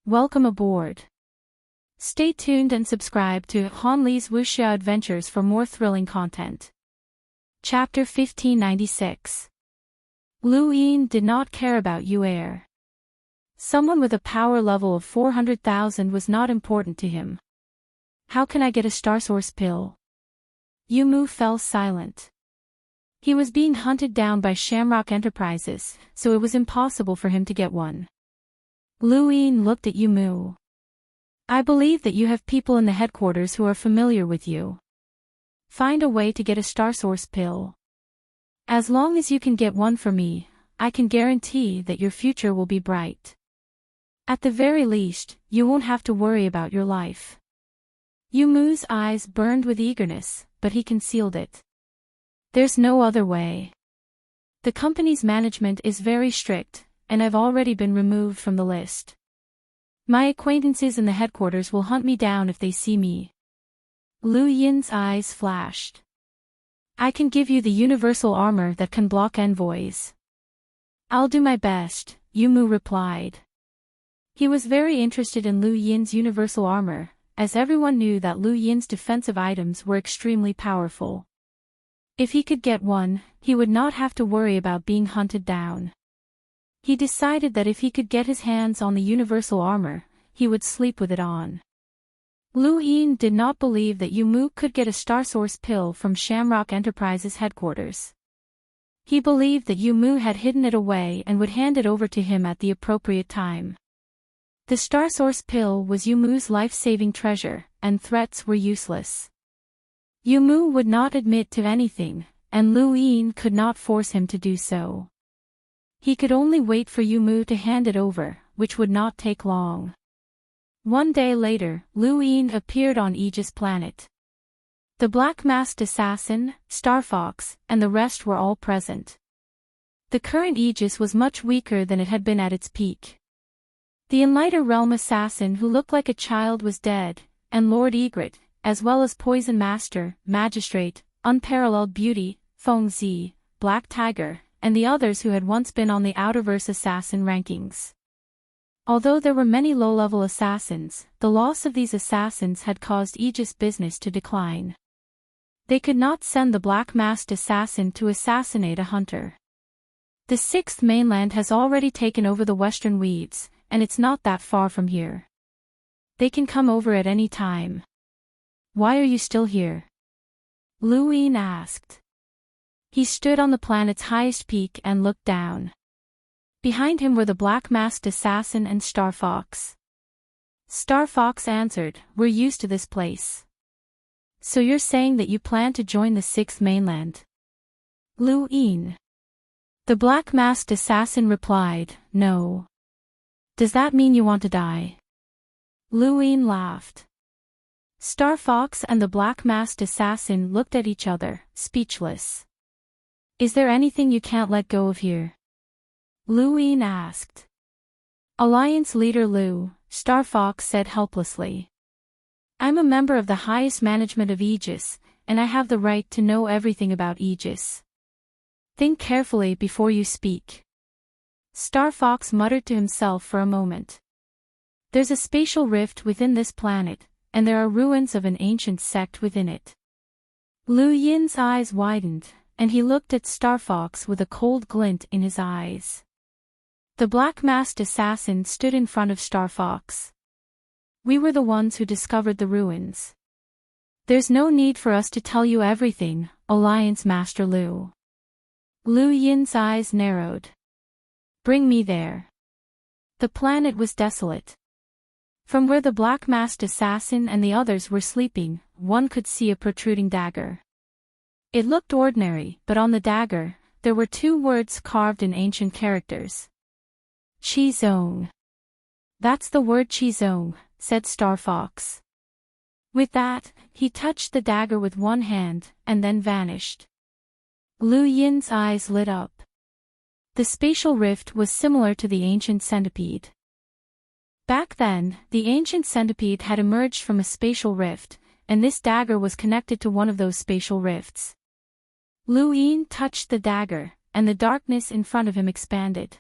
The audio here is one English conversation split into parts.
Welcome aboard. Stay tuned and subscribe to Han Li's Wuxia Adventures for more thrilling content. Chapter 1596. Lu Yin did not care about Yu Er. Someone with a power level of 400,000 was not important to him. How can I get a Star Source pill? Yu Mu fell silent. He was being hunted down by Shamrock Enterprises, so it was impossible for him to get one. Lu Yin looked at Yu Mu. I believe that you have people in the headquarters who are familiar with you. Find a way to get a Star Source pill. As long as you can get one for me, I can guarantee that your future will be bright. At the very least, you won't have to worry about your life. Yu Mu's eyes burned with eagerness, but he concealed it. There's no other way. The company's management is very strict, and I've already been removed from the list. My acquaintances in the headquarters will hunt me down if they see me. Lu Yin's eyes flashed. I can give you the universal armor that can block envoys. I'll do my best, Yu Mu replied. He was very interested in Lu Yin's universal armor, as everyone knew that Lu Yin's defensive items were extremely powerful. If he could get one, he would not have to worry about being hunted down. He decided that if he could get his hands on the universal armor, he would sleep with it on. Lu Yin did not believe that Yu Mu could get a Star Source pill from Shamrock Enterprises headquarters. He believed that Yu Mu had hidden it away and would hand it over to him at the appropriate time. The Star Source pill was Yu Mu's life-saving treasure, and threats were useless. Yu Mu would not admit to anything, and Lu Yin could not force him to do so. He could only wait for Yu Mu to hand it over, which would not take long. One day later, Lu Yin appeared on Aegis planet. The black-masked assassin, Star Fox, and the rest were all present. The current Aegis was much weaker than it had been at its peak. The Enlighter Realm assassin who looked like a child was dead, and Lord Egret, as well as Poison Master, Magistrate, Unparalleled Beauty, Feng Zi, Black Tiger, and the others who had once been on the Outerverse assassin rankings. Although there were many low-level assassins, the loss of these assassins had caused Aegis business to decline. They could not send the black-masked assassin to assassinate a hunter. The Sixth Mainland has already taken over the Western Weeds, and it's not that far from here. They can come over at any time. Why are you still here? Lu Yin asked. He stood on the planet's highest peak and looked down. Behind him were the black-masked assassin and Star Fox. Star Fox answered, We're used to this place. So you're saying that you plan to join the Sixth Mainland? Lu Yin. The black-masked assassin replied, No. Does that mean you want to die? Lu Yin laughed. Star Fox and the black-masked assassin looked at each other, speechless. Is there anything you can't let go of here? Lu Yin asked. Alliance leader Lu, Star Fox said helplessly. I'm a member of the highest management of Aegis, and I have the right to know everything about Aegis. Think carefully before you speak. Star Fox muttered to himself for a moment. There's a spatial rift within this planet, and there are ruins of an ancient sect within it. Lu Yin's eyes widened, and he looked at Star Fox with a cold glint in his eyes. The black-masked assassin stood in front of Star Fox. We were the ones who discovered the ruins. There's no need for us to tell you everything, Alliance Master Lu. Lu Yin's eyes narrowed. Bring me there. The planet was desolate. From where the black-masked assassin and the others were sleeping, one could see a protruding dagger. It looked ordinary, but on the dagger, there were two words carved in ancient characters. Qizong. That's the word Qizong, said Star Fox. With that, he touched the dagger with one hand, and then vanished. Lu Yin's eyes lit up. The spatial rift was similar to the ancient centipede. Back then, the ancient centipede had emerged from a spatial rift, and this dagger was connected to one of those spatial rifts. Lu Yin touched the dagger, and the darkness in front of him expanded.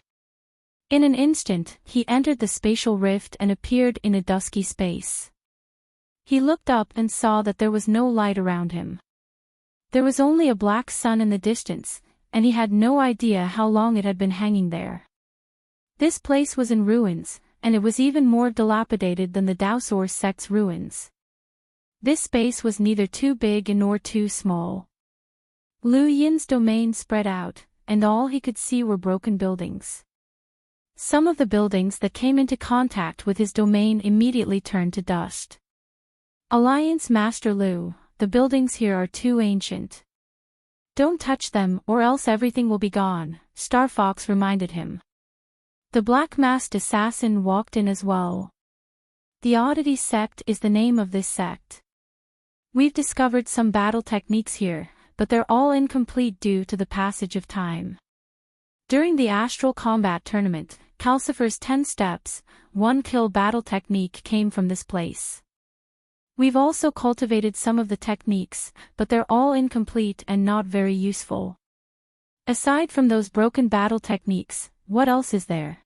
In an instant, he entered the spatial rift and appeared in a dusky space. He looked up and saw that there was no light around him. There was only a black sun in the distance, and he had no idea how long it had been hanging there. This place was in ruins, and it was even more dilapidated than the Daosaur sect's ruins. This space was neither too big nor too small. Lu Yin's domain spread out, and all he could see were broken buildings. Some of the buildings that came into contact with his domain immediately turned to dust. Alliance Master Lu, the buildings here are too ancient. Don't touch them or else everything will be gone, Star Fox reminded him. The black-masked assassin walked in as well. The Oddity Sect is the name of this sect. We've discovered some battle techniques here, but they're all incomplete due to the passage of time. During the Astral Combat Tournament, Calcifer's 10 steps, 1 kill battle technique came from this place. We've also cultivated some of the techniques, but they're all incomplete and not very useful. Aside from those broken battle techniques, what else is there?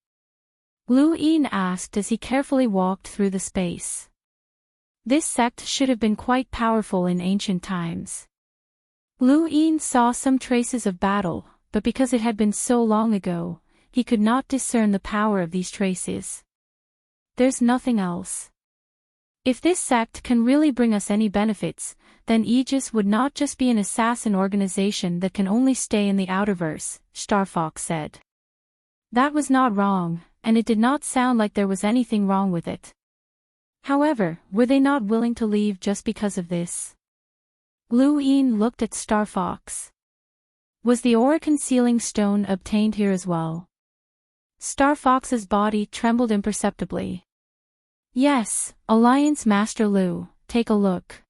Lu Yin asked as he carefully walked through the space. This sect should have been quite powerful in ancient times. Lu Yin saw some traces of battle, but because it had been so long ago, he could not discern the power of these traces. There's nothing else. If this sect can really bring us any benefits, then Aegis would not just be an assassin organization that can only stay in the Outerverse, Star Fox said. That was not wrong, and it did not sound like there was anything wrong with it. However, were they not willing to leave just because of this? Lu Yin looked at Star Fox. Was the Aura Sealing Stone obtained here as well? Star Fox's body trembled imperceptibly. Yes, Alliance Master Lu, take a look.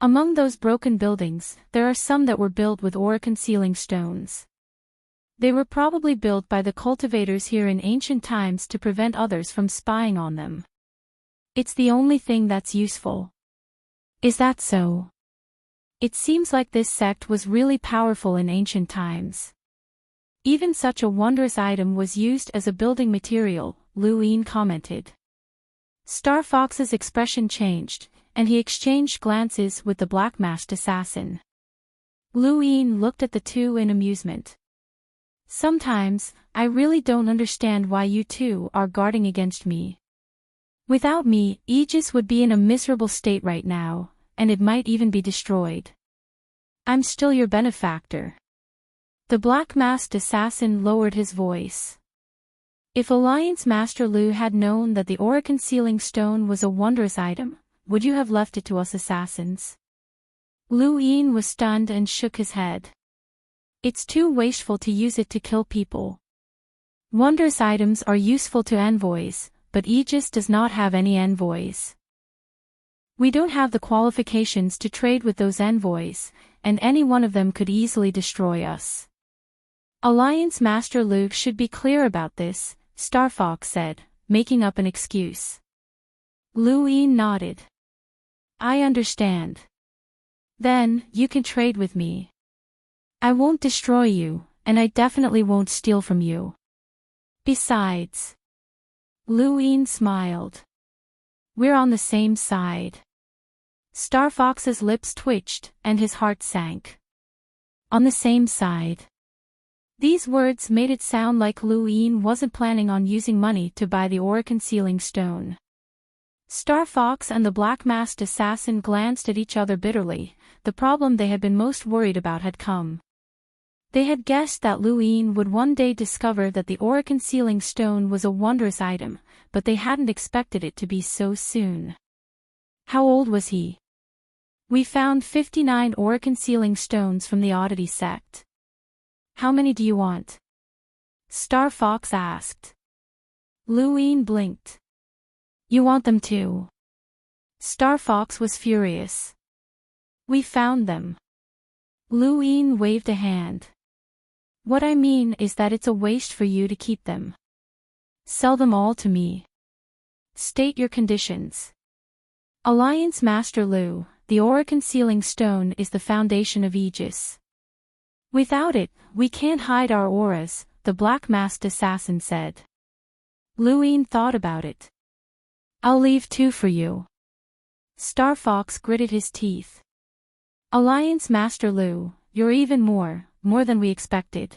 Among those broken buildings, there are some that were built with Aura Sealing Stones. They were probably built by the cultivators here in ancient times to prevent others from spying on them. It's the only thing that's useful. Is that so? It seems like this sect was really powerful in ancient times. Even such a wondrous item was used as a building material, Lu Yin commented. Star Fox's expression changed, and he exchanged glances with the black-masked assassin. Lu Yin looked at the two in amusement. Sometimes, I really don't understand why you two are guarding against me. Without me, Aegis would be in a miserable state right now, and it might even be destroyed. I'm still your benefactor. The black-masked assassin lowered his voice. If Alliance Master Lu had known that the Aura Sealing Stone was a wondrous item, would you have left it to us assassins? Lu Yin was stunned and shook his head. It's too wasteful to use it to kill people. Wondrous items are useful to envoys, but Aegis does not have any envoys. We don't have the qualifications to trade with those envoys, and any one of them could easily destroy us. Alliance Master Lu should be clear about this, Star Fox said, making up an excuse. Lu Yin nodded. I understand. Then, you can trade with me. I won't destroy you, and I definitely won't steal from you. Besides. Lu Yin smiled. We're on the same side. Star Fox's lips twitched, and his heart sank. On the same side. These words made it sound like Lu Yin wasn't planning on using money to buy the Aura Sealing Stone. Star Fox and the black-masked assassin glanced at each other bitterly. The problem they had been most worried about had come. They had guessed that Lu Yin would one day discover that the Aura Sealing Stone was a wondrous item, but they hadn't expected it to be so soon. How old was he? We found 59 Aura Sealing Stones from the Oddity Sect. How many do you want? Star Fox asked. Lu Yin blinked. You want them too? Star Fox was furious. We found them. Lu Yin waved a hand. What I mean is that it's a waste for you to keep them. Sell them all to me. State your conditions. Alliance Master Lu, the Aura Sealing Stone is the foundation of Aegis. Without it, we can't hide our auras, the black-masked assassin said. Lu Yin thought about it. I'll leave 2 for you. Star Fox gritted his teeth. Alliance Master Lu, you're even more than we expected.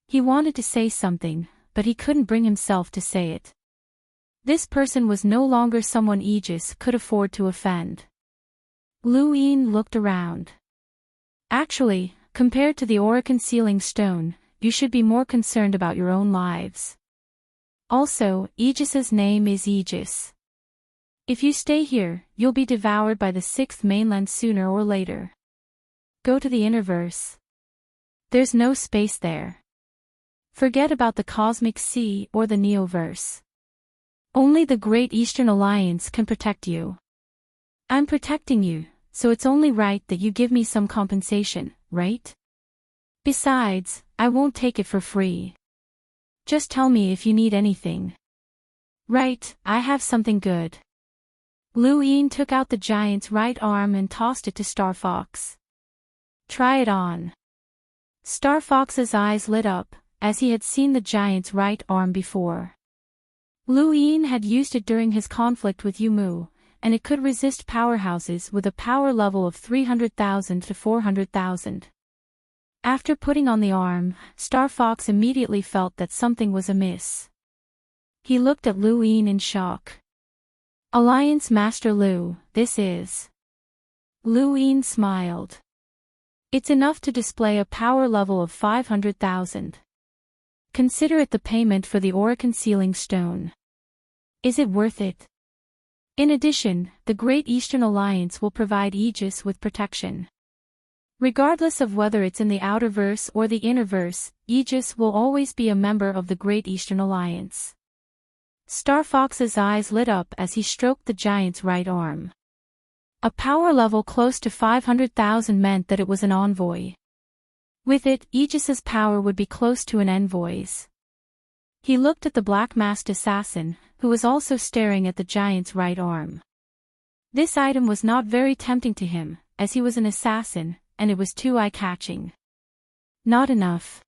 He wanted to say something, but he couldn't bring himself to say it. This person was no longer someone Aegis could afford to offend. Lu Yin looked around. Actually, compared to the aura-concealing stone, you should be more concerned about your own lives. Also, Aegis's name is Aegis. If you stay here, you'll be devoured by the 6th mainland sooner or later. Go to the Interverse. There's no space there. Forget about the Cosmic Sea or the Neoverse. Only the Great Eastern Alliance can protect you. I'm protecting you, so it's only right that you give me some compensation, right? Besides, I won't take it for free. Just tell me if you need anything. Right, I have something good. Lu Yin took out the giant's right arm and tossed it to Star Fox. Try it on. Star Fox's eyes lit up, as he had seen the giant's right arm before. Lu Yin had used it during his conflict with Yumu, and it could resist powerhouses with a power level of 300,000 to 400,000. After putting on the arm, Star Fox immediately felt that something was amiss. He looked at Lu Yin in shock. Alliance Master Lu, this is. Lu Yin smiled. It's enough to display a power level of 500,000. Consider it the payment for the aura-concealing stone. Is it worth it? In addition, the Great Eastern Alliance will provide Aegis with protection. Regardless of whether it's in the Outerverse or the Innerverse, Aegis will always be a member of the Great Eastern Alliance. Star Fox's eyes lit up as he stroked the giant's right arm. A power level close to 500,000 meant that it was an envoy. With it, Aegis's power would be close to an envoy's. He looked at the black-masked assassin, who was also staring at the giant's right arm. This item was not very tempting to him, as he was an assassin, and it was too eye-catching. Not enough.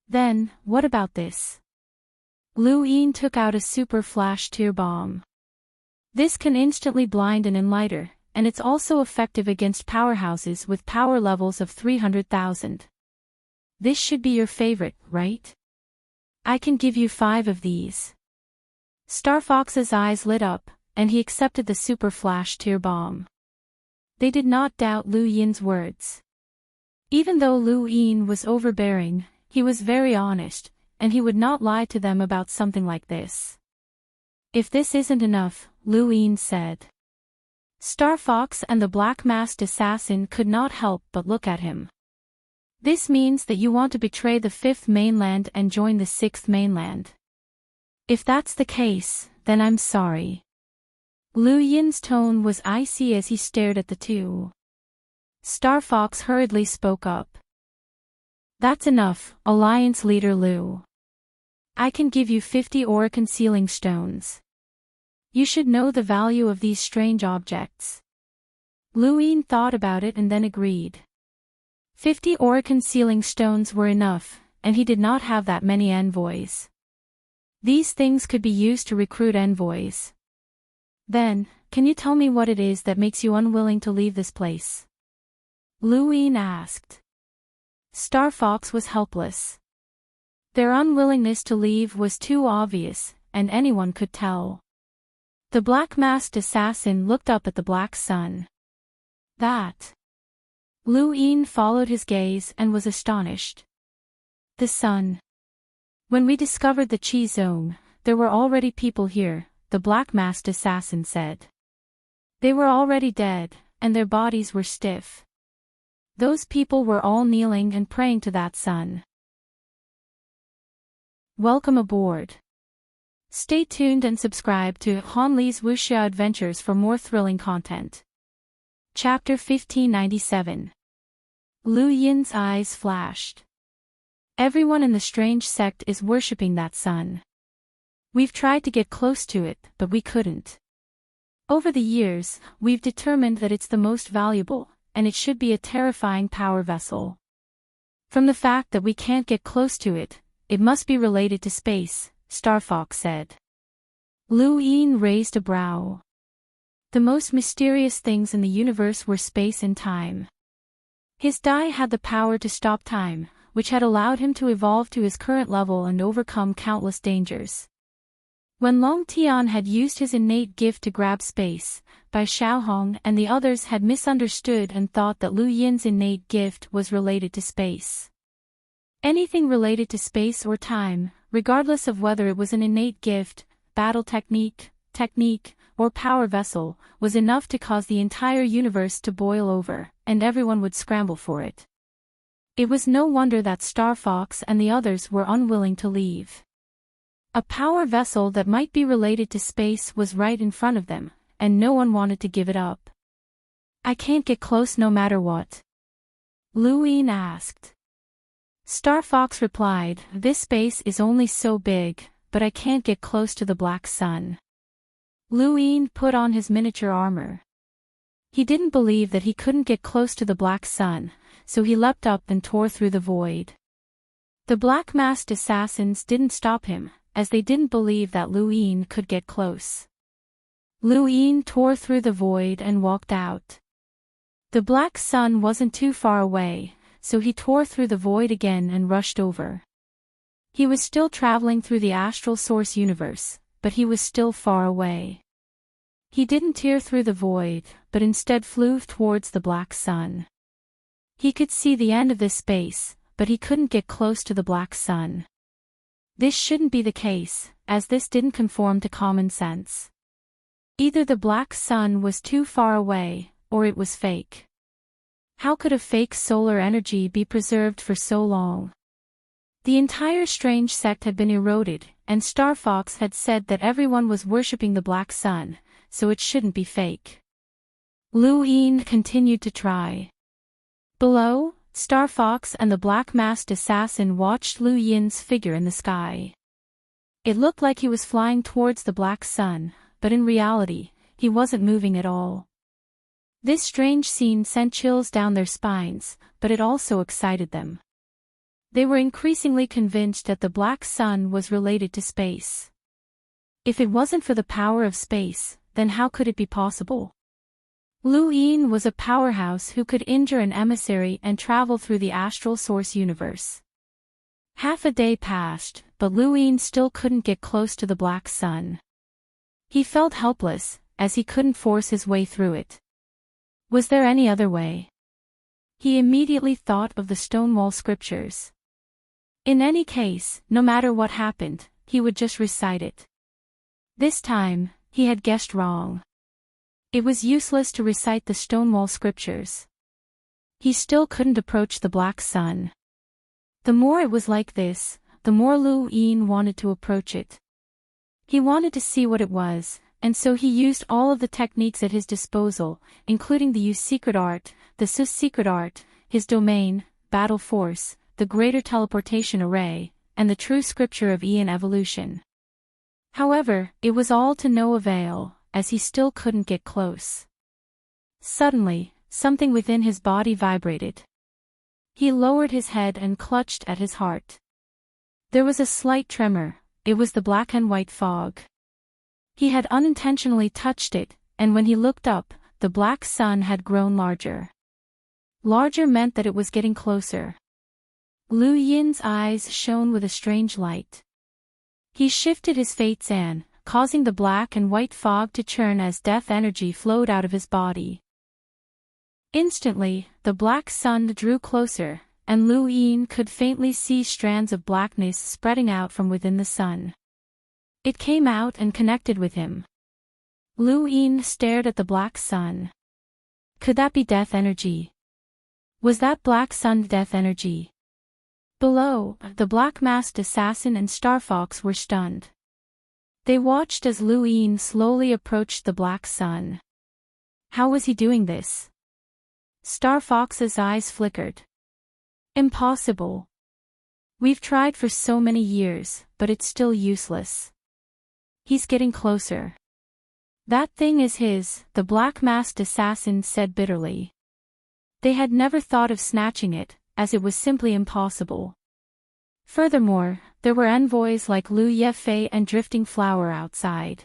Then, what about this? Lu Yin took out a super flash tear bomb. This can instantly blind an enlighter, and it's also effective against powerhouses with power levels of 300,000. This should be your favorite, right? I can give you 5 of these. Star Fox's eyes lit up, and he accepted the super flash tear bomb. They did not doubt Lu Yin's words. Even though Lu Yin was overbearing, he was very honest, and he would not lie to them about something like this. If this isn't enough, Lu Yin said. Star Fox and the black-masked assassin could not help but look at him. This means that you want to betray the 5th mainland and join the 6th mainland. If that's the case, then I'm sorry. Lu Yin's tone was icy as he stared at the two. Star Fox hurriedly spoke up. That's enough, Alliance Leader Lu. I can give you 50 aura-concealing stones. You should know the value of these strange objects. Lu Yin thought about it and then agreed. 50 aura-concealing stones were enough, and he did not have that many envoys. These things could be used to recruit envoys. Then, can you tell me what it is that makes you unwilling to leave this place? Lu Yin asked. Star Fox was helpless. Their unwillingness to leave was too obvious, and anyone could tell. The black-masked assassin looked up at the black sun. That. Lu Yin followed his gaze and was astonished. The sun. When we discovered the Chi Zone, there were already people here, the black-masked assassin said. They were already dead, and their bodies were stiff. Those people were all kneeling and praying to that sun. Welcome aboard. Stay tuned and subscribe to Han Li's Wuxia Adventures for more thrilling content. Chapter 1597. Lu Yin's eyes flashed. Everyone in the strange sect is worshipping that sun. We've tried to get close to it, but we couldn't. Over the years, we've determined that it's the most valuable, and it should be a terrifying power vessel. From the fact that we can't get close to it, it must be related to space, Star Fox said. Lu Yin raised a brow. The most mysterious things in the universe were space and time. His dai had the power to stop time, which had allowed him to evolve to his current level and overcome countless dangers. When Long Tian had used his innate gift to grab space, Bai Xiaohong and the others had misunderstood and thought that Lu Yin's innate gift was related to space. Anything related to space or time, regardless of whether it was an innate gift, battle technique, or power vessel, was enough to cause the entire universe to boil over, and everyone would scramble for it. It was no wonder that Star Fox and the others were unwilling to leave. A power vessel that might be related to space was right in front of them, and no one wanted to give it up. I can't get close no matter what? Lu Yin asked. Star Fox replied, this space is only so big, but I can't get close to the black sun. Lu Yin put on his miniature armor. He didn't believe that he couldn't get close to the black sun, so he leapt up and tore through the void. The black-masked assassins didn't stop him, as they didn't believe that Lu Yin could get close. Lu Yin tore through the void and walked out. The black sun wasn't too far away, so he tore through the void again and rushed over. He was still traveling through the astral source universe, but he was still far away. He didn't tear through the void, but instead flew towards the black sun. He could see the end of this space, but he couldn't get close to the black sun. This shouldn't be the case, as this didn't conform to common sense. Either the black sun was too far away, or it was fake. How could a fake solar energy be preserved for so long? The entire strange sect had been eroded, and Star Fox had said that everyone was worshipping the black sun, so it shouldn't be fake. Lu Yin continued to try. Below, Star Fox and the black-masked assassin watched Lu Yin's figure in the sky. It looked like he was flying towards the black sun, but in reality, he wasn't moving at all. This strange scene sent chills down their spines, but it also excited them. They were increasingly convinced that the black sun was related to space. If it wasn't for the power of space, then how could it be possible? Lu Yin was a powerhouse who could injure an emissary and travel through the astral source universe. Half a day passed, but Lu Yin still couldn't get close to the black sun. He felt helpless, as he couldn't force his way through it. Was there any other way? He immediately thought of the Stonewall scriptures. In any case, no matter what happened, he would just recite it. This time, he had guessed wrong. It was useless to recite the Stonewall scriptures. He still couldn't approach the black sun. The more it was like this, the more Lu Yin wanted to approach it. He wanted to see what it was, and so he used all of the techniques at his disposal, including the Yu secret art, the Su secret art, his domain, battle force, the greater teleportation array, and the true scripture of Yin evolution. However, it was all to no avail, as he still couldn't get close. Suddenly, something within his body vibrated. He lowered his head and clutched at his heart. There was a slight tremor. It was the black and white fog. He had unintentionally touched it, and when he looked up, the black sun had grown larger. Larger meant that it was getting closer. Lu Yin's eyes shone with a strange light. He shifted his fates and, causing the black and white fog to churn as death energy flowed out of his body. Instantly, the black sun drew closer, and Lu Yin could faintly see strands of blackness spreading out from within the sun. It came out and connected with him. Lu Yin stared at the black sun. Could that be death energy? Was that black sun death energy? Below, the black-masked assassin and Star Fox were stunned. They watched as Lu Yin slowly approached the black sun. How was he doing this? Star Fox's eyes flickered. Impossible. We've tried for so many years, but it's still useless. He's getting closer. That thing is his, the black-masked assassin said bitterly. They had never thought of snatching it, as it was simply impossible. Furthermore, there were envoys like Liu Yefei and Drifting Flower outside.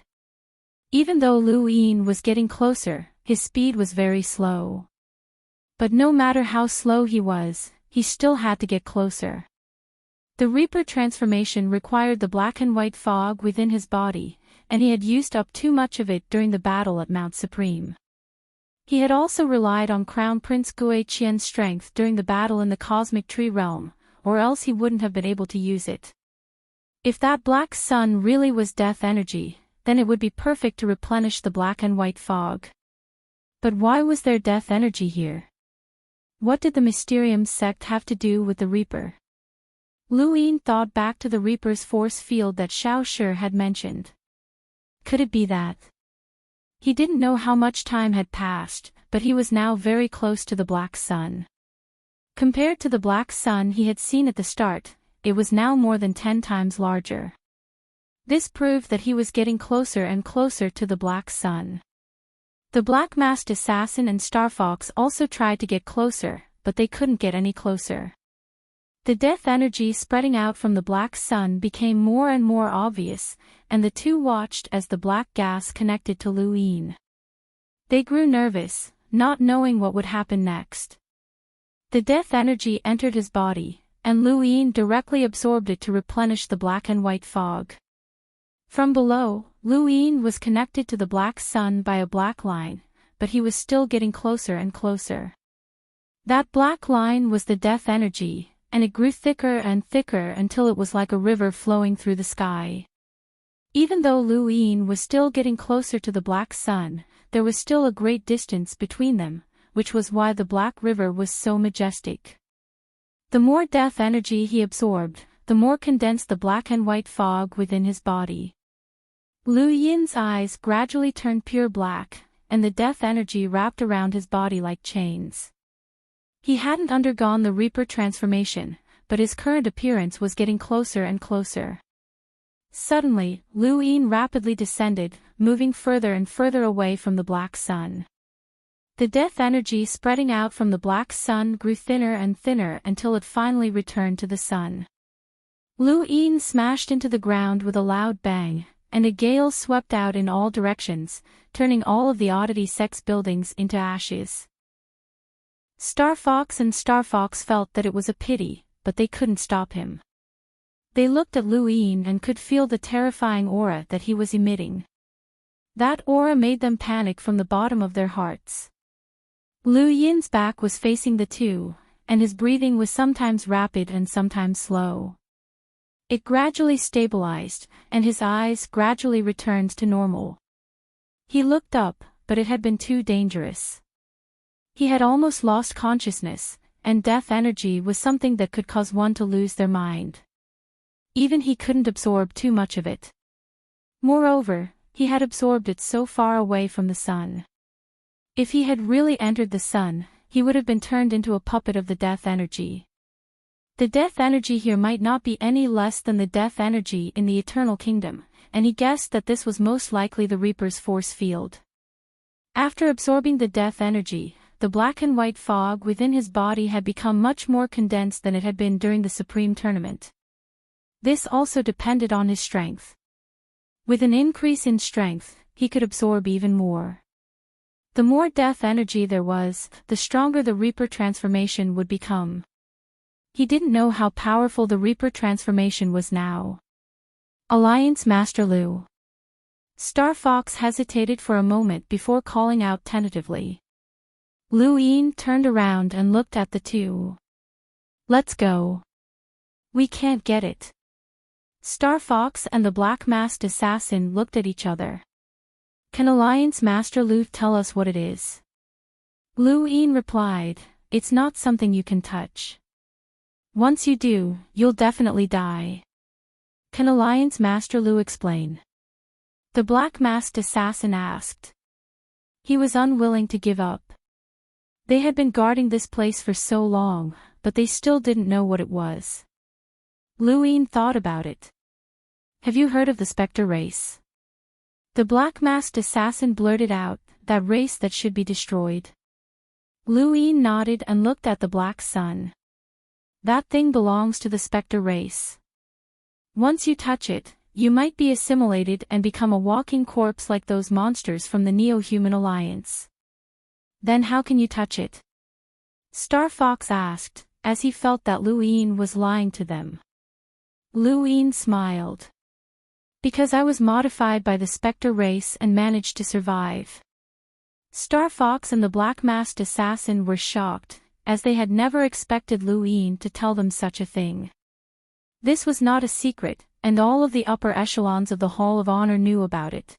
Even though Liu Yin was getting closer, his speed was very slow. But no matter how slow he was, he still had to get closer. The Reaper transformation required the black and white fog within his body, and he had used up too much of it during the battle at Mount Supreme. He had also relied on Crown Prince Gui Qian's strength during the battle in the Cosmic Tree Realm, or else he wouldn't have been able to use it. If that black sun really was death energy, then it would be perfect to replenish the black and white fog. But why was there death energy here? What did the Mysterium sect have to do with the Reaper? Liu Yin thought back to the Reaper's force field that Xiao Shi had mentioned. Could it be that? He didn't know how much time had passed, but he was now very close to the black sun. Compared to the black sun he had seen at the start, it was now more than 10 times larger. This proved that he was getting closer and closer to the black sun. The Black Masked Assassin and Star Fox also tried to get closer, but they couldn't get any closer. The death energy spreading out from the black sun became more and more obvious, and the two watched as the black gas connected to Liu Yin. They grew nervous, not knowing what would happen next. The death energy entered his body, and Liu Yin directly absorbed it to replenish the black and white fog. From below, Liu Yin was connected to the black sun by a black line, but he was still getting closer and closer. That black line was the death energy, and it grew thicker and thicker until it was like a river flowing through the sky. Even though Liu Yin was still getting closer to the black sun, there was still a great distance between them, which was why the black river was so majestic. The more death energy he absorbed, the more condensed the black and white fog within his body. Liu Yin's eyes gradually turned pure black, and the death energy wrapped around his body like chains. He hadn't undergone the Reaper transformation, but his current appearance was getting closer and closer. Suddenly, Liu Yin rapidly descended, moving further and further away from the black sun. The death energy spreading out from the black sun grew thinner and thinner until it finally returned to the sun. Liu Yin smashed into the ground with a loud bang, and a gale swept out in all directions, turning all of the Oddity Sect's buildings into ashes. Star Fox and Star Fox felt that it was a pity, but they couldn't stop him. They looked at Liu Yin and could feel the terrifying aura that he was emitting. That aura made them panic from the bottom of their hearts. Liu Yin's back was facing the two, and his breathing was sometimes rapid and sometimes slow. It gradually stabilized, and his eyes gradually returned to normal. He looked up, but it had been too dangerous. He had almost lost consciousness, and death energy was something that could cause one to lose their mind. Even he couldn't absorb too much of it. Moreover, he had absorbed it so far away from the sun. If he had really entered the sun, he would have been turned into a puppet of the death energy. The death energy here might not be any less than the death energy in the Eternal Kingdom, and he guessed that this was most likely the Reaper's force field. After absorbing the death energy, the black and white fog within his body had become much more condensed than it had been during the Supreme Tournament. This also depended on his strength. With an increase in strength, he could absorb even more. The more death energy there was, the stronger the Reaper transformation would become. He didn't know how powerful the Reaper transformation was now. Alliance Master Liu. Star Fox hesitated for a moment before calling out tentatively. Liu Yin turned around and looked at the two. Let's go. We can't get it. Star Fox and the Black Masked Assassin looked at each other. Can Alliance Master Liu tell us what it is? Liu Yin replied, it's not something you can touch. Once you do, you'll definitely die. Can Alliance Master Liu explain? The Black Masked Assassin asked. He was unwilling to give up. They had been guarding this place for so long, but they still didn't know what it was. Liu Yin thought about it. Have you heard of the Spectre race? The Black Masked Assassin blurted out, that race that should be destroyed. Liu Yin nodded and looked at the black sun. That thing belongs to the Spectre race. Once you touch it, you might be assimilated and become a walking corpse like those monsters from the Neo-Human Alliance. Then how can you touch it? Star Fox asked, as he felt that Lu Ying was lying to them. Lu Ying smiled. Because I was modified by the Spectre race and managed to survive. Star Fox and the black-masked assassin were shocked, as they had never expected Lu Ying to tell them such a thing. This was not a secret, and all of the upper echelons of the Hall of Honor knew about it.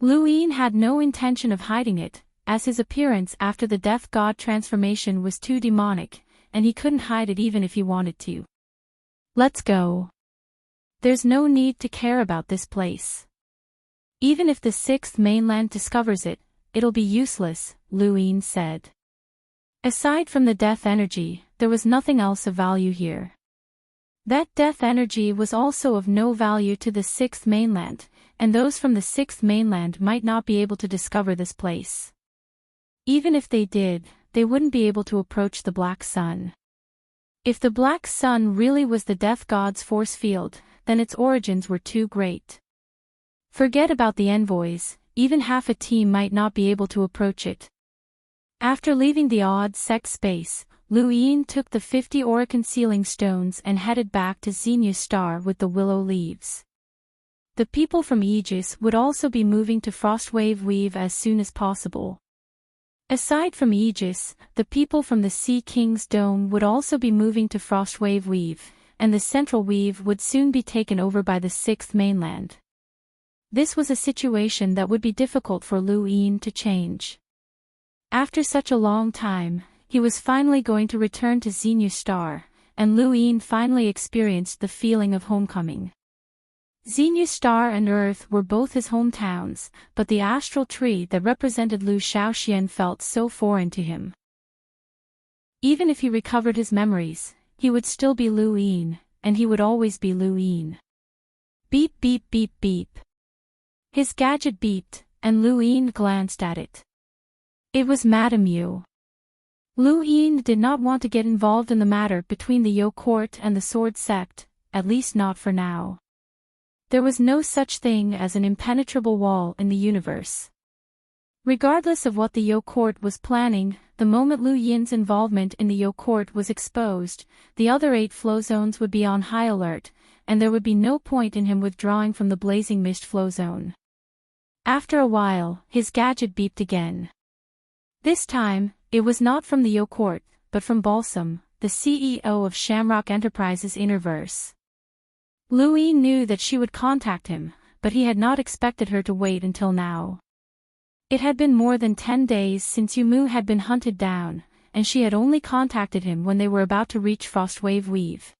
Lu Ying had no intention of hiding it, as his appearance after the Death God transformation was too demonic, and he couldn't hide it even if he wanted to. Let's go. There's no need to care about this place. Even if the Sixth Mainland discovers it, it'll be useless, Lu Ying said. Aside from the death energy, there was nothing else of value here. That death energy was also of no value to the Sixth Mainland, and those from the Sixth Mainland might not be able to discover this place. Even if they did, they wouldn't be able to approach the Black Sun. If the Black Sun really was the Death God's force field, then its origins were too great. Forget about the envoys, even half a team might not be able to approach it. After leaving the odd sect space, Lu Ying took the 50 aura sealing stones and headed back to Xenia Star with the willow leaves. The people from Aegis would also be moving to Frostwave Weave as soon as possible. Aside from Aegis, the people from the Sea King's Dome would also be moving to Frostwave Weave, and the Central Weave would soon be taken over by the Sixth Mainland. This was a situation that would be difficult for Lu Ying to change. After such a long time, he was finally going to return to Xenia Star, and Lu Ying finally experienced the feeling of homecoming. Xenia Star and Earth were both his hometowns, but the astral tree that represented Lu Shaoxian felt so foreign to him. Even if he recovered his memories, he would still be Lu Ying, and he would always be Lu Ying. Beep beep beep beep. His gadget beeped, and Lu Ying glanced at it. It was Madame Yu. Lu Ying did not want to get involved in the matter between the Yo Court and the Sword Sect, at least not for now. There was no such thing as an impenetrable wall in the universe. Regardless of what the Yo Court was planning, the moment Lu Ying's involvement in the Yo Court was exposed, the other 8 flow zones would be on high alert, and there would be no point in him withdrawing from the Blazing Mist flow zone. After a while, his gadget beeped again. This time, it was not from the Yo Court, but from Balsam, the CEO of Shamrock Enterprises Innerverse. Lu Ying knew that she would contact him, but he had not expected her to wait until now. It had been more than 10 days since Yumu had been hunted down, and she had only contacted him when they were about to reach Frostwave Weave.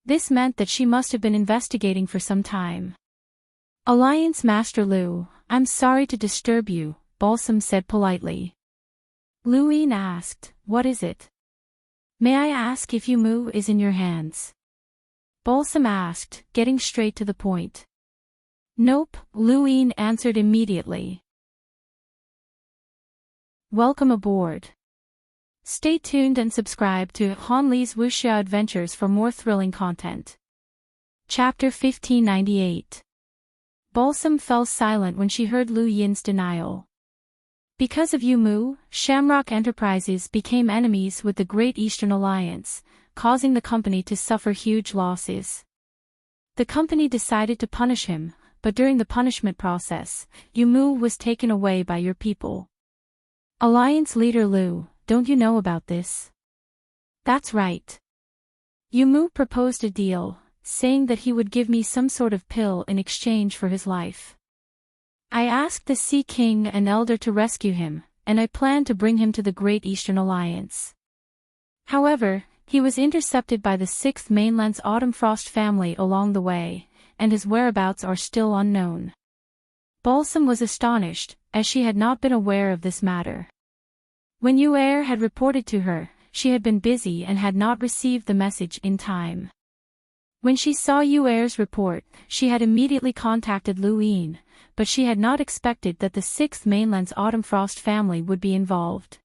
This meant that she must have been investigating for some time. Alliance Master Lu, I'm sorry to disturb you, Balsam said politely. Lu Ying asked, what is it? May I ask if Yumu is in your hands? Balsam asked, getting straight to the point. Nope, Lu Ying answered immediately. Welcome aboard. Stay tuned and subscribe to Han Li's Wuxia Adventures for more thrilling content. Chapter 1598. Balsam fell silent when she heard Lu Ying's denial. Because of Yumu, Shamrock Enterprises became enemies with the Great Eastern Alliance, causing the company to suffer huge losses. The company decided to punish him, but during the punishment process, Yumu was taken away by your people. Alliance leader Lu, don't you know about this? That's right. Yumu proposed a deal, saying that he would give me some sort of pill in exchange for his life. I asked the Sea King and Elder to rescue him, and I planned to bring him to the Great Eastern Alliance. However, he was intercepted by the Sixth Mainland's Autumn Frost family along the way, and his whereabouts are still unknown. Balsam was astonished, as she had not been aware of this matter. When Yuer had reported to her, she had been busy and had not received the message in time. When she saw Yuer's report, she had immediately contacted Lu Ying, but she had not expected that the Sixth Mainland's Autumn Frost family would be involved.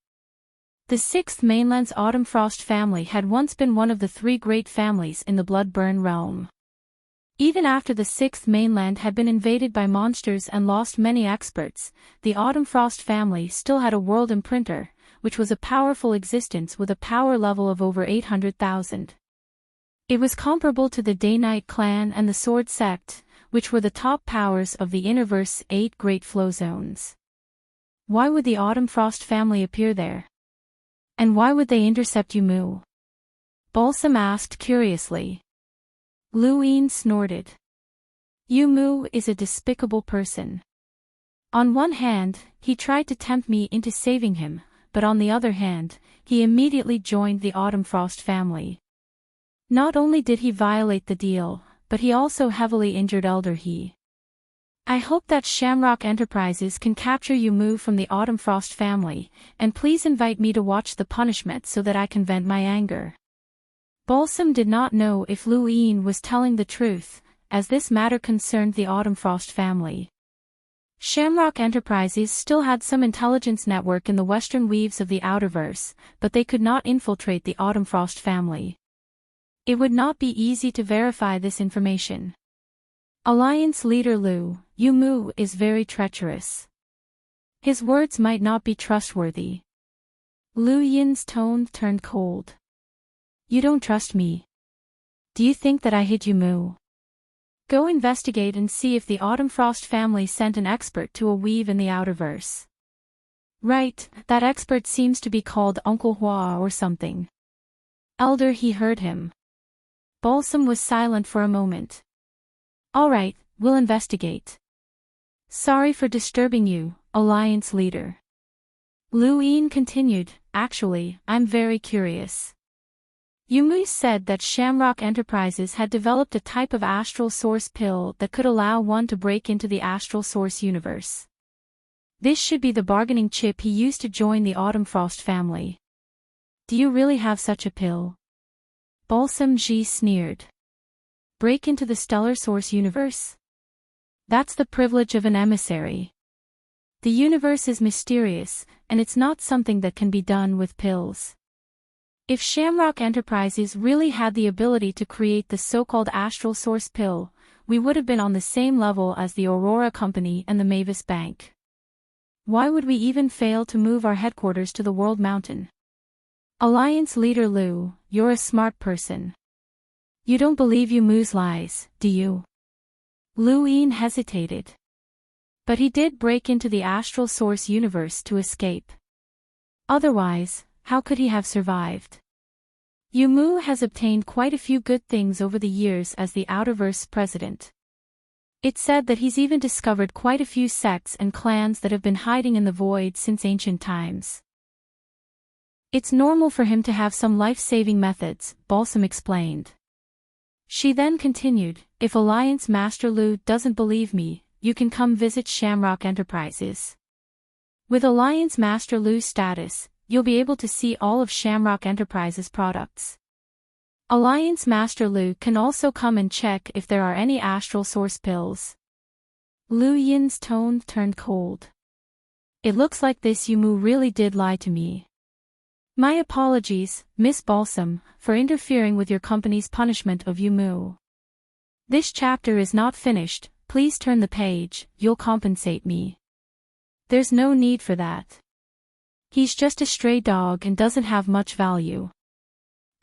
The Sixth Mainland's Autumn Frost family had once been one of the 3 great families in the Bloodburn realm. Even after the sixth mainland had been invaded by monsters and lost many experts, the Autumn Frost family still had a world imprinter, which was a powerful existence with a power level of over 800,000. It was comparable to the Day-Night clan and the Sword Sect, which were the top powers of the Interverse's 8 Great Flow Zones. Why would the Autumn Frost family appear there? And why would they intercept Yumu? Balsam asked curiously. Luin snorted. Yumu is a despicable person. On one hand, he tried to tempt me into saving him, but on the other hand, he immediately joined the Autumn Frost family. Not only did he violate the deal, but he also heavily injured Elder He. I hope that Shamrock Enterprises can capture Yumu from the Autumn Frost family, and please invite me to watch the punishment so that I can vent my anger. Balsam did not know if Luin was telling the truth, as this matter concerned the Autumn Frost family. Shamrock Enterprises still had some intelligence network in the western weaves of the Outerverse, but they could not infiltrate the Autumn Frost family. It would not be easy to verify this information. Alliance leader Yumu is very treacherous. His words might not be trustworthy. Lu Yin's tone turned cold. You don't trust me. Do you think that I hid Yumu? Go investigate and see if the Autumn Frost family sent an expert to a weave in the Outerverse. Right, that expert seems to be called Uncle Hua or something. Elder He heard him. Balsam was silent for a moment. All right, we'll investigate. Sorry for disturbing you, Alliance leader. Luin continued, actually, I'm very curious. Yumu said that Shamrock Enterprises had developed a type of astral source pill that could allow one to break into the astral source universe. This should be the bargaining chip he used to join the Autumn Frost family. Do you really have such a pill? Balsam Ji sneered. Break into the stellar source universe? That's the privilege of an emissary. The universe is mysterious, and it's not something that can be done with pills. If Shamrock Enterprises really had the ability to create the so-called astral source pill, we would have been on the same level as the Aurora Company and the Mavis Bank. Why would we even fail to move our headquarters to the World Mountain? Alliance leader Lu, you're a smart person. You don't believe Yumu's lies, do you? Luin hesitated. But he did break into the astral source universe to escape. Otherwise, how could he have survived? Yumu has obtained quite a few good things over the years as the Outerverse president. It's said that he's even discovered quite a few sects and clans that have been hiding in the void since ancient times. It's normal for him to have some life-saving methods, Balsam explained. She then continued, if Alliance Master Lu doesn't believe me, you can come visit Shamrock Enterprises. With Alliance Master Lu's status, you'll be able to see all of Shamrock Enterprises' products. Alliance Master Lu can also come and check if there are any astral source pills. Lu Yin's tone turned cold. It looks like this Yumu really did lie to me. My apologies, Miss Balsam, for interfering with your company's punishment of Yumu. This chapter is not finished, please turn the page, you'll compensate me. There's no need for that. He's just a stray dog and doesn't have much value.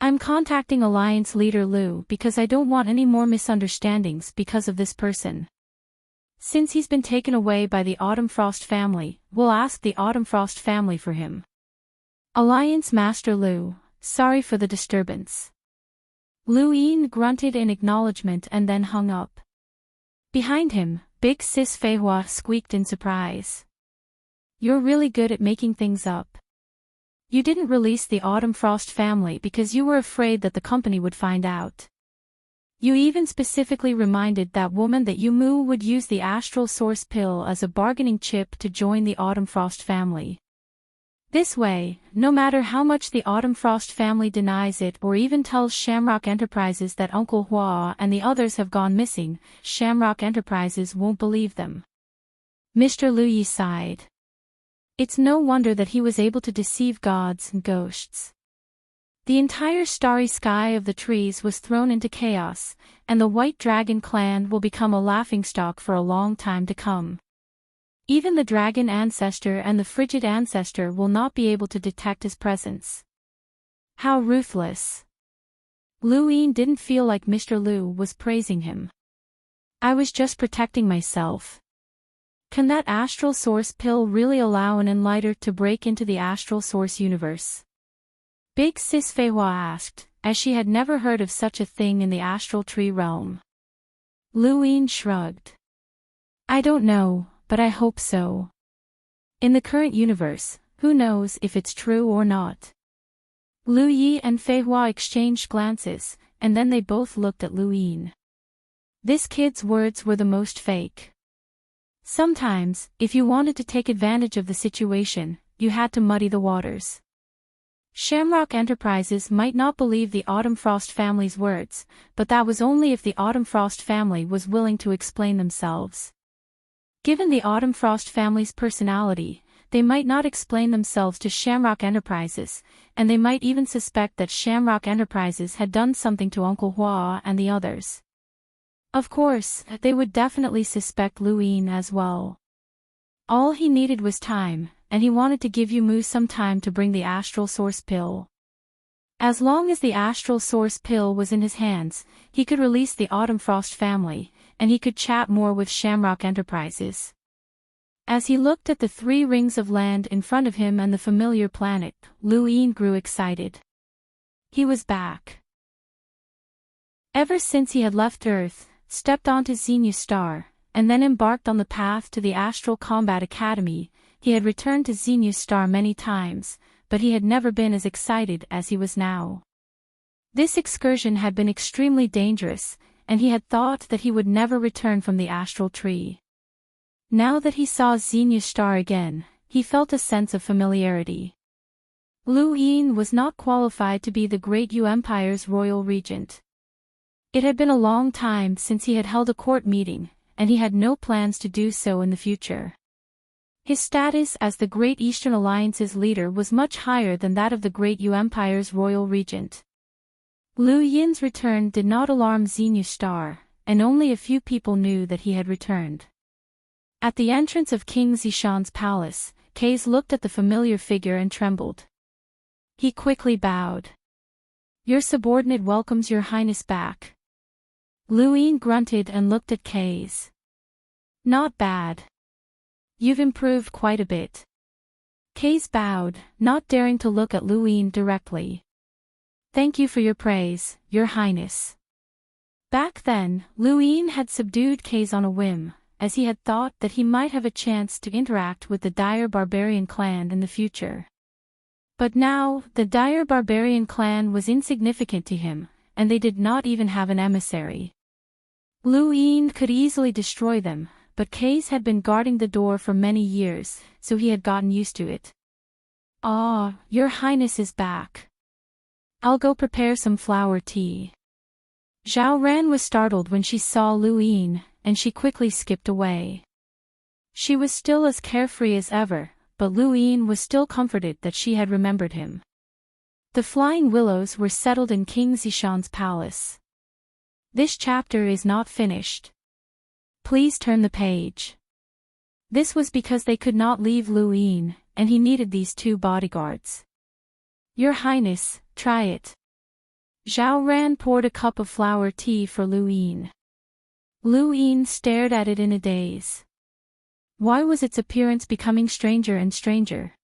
I'm contacting Alliance leader Lu because I don't want any more misunderstandings because of this person. Since he's been taken away by the Autumn Frost family, we'll ask the Autumn Frost family for him. Alliance Master Lu, sorry for the disturbance. Luin grunted in acknowledgement and then hung up. Behind him, Big Sis Feihua squeaked in surprise. You're really good at making things up. You didn't release the Autumn Frost family because you were afraid that the company would find out. You even specifically reminded that woman that Yumu would use the astral source pill as a bargaining chip to join the Autumn Frost family. This way, no matter how much the Autumn Frost family denies it or even tells Shamrock Enterprises that Uncle Hua and the others have gone missing, Shamrock Enterprises won't believe them. Mr. Lu Yi sighed. It's no wonder that he was able to deceive gods and ghosts. The entire starry sky of the trees was thrown into chaos, and the White Dragon clan will become a laughingstock for a long time to come. Even the dragon ancestor and the frigid ancestor will not be able to detect his presence. How ruthless. Lu Yin didn't feel like Mr. Lu was praising him. I was just protecting myself. Can that astral source pill really allow an enlighter to break into the astral source universe? Big Sis Fei Hua asked, as she had never heard of such a thing in the astral tree realm. Lu Yin shrugged. I don't know, but I hope so. In the current universe, who knows if it's true or not? Lu Yi and Fei Hua exchanged glances, and then they both looked at Lu Yin. This kid's words were the most fake. Sometimes, if you wanted to take advantage of the situation, you had to muddy the waters. Shamrock Enterprises might not believe the Autumn Frost family's words, but that was only if the Autumn Frost family was willing to explain themselves. Given the Autumn Frost family's personality, they might not explain themselves to Shamrock Enterprises, and they might even suspect that Shamrock Enterprises had done something to Uncle Hua and the others. Of course, they would definitely suspect Lu Yin as well. All he needed was time, and he wanted to give Yu Mu some time to bring the astral source pill. As long as the astral source pill was in his hands, he could release the Autumn Frost family, and he could chat more with Shamrock Enterprises. As he looked at the 3 rings of land in front of him and the familiar planet, Lu Yin grew excited. He was back. Ever since he had left Earth, stepped onto Xenu Star, and then embarked on the path to the Astral Combat Academy, he had returned to Xenu Star many times, but he had never been as excited as he was now. This excursion had been extremely dangerous, and he had thought that he would never return from the astral tree. Now that he saw Xenu Star again, he felt a sense of familiarity. Lu Yin was not qualified to be the Great Yu Empire's royal regent. It had been a long time since he had held a court meeting, and he had no plans to do so in the future. His status as the Great Eastern Alliance's leader was much higher than that of the Great Yu Empire's royal regent. Lu Yin's return did not alarm Xenu Star, and only a few people knew that he had returned. At the entrance of King Zishan's palace, Kaze looked at the familiar figure and trembled. He quickly bowed. Your subordinate welcomes your highness back. Lu Yin grunted and looked at Kaze. Not bad. You've improved quite a bit. Kaze bowed, not daring to look at Lu Yin directly. Thank you for your praise, your highness. Back then, Lu Yin had subdued Kaze on a whim, as he had thought that he might have a chance to interact with the Dire Barbarian clan in the future. But now, the Dire Barbarian clan was insignificant to him, and they did not even have an emissary. Lu Yin could easily destroy them, but Kaze had been guarding the door for many years, so he had gotten used to it. Ah, your highness is back. I'll go prepare some flower tea. Zhao Ran was startled when she saw Lu Yin, and she quickly skipped away. She was still as carefree as ever, but Lu Yin was still comforted that she had remembered him. The flying willows were settled in King Zishan's palace. This chapter is not finished. Please turn the page. This was because they could not leave Lu Yin, and he needed these 2 bodyguards. Your highness, try it. Zhao Ran poured a cup of flower tea for Lu Yin. Lu Yin stared at it in a daze. Why was its appearance becoming stranger and stranger?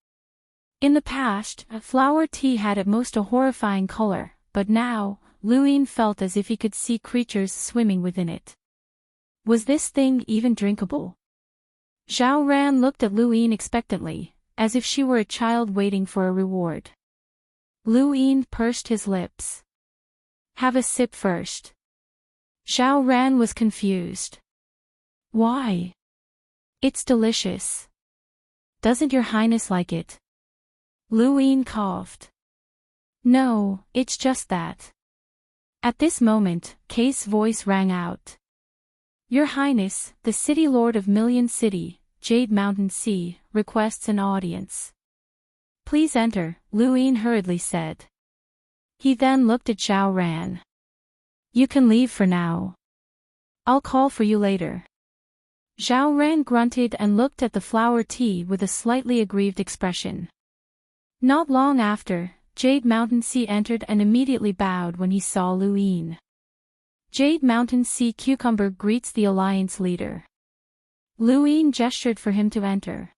In the past, flower tea had at most a horrifying color, but now, Lu Yin felt as if he could see creatures swimming within it. Was this thing even drinkable? Zhao Ran looked at Lu Yin expectantly, as if she were a child waiting for a reward. Lu Yin pursed his lips. Have a sip first. Zhao Ran was confused. Why? It's delicious. Doesn't your highness like it? Lu Yin coughed. No, it's just that. At this moment, Kaze's voice rang out. Your highness, the city lord of Million City, Jade Mountain Sea, requests an audience. Please enter, Lu Yin hurriedly said. He then looked at Zhao Ran. You can leave for now. I'll call for you later. Zhao Ran grunted and looked at the flower tea with a slightly aggrieved expression. Not long after, Jade Mountain Sea entered and immediately bowed when he saw Lu Yin. Jade Mountain Sea Cucumber greets the Alliance leader. Lu Yin gestured for him to enter.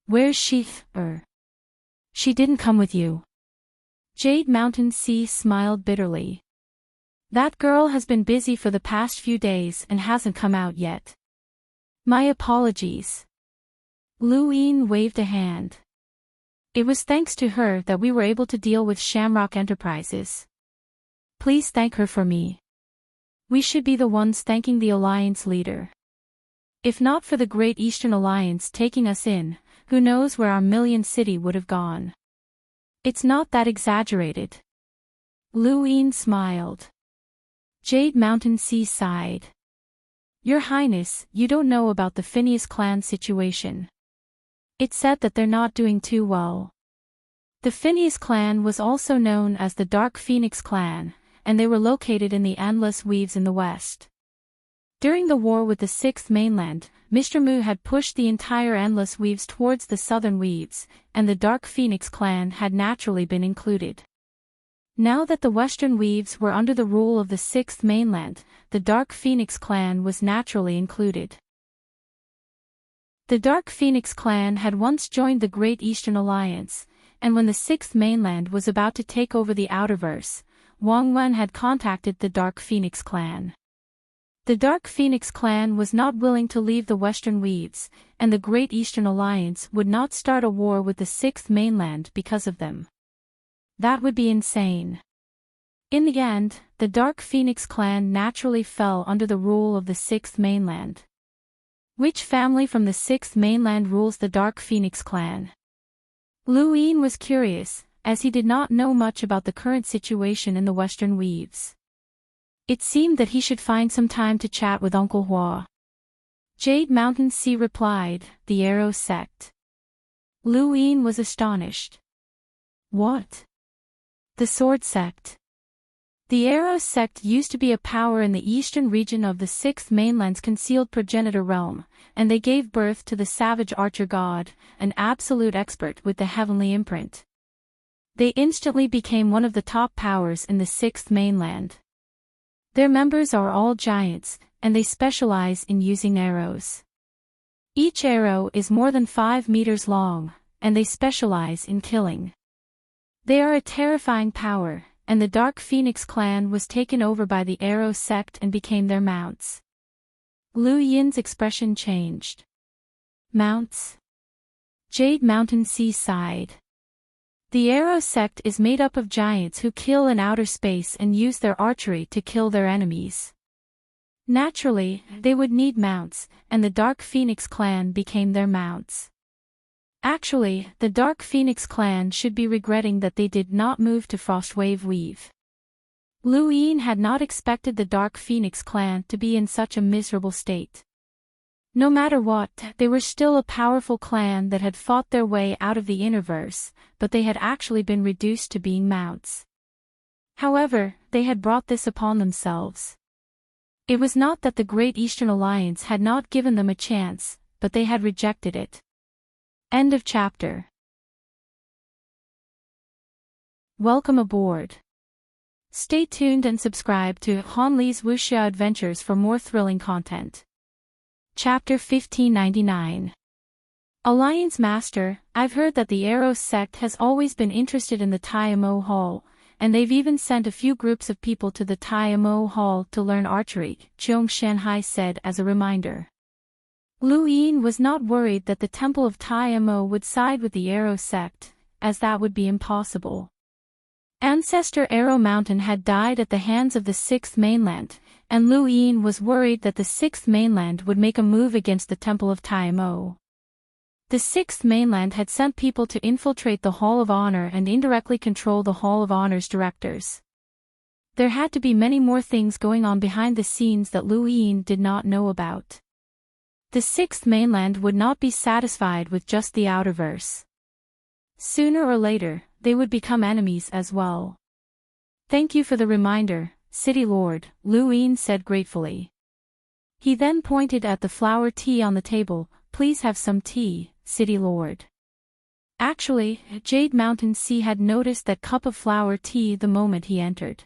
Where's she? She didn't come with you. Jade Mountain Sea smiled bitterly. That girl has been busy for the past few days and hasn't come out yet. My apologies. Lu Yin waved a hand. It was thanks to her that we were able to deal with Shamrock Enterprises. Please thank her for me. We should be the ones thanking the Alliance leader. If not for the Great Eastern Alliance taking us in, who knows where our Million City would have gone. It's not that exaggerated. Lu Yin smiled. Jade Mountain Sea sighed. Your Highness, you don't know about the Phineas clan situation. It's said that they're not doing too well. The Phineas clan was also known as the Dark Phoenix clan, and they were located in the Endless Weaves in the west. During the war with the Sixth Mainland, Mr. Mu had pushed the entire Endless Weaves towards the Southern Weaves, and the Dark Phoenix clan had naturally been included. Now that the Western Weaves were under the rule of the Sixth Mainland, the Dark Phoenix clan was naturally included. The Dark Phoenix clan had once joined the Great Eastern Alliance, and when the Sixth Mainland was about to take over the Outerverse, Wang Wen had contacted the Dark Phoenix clan. The Dark Phoenix clan was not willing to leave the Western Weaves, and the Great Eastern Alliance would not start a war with the Sixth Mainland because of them. That would be insane. In the end, the Dark Phoenix clan naturally fell under the rule of the Sixth Mainland. Which family from the Sixth Mainland rules the Dark Phoenix clan? Lu Yin was curious, as he did not know much about the current situation in the Western Weaves. It seemed that he should find some time to chat with Uncle Hua. Jade Mountain Sea replied, the Arrow Sect. Lu Yin was astonished. What? The Sword Sect. The Arrow Sect used to be a power in the eastern region of the Sixth Mainland's concealed progenitor realm, and they gave birth to the Savage Archer God, an absolute expert with the heavenly imprint. They instantly became one of the top powers in the Sixth Mainland. Their members are all giants, and they specialize in using arrows. Each arrow is more than 5 meters long, and they specialize in killing. They are a terrifying power, and the Dark Phoenix clan was taken over by the Arrow Sect and became their mounts. Lu Yin's expression changed. Mounts? Jade Mountain Sea sighed. The Arrow Sect is made up of giants who kill in outer space and use their archery to kill their enemies. Naturally, they would need mounts, and the Dark Phoenix clan became their mounts. Actually, the Dark Phoenix clan should be regretting that they did not move to Frostwave Weave. Lu Yin had not expected the Dark Phoenix clan to be in such a miserable state. No matter what, they were still a powerful clan that had fought their way out of the Innerverse, but they had actually been reduced to being mounts. However, they had brought this upon themselves. It was not that the Great Eastern Alliance had not given them a chance, but they had rejected it. End of chapter. Welcome aboard. Stay tuned and subscribe to Han Li's Wuxia Adventures for more thrilling content. Chapter 1599. Alliance Master, I've heard that the Arrow Sect has always been interested in the Taimo Hall, and they've even sent a few groups of people to the Taimo Hall to learn archery, Zhong Shanhai said as a reminder. Lu Yin was not worried that the Temple of Taimo would side with the Arrow Sect, as that would be impossible. Ancestor Arrow Mountain had died at the hands of the Sixth Mainland, and Lu Yin was worried that the Sixth Mainland would make a move against the Temple of Taimo. The Sixth Mainland had sent people to infiltrate the Hall of Honor and indirectly control the Hall of Honor's directors. There had to be many more things going on behind the scenes that Lu Yin did not know about. The Sixth Mainland would not be satisfied with just the Outerverse. Sooner or later, they would become enemies as well. Thank you for the reminder, City Lord, Lu Yin said gratefully. He then pointed at the flower tea on the table. Please have some tea, City Lord. Actually, Jade Mountain Sea had noticed that cup of flower tea the moment he entered.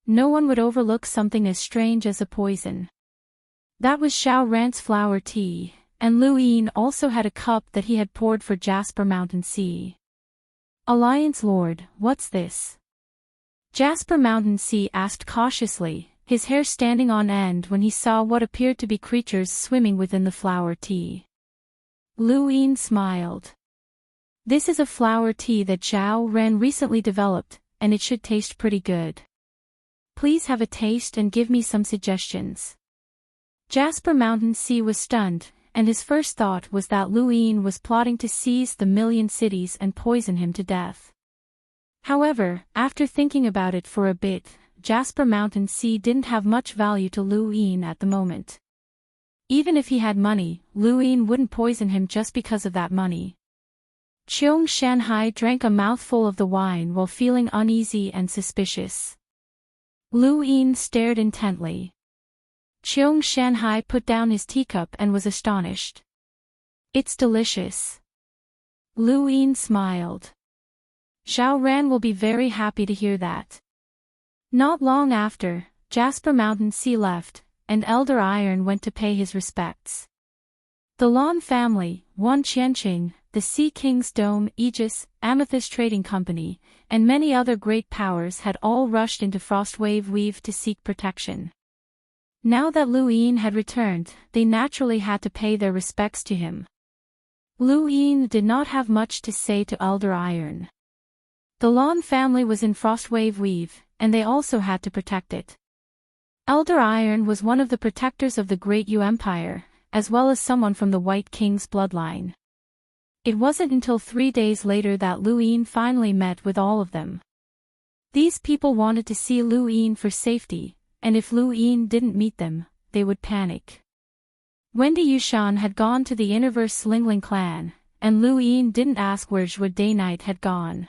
No one would overlook something as strange as a poison. That was Xiao Ran's flower tea, and Lu Yin also had a cup that he had poured for Jasper Mountain Sea. Alliance Lord, what's this? Jasper Mountain Sea asked cautiously, his hair standing on end when he saw what appeared to be creatures swimming within the flower tea. Lu Yin smiled. This is a flower tea that Xiao Ran recently developed, and it should taste pretty good. Please have a taste and give me some suggestions. Jasper Mountain Sea was stunned, and his first thought was that Lu Yin was plotting to seize the million cities and poison him to death. However, after thinking about it for a bit, Jasper Mountain Sea didn't have much value to Lu Yin at the moment. Even if he had money, Lu Yin wouldn't poison him just because of that money. Cheong Shanhai drank a mouthful of the wine while feeling uneasy and suspicious. Lu Yin stared intently. Cheong Shanhai put down his teacup and was astonished. It's delicious. Lu Yin smiled. Xiao Ran will be very happy to hear that. Not long after, Jasper Mountain Sea left, and Elder Iron went to pay his respects. The Lan family, Wan Qianqing, the Sea King's Dome, Aegis, Amethyst Trading Company, and many other great powers had all rushed into Frostwave Weave to seek protection. Now that Lu Yin had returned, they naturally had to pay their respects to him. Lu Yin did not have much to say to Elder Iron. The Lan family was in Frostwave Weave, and they also had to protect it. Elder Iron was one of the protectors of the Great Yu Empire, as well as someone from the White King's bloodline. It wasn't until 3 days later that Lu Yin finally met with all of them. These people wanted to see Lu Yin for safety, and if Lu Yin didn't meet them, they would panic. Wendy Yushan had gone to the Innerverse Slingling clan, and Lu Yin didn't ask where Zhua Day Knight had gone.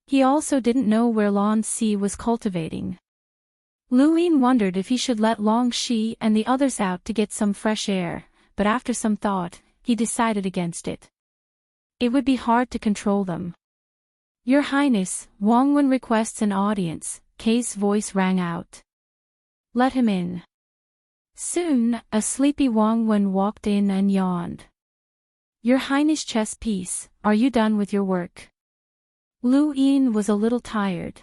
He also didn't know where Lan Si was cultivating. Lu Yin wondered if he should let Long Shi and the others out to get some fresh air, but after some thought, he decided against it. It would be hard to control them. Your Highness, Wang Wen requests an audience, Kay's voice rang out. Let him in. Soon, a sleepy Wang Wen walked in and yawned. Your Highness chess piece, are you done with your work? Lu Yin was a little tired.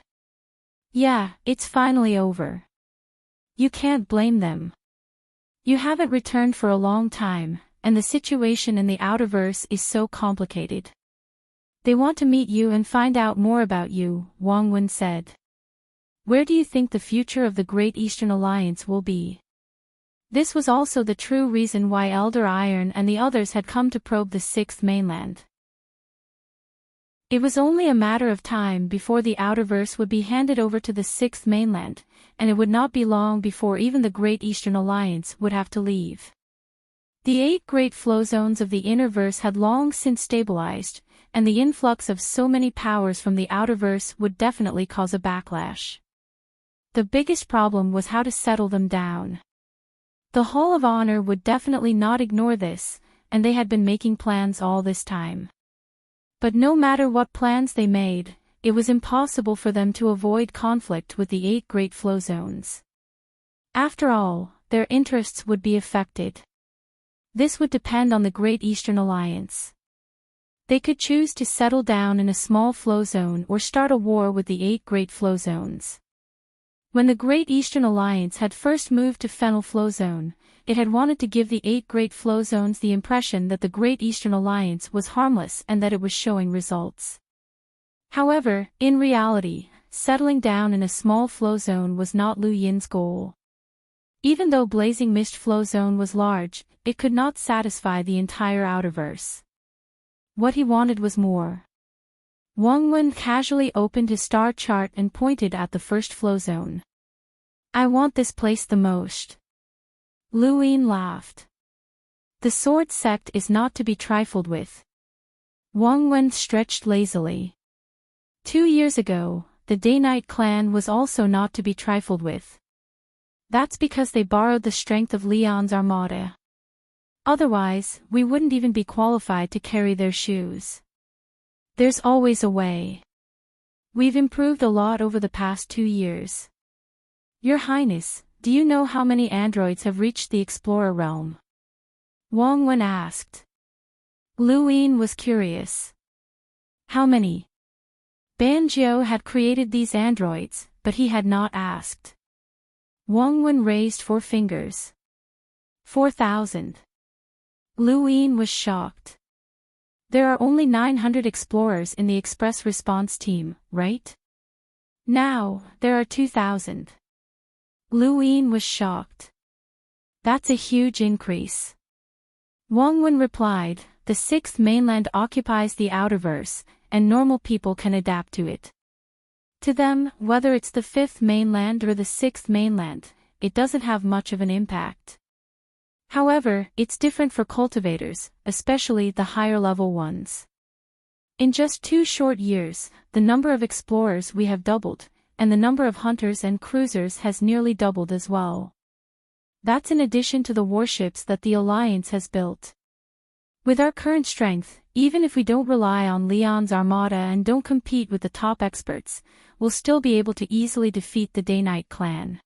Yeah, it's finally over. You can't blame them. You haven't returned for a long time, and the situation in the Outerverse is so complicated. They want to meet you and find out more about you, Wang Wen said. Where do you think the future of the Great Eastern Alliance will be? This was also the true reason why Elder Iron and the others had come to probe the Sixth Mainland. It was only a matter of time before the Outerverse would be handed over to the Sixth Mainland, and it would not be long before even the Great Eastern Alliance would have to leave. The 8 great flow zones of the Innerverse had long since stabilized, and the influx of so many powers from the Outerverse would definitely cause a backlash. The biggest problem was how to settle them down. The Hall of Honor would definitely not ignore this, and they had been making plans all this time. But no matter what plans they made, it was impossible for them to avoid conflict with the 8 great flow zones. After all, their interests would be affected. This would depend on the Great Eastern Alliance. They could choose to settle down in a small flow zone or start a war with the 8 great flow zones. When the Great Eastern Alliance had first moved to Fennel Flow Zone, it had wanted to give the 8 great flow zones the impression that the Great Eastern Alliance was harmless and that it was showing results. However, in reality, settling down in a small flow zone was not Lu Yin's goal. Even though Blazing Mist Flow Zone was large, it could not satisfy the entire Outerverse. What he wanted was more. Wang Wen casually opened his star chart and pointed at the first flow zone. I want this place the most. Lu Yin laughed. The Sword Sect is not to be trifled with. Wang Wen stretched lazily. 2 years ago, the Day-Night clan was also not to be trifled with. That's because they borrowed the strength of Leon's armada. Otherwise, we wouldn't even be qualified to carry their shoes. There's always a way. We've improved a lot over the past 2 years. Your Highness, do you know how many androids have reached the Explorer realm? Wang Wen asked. Lu Yin was curious. How many? Ban Jiao had created these androids, but he had not asked. Wang Wen raised 4 fingers. 4,000. Lu Yin was shocked. There are only 900 explorers in the express response team, right? Now, there are 2,000. Lu Yin was shocked. That's a huge increase. Wang Wen replied, the 6th mainland occupies the outerverse, and normal people can adapt to it. To them, whether it's the 5th mainland or the 6th mainland, it doesn't have much of an impact. However, it's different for cultivators, especially the higher-level ones. In just 2 short years, the number of explorers we have doubled, and the number of hunters and cruisers has nearly doubled as well. That's in addition to the warships that the Alliance has built. With our current strength, even if we don't rely on Leon's armada and don't compete with the top experts, we'll still be able to easily defeat the Day-Night clan.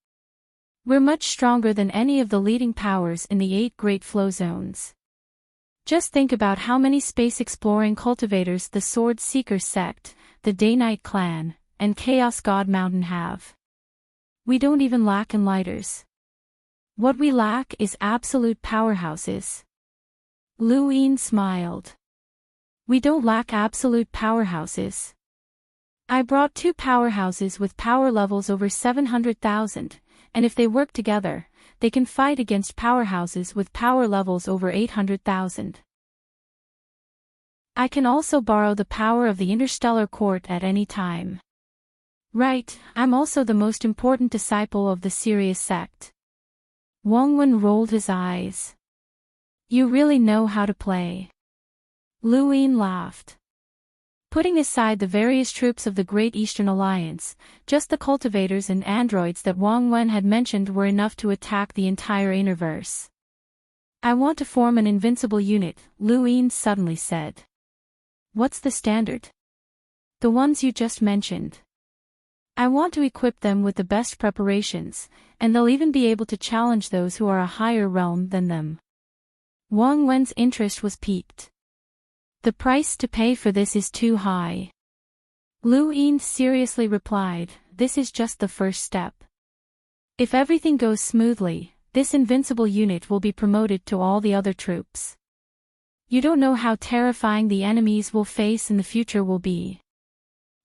We're much stronger than any of the leading powers in the 8 Great Flow Zones. Just think about how many space-exploring cultivators the Sword Seeker sect, the Day-Night clan, and Chaos God Mountain have. We don't even lack enlighters. What we lack is absolute powerhouses. Lu Yin smiled. We don't lack absolute powerhouses. I brought 2 powerhouses with power levels over 700,000, and if they work together, they can fight against powerhouses with power levels over 800,000. I can also borrow the power of the Interstellar Court at any time. Right, I'm also the most important disciple of the Sirius sect. Wang Wen rolled his eyes. You really know how to play. Lu Yin laughed. Putting aside the various troops of the Great Eastern Alliance, just the cultivators and androids that Wang Wen had mentioned were enough to attack the entire universe. I want to form an invincible unit, Lu Yin suddenly said. What's the standard? The ones you just mentioned. I want to equip them with the best preparations, and they'll even be able to challenge those who are a higher realm than them. Wang Wen's interest was piqued. The price to pay for this is too high. Lu Yin seriously replied, this is just the first step. If everything goes smoothly, this invincible unit will be promoted to all the other troops. You don't know how terrifying the enemies we'll face in the future will be.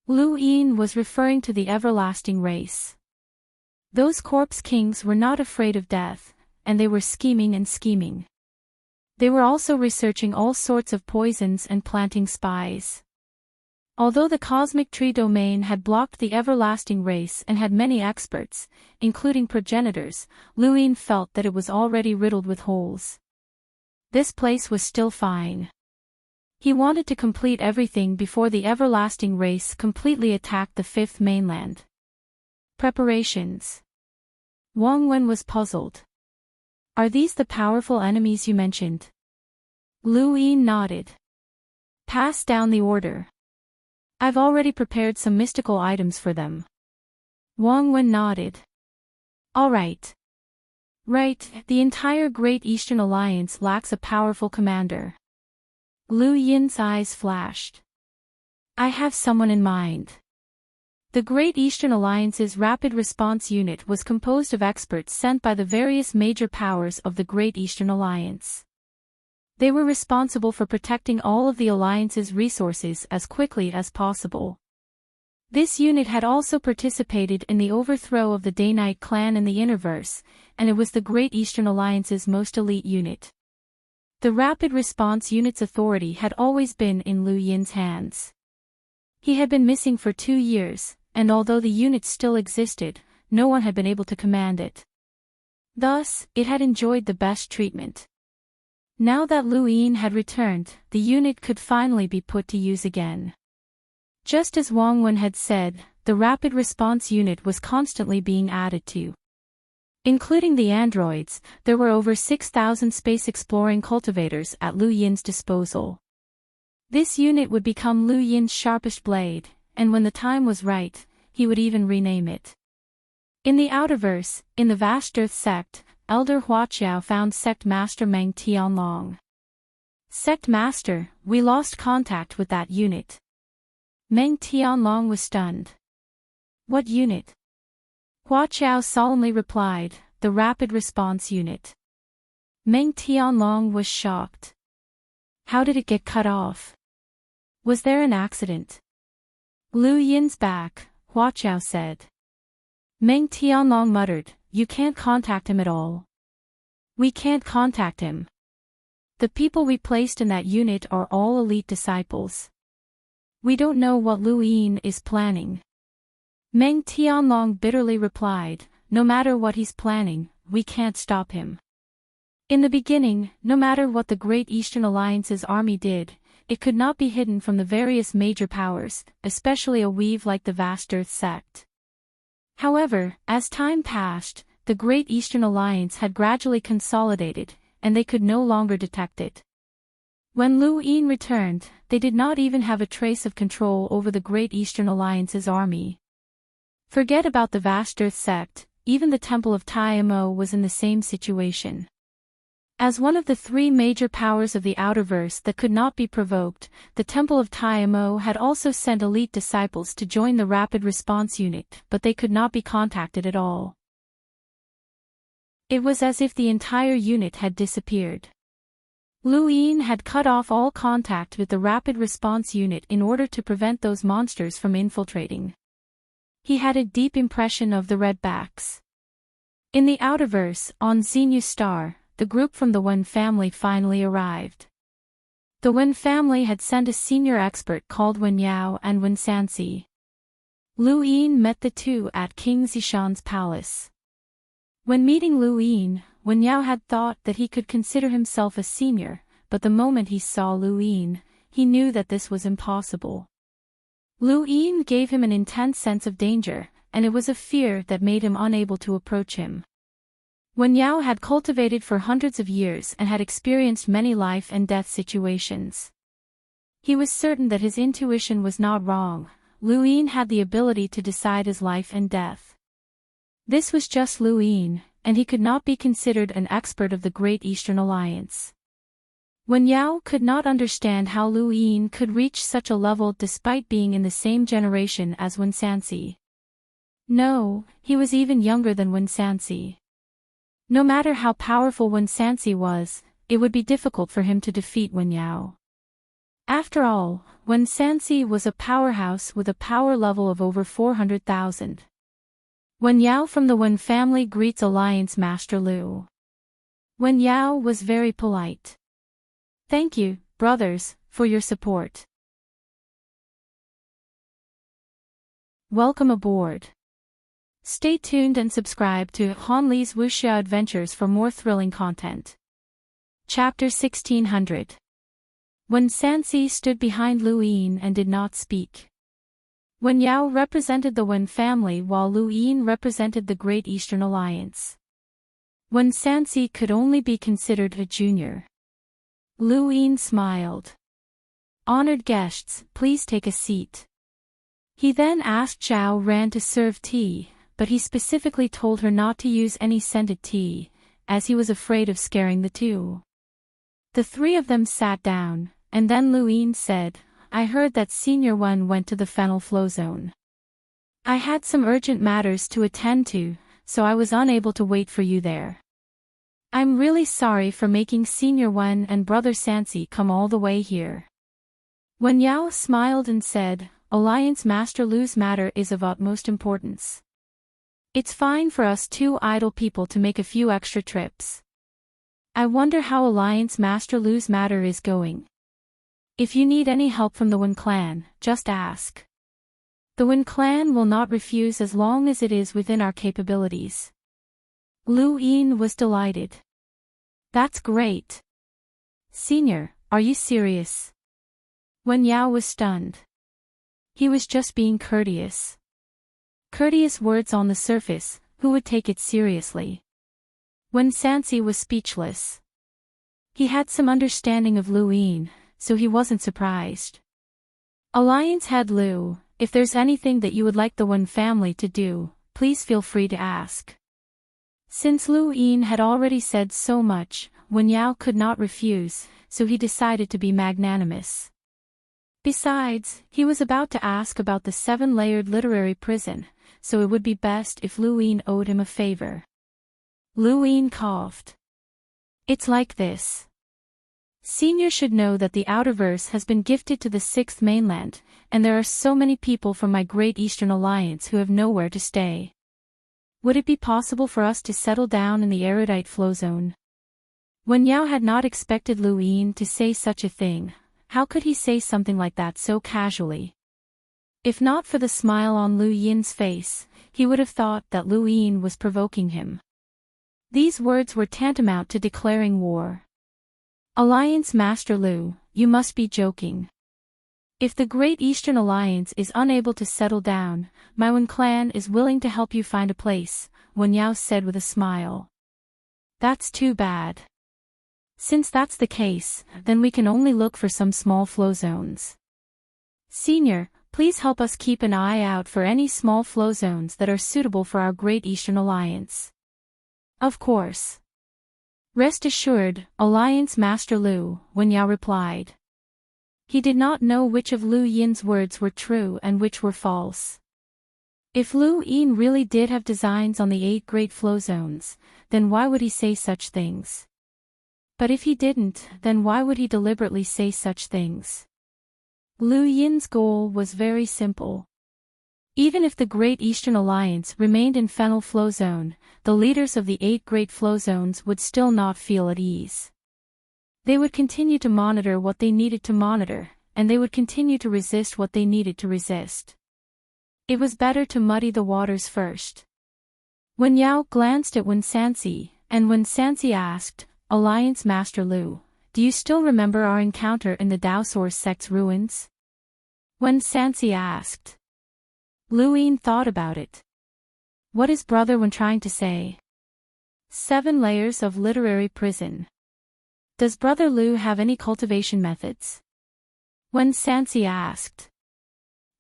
Lu Yin was referring to the everlasting race. Those corpse kings were not afraid of death, and they were scheming and scheming. They were also researching all sorts of poisons and planting spies. Although the cosmic tree domain had blocked the everlasting race and had many experts, including progenitors, Lu Yin felt that it was already riddled with holes. This place was still fine. He wanted to complete everything before the everlasting race completely attacked the 5th mainland. Preparations. Wang Wen was puzzled. Are these the powerful enemies you mentioned? Lu Yin nodded. Pass down the order. I've already prepared some mystical items for them. Wang Wen nodded. All right. Right, the entire Great Eastern Alliance lacks a powerful commander. Lu Yin's eyes flashed. I have someone in mind. The Great Eastern Alliance's Rapid Response Unit was composed of experts sent by the various major powers of the Great Eastern Alliance. They were responsible for protecting all of the Alliance's resources as quickly as possible. This unit had also participated in the overthrow of the Day-Night clan in the Interverse, and it was the Great Eastern Alliance's most elite unit. The Rapid Response Unit's authority had always been in Lu Yin's hands. He had been missing for 2 years, and although the unit still existed, no one had been able to command it. Thus, it had enjoyed the best treatment. Now that Lu Yin had returned, the unit could finally be put to use again. Just as Wang Wen had said, the rapid response unit was constantly being added to. Including the androids, there were over 6,000 space-exploring cultivators at Liu Yin's disposal. This unit would become Liu Yin's sharpest blade, and when the time was right, he would even rename it. In the Outerverse, in the vast Earth sect, Elder Huaqiao found Sect Master Meng Tianlong. Sect Master, we lost contact with that unit. Meng Tianlong was stunned. What unit? Huaqiao solemnly replied, the Rapid Response Unit. Meng Tianlong was shocked. How did it get cut off? Was there an accident? Liu Yin's back, Huaqiao said. Meng Tianlong muttered, you can't contact him at all. We can't contact him. The people we placed in that unit are all elite disciples. We don't know what Liu Yin is planning. Meng Tianlong bitterly replied, no matter what he's planning, we can't stop him. In the beginning, no matter what the Great Eastern Alliance's army did, it could not be hidden from the various major powers, especially a weave like the vast Earth sect. However, as time passed, the Great Eastern Alliance had gradually consolidated, and they could no longer detect it. When Liu Yin returned, they did not even have a trace of control over the Great Eastern Alliance's army. Forget about the vast Earth sect, even the Temple of Taimo was in the same situation. As one of the three major powers of the Outerverse that could not be provoked, the Temple of Taimo had also sent elite disciples to join the Rapid Response Unit, but they could not be contacted at all. It was as if the entire unit had disappeared. Liu Yin had cut off all contact with the Rapid Response Unit in order to prevent those monsters from infiltrating. He had a deep impression of the Redbacks. In the Outerverse, on Xenu Star, the group from the Wen family finally arrived. The Wen family had sent a senior expert called Wen Yao and Wen Sanxi. Liu Yin met the two at King Zishan's palace. When meeting Liu Yin, Wen Yao had thought that he could consider himself a senior, but the moment he saw Liu Yin, he knew that this was impossible. Liu Yin gave him an intense sense of danger, and it was a fear that made him unable to approach him. Wen Yao had cultivated for hundreds of years and had experienced many life and death situations. He was certain that his intuition was not wrong. Liu Yin had the ability to decide his life and death. This was just Liu Yin, and he could not be considered an expert of the Great Eastern Alliance. Wen Yao could not understand how Liu Yin could reach such a level despite being in the same generation as Wen Sanxi. No, he was even younger than Wen Sanxi. No matter how powerful Wen Sanxi was, it would be difficult for him to defeat Wen Yao. After all, Wen Sanxi was a powerhouse with a power level of over 400,000. Wen Yao from the Wen family greets Alliance Master Liu. Wen Yao was very polite. Thank you, brothers, for your support. Welcome aboard. Stay tuned and subscribe to Han Li's Wuxia Adventures for more thrilling content. Chapter 1600. Wen Sanxi stood behind Liu Yin and did not speak. Wen Yao represented the Wen family while Liu Yin represented the Great Eastern Alliance. Wen Sanxi could only be considered a junior. Liu Yin smiled. Honored guests, please take a seat. He then asked Zhao Ran to serve tea, but he specifically told her not to use any scented tea, as he was afraid of scaring the two. The three of them sat down, and then Liu Yin said, I heard that Senior Wen went to the Fennel Flow Zone. I had some urgent matters to attend to, so I was unable to wait for you there. I'm really sorry for making Senior Wen and Brother Sanxi come all the way here. Wen Yao smiled and said, Alliance Master Lu's matter is of utmost importance. It's fine for us two idle people to make a few extra trips. I wonder how Alliance Master Lu's matter is going. If you need any help from the Wen clan, just ask. The Wen clan will not refuse as long as it is within our capabilities. Liu Yin was delighted. That's great. Senior, are you serious? Wen Yao was stunned. He was just being courteous. Courteous words on the surface, who would take it seriously? Wen Sansi was speechless. He had some understanding of Lu Yin, so he wasn't surprised. Alliance head Lu, if there's anything that you would like the Wen family to do, please feel free to ask. Since Lu Yin had already said so much, Wen Yao could not refuse, so he decided to be magnanimous. Besides, he was about to ask about the 7-layered literary prison, so it would be best if Lu Yin owed him a favor. Lu Yin coughed. It's like this. Senior should know that the Outerverse has been gifted to the 6th mainland, and there are so many people from my Great Eastern Alliance who have nowhere to stay. Would it be possible for us to settle down in the erudite flow zone? Wen Yao had not expected Lu Yin to say such a thing. How could he say something like that so casually? If not for the smile on Lu Yin's face, he would have thought that Lu Yin was provoking him. These words were tantamount to declaring war. Alliance Master Lu, you must be joking. If the Great Eastern Alliance is unable to settle down, my Wen clan is willing to help you find a place, Wen Yao said with a smile. That's too bad. Since that's the case, then we can only look for some small flow zones. Senior, please help us keep an eye out for any small flow zones that are suitable for our Great Eastern Alliance. Of course. Rest assured, Alliance Master Lu, Wen Yao replied. He did not know which of Lu Yin's words were true and which were false. If Lu Yin really did have designs on the 8 great flow zones, then why would he say such things? But if he didn't, then why would he deliberately say such things? Lu Yin's goal was very simple. Even if the Great Eastern Alliance remained in Fennel Flow Zone, the leaders of the 8 great flow zones would still not feel at ease. They would continue to monitor what they needed to monitor, and they would continue to resist what they needed to resist. It was better to muddy the waters first. Wen Yao glanced at Wen Sansi, and Wen Sansi asked, Alliance Master Lu, do you still remember our encounter in the Daosaur sect's ruins? Wen Sansi asked. Lu Yin thought about it. What is Brother Wen trying to say? 7 layers of literary prison. Does Brother Lu have any cultivation methods? Wen Sansi asked.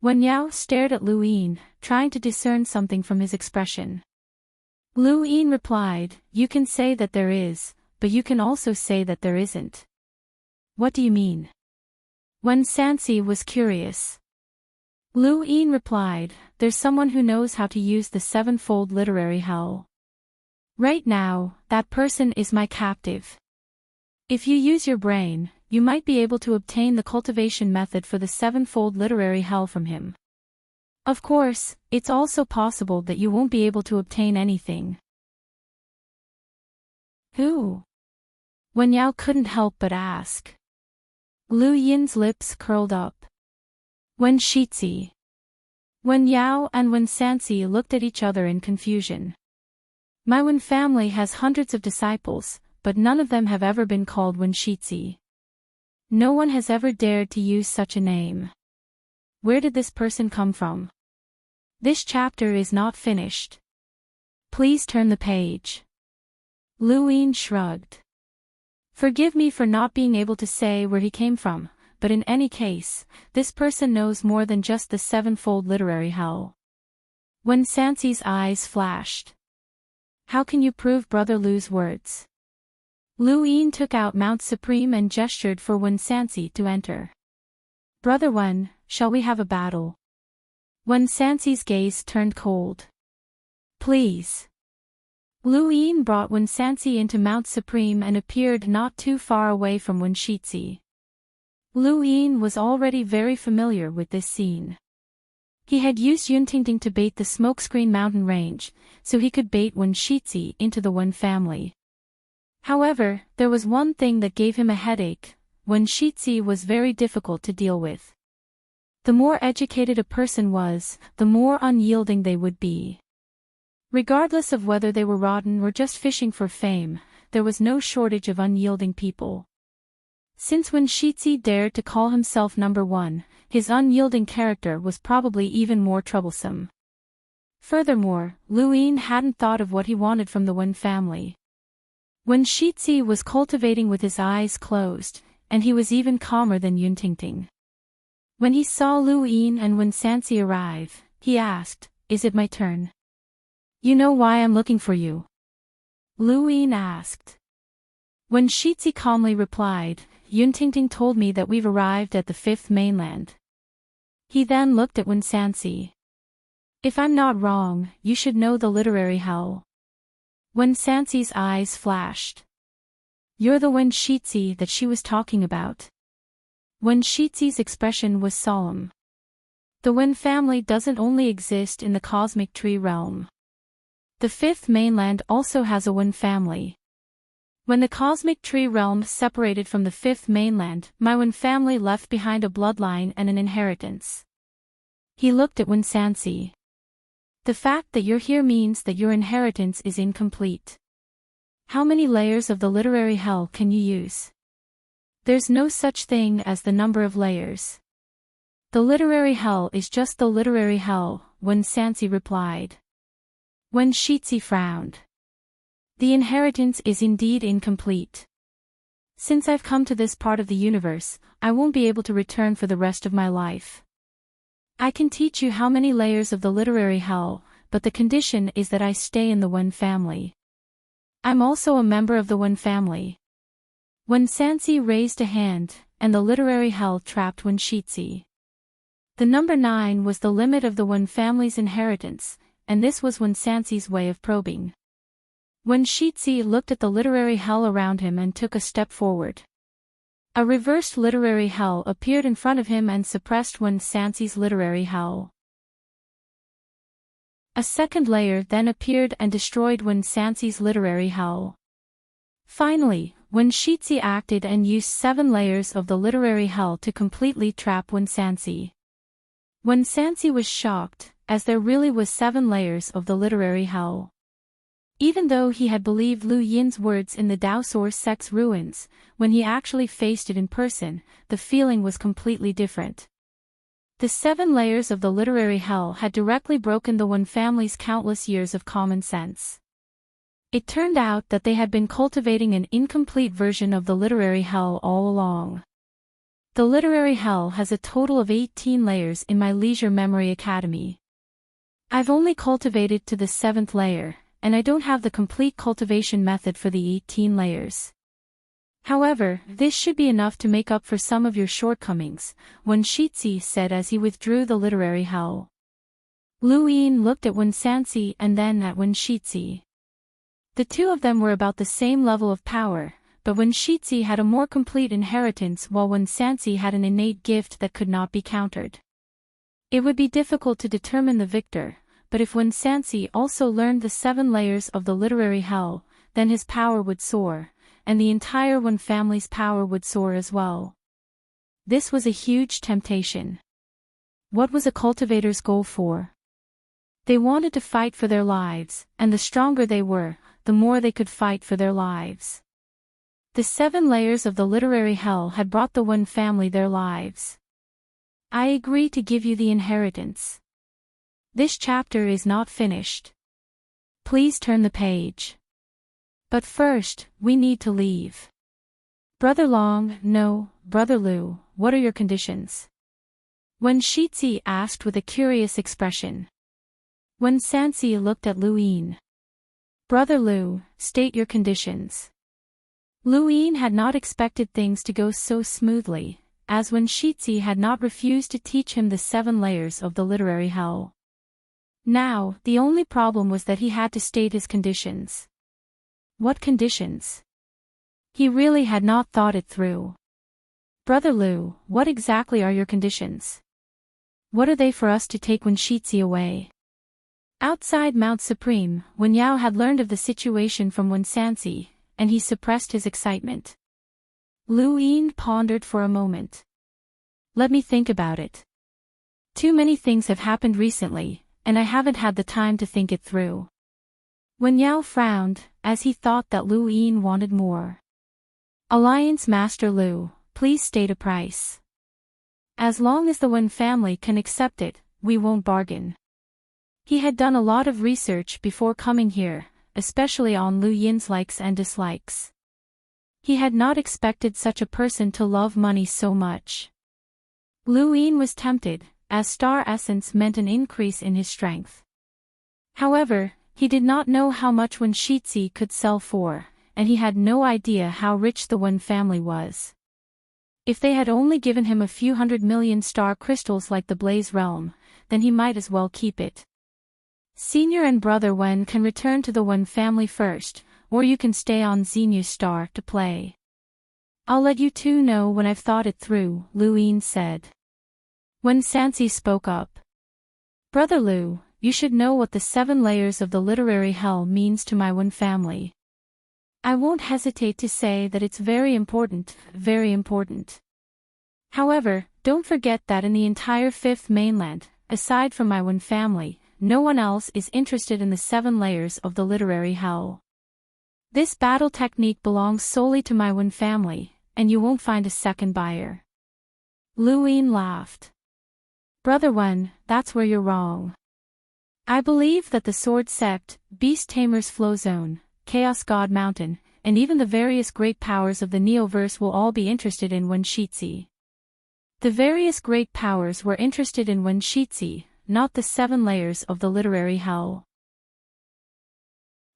Wen Yao stared at Lu Yin, trying to discern something from his expression. Lu Yin replied, you can say that there is, but you can also say that there isn't. What do you mean? Wen Sansi was curious. Lu Yin replied, there's someone who knows how to use the 7-fold literary hell. Right now, that person is my captive. If you use your brain, you might be able to obtain the cultivation method for the 7-fold literary hell from him. Of course, it's also possible that you won't be able to obtain anything. Who? Wen Yao couldn't help but ask. Lu Yin's lips curled up. Wen Shizhi. Wen Yao and Wen Sansi looked at each other in confusion. My Wen family has hundreds of disciples, but none of them have ever been called Wen Shizhi. No one has ever dared to use such a name. Where did this person come from? This chapter is not finished. Please turn the page. Lu Yin shrugged. Forgive me for not being able to say where he came from, but in any case, this person knows more than just the 7-fold literary hell. Wen Sansi's eyes flashed. How can you prove Brother Lu's words? Lu Yin took out Mount Supreme and gestured for Wen Sansi to enter. Brother Wen, shall we have a battle? Wen Sansi's gaze turned cold. Please. Lu Yin brought Wen Sansi into Mount Supreme and appeared not too far away from Wen Shizhi. Lu Yin was already very familiar with this scene. He had used Yuntingting to bait the Smokescreen mountain range, so he could bait Wen Shizhi into the Wen family. However, there was one thing that gave him a headache: Wen Shizhi was very difficult to deal with. The more educated a person was, the more unyielding they would be. Regardless of whether they were rotten or just fishing for fame, there was no shortage of unyielding people. Since Wen Shizhi dared to call himself number 1, his unyielding character was probably even more troublesome. Furthermore, Lu Yin hadn't thought of what he wanted from the Wen family. Wen Shizi was cultivating with his eyes closed, and he was even calmer than Yun Tingting. When he saw Lu Yin and Wen Sansi arrive, he asked, "Is it my turn?" "You know why I'm looking for you?" Lu Yin asked. Wen Shizi calmly replied, "Yun Tingting told me that we've arrived at the fifth mainland." He then looked at Wen Sansi. "If I'm not wrong, you should know the literary hell." Wen Sansi's eyes flashed. "You're the Wen Shizi that she was talking about." Wen Shizi's expression was solemn. The Wen family doesn't only exist in the cosmic tree realm. The fifth mainland also has a Wen family. When the cosmic tree realm separated from the fifth mainland, my Wen family left behind a bloodline and an inheritance. He looked at Wen Sansi. "The fact that you're here means that your inheritance is incomplete. How many layers of the literary hell can you use?" "There's no such thing as the number of layers. The literary hell is just the literary hell," Wen Sansi replied. Wen Shizi frowned. "The inheritance is indeed incomplete. Since I've come to this part of the universe, I won't be able to return for the rest of my life. I can teach you how many layers of the literary hell, but the condition is that I stay in the Wen family. I'm also a member of the Wen family." Wen Sansi raised a hand, and the literary hell trapped Wen Shizi. The number 9 was the limit of the Wen family's inheritance, and this was Wen Sansi's way of probing. Wen Shizi looked at the literary hell around him and took a step forward. A reversed literary hell appeared in front of him and suppressed Wen Sansi's literary hell. A second layer then appeared and destroyed Wen Sansi's literary hell. Finally, Wen Shizi acted and used 7 layers of the literary hell to completely trap Wen Sansi. Wen Sansi was shocked, as there really was 7 layers of the literary hell. Even though he had believed Lu Yin's words in the Daosor sect's ruins, when he actually faced it in person, the feeling was completely different. The 7 layers of the literary hell had directly broken the Wen family's countless years of common sense. It turned out that they had been cultivating an incomplete version of the literary hell all along. The literary hell has a total of 18 layers in my Leisure Memory Academy. I've only cultivated to the 7th layer, and I don't have the complete cultivation method for the 18 layers. However, this should be enough to make up for some of your shortcomings, Wen Shizi said as he withdrew the literary hell. Lu Yin looked at Wen Sansi and then at Wen Shizi. The two of them were about the same level of power, but Wen Shizi had a more complete inheritance while Wen Sansi had an innate gift that could not be countered. It would be difficult to determine the victor, but if Wen Sansi also learned the 7 layers of the literary hell, then his power would soar, and the entire Wen family's power would soar as well. This was a huge temptation. What was a cultivator's goal for? They wanted to fight for their lives, and the stronger they were, the more they could fight for their lives. The 7 layers of the literary hell had brought the Wen family their lives. I agree to give you the inheritance. This chapter is not finished. Please turn the page. But first, we need to leave. Brother Long, no, Brother Lu, what are your conditions? Wen Shizi asked with a curious expression. Wen Sansi looked at Lu Yin. Brother Lu, state your conditions. Lu Yin had not expected things to go so smoothly, as Wen Shizi had not refused to teach him the 7 layers of the literary hell. Now, the only problem was that he had to state his conditions. What conditions? He really had not thought it through. Brother Lu, what exactly are your conditions? What are they for us to take Wen Shizi away? Outside Mount Supreme, Wen Yao had learned of the situation from Wen Sansi, and he suppressed his excitement. Lu Yin pondered for a moment. Let me think about it. Too many things have happened recently, and I haven't had the time to think it through. Wen Yao frowned, as he thought that Lu Yin wanted more. Alliance Master Lu, please state a price. As long as the Wen family can accept it, we won't bargain. He had done a lot of research before coming here, especially on Lu Yin's likes and dislikes. He had not expected such a person to love money so much. Lu Yin was tempted, as star essence meant an increase in his strength. However, he did not know how much Wen Shixi could sell for, and he had no idea how rich the Wen family was. If they had only given him a few 100 million star crystals like the Blaze Realm, then he might as well keep it. Senior and Brother Wen can return to the Wen family first, or you can stay on Xenu's star to play. I'll let you two know when I've thought it through, Lu Yin said. Wen Sanxi spoke up. Brother Lu, you should know what the 7 layers of the literary hell means to my Wen family. I won't hesitate to say that it's very important, very important. However, don't forget that in the entire 5th mainland, aside from my Wen family, no one else is interested in the 7 layers of the literary hell. This battle technique belongs solely to my Wen family, and you won't find a second buyer. Lu Yin laughed. Brother Wen, that's where you're wrong. I believe that the Sword Sect, Beast Tamer's Flow Zone, Chaos God Mountain, and even the various great powers of the Neoverse will all be interested in Wen Shixi. The various great powers were interested in Wen Shixi, not the 7 layers of the literary hell.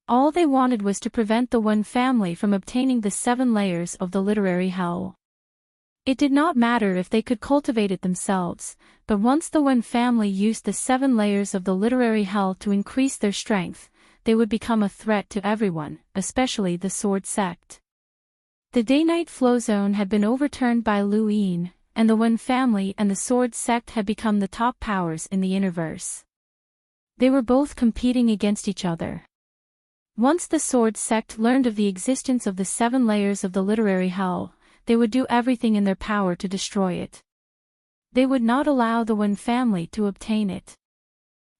All they wanted was to prevent the Wen family from obtaining the 7 layers of the literary hell. It did not matter if they could cultivate it themselves, but once the Wen family used the 7 layers of the literary hell to increase their strength, they would become a threat to everyone, especially the Sword Sect. The Day-Night Flow Zone had been overturned by Lu Yin, and the Wen family and the Sword Sect had become the top powers in the Interverse. They were both competing against each other. Once the Sword Sect learned of the existence of the 7 layers of the literary hell, they would do everything in their power to destroy it. They would not allow the Wen family to obtain it.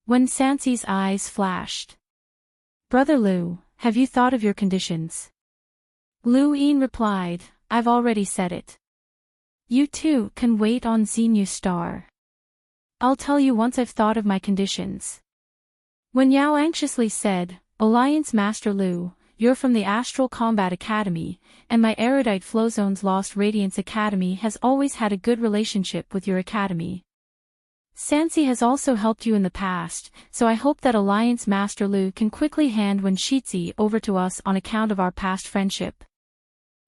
Wen Sanxi's eyes flashed. Brother Lu, have you thought of your conditions? Lu Yin replied, I've already said it. You too can wait on Xenu's star. I'll tell you once I've thought of my conditions. Wen Yao anxiously said, Alliance Master Lu, you're from the Astral Combat Academy, and my erudite Flow Zone's Lost Radiance Academy has always had a good relationship with your academy. Sanxi has also helped you in the past, so I hope that Alliance Master Lu can quickly hand Wen Shixi over to us on account of our past friendship.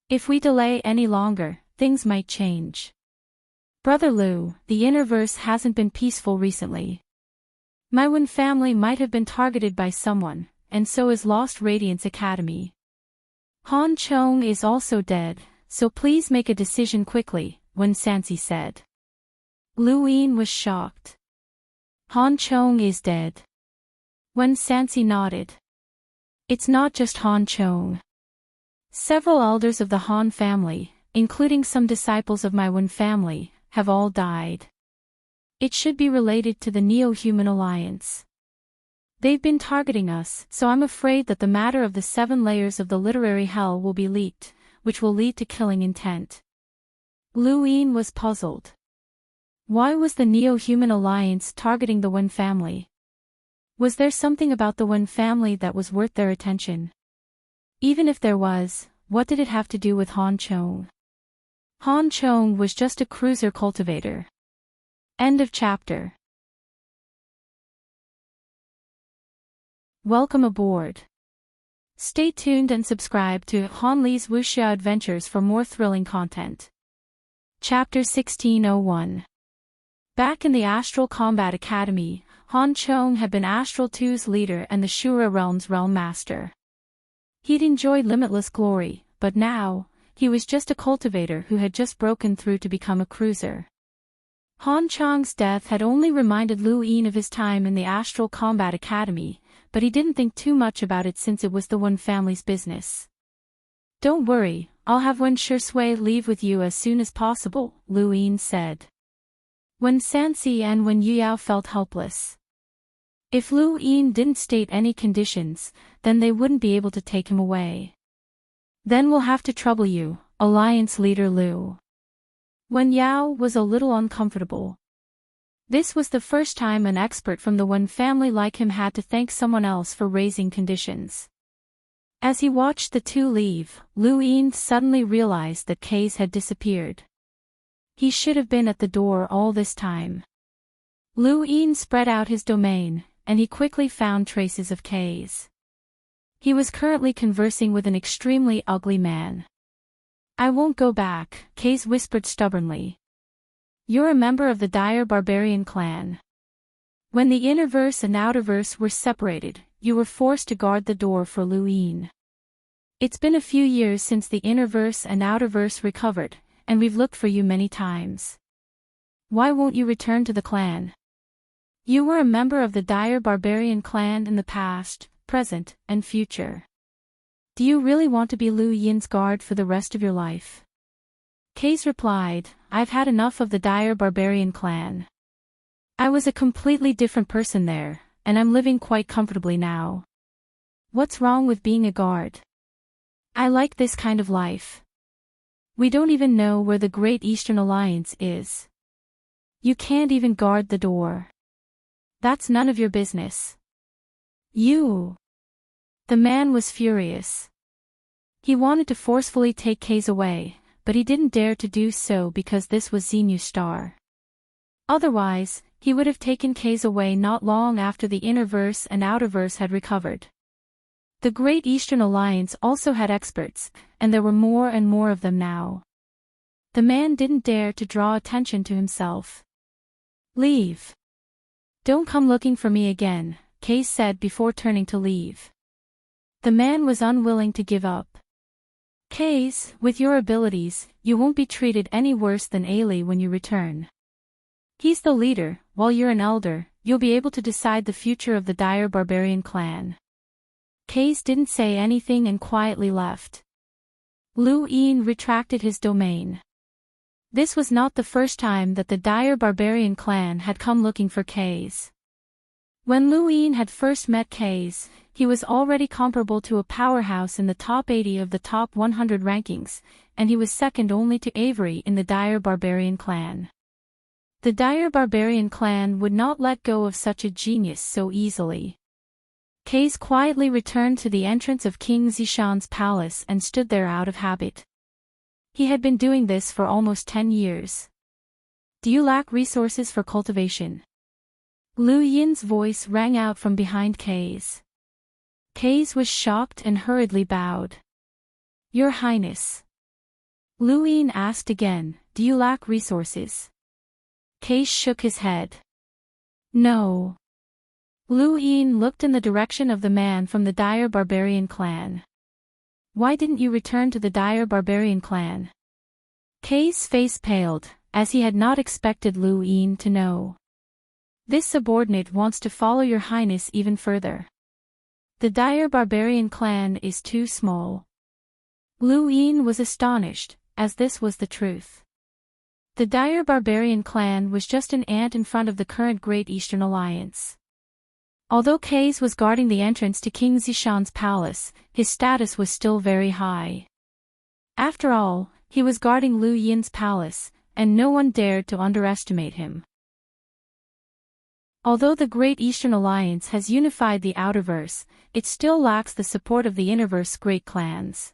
If we delay any longer, things might change. Brother Lu, the Interverse hasn't been peaceful recently. My Wen family might have been targeted by someone, and so is Lost Radiance Academy. Han Chong is also dead, so please make a decision quickly, Wen Sanxi said. Lu Yin was shocked. Han Chong is dead. Wen Sanxi nodded. It's not just Han Chong. Several elders of the Han family, including some disciples of my Wen family, have all died. It should be related to the Neo-Human Alliance. They've been targeting us, so I'm afraid that the matter of the 7 layers of the literary hell will be leaked, which will lead to killing intent. Lu Yin was puzzled. Why was the Neo-Human Alliance targeting the Wen family? Was there something about the Wen family that was worth their attention? Even if there was, what did it have to do with Han Chong? Han Chong was just a cruiser cultivator. End of chapter. Welcome aboard. Stay tuned and subscribe to Han Li's Wuxia Adventures for more thrilling content. Chapter 1601. Back in the Astral Combat Academy, Han Chong had been Astral 2's leader and the Shura Realm's Realm Master. He'd enjoyed limitless glory, but now, he was just a cultivator who had just broken through to become a cruiser. Han Chong's death had only reminded Lu Yin of his time in the Astral Combat Academy, but he didn't think too much about it since it was the Wen family's business. Don't worry, I'll have Wen Shisui leave with you as soon as possible, Lu Yin said. Wen Sanxi and Wen Yuyao felt helpless. If Lu Yin didn't state any conditions, then they wouldn't be able to take him away. Then we'll have to trouble you, Alliance Leader Lu. Wen Yao was a little uncomfortable. This was the first time an expert from the Wen family like him had to thank someone else for raising conditions. As he watched the two leave, Lu Yin suddenly realized that Case had disappeared. He should have been at the door all this time. Lu Yin spread out his domain, and he quickly found traces of Case. He was currently conversing with an extremely ugly man. "I won't go back," Case whispered stubbornly. "You're a member of the dire barbarian clan. When the innerverse and outerverse were separated, you were forced to guard the door for Lu Yin. It's been a few years since the innerverse and outerverse recovered, and we've looked for you many times. Why won't you return to the clan? You were a member of the dire barbarian clan in the past, present, and future. Do you really want to be Lu Yin's guard for the rest of your life?" Case replied, "I've had enough of the dire barbarian clan. I was a completely different person there, and I'm living quite comfortably now. What's wrong with being a guard? I like this kind of life. We don't even know where the Great Eastern Alliance is. You can't even guard the door. That's none of your business. You." The man was furious. He wanted to forcefully take Case away, but he didn't dare to do so because this was Xenu Star. Otherwise, he would have taken Case away not long after the innerverse and outerverse had recovered. The Great Eastern Alliance also had experts, and there were more and more of them now. The man didn't dare to draw attention to himself. "Leave. Don't come looking for me again," Case said before turning to leave. The man was unwilling to give up. "Case, with your abilities, you won't be treated any worse than Ailey when you return. He's the leader, while you're an elder, you'll be able to decide the future of the dire barbarian clan." Case didn't say anything and quietly left. Lu Yin retracted his domain. This was not the first time that the dire barbarian clan had come looking for Case. When Lu Yin had first met Case, he was already comparable to a powerhouse in the top 80 of the top 100 rankings, and he was second only to Avery in the dire barbarian clan. The dire barbarian clan would not let go of such a genius so easily. Case quietly returned to the entrance of King Zishan's palace and stood there out of habit. He had been doing this for almost 10 years. "Do you lack resources for cultivation?" Lu Yin's voice rang out from behind Case. Case was shocked and hurriedly bowed. "Your Highness." Lu Yin asked again, "Do you lack resources?" Case shook his head. "No." Lu Yin looked in the direction of the man from the dire barbarian clan. "Why didn't you return to the dire barbarian clan?" Case's face paled, as he had not expected Lu Yin to know. "This subordinate wants to follow your highness even further. The dire barbarian clan is too small." Lu Yin was astonished, as this was the truth. The dire barbarian clan was just an ant in front of the current Great Eastern Alliance. Although Case was guarding the entrance to King Zishan's palace, his status was still very high. After all, he was guarding Lu Yin's palace, and no one dared to underestimate him. Although the Great Eastern Alliance has unified the Outerverse, it still lacks the support of the Innerverse great clans.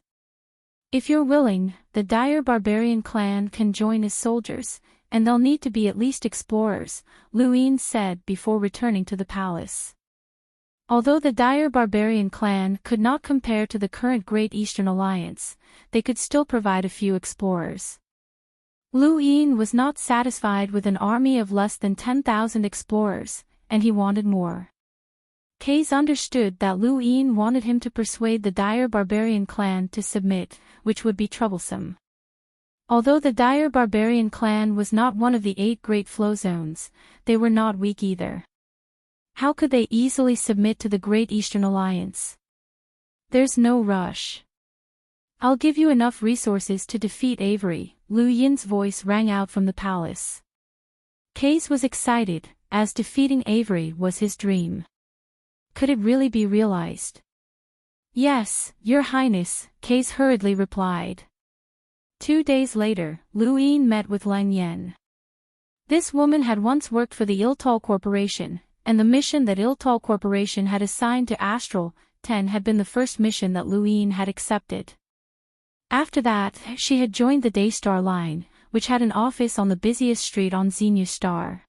If you're willing, the dire barbarian clan can join as soldiers, and they'll need to be at least explorers, Lu Yin said before returning to the palace. Although the dire barbarian clan could not compare to the current Great Eastern Alliance, they could still provide a few explorers. Lu Yin was not satisfied with an army of less than 10,000 explorers, and he wanted more. Case understood that Lu Yin wanted him to persuade the dire barbarian clan to submit, which would be troublesome. Although the dire barbarian clan was not one of the 8 great flow zones, they were not weak either. How could they easily submit to the Great Eastern Alliance? "There's no rush. I'll give you enough resources to defeat Avery," Lu Yin's voice rang out from the palace. Case was excited, as defeating Avery was his dream. Could it really be realized? "Yes, Your Highness," Case hurriedly replied. 2 days later, Lu Yin met with Lang Yen. This woman had once worked for the Iltal Corporation, and the mission that Iltal Corporation had assigned to Astral 10 had been the first mission that Luin had accepted. After that, she had joined the Daystar Line, which had an office on the busiest street on Xenu Star.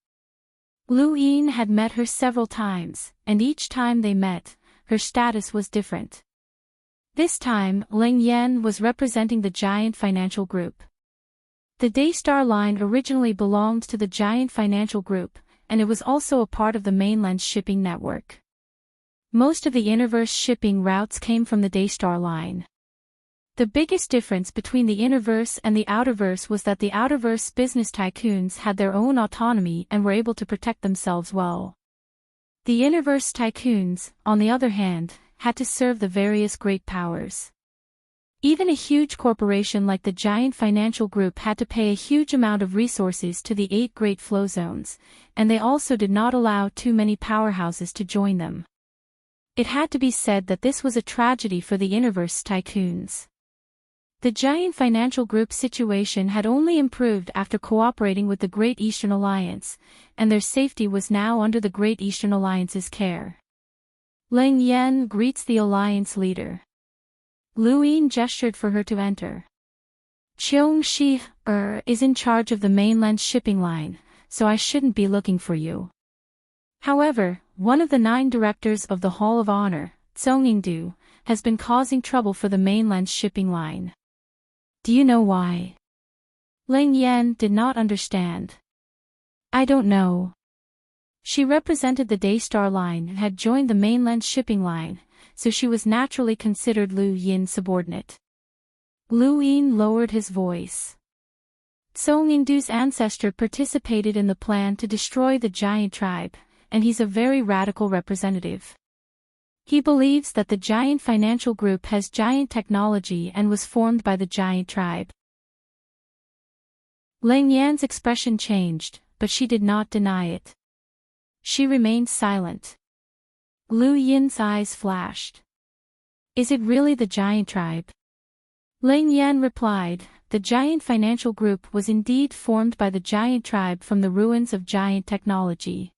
Luin had met her several times, and each time they met, her status was different. This time, Ling Yan was representing the Giant Financial Group. The Daystar Line originally belonged to the Giant Financial Group, and it was also a part of the mainland's shipping network. Most of the Interverse shipping routes came from the Daystar Line. The biggest difference between the Interverse and the Outerverse was that the Outerverse business tycoons had their own autonomy and were able to protect themselves well. The Interverse tycoons, on the other hand, had to serve the various great powers. Even a huge corporation like the Giant Financial Group had to pay a huge amount of resources to the 8 great flow zones, and they also did not allow too many powerhouses to join them. It had to be said that this was a tragedy for the Interverse tycoons. The Giant Financial Group's situation had only improved after cooperating with the Great Eastern Alliance, and their safety was now under the Great Eastern Alliance's care. Ling Yan greets the Alliance leader. Luin gestured for her to enter. Cheong Shi is in charge of the mainland shipping line, so I shouldn't be looking for you. However, one of the 9 directors of the Hall of Honor, Tsong Yingdu, has been causing trouble for the mainland shipping line. Do you know why? Ling Yan did not understand. I don't know. She represented the Daystar Line and had joined the mainland shipping line, so she was naturally considered Lu Yin's subordinate. Lu Yin lowered his voice. Tsong Yingdu's ancestor participated in the plan to destroy the giant tribe, and he's a very radical representative. He believes that the Giant Financial Group has giant technology and was formed by the giant tribe. Ling Yan's expression changed, but she did not deny it. She remained silent. Lu Yin's eyes flashed. Is it really the giant tribe? Ling Yan replied, the Giant Financial Group was indeed formed by the giant tribe from the ruins of giant technology.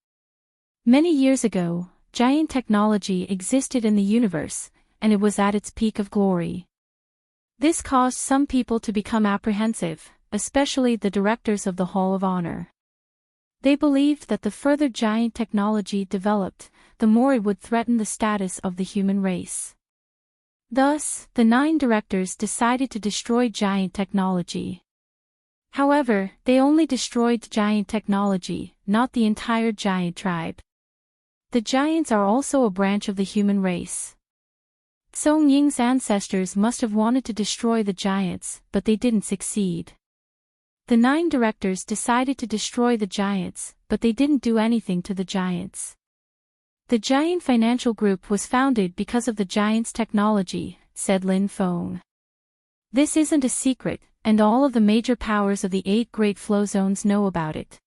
Many years ago, giant technology existed in the universe, and it was at its peak of glory. This caused some people to become apprehensive, especially the directors of the Hall of Honor. They believed that the further giant technology developed, the more it would threaten the status of the human race. Thus, the 9 directors decided to destroy giant technology. However, they only destroyed giant technology, not the entire giant tribe. The giants are also a branch of the human race. Tsong Ying's ancestors must have wanted to destroy the giants, but they didn't succeed. The 9 directors decided to destroy the giants, but they didn't do anything to the giants. The Giant Financial Group was founded because of the giants' technology, said Lin Feng. This isn't a secret, and all of the major powers of the 8 great flow zones know about it.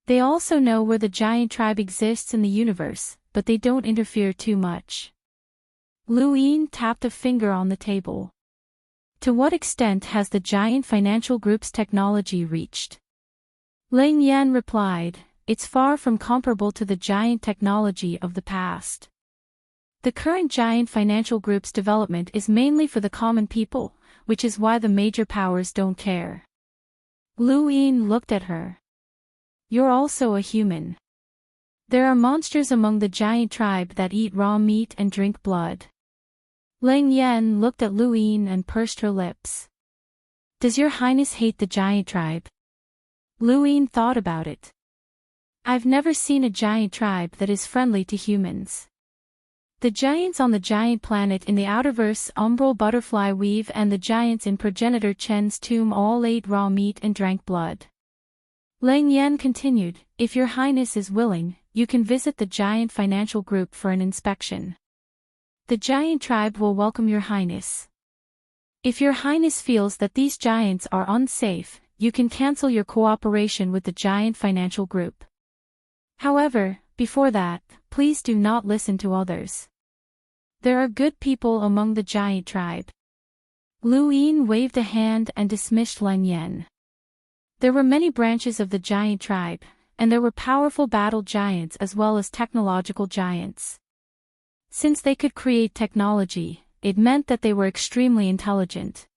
They also know where the giant tribe exists in the universe, but they don't interfere too much. Lu Yin tapped a finger on the table. To what extent has the Giant Financial Group's technology reached? Ling Yan replied, it's far from comparable to the giant technology of the past. The current Giant Financial Group's development is mainly for the common people, which is why the major powers don't care. Lu Yin looked at her. You're also a human. There are monsters among the giant tribe that eat raw meat and drink blood. Ling Yan looked at Lu Yin and pursed her lips. Does your highness hate the giant tribe? Lu Yin thought about it. I've never seen a giant tribe that is friendly to humans. The giants on the giant planet in the Outerverse Umbral Butterfly Weave and the giants in Progenitor Chen's tomb all ate raw meat and drank blood. Ling Yan continued, if your highness is willing, you can visit the Giant Financial Group for an inspection. The giant tribe will welcome your highness. If your highness feels that these giants are unsafe, you can cancel your cooperation with the Giant Financial Group. However, before that, please do not listen to others. There are good people among the giant tribe. Lu Yin waved a hand and dismissed Ling Yan. There were many branches of the giant tribe, and there were powerful battle giants as well as technological giants. Since they could create technology, it meant that they were extremely intelligent.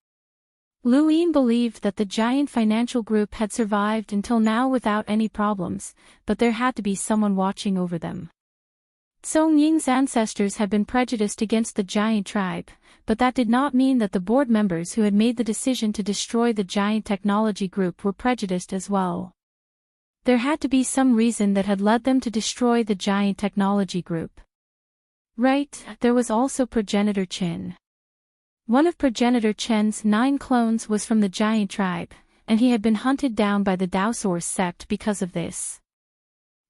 Lu Yin believed that the giant financial group had survived until now without any problems, but there had to be someone watching over them. Song Ying's ancestors had been prejudiced against the giant tribe, but that did not mean that the board members who had made the decision to destroy the giant technology group were prejudiced as well. There had to be some reason that had led them to destroy the giant technology group. Right, there was also Progenitor Qin. One of Progenitor Chen's 9 clones was from the giant tribe, and he had been hunted down by the Daosaurus sect because of this.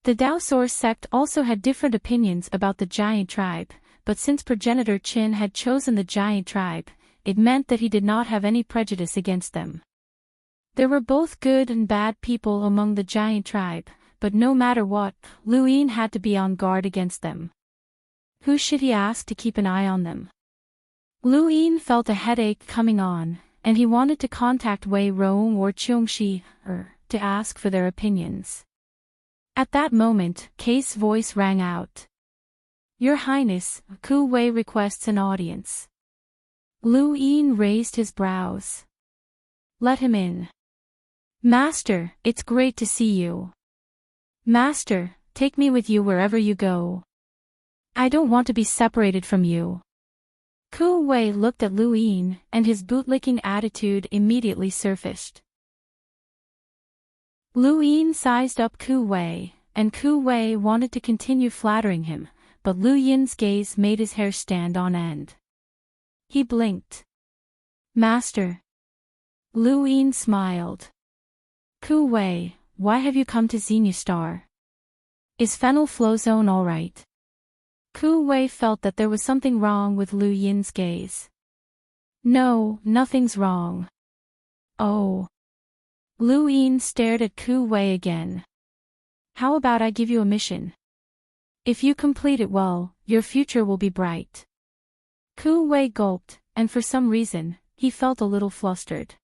The Daosaurus sect also had different opinions about the giant tribe, but since Progenitor Qin had chosen the giant tribe, it meant that he did not have any prejudice against them. There were both good and bad people among the giant tribe, but no matter what, Lu Yin had to be on guard against them. Who should he ask to keep an eye on them? Lu Yin felt a headache coming on, and he wanted to contact Wei Rong or Qiongxi, to ask for their opinions. At that moment, Kei's voice rang out. Your Highness, Ku Wei requests an audience. Lu Yin raised his brows. Let him in. Master, it's great to see you. Master, take me with you wherever you go. I don't want to be separated from you. Ku Wei looked at Lu Yin, and his bootlicking attitude immediately surfaced. Lu Yin sized up Ku Wei, and Ku Wei wanted to continue flattering him, but Lu Yin's gaze made his hair stand on end. He blinked. Master. Lu Yin smiled. Ku Wei, why have you come to Xenia Star? Is Fennel Flow Zone all right? Ku Wei felt that there was something wrong with Lu Yin's gaze. No, nothing's wrong. Oh. Lu Yin stared at Ku Wei again. How about I give you a mission? If you complete it well, your future will be bright. Ku Wei gulped, and for some reason, he felt a little flustered.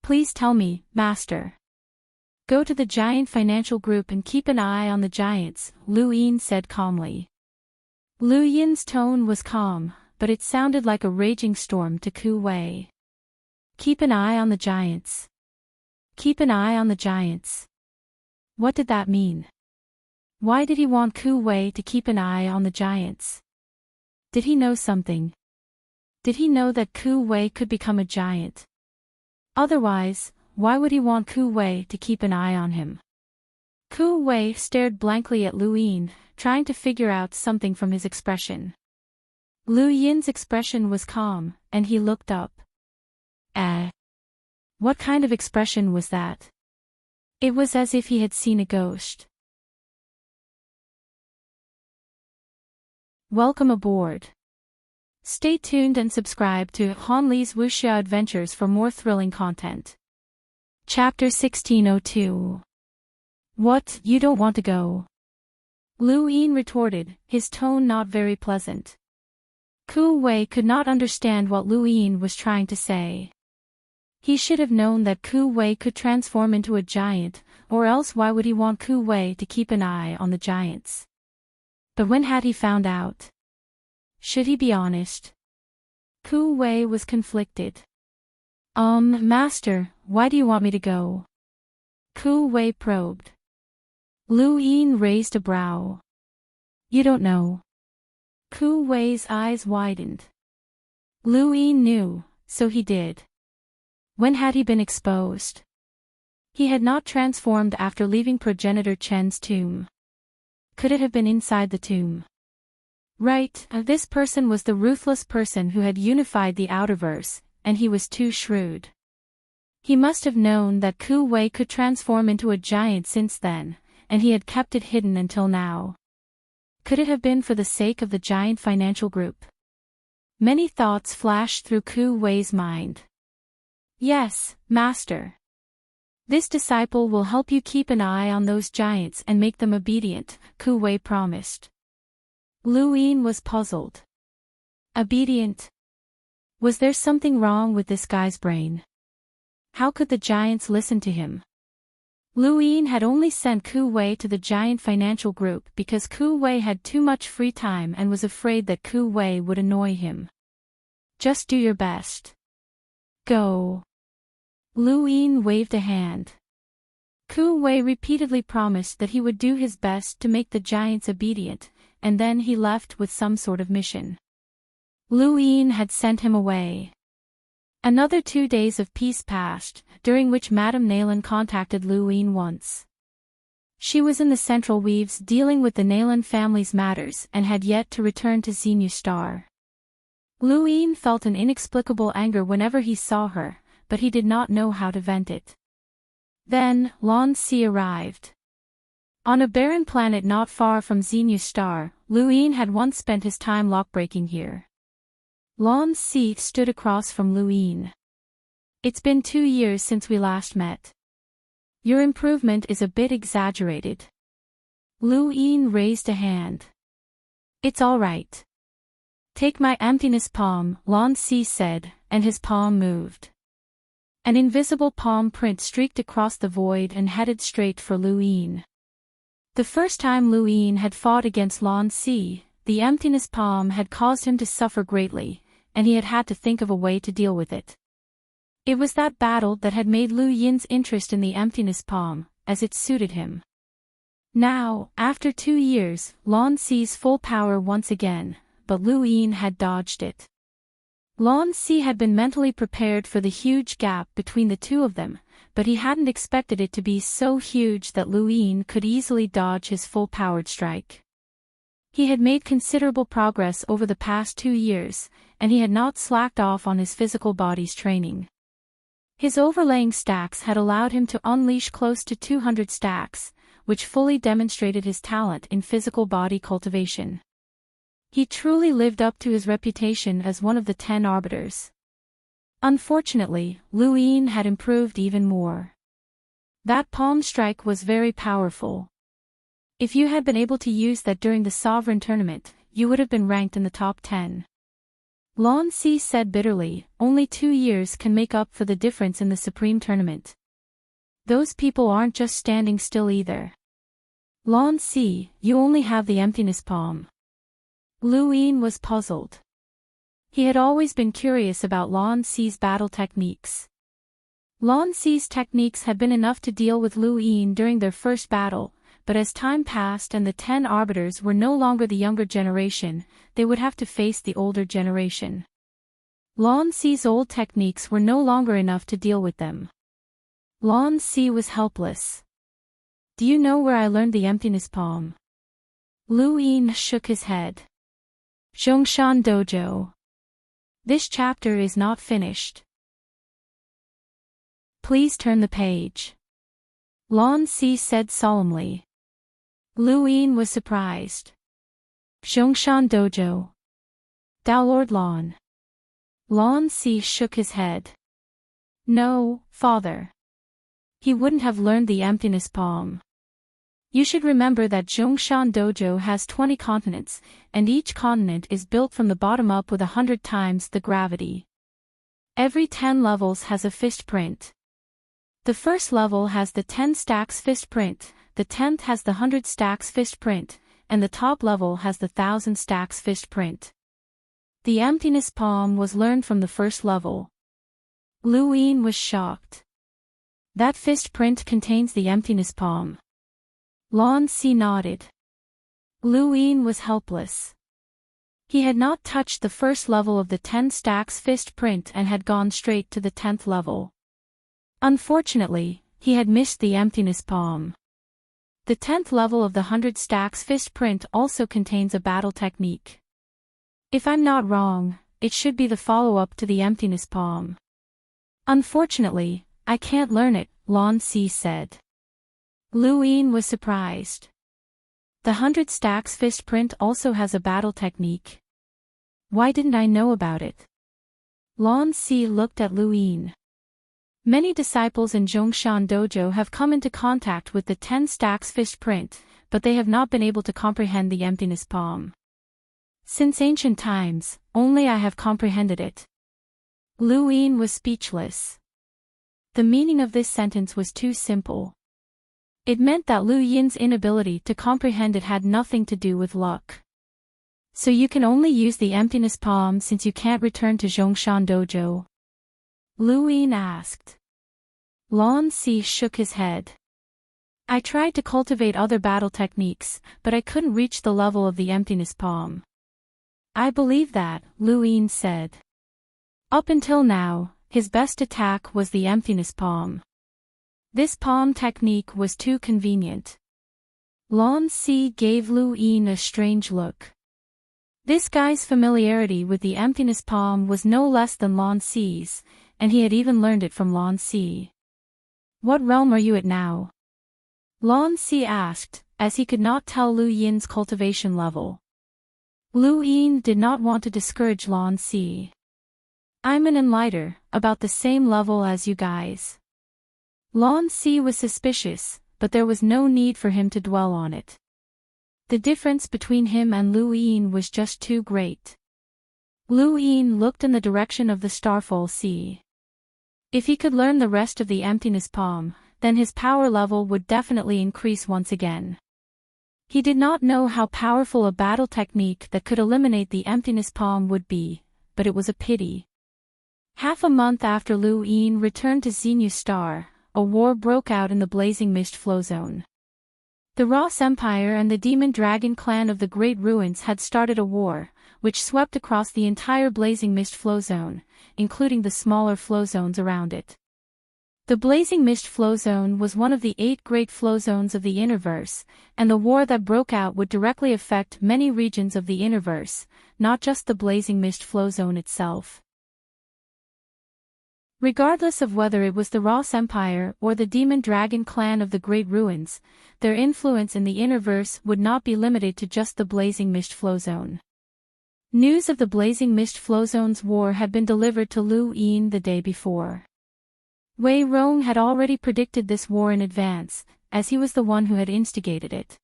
Please tell me, Master. Go to the giant financial group and keep an eye on the giants, Lu Yin said calmly. Lu Yin's tone was calm, but it sounded like a raging storm to Ku Wei. Keep an eye on the giants. Keep an eye on the giants. What did that mean? Why did he want Ku Wei to keep an eye on the giants? Did he know something? Did he know that Ku Wei could become a giant? Otherwise, why would he want Ku Wei to keep an eye on him? Ku Wei stared blankly at Lu Yin, trying to figure out something from his expression. Lu Yin's expression was calm, and he looked up. What kind of expression was that? It was as if he had seen a ghost. Welcome aboard. Stay tuned and subscribe to Han Li's Wuxia Adventures for more thrilling content. Chapter 1602. What, you don't want to go? Lu Yin retorted, his tone not very pleasant. Ku Wei could not understand what Lu Yin was trying to say. He should have known that Ku Wei could transform into a giant, or else why would he want Ku Wei to keep an eye on the giants? But when had he found out? Should he be honest? Ku Wei was conflicted. Master, why do you want me to go? Ku Wei probed. Lu Yin raised a brow. You don't know. Ku Wei's eyes widened. Lu Yin knew, so he did. When had he been exposed? He had not transformed after leaving Progenitor Chen's tomb. Could it have been inside the tomb? Right, this person was the ruthless person who had unified the Outerverse, and he was too shrewd. He must have known that Ku Wei could transform into a giant since then, and he had kept it hidden until now. Could it have been for the sake of the giant financial group? Many thoughts flashed through Ku Wei's mind. Yes, Master. This disciple will help you keep an eye on those giants and make them obedient, Ku Wei promised. Lu Yin was puzzled. Obedient? Was there something wrong with this guy's brain? How could the giants listen to him? Lu Yin had only sent Ku Wei to the giant financial group because Ku Wei had too much free time and was afraid that Ku Wei would annoy him. Just do your best. Go. Lu Yin waved a hand. Ku Wei repeatedly promised that he would do his best to make the giants obedient, and then he left with some sort of mission. Lu Yin had sent him away. Another 2 days of peace passed, during which Madame Nayland contacted Lu Yin once. She was in the Central Weaves dealing with the Nayland family's matters and had yet to return to Xenu Star. Lu Yin felt an inexplicable anger whenever he saw her, but he did not know how to vent it. Then, Lan Si arrived. On a barren planet not far from Xenu Star, Lu Yin had once spent his time lockbreaking here. Lan Si stood across from Lu Yin. It's been 2 years since we last met. Your improvement is a bit exaggerated. Lu Yin raised a hand. It's all right. Take my emptiness palm, Lan Si said, and his palm moved. An invisible palm print streaked across the void and headed straight for Lu Yin. The first time Lu Yin had fought against Lan Si, the emptiness palm had caused him to suffer greatly, and he had had to think of a way to deal with it. It was that battle that had made Lu Yin's interest in the emptiness palm, as it suited him. Now, after 2 years, Lan Si's full power once again, but Lu Yin had dodged it. Lan Si had been mentally prepared for the huge gap between the two of them, but he hadn't expected it to be so huge that Lu Yin could easily dodge his full-powered strike. He had made considerable progress over the past 2 years, and he had not slacked off on his physical body's training. His overlaying stacks had allowed him to unleash close to 200 stacks, which fully demonstrated his talent in physical body cultivation. He truly lived up to his reputation as one of the 10 arbiters. Unfortunately, Lu Yin had improved even more. That palm strike was very powerful. If you had been able to use that during the Sovereign Tournament, you would have been ranked in the top 10. Lan Si said bitterly, only 2 years can make up for the difference in the Supreme Tournament. Those people aren't just standing still either. Lan Si, you only have the emptiness palm. Lu Yin was puzzled. He had always been curious about Lan Si's battle techniques. Lan Si's techniques had been enough to deal with Lu Yin during their first battle, but as time passed and the 10 arbiters were no longer the younger generation, they would have to face the older generation. Lan Si's old techniques were no longer enough to deal with them. Lan Si was helpless. Do you know where I learned the emptiness palm? Lu Yin shook his head. Zhongshan Dojo. This chapter is not finished. Please turn the page. Lan Si said solemnly. Lu Yin was surprised. Zhongshan Dojo. Dao Lord Lan. Lan Si shook his head. No, father. He wouldn't have learned the emptiness palm. You should remember that Zhongshan Dojo has 20 continents, and each continent is built from the bottom up with 100 times the gravity. Every 10 levels has a fist print. The first level has the 10 stacks fist print, the 10th has the 100 stacks fist print, and the top level has the 1000 stacks fist print. The emptiness palm was learned from the first level. Lu Yin was shocked. That fist print contains the emptiness palm. Lan Si nodded. Lu Yin was helpless. He had not touched the first level of the 10 stacks fist print and had gone straight to the 10th level. Unfortunately, he had missed the emptiness palm. The 10th level of the 100 stacks fist print also contains a battle technique. If I'm not wrong, it should be the follow-up to the emptiness palm. Unfortunately, I can't learn it, Lan Si said. Lu Yin was surprised. The 100 stacks fist print also has a battle technique. Why didn't I know about it? Lan Si looked at Lu Yin. Many disciples in Zhongshan Dojo have come into contact with the 10 stacks fist print, but they have not been able to comprehend the emptiness palm. Since ancient times, only I have comprehended it. Lu Yin was speechless. The meaning of this sentence was too simple. It meant that Lu Yin's inability to comprehend it had nothing to do with luck. So you can only use the emptiness palm since you can't return to Zhongshan Dojo? Lu Yin asked. Lan Si shook his head. I tried to cultivate other battle techniques, but I couldn't reach the level of the emptiness palm. I believe that, Lu Yin said. Up until now, his best attack was the emptiness palm. This palm technique was too convenient. Lan Si gave Lu Yin a strange look. This guy's familiarity with the emptiness palm was no less than Lan Si's, and he had even learned it from Lan Si. What realm are you at now? Lan Si asked, as he could not tell Lu Yin's cultivation level. Lu Yin did not want to discourage Lan Si. I'm an enlighter, about the same level as you guys. Lan Si was suspicious, but there was no need for him to dwell on it. The difference between him and Lu Yin was just too great. Lu Yin looked in the direction of the Starfall Sea. If he could learn the rest of the emptiness palm, then his power level would definitely increase once again. He did not know how powerful a battle technique that could eliminate the emptiness palm would be, but it was a pity. Half a month after Lu Yin returned to Xenu Star, a war broke out in the Blazing Mist Flow Zone. The Ross Empire and the Demon Dragon clan of the Great Ruins had started a war, which swept across the entire Blazing Mist Flow Zone, including the smaller flow zones around it. The Blazing Mist Flow Zone was one of the 8 great flow zones of the Interverse, and the war that broke out would directly affect many regions of the Interverse, not just the Blazing Mist Flow Zone itself. Regardless of whether it was the Ross Empire or the Demon Dragon clan of the Great Ruins, their influence in the Interverse would not be limited to just the Blazing Mist Flow Zone. News of the Blazing Mist Flow Zone's war had been delivered to Lu Yin the day before. Wei Rong had already predicted this war in advance, as he was the one who had instigated it.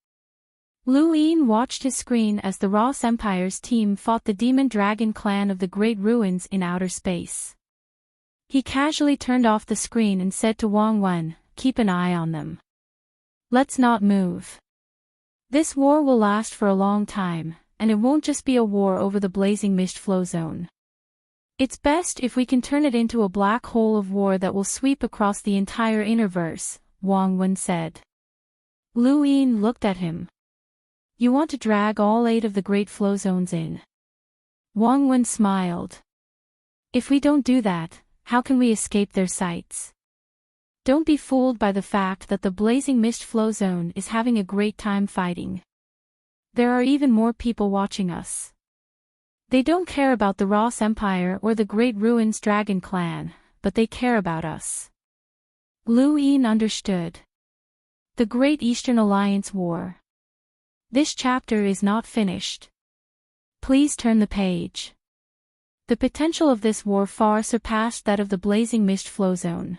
Lu Yin watched his screen as the Ross Empire's team fought the Demon Dragon clan of the Great Ruins in outer space. He casually turned off the screen and said to Wang Wen, "Keep an eye on them. Let's not move. This war will last for a long time, and it won't just be a war over the Blazing Mist Flow Zone. It's best if we can turn it into a black hole of war that will sweep across the entire Interverse," Wang Wen said. Lu Yin looked at him. "You want to drag all 8 of the great flow zones in?" Wang Wen smiled. "If we don't do that, how can we escape their sights? Don't be fooled by the fact that the Blazing Mist Flow Zone is having a great time fighting. There are even more people watching us. They don't care about the Ross Empire or the Great Ruins Dragon Clan, but they care about us." Lu Yin understood. The Great Eastern Alliance War. This chapter is not finished. Please turn the page. The potential of this war far surpassed that of the Blazing Mist Flow Zone.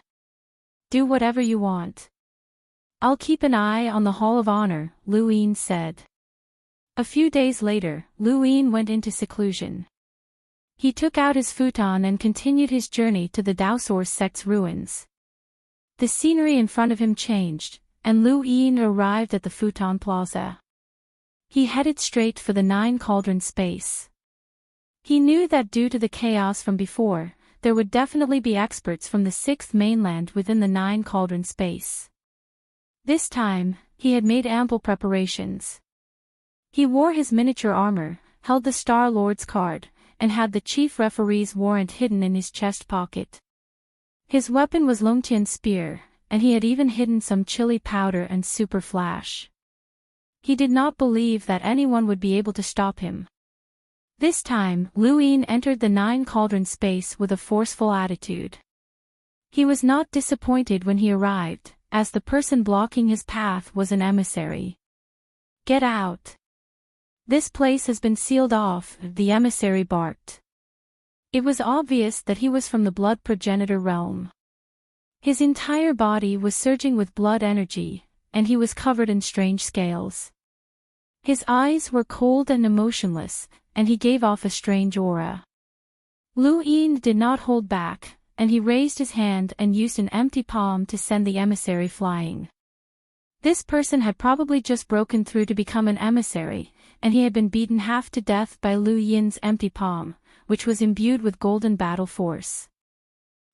Do whatever you want. I'll keep an eye on the Hall of Honor, Lu Yin said. A few days later, Lu Yin went into seclusion. He took out his futon and continued his journey to the Daosaur sect's ruins. The scenery in front of him changed, and Lu Yin arrived at the futon plaza. He headed straight for the 9 Cauldron space. He knew that due to the chaos from before, there would definitely be experts from the 6th mainland within the 9 Cauldron space. This time, he had made ample preparations. He wore his miniature armor, held the Star Lord's card, and had the chief referee's warrant hidden in his chest pocket. His weapon was Longtian's spear, and he had even hidden some chili powder and super flash. He did not believe that anyone would be able to stop him. This time, Lu Yin entered the 9 Cauldron space with a forceful attitude. He was not disappointed when he arrived, as the person blocking his path was an emissary. "Get out. This place has been sealed off," the emissary barked. It was obvious that he was from the blood progenitor realm. His entire body was surging with blood energy, and he was covered in strange scales. His eyes were cold and emotionless, and he gave off a strange aura. Lu Yin did not hold back, and he raised his hand and used an empty palm to send the emissary flying. This person had probably just broken through to become an emissary, and he had been beaten half to death by Lu Yin's empty palm, which was imbued with golden battle force.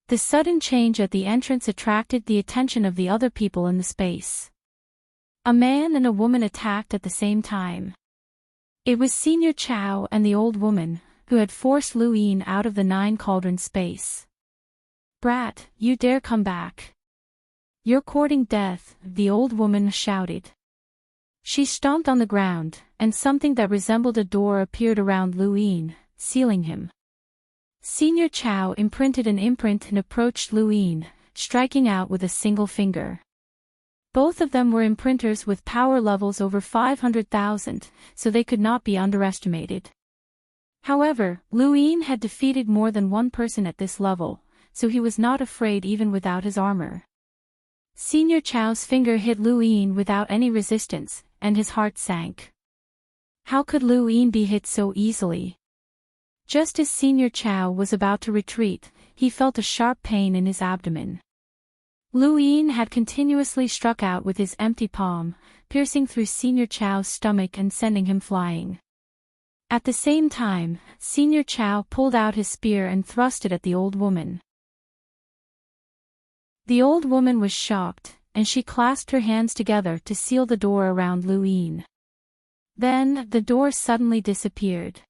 The sudden change at the entrance attracted the attention of the other people in the space. A man and a woman attacked at the same time. It was Senior Chow and the old woman, who had forced Lu Yin out of the 9 cauldron space. "Brat, you dare come back? You're courting death," the old woman shouted. She stomped on the ground, and something that resembled a door appeared around Lu Yin, sealing him. Senior Chow imprinted an imprint and approached Lu Yin, striking out with a single finger. Both of them were imprinters with power levels over 500,000, so they could not be underestimated. However, Lu Yin had defeated more than one person at this level, so he was not afraid even without his armor. Senior Chow's finger hit Lu Yin without any resistance, and his heart sank. How could Lu Yin be hit so easily? Just as Senior Chow was about to retreat, he felt a sharp pain in his abdomen. Lu Yin had continuously struck out with his empty palm, piercing through Senior Chow's stomach and sending him flying. At the same time, Senior Chow pulled out his spear and thrust it at the old woman. The old woman was shocked, and she clasped her hands together to seal the door around Lu Yin. Then, the door suddenly disappeared.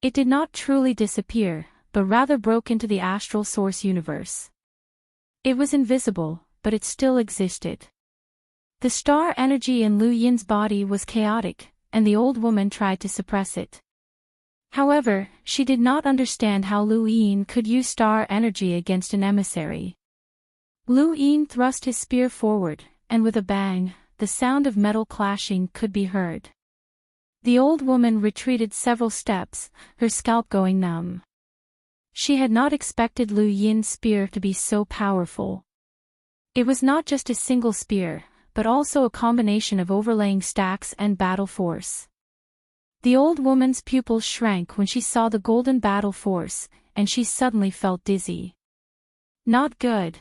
It did not truly disappear, but rather broke into the astral source universe. It was invisible, but it still existed. The star energy in Lu Yin's body was chaotic, and the old woman tried to suppress it. However, she did not understand how Lu Yin could use star energy against an emissary. Lu Yin thrust his spear forward, and with a bang, the sound of metal clashing could be heard. The old woman retreated several steps, her scalp going numb. She had not expected Lu Yin's spear to be so powerful. It was not just a single spear, but also a combination of overlaying stacks and battle force. The old woman's pupils shrank when she saw the golden battle force, and she suddenly felt dizzy. Not good.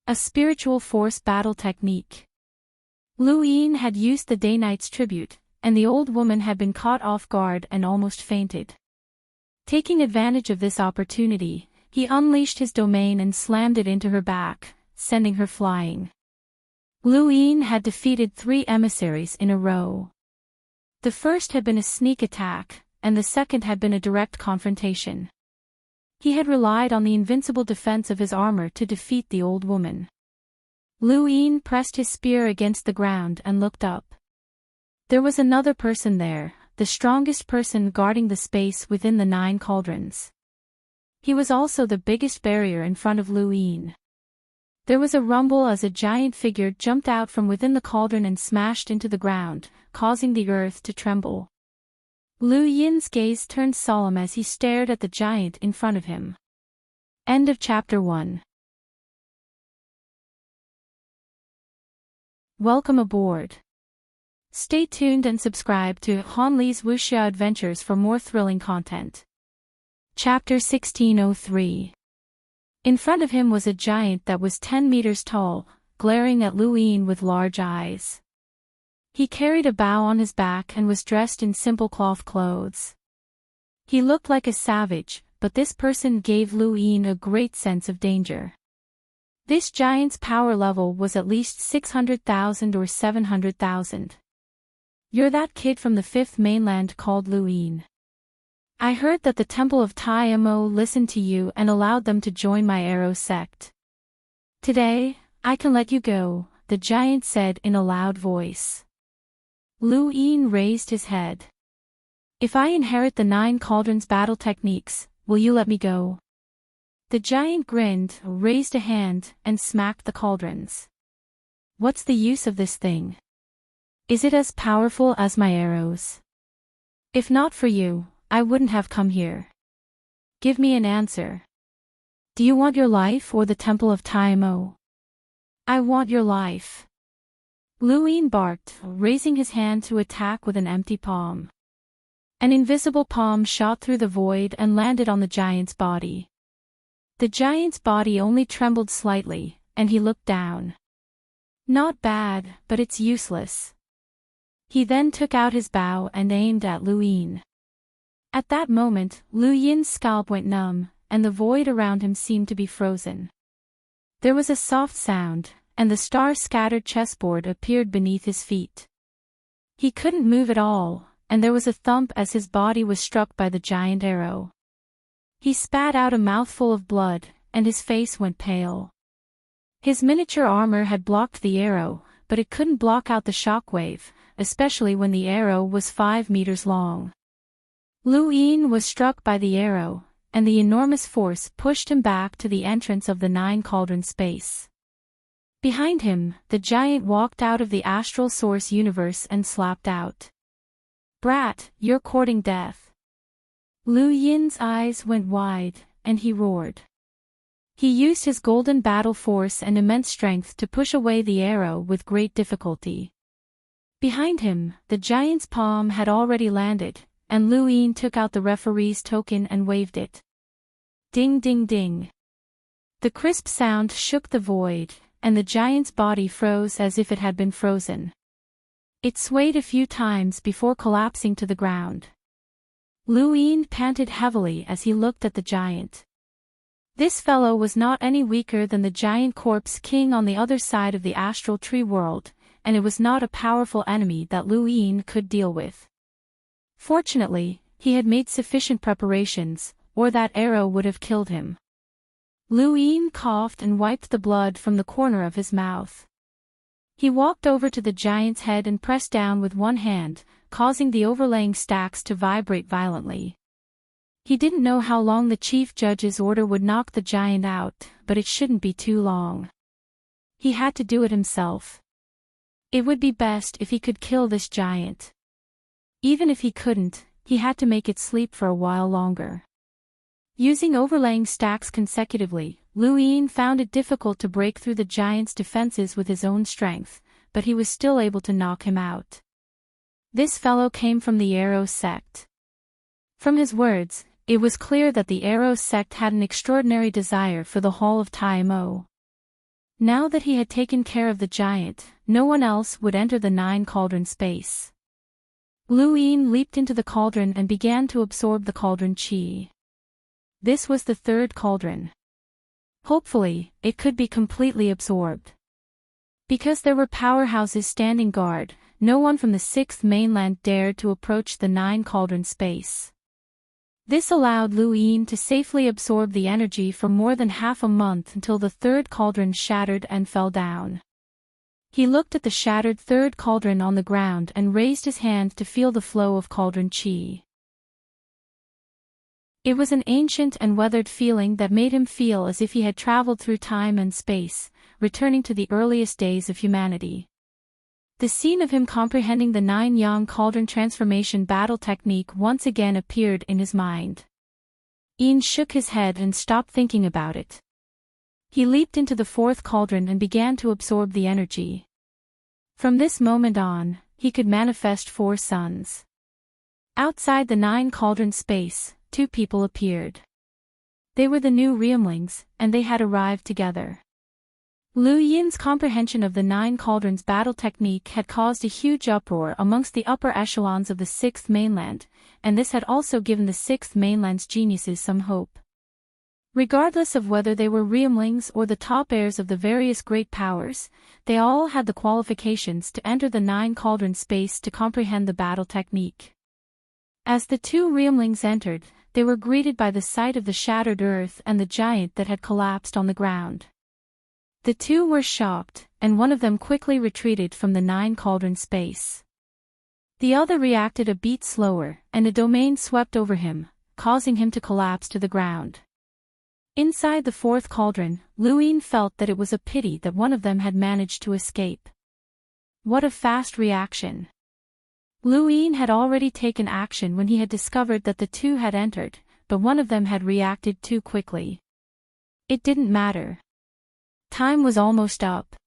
A spiritual force battle technique. Lu Yin had used the Day-Night's tribute, and the old woman had been caught off guard and almost fainted. Taking advantage of this opportunity, he unleashed his domain and slammed it into her back, sending her flying. Lu Yin had defeated 3 emissaries in a row. The first had been a sneak attack, and the second had been a direct confrontation. He had relied on the invincible defense of his armor to defeat the old woman. Lu Yin pressed his spear against the ground and looked up. There was another person there, the strongest person guarding the space within the 9 cauldrons. He was also the biggest barrier in front of Lu Yin. There was a rumble as a giant figure jumped out from within the cauldron and smashed into the ground, causing the earth to tremble. Lu Yin's gaze turned solemn as he stared at the giant in front of him. End of Chapter 1. Welcome aboard. Stay tuned and subscribe to Han Li's Wuxia Adventures for more thrilling content. Chapter 1603. In front of him was a giant that was 10 meters tall, glaring at Lu Yin with large eyes. He carried a bow on his back and was dressed in simple cloth clothes. He looked like a savage, but this person gave Lu Yin a great sense of danger. This giant's power level was at least 600,000 or 700,000. You're that kid from the 5th mainland called Lu Yin. I heard that the Temple of Tai Mo listened to you and allowed them to join my arrow sect. Today, I can let you go, the giant said in a loud voice. Lu Yin raised his head. If I inherit the 9 cauldrons battle techniques, will you let me go? The giant grinned, raised a hand, and smacked the cauldrons. What's the use of this thing? Is it as powerful as my arrows? If not for you, I wouldn't have come here. Give me an answer. Do you want your life or the Temple of Tai Mo? I want your life. Lu Yin barked, raising his hand to attack with an empty palm. An invisible palm shot through the void and landed on the giant's body. The giant's body only trembled slightly, and he looked down. Not bad, but it's useless. He then took out his bow and aimed at Lu Yin. At that moment, Lu Yin's scalp went numb, and the void around him seemed to be frozen. There was a soft sound, and the star-scattered chessboard appeared beneath his feet. He couldn't move at all, and there was a thump as his body was struck by the giant arrow. He spat out a mouthful of blood, and his face went pale. His miniature armor had blocked the arrow, but it couldn't block out the shockwave, especially when the arrow was 5 meters long. Lu Yin was struck by the arrow, and the enormous force pushed him back to the entrance of the 9 cauldron space. Behind him, the giant walked out of the astral source universe and slapped out. "Brat, you're courting death." Lu Yin's eyes went wide, and he roared. He used his golden battle force and immense strength to push away the arrow with great difficulty. Behind him, the giant's palm had already landed, and Lu Yin took out the referee's token and waved it. Ding ding ding. The crisp sound shook the void, and the giant's body froze as if it had been frozen. It swayed a few times before collapsing to the ground. Lu Yin panted heavily as he looked at the giant. This fellow was not any weaker than the giant corpse king on the other side of the astral tree world, and it was not a powerful enemy that Lu Yin could deal with. Fortunately, he had made sufficient preparations, or that arrow would have killed him. Lu Yin coughed and wiped the blood from the corner of his mouth. He walked over to the giant's head and pressed down with one hand, causing the overlaying stacks to vibrate violently. He didn't know how long the chief judge's order would knock the giant out, but it shouldn't be too long. He had to do it himself. It would be best if he could kill this giant. Even if he couldn't, he had to make it sleep for a while longer. Using overlaying stacks consecutively, Lu Yin found it difficult to break through the giant's defenses with his own strength, but he was still able to knock him out. This fellow came from the Arrow sect. From his words, it was clear that the Arrow sect had an extraordinary desire for the Hall of Taimo. Now that he had taken care of the giant, no one else would enter the 9 cauldron space. Lu Yin leaped into the cauldron and began to absorb the cauldron qi. This was the 3rd cauldron. Hopefully, it could be completely absorbed. Because there were powerhouses standing guard, no one from the 6th mainland dared to approach the 9 cauldron space. This allowed Lu Yin to safely absorb the energy for more than half a month until the 3rd cauldron shattered and fell down. He looked at the shattered 3rd cauldron on the ground and raised his hand to feel the flow of cauldron qi. It was an ancient and weathered feeling that made him feel as if he had traveled through time and space, returning to the earliest days of humanity. The scene of him comprehending the 9 yang cauldron transformation battle technique once again appeared in his mind. Ian shook his head and stopped thinking about it. He leaped into the 4th cauldron and began to absorb the energy. From this moment on, he could manifest 4 suns. Outside the 9 cauldron space, 2 people appeared. They were the new Realmlings, and they had arrived together. Lu Yin's comprehension of the 9 cauldrons battle technique had caused a huge uproar amongst the upper echelons of the 6th mainland, and this had also given the 6th mainland's geniuses some hope. Regardless of whether they were Realmlings or the top heirs of the various great powers, they all had the qualifications to enter the 9 cauldron space to comprehend the battle technique. As the 2 Realmlings entered, they were greeted by the sight of the shattered earth and the giant that had collapsed on the ground. The 2 were shocked, and one of them quickly retreated from the 9 cauldron space. The other reacted a beat slower, and a domain swept over him, causing him to collapse to the ground. Inside the 4th cauldron, Lu Yin felt that it was a pity that one of them had managed to escape. What a fast reaction! Lu Yin had already taken action when he had discovered that the 2 had entered, but one of them had reacted too quickly. It didn't matter. Time was almost up.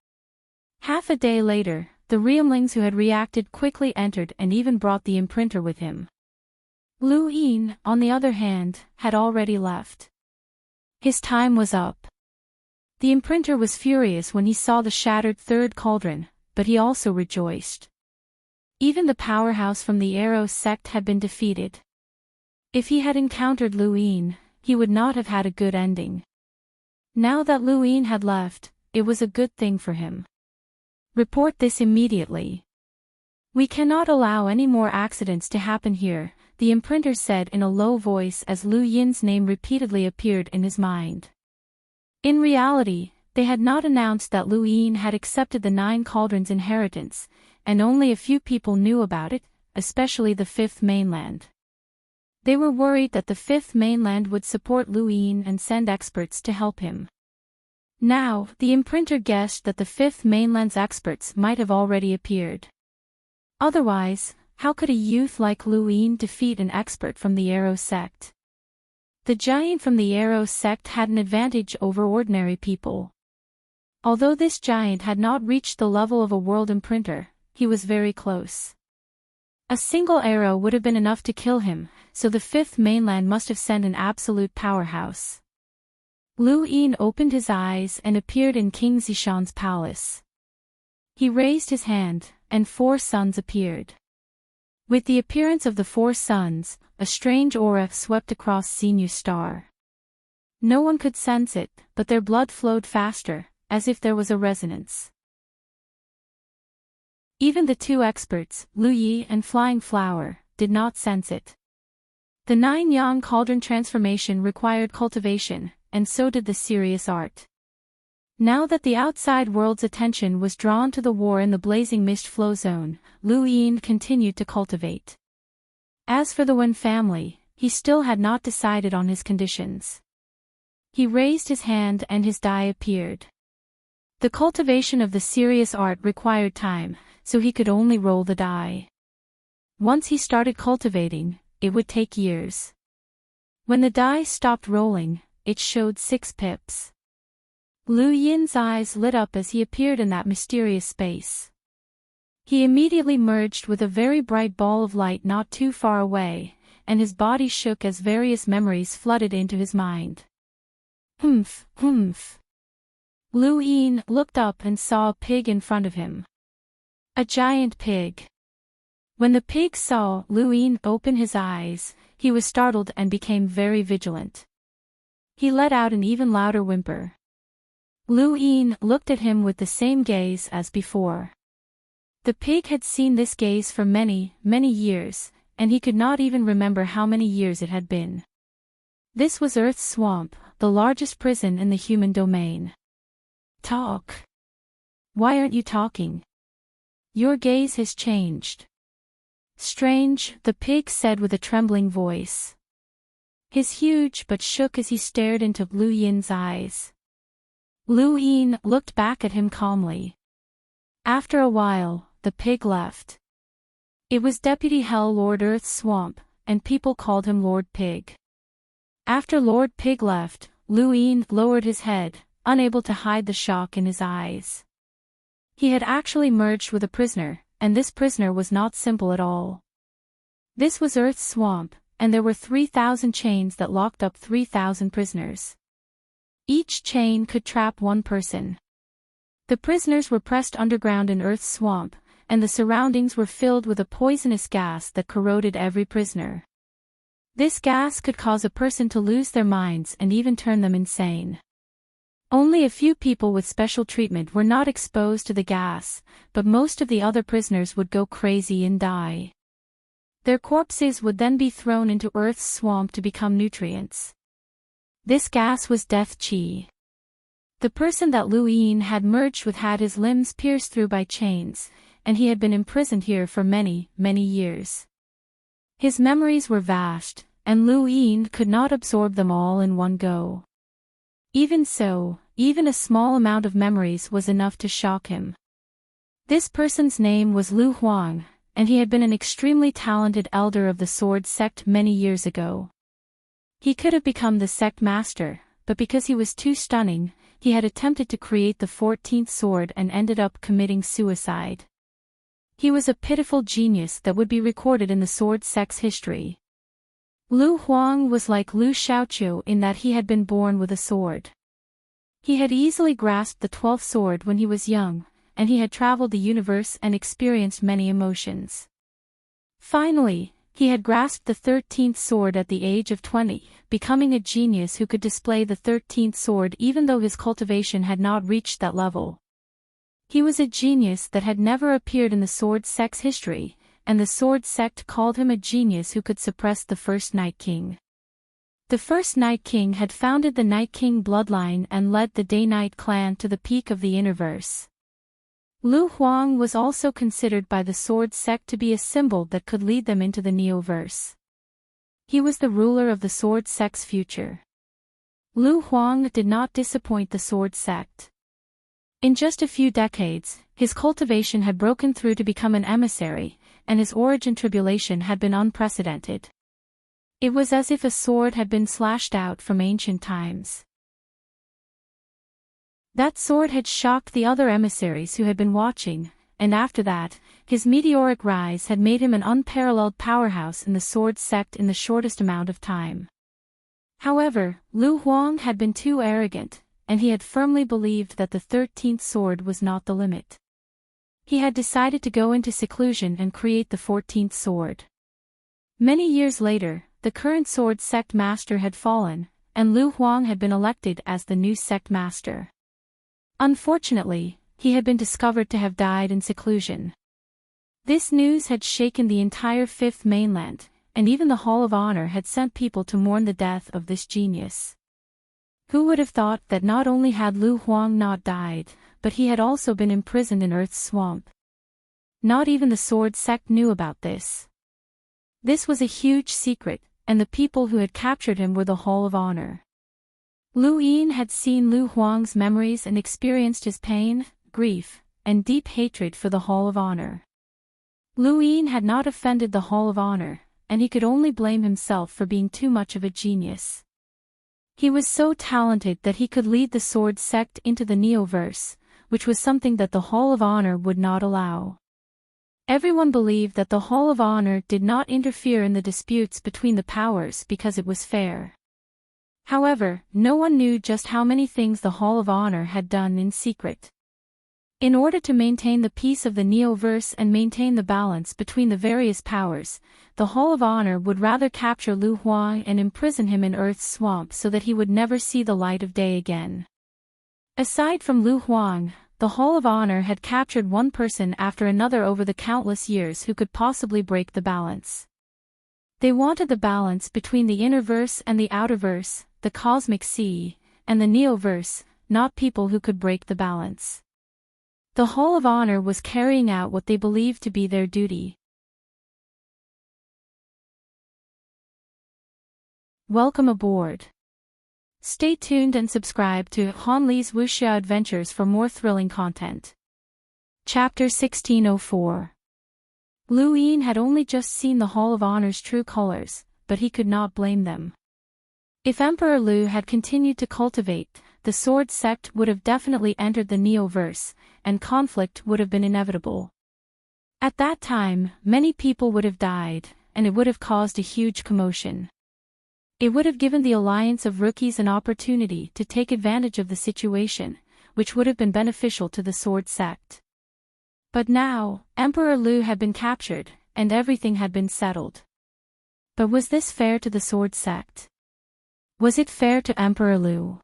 Half a day later, the Realmlings who had reacted quickly entered and even brought the imprinter with him. Lu Yin, on the other hand, had already left. His time was up. The imprinter was furious when he saw the shattered third cauldron, but he also rejoiced. Even the powerhouse from the Arrow sect had been defeated. If he had encountered Lu Yin, he would not have had a good ending. Now that Lu Yin had left, it was a good thing for him. Report this immediately. We cannot allow any more accidents to happen here, the imprinter said in a low voice as Lu Yin's name repeatedly appeared in his mind. In reality, they had not announced that Lu Yin had accepted the 9 cauldrons inheritance, and only a few people knew about it, especially the Fifth Mainland. They were worried that the Fifth Mainland would support Lu Yin and send experts to help him. Now, the imprinter guessed that the Fifth Mainland's experts might have already appeared. Otherwise, how could a youth like Lu Yin defeat an expert from the Arrow sect? The giant from the Arrow sect had an advantage over ordinary people. Although this giant had not reached the level of a world imprinter, he was very close. A single arrow would have been enough to kill him, so the Fifth Mainland must have sent an absolute powerhouse. Lu Yin opened his eyes and appeared in King Zishan's palace. He raised his hand, and 4 suns appeared. With the appearance of the 4 suns, a strange aura swept across Xinyu Star. No one could sense it, but their blood flowed faster, as if there was a resonance. Even the 2 experts, Lu Yi and Flying Flower, did not sense it. The 9 Yang cauldron transformation required cultivation, and so did the serious art. Now that the outside world's attention was drawn to the war in the blazing mist flow zone, Lu Yin continued to cultivate. As for the Wen family, he still had not decided on his conditions. He raised his hand and his die appeared. The cultivation of the serious art required time, so he could only roll the die. Once he started cultivating, it would take years. When the die stopped rolling, it showed 6 pips. Lu Yin's eyes lit up as he appeared in that mysterious space. He immediately merged with a very bright ball of light not too far away, and his body shook as various memories flooded into his mind. Humph, humph. Lu Yin looked up and saw a pig in front of him. A giant pig. When the pig saw Lu Yin open his eyes, he was startled and became very vigilant. He let out an even louder whimper. Lu Yin looked at him with the same gaze as before. The pig had seen this gaze for many, many years, and he could not even remember how many years it had been. This was Earth's swamp, the largest prison in the human domain. Talk. Why aren't you talking? Your gaze has changed. Strange, the pig said with a trembling voice. His huge but shook as he stared into Lu Yin's eyes. Lu Yin looked back at him calmly. After a while, the pig left. It was Deputy Hell Lord Earth's swamp, and people called him Lord Pig. After Lord Pig left, Lu Yin lowered his head, unable to hide the shock in his eyes. He had actually merged with a prisoner, and this prisoner was not simple at all. This was Earth's swamp, and there were 3,000 chains that locked up 3,000 prisoners. Each chain could trap 1 person. The prisoners were pressed underground in Earth's swamp, and the surroundings were filled with a poisonous gas that corroded every prisoner. This gas could cause a person to lose their minds and even turn them insane. Only a few people with special treatment were not exposed to the gas, but most of the other prisoners would go crazy and die. Their corpses would then be thrown into Earth's swamp to become nutrients. This gas was death chi. The person that Lu Yin had merged with had his limbs pierced through by chains, and he had been imprisoned here for many, many years. His memories were vast, and Lu Yin could not absorb them all in one go. Even so, even a small amount of memories was enough to shock him. This person's name was Lu Huang, and he had been an extremely talented elder of the sword sect many years ago. He could have become the sect master, but because he was too stunning, he had attempted to create the 14th sword and ended up committing suicide. He was a pitiful genius that would be recorded in the sword sect's history. Lu Huang was like Lu Xiaoqiu in that he had been born with a sword. He had easily grasped the 12th sword when he was young, and he had traveled the universe and experienced many emotions. Finally, he had grasped the 13th sword at the age of 20, becoming a genius who could display the 13th sword even though his cultivation had not reached that level. He was a genius that had never appeared in the sword sect's history, and the sword sect called him a genius who could suppress the first Night King. The first Night King had founded the Night King bloodline and led the Day-Night clan to the peak of the Interverse. Lu Huang was also considered by the sword sect to be a symbol that could lead them into the Neoverse. He was the ruler of the sword sect's future. Lu Huang did not disappoint the sword sect. In just a few decades, his cultivation had broken through to become an emissary, and his origin tribulation had been unprecedented. It was as if a sword had been slashed out from ancient times. That sword had shocked the other emissaries who had been watching, and after that, his meteoric rise had made him an unparalleled powerhouse in the sword sect in the shortest amount of time. However, Lu Huang had been too arrogant, and he had firmly believed that the 13th sword was not the limit. He had decided to go into seclusion and create the 14th sword. Many years later, the current sword sect master had fallen, and Lu Huang had been elected as the new sect master. Unfortunately, he had been discovered to have died in seclusion. This news had shaken the entire Fifth Mainland, and even the Hall of Honor had sent people to mourn the death of this genius. Who would have thought that not only had Lu Huang not died, but he had also been imprisoned in Earth's swamp? Not even the sword sect knew about this. This was a huge secret, and the people who had captured him were the Hall of Honor. Lu Yin had seen Lu Huang's memories and experienced his pain, grief, and deep hatred for the Hall of Honor. Lu Yin had not offended the Hall of Honor, and he could only blame himself for being too much of a genius. He was so talented that he could lead the sword sect into the Neoverse, which was something that the Hall of Honor would not allow. Everyone believed that the Hall of Honor did not interfere in the disputes between the powers because it was fair. However, no one knew just how many things the Hall of Honor had done in secret. In order to maintain the peace of the Neoverse and maintain the balance between the various powers, the Hall of Honor would rather capture Lu Huang and imprison him in Earth's swamp so that he would never see the light of day again. Aside from Lu Huang, the Hall of Honor had captured one person after another over the countless years who could possibly break the balance. They wanted the balance between the Innerverse and the Outerverse, the Cosmic Sea, and the Neoverse, not people who could break the balance. The Hall of Honor was carrying out what they believed to be their duty. Welcome aboard. Stay tuned and subscribe to Han Li's Wuxia Adventures for more thrilling content. Chapter 1604. Lu Yin had only just seen the Hall of Honor's true colors, but he could not blame them. If Emperor Lu had continued to cultivate, the sword sect would have definitely entered the Neoverse, and conflict would have been inevitable. At that time, many people would have died, and it would have caused a huge commotion. It would have given the alliance of rookies an opportunity to take advantage of the situation, which would have been beneficial to the sword sect. But now, Emperor Lu had been captured, and everything had been settled. But was this fair to the sword sect? Was it fair to Emperor Lu?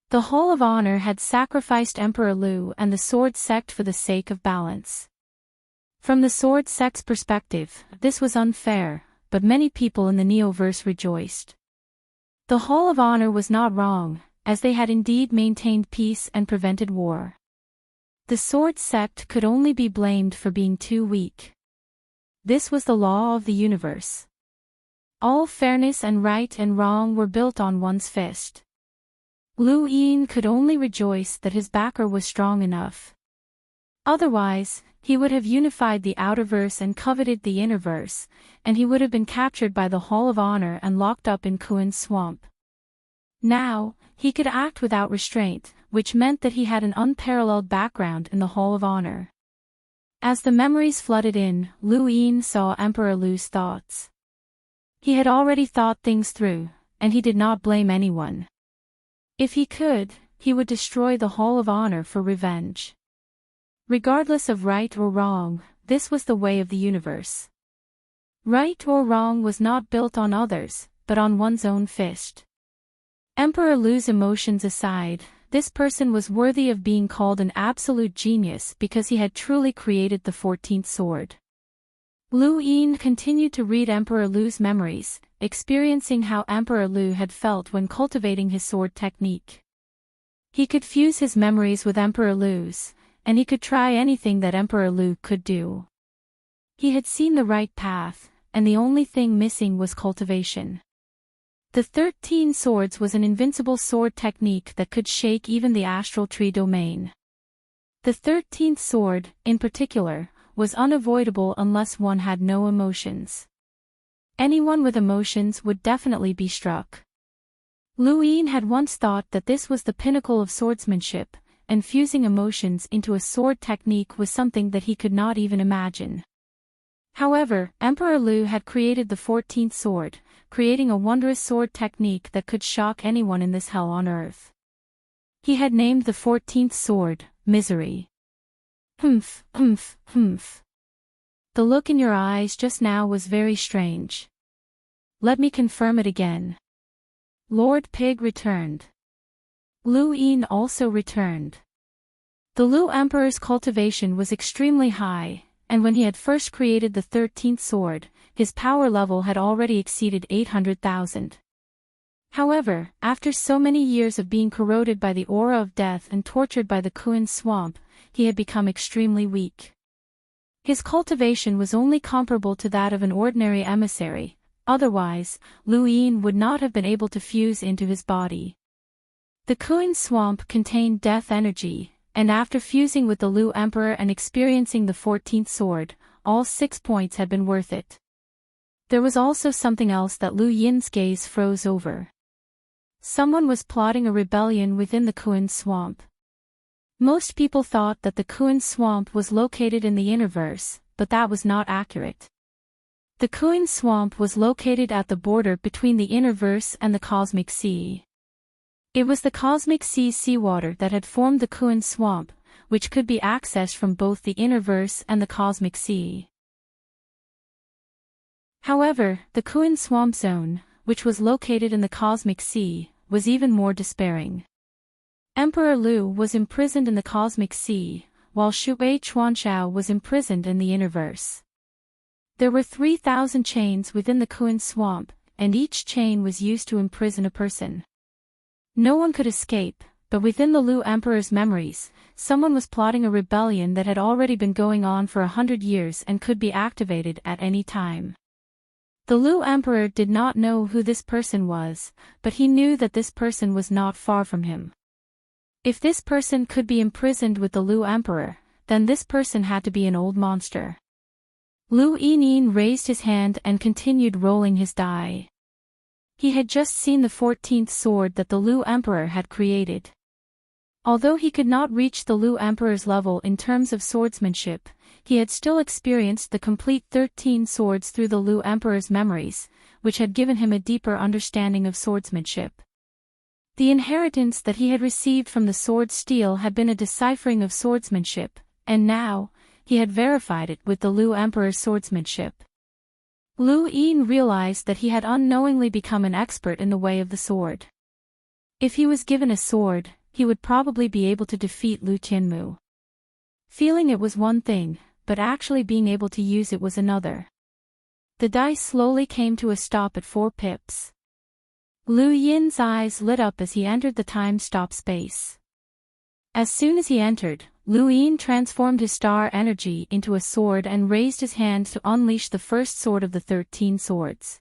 The Hall of Honor had sacrificed Emperor Lu and the sword sect for the sake of balance. From the sword sect's perspective, this was unfair, but many people in the Neoverse rejoiced. The Hall of Honor was not wrong, as they had indeed maintained peace and prevented war. The sword sect could only be blamed for being too weak. This was the law of the universe. All fairness and right and wrong were built on one's fist. Lu Yin could only rejoice that his backer was strong enough. Otherwise, he would have unified the Outerverse and coveted the Innerverse, and he would have been captured by the Hall of Honor and locked up in Kuan's swamp. Now, he could act without restraint, which meant that he had an unparalleled background in the Hall of Honor. As the memories flooded in, Lu Yin saw Emperor Lu's thoughts. He had already thought things through, and he did not blame anyone. If he could, he would destroy the Hall of Honor for revenge. Regardless of right or wrong, this was the way of the universe. Right or wrong was not built on others, but on one's own fist. Emperor Lu's emotions aside, this person was worthy of being called an absolute genius because he had truly created the 14th sword. Lu Yin continued to read Emperor Lu's memories, experiencing how Emperor Lu had felt when cultivating his sword technique. He could fuse his memories with Emperor Lu's, and he could try anything that Emperor Lu could do. He had seen the right path, and the only thing missing was cultivation. The 13 swords was an invincible sword technique that could shake even the astral tree domain. The 13th sword, in particular, was unavoidable unless one had no emotions. Anyone with emotions would definitely be struck. Lu Yin had once thought that this was the pinnacle of swordsmanship, and fusing emotions into a sword technique was something that he could not even imagine. However, Emperor Lu had created the 14th sword, creating a wondrous sword technique that could shock anyone in this hell on earth. He had named the 14th sword, Misery. Humph. The look in your eyes just now was very strange. Let me confirm it again. Lord Pig returned. Lu Yin also returned. The Lu Emperor's cultivation was extremely high, and when he had first created the 13th sword, his power level had already exceeded 800,000. However, after so many years of being corroded by the aura of death and tortured by the Kuan swamp, he had become extremely weak. His cultivation was only comparable to that of an ordinary emissary, otherwise, Lu Yin would not have been able to fuse into his body. The Kuan swamp contained death energy, and after fusing with the Lu Emperor and experiencing the 14th sword, all 6 points had been worth it. There was also something else that Lu Yin's gaze froze over. Someone was plotting a rebellion within the Kuan swamp. Most people thought that the Kuan swamp was located in the Innerverse, but that was not accurate. The Kuan swamp was located at the border between the Innerverse and the Cosmic Sea. It was the Cosmic Sea seawater that had formed the Kuan swamp, which could be accessed from both the Innerverse and the Cosmic Sea. However, the Kuan swamp zone, which was located in the Cosmic Sea, was even more despairing. Emperor Lu was imprisoned in the Cosmic Sea, while Shui Chuanshao was imprisoned in the Innerverse. There were 3,000 chains within the Kuan swamp, and each chain was used to imprison a person. No one could escape, but within the Lu Emperor's memories, someone was plotting a rebellion that had already been going on for 100 years and could be activated at any time. The Lu Emperor did not know who this person was, but he knew that this person was not far from him. If this person could be imprisoned with the Lu Emperor, then this person had to be an old monster. Lu Yin raised his hand and continued rolling his die. He had just seen the 14th sword that the Lu Emperor had created. Although he could not reach the Lu Emperor's level in terms of swordsmanship, he had still experienced the complete 13 swords through the Lu Emperor's memories, which had given him a deeper understanding of swordsmanship. The inheritance that he had received from the sword steel had been a deciphering of swordsmanship, and now, he had verified it with the Lu Emperor's swordsmanship. Lu Yin realized that he had unknowingly become an expert in the way of the sword. If he was given a sword, he would probably be able to defeat Lu Tianmu. Feeling it was one thing, but actually being able to use it was another. The die slowly came to a stop at 4 pips. Lu Yin's eyes lit up as he entered the time-stop space. As soon as he entered, Lu Yin transformed his star energy into a sword and raised his hand to unleash the first sword of the 13 swords.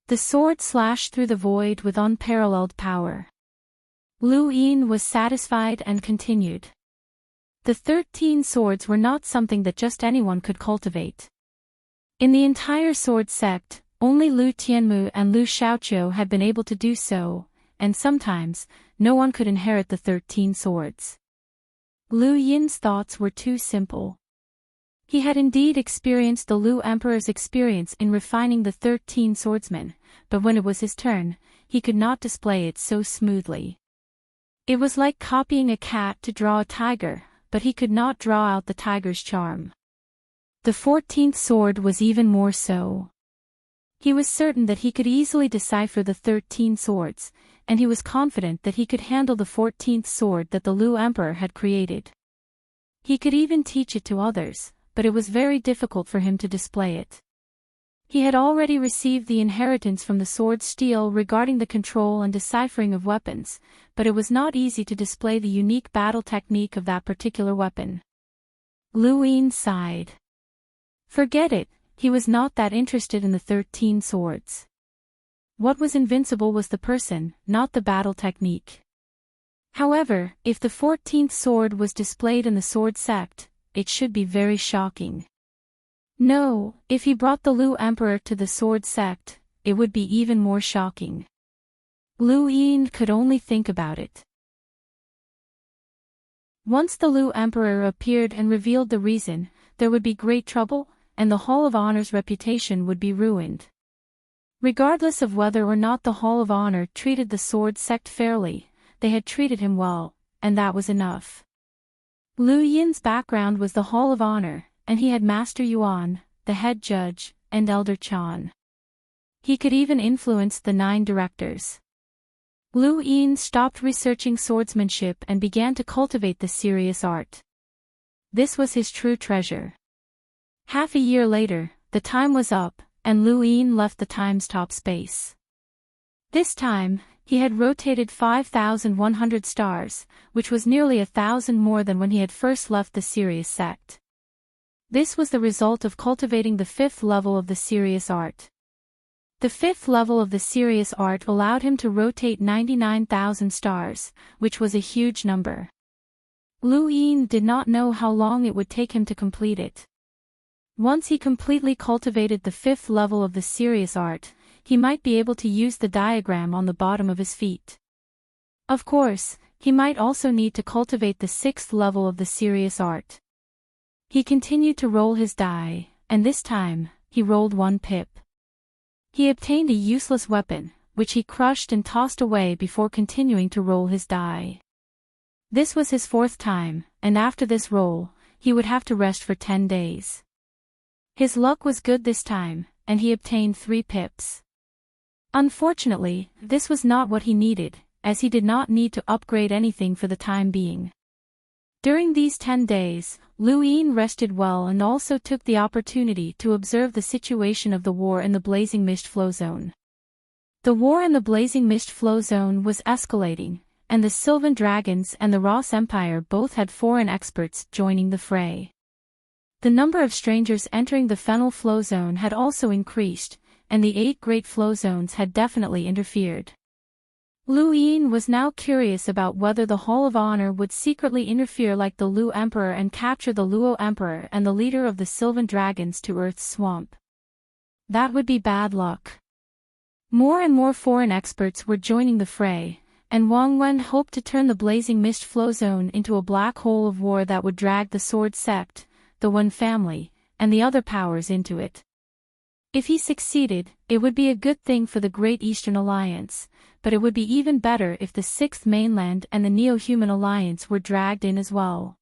The sword slashed through the void with unparalleled power. Lu Yin was satisfied and continued. The 13 swords were not something that just anyone could cultivate. In the entire sword sect, only Lu Tianmu and Lu Shaoqiu had been able to do so, and sometimes, no one could inherit the 13 swords. Lu Yin's thoughts were too simple. He had indeed experienced the Lu Emperor's experience in refining the 13 swordsmen, but when it was his turn, he could not display it so smoothly. It was like copying a cat to draw a tiger, but he could not draw out the tiger's charm. The 14th sword was even more so. He was certain that he could easily decipher the 13 swords, and he was confident that he could handle the 14th sword that the Lu Emperor had created. He could even teach it to others, but it was very difficult for him to display it. He had already received the inheritance from the sword steel regarding the control and deciphering of weapons, but it was not easy to display the unique battle technique of that particular weapon. Lu Yin sighed. Forget it, he was not that interested in the 13 swords. What was invincible was the person, not the battle technique. However, if the 14th sword was displayed in the sword sect, it should be very shocking. No, if he brought the Lu Emperor to the sword sect, it would be even more shocking. Lu Yin could only think about it. Once the Lu Emperor appeared and revealed the reason, there would be great trouble, and the Hall of Honor's reputation would be ruined. Regardless of whether or not the Hall of Honor treated the sword sect fairly, they had treated him well, and that was enough. Lu Yin's background was the Hall of Honor, and he had Master Yuan, the head judge, and Elder Chan. He could even influence the 9 directors. Lu Yin stopped researching swordsmanship and began to cultivate the serious art. This was his true treasure. Half a year later, the time was up, and Lu Yin left the time's top space. This time, he had rotated 5,100 stars, which was nearly 1,000 more than when he had first left the Sirius sect. This was the result of cultivating the 5th level of the Sirius art. The 5th level of the Sirius art allowed him to rotate 99,000 stars, which was a huge number. Lu Yin did not know how long it would take him to complete it. Once he completely cultivated the 5th level of the Sirius art, he might be able to use the diagram on the bottom of his feet. Of course, he might also need to cultivate the 6th level of the Sirius art. He continued to roll his die, and this time, he rolled 1 pip. He obtained a useless weapon, which he crushed and tossed away before continuing to roll his die. This was his 4th time, and after this roll, he would have to rest for 10 days. His luck was good this time, and he obtained 3 pips. Unfortunately, this was not what he needed, as he did not need to upgrade anything for the time being. During these 10 days, Lu Yin rested well and also took the opportunity to observe the situation of the war in the Blazing Mist Flow Zone. The war in the Blazing Mist Flow Zone was escalating, and the Sylvan Dragons and the Ross Empire both had foreign experts joining the fray. The number of strangers entering the Fennel Flow Zone had also increased, and the 8 great flow zones had definitely interfered. Lu Yin was now curious about whether the Hall of Honor would secretly interfere like the Lu Emperor and capture the Luo Emperor and the leader of the Sylvan Dragons to Earth's swamp. That would be bad luck. More and more foreign experts were joining the fray, and Wang Wen hoped to turn the Blazing Mist Flow Zone into a black hole of war that would drag the Sword Sect, the Wen family, and the other powers into it. If he succeeded, it would be a good thing for the Great Eastern Alliance, but it would be even better if the 6th Mainland and the Neo-Human Alliance were dragged in as well.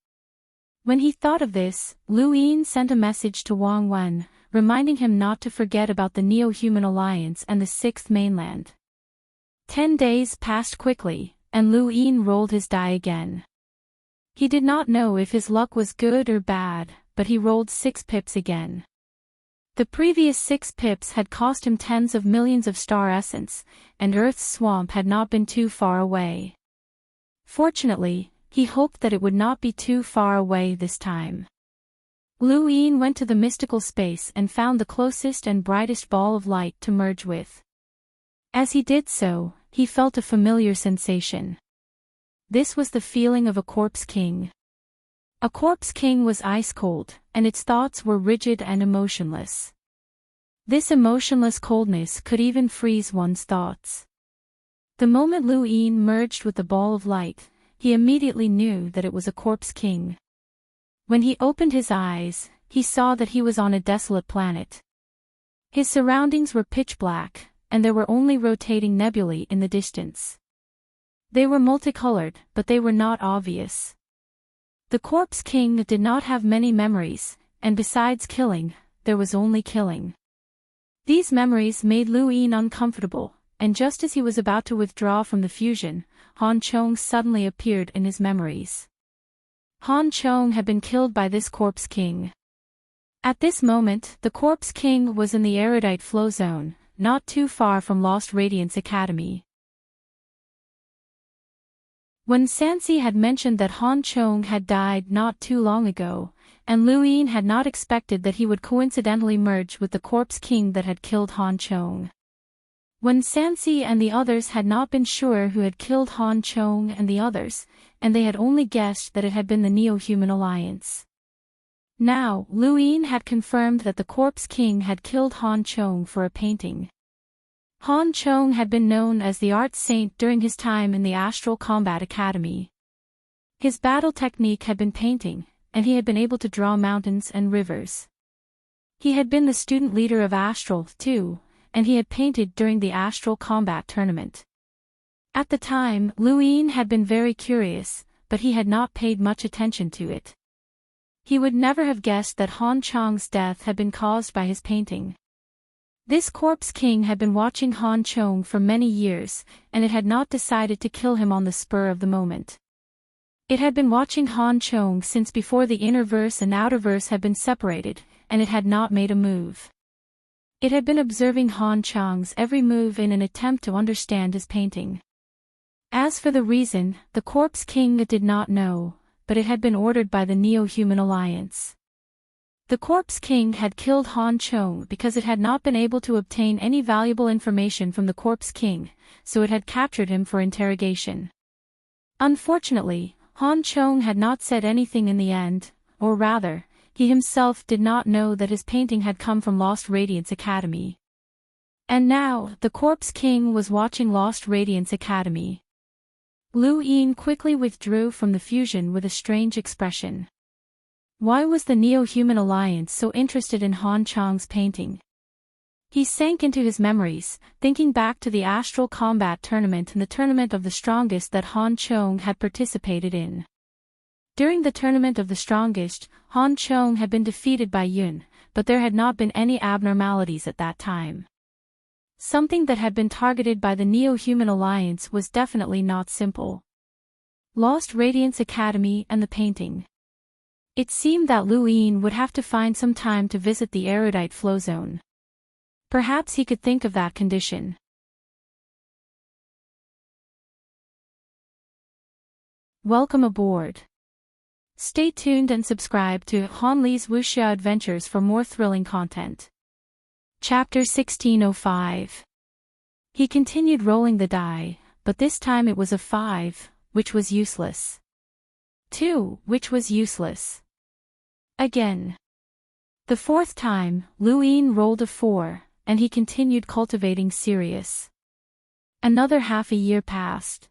When he thought of this, Lu Yin sent a message to Wang Wen, reminding him not to forget about the Neo-Human Alliance and the 6th Mainland. 10 days passed quickly, and Lu Yin rolled his die again. He did not know if his luck was good or bad, but he rolled 6 pips again. The previous 6 pips had cost him tens of millions of star essence, and Earth's swamp had not been too far away. Fortunately, he hoped that it would not be too far away this time. Lu Yin went to the mystical space and found the closest and brightest ball of light to merge with. As he did so, he felt a familiar sensation. This was the feeling of a corpse king. A corpse king was ice-cold, and its thoughts were rigid and emotionless. This emotionless coldness could even freeze one's thoughts. The moment Lu Yin merged with the ball of light, he immediately knew that it was a corpse king. When he opened his eyes, he saw that he was on a desolate planet. His surroundings were pitch black, and there were only rotating nebulae in the distance. They were multicolored, but they were not obvious. The Corpse King did not have many memories, and besides killing, there was only killing. These memories made Lu Yin uncomfortable, and just as he was about to withdraw from the fusion, Han Chong suddenly appeared in his memories. Han Chong had been killed by this Corpse King. At this moment, the Corpse King was in the erudite flow zone, not too far from Lost Radiance Academy. When Sansi had mentioned that Han Chong had died not too long ago, and Lu Yin had not expected that he would coincidentally merge with the Corpse King that had killed Han Chong. When Sansi and the others had not been sure who had killed Han Chong and the others, and they had only guessed that it had been the Neo-Human Alliance. Now, Lu Yin had confirmed that the Corpse King had killed Han Chong for a painting. Han Chong had been known as the art saint during his time in the Astral Combat Academy. His battle technique had been painting, and he had been able to draw mountains and rivers. He had been the student leader of Astral, too, and he had painted during the Astral Combat Tournament. At the time, Lu Yin had been very curious, but he had not paid much attention to it. He would never have guessed that Han Chong's death had been caused by his painting. This Corpse King had been watching Han Chong for many years, and it had not decided to kill him on the spur of the moment. It had been watching Han Chong since before the inner verse and outer verse had been separated, and it had not made a move. It had been observing Han Chong's every move in an attempt to understand his painting. As for the reason, the Corpse King did not know, but it had been ordered by the Neo-Human Alliance. The Corpse King had killed Han Chong because it had not been able to obtain any valuable information from the Corpse King, so it had captured him for interrogation. Unfortunately, Han Chong had not said anything in the end, or rather, he himself did not know that his painting had come from Lost Radiance Academy. And now, the Corpse King was watching Lost Radiance Academy. Lu Yin quickly withdrew from the fusion with a strange expression. Why was the Neo-Human Alliance so interested in Han Chong's painting? He sank into his memories, thinking back to the Astral Combat Tournament and the Tournament of the Strongest that Han Chong had participated in. During the Tournament of the Strongest, Han Chong had been defeated by Yun, but there had not been any abnormalities at that time. Something that had been targeted by the Neo-Human Alliance was definitely not simple. Lost Radiance Academy and the painting. It seemed that Lu Yin would have to find some time to visit the erudite flow zone. Perhaps he could think of that condition. Welcome aboard. Stay tuned and subscribe to Han Li's Wuxia Adventures for more thrilling content. Chapter 1605. He continued rolling the die, but this time it was a 5, which was useless. 2, which was useless. Again. The fourth time, Lu Yin rolled a 4, and he continued cultivating Sirius. Another half a year passed.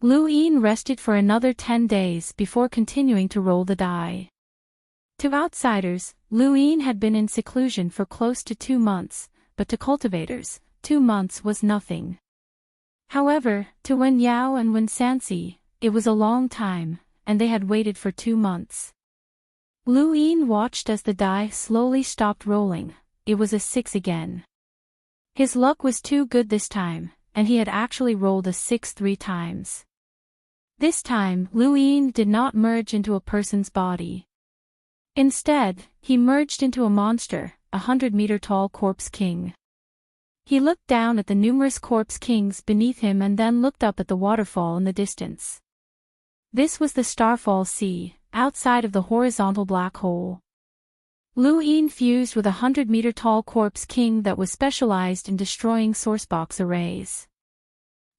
Lu Yin rested for another 10 days before continuing to roll the die. To outsiders, Lu Yin had been in seclusion for close to 2 months, but to cultivators, 2 months was nothing. However, to Wen Yao and Wen Sansi, it was a long time, and they had waited for 2 months. Lu Yin watched as the die slowly stopped rolling. It was a 6 again. His luck was too good this time, and he had actually rolled a 6 3 times. This time, Lu Yin did not merge into a person's body. Instead, he merged into a monster, a 100-meter-tall Corpse King. He looked down at the numerous Corpse Kings beneath him and then looked up at the waterfall in the distance. This was the Starfall Sea, outside of the horizontal black hole. Lu Yin fused with a 100-meter-tall Corpse King that was specialized in destroying sourcebox arrays.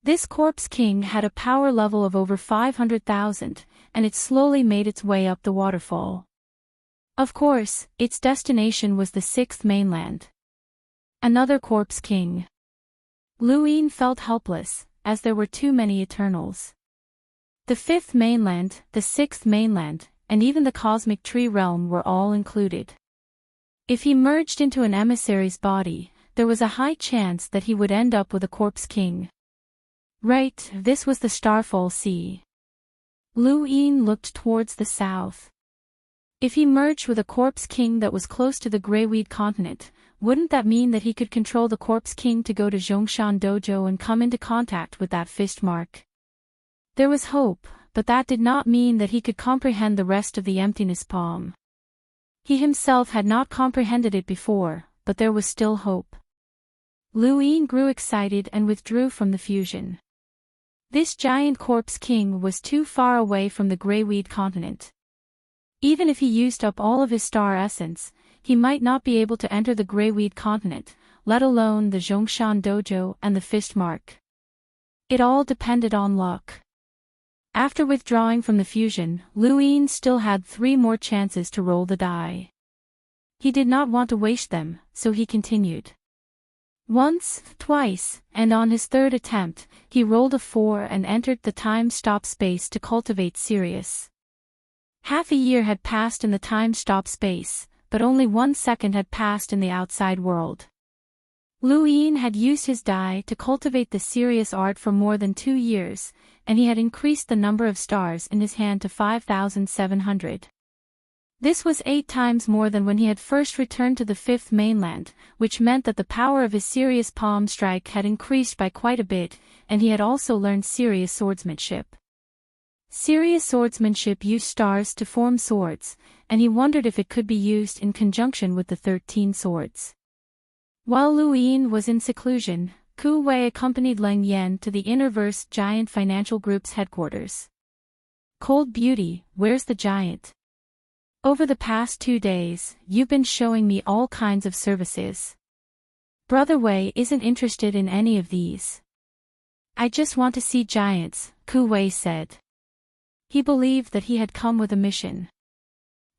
This Corpse King had a power level of over 500,000, and it slowly made its way up the waterfall. Of course, its destination was the 6th mainland. Another Corpse King. Lu Yin felt helpless, as there were too many Eternals. The 5th mainland, the 6th mainland, and even the Cosmic Tree Realm were all included. If he merged into an emissary's body, there was a high chance that he would end up with a Corpse King. Right, this was the Starfall Sea. Lu Yin looked towards the south. If he merged with a corpse king that was close to the Greyweed continent, wouldn't that mean that he could control the corpse king to go to Zhongshan Dojo and come into contact with that fist mark? There was hope, but that did not mean that he could comprehend the rest of the emptiness poem. He himself had not comprehended it before, but there was still hope. Lu Yin grew excited and withdrew from the fusion. This giant corpse king was too far away from the Greyweed continent. Even if he used up all of his star essence, he might not be able to enter the Greyweed continent, let alone the Zhongshan Dojo and the fist mark. It all depended on luck. After withdrawing from the fusion, Lu Yin still had 3 more chances to roll the die. He did not want to waste them, so he continued. Once, twice, and on his 3rd attempt, he rolled a 4 and entered the time-stop space to cultivate Sirius. Half a year had passed in the time-stop space, but only 1 second had passed in the outside world. Lu Yin had used his die to cultivate the Sirius art for more than 2 years, and he had increased the number of stars in his hand to 5,700. This was 8 times more than when he had first returned to the 5th mainland, which meant that the power of his Sirius palm strike had increased by quite a bit, and he had also learned Sirius swordsmanship. Sirius swordsmanship used stars to form swords, and he wondered if it could be used in conjunction with the 13 swords. While Lu Yin was in seclusion, Ku Wei accompanied Leng Yan to the Innerverse Giant Financial Group's headquarters. Cold Beauty, where's the giant? Over the past 2 days, you've been showing me all kinds of services. Brother Wei isn't interested in any of these. I just want to see giants, Ku Wei said. He believed that he had come with a mission.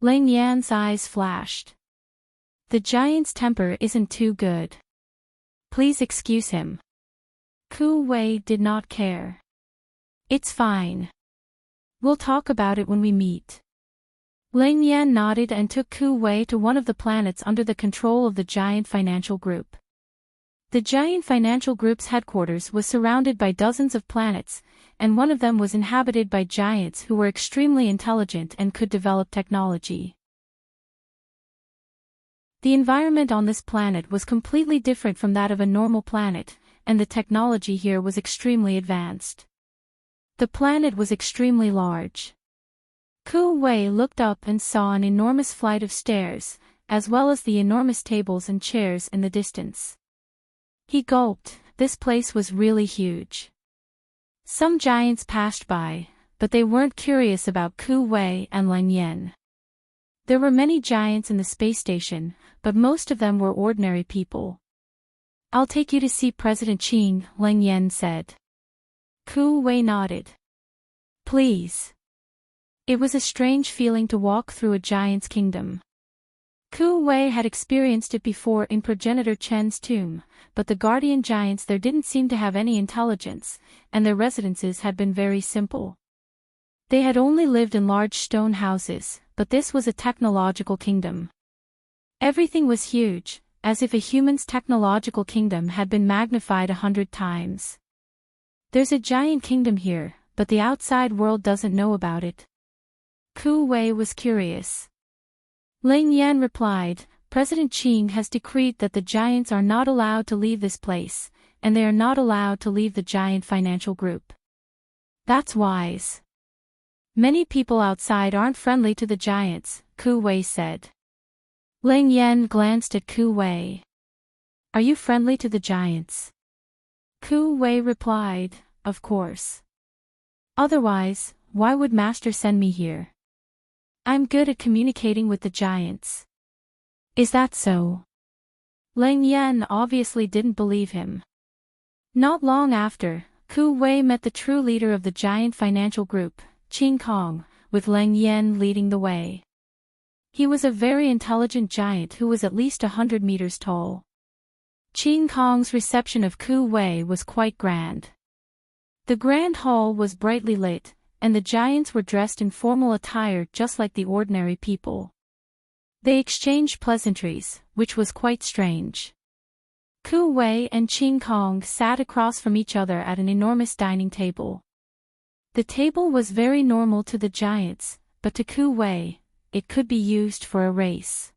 Leng Yan's eyes flashed. The giant's temper isn't too good. Please excuse him. Ku Wei did not care. It's fine. We'll talk about it when we meet. Leng Yan nodded and took Ku Wei to one of the planets under the control of the Giant Financial Group. The Giant Financial Group's headquarters was surrounded by dozens of planets, and one of them was inhabited by giants who were extremely intelligent and could develop technology. The environment on this planet was completely different from that of a normal planet, and the technology here was extremely advanced. The planet was extremely large. Ku Wei looked up and saw an enormous flight of stairs, as well as the enormous tables and chairs in the distance. He gulped, this place was really huge. Some giants passed by, but they weren't curious about Ku Wei and Leng Yan. There were many giants in the space station, but most of them were ordinary people. I'll take you to see President Qing, Leng Yan said. Ku Wei nodded. Please. It was a strange feeling to walk through a giant's kingdom. Ku Wei had experienced it before in Progenitor Chen's tomb, but the guardian giants there didn't seem to have any intelligence, and their residences had been very simple. They had only lived in large stone houses, but this was a technological kingdom. Everything was huge, as if a human's technological kingdom had been magnified 100 times. There's a giant kingdom here, but the outside world doesn't know about it. Ku Wei was curious. Leng Yan replied, President Qing has decreed that the giants are not allowed to leave this place, and they are not allowed to leave the Giant Financial Group. That's wise. Many people outside aren't friendly to the giants, Ku Wei said. Leng Yan glanced at Ku Wei. Are you friendly to the giants? Ku Wei replied, of course. Otherwise, why would Master send me here? I'm good at communicating with the giants. Is that so? Leng Yan obviously didn't believe him. Not long after, Ku Wei met the true leader of the Giant Financial Group, Qing Kong, with Leng Yan leading the way. He was a very intelligent giant who was at least 100 meters tall. Qing Kong's reception of Ku Wei was quite grand. The grand hall was brightly lit, and the giants were dressed in formal attire just like the ordinary people. They exchanged pleasantries, which was quite strange. Ku Wei and Qin Kong sat across from each other at an enormous dining table. The table was very normal to the giants, but to Ku Wei, it could be used for a race.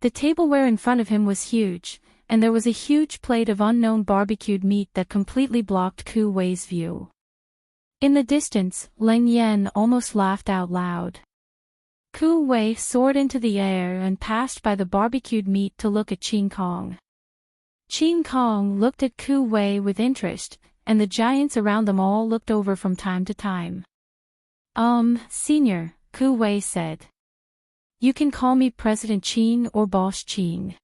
The tableware in front of him was huge, and there was a huge plate of unknown barbecued meat that completely blocked Ku Wei's view. In the distance, Leng Yan almost laughed out loud. Ku Wei soared into the air and passed by the barbecued meat to look at Qin Kong. Qin Kong looked at Ku Wei with interest, and the giants around them all looked over from time to time. Senior, Ku Wei said. You can call me President Qin or Boss Qin.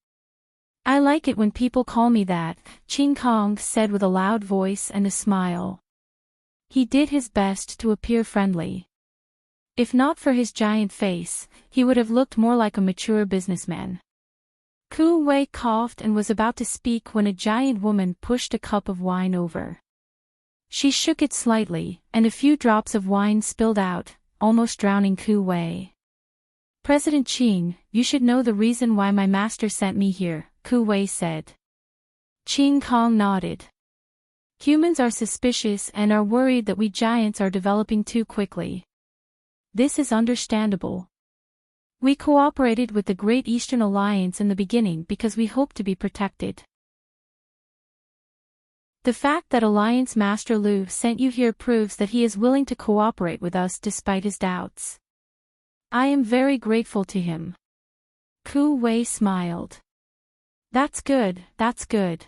I like it when people call me that, Qin Kong said with a loud voice and a smile. He did his best to appear friendly. If not for his giant face, he would have looked more like a mature businessman. Ku Wei coughed and was about to speak when a giant woman pushed a cup of wine over. She shook it slightly, and a few drops of wine spilled out, almost drowning Ku Wei. President Qin, you should know the reason why my master sent me here, Ku Wei said. Qin Kong nodded. Humans are suspicious and are worried that we giants are developing too quickly. This is understandable. We cooperated with the Great Eastern Alliance in the beginning because we hoped to be protected. The fact that Alliance Master Lu sent you here proves that he is willing to cooperate with us despite his doubts. I am very grateful to him. Ku Wei smiled. That's good, that's good.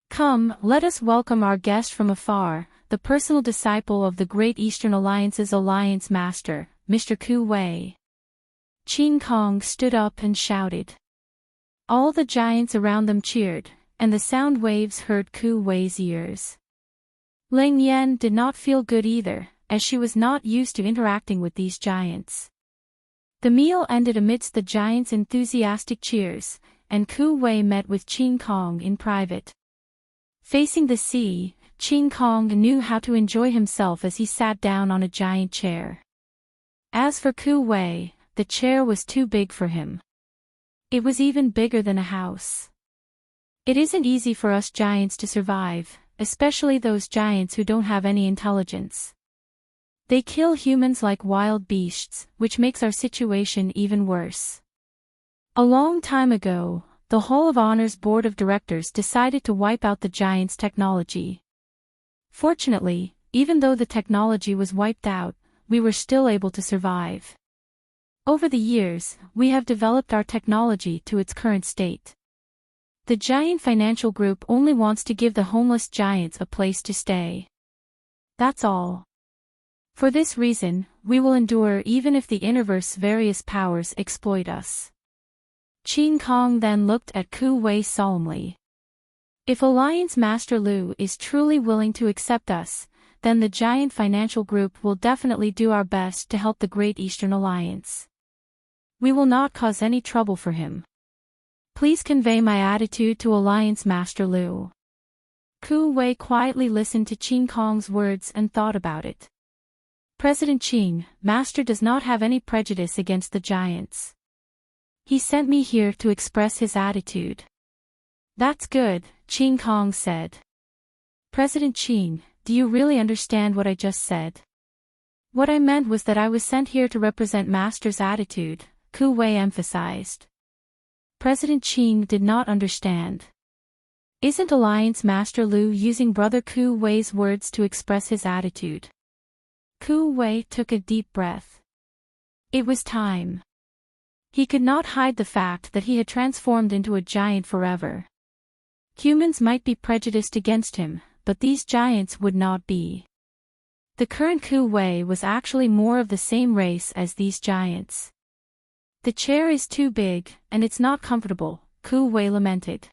Come, let us welcome our guest from afar, the personal disciple of the Great Eastern Alliance's Alliance Master, Mr. Ku Wei. Qin Kong stood up and shouted. All the giants around them cheered, and the sound waves hurt Ku Wei's ears. Leng Yan did not feel good either, as she was not used to interacting with these giants. The meal ended amidst the giants' enthusiastic cheers, and Ku Wei met with Qin Kong in private. Facing the sea, Qin Kong knew how to enjoy himself as he sat down on a giant chair. As for Ku Wei, the chair was too big for him. It was even bigger than a house. It isn't easy for us giants to survive, especially those giants who don't have any intelligence. They kill humans like wild beasts, which makes our situation even worse. A long time ago, the Hall of Honor's board of directors decided to wipe out the giants' technology. Fortunately, even though the technology was wiped out, we were still able to survive. Over the years, we have developed our technology to its current state. The giant financial group only wants to give the homeless giants a place to stay. That's all. For this reason, we will endure even if the universe's various powers exploit us. Qin Kong then looked at Ku Wei solemnly. If Alliance Master Lu is truly willing to accept us, then the giant financial group will definitely do our best to help the Great Eastern Alliance. We will not cause any trouble for him. Please convey my attitude to Alliance Master Lu. Ku Wei quietly listened to Qin Kong's words and thought about it. President Qin, Master does not have any prejudice against the giants. He sent me here to express his attitude. That's good, Qin Kong said. President Qin, do you really understand what I just said? What I meant was that I was sent here to represent Master's attitude, Ku Wei emphasized. President Qin did not understand. Isn't Alliance Master Lu using Brother Ku Wei's words to express his attitude? Ku Wei took a deep breath. It was time. He could not hide the fact that he had transformed into a giant forever. Humans might be prejudiced against him, but these giants would not be. The current Ku Wei was actually more of the same race as these giants. The chair is too big, and it's not comfortable, Ku Wei lamented.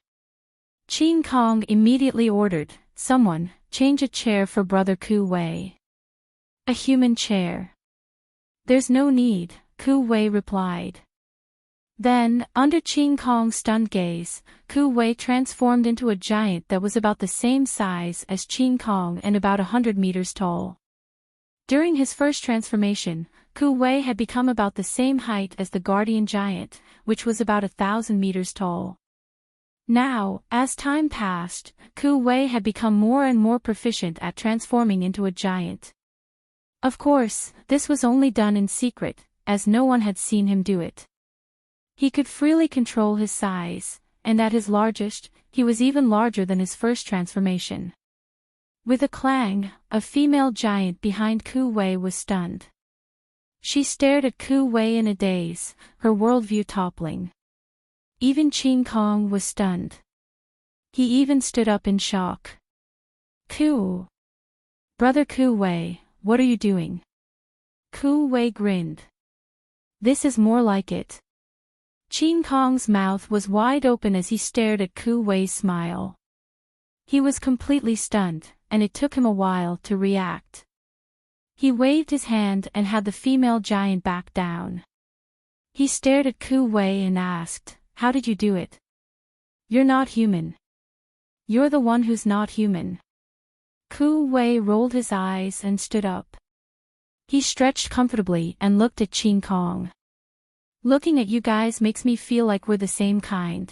Qin Kong immediately ordered, someone, change a chair for Brother Ku Wei. A human chair. There's no need, Ku Wei replied. Then, under Qin Kong's stunned gaze, Ku Wei transformed into a giant that was about the same size as Qin Kong and about 100 meters tall. During his first transformation, Ku Wei had become about the same height as the guardian giant, which was about 1,000 meters tall. Now, as time passed, Ku Wei had become more and more proficient at transforming into a giant. Of course, this was only done in secret, as no one had seen him do it. He could freely control his size, and at his largest, he was even larger than his first transformation. With a clang, a female giant behind Ku Wei was stunned. She stared at Ku Wei in a daze, her worldview toppling. Even Qin Kong was stunned. He even stood up in shock. Brother Ku Wei, what are you doing? Ku Wei grinned. This is more like it. Qin Kong's mouth was wide open as he stared at Ku Wei's smile. He was completely stunned, and it took him a while to react. He waved his hand and had the female giant back down. He stared at Ku Wei and asked, "How did you do it? You're not human. You're the one who's not human." Ku Wei rolled his eyes and stood up. He stretched comfortably and looked at Qin Kong. "Looking at you guys makes me feel like we're the same kind.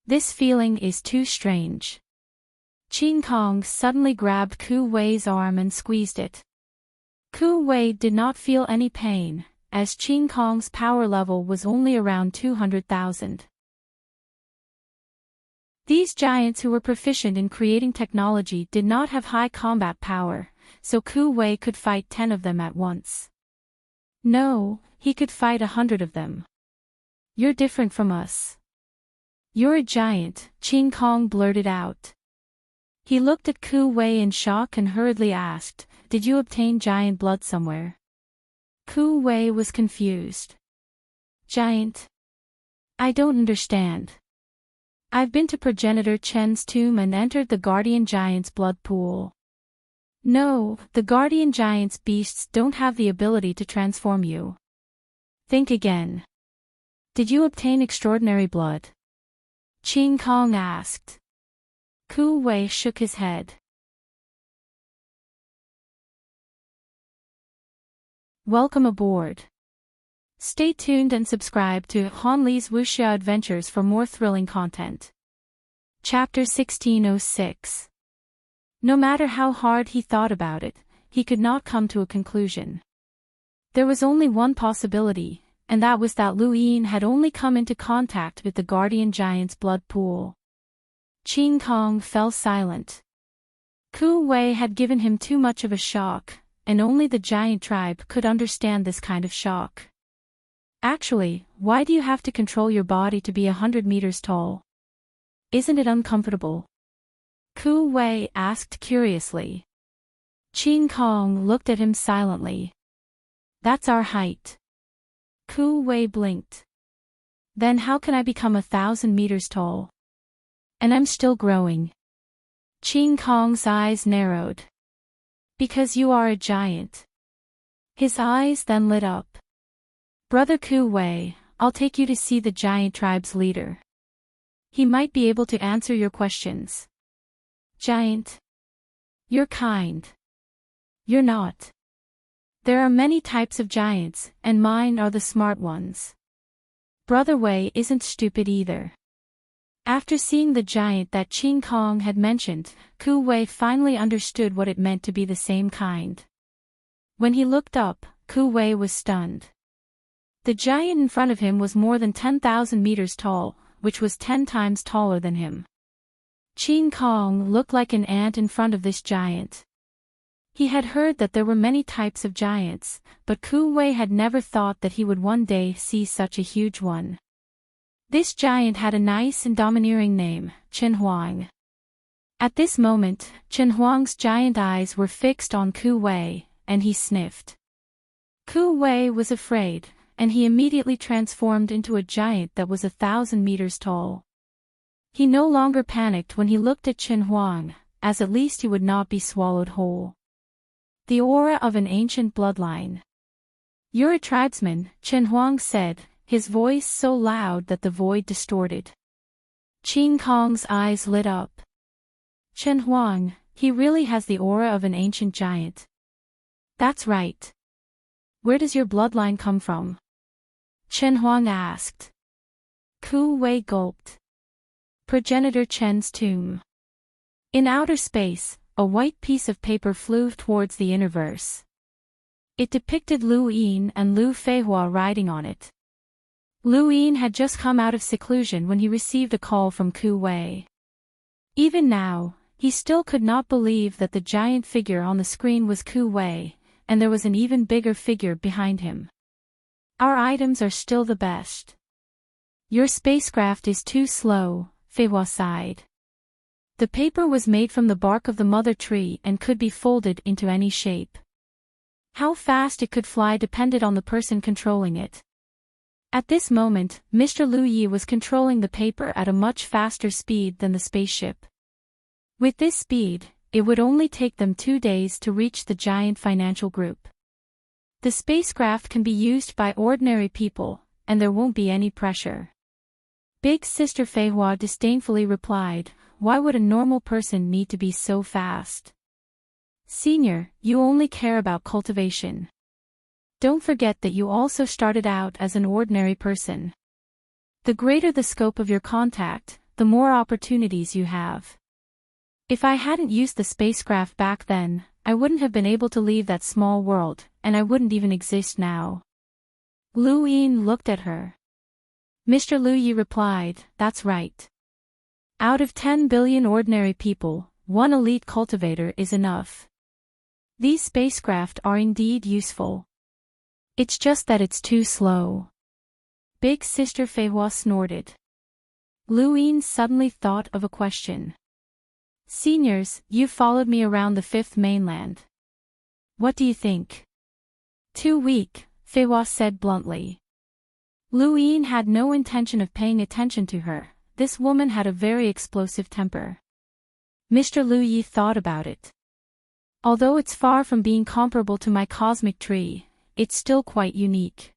This feeling is too strange." Qin Kong suddenly grabbed Ku Wei's arm and squeezed it. Ku Wei did not feel any pain, as Qin Kong's power level was only around 200,000. These giants who were proficient in creating technology did not have high combat power, so Ku Wei could fight 10 of them at once. No, he could fight 100 of them. "You're different from us. You're a giant," Qin Kong blurted out. He looked at Ku Wei in shock and hurriedly asked, "Did you obtain giant blood somewhere?" Ku Wei was confused. "Giant? I don't understand. I've been to Progenitor Chen's tomb and entered the Guardian Giant's blood pool." "No, the Guardian Giant's beasts don't have the ability to transform you. Think again. Did you obtain extraordinary blood?" Qin Kong asked. Ku Wei shook his head. Welcome aboard. Stay tuned and subscribe to Han Li's Wuxia Adventures for more thrilling content. Chapter 1606. No matter how hard he thought about it, he could not come to a conclusion. There was only one possibility, and that was that Lu Yin had only come into contact with the Guardian Giant's blood pool. Qin Kong fell silent. Ku Wei had given him too much of a shock, and only the giant tribe could understand this kind of shock. Actually, why do you have to control your body to be 100 meters tall? Isn't it uncomfortable? Ku Wei asked curiously. Qin Kong looked at him silently. That's our height. Ku Wei blinked. Then how can I become 1,000 meters tall? And I'm still growing. Qin Kong's eyes narrowed. Because you are a giant. His eyes then lit up. Brother Ku Wei, I'll take you to see the giant tribe's leader. He might be able to answer your questions. Giant? You're kind. You're not. There are many types of giants, and mine are the smart ones. Brother Wei isn't stupid either. After seeing the giant that Qin Kong had mentioned, Ku Wei finally understood what it meant to be the same kind. When he looked up, Ku Wei was stunned. The giant in front of him was more than 10,000 meters tall, which was 10 times taller than him. Qin Kong looked like an ant in front of this giant. He had heard that there were many types of giants, but Ku Wei had never thought that he would one day see such a huge one. This giant had a nice and domineering name, Chen Huang. At this moment, Chen Huang's giant eyes were fixed on Ku Wei, and he sniffed. Ku Wei was afraid, and he immediately transformed into a giant that was 1,000 meters tall. He no longer panicked when he looked at Chen Huang, as at least he would not be swallowed whole. The aura of an ancient bloodline. You're a tribesman, Chen Huang said, his voice so loud that the void distorted. Qin Kong's eyes lit up. Chen Huang, he really has the aura of an ancient giant. That's right. Where does your bloodline come from? Chen Huang asked. Ku Wei gulped. Progenitor Chen's tomb. In outer space, a white piece of paper flew towards the innerverse. It depicted Lu Yin and Lu Feihua riding on it. Lu Yin had just come out of seclusion when he received a call from Ku Wei. Even now, he still could not believe that the giant figure on the screen was Ku Wei, and there was an even bigger figure behind him. Our items are still the best. Your spacecraft is too slow, Feihua sighed. The paper was made from the bark of the mother tree and could be folded into any shape. How fast it could fly depended on the person controlling it. At this moment, Mr. Lu Yi was controlling the paper at a much faster speed than the spaceship. With this speed, it would only take them 2 days to reach the giant financial group. The spacecraft can be used by ordinary people, and there won't be any pressure. Big Sister Feihua disdainfully replied, "Why would a normal person need to be so fast? Senior, you only care about cultivation. Don't forget that you also started out as an ordinary person. The greater the scope of your contact, the more opportunities you have. If I hadn't used the spacecraft back then, I wouldn't have been able to leave that small world, and I wouldn't even exist now." Lu Yin looked at her. Mr. Lu Yi replied, "That's right. Out of 10 billion ordinary people, one elite cultivator is enough. These spacecraft are indeed useful. It's just that it's too slow." Big Sister Feihua snorted. Lu Yin suddenly thought of a question. "Seniors, you've followed me around the fifth mainland. What do you think?" "Too weak," Feihua said bluntly. Lu Yin had no intention of paying attention to her. This woman had a very explosive temper. Mr. Lu Yi thought about it. "Although it's far from being comparable to my cosmic tree, it's still quite unique.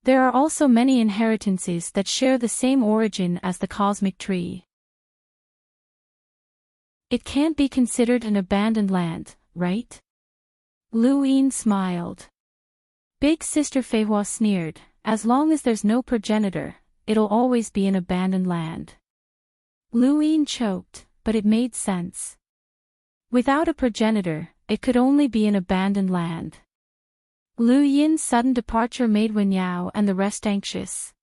There are also many inheritances that share the same origin as the cosmic tree. It can't be considered an abandoned land, right?" Lu Yin smiled. Big Sister Feihua sneered, "As long as there's no progenitor, it'll always be an abandoned land." Lu Yin choked, but it made sense. Without a progenitor, it could only be an abandoned land. Lu Yin's sudden departure made Wen Yao and the rest anxious.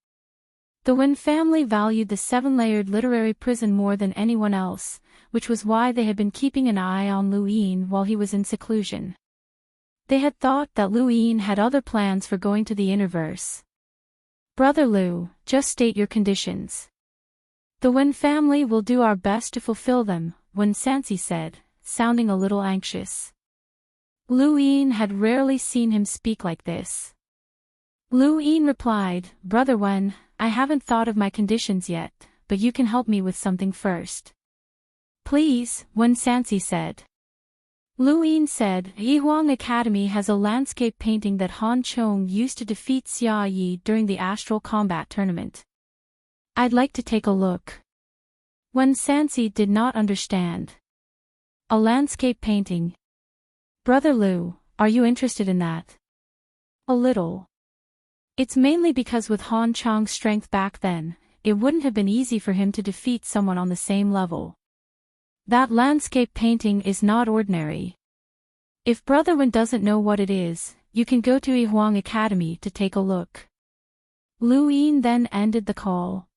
The Wen family valued the 7-layered literary prison more than anyone else, which was why they had been keeping an eye on Lu Yin while he was in seclusion. They had thought that Lu Yin had other plans for going to the innerverse. "Brother Lu, just state your conditions. The Wen family will do our best to fulfill them," Wen Sansi said, sounding a little anxious. Lu Yin had rarely seen him speak like this. Lu Yin replied, "Brother Wen, I haven't thought of my conditions yet, but you can help me with something first." "Please," Wen Sansi said. Lu Yin said, "Yihuang Academy has a landscape painting that Han Chong used to defeat Xia Yi during the astral combat tournament. I'd like to take a look." Wen Sansi did not understand. "A landscape painting? Brother Lu, are you interested in that?" "A little. It's mainly because with Han Chong's strength back then, it wouldn't have been easy for him to defeat someone on the same level. That landscape painting is not ordinary. If Brother Wen doesn't know what it is, you can go to Yihuang Academy to take a look." Lu Yin then ended the call.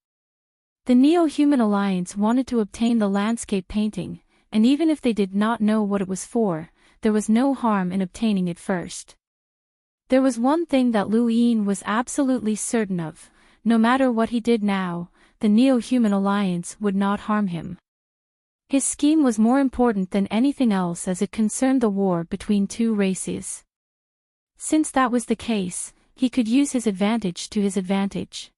The Neo-Human Alliance wanted to obtain the landscape painting, and even if they did not know what it was for, there was no harm in obtaining it first. There was one thing that Lu Yin was absolutely certain of: no matter what he did now, the Neo-Human Alliance would not harm him. His scheme was more important than anything else as it concerned the war between two races. Since that was the case, he could use his advantage to his advantage.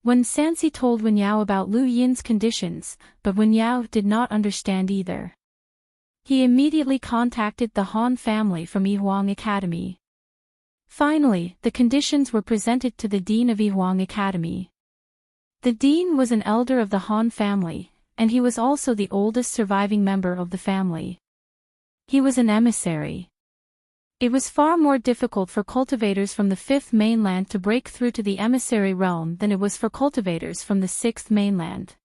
When Sansi told Wen Yao about Lu Yin's conditions, but Wen Yao did not understand either. He immediately contacted the Han family from Yihuang Academy. Finally, the conditions were presented to the Dean of Yihuang Academy. The Dean was an elder of the Han family, and he was also the oldest surviving member of the family. He was an emissary. It was far more difficult for cultivators from the fifth mainland to break through to the emissary realm than it was for cultivators from the sixth mainland.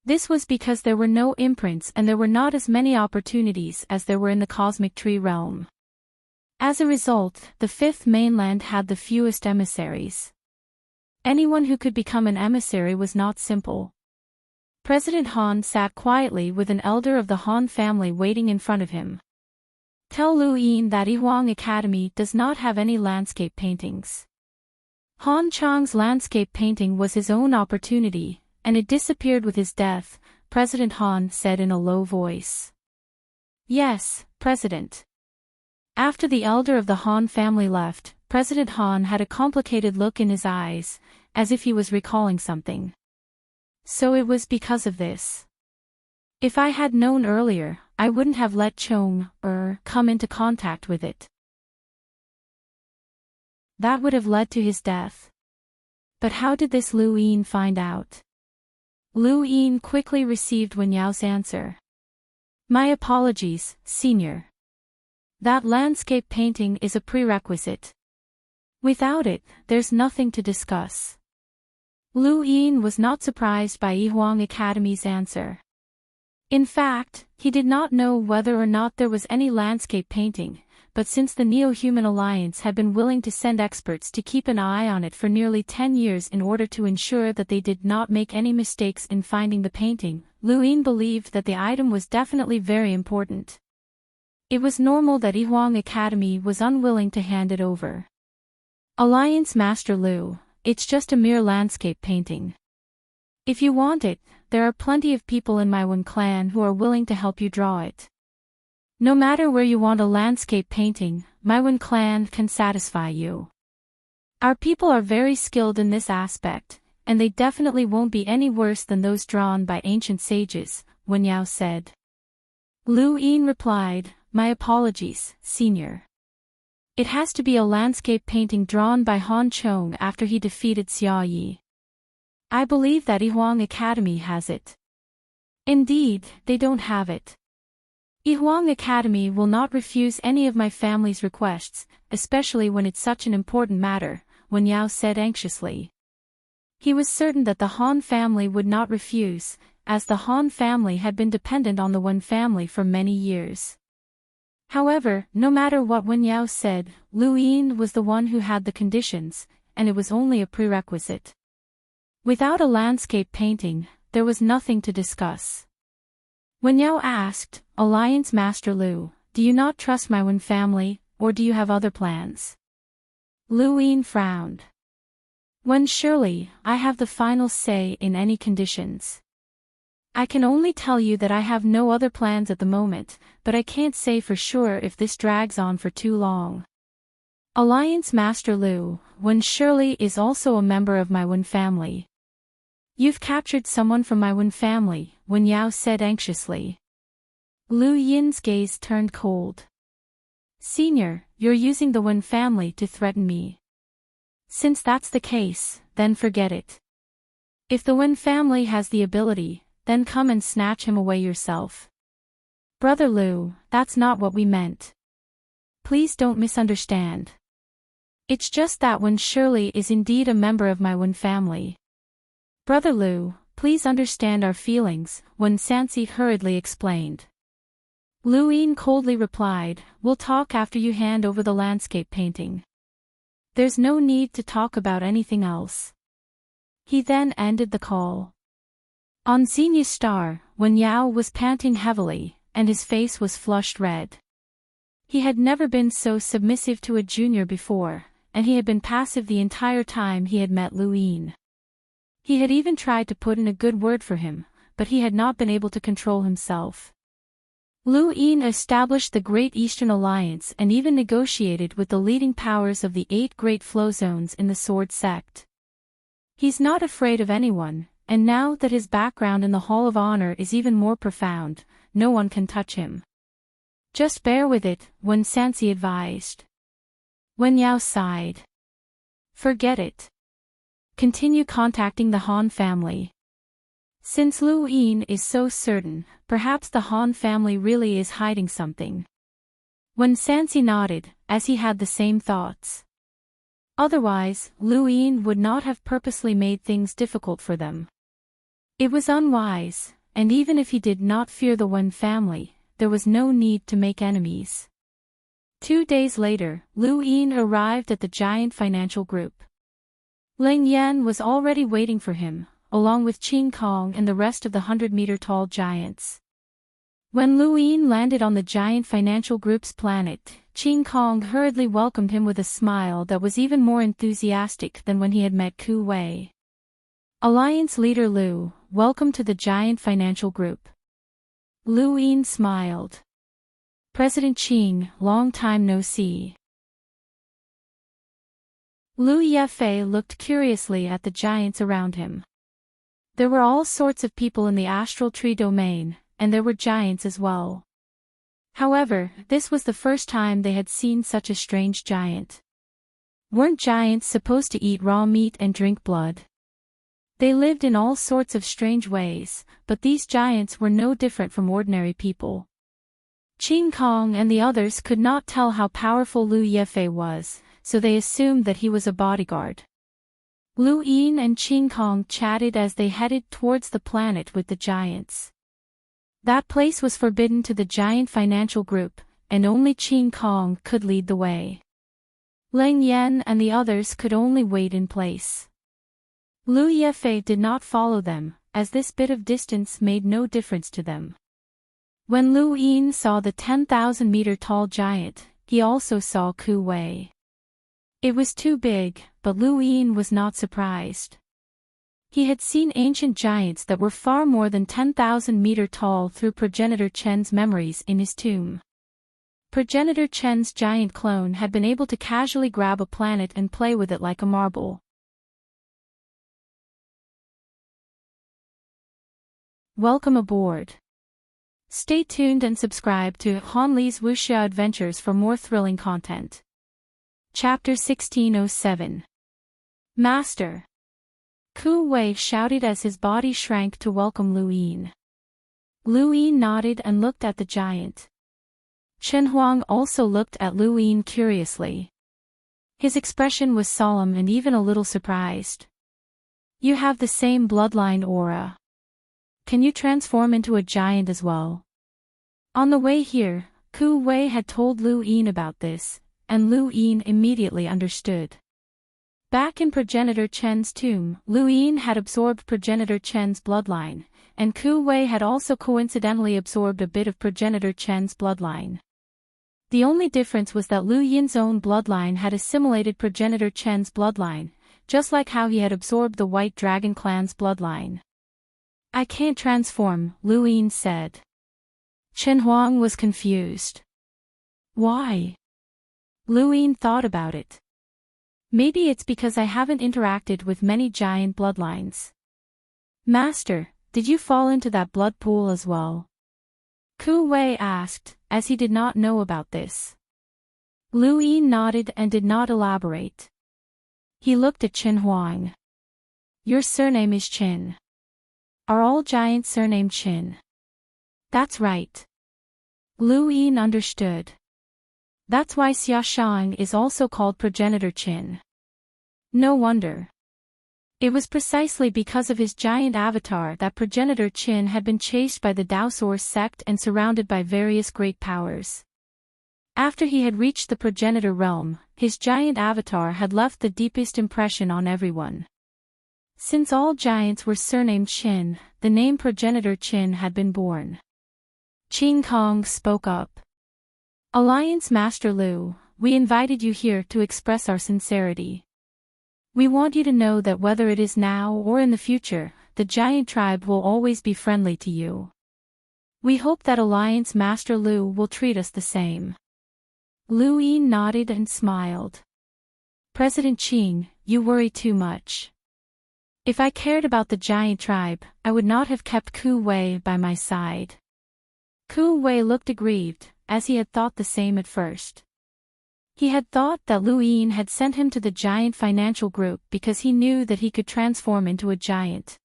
This was because there were no imprints and there were not as many opportunities as there were in the cosmic tree realm. As a result, the fifth mainland had the fewest emissaries. Anyone who could become an emissary was not simple. President Han sat quietly with an elder of the Han family waiting in front of him. Tell Liu Yin that Yihuang Academy does not have any landscape paintings. Han Chang's landscape painting was his own opportunity, and it disappeared with his death, President Han said in a low voice. Yes, President. After the elder of the Han family left, President Han had a complicated look in his eyes, as if he was recalling something. So it was because of this. If I had known earlier, I wouldn't have let Chong come into contact with it. That would have led to his death. But how did this Liu Yin find out? Liu Yin quickly received Wen Yao's answer. My apologies, Senior. That landscape painting is a prerequisite. Without it, there's nothing to discuss. Liu Yin was not surprised by Yihuang Academy's answer. In fact, he did not know whether or not there was any landscape painting, but since the Neo-Human Alliance had been willing to send experts to keep an eye on it for nearly 10 years in order to ensure that they did not make any mistakes in finding the painting, Liu Yin believed that the item was definitely very important. It was normal that Yihuang Academy was unwilling to hand it over. Alliance Master Liu, it's just a mere landscape painting. If you want it, there are plenty of people in my Wen clan who are willing to help you draw it. No matter where you want a landscape painting, my Wen clan can satisfy you. Our people are very skilled in this aspect, and they definitely won't be any worse than those drawn by ancient sages, Wen Yao said. Liu Yin replied, My apologies, Senior. It has to be a landscape painting drawn by Han Chong after he defeated Xia Yi. I believe that Yihuang Academy has it. Indeed, they don't have it. Yihuang Academy will not refuse any of my family's requests, especially when it's such an important matter, Wen Yao said anxiously. He was certain that the Han family would not refuse, as the Han family had been dependent on the Wen family for many years. However, no matter what Wen Yao said, Liu Yin was the one who had the conditions, and it was only a prerequisite. Without a landscape painting, there was nothing to discuss. Wen Yao asked, Alliance Master Liu, do you not trust my Wen family, or do you have other plans? Liu Yin frowned. When surely, I have the final say in any conditions. I can only tell you that I have no other plans at the moment, but I can't say for sure if this drags on for too long. Alliance Master Liu, Wen Shirley is also a member of my Wen family. You've captured someone from my Wen family, Wen Yao said anxiously. Liu Yin's gaze turned cold. Senior, you're using the Wen family to threaten me. Since that's the case, then forget it. If the Wen family has the ability, then come and snatch him away yourself. Brother Liu, that's not what we meant. Please don't misunderstand. It's just that Wen Shirley is indeed a member of my Wen family. Brother Liu, please understand our feelings, Wen Sansi hurriedly explained. Liu Yin coldly replied, We'll talk after you hand over the landscape painting. There's no need to talk about anything else. He then ended the call. On Xenia Star, Wen Yao was panting heavily, and his face was flushed red. He had never been so submissive to a junior before, and he had been passive the entire time he had met Liu Yin. He had even tried to put in a good word for him, but he had not been able to control himself. Liu Yin established the Great Eastern Alliance and even negotiated with the leading powers of the 8 great flow zones in the Sword Sect. He's not afraid of anyone, and now that his background in the Hall of Honor is even more profound, no one can touch him. Just bear with it, Wen Sansi advised. Wen Yao sighed. Forget it. Continue contacting the Han family. Since Liu Yin is so certain, perhaps the Han family really is hiding something. Wen Sansi nodded, as he had the same thoughts. Otherwise, Liu Yin would not have purposely made things difficult for them. It was unwise, and even if he did not fear the Wen family, there was no need to make enemies. 2 days later, Lu Yin arrived at the giant financial group. Ling Yan was already waiting for him, along with Qin Kong and the rest of the 100-meter-tall giants. When Lu Yin landed on the giant financial group's planet, Qin Kong hurriedly welcomed him with a smile that was even more enthusiastic than when he had met Ku Wei. Alliance leader Lu, welcome to the giant financial group. Lu Yin smiled. President Qin, long time no see. Lu Yefei looked curiously at the giants around him. There were all sorts of people in the astral tree domain, and there were giants as well. However, this was the first time they had seen such a strange giant. Weren't giants supposed to eat raw meat and drink blood? They lived in all sorts of strange ways, but these giants were no different from ordinary people. Qin Kong and the others could not tell how powerful Lu Yefei was, so they assumed that he was a bodyguard. Lu Yin and Qin Kong chatted as they headed towards the planet with the giants. That place was forbidden to the giant financial group, and only Qin Kong could lead the way. Ling Yan and the others could only wait in place. Lu Yefei did not follow them, as this bit of distance made no difference to them. When Lu Yin saw the 10,000-meter-tall giant, he also saw Ku Wei. It was too big, but Lu Yin was not surprised. He had seen ancient giants that were far more than 10,000 meters tall through Progenitor Chen's memories in his tomb. Progenitor Chen's giant clone had been able to casually grab a planet and play with it like a marble. Welcome aboard. Stay tuned and subscribe to Han Li's Wuxia Adventures for more thrilling content. Chapter 1607. Master. Ku Wei shouted as his body shrank to welcome Lu Yin. Lu Yin nodded and looked at the giant. Chen Huang also looked at Lu Yin curiously. His expression was solemn and even a little surprised. You have the same bloodline aura. Can you transform into a giant as well? On the way here, Ku Wei had told Lu Yin about this, and Lu Yin immediately understood. Back in Progenitor Chen's tomb, Lu Yin had absorbed Progenitor Chen's bloodline, and Ku Wei had also coincidentally absorbed a bit of Progenitor Chen's bloodline. The only difference was that Lu Yin's own bloodline had assimilated Progenitor Chen's bloodline, just like how he had absorbed the White Dragon clan's bloodline. I can't transform, Lu Yin said. Chen Huang was confused. Why? Lu Yin thought about it. Maybe it's because I haven't interacted with many giant bloodlines. Master, did you fall into that blood pool as well? Ku Wei asked, as he did not know about this. Lu Yin nodded and did not elaborate. He looked at Chen Huang. Your surname is Qin. Are all giants surnamed Qin? That's right. Lu Yin understood. That's why Xiaoshang is also called Progenitor Qin. No wonder. It was precisely because of his giant avatar that Progenitor Qin had been chased by the Daosaur sect and surrounded by various great powers. After he had reached the Progenitor realm, his giant avatar had left the deepest impression on everyone. Since all giants were surnamed Qin, the name Progenitor Qin had been born. Qin Kong spoke up. Alliance Master Lu, we invited you here to express our sincerity. We want you to know that whether it is now or in the future, the giant tribe will always be friendly to you. We hope that Alliance Master Lu will treat us the same. Lu Yin nodded and smiled. President Qin, you worry too much. If I cared about the giant tribe, I would not have kept Ku Wei by my side. Ku Wei looked aggrieved, as he had thought the same at first. He had thought that Lu Yin had sent him to the giant financial group because he knew that he could transform into a giant.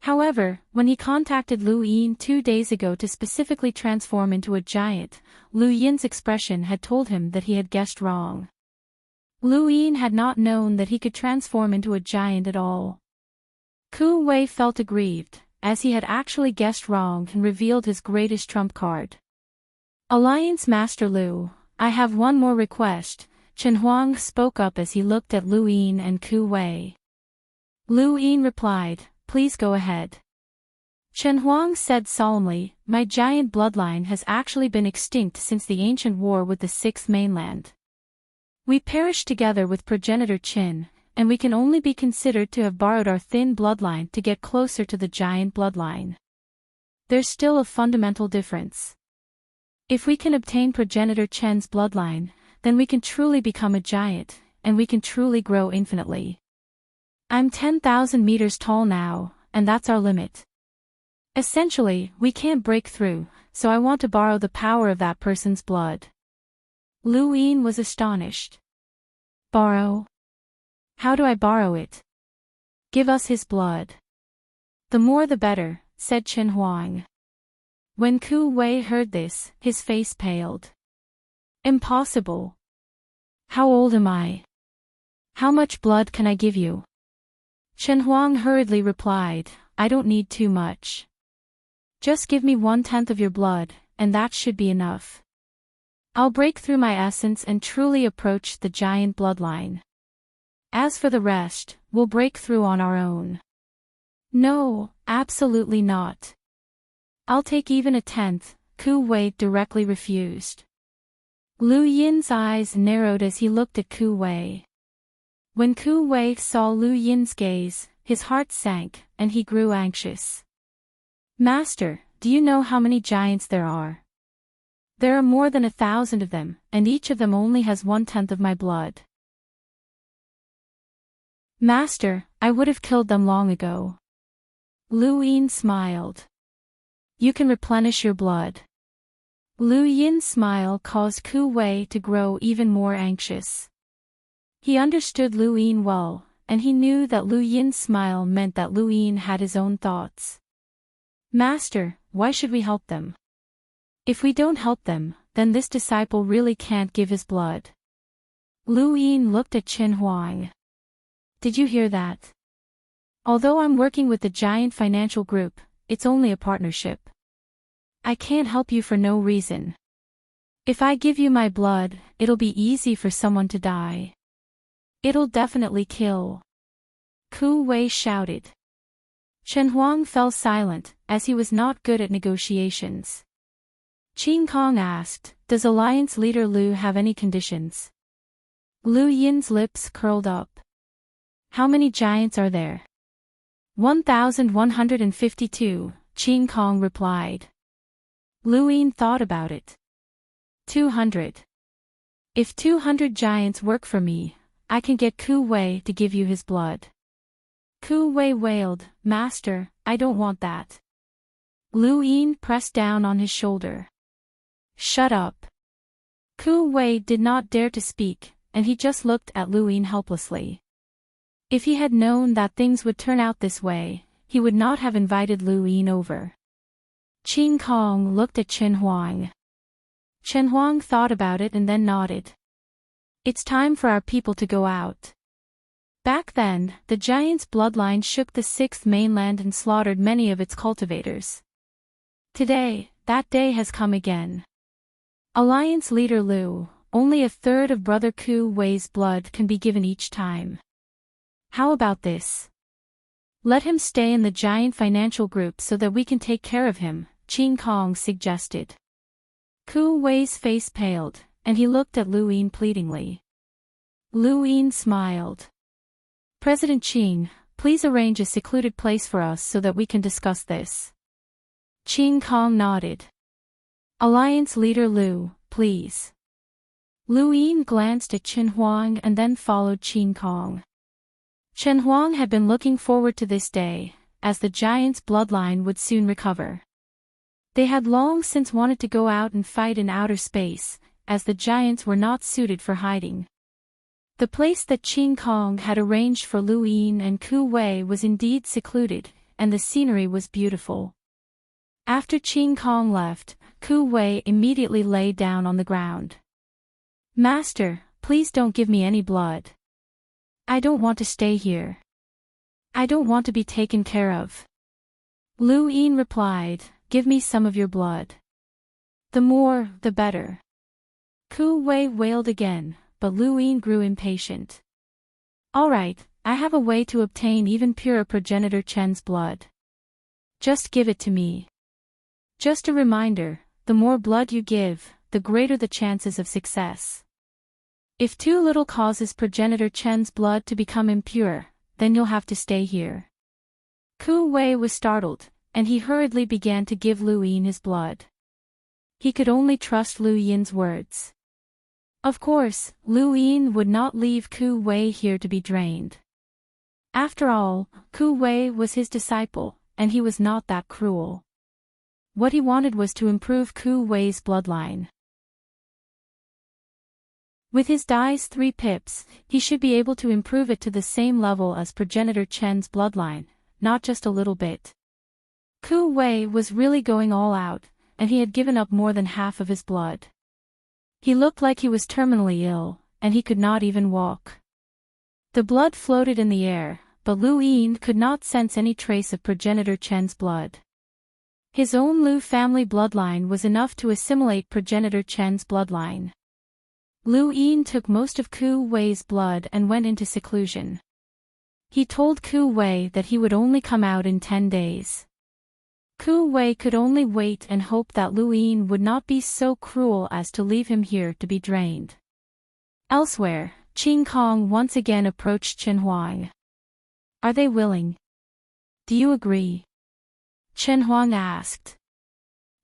However, when he contacted Lu Yin 2 days ago to specifically transform into a giant, Lu Yin's expression had told him that he had guessed wrong. Lu Yin had not known that he could transform into a giant at all. Ku Wei felt aggrieved, as he had actually guessed wrong and revealed his greatest trump card. Alliance Master Lu, I have one more request, Chen Huang spoke up as he looked at Lu Yin and Ku Wei. Lu Yin replied, please go ahead. Chen Huang said solemnly, my giant bloodline has actually been extinct since the ancient war with the Sixth Mainland. We perished together with progenitor Qin, and we can only be considered to have borrowed our thin bloodline to get closer to the giant bloodline. There's still a fundamental difference. If we can obtain progenitor Chen's bloodline, then we can truly become a giant, and we can truly grow infinitely. I'm 10,000 meters tall now, and that's our limit. Essentially, we can't break through, so I want to borrow the power of that person's blood. Lu Yin was astonished. Borrow? How do I borrow it? Give us his blood. The more the better, said Chen Huang. When Ku Wei heard this, his face paled. Impossible. How old am I? How much blood can I give you? Chen Huang hurriedly replied, I don't need too much. Just give me 1/10 of your blood, and that should be enough. I'll break through my essence and truly approach the giant bloodline. As for the rest, we'll break through on our own. No, absolutely not. I'll take even 1/10, Ku Wei directly refused. Lu Yin's eyes narrowed as he looked at Ku Wei. When Ku Wei saw Lu Yin's gaze, his heart sank, and he grew anxious. Master, do you know how many giants there are? There are more than 1,000 of them, and each of them only has 1/10 of my blood. Master, I would have killed them long ago. Lu Yin smiled. You can replenish your blood. Lu Yin's smile caused Ku Wei to grow even more anxious. He understood Lu Yin well, and he knew that Lu Yin's smile meant that Lu Yin had his own thoughts. Master, why should we help them? If we don't help them, then this disciple really can't give his blood. Lu Yin looked at Chen Huang. Did you hear that? Although I'm working with the giant financial group, it's only a partnership. I can't help you for no reason. If I give you my blood, it'll be easy for someone to die. It'll definitely kill. Ku Wei shouted. Chen Huang fell silent, as he was not good at negotiations. Qin Kong asked, does Alliance Leader Lu have any conditions? Lu Yin's lips curled up. How many giants are there? 1,152, Qin Kong replied. Lu Yin thought about it. 200. If 200 giants work for me, I can get Ku Wei to give you his blood. Ku Wei wailed, Master, I don't want that. Lu Yin pressed down on his shoulder. Shut up. Ku Wei did not dare to speak, and he just looked at Lu Yin helplessly. If he had known that things would turn out this way, he would not have invited Lu Yin over. Qin Kong looked at Chen Huang. Chen Huang thought about it and then nodded. It's time for our people to go out. Back then, the giant's bloodline shook the Sixth Mainland and slaughtered many of its cultivators. Today, that day has come again. Alliance Leader Lu, only 1/3 of Brother Ku Wei's blood can be given each time. How about this? Let him stay in the giant financial group so that we can take care of him, Qin Kong suggested. Ku Wei's face paled, and he looked at Lu Yin pleadingly. Lu Yin smiled. President Qin, please arrange a secluded place for us so that we can discuss this. Qin Kong nodded. Alliance Leader Lu, please. Lu Yin glanced at Chen Huang and then followed Qin Kong. Chen Huang had been looking forward to this day, as the giant's bloodline would soon recover. They had long since wanted to go out and fight in outer space, as the giants were not suited for hiding. The place that Qin Kong had arranged for Lu Yin and Ku Wei was indeed secluded, and the scenery was beautiful. After Qin Kong left, Ku Wei immediately lay down on the ground. Master, please don't give me any blood. I don't want to stay here. I don't want to be taken care of. Lu Yin replied, "Give me some of your blood. The more, the better." Ku Wei wailed again, but Lu Yin grew impatient. "All right, I have a way to obtain even purer progenitor Chen's blood. Just give it to me. Just a reminder, the more blood you give, the greater the chances of success. If too little causes progenitor Chen's blood to become impure, then you'll have to stay here." Ku Wei was startled, and he hurriedly began to give Lu Yin his blood. He could only trust Lu Yin's words. Of course, Lu Yin would not leave Ku Wei here to be drained. After all, Ku Wei was his disciple, and he was not that cruel. What he wanted was to improve Ku Wei's bloodline. With his dye's 3 pips, he should be able to improve it to the same level as progenitor Chen's bloodline, not just a little bit. Ku Wei was really going all out, and he had given up more than half of his blood. He looked like he was terminally ill, and he could not even walk. The blood floated in the air, but Lu Yin could not sense any trace of progenitor Chen's blood. His own Lu family bloodline was enough to assimilate progenitor Chen's bloodline. Lu Yin took most of Ku Wei's blood and went into seclusion. He told Ku Wei that he would only come out in 10 days. Ku Wei could only wait and hope that Lu Yin would not be so cruel as to leave him here to be drained. Elsewhere, Qin Kong once again approached Chen Huang. "Are they willing? Do you agree?" Chen Huang asked.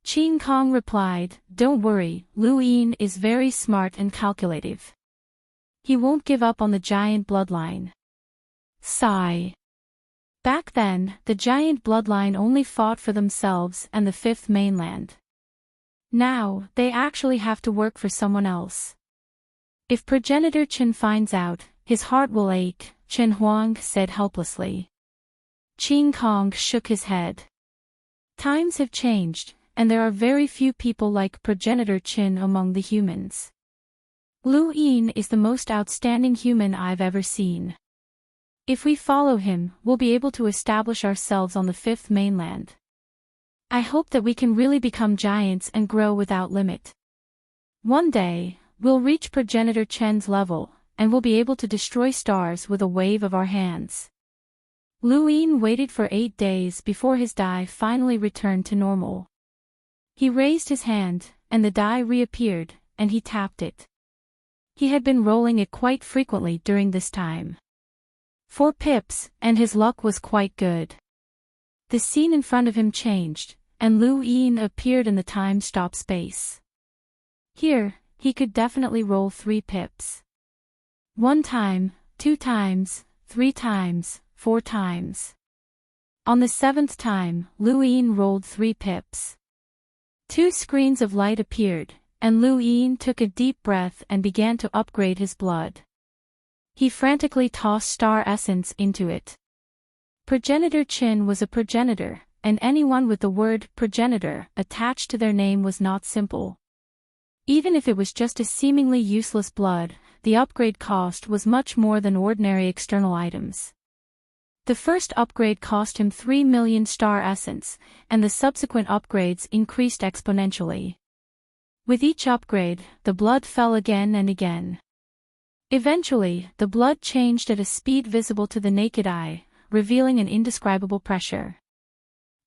Qin Kong replied, "Don't worry, Lu Yin is very smart and calculative. He won't give up on the giant bloodline." Sigh. Back then, the giant bloodline only fought for themselves and the Fifth Mainland. Now, they actually have to work for someone else. If progenitor Chen finds out, his heart will ache, Chen Huang said helplessly. Qin Kong shook his head. Times have changed, and there are very few people like progenitor Chen among the humans. Lu Yin is the most outstanding human I've ever seen. If we follow him, we'll be able to establish ourselves on the Fifth Mainland. I hope that we can really become giants and grow without limit. One day, we'll reach progenitor Chen's level, and we'll be able to destroy stars with a wave of our hands. Lu Yin waited for 8 days before his dye finally returned to normal. He raised his hand, and the dye reappeared, and he tapped it. He had been rolling it quite frequently during this time. 4 pips, and his luck was quite good. The scene in front of him changed, and Lu Yin appeared in the time-stop space. Here, he could definitely roll 3 pips. 1 time, 2 times, 3 times, 4 times. On the 7th time, Lu Yin rolled 3 pips. 2 screens of light appeared, and Lu Yin took a deep breath and began to upgrade his blood. He frantically tossed star essence into it. Progenitor Chen was a progenitor, and anyone with the word progenitor attached to their name was not simple. Even if it was just a seemingly useless blood, the upgrade cost was much more than ordinary external items. The first upgrade cost him 3 million star essence, and the subsequent upgrades increased exponentially. With each upgrade, the blood fell again and again. Eventually, the blood changed at a speed visible to the naked eye, revealing an indescribable pressure.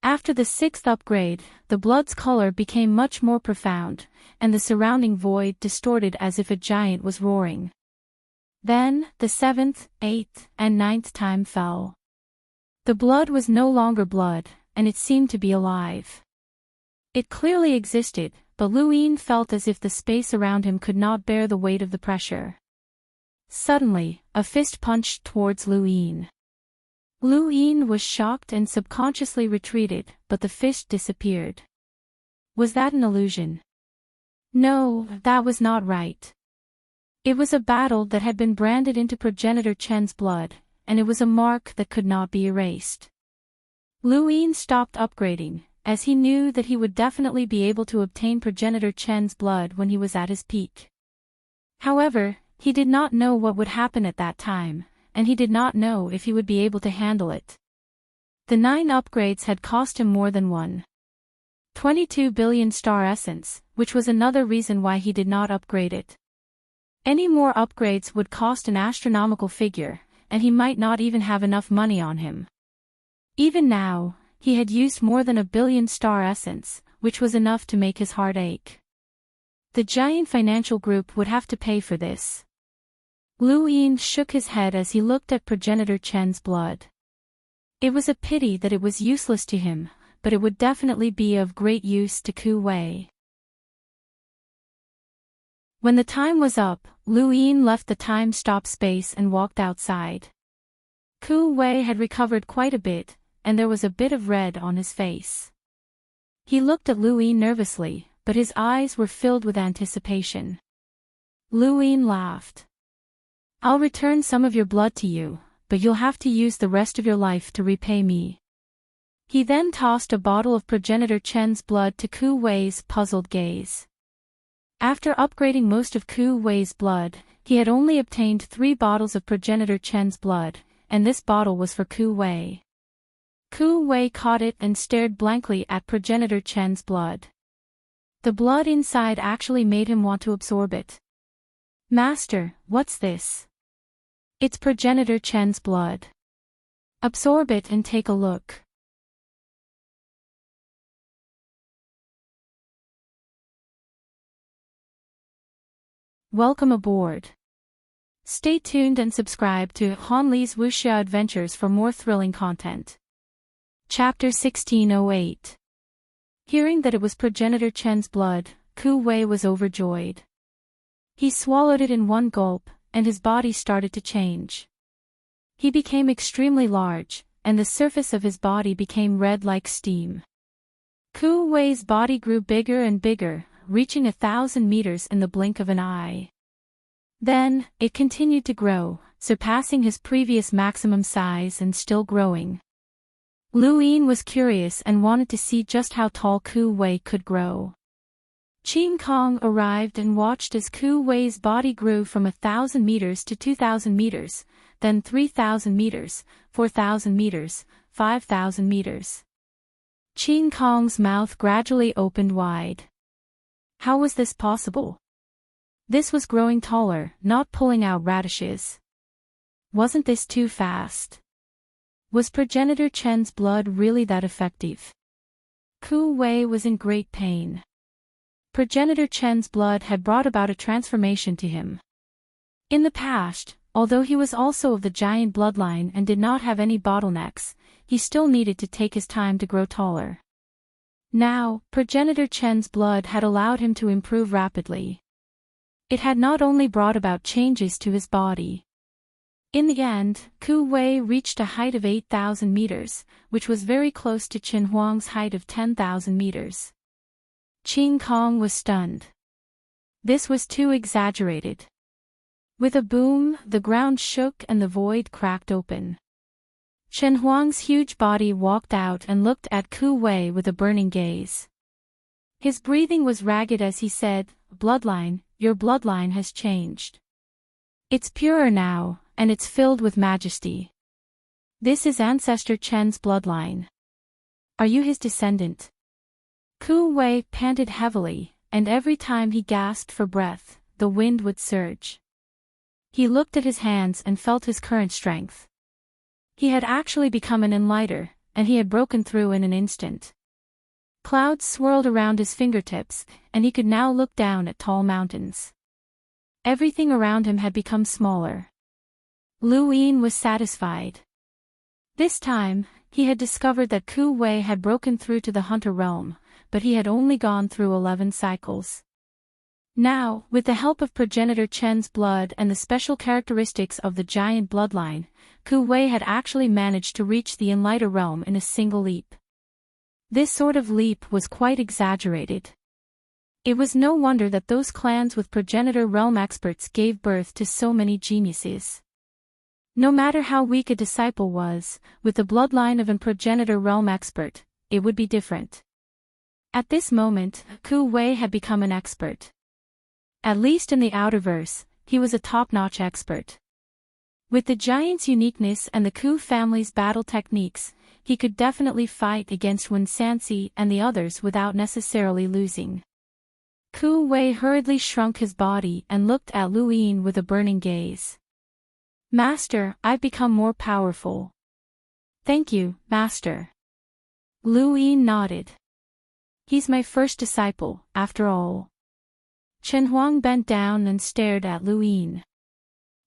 After the 6th upgrade, the blood's color became much more profound, and the surrounding void distorted as if a giant was roaring. Then, the 7th, 8th, and 9th time fell. The blood was no longer blood, and it seemed to be alive. It clearly existed, but Lu Yin felt as if the space around him could not bear the weight of the pressure. Suddenly, a fist punched towards Lu Yin. Lu Yin was shocked and subconsciously retreated, but the fist disappeared. Was that an illusion? No, that was not right. It was a battle that had been branded into progenitor Chen's blood, and it was a mark that could not be erased. Lu Yin stopped upgrading, as he knew that he would definitely be able to obtain progenitor Chen's blood when he was at his peak. However, he did not know what would happen at that time, and he did not know if he would be able to handle it. The 9 upgrades had cost him more than 1.22 billion star essence, which was another reason why he did not upgrade it. Any more upgrades would cost an astronomical figure, and he might not even have enough money on him. Even now, he had used more than 1 billion star essence, which was enough to make his heart ache. The giant financial group would have to pay for this. Lu Yin shook his head as he looked at progenitor Chen's blood. It was a pity that it was useless to him, but it would definitely be of great use to Ku Wei. When the time was up, Lu Yin left the time-stop space and walked outside. Ku Wei had recovered quite a bit, and there was a bit of red on his face. He looked at Lu Yin nervously, but his eyes were filled with anticipation. Lu Yin laughed. "I'll return some of your blood to you, but you'll have to use the rest of your life to repay me." He then tossed a bottle of progenitor Chen's blood to Ku Wei's puzzled gaze. After upgrading most of Ku Wei's blood, he had only obtained 3 bottles of progenitor Chen's blood, and this bottle was for Ku Wei. Ku Wei caught it and stared blankly at progenitor Chen's blood. The blood inside actually made him want to absorb it. "Master, what's this?" "It's progenitor Chen's blood. Absorb it and take a look." Welcome aboard. Stay tuned and subscribe to Hanli's Wuxia Adventures for more thrilling content. Chapter 1608. Hearing that it was progenitor Chen's blood, Ku Wei was overjoyed. He swallowed it in one gulp, and his body started to change. He became extremely large, and the surface of his body became red like steam. Ku Wei's body grew bigger and bigger, reaching 1,000 meters in the blink of an eye. Then, it continued to grow, surpassing his previous maximum size and still growing. Lu Yin was curious and wanted to see just how tall Ku Wei could grow. Qin Kong arrived and watched as Ku Wei's body grew from 1,000 meters to 2,000 meters, then 3,000 meters, 4,000 meters, 5,000 meters. Qin Kong's mouth gradually opened wide. How was this possible? This was growing taller, not pulling out radishes. Wasn't this too fast? Was progenitor Chen's blood really that effective? Ku Wei was in great pain. Progenitor Chen's blood had brought about a transformation to him. In the past, although he was also of the giant bloodline and did not have any bottlenecks, he still needed to take his time to grow taller. Now, progenitor Chen's blood had allowed him to improve rapidly. It had not only brought about changes to his body. In the end, Ku Wei reached a height of 8,000 meters, which was very close to Qin Huang's height of 10,000 meters. Qin Kong was stunned. This was too exaggerated. With a boom, the ground shook and the void cracked open. Qin Huang's huge body walked out and looked at Ku Wei with a burning gaze. His breathing was ragged as he said, "Bloodline, your bloodline has changed. It's purer now, and it's filled with majesty. This is Ancestor Chen's bloodline. Are you his descendant?" Ku Wei panted heavily, and every time he gasped for breath, the wind would surge. He looked at his hands and felt his current strength. He had actually become an enlighter, and he had broken through in an instant. Clouds swirled around his fingertips, and he could now look down at tall mountains. Everything around him had become smaller. Lu Yin was satisfied. This time, he had discovered that Ku Wei had broken through to the hunter realm, but he had only gone through 11 cycles. Now, with the help of progenitor Chen's blood and the special characteristics of the giant bloodline, Ku Wei had actually managed to reach the enlighter realm in a single leap. This sort of leap was quite exaggerated. It was no wonder that those clans with progenitor realm experts gave birth to so many geniuses. No matter how weak a disciple was, with the bloodline of a progenitor realm expert, it would be different. At this moment, Ku Wei had become an expert. At least in the Outerverse, he was a top-notch expert. With the giant's uniqueness and the Ku family's battle techniques, he could definitely fight against Wen Sansi and the others without necessarily losing. Ku Wei hurriedly shrunk his body and looked at Lu Yin with a burning gaze. "Master, I've become more powerful." "Thank you, Master." Lu Yin nodded. "He's my first disciple, after all." Chen Huang bent down and stared at Lu Yin.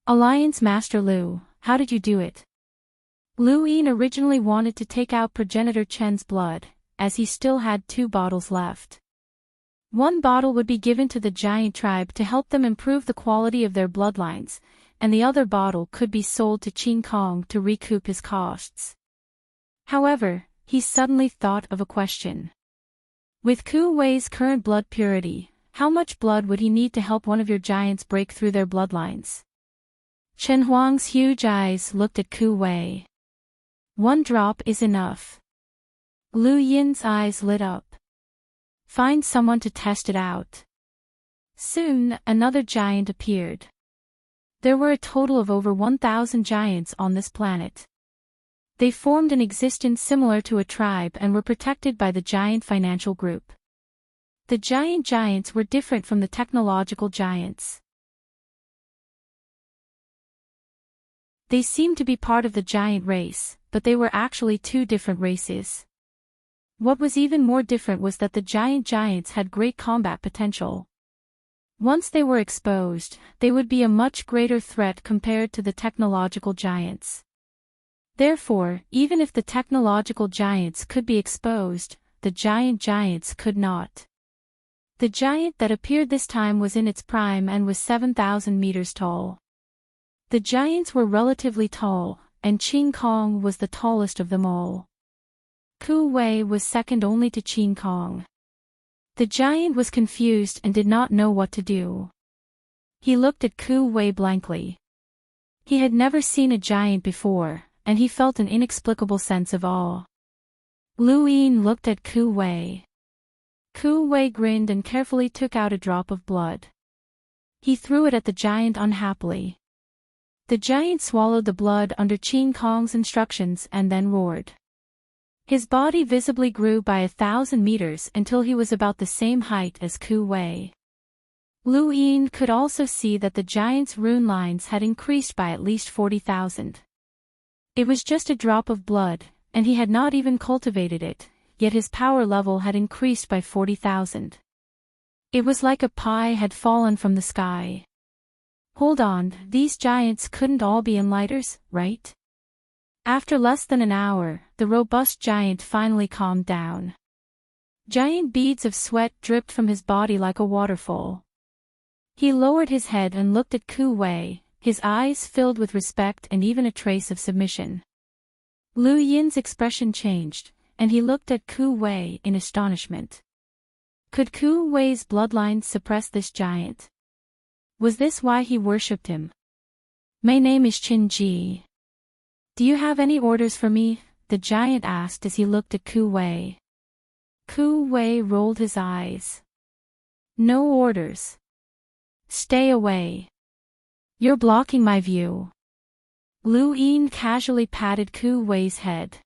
"Alliance Master Lu, how did you do it?" Lu Yin originally wanted to take out progenitor Chen's blood, as he still had 2 bottles left. One bottle would be given to the giant tribe to help them improve the quality of their bloodlines, and the other bottle could be sold to Qin Kong to recoup his costs. However, he suddenly thought of a question. With Ku Wei's current blood purity, how much blood would he need to help one of your giants break through their bloodlines? Chen Huang's huge eyes looked at Ku Wei. "1 drop is enough." Lu Yin's eyes lit up. "Find someone to test it out." Soon, another giant appeared. There were a total of over 1,000 giants on this planet. They formed an existence similar to a tribe and were protected by the giant financial group. The giant giants were different from the technological giants. They seemed to be part of the giant race, but they were actually 2 different races. What was even more different was that the giant giants had great combat potential. Once they were exposed, they would be a much greater threat compared to the technological giants. Therefore, even if the technological giants could be exposed, the giant giants could not. The giant that appeared this time was in its prime and was 7,000 meters tall. The giants were relatively tall, and Qin Kong was the tallest of them all. Ku Wei was second only to Qin Kong. The giant was confused and did not know what to do. He looked at Ku Wei blankly. He had never seen a giant before, and he felt an inexplicable sense of awe. Lu Yin looked at Ku Wei. Ku Wei grinned and carefully took out a drop of blood. He threw it at the giant unhappily. The giant swallowed the blood under Qin Kong's instructions and then roared. His body visibly grew by 1,000 meters until he was about the same height as Ku Wei. Lu Yin could also see that the giant's rune lines had increased by at least 40,000. It was just a drop of blood, and he had not even cultivated it, yet his power level had increased by 40,000. It was like a pie had fallen from the sky. Hold on, these giants couldn't all be enlighters, right? After less than an hour, the robust giant finally calmed down. Giant beads of sweat dripped from his body like a waterfall. He lowered his head and looked at Ku Wei, his eyes filled with respect and even a trace of submission. Lu Yin's expression changed, and he looked at Ku Wei in astonishment. Could Ku Wei's bloodline suppress this giant? Was this why he worshipped him? "My name is Qin Ji. Do you have any orders for me?" the giant asked as he looked at Ku Wei. Ku Wei rolled his eyes. "No orders. Stay away. You're blocking my view." Lu Yin casually patted Ku Wei's head.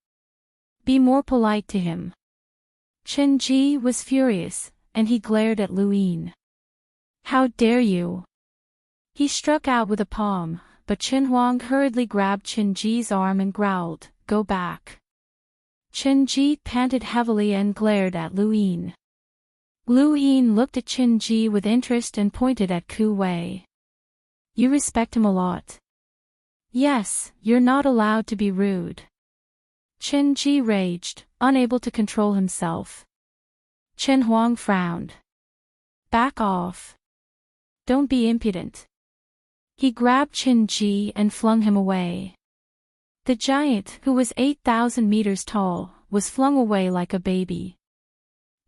"Be more polite to him." Chen Ji was furious, and he glared at Lu Yin. "How dare you!" He struck out with a palm, but Chen Huang hurriedly grabbed Chen Ji's arm and growled, "Go back." Chen Ji panted heavily and glared at Lu Yin. Lu Yin looked at Chen Ji with interest and pointed at Ku Wei. "You respect him a lot." "Yes, you're not allowed to be rude." Chen Ji raged, unable to control himself. Chen Huang frowned. "Back off. Don't be impudent." He grabbed Chen Ji and flung him away. The giant, who was 8,000 meters tall, was flung away like a baby.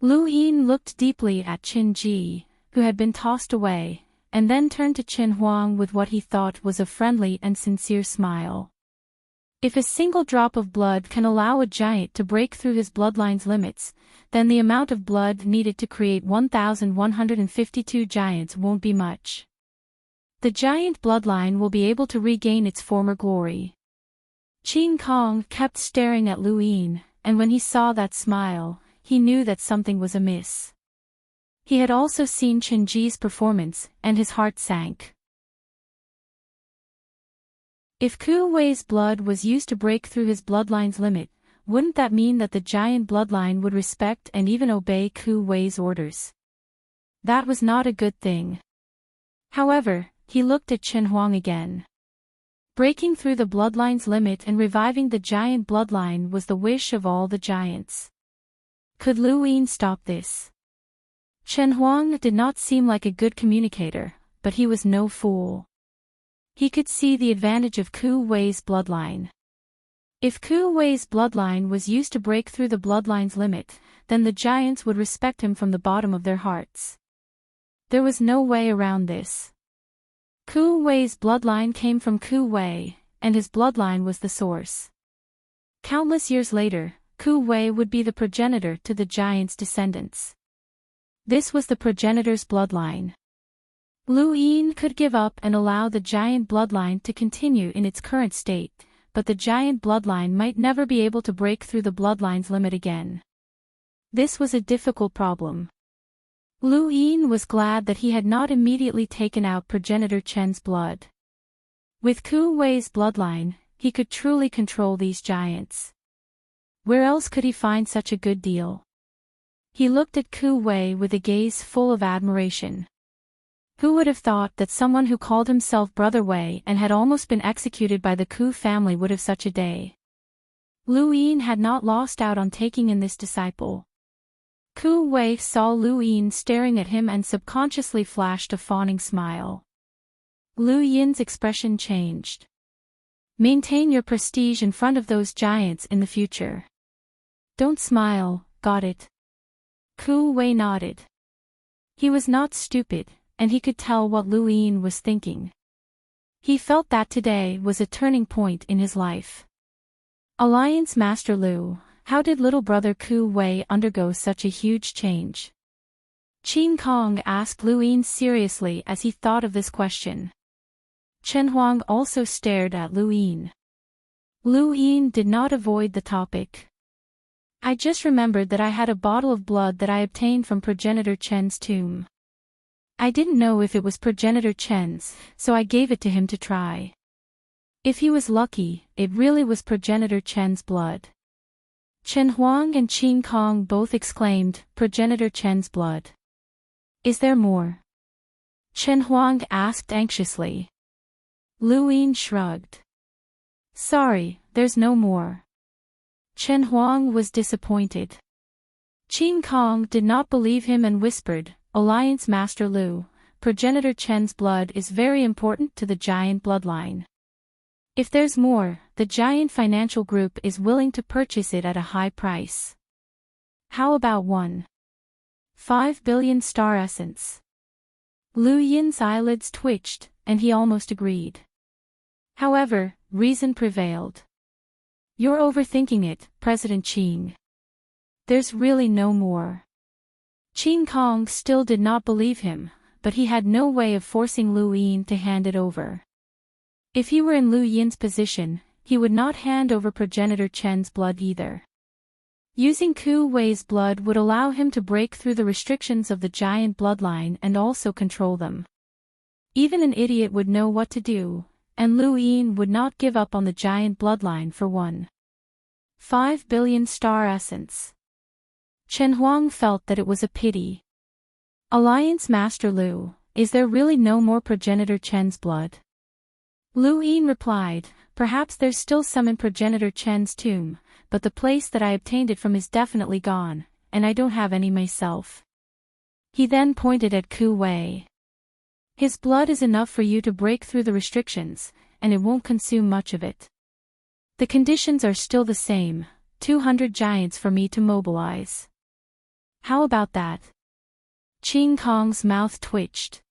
Lu Yin looked deeply at Chen Ji, who had been tossed away, and then turned to Chen Huang with what he thought was a friendly and sincere smile. If a single drop of blood can allow a giant to break through his bloodline's limits, then the amount of blood needed to create 1,152 giants won't be much. The giant bloodline will be able to regain its former glory. Qin Kong kept staring at Lu Yin, and when he saw that smile, he knew that something was amiss. He had also seen Chen Ji's performance, and his heart sank. If Ku Wei's blood was used to break through his bloodline's limit, wouldn't that mean that the giant bloodline would respect and even obey Ku Wei's orders? That was not a good thing. However, he looked at Chen Huang again. Breaking through the bloodline's limit and reviving the giant bloodline was the wish of all the giants. Could Lu Yin stop this? Chen Huang did not seem like a good communicator, but he was no fool. He could see the advantage of Ku Wei's bloodline. If Ku Wei's bloodline was used to break through the bloodline's limit, then the giants would respect him from the bottom of their hearts. There was no way around this. Ku Wei's bloodline came from Ku Wei, and his bloodline was the source. Countless years later, Ku Wei would be the progenitor to the giants' descendants. This was the progenitor's bloodline. Lu Yin could give up and allow the giant bloodline to continue in its current state, but the giant bloodline might never be able to break through the bloodline's limit again. This was a difficult problem. Lu Yin was glad that he had not immediately taken out progenitor Chen's blood. With Ku Wei's bloodline, he could truly control these giants. Where else could he find such a good deal? He looked at Ku Wei with a gaze full of admiration. Who would have thought that someone who called himself Brother Wei and had almost been executed by the Ku family would have such a day? Lu Yin had not lost out on taking in this disciple. Ku Wei saw Lu Yin staring at him and subconsciously flashed a fawning smile. Lu Yin's expression changed. Maintain your prestige in front of those giants in the future. Don't smile, got it? Ku Wei nodded. He was not stupid, and he could tell what Lu Yin was thinking. He felt that today was a turning point in his life. Alliance Master Lu, how did little brother Ku Wei undergo such a huge change? Qin Kong asked Lu Yin seriously as he thought of this question. Chen Huang also stared at Lu Yin. Lu Yin did not avoid the topic. I just remembered that I had a bottle of blood that I obtained from progenitor Chen's tomb. I didn't know if it was progenitor Chen's, so I gave it to him to try. If he was lucky, it really was progenitor Chen's blood. Chen Huang and Qin Kong both exclaimed, progenitor Chen's blood. Is there more? Chen Huang asked anxiously. Lu Yin shrugged. Sorry, there's no more. Chen Huang was disappointed. Qin Kong did not believe him and whispered, Alliance Master Lu, progenitor Chen's blood is very important to the giant bloodline. If there's more, the giant financial group is willing to purchase it at a high price. How about 1.5 billion star essence? Lu Yin's eyelids twitched, and he almost agreed. However, reason prevailed. You're overthinking it, President Qin. There's really no more. Qin Kong still did not believe him, but he had no way of forcing Lu Yin to hand it over. If he were in Lu Yin's position, he would not hand over progenitor Chen's blood either. Using Ku Wei's blood would allow him to break through the restrictions of the giant bloodline and also control them. Even an idiot would know what to do, and Lu Yin would not give up on the giant bloodline for 1.5 billion star essence. Chen Huang felt that it was a pity. Alliance Master Lu, is there really no more progenitor Chen's blood? Lu Yin replied, perhaps there's still some in progenitor Chen's tomb, but the place that I obtained it from is definitely gone, and I don't have any myself. He then pointed at Ku Wei. His blood is enough for you to break through the restrictions, and it won't consume much of it. The conditions are still the same, 200 giants for me to mobilize. How about that? Qin Kong's mouth twitched.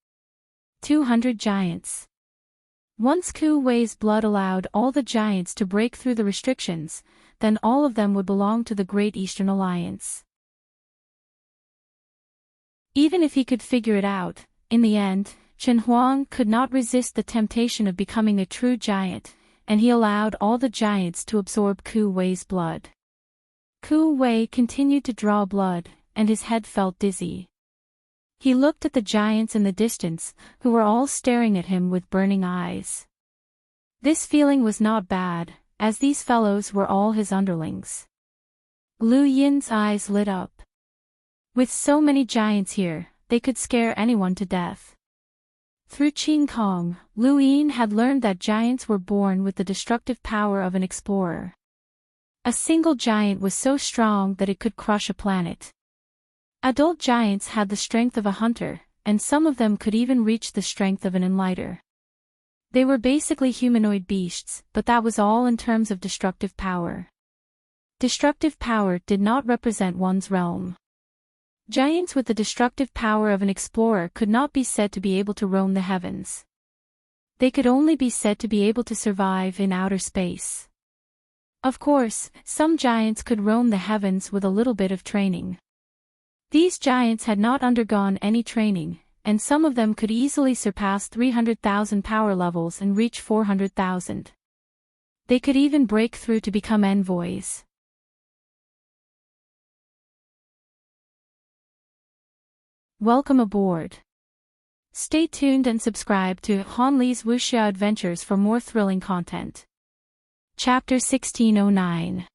200 giants. Once Ku Wei's blood allowed all the giants to break through the restrictions, then all of them would belong to the Great Eastern Alliance. Even if he could figure it out, in the end, Chen Huang could not resist the temptation of becoming a true giant, and he allowed all the giants to absorb Ku Wei's blood. Ku Wei continued to draw blood, and his head felt dizzy. He looked at the giants in the distance, who were all staring at him with burning eyes. This feeling was not bad, as these fellows were all his underlings. Lu Yin's eyes lit up. With so many giants here, they could scare anyone to death. Through Qin Kong, Lu Yin had learned that giants were born with the destructive power of an explorer. A single giant was so strong that it could crush a planet. Adult giants had the strength of a hunter, and some of them could even reach the strength of an enlighter. They were basically humanoid beasts, but that was all in terms of destructive power. Destructive power did not represent one's realm. Giants with the destructive power of an explorer could not be said to be able to roam the heavens. They could only be said to be able to survive in outer space. Of course, some giants could roam the heavens with a little bit of training. These giants had not undergone any training, and some of them could easily surpass 300,000 power levels and reach 400,000. They could even break through to become envoys. Welcome aboard. Stay tuned and subscribe to Han Li's Wuxia Adventures for more thrilling content. Chapter 1609.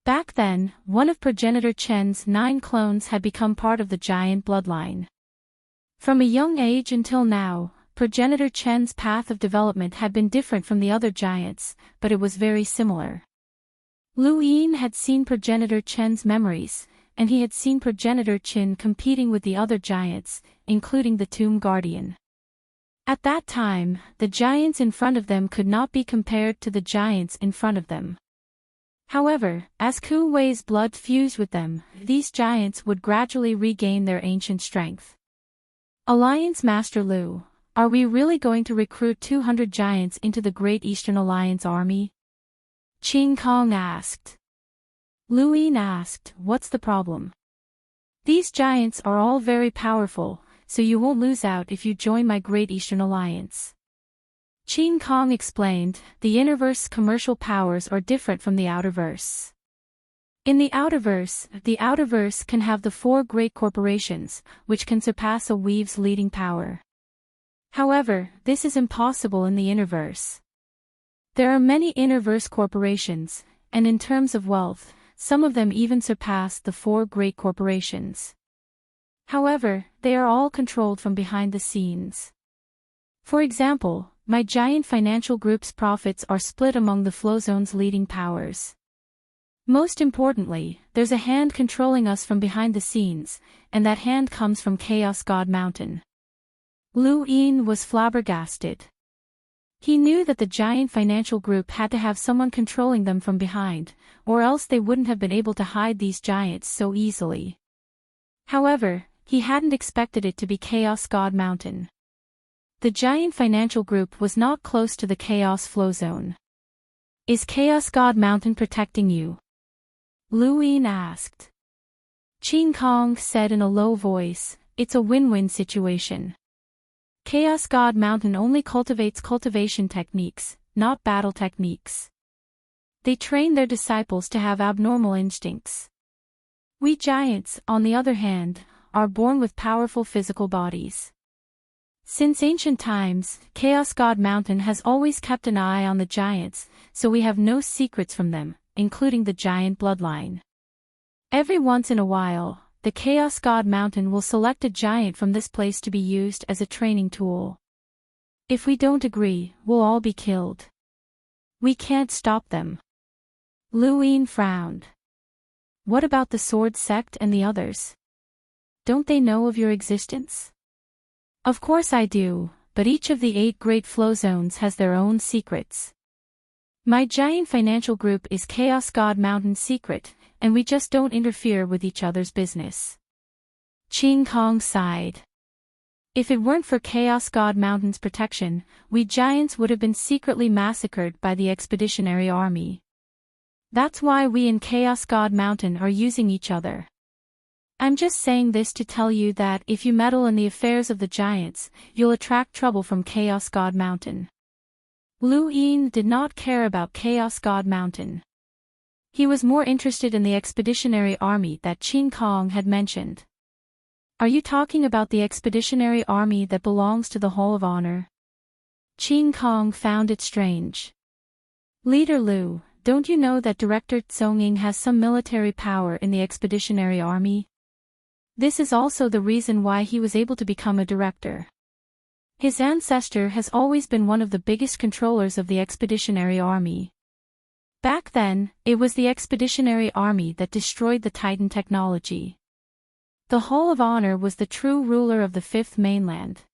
Back then, one of progenitor Chen's 9 clones had become part of the giant bloodline. From a young age until now, progenitor Chen's path of development had been different from the other giants, but it was very similar. Lu Yin had seen progenitor Chen's memories, and he had seen progenitor Qin competing with the other giants, including the Tomb Guardian. At that time, the giants in front of them could not be compared to the giants in front of them. However, as Ku Wei's blood fused with them, these giants would gradually regain their ancient strength. Alliance Master Lu, are we really going to recruit 200 giants into the Great Eastern Alliance army? Qin Kong asked. Lu Yin asked, what's the problem? These giants are all very powerful, so you won't lose out if you join my Great Eastern Alliance. Qin Kong explained, the Innerverse commercial powers are different from the Outerverse. In the Outerverse can have the 4 great corporations, which can surpass a Weave's leading power. However, this is impossible in the Innerverse. There are many Innerverse corporations, and in terms of wealth, some of them even surpass the 4 great corporations. However, they are all controlled from behind the scenes. For example, my giant financial group's profits are split among the Flow Zone's leading powers. Most importantly, there's a hand controlling us from behind the scenes, and that hand comes from Chaos God Mountain. Lu Yin was flabbergasted. He knew that the giant financial group had to have someone controlling them from behind, or else they wouldn't have been able to hide these giants so easily. However, he hadn't expected it to be Chaos God Mountain. The giant financial group was not close to the Chaos Flow Zone. Is Chaos God Mountain protecting you? Lu Yin asked. Qin Kong said in a low voice, it's a win-win situation. Chaos God Mountain only cultivates cultivation techniques, not battle techniques. They train their disciples to have abnormal instincts. We giants, on the other hand, are born with powerful physical bodies. Since ancient times, Chaos God Mountain has always kept an eye on the giants, so we have no secrets from them, including the giant bloodline. Every once in a while, the Chaos God Mountain will select a giant from this place to be used as a training tool. If we don't agree, we'll all be killed. We can't stop them. Lu Yin frowned. What about the Sword Sect and the others? Don't they know of your existence? Of course I do, but each of the 8 great flow zones has their own secrets. My giant financial group is Chaos God Mountain's secret, and we just don't interfere with each other's business. Qin Kong sighed. If it weren't for Chaos God Mountain's protection, we giants would have been secretly massacred by the expeditionary army. That's why we in Chaos God Mountain are using each other. I'm just saying this to tell you that if you meddle in the affairs of the giants, you'll attract trouble from Chaos God Mountain. Lu Yin did not care about Chaos God Mountain. He was more interested in the expeditionary army that Qin Kong had mentioned. Are you talking about the expeditionary army that belongs to the Hall of Honor? Qin Kong found it strange. Leader Lu, don't you know that Director Tsonging has some military power in the expeditionary army? This is also the reason why he was able to become a director. His ancestor has always been one of the biggest controllers of the expeditionary army. Back then, it was the expeditionary army that destroyed the Titan technology. The Hall of Honor was the true ruler of the Fifth Mainland.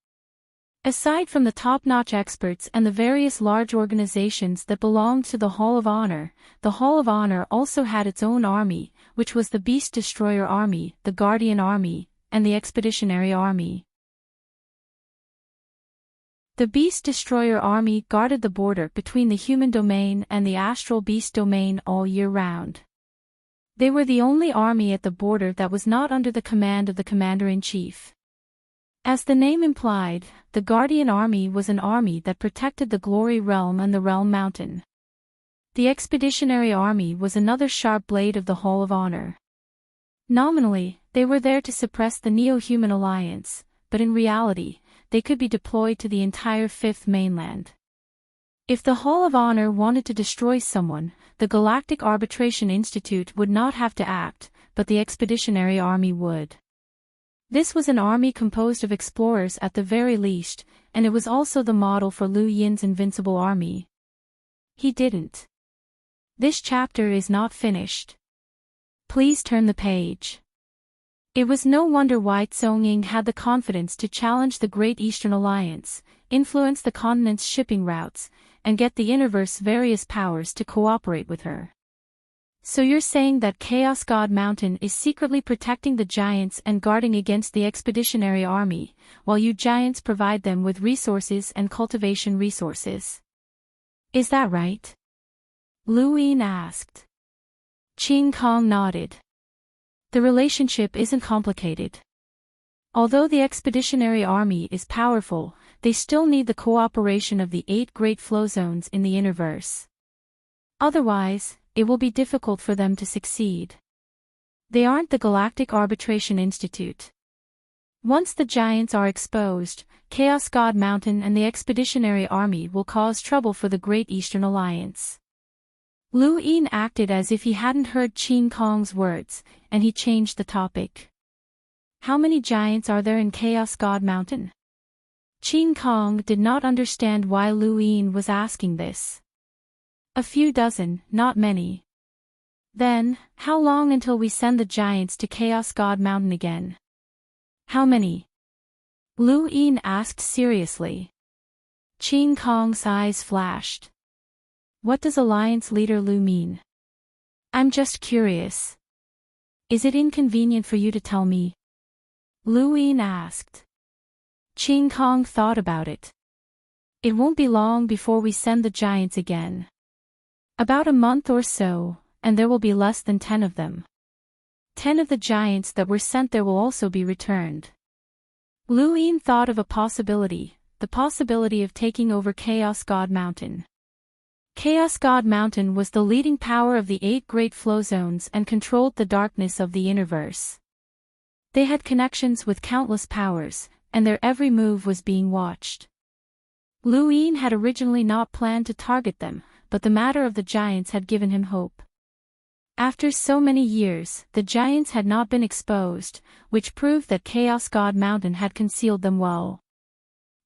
Aside from the top-notch experts and the various large organizations that belonged to the Hall of Honor, the Hall of Honor also had its own army, which was the Beast Destroyer Army, the Guardian Army, and the Expeditionary Army. The Beast Destroyer Army guarded the border between the human domain and the astral beast domain all year round. They were the only army at the border that was not under the command of the Commander-in-Chief. As the name implied, the Guardian Army was an army that protected the Glory Realm and the Realm Mountain. The Expeditionary Army was another sharp blade of the Hall of Honor. Nominally, they were there to suppress the Neo-Human Alliance, but in reality, they could be deployed to the entire Fifth Mainland. If the Hall of Honor wanted to destroy someone, the Galactic Arbitration Institute would not have to act, but the Expeditionary Army would. This was an army composed of explorers at the very least, and it was also the model for Lu Yin's invincible army. He didn't. This chapter is not finished. Please turn the page. It was no wonder why Tsonging had the confidence to challenge the Great Eastern Alliance, influence the continent's shipping routes, and get the Interverse's various powers to cooperate with her. So you're saying that Chaos God Mountain is secretly protecting the giants and guarding against the Expeditionary Army, while you giants provide them with resources and cultivation resources. Is that right? Lu Yin asked. Qin Kong nodded. The relationship isn't complicated. Although the Expeditionary Army is powerful, they still need the cooperation of the 8 great flow zones in the Interverse. Otherwise, it will be difficult for them to succeed. They aren't the Galactic Arbitration Institute. Once the giants are exposed, Chaos God Mountain and the Expeditionary Army will cause trouble for the Great Eastern Alliance. Lu Yin acted as if he hadn't heard Qin Kong's words, and he changed the topic. How many giants are there in Chaos God Mountain? Qin Kong did not understand why Lu Yin was asking this. A few dozen, not many. Then, how long until we send the giants to Chaos God Mountain again? How many? Lu Yin asked seriously. Qin Kong's eyes flashed. What does Alliance Leader Lu mean? I'm just curious. Is it inconvenient for you to tell me? Lu Yin asked. Qin Kong thought about it. It won't be long before we send the giants again. About a month or so, and there will be less than 10 of them. 10 of the giants that were sent there will also be returned. Lu Yin thought of a possibility, the possibility of taking over Chaos God Mountain. Chaos God Mountain was the leading power of the 8 great flow zones and controlled the darkness of the Interverse. They had connections with countless powers, and their every move was being watched. Lu Yin had originally not planned to target them, but the matter of the giants had given him hope. After so many years, the giants had not been exposed, which proved that Chaos God Mountain had concealed them well.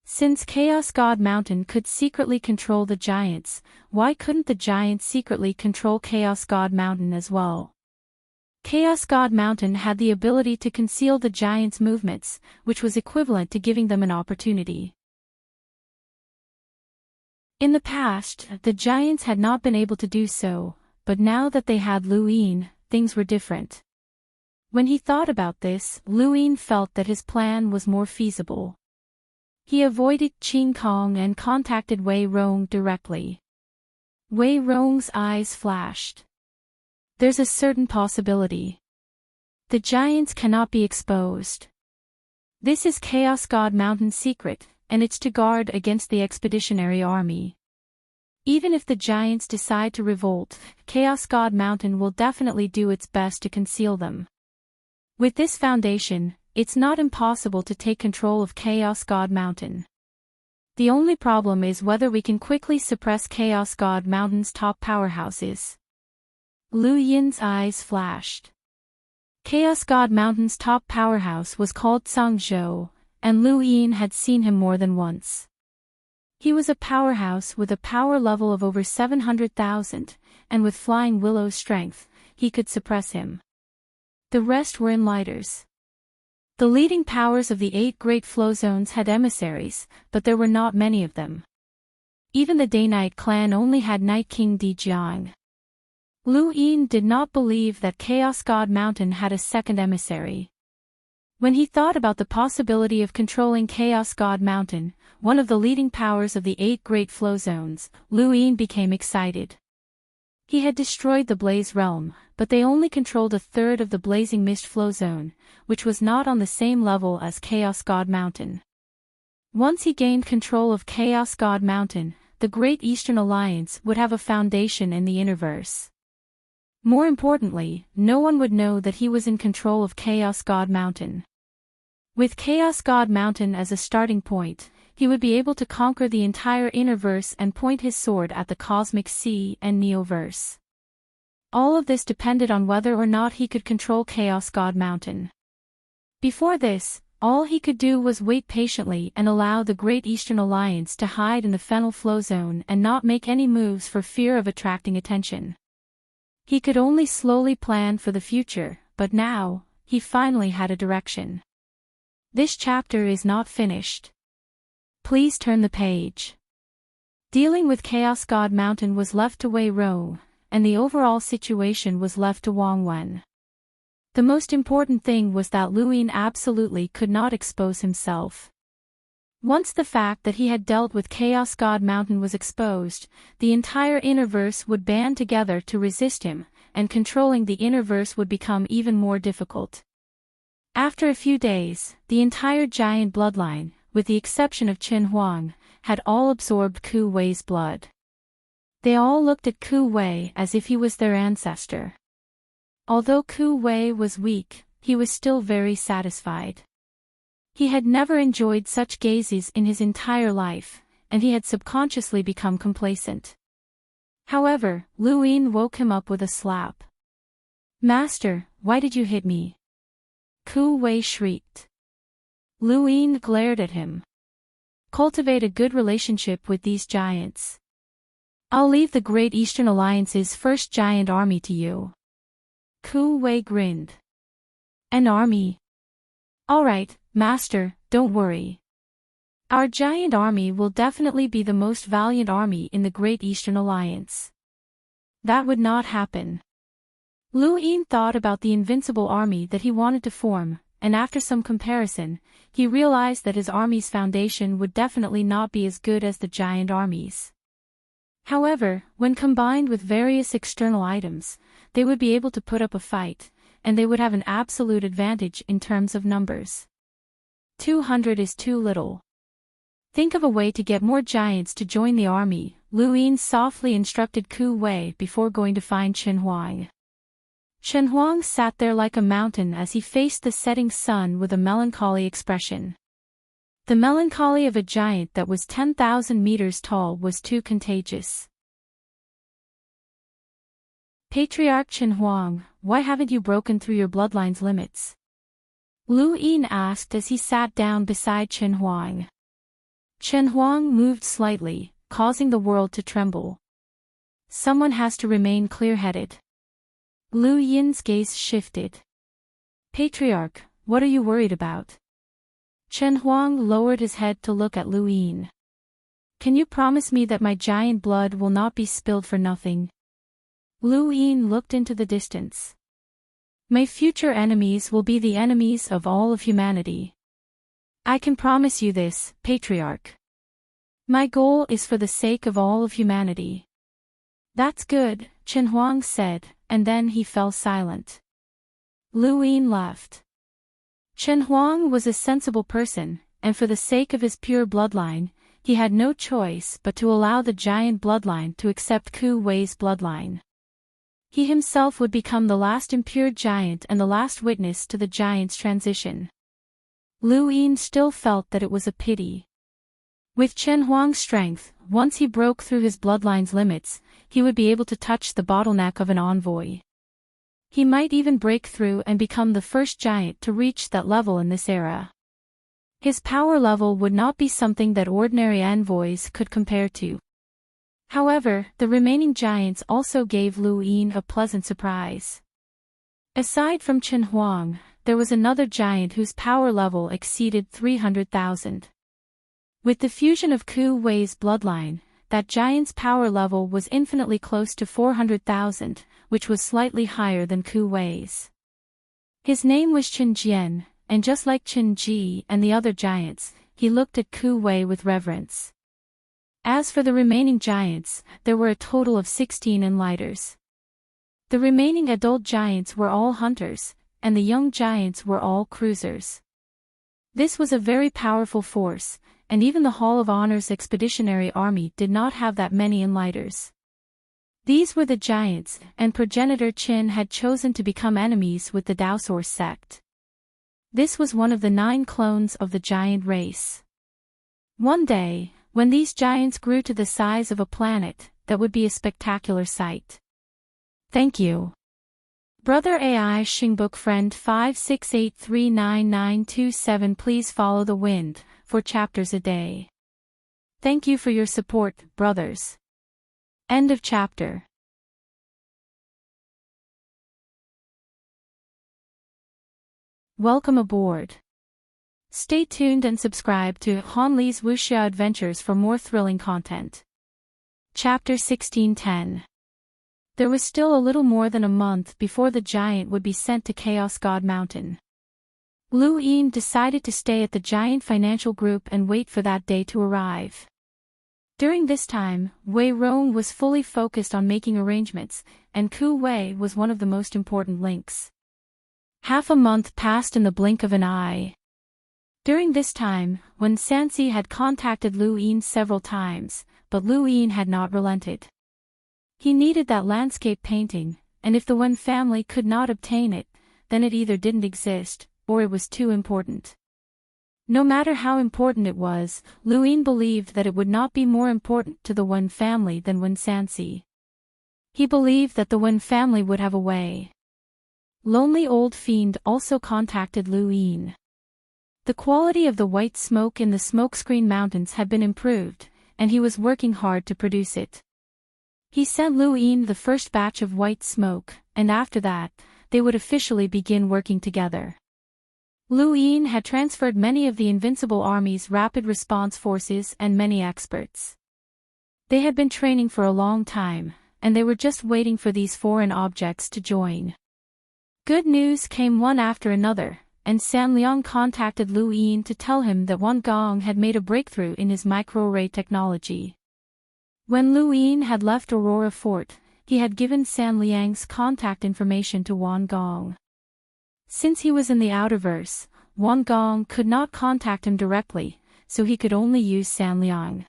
Since Chaos God Mountain could secretly control the giants, why couldn't the giants secretly control Chaos God Mountain as well? Chaos God Mountain had the ability to conceal the giants' movements, which was equivalent to giving them an opportunity. In the past, the giants had not been able to do so, but now that they had Lu Yin, things were different. When he thought about this, Lu Yin felt that his plan was more feasible. He avoided Qin Kong and contacted Wei Rong directly. Wei Rong's eyes flashed. There's a certain possibility. The giants cannot be exposed. This is Chaos God Mountain's secret, and it's to guard against the expeditionary army. Even if the giants decide to revolt, Chaos God Mountain will definitely do its best to conceal them. With this foundation, it's not impossible to take control of Chaos God Mountain. The only problem is whether we can quickly suppress Chaos God Mountain's top powerhouses. Lu Yin's eyes flashed. Chaos God Mountain's top powerhouse was called Sangzhou, and Lu Yin had seen him more than once. He was a powerhouse with a power level of over 700,000, and with Flying Willow's strength, he could suppress him. The rest were enlighters. The leading powers of the 8 great flow zones had emissaries, but there were not many of them. Even the Day-Night clan only had Night King Di Jiang. Lu Yin did not believe that Chaos God Mountain had a second emissary. When he thought about the possibility of controlling Chaos God Mountain, one of the leading powers of the 8 great flow zones, Lu Yin became excited. He had destroyed the Blaze Realm, but they only controlled a third of the Blazing Mist flow zone, which was not on the same level as Chaos God Mountain. Once he gained control of Chaos God Mountain, the Great Eastern Alliance would have a foundation in the Interverse. More importantly, no one would know that he was in control of Chaos God Mountain. With Chaos God Mountain as a starting point, he would be able to conquer the entire Interverse and point his sword at the Cosmic Sea and Neoverse. All of this depended on whether or not he could control Chaos God Mountain. Before this, all he could do was wait patiently and allow the Great Eastern Alliance to hide in the Fennel Flow Zone and not make any moves for fear of attracting attention. He could only slowly plan for the future, but now, he finally had a direction. This chapter is not finished. Please turn the page. Dealing with Chaos God Mountain was left to Wei Rou, and the overall situation was left to Wang Wen. The most important thing was that Lu Yin absolutely could not expose himself. Once the fact that he had dealt with Chaos God Mountain was exposed, the entire Interverse would band together to resist him, and controlling the Interverse would become even more difficult. After a few days, the entire giant bloodline, with the exception of Qin Huang, had all absorbed Ku Wei's blood. They all looked at Ku Wei as if he was their ancestor. Although Ku Wei was weak, he was still very satisfied. He had never enjoyed such gazes in his entire life, and he had subconsciously become complacent. However, Lu Yin woke him up with a slap. "Master, why did you hit me?" Ku Wei shrieked. Lu Yin glared at him. "Cultivate a good relationship with these giants. I'll leave the Great Eastern Alliance's first giant army to you." Ku Wei grinned. "An army? All right, Master, don't worry. Our giant army will definitely be the most valiant army in the Great Eastern Alliance." That would not happen. Lu Yin thought about the invincible army that he wanted to form, and after some comparison, he realized that his army's foundation would definitely not be as good as the giant armies. However, when combined with various external items, they would be able to put up a fight, and they would have an absolute advantage in terms of numbers. 200 is too little. Think of a way to get more giants to join the army, Lu Yin softly instructed Ku Wei before going to find Qin Huang. Qin Huang sat there like a mountain as he faced the setting sun with a melancholy expression. The melancholy of a giant that was 10,000 meters tall was too contagious. "Patriarch Qin Huang, why haven't you broken through your bloodline's limits?" Lu Yin asked as he sat down beside Qin Huang. Qin Huang moved slightly, causing the world to tremble. Someone has to remain clear-headed. Lu Yin's gaze shifted. "Patriarch, what are you worried about?" Qin Huang lowered his head to look at Lu Yin. "Can you promise me that my giant blood will not be spilled for nothing?" Lu Yin looked into the distance. "My future enemies will be the enemies of all of humanity. I can promise you this, Patriarch. My goal is for the sake of all of humanity." "That's good," Qin Huang said, and then he fell silent. Lu Yin left. Chen Huang was a sensible person, and for the sake of his pure bloodline, he had no choice but to allow the giant bloodline to accept Ku Wei's bloodline. He himself would become the last impure giant and the last witness to the giant's transition. Lu Yin still felt that it was a pity. With Chen Huang's strength, once he broke through his bloodline's limits, he would be able to touch the bottleneck of an envoy. He might even break through and become the first giant to reach that level in this era. His power level would not be something that ordinary envoys could compare to. However, the remaining giants also gave Lu Yin a pleasant surprise. Aside from Chen Huang, there was another giant whose power level exceeded 300,000. With the fusion of Ku Wei's bloodline, that giant's power level was infinitely close to 400,000, which was slightly higher than Ku Wei's. His name was Chen Jian, and just like Chen Ji and the other giants, he looked at Ku Wei with reverence. As for the remaining giants, there were a total of 16 enlighters. The remaining adult giants were all hunters, and the young giants were all cruisers. This was a very powerful force, and even the Hall of Honor's expeditionary army did not have that many enlighters. These were the giants, and progenitor Qin had chosen to become enemies with the Daosaur sect. This was one of the 9 clones of the giant race. One day, when these giants grew to the size of a planet, that would be a spectacular sight. Thank you. Brother AI Xingbook Friend 568399927. Please follow the wind, for chapters a day. Thank you for your support, brothers. End of chapter. Welcome aboard. Stay tuned and subscribe to Hanli's Wuxia Adventures for more thrilling content. Chapter 1610. There was still a little more than a month before the giant would be sent to Chaos God Mountain. Lu Yin decided to stay at the giant financial group and wait for that day to arrive. During this time, Wei Rong was fully focused on making arrangements, and Ku Wei was one of the most important links. Half a month passed in the blink of an eye. During this time, Wen Sanxi had contacted Lu Yin several times, but Lu Yin had not relented. He needed that landscape painting, and if the Wen family could not obtain it, then it either didn't exist, or it was too important. No matter how important it was, Lu Yin believed that it would not be more important to the Wen family than Wen Sanxi. He believed that the Wen family would have a way. Lonely Old Fiend also contacted Lu Yin. The quality of the white smoke in the smokescreen mountains had been improved, and he was working hard to produce it. He sent Lu Yin the first batch of white smoke, and after that, they would officially begin working together. Lu Yin had transferred many of the Invincible Army's rapid response forces and many experts. They had been training for a long time, and they were just waiting for these foreign objects to join. Good news came one after another, and San Liang contacted Lu Yin to tell him that Wang Gong had made a breakthrough in his microarray technology. When Lu Yin had left Aurora Fort, he had given San Liang's contact information to Wang Gong. Since he was in the Outerverse, Wang Gong could not contact him directly, so he could only use San Liang.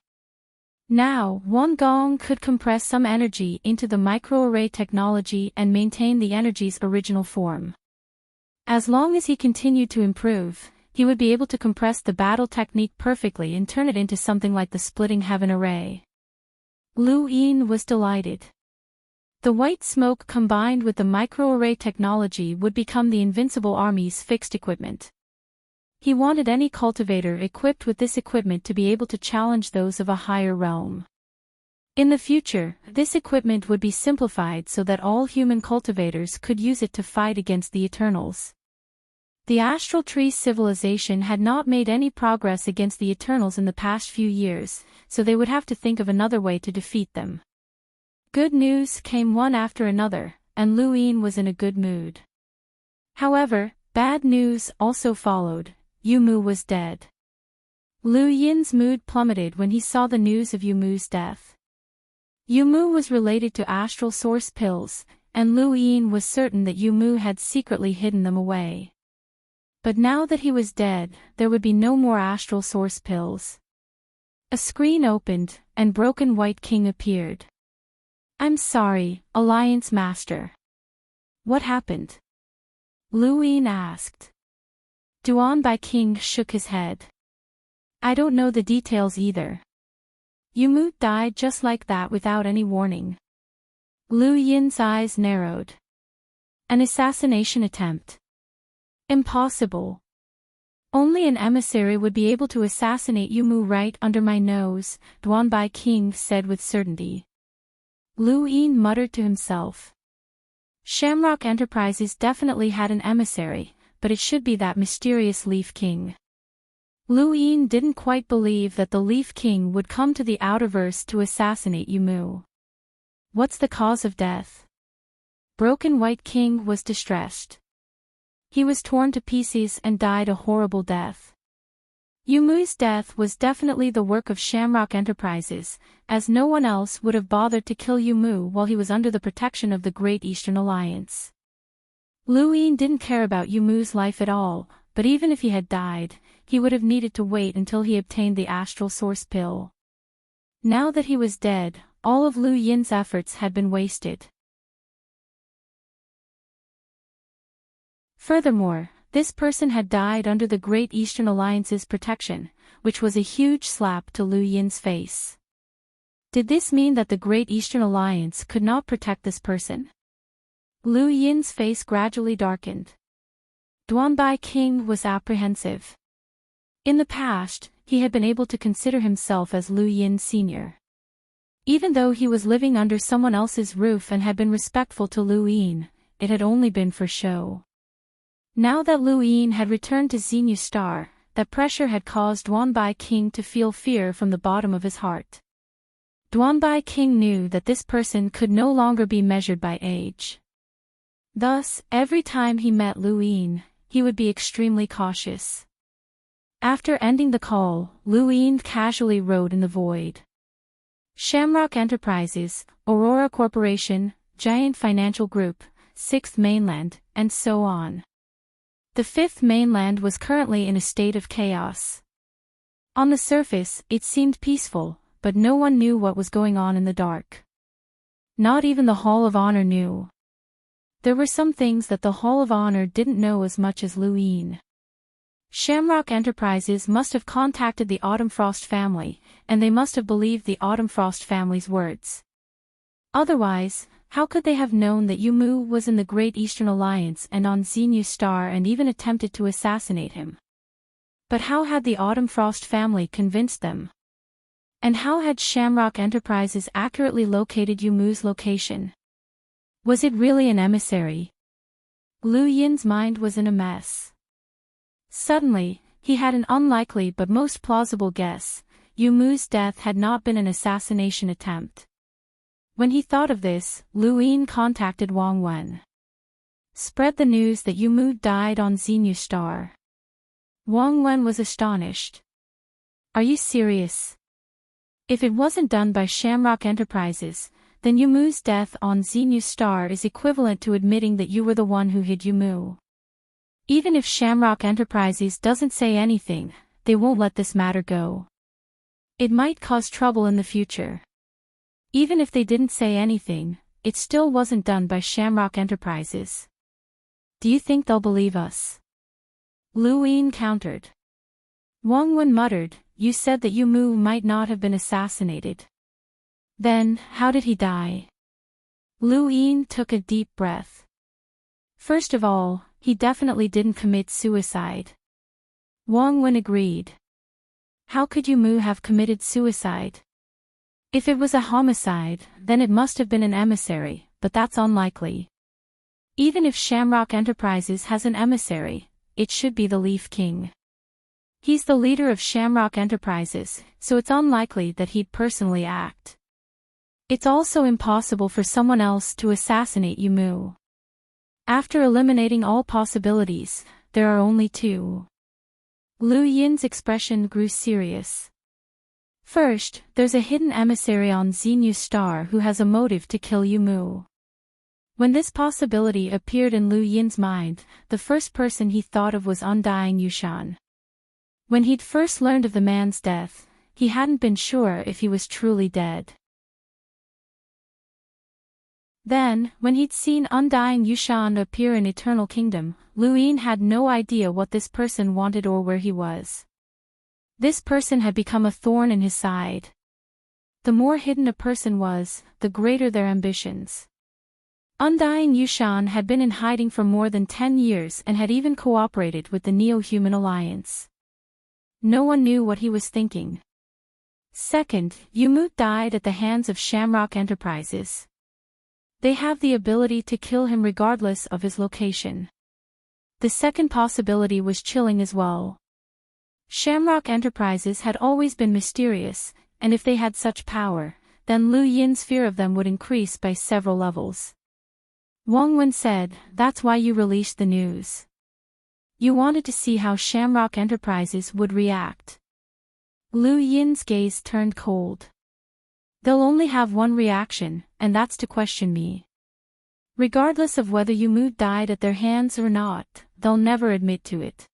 Now, Wang Gong could compress some energy into the microarray technology and maintain the energy's original form. As long as he continued to improve, he would be able to compress the battle technique perfectly and turn it into something like the Splitting Heaven Array. Lu Yin was delighted. The white smoke combined with the microarray technology would become the Invincible Army's fixed equipment. He wanted any cultivator equipped with this equipment to be able to challenge those of a higher realm. In the future, this equipment would be simplified so that all human cultivators could use it to fight against the Eternals. The Astral Tree civilization had not made any progress against the Eternals in the past few years, so they would have to think of another way to defeat them. Good news came one after another, and Lu Yin was in a good mood. However, bad news also followed. Yu Mu was dead. Lu Yin's mood plummeted when he saw the news of Yu Mu's death. Yu Mu was related to astral source pills, and Lu Yin was certain that Yu Mu had secretly hidden them away. But now that he was dead, there would be no more astral source pills. A screen opened, and Broken White King appeared. "I'm sorry, Alliance Master. What happened?" Lu Yin asked. Duan Bai King shook his head. "I don't know the details either. Yu Mu died just like that without any warning." Lu Yin's eyes narrowed. "An assassination attempt? Impossible. Only an emissary would be able to assassinate Yu Mu right under my nose," Duan Bai King said with certainty. Lu Yin muttered to himself. Shamrock Enterprises definitely had an emissary, but it should be that mysterious Leaf King. Lu Yin didn't quite believe that the Leaf King would come to the Outerverse to assassinate Yu Mu. "What's the cause of death?" Broken White King was distressed. "He was torn to pieces and died a horrible death." Yu Mu's death was definitely the work of Shamrock Enterprises, as no one else would have bothered to kill Yu Mu while he was under the protection of the Great Eastern Alliance. Lu Yin didn't care about Yu Mu's life at all, but even if he had died, he would have needed to wait until he obtained the astral source pill. Now that he was dead, all of Lu Yin's efforts had been wasted. Furthermore, this person had died under the Great Eastern Alliance's protection, which was a huge slap to Lu Yin's face. Did this mean that the Great Eastern Alliance could not protect this person? Lu Yin's face gradually darkened. Duan Bai King was apprehensive. In the past, he had been able to consider himself as Lu Yin Sr. Even though he was living under someone else's roof and had been respectful to Lu Yin, it had only been for show. Now that Lu Yin had returned to Xenu Star, that pressure had caused Duan Bai King to feel fear from the bottom of his heart. Duan Bai King knew that this person could no longer be measured by age. Thus, every time he met Lu Yin, he would be extremely cautious. After ending the call, Lu Yin casually wrote in the void. Shamrock Enterprises, Aurora Corporation, Giant Financial Group, 6th Mainland, and so on. The 5th Mainland was currently in a state of chaos. On the surface, it seemed peaceful, but no one knew what was going on in the dark. Not even the Hall of Honor knew. There were some things that the Hall of Honor didn't know as much as Lu Yin. Shamrock Enterprises must have contacted the Autumn Frost family, and they must have believed the Autumn Frost family's words. Otherwise, how could they have known that Yu Mu was in the Great Eastern Alliance and on Xenu Star and even attempted to assassinate him? But how had the Autumn Frost family convinced them? And how had Shamrock Enterprises accurately located Yu Mu's location? Was it really an emissary? Lu Yin's mind was in a mess. Suddenly, he had an unlikely but most plausible guess: Yu Mu's death had not been an assassination attempt. When he thought of this, Lu Yin contacted Wang Wen. Spread the news that Yu Mu died on Xenu Star. Wang Wen was astonished. Are you serious? If it wasn't done by Shamrock Enterprises, then Yu Mu's death on Xenu Star is equivalent to admitting that you were the one who hid Yu Mu. Even if Shamrock Enterprises doesn't say anything, they won't let this matter go. It might cause trouble in the future. Even if they didn't say anything, it still wasn't done by Shamrock Enterprises. Do you think they'll believe us? Lu Yin countered. Wang Wen muttered, you said that Yu Mu might not have been assassinated. Then, how did he die? Lu Yin took a deep breath. First of all, he definitely didn't commit suicide. Wang Wen agreed. How could Yu Mu have committed suicide? If it was a homicide, then it must have been an emissary, but that's unlikely. Even if Shamrock Enterprises has an emissary, it should be the Leaf King. He's the leader of Shamrock Enterprises, so it's unlikely that he'd personally act. It's also impossible for someone else to assassinate Yu Mu. After eliminating all possibilities, there are only two. Lu Yin's expression grew serious. First, there's a hidden emissary on Xenu Star who has a motive to kill Yu Mu. When this possibility appeared in Lu Yin's mind, the first person he thought of was undying Yushan. When he'd first learned of the man's death, he hadn't been sure if he was truly dead. Then, when he'd seen undying Yushan appear in Eternal Kingdom, Lu Yin had no idea what this person wanted or where he was. This person had become a thorn in his side. The more hidden a person was, the greater their ambitions. Undying Yushan had been in hiding for more than 10 years and had even cooperated with the Neo-Human Alliance. No one knew what he was thinking. Second, Yumu died at the hands of Shamrock Enterprises. They have the ability to kill him regardless of his location. The second possibility was chilling as well. Shamrock Enterprises had always been mysterious, and if they had such power, then Lu Yin's fear of them would increase by several levels. Wang Wen said, "That's why you released the news. You wanted to see how Shamrock Enterprises would react." Lu Yin's gaze turned cold. "They'll only have one reaction, and that's to question me. Regardless of whether Yumu died at their hands or not, they'll never admit to it."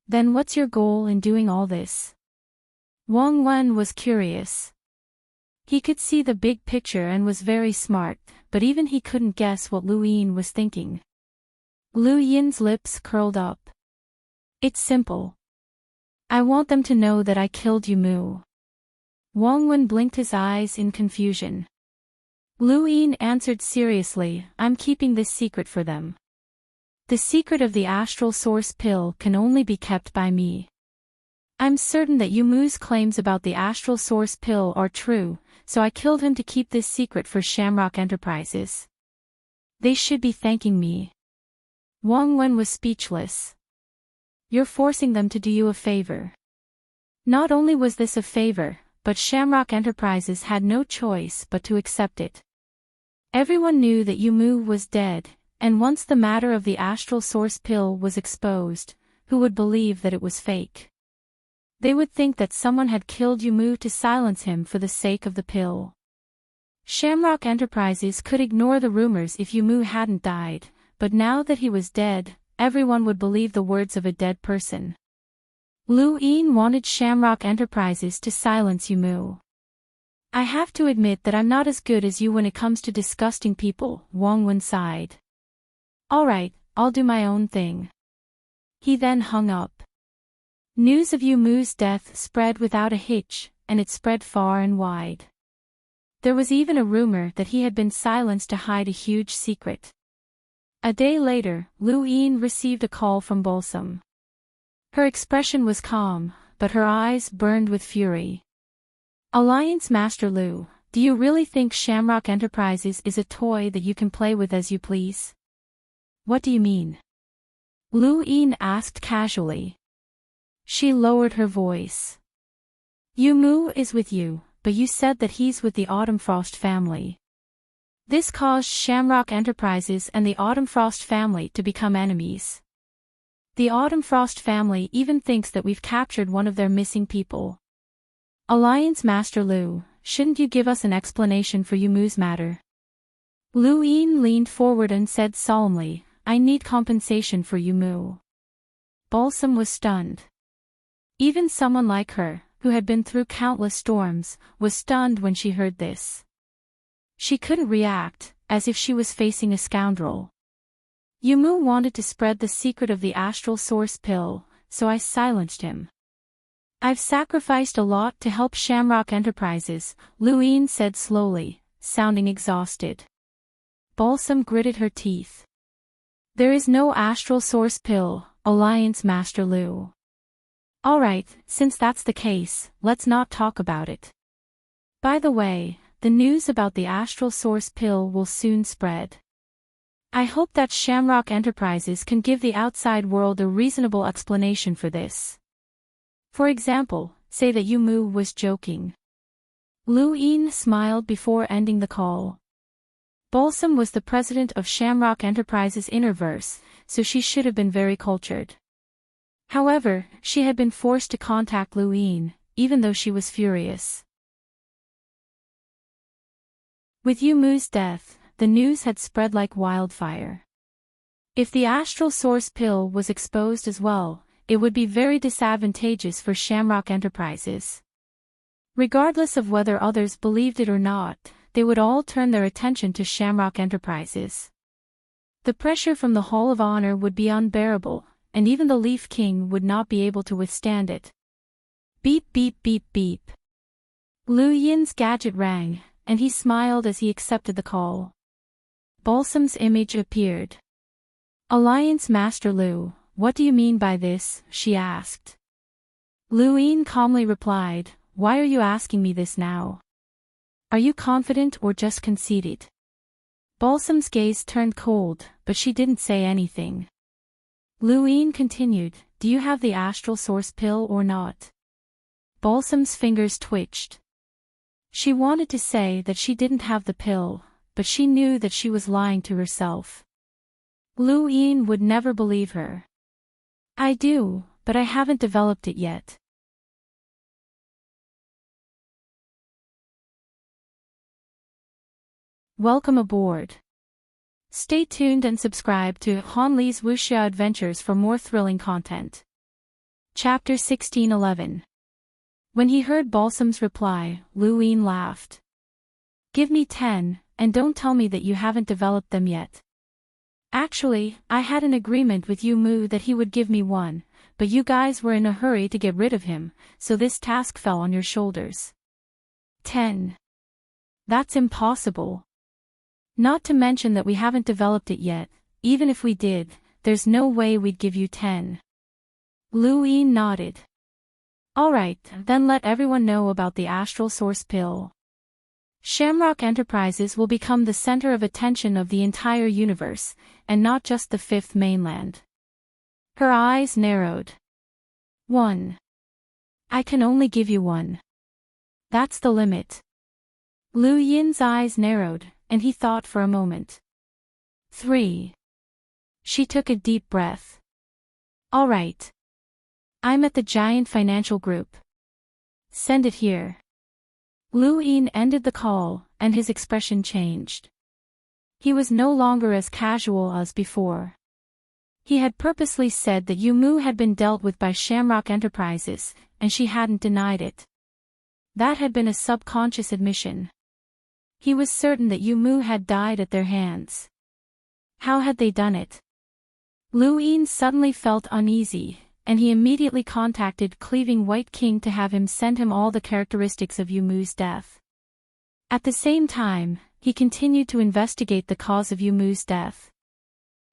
"Then what's your goal in doing all this?" Wang Wen was curious. He could see the big picture and was very smart, but even he couldn't guess what Lu Yin was thinking. Lu Yin's lips curled up. "It's simple. I want them to know that I killed Yumu." Wang Wen blinked his eyes in confusion. Lu Yin answered seriously, "I'm keeping this secret for them. The secret of the astral source pill can only be kept by me. I'm certain that Yumu's claims about the astral source pill are true, so I killed him to keep this secret for Shamrock Enterprises. They should be thanking me." Wang Wen was speechless. "You're forcing them to do you a favor." Not only was this a favor, but Shamrock Enterprises had no choice but to accept it. Everyone knew that Yumu was dead, and once the matter of the astral source pill was exposed, who would believe that it was fake? They would think that someone had killed Yumu to silence him for the sake of the pill. Shamrock Enterprises could ignore the rumors if Yumu hadn't died, but now that he was dead, everyone would believe the words of a dead person. Lu Yin wanted Shamrock Enterprises to silence Yumu. "I have to admit that I'm not as good as you when it comes to disgusting people," Wang Wen sighed. "Alright, I'll do my own thing." He then hung up. News of Yumu's death spread without a hitch, and it spread far and wide. There was even a rumor that he had been silenced to hide a huge secret. A day later, Lu Yin received a call from Balsam. Her expression was calm, but her eyes burned with fury. "Alliance Master Lu, do you really think Shamrock Enterprises is a toy that you can play with as you please?" "What do you mean?" Lu Yin asked casually. She lowered her voice. "Yumu is with you, but you said that he's with the Autumn Frost family." This caused Shamrock Enterprises and the Autumn Frost family to become enemies. The Autumn Frost family even thinks that we've captured one of their missing people. "Alliance Master Lu, shouldn't you give us an explanation for Yumu's matter?" Lu Yin leaned forward and said solemnly, "I need compensation for Yumu." Balsam was stunned. Even someone like her, who had been through countless storms, was stunned when she heard this. She couldn't react, as if she was facing a scoundrel. "Yumu wanted to spread the secret of the astral source pill, so I silenced him. I've sacrificed a lot to help Shamrock Enterprises," Lu Yin said slowly, sounding exhausted. Balsam gritted her teeth. "There is no astral source pill, Alliance Master Lu." "Alright, since that's the case, let's not talk about it. By the way, the news about the astral source pill will soon spread. I hope that Shamrock Enterprises can give the outside world a reasonable explanation for this. For example, say that Yumu was joking." Lu Yin smiled before ending the call. Balsam was the president of Shamrock Enterprises Innerverse, so she should have been very cultured. However, she had been forced to contact Lu Yin, even though she was furious. With Yumu's death, the news had spread like wildfire. If the astral source pill was exposed as well, it would be very disadvantageous for Shamrock Enterprises. Regardless of whether others believed it or not, they would all turn their attention to Shamrock Enterprises. The pressure from the Hall of Honor would be unbearable, and even the Leaf King would not be able to withstand it. Beep beep beep beep. Lu Yin's gadget rang, and he smiled as he accepted the call. Balsam's image appeared. Alliance Master Lu, what do you mean by this? She asked. Lu Yin calmly replied, why are you asking me this now? Are you confident or just conceited? Balsam's gaze turned cold, but she didn't say anything. Lu Yin continued, do you have the astral source pill or not? Balsam's fingers twitched. She wanted to say that she didn't have the pill, but she knew that she was lying to herself. Lu Yin would never believe her. I do, but I haven't developed it yet. Welcome aboard. Stay tuned and subscribe to Han Li's Wuxia Adventures for more thrilling content. Chapter 1611. When he heard Balsam's reply, Lu Yin laughed. Give me 10, and don't tell me that you haven't developed them yet. Actually, I had an agreement with Yu Mu that he would give me 1, but you guys were in a hurry to get rid of him, so this task fell on your shoulders. 10. That's impossible. Not to mention that we haven't developed it yet, even if we did, there's no way we'd give you 10. Lu Yin nodded. Alright, then let everyone know about the astral source pill. Shamrock Enterprises will become the center of attention of the entire universe, and not just the fifth mainland. Her eyes narrowed. 1. I can only give you 1. That's the limit. Lu Yin's eyes narrowed, and he thought for a moment. 3. She took a deep breath. All right. I'm at the Giant Financial Group. Send it here. Lu Yin ended the call, and his expression changed. He was no longer as casual as before. He had purposely said that Yu Mu had been dealt with by Shamrock Enterprises, and she hadn't denied it. That had been a subconscious admission. He was certain that Yu Mu had died at their hands. How had they done it? Lu Yin suddenly felt uneasy, and he immediately contacted Cleaving White King to have him send him all the characteristics of Yu Mu's death. At the same time, he continued to investigate the cause of Yu Mu's death.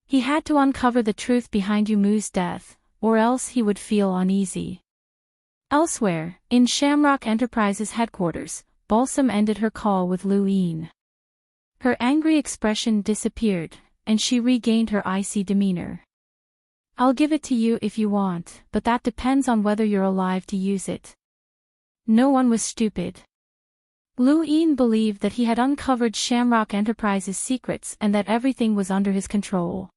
He had to uncover the truth behind Yu Mu's death, or else he would feel uneasy. Elsewhere, in Shamrock Enterprises headquarters, Balsam ended her call with Lu Yin. Her angry expression disappeared, and she regained her icy demeanor. I'll give it to you if you want, but that depends on whether you're alive to use it. No one was stupid. Lu Yin believed that he had uncovered Shamrock Enterprises' secrets and that everything was under his control.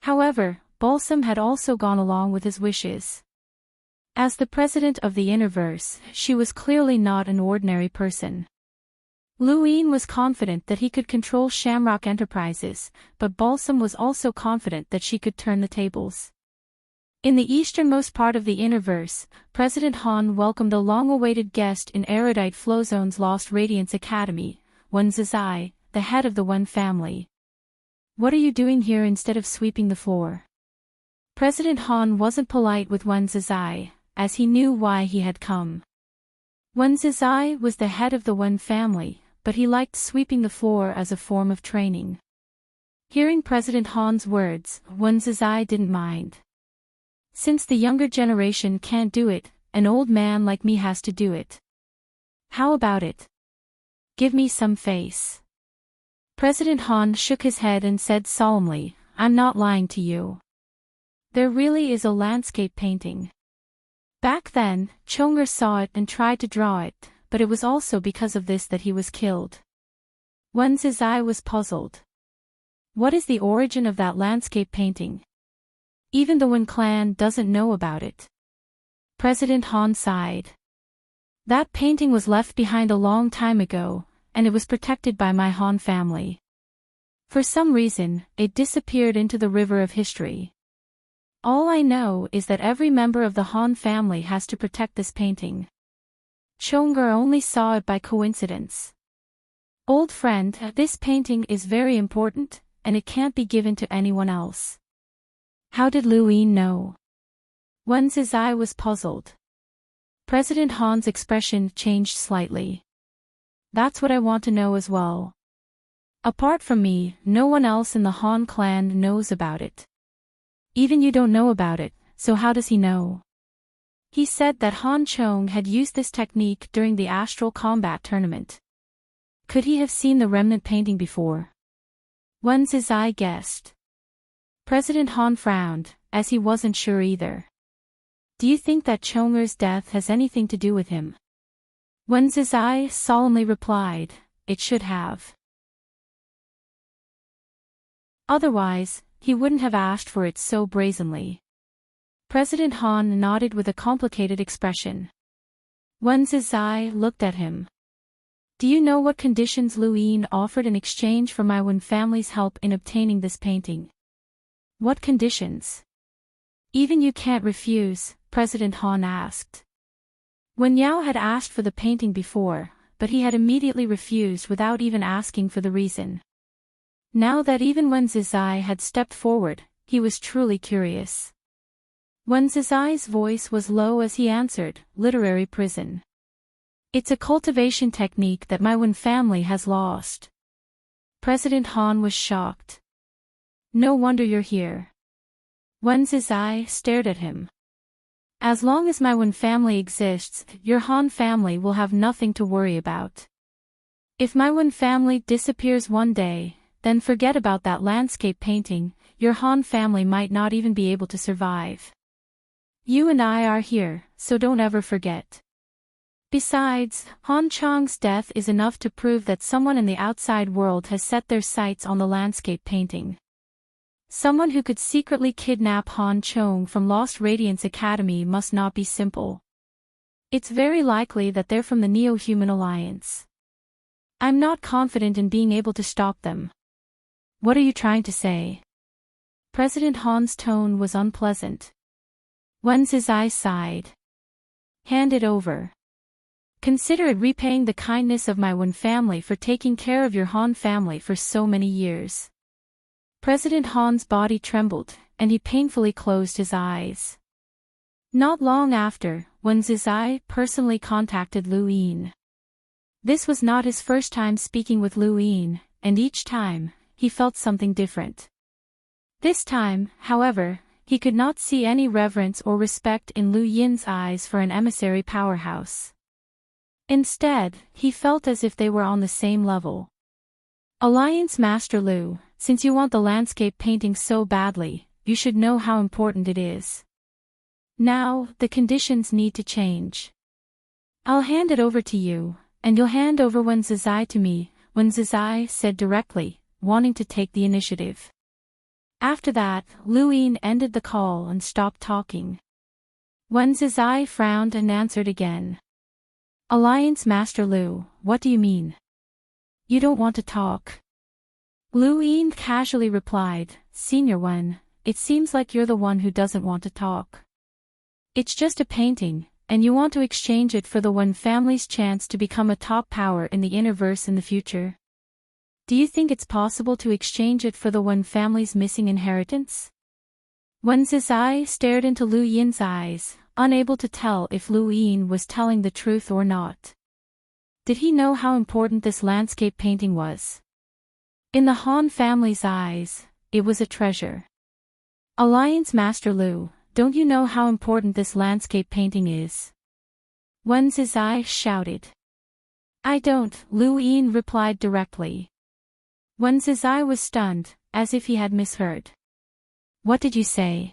However, Balsam had also gone along with his wishes. As the president of the Interverse, she was clearly not an ordinary person. Lu Yin was confident that he could control Shamrock Enterprises, but Balsam was also confident that she could turn the tables. In the easternmost part of the Interverse, President Han welcomed a long-awaited guest in Erudite Flowzone's Lost Radiance Academy, Wen Zizai, the head of the Wen family. What are you doing here instead of sweeping the floor? President Han wasn't polite with Wen Zizai, as he knew why he had come. Wen Zizai was the head of the Wen family, but he liked sweeping the floor as a form of training. Hearing President Han's words, Wen Zizai didn't mind. Since the younger generation can't do it, an old man like me has to do it. How about it? Give me some face. President Han shook his head and said solemnly, I'm not lying to you. There really is a landscape painting. Back then, Chonger saw it and tried to draw it, but it was also because of this that he was killed. Wen Zizai was puzzled. What is the origin of that landscape painting? Even the Wen clan doesn't know about it. President Han sighed. That painting was left behind a long time ago, and it was protected by my Han family. For some reason, it disappeared into the river of history. All I know is that every member of the Han family has to protect this painting. Chong'er only saw it by coincidence. Old friend, this painting is very important, and it can't be given to anyone else. How did Lu Yin know? Wen Zizai was puzzled. President Han's expression changed slightly. That's what I want to know as well. Apart from me, no one else in the Han clan knows about it. Even you don't know about it, so how does he know? He said that Han Chong had used this technique during the astral combat tournament. Could he have seen the remnant painting before? Wen Zizai guessed. President Han frowned, as he wasn't sure either. Do you think that Chong'er's death has anything to do with him? Wen Zizai solemnly replied, it should have. Otherwise, he wouldn't have asked for it so brazenly. President Han nodded with a complicated expression. Wen Zizai looked at him. Do you know what conditions Lu Yin offered in exchange for my Wen family's help in obtaining this painting? What conditions? Even you can't refuse, President Han asked. Wen Yao had asked for the painting before, but he had immediately refused without even asking for the reason. Now that even Wen Zizai had stepped forward, he was truly curious. Wen Zizai's voice was low as he answered, literary prison. It's a cultivation technique that my Wen family has lost. President Han was shocked. No wonder you're here. Wen Zizai stared at him. As long as my Wen family exists, your Han family will have nothing to worry about. If my Wen family disappears one day, then forget about that landscape painting, your Han family might not even be able to survive. You and I are here, so don't ever forget. Besides, Han Chong's death is enough to prove that someone in the outside world has set their sights on the landscape painting. Someone who could secretly kidnap Han Chong from Lost Radiance Academy must not be simple. It's very likely that they're from the Neo-Human Alliance. I'm not confident in being able to stop them. What are you trying to say? President Han's tone was unpleasant. Wen Zizai sighed. Hand it over. Consider it repaying the kindness of my Wen family for taking care of your Han family for so many years. President Han's body trembled, and he painfully closed his eyes. Not long after, Wen Zizai personally contacted Lu Yin. This was not his first time speaking with Lu Yin, and each time, he felt something different. This time, however, he could not see any reverence or respect in Lu Yin's eyes for an emissary powerhouse. Instead, he felt as if they were on the same level. Alliance Master Lu, since you want the landscape painting so badly, you should know how important it is. Now, the conditions need to change. I'll hand it over to you, and you'll hand over Wen Zizai to me, Wen Zizai said directly, wanting to take the initiative. After that, Lu Yin ended the call and stopped talking. Wen Zizai frowned and answered again. Alliance Master Lu, what do you mean? You don't want to talk? Lu Yin casually replied, Senior Wen, it seems like you're the one who doesn't want to talk. It's just a painting, and you want to exchange it for the Wen family's chance to become a top power in the Innerverse in the future. Do you think it's possible to exchange it for the Wen family's missing inheritance? Wen Zizai stared into Lu Yin's eyes, unable to tell if Lu Yin was telling the truth or not. Did he know how important this landscape painting was? In the Han family's eyes, it was a treasure. Alliance Master Lu, don't you know how important this landscape painting is? Wen Zizai shouted. I don't, Lu Yin replied directly. Wen Zizai was stunned, as if he had misheard. What did you say?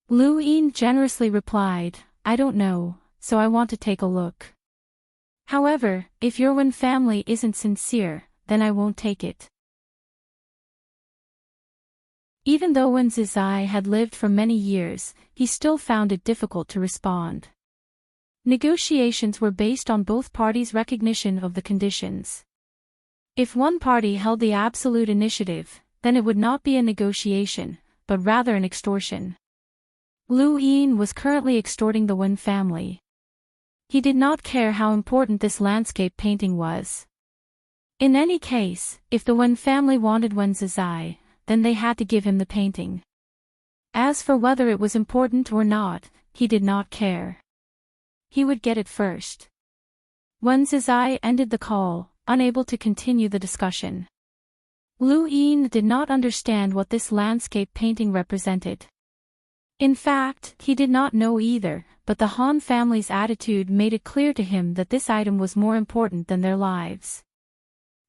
Lu Yin generously replied, I don't know, so I want to take a look. However, if your Wen family isn't sincere, then I won't take it. Even though Wen Zizai had lived for many years, he still found it difficult to respond. Negotiations were based on both parties' recognition of the conditions. If one party held the absolute initiative, then it would not be a negotiation, but rather an extortion. Lu Yin was currently extorting the Wen family. He did not care how important this landscape painting was. In any case, if the Wen family wanted Wen Zizai, then they had to give him the painting. As for whether it was important or not, he did not care. He would get it first. Wen Zizai ended the call, unable to continue the discussion. Lu Yin did not understand what this landscape painting represented. In fact, he did not know either, but the Han family's attitude made it clear to him that this item was more important than their lives.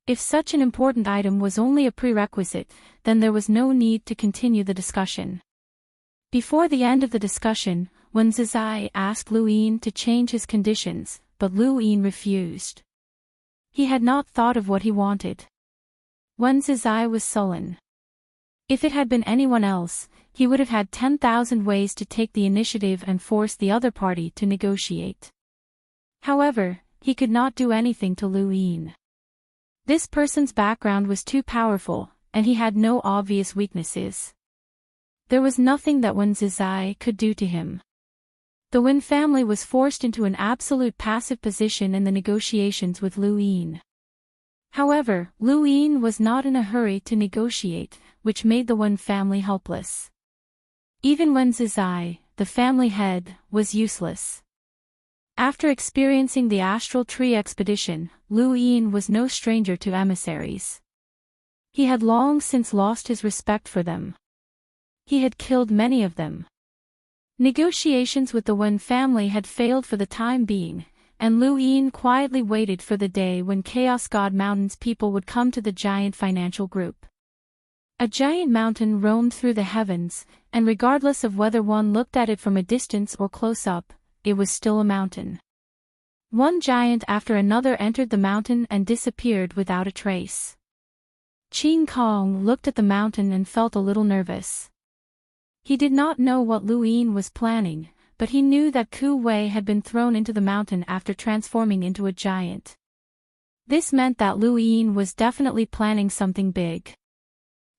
If such an important item was only a prerequisite, then there was no need to continue the discussion. Before the end of the discussion, Wen Zizai asked Lu Yin to change his conditions, but Lu Yin refused. He had not thought of what he wanted. Wen Zizai was sullen. If it had been anyone else, he would have had 10,000 ways to take the initiative and force the other party to negotiate. However, he could not do anything to Lu Yin. This person's background was too powerful, and he had no obvious weaknesses. There was nothing that Wen Zizai could do to him. The Wen family was forced into an absolute passive position in the negotiations with Lu Yin. However, Lu Yin was not in a hurry to negotiate, which made the Wen family helpless. Even Wen Zizai, the family head, was useless. After experiencing the Astral Tree expedition, Lu Yin was no stranger to emissaries. He had long since lost his respect for them. He had killed many of them. Negotiations with the Wen family had failed for the time being, and Lu Yin quietly waited for the day when Chaos God Mountain's people would come to the giant financial group. A giant mountain roamed through the heavens, and regardless of whether one looked at it from a distance or close up, it was still a mountain. One giant after another entered the mountain and disappeared without a trace. Qin Kong looked at the mountain and felt a little nervous. He did not know what Lu Yin was planning, but he knew that Ku Wei had been thrown into the mountain after transforming into a giant. This meant that Lu Yin was definitely planning something big.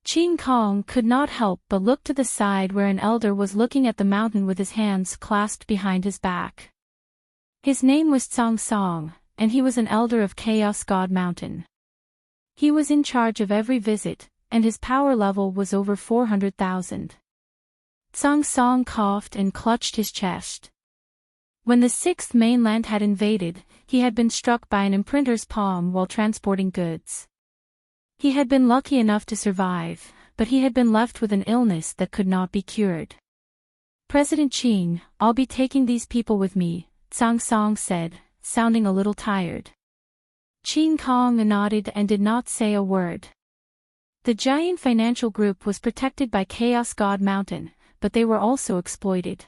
Qin Kong could not help but look to the side where an elder was looking at the mountain with his hands clasped behind his back. His name was Tsang Song, and he was an elder of Chaos God Mountain. He was in charge of every visit, and his power level was over 400,000. Tsang Song coughed and clutched his chest. When the Sixth Mainland had invaded, he had been struck by an imprinter's palm while transporting goods. He had been lucky enough to survive, but he had been left with an illness that could not be cured. "President Qing, I'll be taking these people with me," Tsang Song said, sounding a little tired. Qin Kong nodded and did not say a word. The giant financial group was protected by Chaos God Mountain, but they were also exploited.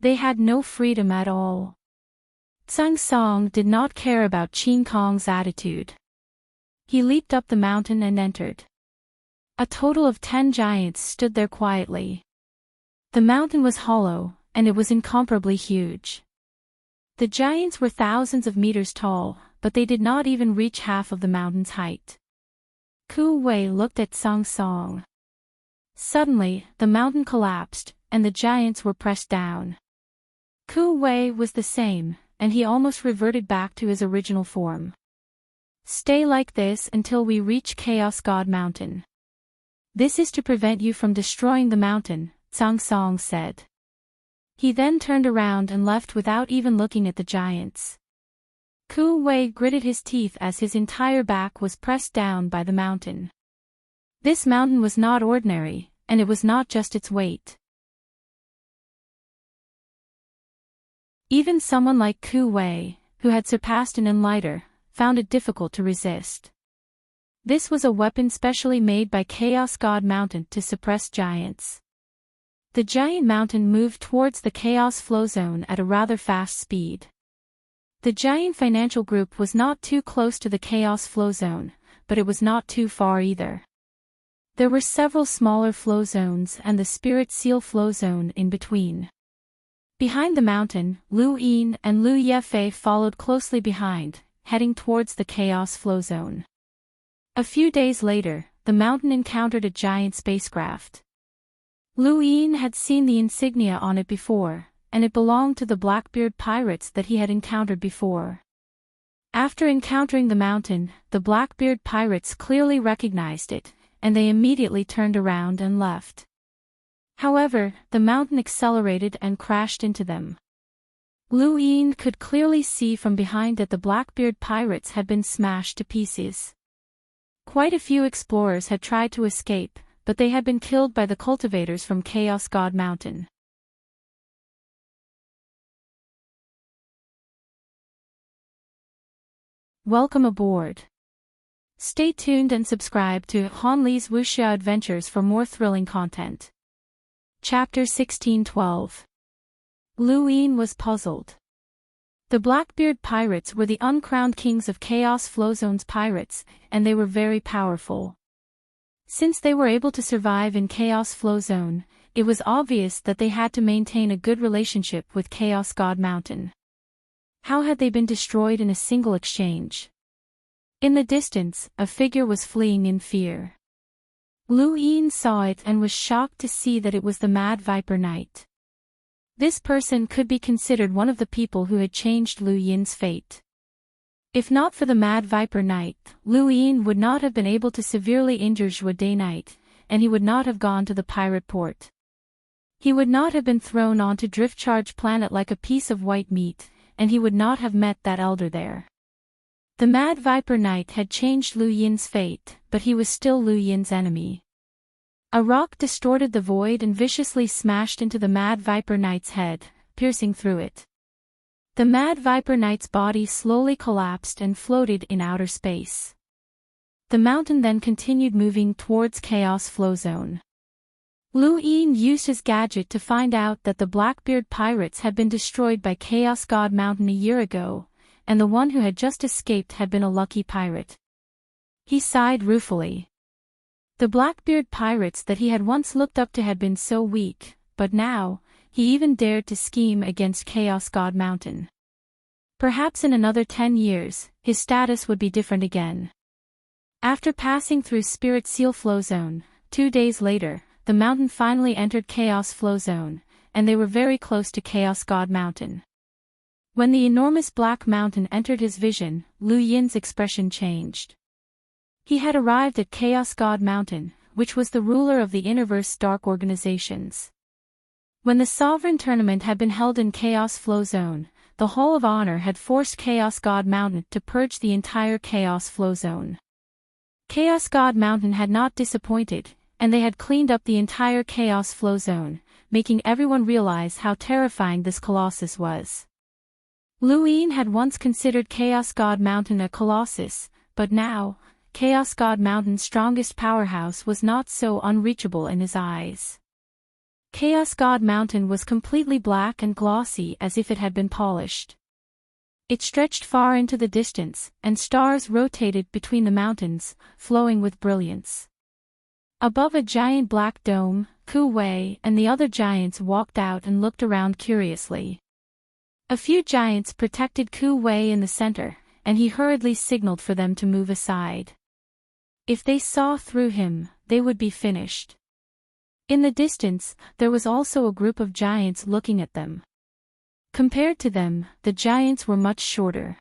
They had no freedom at all. Tsang Song did not care about Qin Kong's attitude. He leaped up the mountain and entered. A total of 10 giants stood there quietly. The mountain was hollow, and it was incomparably huge. The giants were thousands of meters tall, but they did not even reach half of the mountain's height. Ku Wei looked at Tsang Song. Suddenly, the mountain collapsed, and the giants were pressed down. Ku Wei was the same, and he almost reverted back to his original form. "Stay like this until we reach Chaos God Mountain. This is to prevent you from destroying the mountain," Tsang Song said. He then turned around and left without even looking at the giants. Ku Wei gritted his teeth as his entire back was pressed down by the mountain. This mountain was not ordinary, and it was not just its weight. Even someone like Ku Wei, who had surpassed an enlighter, found it difficult to resist. This was a weapon specially made by Chaos God Mountain to suppress giants. The giant mountain moved towards the Chaos Flow Zone at a rather fast speed. The giant financial group was not too close to the Chaos Flow Zone, but it was not too far either. There were several smaller flow zones and the Spirit Seal Flow Zone in between. Behind the mountain, Lu Yin and Lu Yefei followed closely behind, heading towards the Chaos Flow Zone. A few days later, the mountain encountered a giant spacecraft. Lu Yin had seen the insignia on it before, and it belonged to the Blackbeard pirates that he had encountered before. After encountering the mountain, the Blackbeard pirates clearly recognized it, and they immediately turned around and left. However, the mountain accelerated and crashed into them. Lu Yin could clearly see from behind that the Blackbeard pirates had been smashed to pieces. Quite a few explorers had tried to escape, but they had been killed by the cultivators from Chaos God Mountain. Welcome aboard. Stay tuned and subscribe to Han Li's Wuxia Adventures for more thrilling content. Chapter 1612. Lu Yin was puzzled. The Blackbeard pirates were the uncrowned kings of Chaos Flowzone's pirates, and they were very powerful. Since they were able to survive in Chaos Flowzone, it was obvious that they had to maintain a good relationship with Chaos God Mountain. How had they been destroyed in a single exchange? In the distance, a figure was fleeing in fear. Lu Yin saw it and was shocked to see that it was the Mad Viper Knight. This person could be considered one of the people who had changed Lu Yin's fate. If not for the Mad Viper Knight, Lu Yin would not have been able to severely injure Zhuo Day Knight, and he would not have gone to the pirate port. He would not have been thrown onto Driftcharge Planet like a piece of white meat, and he would not have met that elder there. The Mad Viper Knight had changed Lu Yin's fate, but he was still Lu Yin's enemy. A rock distorted the void and viciously smashed into the Mad Viper Knight's head, piercing through it. The Mad Viper Knight's body slowly collapsed and floated in outer space. The mountain then continued moving towards Chaos Flowzone. Lu Yin used his gadget to find out that the Blackbeard pirates had been destroyed by Chaos God Mountain a year ago, and the one who had just escaped had been a lucky pirate. He sighed ruefully. The Blackbeard pirates that he had once looked up to had been so weak, but now, he even dared to scheme against Chaos God Mountain. Perhaps in another 10 years, his status would be different again. After passing through Spirit Seal Flowzone, 2 days later, the mountain finally entered Chaos Flowzone, and they were very close to Chaos God Mountain. When the enormous black mountain entered his vision, Lu Yin's expression changed. He had arrived at Chaos God Mountain, which was the ruler of the Interverse Dark Organizations. When the Sovereign Tournament had been held in Chaos Flowzone, the Hall of Honor had forced Chaos God Mountain to purge the entire Chaos Flowzone. Chaos God Mountain had not disappointed, and they had cleaned up the entire Chaos Flowzone, making everyone realize how terrifying this colossus was. Lu Yin had once considered Chaos God Mountain a colossus, but now, Chaos God Mountain's strongest powerhouse was not so unreachable in his eyes. Chaos God Mountain was completely black and glossy as if it had been polished. It stretched far into the distance, and stars rotated between the mountains, flowing with brilliance. Above a giant black dome, Ku Wei and the other giants walked out and looked around curiously. A few giants protected Ku Wei in the center, and he hurriedly signaled for them to move aside. If they saw through him, they would be finished. In the distance, there was also a group of giants looking at them. Compared to them, the giants were much shorter.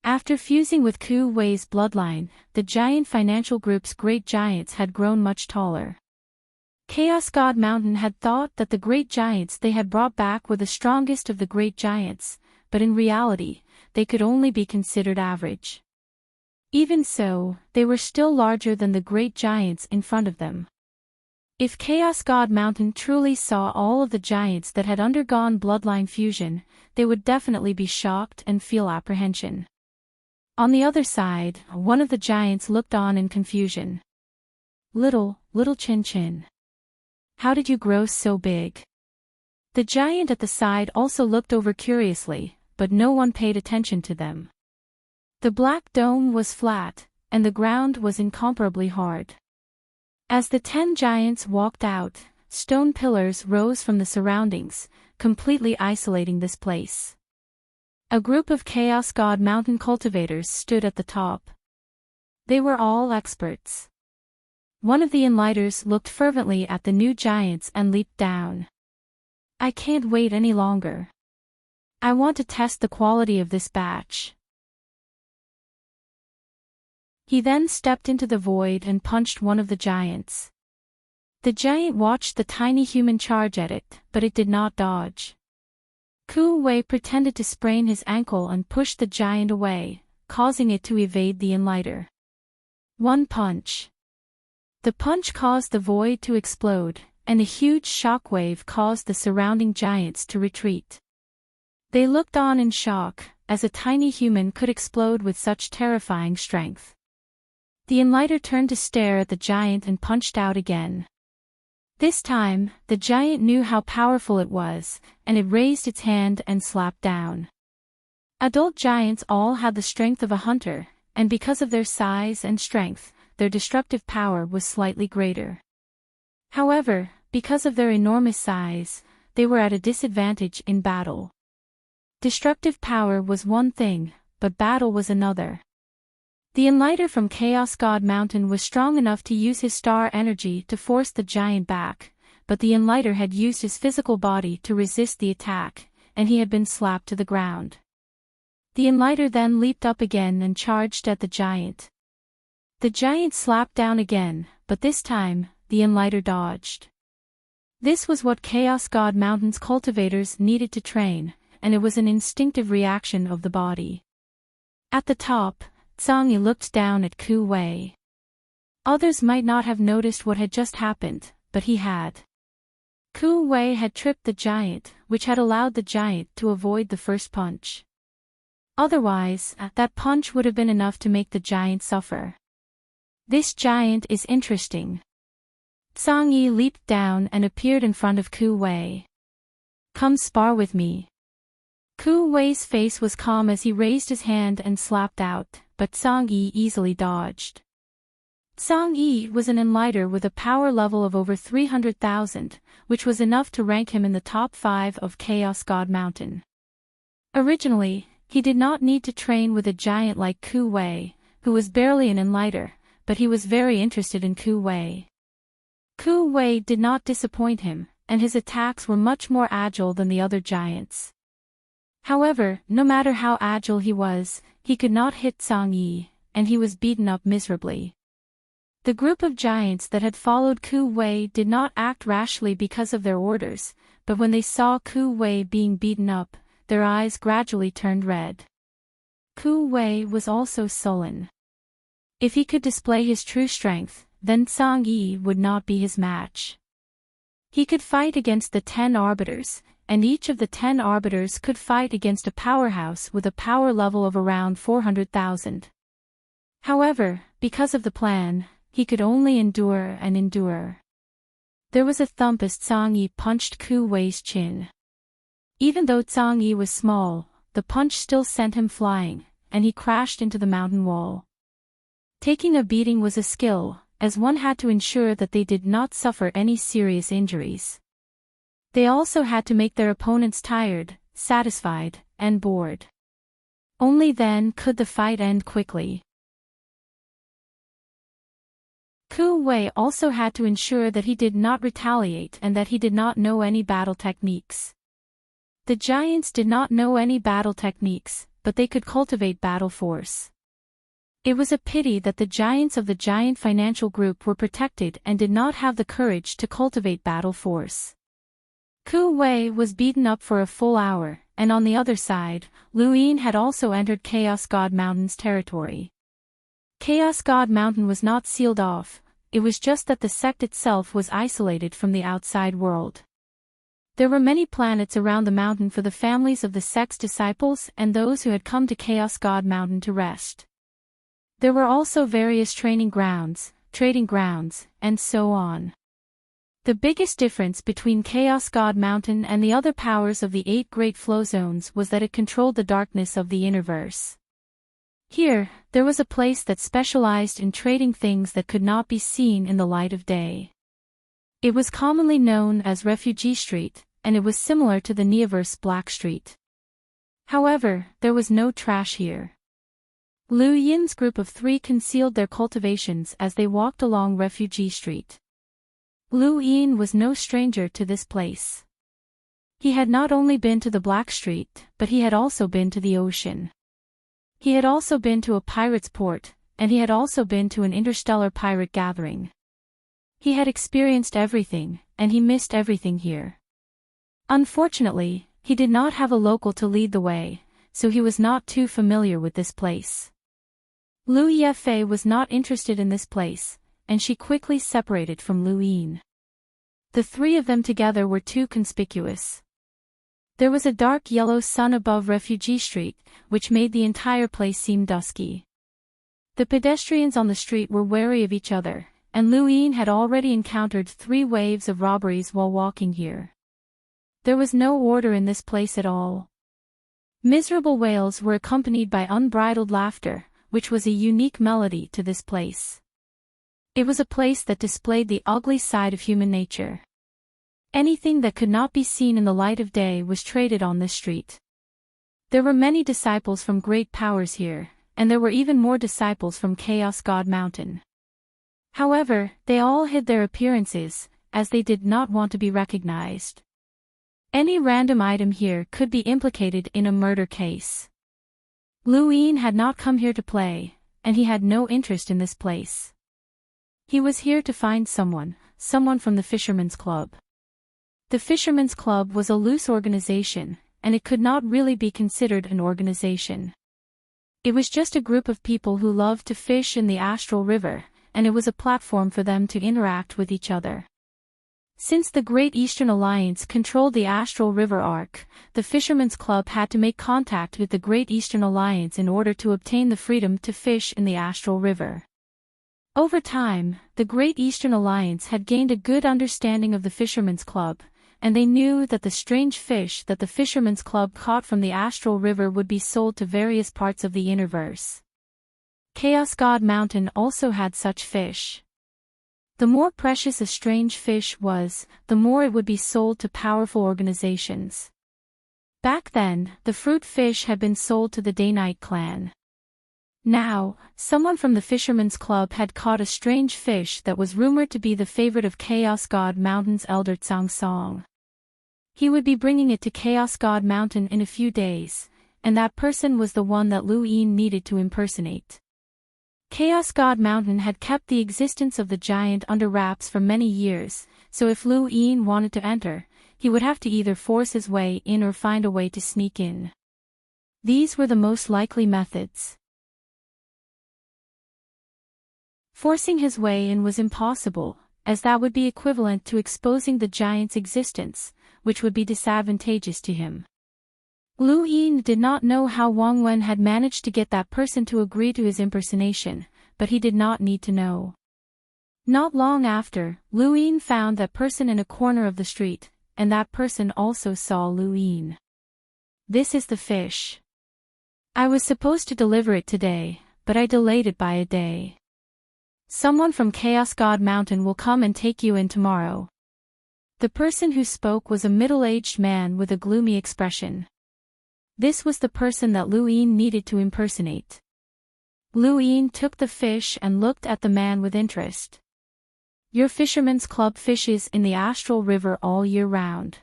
After fusing with Ku Wei's bloodline, the giant financial group's great giants had grown much taller. Chaos God Mountain had thought that the great giants they had brought back were the strongest of the great giants, but in reality, they could only be considered average. Even so, they were still larger than the great giants in front of them. If Chaos God Mountain truly saw all of the giants that had undergone bloodline fusion, they would definitely be shocked and feel apprehension. On the other side, one of the giants looked on in confusion. Little Chin Chin. How did you grow so big? The giant at the side also looked over curiously, but no one paid attention to them. The black dome was flat, and the ground was incomparably hard. As the 10 giants walked out, stone pillars rose from the surroundings, completely isolating this place. A group of Chaos God Mountain cultivators stood at the top. They were all experts. One of the Enlighters looked fervently at the new giants and leaped down. I can't wait any longer. I want to test the quality of this batch. He then stepped into the void and punched one of the giants. The giant watched the tiny human charge at it, but it did not dodge. Ku Wei pretended to sprain his ankle and pushed the giant away, causing it to evade the Enlighter. One punch. The punch caused the void to explode, and a huge shockwave caused the surrounding giants to retreat. They looked on in shock, as a tiny human could explode with such terrifying strength. The Enlighter turned to stare at the giant and punched out again. This time, the giant knew how powerful it was, and it raised its hand and slapped down. Adult giants all had the strength of a hunter, and because of their size and strength, their destructive power was slightly greater. However, because of their enormous size, they were at a disadvantage in battle. Destructive power was one thing, but battle was another. The Enlighter from Chaos God Mountain was strong enough to use his star energy to force the giant back, but the Enlighter had used his physical body to resist the attack, and he had been slapped to the ground. The Enlighter then leaped up again and charged at the giant. The giant slapped down again, but this time, the Enlighter dodged. This was what Chaos God Mountain's cultivators needed to train, and it was an instinctive reaction of the body. At the top, Zhang looked down at Ku Wei. Others might not have noticed what had just happened, but he had. Ku Wei had tripped the giant, which had allowed the giant to avoid the first punch. Otherwise, that punch would have been enough to make the giant suffer. This giant is interesting. Zhang Yi leaped down and appeared in front of Ku Wei. Come spar with me. Ku Wei's face was calm as he raised his hand and slapped out, but Zhang Yi easily dodged. Zhang Yi was an Enlighter with a power level of over 300,000, which was enough to rank him in the top 5 of Chaos God Mountain. Originally, he did not need to train with a giant like Ku Wei, who was barely an Enlighter, but he was very interested in Ku Wei. Ku Wei did not disappoint him, and his attacks were much more agile than the other giants. However, no matter how agile he was, he could not hit Zhang Yi, and he was beaten up miserably. The group of giants that had followed Ku Wei did not act rashly because of their orders, but when they saw Ku Wei being beaten up, their eyes gradually turned red. Ku Wei was also sullen. If he could display his true strength, then Zhang Yi would not be his match. He could fight against the 10 arbiters, and each of the 10 arbiters could fight against a powerhouse with a power level of around 400,000. However, because of the plan, he could only endure and endure. There was a thump as Zhang Yi punched Ku Wei's chin. Even though Zhang Yi was small, the punch still sent him flying, and he crashed into the mountain wall. Taking a beating was a skill, as one had to ensure that they did not suffer any serious injuries. They also had to make their opponents tired, satisfied, and bored. Only then could the fight end quickly. Ku Wei also had to ensure that he did not retaliate and that he did not know any battle techniques. The giants did not know any battle techniques, but they could cultivate battle force. It was a pity that the giants of the giant financial group were protected and did not have the courage to cultivate battle force. Ku Wei was beaten up for a full hour, and on the other side, Lu Yin had also entered Chaos God Mountain's territory. Chaos God Mountain was not sealed off, it was just that the sect itself was isolated from the outside world. There were many planets around the mountain for the families of the sect's disciples and those who had come to Chaos God Mountain to rest. There were also various training grounds, trading grounds, and so on. The biggest difference between Chaos God Mountain and the other powers of the 8 Great Flow Zones was that it controlled the darkness of the universe. Here, there was a place that specialized in trading things that could not be seen in the light of day. It was commonly known as Refugee Street, and it was similar to the Neoverse Black Street. However, there was no trash here. Lu Yin's group of 3 concealed their cultivations as they walked along Refugee Street. Lu Yin was no stranger to this place. He had not only been to the Black Street, but he had also been to the ocean. He had also been to a pirate's port, and he had also been to an interstellar pirate gathering. He had experienced everything, and he missed everything here. Unfortunately, he did not have a local to lead the way, so he was not too familiar with this place. Lu Yefei was not interested in this place, and she quickly separated from Lu Yin. The 3 of them together were too conspicuous. There was a dark yellow sun above Refugee Street, which made the entire place seem dusky. The pedestrians on the street were wary of each other, and Lu Yin had already encountered 3 waves of robberies while walking here. There was no order in this place at all. Miserable wails were accompanied by unbridled laughter, which was a unique melody to this place. It was a place that displayed the ugly side of human nature. Anything that could not be seen in the light of day was traded on this street. There were many disciples from great powers here, and there were even more disciples from Chaos God Mountain. However, they all hid their appearances, as they did not want to be recognized. Any random item here could be implicated in a murder case. Lu Yin had not come here to play, and he had no interest in this place. He was here to find someone from the Fisherman's Club. The Fisherman's Club was a loose organization, and it could not really be considered an organization. It was just a group of people who loved to fish in the Astral River, and it was a platform for them to interact with each other. Since the Great Eastern Alliance controlled the Astral River arc, the Fisherman's Club had to make contact with the Great Eastern Alliance in order to obtain the freedom to fish in the Astral River. Over time, the Great Eastern Alliance had gained a good understanding of the Fisherman's Club, and they knew that the strange fish that the Fisherman's Club caught from the Astral River would be sold to various parts of the universe. Chaos God Mountain also had such fish. The more precious a strange fish was, the more it would be sold to powerful organizations. Back then, the fruit fish had been sold to the Day-Night clan. Now, someone from the Fisherman's Club had caught a strange fish that was rumored to be the favorite of Chaos God Mountain's elder Tsang Song. He would be bringing it to Chaos God Mountain in a few days, and that person was the one that Lu Yin needed to impersonate. Chaos God Mountain had kept the existence of the giant under wraps for many years, so if Lu Yin wanted to enter, he would have to either force his way in or find a way to sneak in. These were the most likely methods. Forcing his way in was impossible, as that would be equivalent to exposing the giant's existence, which would be disadvantageous to him. Lu Yin did not know how Wang Wen had managed to get that person to agree to his impersonation, but he did not need to know. Not long after, Lu Yin found that person in a corner of the street, and that person also saw Lu Yin. This is the fish. I was supposed to deliver it today, but I delayed it by a day. Someone from Chaos God Mountain will come and take you in tomorrow. The person who spoke was a middle-aged man with a gloomy expression. This was the person that Lu Yin needed to impersonate. Lu Yin took the fish and looked at the man with interest. Your Fisherman's Club fishes in the Astral River all year round.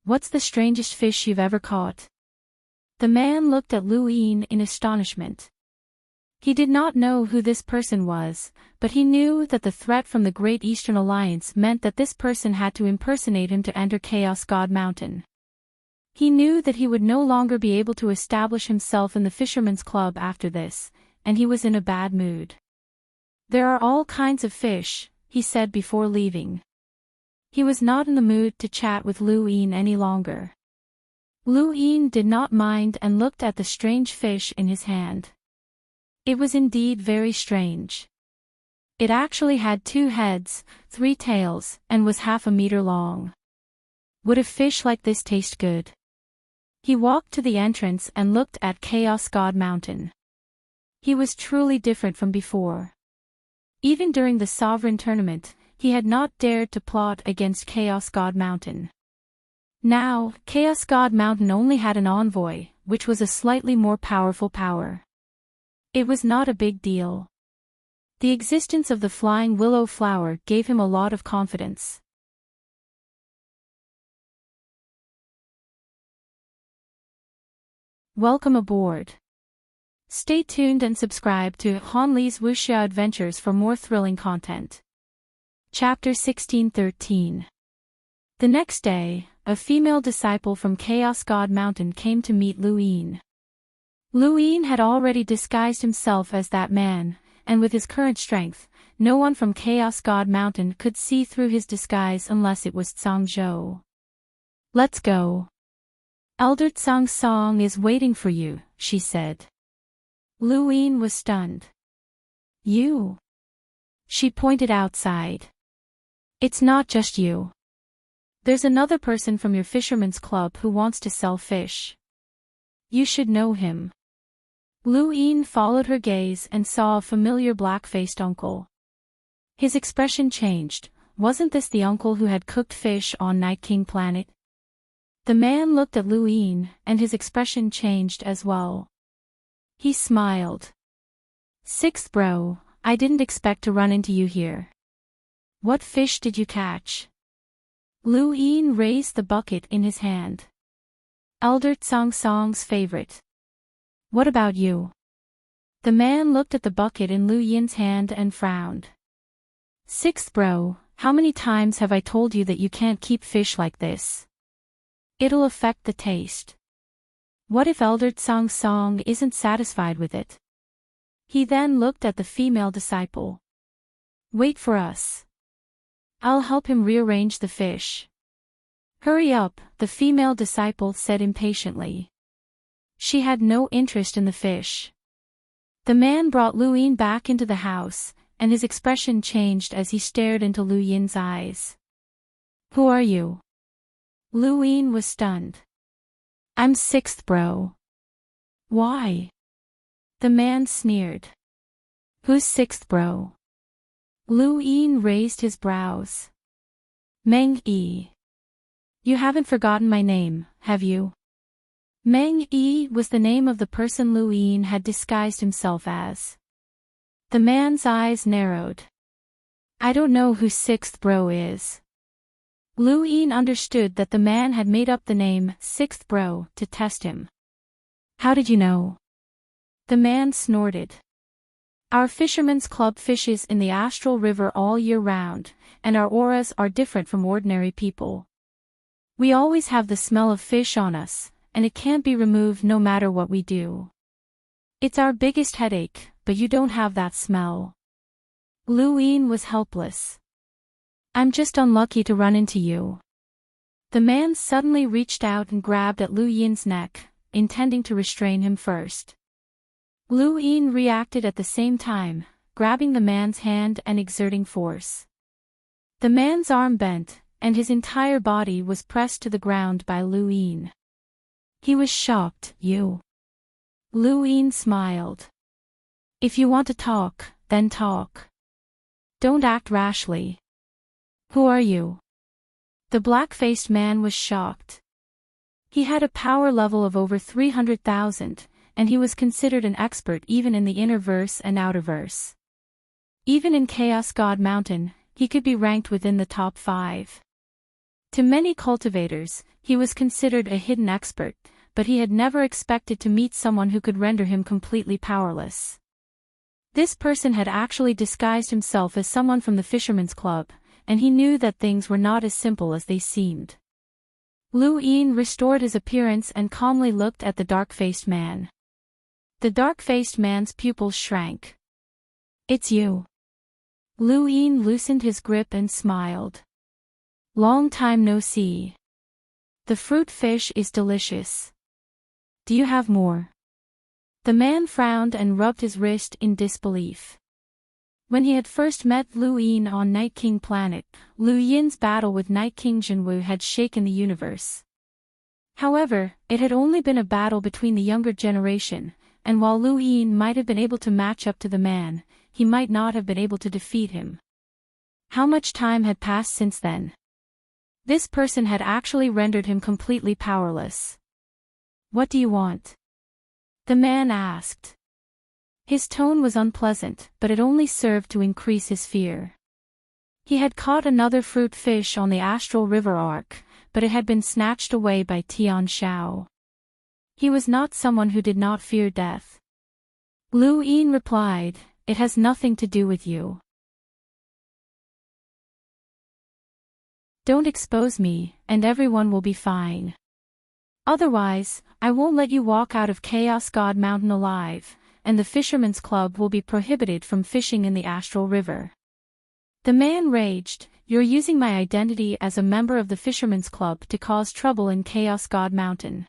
What's the strangest fish you've ever caught? The man looked at Lu Yin in astonishment. He did not know who this person was, but he knew that the threat from the Great Eastern Alliance meant that this person had to impersonate him to enter Chaos God Mountain. He knew that he would no longer be able to establish himself in the Fisherman's Club after this, and he was in a bad mood. There are all kinds of fish, he said before leaving. He was not in the mood to chat with Lu Yin any longer. Lu Yin did not mind and looked at the strange fish in his hand. It was indeed very strange. It actually had 2 heads, 3 tails, and was half a meter long. Would a fish like this taste good? He walked to the entrance and looked at Chaos God Mountain. He was truly different from before. Even during the Sovereign Tournament, he had not dared to plot against Chaos God Mountain. Now, Chaos God Mountain only had an envoy, which was a slightly more powerful power. It was not a big deal. The existence of the flying willow flower gave him a lot of confidence. Welcome aboard. Stay tuned and subscribe to Han Li's Wuxia Adventures for more thrilling content. Chapter 1613. The next day, a female disciple from Chaos God Mountain came to meet Lu Yin. Lu Yin had already disguised himself as that man, and with his current strength, no one from Chaos God Mountain could see through his disguise unless it was Tsang Zhou. Let's go. Elder Tsang Song is waiting for you, she said. Lu Yin was stunned. You? She pointed outside. It's not just you. There's another person from your fisherman's club who wants to sell fish. You should know him. Lu Yin followed her gaze and saw a familiar black-faced uncle. His expression changed. Wasn't this the uncle who had cooked fish on Night King Planet? The man looked at Lu Yin, and his expression changed as well. He smiled. Sixth bro, I didn't expect to run into you here. What fish did you catch? Lu Yin raised the bucket in his hand. Elder Tsang Song's favorite. What about you? The man looked at the bucket in Lu Yin's hand and frowned. Sixth bro, how many times have I told you that you can't keep fish like this? It'll affect the taste. What if Elder Tsang Song isn't satisfied with it? He then looked at the female disciple. Wait for us. I'll help him rearrange the fish. Hurry up, the female disciple said impatiently. She had no interest in the fish. The man brought Lu Yin back into the house, and his expression changed as he stared into Lu Yin's eyes. Who are you? Lu Yin was stunned. I'm sixth bro. Why? The man sneered. Who's sixth bro? Lu Yin raised his brows. Meng Yi. You haven't forgotten my name, have you? Meng Yi was the name of the person Lu Yin had disguised himself as. The man's eyes narrowed. I don't know who sixth bro is. Lu Yin understood that the man had made up the name Sixth Bro to test him. How did you know? The man snorted. Our fisherman's club fishes in the astral river all year round, and our auras are different from ordinary people. We always have the smell of fish on us, and it can't be removed no matter what we do. It's our biggest headache, but you don't have that smell. Lu Yin was helpless. I'm just unlucky to run into you. The man suddenly reached out and grabbed at Lu Yin's neck, intending to restrain him first. Lu Yin reacted at the same time, grabbing the man's hand and exerting force. The man's arm bent, and his entire body was pressed to the ground by Lu Yin. He was shocked. You? Lu Yin smiled. If you want to talk, then talk. Don't act rashly. Who are you? The black-faced man was shocked. He had a power level of over 300,000, and he was considered an expert even in the inner verse and outer verse. Even in Chaos God Mountain, he could be ranked within the top 5. To many cultivators, he was considered a hidden expert, but he had never expected to meet someone who could render him completely powerless. This person had actually disguised himself as someone from the Fisherman's Club, and he knew that things were not as simple as they seemed. Lu Yin restored his appearance and calmly looked at the dark-faced man. The dark-faced man's pupils shrank. It's you. Lu Yin loosened his grip and smiled. Long time no see. The fruit fish is delicious. Do you have more? The man frowned and rubbed his wrist in disbelief. When he had first met Lu Yin on Night King Planet, Lu Yin's battle with Night King Jinwu had shaken the universe. However, it had only been a battle between the younger generation, and while Lu Yin might have been able to match up to the man, he might not have been able to defeat him. How much time had passed since then? This person had actually rendered him completely powerless. What do you want? The man asked. His tone was unpleasant, but it only served to increase his fear. He had caught another fruit fish on the astral river arc, but it had been snatched away by Tian Shao. He was not someone who did not fear death. Lu Yin replied, "It has nothing to do with you. Don't expose me, and everyone will be fine. Otherwise, I won't let you walk out of Chaos God Mountain alive, and the Fisherman's Club will be prohibited from fishing in the Astral River." The man raged, "You're using my identity as a member of the Fisherman's Club to cause trouble in Chaos God Mountain.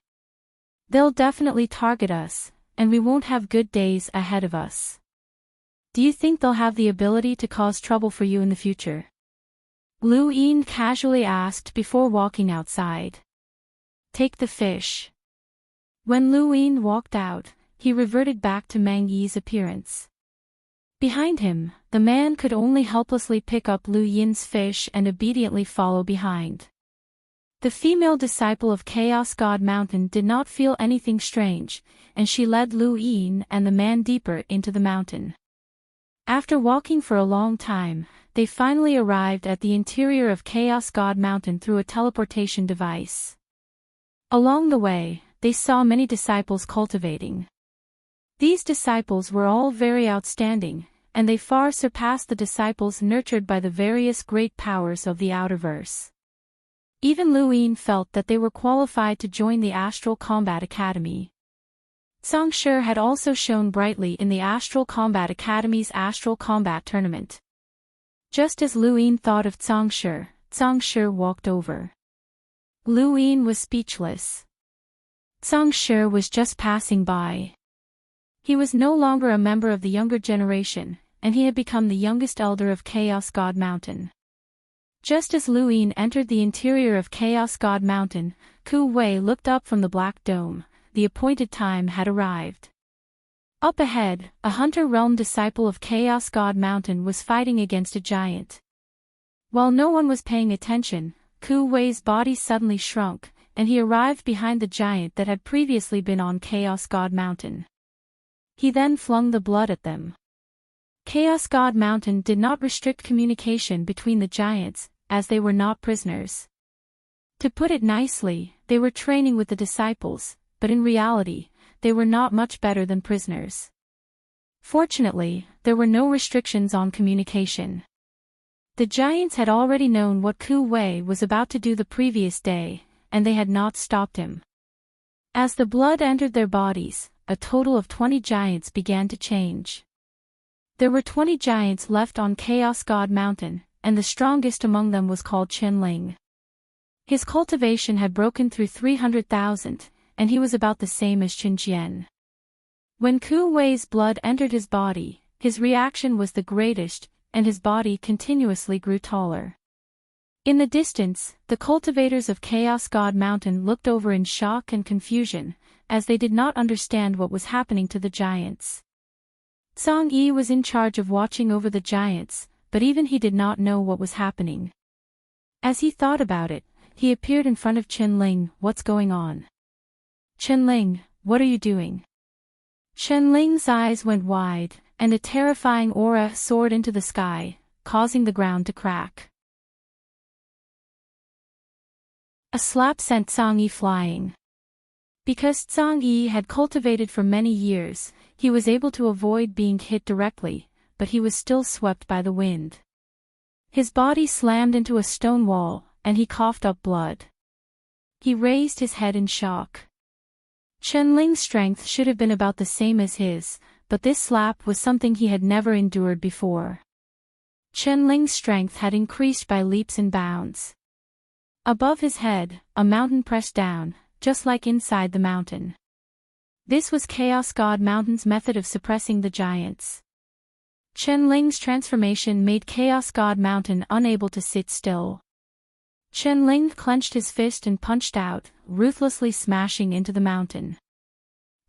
They'll definitely target us, and we won't have good days ahead of us. Do you think they'll have the ability to cause trouble for you in the future?" Lu Yin casually asked before walking outside. "Take the fish." When Lu Yin walked out, he reverted back to Meng Yi's appearance. Behind him, the man could only helplessly pick up Lu Yin's fish and obediently follow behind. The female disciple of Chaos God Mountain did not feel anything strange, and she led Lu Yin and the man deeper into the mountain. After walking for a long time, they finally arrived at the interior of Chaos God Mountain through a teleportation device. Along the way, they saw many disciples cultivating. These disciples were all very outstanding, and they far surpassed the disciples nurtured by the various great powers of the Outerverse. Even Lu Yin felt that they were qualified to join the Astral Combat Academy. Zhang Shi had also shone brightly in the Astral Combat Academy's Astral Combat Tournament. Just as Lu Yin thought of Zhang Shi walked over. Lu Yin was speechless. Zhang Shi was just passing by. He was no longer a member of the younger generation, and he had become the youngest elder of Chaos God Mountain. Just as Lu Yin entered the interior of Chaos God Mountain, Ku Wei looked up from the Black Dome. The appointed time had arrived. Up ahead, a Hunter Realm disciple of Chaos God Mountain was fighting against a giant. While no one was paying attention, Ku Wei's body suddenly shrunk, and he arrived behind the giant that had previously been on Chaos God Mountain. He then flung the blood at them. Chaos God Mountain did not restrict communication between the giants, as they were not prisoners. To put it nicely, they were training with the disciples, but in reality, they were not much better than prisoners. Fortunately, there were no restrictions on communication. The giants had already known what Ku Wei was about to do the previous day, and they had not stopped him. As the blood entered their bodies, a total of 20 giants began to change. There were 20 giants left on Chaos God Mountain, and the strongest among them was called Qin Ling. His cultivation had broken through 300,000, and he was about the same as Qin Jian. When Ku Wei's blood entered his body, his reaction was the greatest, and his body continuously grew taller. In the distance, the cultivators of Chaos God Mountain looked over in shock and confusion, as they did not understand what was happening to the giants. Zhang Yi was in charge of watching over the giants, but even he did not know what was happening. As he thought about it, he appeared in front of Qin Ling. "What's going on?" "Qin Ling, what are you doing?" Qin Ling's eyes went wide, and a terrifying aura soared into the sky, causing the ground to crack. A slap sent Zhang Yi flying. Because Zhang Yi had cultivated for many years, he was able to avoid being hit directly, but he was still swept by the wind. His body slammed into a stone wall, and he coughed up blood. He raised his head in shock. Qin Ling's strength should have been about the same as his, but this slap was something he had never endured before. Qin Ling's strength had increased by leaps and bounds. Above his head, a mountain pressed down, just like inside the mountain. This was Chaos God Mountain's method of suppressing the giants. Qin Ling's transformation made Chaos God Mountain unable to sit still. Qin Ling clenched his fist and punched out, ruthlessly smashing into the mountain.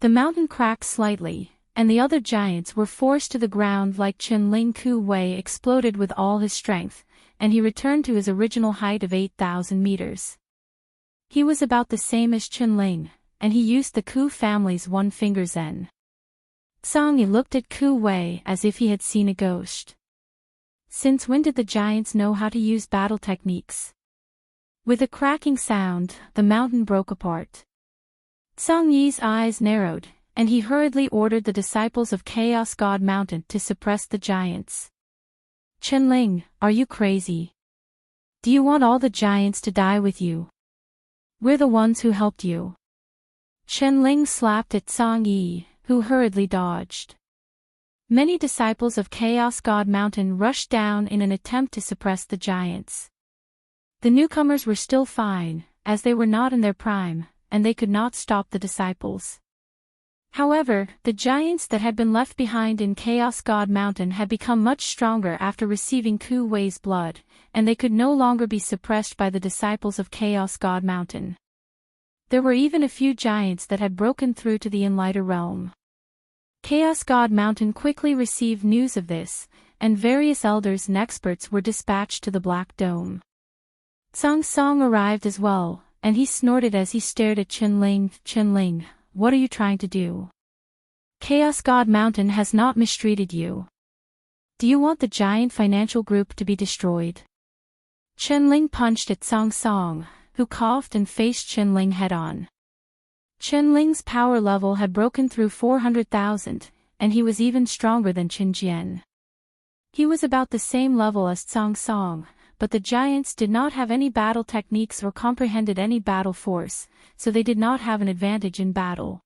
The mountain cracked slightly, and the other giants were forced to the ground like Qin Ling. Ku Wei exploded with all his strength, and he returned to his original height of 8,000 meters. He was about the same as Qin Ling, and he used the Ku family's one-finger Zen. Song Yi looked at Ku Wei as if he had seen a ghost. Since when did the giants know how to use battle techniques? With a cracking sound, the mountain broke apart. Song Yi's eyes narrowed, and he hurriedly ordered the disciples of Chaos God Mountain to suppress the giants. Chenling, are you crazy? Do you want all the giants to die with you? We're the ones who helped you. Chenling slapped at Song Yi, who hurriedly dodged. Many disciples of Chaos God Mountain rushed down in an attempt to suppress the giants. The newcomers were still fine, as they were not in their prime, and they could not stop the disciples. However, the giants that had been left behind in Chaos God Mountain had become much stronger after receiving Ku Wei's blood, and they could no longer be suppressed by the disciples of Chaos God Mountain. There were even a few giants that had broken through to the Enlighter realm. Chaos God Mountain quickly received news of this, and various elders and experts were dispatched to the Black Dome. Song Song arrived as well, and he snorted as he stared at Chenling. Chenling, what are you trying to do? Chaos God Mountain has not mistreated you. Do you want the giant financial group to be destroyed? Chenling punched at Song Song, who coughed and faced Chenling head-on. Chenling's power level had broken through 400,000, and he was even stronger than Chen Jian. He was about the same level as Song Song, but the giants did not have any battle techniques or comprehended any battle force, so they did not have an advantage in battle.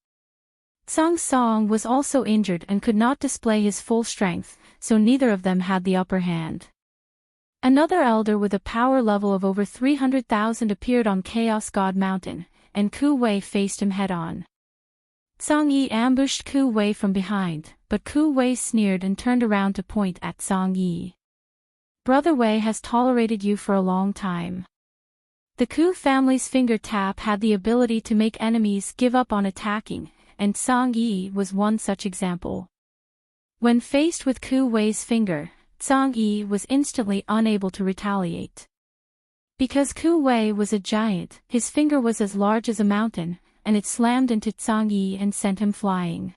Song Song was also injured and could not display his full strength, so neither of them had the upper hand. Another elder with a power level of over 300,000 appeared on Chaos God Mountain, and Ku Wei faced him head-on. Song Yi ambushed Ku Wei from behind, but Ku Wei sneered and turned around to point at Song Yi. Brother Wei has tolerated you for a long time. The Ku family's finger tap had the ability to make enemies give up on attacking, and Song Yi was one such example. When faced with Ku Wei's finger, Song Yi was instantly unable to retaliate. Because Ku Wei was a giant, his finger was as large as a mountain, and it slammed into Song Yi and sent him flying.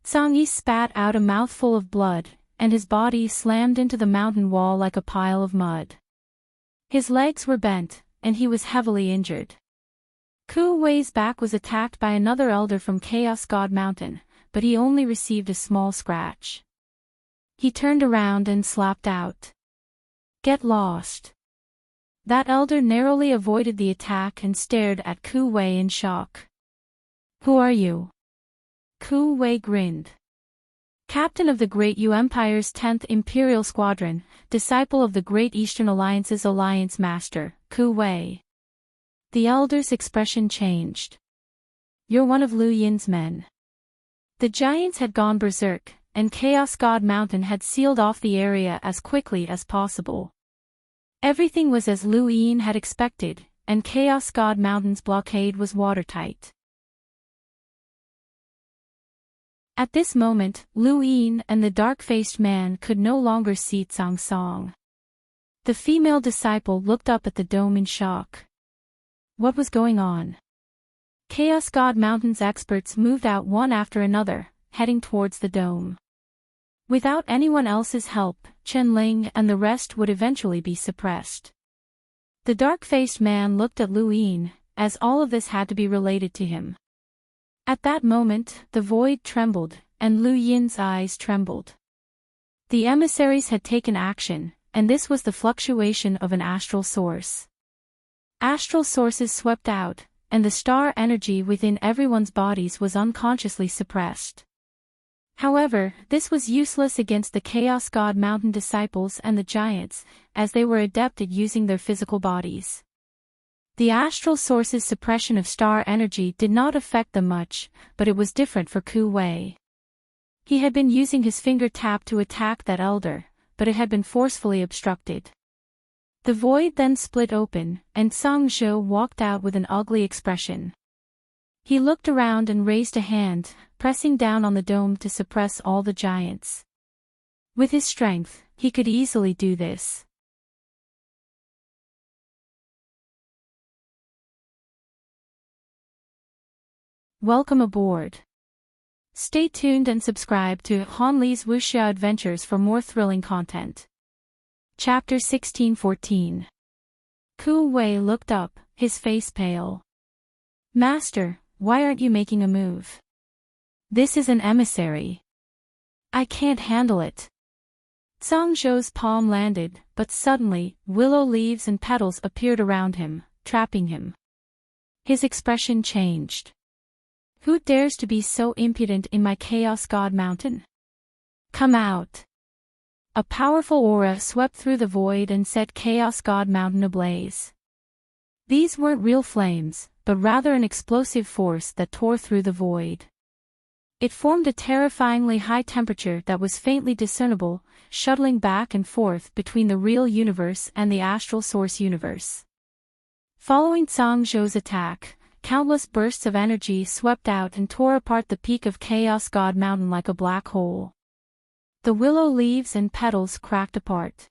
Song Yi spat out a mouthful of blood, and his body slammed into the mountain wall like a pile of mud. His legs were bent, and he was heavily injured. Ku Wei's back was attacked by another elder from Chaos God Mountain, but he only received a small scratch. He turned around and slapped out. Get lost. That elder narrowly avoided the attack and stared at Ku Wei in shock. Who are you? Ku Wei grinned. Captain of the Great Yu Empire's 10th Imperial Squadron, disciple of the Great Eastern Alliance's Alliance Master, Ku Wei. The elder's expression changed. You're one of Lu Yin's men. The giants had gone berserk, and Chaos God Mountain had sealed off the area as quickly as possible. Everything was as Lu Yin had expected, and Chaos God Mountain's blockade was watertight. At this moment, Lu Yin and the dark-faced man could no longer see Song Song. The female disciple looked up at the dome in shock. What was going on? Chaos God Mountain's experts moved out one after another, heading towards the dome. Without anyone else's help, Chenling and the rest would eventually be suppressed. The dark-faced man looked at Lu Yin, as all of this had to be related to him. At that moment, the void trembled, and Lu Yin's eyes trembled. The emissaries had taken action, and this was the fluctuation of an astral source. Astral sources swept out, and the star energy within everyone's bodies was unconsciously suppressed. However, this was useless against the Chaos God Mountain disciples and the giants, as they were adept at using their physical bodies. The astral source's suppression of star energy did not affect them much, but it was different for Ku Wei. He had been using his finger tap to attack that elder, but it had been forcefully obstructed. The void then split open, and Song Zhou walked out with an ugly expression. He looked around and raised a hand, pressing down on the dome to suppress all the giants. With his strength, he could easily do this. Welcome aboard. Stay tuned and subscribe to Hanli's Wuxia Adventures for more thrilling content. Chapter 1614. Ku Wei looked up, his face pale. Master, why aren't you making a move? This is an emissary. I can't handle it. Zhang Zhou's palm landed, but suddenly, willow leaves and petals appeared around him, trapping him. His expression changed. Who dares to be so impudent in my Chaos God Mountain? Come out. A powerful aura swept through the void and set Chaos God Mountain ablaze. These weren't real flames, but rather an explosive force that tore through the void. It formed a terrifyingly high temperature that was faintly discernible, shuttling back and forth between the real universe and the astral source universe. Following Zhang Zhou's attack, countless bursts of energy swept out and tore apart the peak of Chaos God Mountain like a black hole. The willow leaves and petals cracked apart.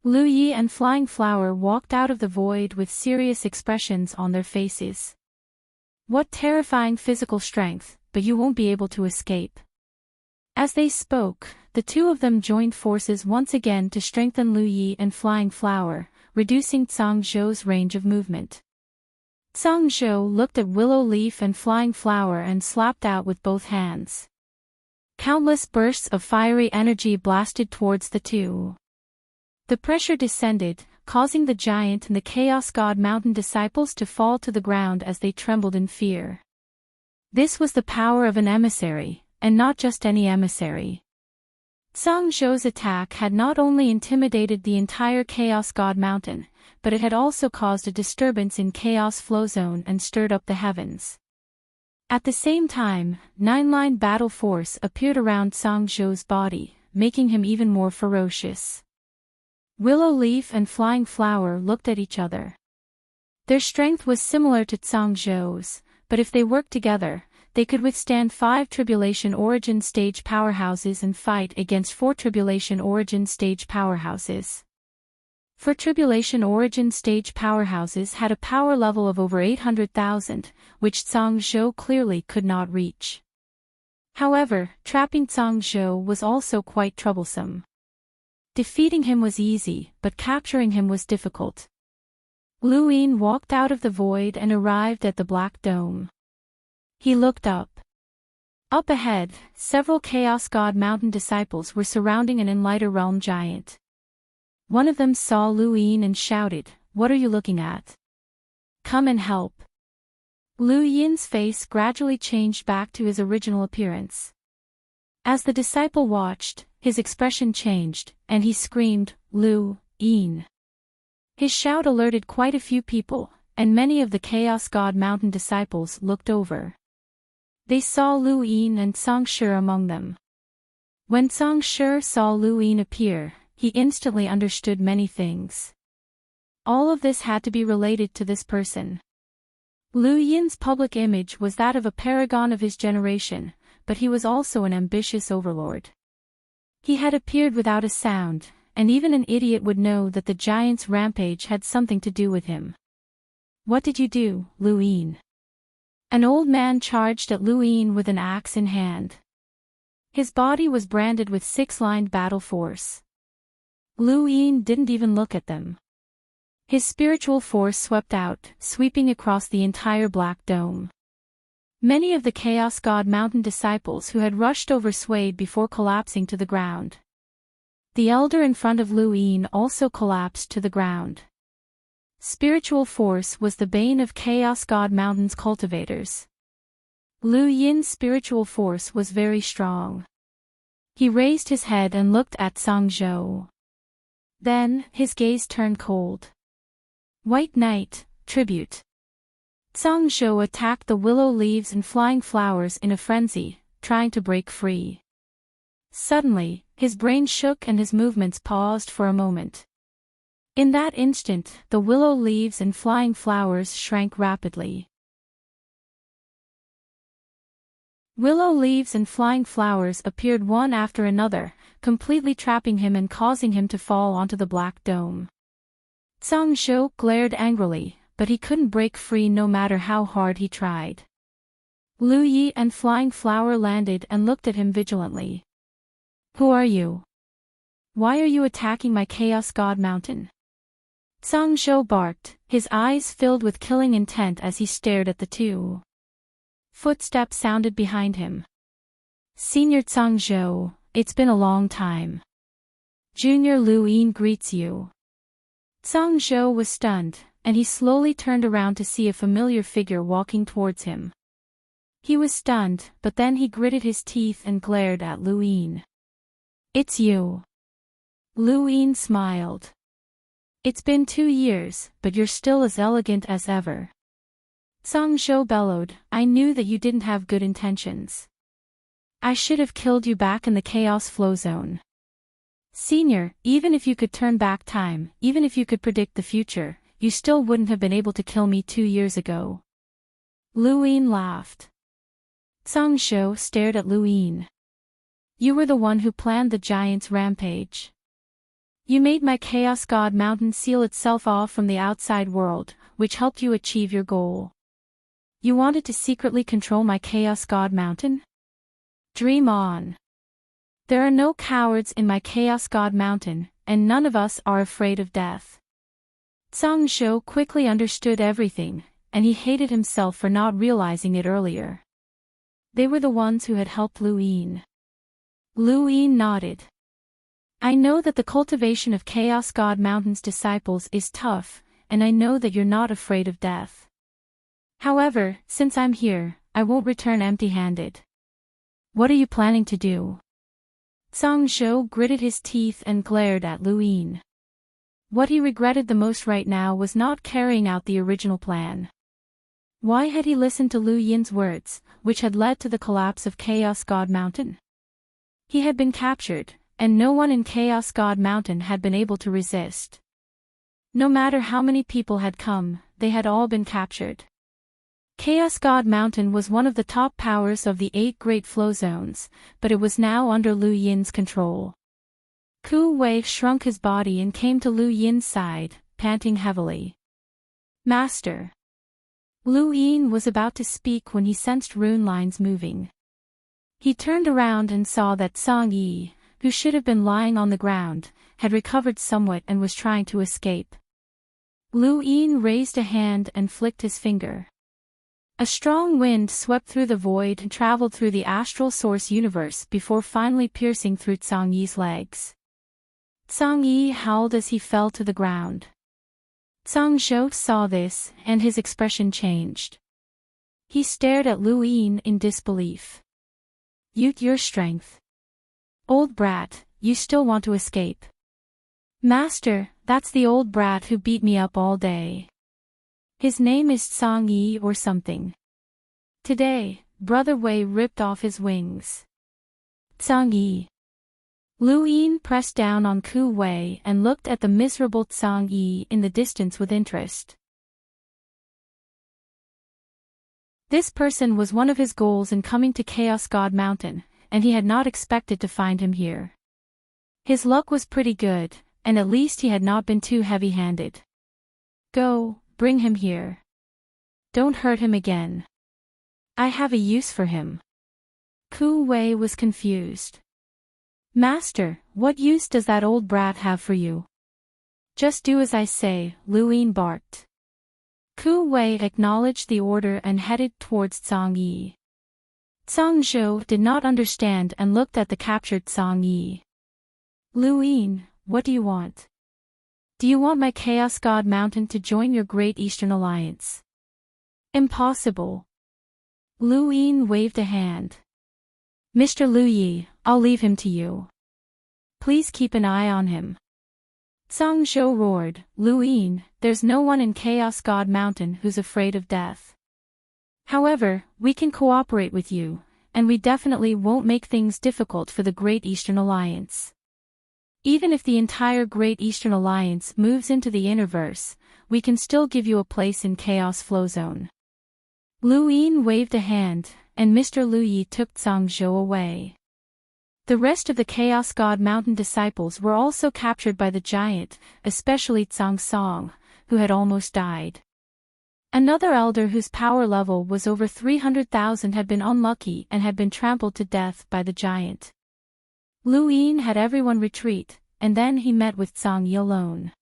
Lu Yi and Flying Flower walked out of the void with serious expressions on their faces. What terrifying physical strength, but you won't be able to escape. As they spoke, the two of them joined forces once again to strengthen Lu Yi and Flying Flower, reducing Zhang Zhou's range of movement. Zhang Zhou looked at Willow Leaf and Flying Flower and slapped out with both hands. Countless bursts of fiery energy blasted towards the two. The pressure descended, causing the giant and the Chaos God Mountain disciples to fall to the ground as they trembled in fear. This was the power of an emissary, and not just any emissary. Zhang Zhou's attack had not only intimidated the entire Chaos God Mountain, but it had also caused a disturbance in Chaos Flow Zone and stirred up the heavens. At the same time, nine-line battle force appeared around Zhang Zhou's body, making him even more ferocious. Willow Leaf and Flying Flower looked at each other. Their strength was similar to Zhang Zhou's, but if they worked together, they could withstand 5 Tribulation Origin Stage powerhouses and fight against 4 Tribulation Origin Stage powerhouses. 4 Tribulation Origin Stage powerhouses had a power level of over 800,000, which Zhang Zhou clearly could not reach. However, trapping Zhang Zhou was also quite troublesome. Defeating him was easy, but capturing him was difficult. Lu Yin walked out of the void and arrived at the Black Dome. He looked up. Up ahead, several Chaos God Mountain disciples were surrounding an Enlighter Realm giant. One of them saw Lu Yin and shouted, "What are you looking at? Come and help." Lu Yin's face gradually changed back to his original appearance. As the disciple watched, his expression changed, and he screamed, "Lu Yin." His shout alerted quite a few people, and many of the Chaos God Mountain disciples looked over. They saw Lu Yin and Zhang Shi among them. When Zhang Shi saw Lu Yin appear, he instantly understood many things. All of this had to be related to this person. Lu Yin's public image was that of a paragon of his generation, but he was also an ambitious overlord. He had appeared without a sound, and even an idiot would know that the giant's rampage had something to do with him. "What did you do, Lu Yin?" An old man charged at Lu Yin with an axe in hand. His body was branded with 6-lined battle force. Lu Yin didn't even look at them. His spiritual force swept out, sweeping across the entire Black Dome. Many of the Chaos God Mountain disciples who had rushed over swayed before collapsing to the ground. The elder in front of Lu Yin also collapsed to the ground. Spiritual force was the bane of Chaos God Mountain's cultivators. Lu Yin's spiritual force was very strong. He raised his head and looked at Zhang Zhou. Then, his gaze turned cold. "White Knight, tribute." Zhang Zhou attacked the willow leaves and flying flowers in a frenzy, trying to break free. Suddenly, his brain shook and his movements paused for a moment. In that instant, the willow leaves and flying flowers shrank rapidly. Willow leaves and flying flowers appeared one after another, completely trapping him and causing him to fall onto the Black Dome. Zhang Zhou glared angrily, but he couldn't break free no matter how hard he tried. Lu Yi and Flying Flower landed and looked at him vigilantly. Who are you? Why are you attacking my Chaos God Mountain? Zhang Zhou barked, his eyes filled with killing intent as he stared at the two. Footsteps sounded behind him. Senior Zhang Zhou, it's been a long time. Junior Lu Yin greets you. Zhang Zhou was stunned, and he slowly turned around to see a familiar figure walking towards him. He was stunned, but then he gritted his teeth and glared at Lu Yin. It's you. Lu Yin smiled. It's been 2 years, but you're still as elegant as ever. Zhang Zhou bellowed, I knew that you didn't have good intentions. I should have killed you back in the Chaos Flow Zone. Senior, even if you could turn back time, even if you could predict the future, you still wouldn't have been able to kill me 2 years ago. Lu Yin laughed. Zhang Zhou stared at Lu Yin. You were the one who planned the giant's rampage. You made my Chaos God Mountain seal itself off from the outside world, which helped you achieve your goal. You wanted to secretly control my Chaos God Mountain? Dream on. There are no cowards in my Chaos God Mountain, and none of us are afraid of death. Zhang Zhou quickly understood everything, and he hated himself for not realizing it earlier. They were the ones who had helped Lu Yin. Lu Yin nodded. I know that the cultivation of Chaos God Mountain's disciples is tough, and I know that you're not afraid of death. However, since I'm here, I won't return empty-handed. What are you planning to do? Zhang Zhou gritted his teeth and glared at Lu Yin. What he regretted the most right now was not carrying out the original plan. Why had he listened to Lu Yin's words, which had led to the collapse of Chaos God Mountain? He had been captured, and no one in Chaos God Mountain had been able to resist. No matter how many people had come, they had all been captured. Chaos God Mountain was one of the top powers of the 8 Great Flow Zones, but it was now under Lu Yin's control. Ku Wei shrunk his body and came to Lu Yin's side, panting heavily. Master. Lu Yin was about to speak when he sensed rune lines moving. He turned around and saw that Song Yi, who should have been lying on the ground, had recovered somewhat and was trying to escape. Lu Yin raised a hand and flicked his finger. A strong wind swept through the void and traveled through the astral source universe before finally piercing through Zhang Yi's legs. Zhang Yi howled as he fell to the ground. Zhang Zhou saw this, and his expression changed. He stared at Lu Yin in disbelief. Use your strength. Old brat, you still want to escape. Master, that's the old brat who beat me up all day. His name is Zhang Yi or something. Today, Brother Wei ripped off his wings. Zhang Yi. Lu Yin pressed down on Ku Wei and looked at the miserable Zhang Yi in the distance with interest. This person was one of his goals in coming to Chaos God Mountain, and he had not expected to find him here. His luck was pretty good, and at least he had not been too heavy-handed. Go, bring him here. Don't hurt him again. I have a use for him. Ku Wei was confused. Master, what use does that old brat have for you? Just do as I say, Lu Yin barked. Ku Wei acknowledged the order and headed towards Zhang Yi. Zhang Zhou did not understand and looked at the captured Zhang Yi. Lu Yin, what do you want? Do you want my Chaos God Mountain to join your Great Eastern Alliance? Impossible. Lu Yin waved a hand. Mr. Lu Yi, I'll leave him to you. Please keep an eye on him. Zhang Zhou roared, Lu Yin, there's no one in Chaos God Mountain who's afraid of death. However, we can cooperate with you, and we definitely won't make things difficult for the Great Eastern Alliance. Even if the entire Great Eastern Alliance moves into the Innerverse, we can still give you a place in Chaos Flow Zone. Lu Yin waved a hand, and Mr. Lu Yi took Zhang Zhou away. The rest of the Chaos God Mountain disciples were also captured by the giant, especially Zhang Song, who had almost died. Another elder whose power level was over 300,000 had been unlucky and had been trampled to death by the giant. Lu Yin had everyone retreat, and then he met with Zhang Yi alone.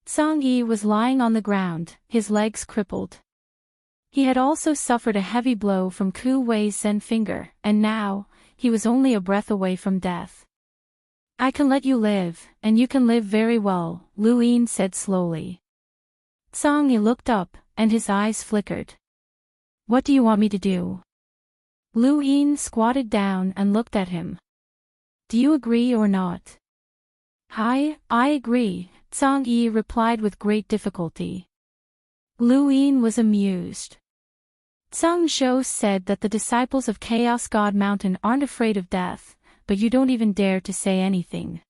Zhang Yi was lying on the ground, his legs crippled. He had also suffered a heavy blow from Ku Wei's Zen finger, and now, he was only a breath away from death. "I can let you live, and you can live very well," Lu Yin said slowly. Zhang Yi looked up, and his eyes flickered. "What do you want me to do?" Lu Yin squatted down and looked at him. "Do you agree or not?" I agree," Zhang Yi replied with great difficulty. Lu Yin was amused. Zhang Zhou said that the disciples of Chaos God Mountain aren't afraid of death, but you don't even dare to say anything.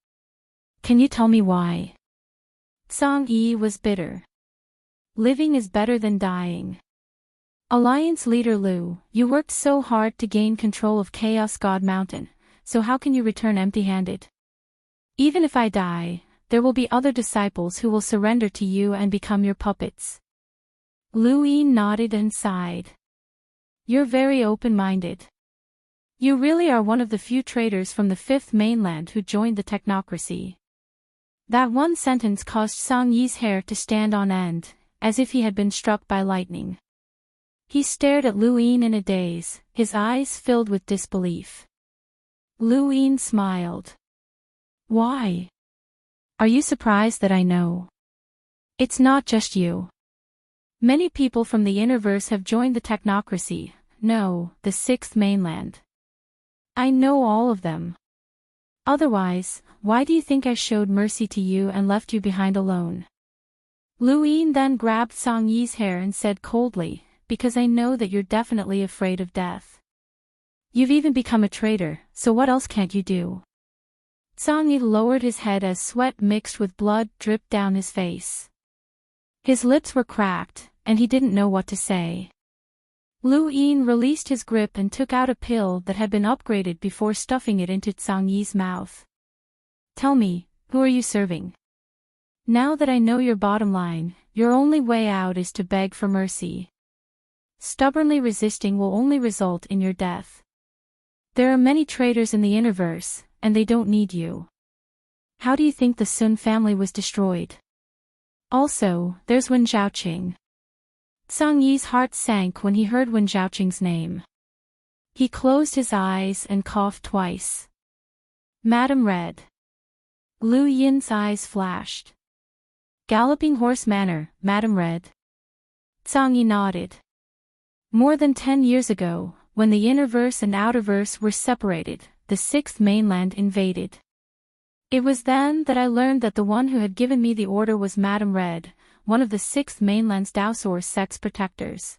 Can you tell me why? Zhang Yi was bitter. Living is better than dying. Alliance leader Lu, you worked so hard to gain control of Chaos God Mountain, so how can you return empty-handed? Even if I die, there will be other disciples who will surrender to you and become your puppets. Lu Yin nodded and sighed. You're very open-minded. You really are one of the few traitors from the Fifth Mainland who joined the technocracy. That one sentence caused Zhang Yi's hair to stand on end, as if he had been struck by lightning. He stared at Lu Yin in a daze, his eyes filled with disbelief. Lu Yin smiled. Why? Are you surprised that I know? It's not just you. Many people from the Innerverse have joined the technocracy, no, the Sixth Mainland. I know all of them. Otherwise, why do you think I showed mercy to you and left you behind alone? Lu Yin then grabbed Zhang Yi's hair and said coldly, because I know that you're definitely afraid of death. You've even become a traitor, so what else can't you do? Zhang Yi lowered his head as sweat mixed with blood dripped down his face. His lips were cracked, and he didn't know what to say. Lu Yin released his grip and took out a pill that had been upgraded before stuffing it into Zhang Yi's mouth. Tell me, who are you serving? Now that I know your bottom line, your only way out is to beg for mercy. Stubbornly resisting will only result in your death. There are many traitors in the Innerverse, and they don't need you. How do you think the Sun family was destroyed? Also, there's Wen Zhaoqing. Zhang Yi's heart sank when he heard Wen Zhaoqing's name. He closed his eyes and coughed twice. Madam Red. Lu Yin's eyes flashed. Galloping Horse Manor, Madam Red. Zhang Yi nodded. More than 10 years ago, when the Innerverse and Outerverse were separated, the Sixth Mainland invaded. It was then that I learned that the one who had given me the order was Madam Red, one of the Sixth Mainland's Daosaur sect's protectors.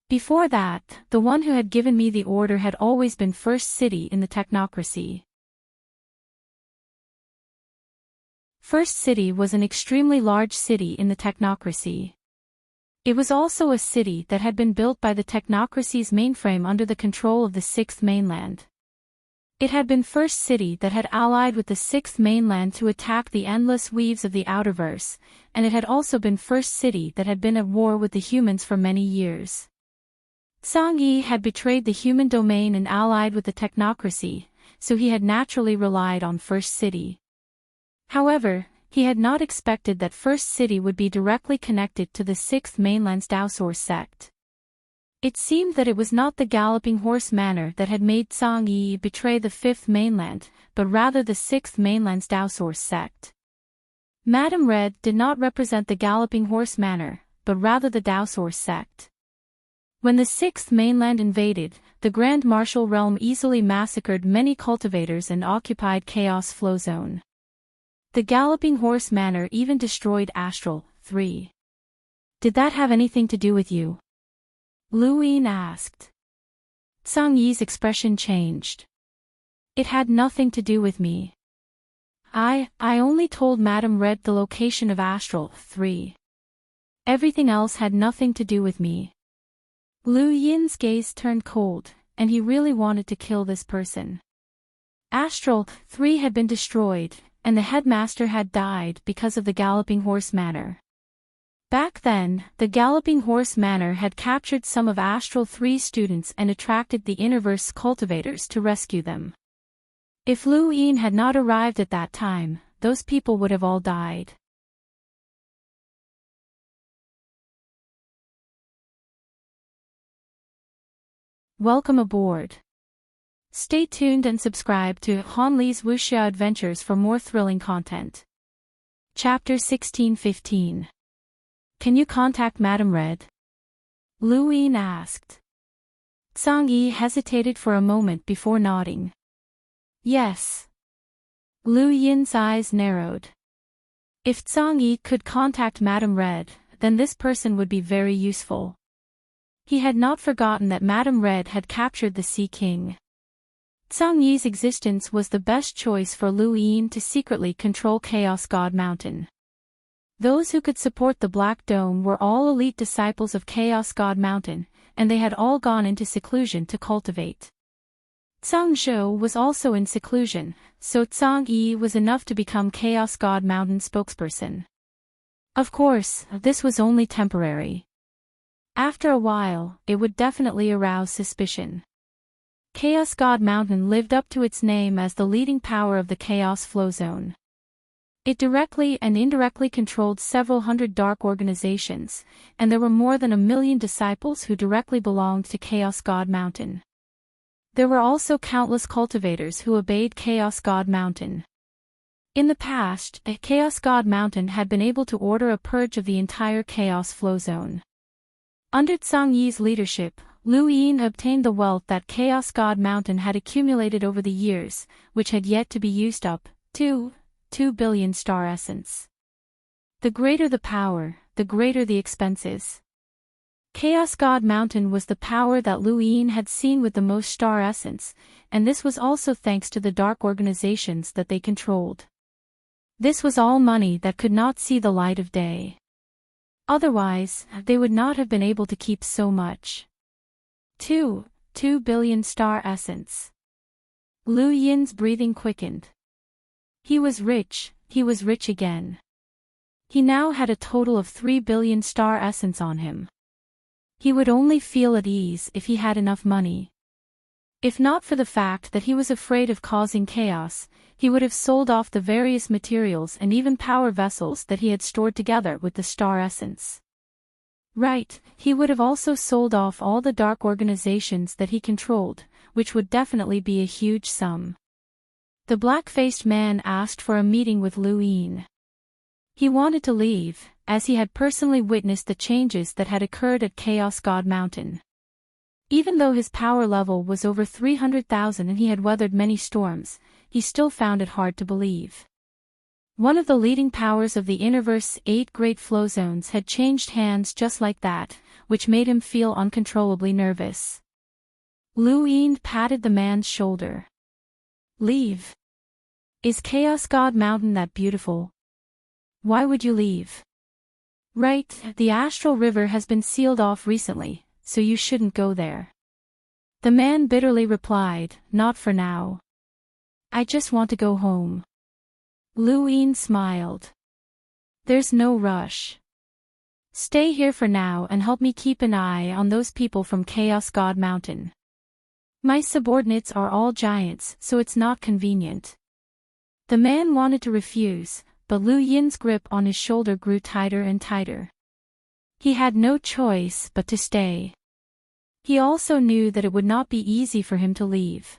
Before that, the one who had given me the order had always been First City in the technocracy. First City was an extremely large city in the technocracy. It was also a city that had been built by the technocracy's mainframe under the control of the Sixth Mainland. It had been First City that had allied with the Sixth Mainland to attack the endless weaves of the Outerverse, and it had also been First City that had been at war with the humans for many years. Zhang Yi had betrayed the human domain and allied with the technocracy, so he had naturally relied on First City. However, he had not expected that First City would be directly connected to the Sixth Mainland's Daosaur sect. It seemed that it was not the Galloping Horse Manor that had made Zhang Yi betray the Fifth Mainland, but rather the Sixth Mainland's Daosaur sect. Madam Red did not represent the Galloping Horse Manor, but rather the Daosaur sect. When the Sixth Mainland invaded, the Grand Marshal realm easily massacred many cultivators and occupied Chaos Flow Zone. The Galloping Horse Manor even destroyed Astral 3. Did that have anything to do with you? Lu Yin asked. Zhang Yi's expression changed. It had nothing to do with me. I only told Madam Red the location of Astral 3. Everything else had nothing to do with me. Lu Yin's gaze turned cold, and he really wanted to kill this person. Astral 3 had been destroyed, and the headmaster had died because of the Galloping Horse Manor. Back then, the Galloping Horse Manor had captured some of Astral 3's students and attracted the Interverse cultivators to rescue them. If Lu Yin had not arrived at that time, those people would have all died. Welcome aboard. Stay tuned and subscribe to Han Li's Wuxia Adventures for more thrilling content. Chapter 1615. Can you contact Madame Red? Lu Yin asked. Zhang Yi hesitated for a moment before nodding. Yes. Lu Yin's eyes narrowed. If Zhang Yi could contact Madame Red, then this person would be very useful. He had not forgotten that Madame Red had captured the Sea King. Zhang Yi's existence was the best choice for Lu Yin to secretly control Chaos God Mountain. Those who could support the Black Dome were all elite disciples of Chaos God Mountain, and they had all gone into seclusion to cultivate. Zhang Zhou was also in seclusion, so Zhang Yi was enough to become Chaos God Mountain spokesperson. Of course, this was only temporary. After a while, it would definitely arouse suspicion. Chaos God Mountain lived up to its name as the leading power of the Chaos Flow Zone. It directly and indirectly controlled several hundred dark organizations, and there were more than 1 million disciples who directly belonged to Chaos God Mountain. There were also countless cultivators who obeyed Chaos God Mountain. In the past, Chaos God Mountain had been able to order a purge of the entire Chaos Flow Zone. Under Zhang Yi's leadership, Lu Yin obtained the wealth that Chaos God Mountain had accumulated over the years, which had yet to be used up, 2 billion star essence. The greater the power, the greater the expenses. Chaos God Mountain was the power that Lu Yin had seen with the most star essence, and this was also thanks to the dark organizations that they controlled. This was all money that could not see the light of day. Otherwise, they would not have been able to keep so much. 2 billion star essence. Lu Yin's breathing quickened. He was rich again. He now had a total of 3 billion star essence on him. He would only feel at ease if he had enough money. If not for the fact that he was afraid of causing chaos, he would have sold off the various materials and even power vessels that he had stored together with the star essence. Right, he would have also sold off all the dark organizations that he controlled, which would definitely be a huge sum. The black-faced man asked for a meeting with Lu Yin. He wanted to leave, as he had personally witnessed the changes that had occurred at Chaos God Mountain. Even though his power level was over 300,000 and he had weathered many storms, he still found it hard to believe. One of the leading powers of the Interverse's 8 great flow zones had changed hands just like that, which made him feel uncontrollably nervous. Lu Yin patted the man's shoulder. Leave. Is Chaos God Mountain that beautiful? Why would you leave? Right, the Astral River has been sealed off recently, so you shouldn't go there. The man bitterly replied, not for now. I just want to go home. Lu Yin smiled. There's no rush. Stay here for now and help me keep an eye on those people from Chaos God Mountain. My subordinates are all giants, so it's not convenient. The man wanted to refuse, but Lu Yin's grip on his shoulder grew tighter and tighter. He had no choice but to stay. He also knew that it would not be easy for him to leave.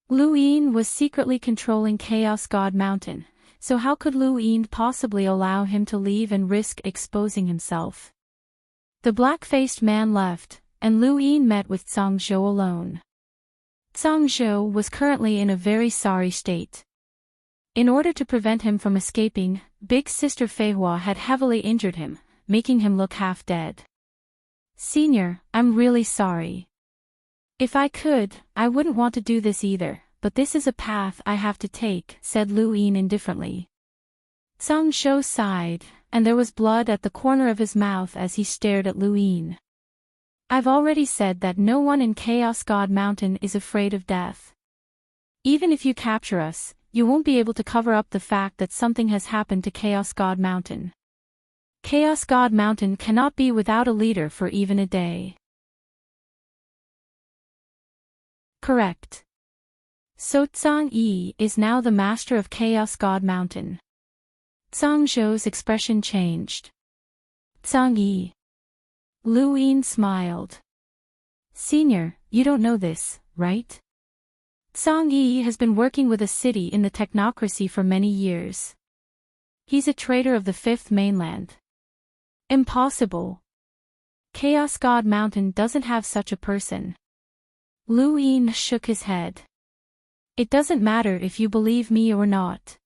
Lu Yin was secretly controlling Chaos God Mountain, so how could Lu Yin possibly allow him to leave and risk exposing himself? The black-faced man left, and Lu Yin met with Zhang Zhou alone. Zhang Zhou was currently in a very sorry state. In order to prevent him from escaping, Big Sister Feihua had heavily injured him, making him look half dead. Senior, I'm really sorry. If I could, I wouldn't want to do this either, but this is a path I have to take, said Lu Yin indifferently. Zhang Zhou sighed, and there was blood at the corner of his mouth as he stared at Lu Yin. I've already said that no one in Chaos God Mountain is afraid of death. Even if you capture us, you won't be able to cover up the fact that something has happened to Chaos God Mountain. Chaos God Mountain cannot be without a leader for even a day. Correct. So Zhang Yi is now the master of Chaos God Mountain. Zhang Zhou's expression changed. Zhang Yi. Lu Yin smiled. Senior, you don't know this, right? Zhang Yi has been working with a city in the technocracy for many years. He's a traitor of the Fifth Mainland. Impossible. Chaos God Mountain doesn't have such a person. Lu Yin shook his head. It doesn't matter if you believe me or not.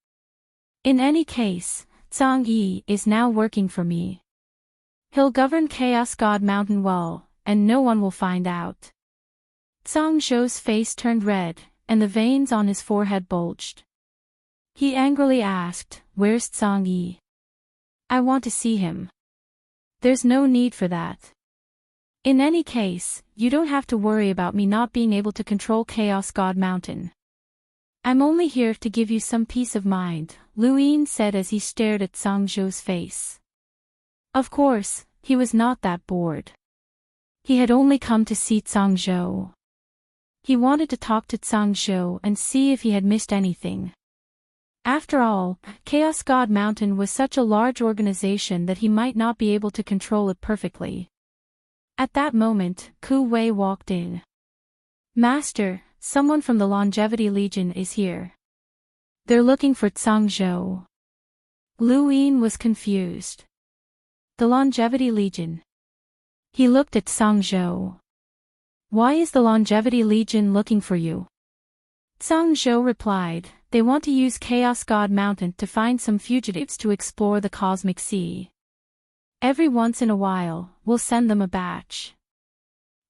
In any case, Zhang Yi is now working for me. He'll govern Chaos God Mountain well, and no one will find out. Zhang Zhou's face turned red, and the veins on his forehead bulged. He angrily asked, "Where's Zhang Yi? I want to see him." There's no need for that. In any case, you don't have to worry about me not being able to control Chaos God Mountain. I'm only here to give you some peace of mind, Lu Yin said as he stared at Zhang Zhou's face. Of course, he was not that bored. He had only come to see Zhang Zhou. He wanted to talk to Zhang Zhou and see if he had missed anything. After all, Chaos God Mountain was such a large organization that he might not be able to control it perfectly. At that moment, Ku Wei walked in. Master, someone from the Longevity Legion is here. They're looking for Zhang Zhou. Lu Yin was confused. The Longevity Legion. He looked at Zhang Zhou. Why is the Longevity Legion looking for you? Zhang Zhou replied, they want to use Chaos God Mountain to find some fugitives to explore the Cosmic Sea. Every once in a while, we'll send them a batch.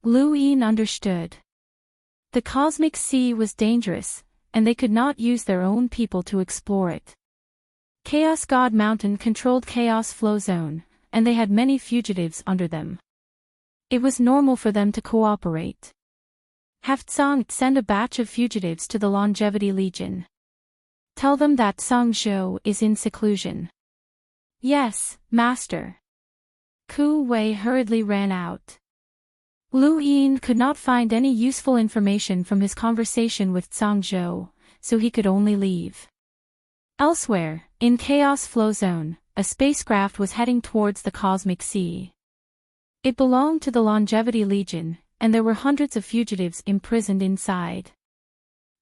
Lu Yin understood. The Cosmic Sea was dangerous, and they could not use their own people to explore it. Chaos God Mountain controlled Chaos Flow Zone, and they had many fugitives under them. It was normal for them to cooperate. Have Zhang send a batch of fugitives to the Longevity Legion. Tell them that Zhang Zhou is in seclusion. Yes, Master. Ku Wei hurriedly ran out. Lu Yin could not find any useful information from his conversation with Zhang Zhou, so he could only leave. Elsewhere, in Chaos Flow Zone, a spacecraft was heading towards the Cosmic Sea. It belonged to the Longevity Legion, and there were hundreds of fugitives imprisoned inside.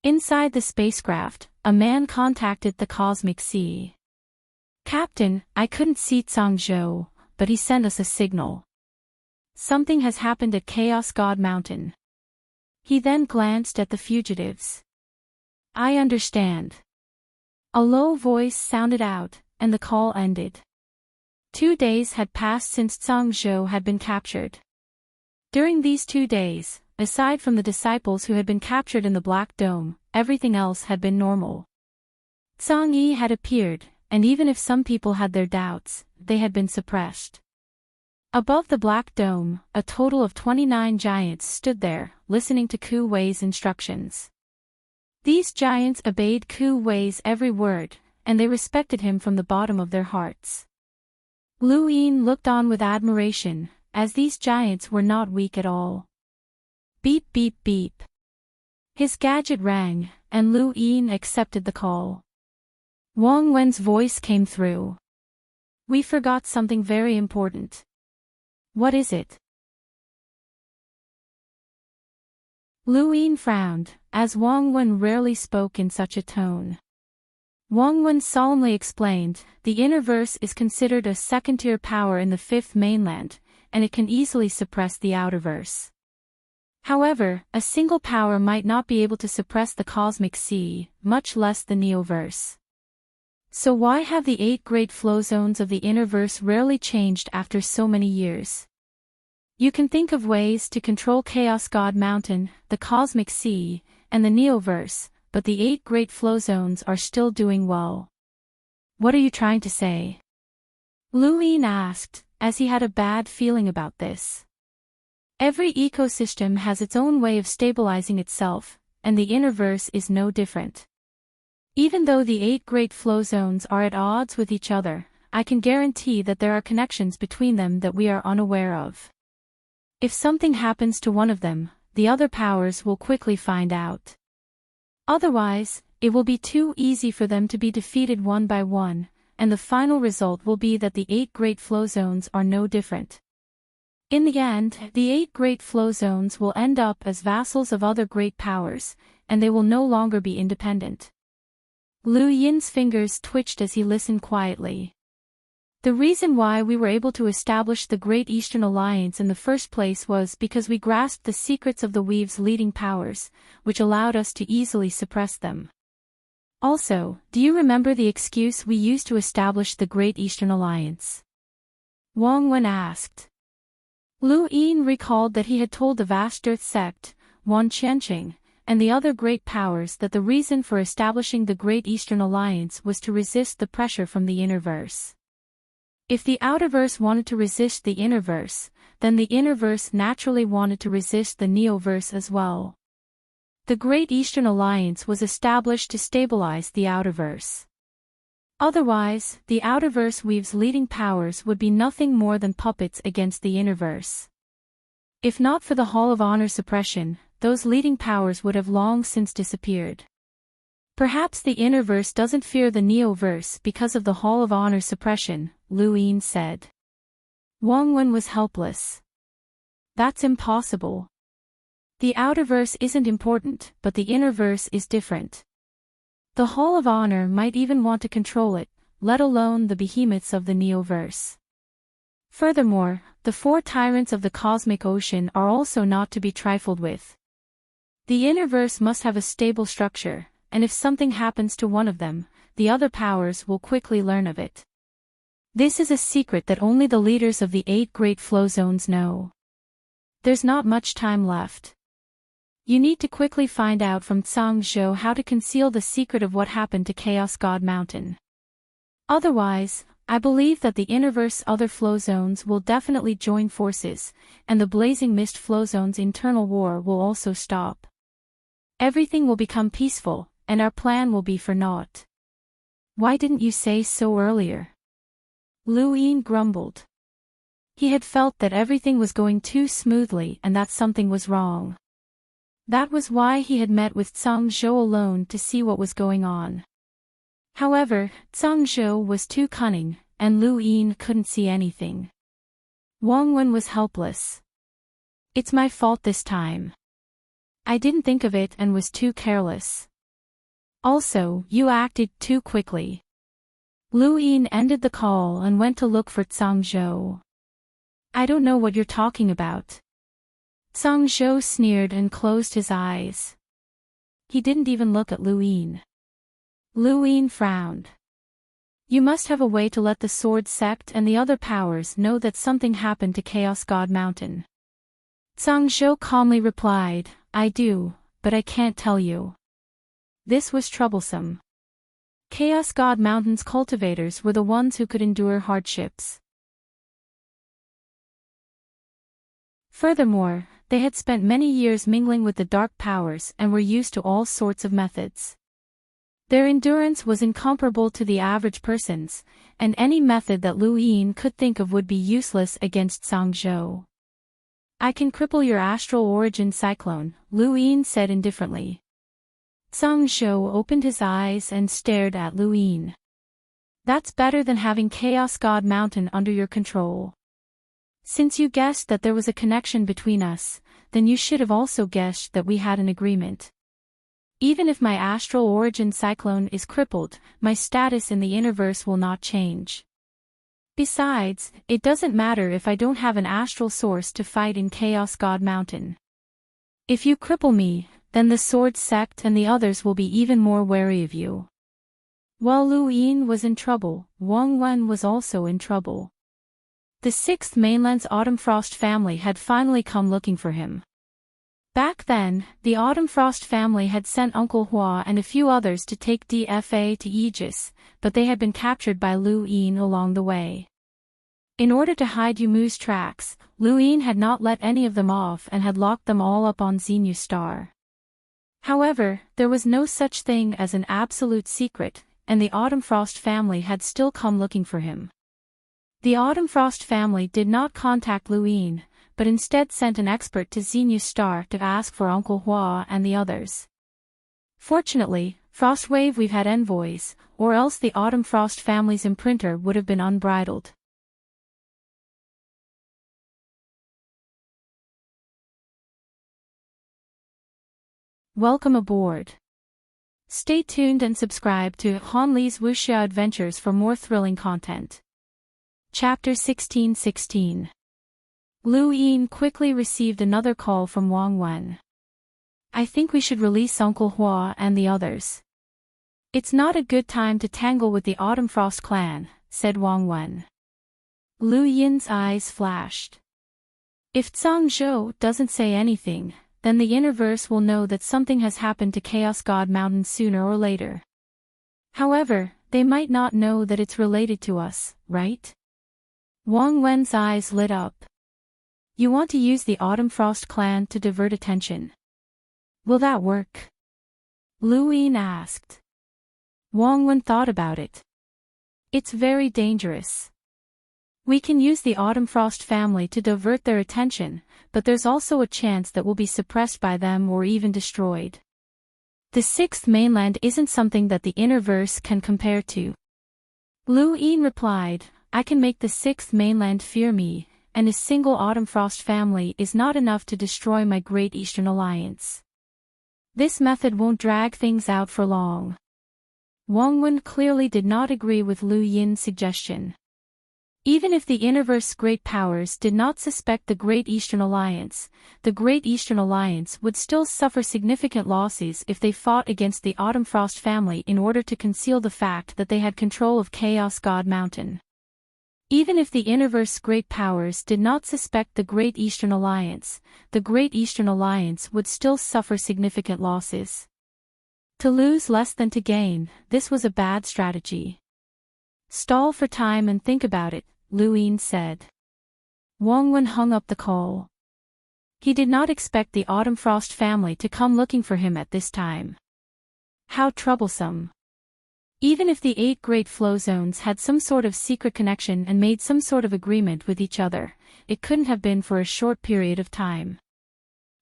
Inside the spacecraft, a man contacted the Cosmic Sea. Captain, I couldn't see Zhang Zhou, but he sent us a signal. Something has happened at Chaos God Mountain. He then glanced at the fugitives. I understand. A low voice sounded out, and the call ended. 2 days had passed since Zhang Zhou had been captured. During these 2 days, aside from the disciples who had been captured in the Black Dome, everything else had been normal. Zhang Yi had appeared, and even if some people had their doubts, they had been suppressed. Above the Black Dome, a total of 29 giants stood there, listening to Ku Wei's instructions. These giants obeyed Ku Wei's every word, and they respected him from the bottom of their hearts. Lu Yin looked on with admiration, as these giants were not weak at all. Beep beep beep. His gadget rang, and Lu Yin accepted the call. Wang Wen's voice came through. We forgot something very important. What is it? Lu Yin frowned, as Wang Wen rarely spoke in such a tone. Wang Wen solemnly explained, the Innerverse is considered a second-tier power in the Fifth Mainland, and it can easily suppress the Outerverse. However, a single power might not be able to suppress the Cosmic Sea, much less the Neoverse. So why have the 8 great flow zones of the Innerverse rarely changed after so many years? You can think of ways to control Chaos God Mountain, the Cosmic Sea, and the Neoverse, but the 8 great flow zones are still doing well. What are you trying to say? Lu Yin asked, as he had a bad feeling about this. Every ecosystem has its own way of stabilizing itself, and the Innerverse is no different. Even though the 8 great flow zones are at odds with each other, I can guarantee that there are connections between them that we are unaware of. If something happens to one of them, the other powers will quickly find out. Otherwise, it will be too easy for them to be defeated one by one, and the final result will be that the 8 great flow zones are no different. In the end, the 8 great flow zones will end up as vassals of other great powers, and they will no longer be independent. Lu Yin's fingers twitched as he listened quietly. The reason why we were able to establish the Great Eastern Alliance in the first place was because we grasped the secrets of the Weave's leading powers, which allowed us to easily suppress them. Also, do you remember the excuse we used to establish the Great Eastern Alliance? Wang Wen asked. Lu Yin recalled that he had told the vast Earth sect, Wan Qianqing, and the other great powers that the reason for establishing the Great Eastern Alliance was to resist the pressure from the innerverse. If the outerverse wanted to resist the innerverse, then the innerverse naturally wanted to resist the neoverse as well. The Great Eastern Alliance was established to stabilize the outerverse. Otherwise, the outerverse Weave's leading powers would be nothing more than puppets against the innerverse. If not for the Hall of Honor suppression, those leading powers would have long since disappeared. Perhaps the innerverse doesn't fear the neoverse because of the Hall of Honor suppression, Lu Yin said. Wang Wen was helpless. That's impossible. The outerverse isn't important, but the innerverse is different. The Hall of Honor might even want to control it, let alone the behemoths of the neoverse. Furthermore, the 4 tyrants of the cosmic ocean are also not to be trifled with. The innerverse must have a stable structure, and if something happens to one of them, the other powers will quickly learn of it. This is a secret that only the leaders of the 8 great flow zones know. There's not much time left. You need to quickly find out from Zhang Zhou how to conceal the secret of what happened to Chaos God Mountain. Otherwise, I believe that the innerverse other flow zones will definitely join forces, and the Blazing Mist flow zone's internal war will also stop. Everything will become peaceful, and our plan will be for naught. Why didn't you say so earlier? Lu Yin grumbled. He had felt that everything was going too smoothly and that something was wrong. That was why he had met with Zhang Zhou alone to see what was going on. However, Zhang Zhou was too cunning, and Lu Yin couldn't see anything. Wang Wen was helpless. It's my fault this time. I didn't think of it and was too careless. Also, you acted too quickly. Lu Yin ended the call and went to look for Zhang Zhou. I don't know what you're talking about. Zhang Zhou sneered and closed his eyes. He didn't even look at Lu Yin. Lu Yin frowned. You must have a way to let the Sword Sect and the other powers know that something happened to Chaos God Mountain. Zhang Zhou calmly replied, I do, but I can't tell you. This was troublesome. Chaos God Mountain's cultivators were the ones who could endure hardships. Furthermore, they had spent many years mingling with the dark powers and were used to all sorts of methods. Their endurance was incomparable to the average person's, and any method that Lu Yin could think of would be useless against Zhang Zhou. I can cripple your astral origin cyclone, Lu Yin said indifferently. Zhang Zhou opened his eyes and stared at Lu Yin. That's better than having Chaos God Mountain under your control. Since you guessed that there was a connection between us, then you should have also guessed that we had an agreement. Even if my astral origin cyclone is crippled, my status in the innerverse will not change. Besides, it doesn't matter if I don't have an astral source to fight in Chaos God Mountain. If you cripple me, then the Sword Sect and the others will be even more wary of you. While Lu Yin was in trouble, Wang Wen was also in trouble. The 6th Mainland's Autumn Frost family had finally come looking for him. Back then, the Autumn Frost family had sent Uncle Hua and a few others to take DFA to Aegis, but they had been captured by Lu Yin along the way. In order to hide Yumu's tracks, Lu Yin had not let any of them off and had locked them all up on Xenu Star. However, there was no such thing as an absolute secret, and the Autumn Frost family had still come looking for him. The Autumn Frost family did not contact Lu Yin, but instead sent an expert to Xenu Star to ask for Uncle Hua and the others. Fortunately, Frostwave we've had envoys, or else the Autumn Frost family's imprinter would have been unbridled. Welcome aboard. Stay tuned and subscribe to Han Li's Wuxia Adventures for more thrilling content. Chapter 1616. Lu Yin quickly received another call from Wang Wen. I think we should release Uncle Hua and the others. It's not a good time to tangle with the Autumn Frost clan, said Wang Wen. Lu Yin's eyes flashed. If Zhang Zhou doesn't say anything, then the Interverse will know that something has happened to Chaos God Mountain sooner or later. However, they might not know that it's related to us, right? Wang Wen's eyes lit up. You want to use the Autumn Frost clan to divert attention. Will that work? Lu Yin asked. Wang Wen thought about it. It's very dangerous. We can use the Autumn Frost family to divert their attention, but there's also a chance that we'll be suppressed by them or even destroyed. The sixth mainland isn't something that the Interverse can compare to. Lu Yin replied, I can make the sixth mainland fear me, and a single Autumn Frost family is not enough to destroy my Great Eastern Alliance. This method won't drag things out for long. Wang Wen clearly did not agree with Lu Yin's suggestion. Even if the Interverse's great powers did not suspect the Great Eastern Alliance, the Great Eastern Alliance would still suffer significant losses if they fought against the Autumn Frost family in order to conceal the fact that they had control of Chaos God Mountain. Even if the Interverse's great powers did not suspect the Great Eastern Alliance, the Great Eastern Alliance would still suffer significant losses. To lose less than to gain, this was a bad strategy. Stall for time and think about it, Lu Yin said. Wang Wen hung up the call. He did not expect the Autumn Frost family to come looking for him at this time. How troublesome. Even if the 8 Great Flow Zones had some sort of secret connection and made some sort of agreement with each other, it couldn't have been for a short period of time.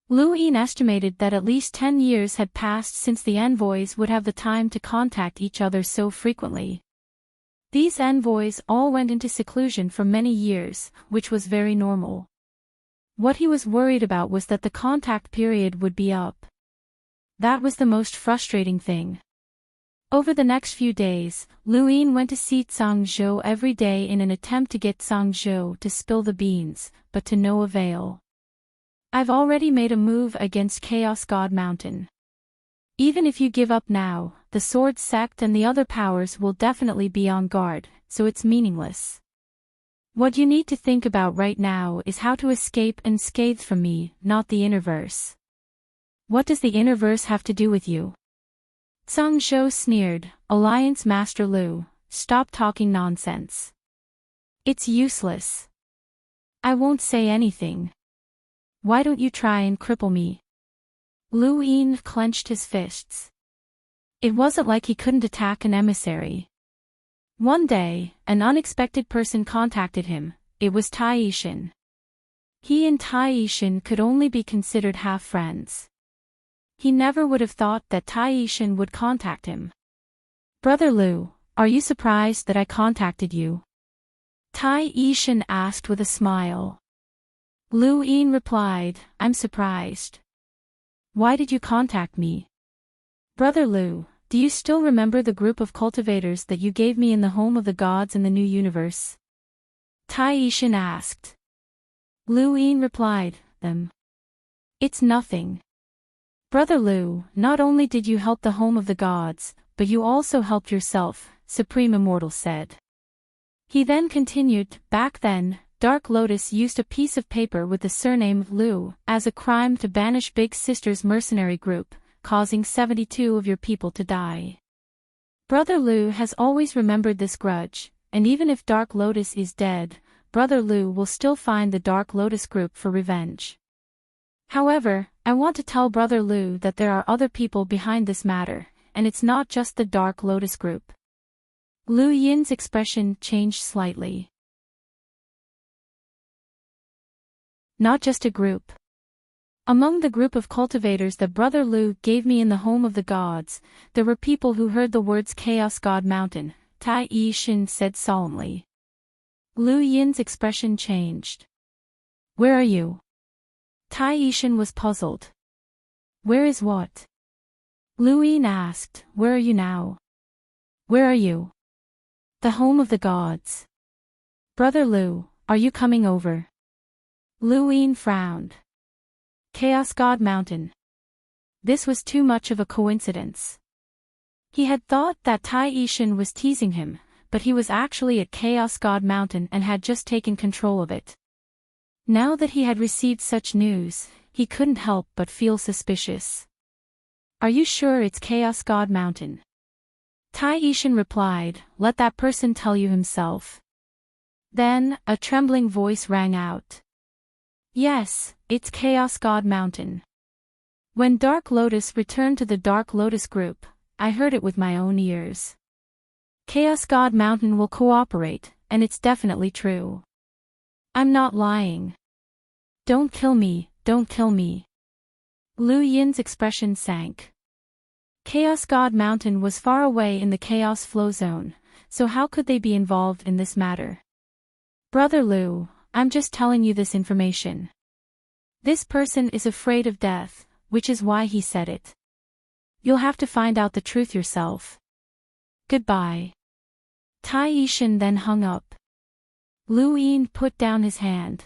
Lu Yin estimated that at least 10 years had passed since the envoys would have the time to contact each other so frequently. These envoys all went into seclusion for many years, which was very normal. What he was worried about was that the contact period would be up. That was the most frustrating thing. Over the next few days, Lu Yin went to see Zhang Zhou every day in an attempt to get Zhang Zhou to spill the beans, but to no avail. I've already made a move against Chaos God Mountain. Even if you give up now, the Sword Sect and the other powers will definitely be on guard, so it's meaningless. What you need to think about right now is how to escape unscathed from me, not the Interverse. What does the Interverse have to do with you? Zhang Zhou sneered, Alliance Master Lu, stop talking nonsense. It's useless. I won't say anything. Why don't you try and cripple me? Lu Yin clenched his fists. It wasn't like he couldn't attack an emissary. One day, an unexpected person contacted him. It was Tai Yishan. He and Tai Yishan could only be considered half-friends. He never would have thought that Tai Yishan would contact him. Brother Lu, are you surprised that I contacted you? Tai Yishan asked with a smile. Lu Yin replied, I'm surprised. Why did you contact me? Brother Lu, do you still remember the group of cultivators that you gave me in the home of the gods in the new universe? Tai Yishan asked. Lu Yin replied, them. It's nothing. Brother Lu, not only did you help the home of the gods, but you also helped yourself, Supreme Immortal said. He then continued, back then, Dark Lotus used a piece of paper with the surname Lu as a crime to banish Big Sister's mercenary group, causing 72 of your people to die. Brother Lu has always remembered this grudge, and even if Dark Lotus is dead, Brother Lu will still find the Dark Lotus group for revenge. However, I want to tell Brother Lu that there are other people behind this matter, and it's not just the Dark Lotus group. Lu Yin's expression changed slightly. Not just a group. Among the group of cultivators that Brother Lu gave me in the home of the gods, there were people who heard the words Chaos God Mountain, Tai Yi-shin said solemnly. Lu Yin's expression changed. Where are you? Tai Yi-shin was puzzled. Where is what? Lu Yin asked, where are you now? Where are you? The home of the gods. Brother Lu, are you coming over? Lu Yin frowned. Chaos God Mountain. This was too much of a coincidence. He had thought that Tai Yi-shin was teasing him, but he was actually at Chaos God Mountain and had just taken control of it. Now that he had received such news, he couldn't help but feel suspicious. Are you sure it's Chaos God Mountain? Tai Yi-shin replied, let that person tell you himself. Then, a trembling voice rang out. Yes, it's Chaos God Mountain. When Dark Lotus returned to the Dark Lotus group, I heard it with my own ears. Chaos God Mountain will cooperate, and it's definitely true. I'm not lying. Don't kill me, don't kill me. Lu Yin's expression sank. Chaos God Mountain was far away in the Chaos Flow Zone, so how could they be involved in this matter? Brother Lu, I'm just telling you this information. This person is afraid of death, which is why he said it. You'll have to find out the truth yourself. Goodbye. Tai Yi-shin then hung up. Lu Yin put down his hand.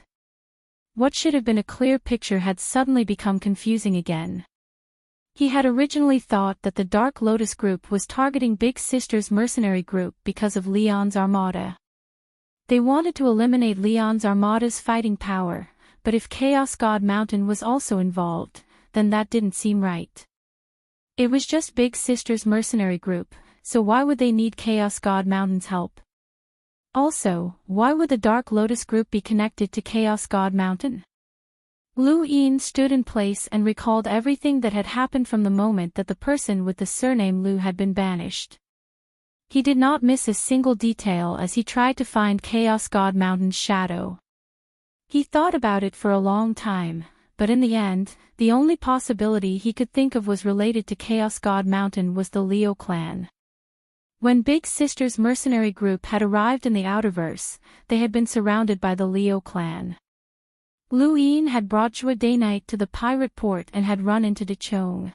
What should have been a clear picture had suddenly become confusing again. He had originally thought that the Dark Lotus group was targeting Big Sister's mercenary group because of Leon's armada. They wanted to eliminate Leon's armada's fighting power, but if Chaos God Mountain was also involved, then that didn't seem right. It was just Big Sister's mercenary group, so why would they need Chaos God Mountain's help? Also, why would the Dark Lotus group be connected to Chaos God Mountain? Lu Yin stood in place and recalled everything that had happened from the moment that the person with the surname Lu had been banished. He did not miss a single detail as he tried to find Chaos God Mountain's shadow. He thought about it for a long time, but in the end, the only possibility he could think of was related to Chaos God Mountain was the Leo clan. When Big Sister's mercenary group had arrived in the Outerverse, they had been surrounded by the Leo clan. Lu Yin had brought Jue Day Night to the pirate port and had run into Dechong.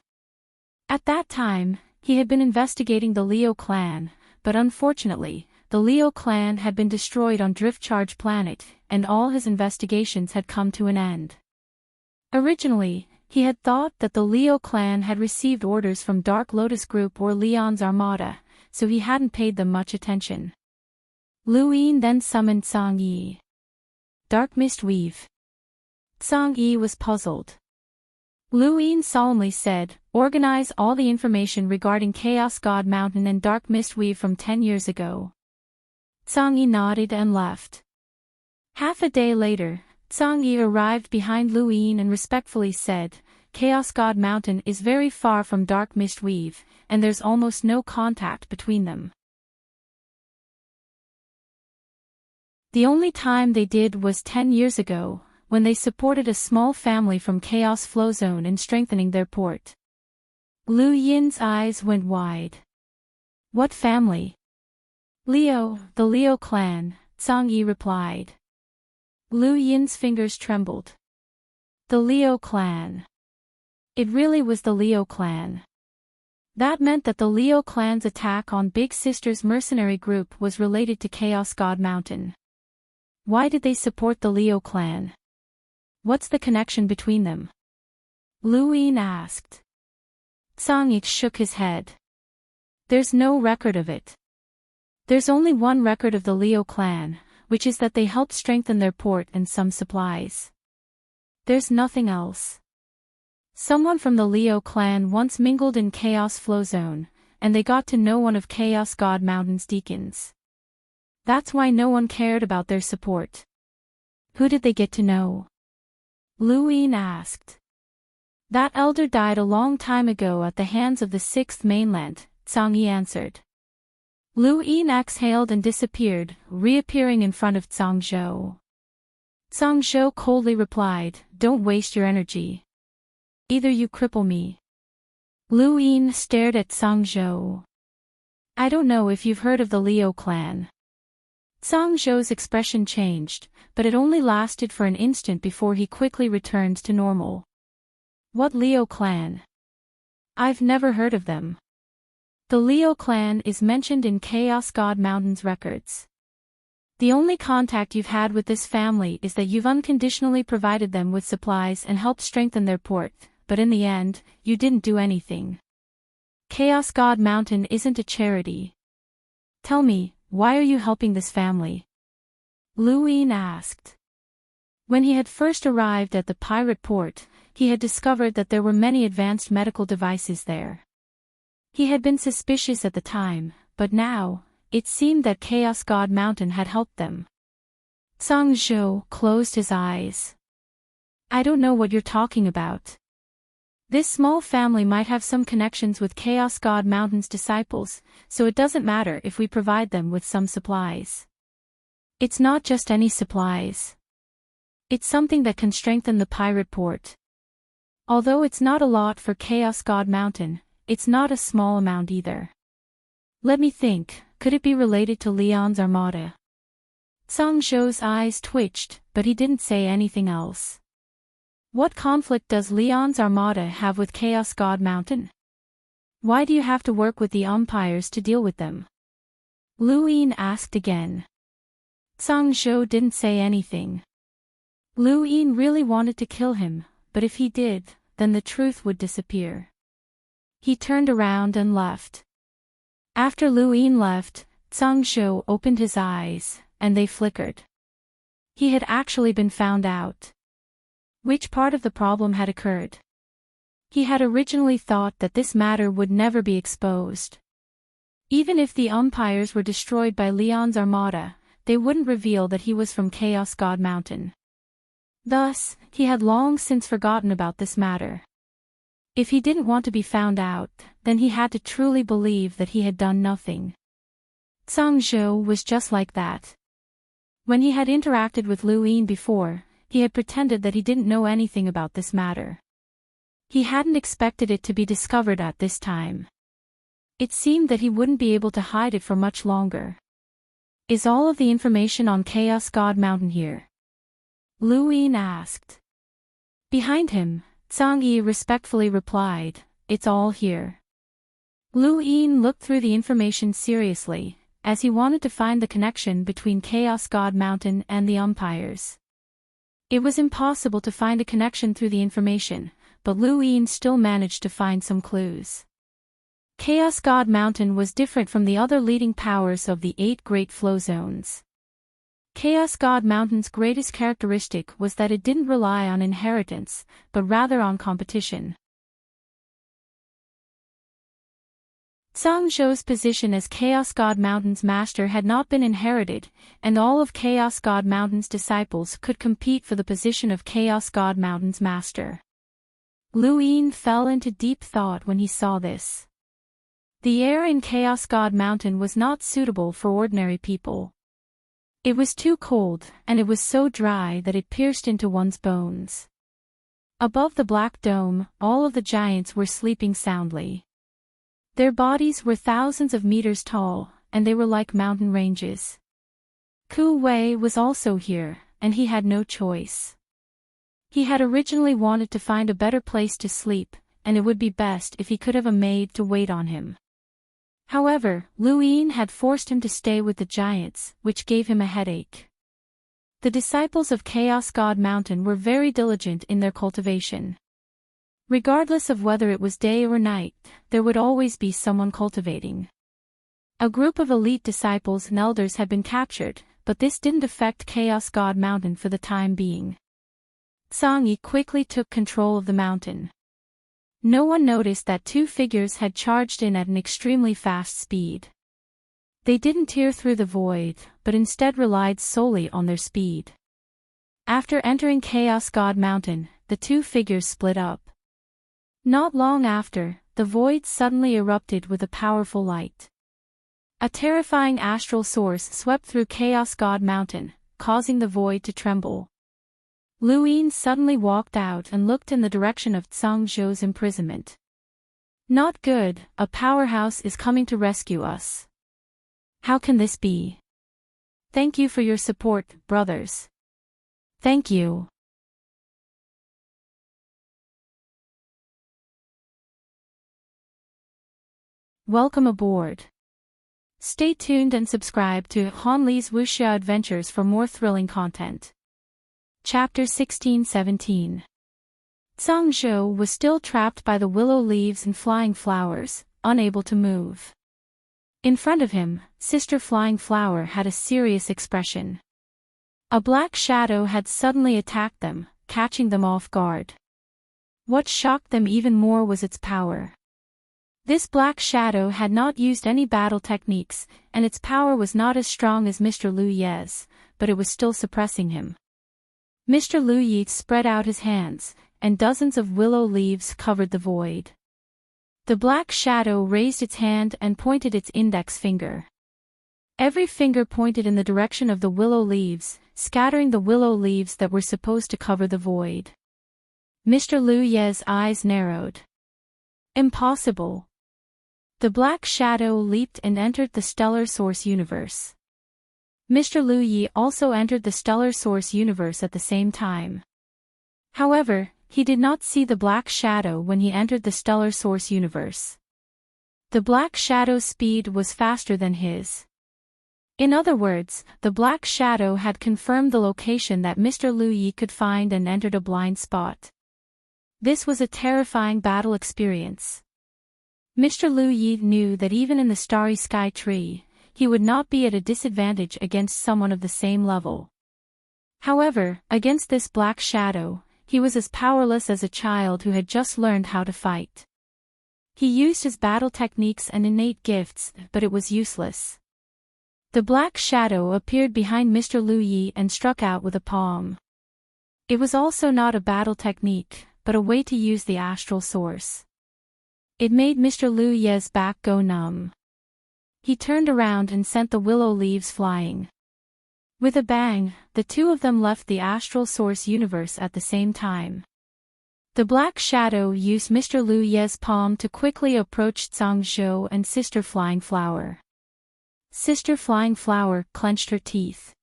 At that time, he had been investigating the Leo clan, but unfortunately, the Leo clan had been destroyed on Driftcharge Planet, and all his investigations had come to an end. Originally, he had thought that the Leo clan had received orders from Dark Lotus Group or Leon's Armada, so he hadn't paid them much attention. Lu Yin then summoned Song Yi. Dark Mist Weave. Song Yi was puzzled. Lu Yin solemnly said, organize all the information regarding Chaos God Mountain and Dark Mist Weave from 10 years ago. Song Yi nodded and left. Half a day later, Song Yi arrived behind Lu Yin and respectfully said, Chaos God Mountain is very far from Dark Mist Weave, and there's almost no contact between them. The only time they did was 10 years ago, when they supported a small family from Chaos Flow Zone in strengthening their port. Lu Yin's eyes went wide. What family? Leo, the Leo clan, Song Yi replied. Lu Yin's fingers trembled. The Leo clan. It really was the Leo clan. That meant that the Leo clan's attack on Big Sister's mercenary group was related to Chaos God Mountain. Why did they support the Leo clan? What's the connection between them? Lu Yin asked. Song Yi shook his head. There's no record of it. There's only one record of the Leo clan, which is that they helped strengthen their port and some supplies. There's nothing else. Someone from the Leo clan once mingled in Chaos Flow Zone, and they got to know one of Chaos God Mountain's deacons. That's why no one cared about their support. Who did they get to know? Lu Yin asked. That elder died a long time ago at the hands of the 6th mainland, Song Yi answered. Lu Yin exhaled and disappeared, reappearing in front of Zhang Zhou. Song Zhou coldly replied, "Don't waste your energy. Either you cripple me." Lu Yin stared at Song Zhou. "I don't know if you've heard of the Liu clan." Song Zhou's expression changed, but it only lasted for an instant before he quickly returned to normal. "What Liu clan? I've never heard of them." The Liu clan is mentioned in Chaos God Mountain's records. The only contact you've had with this family is that you've unconditionally provided them with supplies and helped strengthen their port, but in the end, you didn't do anything. Chaos God Mountain isn't a charity. Tell me, why are you helping this family? Lu Yin asked. When he had first arrived at the pirate port, he had discovered that there were many advanced medical devices there. He had been suspicious at the time, but now, it seemed that Chaos God Mountain had helped them. Song Zhou closed his eyes. "I don't know what you're talking about. This small family might have some connections with Chaos God Mountain's disciples, so it doesn't matter if we provide them with some supplies. It's not just any supplies. It's something that can strengthen the pirate port. Although it's not a lot for Chaos God Mountain, it's not a small amount either. Let me think, could it be related to Leon's armada?" Song Zhou's eyes twitched, but he didn't say anything else. "What conflict does Leon's armada have with Chaos God Mountain? Why do you have to work with the umpires to deal with them?" Lu Yin asked again. Song Zhou didn't say anything. Lu Yin really wanted to kill him, but if he did, then the truth would disappear. He turned around and left. After Lu Yin left, Song Zhou opened his eyes, and they flickered. He had actually been found out. Which part of the problem had occurred? He had originally thought that this matter would never be exposed. Even if the umpires were destroyed by Leon's armada, they wouldn't reveal that he was from Chaos God Mountain. Thus, he had long since forgotten about this matter. If he didn't want to be found out, then he had to truly believe that he had done nothing. Song Zhou was just like that. When he had interacted with Lu Yin before, he had pretended that he didn't know anything about this matter. He hadn't expected it to be discovered at this time. It seemed that he wouldn't be able to hide it for much longer. "Is all of the information on Chaos God Mountain here?" Lu Yin asked. Behind him, Zhang Yi respectfully replied, "It's all here." Lu Yin looked through the information seriously, as he wanted to find the connection between Chaos God Mountain and the umpires. It was impossible to find a connection through the information, but Lu Yin still managed to find some clues. Chaos God Mountain was different from the other leading powers of the 8 Great Flow Zones. Chaos God Mountain's greatest characteristic was that it didn't rely on inheritance, but rather on competition. Song Zhou's position as Chaos God Mountain's master had not been inherited, and all of Chaos God Mountain's disciples could compete for the position of Chaos God Mountain's master. Lu Yin fell into deep thought when he saw this. The air in Chaos God Mountain was not suitable for ordinary people. It was too cold, and it was so dry that it pierced into one's bones. Above the black dome, all of the giants were sleeping soundly. Their bodies were thousands of meters tall, and they were like mountain ranges. Ku Wei was also here, and he had no choice. He had originally wanted to find a better place to sleep, and it would be best if he could have a maid to wait on him. However, Lu Yin had forced him to stay with the giants, which gave him a headache. The disciples of Chaos God Mountain were very diligent in their cultivation. Regardless of whether it was day or night, there would always be someone cultivating. A group of elite disciples and elders had been captured, but this didn't affect Chaos God Mountain for the time being. Zhang Yi quickly took control of the mountain. No one noticed that 2 figures had charged in at an extremely fast speed. They didn't tear through the void, but instead relied solely on their speed. After entering Chaos God Mountain, the 2 figures split up. Not long after, the void suddenly erupted with a powerful light. A terrifying astral source swept through Chaos God Mountain, causing the void to tremble. Lu Yin suddenly walked out and looked in the direction of Zhang Zhou's imprisonment. Not good, a powerhouse is coming to rescue us. How can this be? Thank you for your support, brothers. Thank you. Welcome aboard. Stay tuned and subscribe to Han Li's Wuxia Adventures for more thrilling content. Chapter 16-17. Zhang Zhou was still trapped by the willow leaves and flying flowers, unable to move. In front of him, Sister Flying Flower had a serious expression. A black shadow had suddenly attacked them, catching them off guard. What shocked them even more was its power. This black shadow had not used any battle techniques, and its power was not as strong as Mr. Lu Ye's, but it was still suppressing him. Mr. Lu Yi spread out his hands, and dozens of willow leaves covered the void. The black shadow raised its hand and pointed its index finger. Every finger pointed in the direction of the willow leaves, scattering the willow leaves that were supposed to cover the void. Mr. Lu Ye's eyes narrowed. Impossible. The black shadow leaped and entered the stellar source universe. Mr. Lu Yi also entered the stellar source universe at the same time. However, he did not see the black shadow when he entered the stellar source universe. The black shadow's speed was faster than his. In other words, the black shadow had confirmed the location that Mr. Lu Yi could find and entered a blind spot. This was a terrifying battle experience. Mr. Lu Yi knew that even in the starry sky tree, he would not be at a disadvantage against someone of the same level. However, against this black shadow, he was as powerless as a child who had just learned how to fight. He used his battle techniques and innate gifts, but it was useless. The black shadow appeared behind Mr. Lu Yi and struck out with a palm. It was also not a battle technique, but a way to use the astral source. It made Mr. Lu Ye's back go numb. He turned around and sent the willow leaves flying. With a bang, the two of them left the astral source universe at the same time. The black shadow used Mr. Lu Ye's palm to quickly approach Zhang Zhou and Sister Flying Flower. Sister Flying Flower clenched her teeth.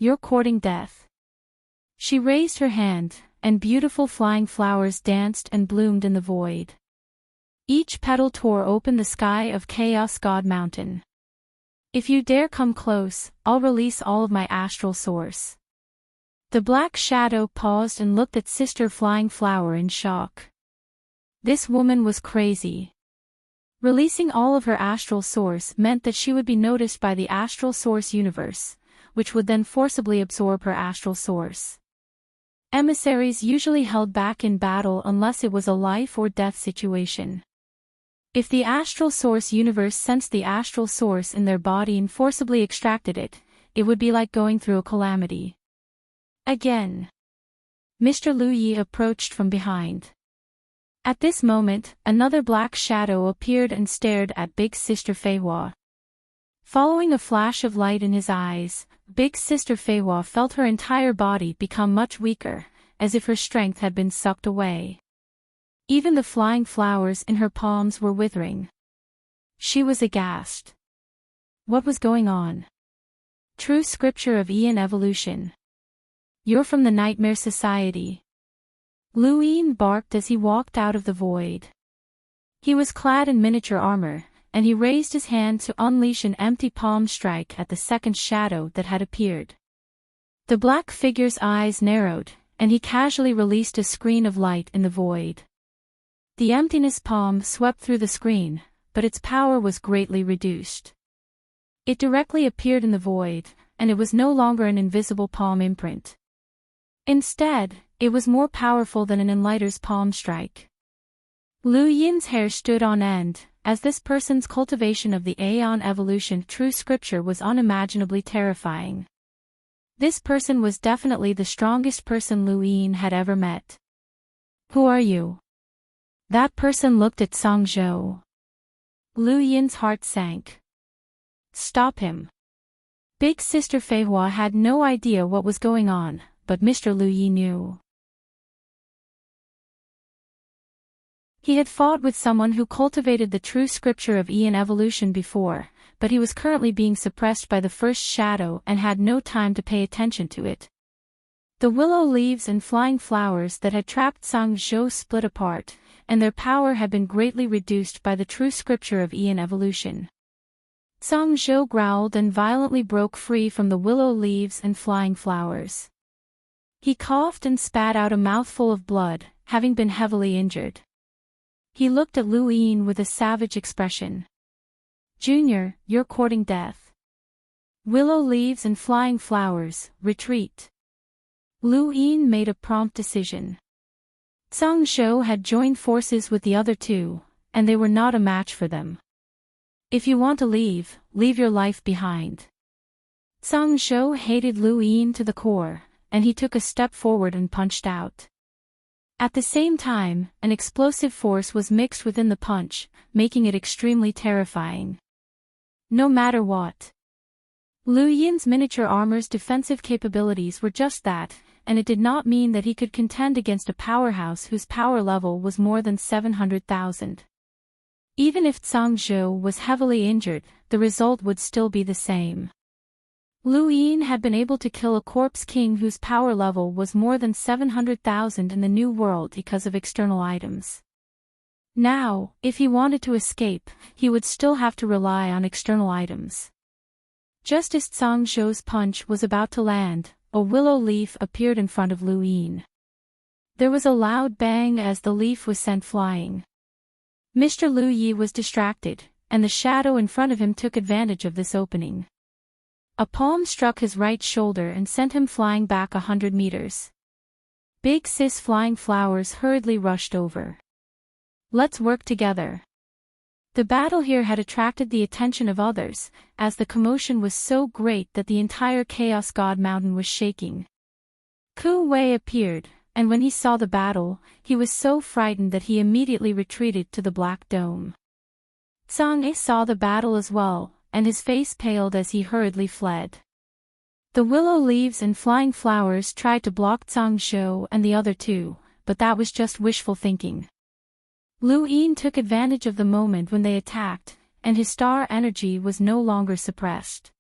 You're courting death. She raised her hand, and beautiful flying flowers danced and bloomed in the void. Each petal tore open the sky of Chaos God Mountain. If you dare come close, I'll release all of my astral source. The black shadow paused and looked at Sister Flying Flower in shock. This woman was crazy. Releasing all of her astral source meant that she would be noticed by the astral source universe, which would then forcibly absorb her astral source. Emissaries usually held back in battle unless it was a life or death situation. If the astral source universe sensed the astral source in their body and forcibly extracted it, it would be like going through a calamity. Again. Mr. Lu Yi approached from behind. At this moment, another black shadow appeared and stared at Big Sister Fei Hua. Following a flash of light in his eyes, Big Sister Fei Hua felt her entire body become much weaker, as if her strength had been sucked away. Even the flying flowers in her palms were withering. She was aghast. What was going on? True scripture of Aeon evolution. You're from the Nightmare Society. Lu Yin barked as he walked out of the void. He was clad in miniature armor, and he raised his hand to unleash an empty palm strike at the second shadow that had appeared. The black figure's eyes narrowed, and he casually released a screen of light in the void. The emptiness palm swept through the screen, but its power was greatly reduced. It directly appeared in the void, and it was no longer an invisible palm imprint. Instead, it was more powerful than an enlighter's palm strike. Lu Yin's hair stood on end, as this person's cultivation of the Aeon evolution true scripture was unimaginably terrifying. This person was definitely the strongest person Lu Yin had ever met. Who are you? That person looked at Zhang Zhou. Lu Yin's heart sank. Stop him. Big Sister Fei Hua had no idea what was going on, but Mr. Lu Yi knew. He had fought with someone who cultivated the true scripture of Aeon evolution before, but he was currently being suppressed by the first shadow and had no time to pay attention to it. The willow leaves and flying flowers that had trapped Zhang Zhou split apart, and their power had been greatly reduced by the true scripture of Aeon evolution. Zhang Zhou growled and violently broke free from the willow leaves and flying flowers. He coughed and spat out a mouthful of blood, having been heavily injured. He looked at Lu Yin with a savage expression. "Junior, you're courting death. Willow leaves and flying flowers, retreat." Lu Yin made a prompt decision. Zhang Zhou had joined forces with the other two, and they were not a match for them. "If you want to leave, leave your life behind." Zhang Zhou hated Lu Yin to the core, and he took a step forward and punched out. At the same time, an explosive force was mixed within the punch, making it extremely terrifying. No matter what. Lu Yin's miniature armor's defensive capabilities were just that, and it did not mean that he could contend against a powerhouse whose power level was more than 700,000. Even if Zhang Zhou was heavily injured, the result would still be the same. Lu Yin had been able to kill a corpse king whose power level was more than 700,000 in the New World because of external items. Now, if he wanted to escape, he would still have to rely on external items. Just as Zhang Zhou's punch was about to land, a willow leaf appeared in front of Lu Yin. There was a loud bang as the leaf was sent flying. Mr. Lu Yi was distracted, and the shadow in front of him took advantage of this opening. A palm struck his right shoulder and sent him flying back 100 meters. Big sis flying flowers hurriedly rushed over. "Let's work together." The battle here had attracted the attention of others, as the commotion was so great that the entire Chaos God Mountain was shaking. Ku Wei appeared, and when he saw the battle, he was so frightened that he immediately retreated to the Black Dome. Zhang Yi saw the battle as well, and his face paled as he hurriedly fled. The willow leaves and flying flowers tried to block Zhang Zhou and the other two, but that was just wishful thinking. Lu Yin took advantage of the moment when they attacked, and his star energy was no longer suppressed.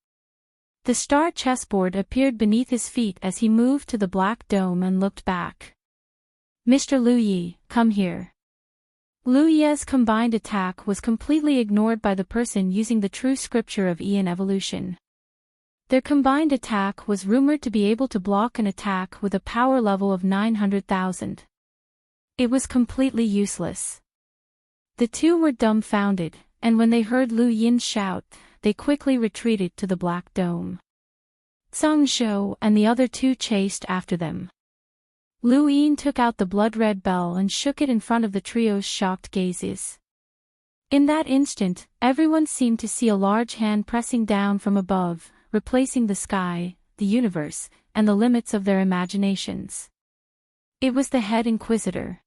The star chessboard appeared beneath his feet as he moved to the Black Dome and looked back. "Mr. Lu Yi, come here." Lu Ye's combined attack was completely ignored by the person using the true scripture of Aeon evolution. Their combined attack was rumored to be able to block an attack with a power level of 900,000. It was completely useless. The two were dumbfounded, and when they heard Lu Yin shout, they quickly retreated to the Black Dome. Zhang Zhou and the other two chased after them. Lu Yin took out the blood-red bell and shook it in front of the trio's shocked gazes. In that instant, everyone seemed to see a large hand pressing down from above, replacing the sky, the universe, and the limits of their imaginations. It was the head inquisitor.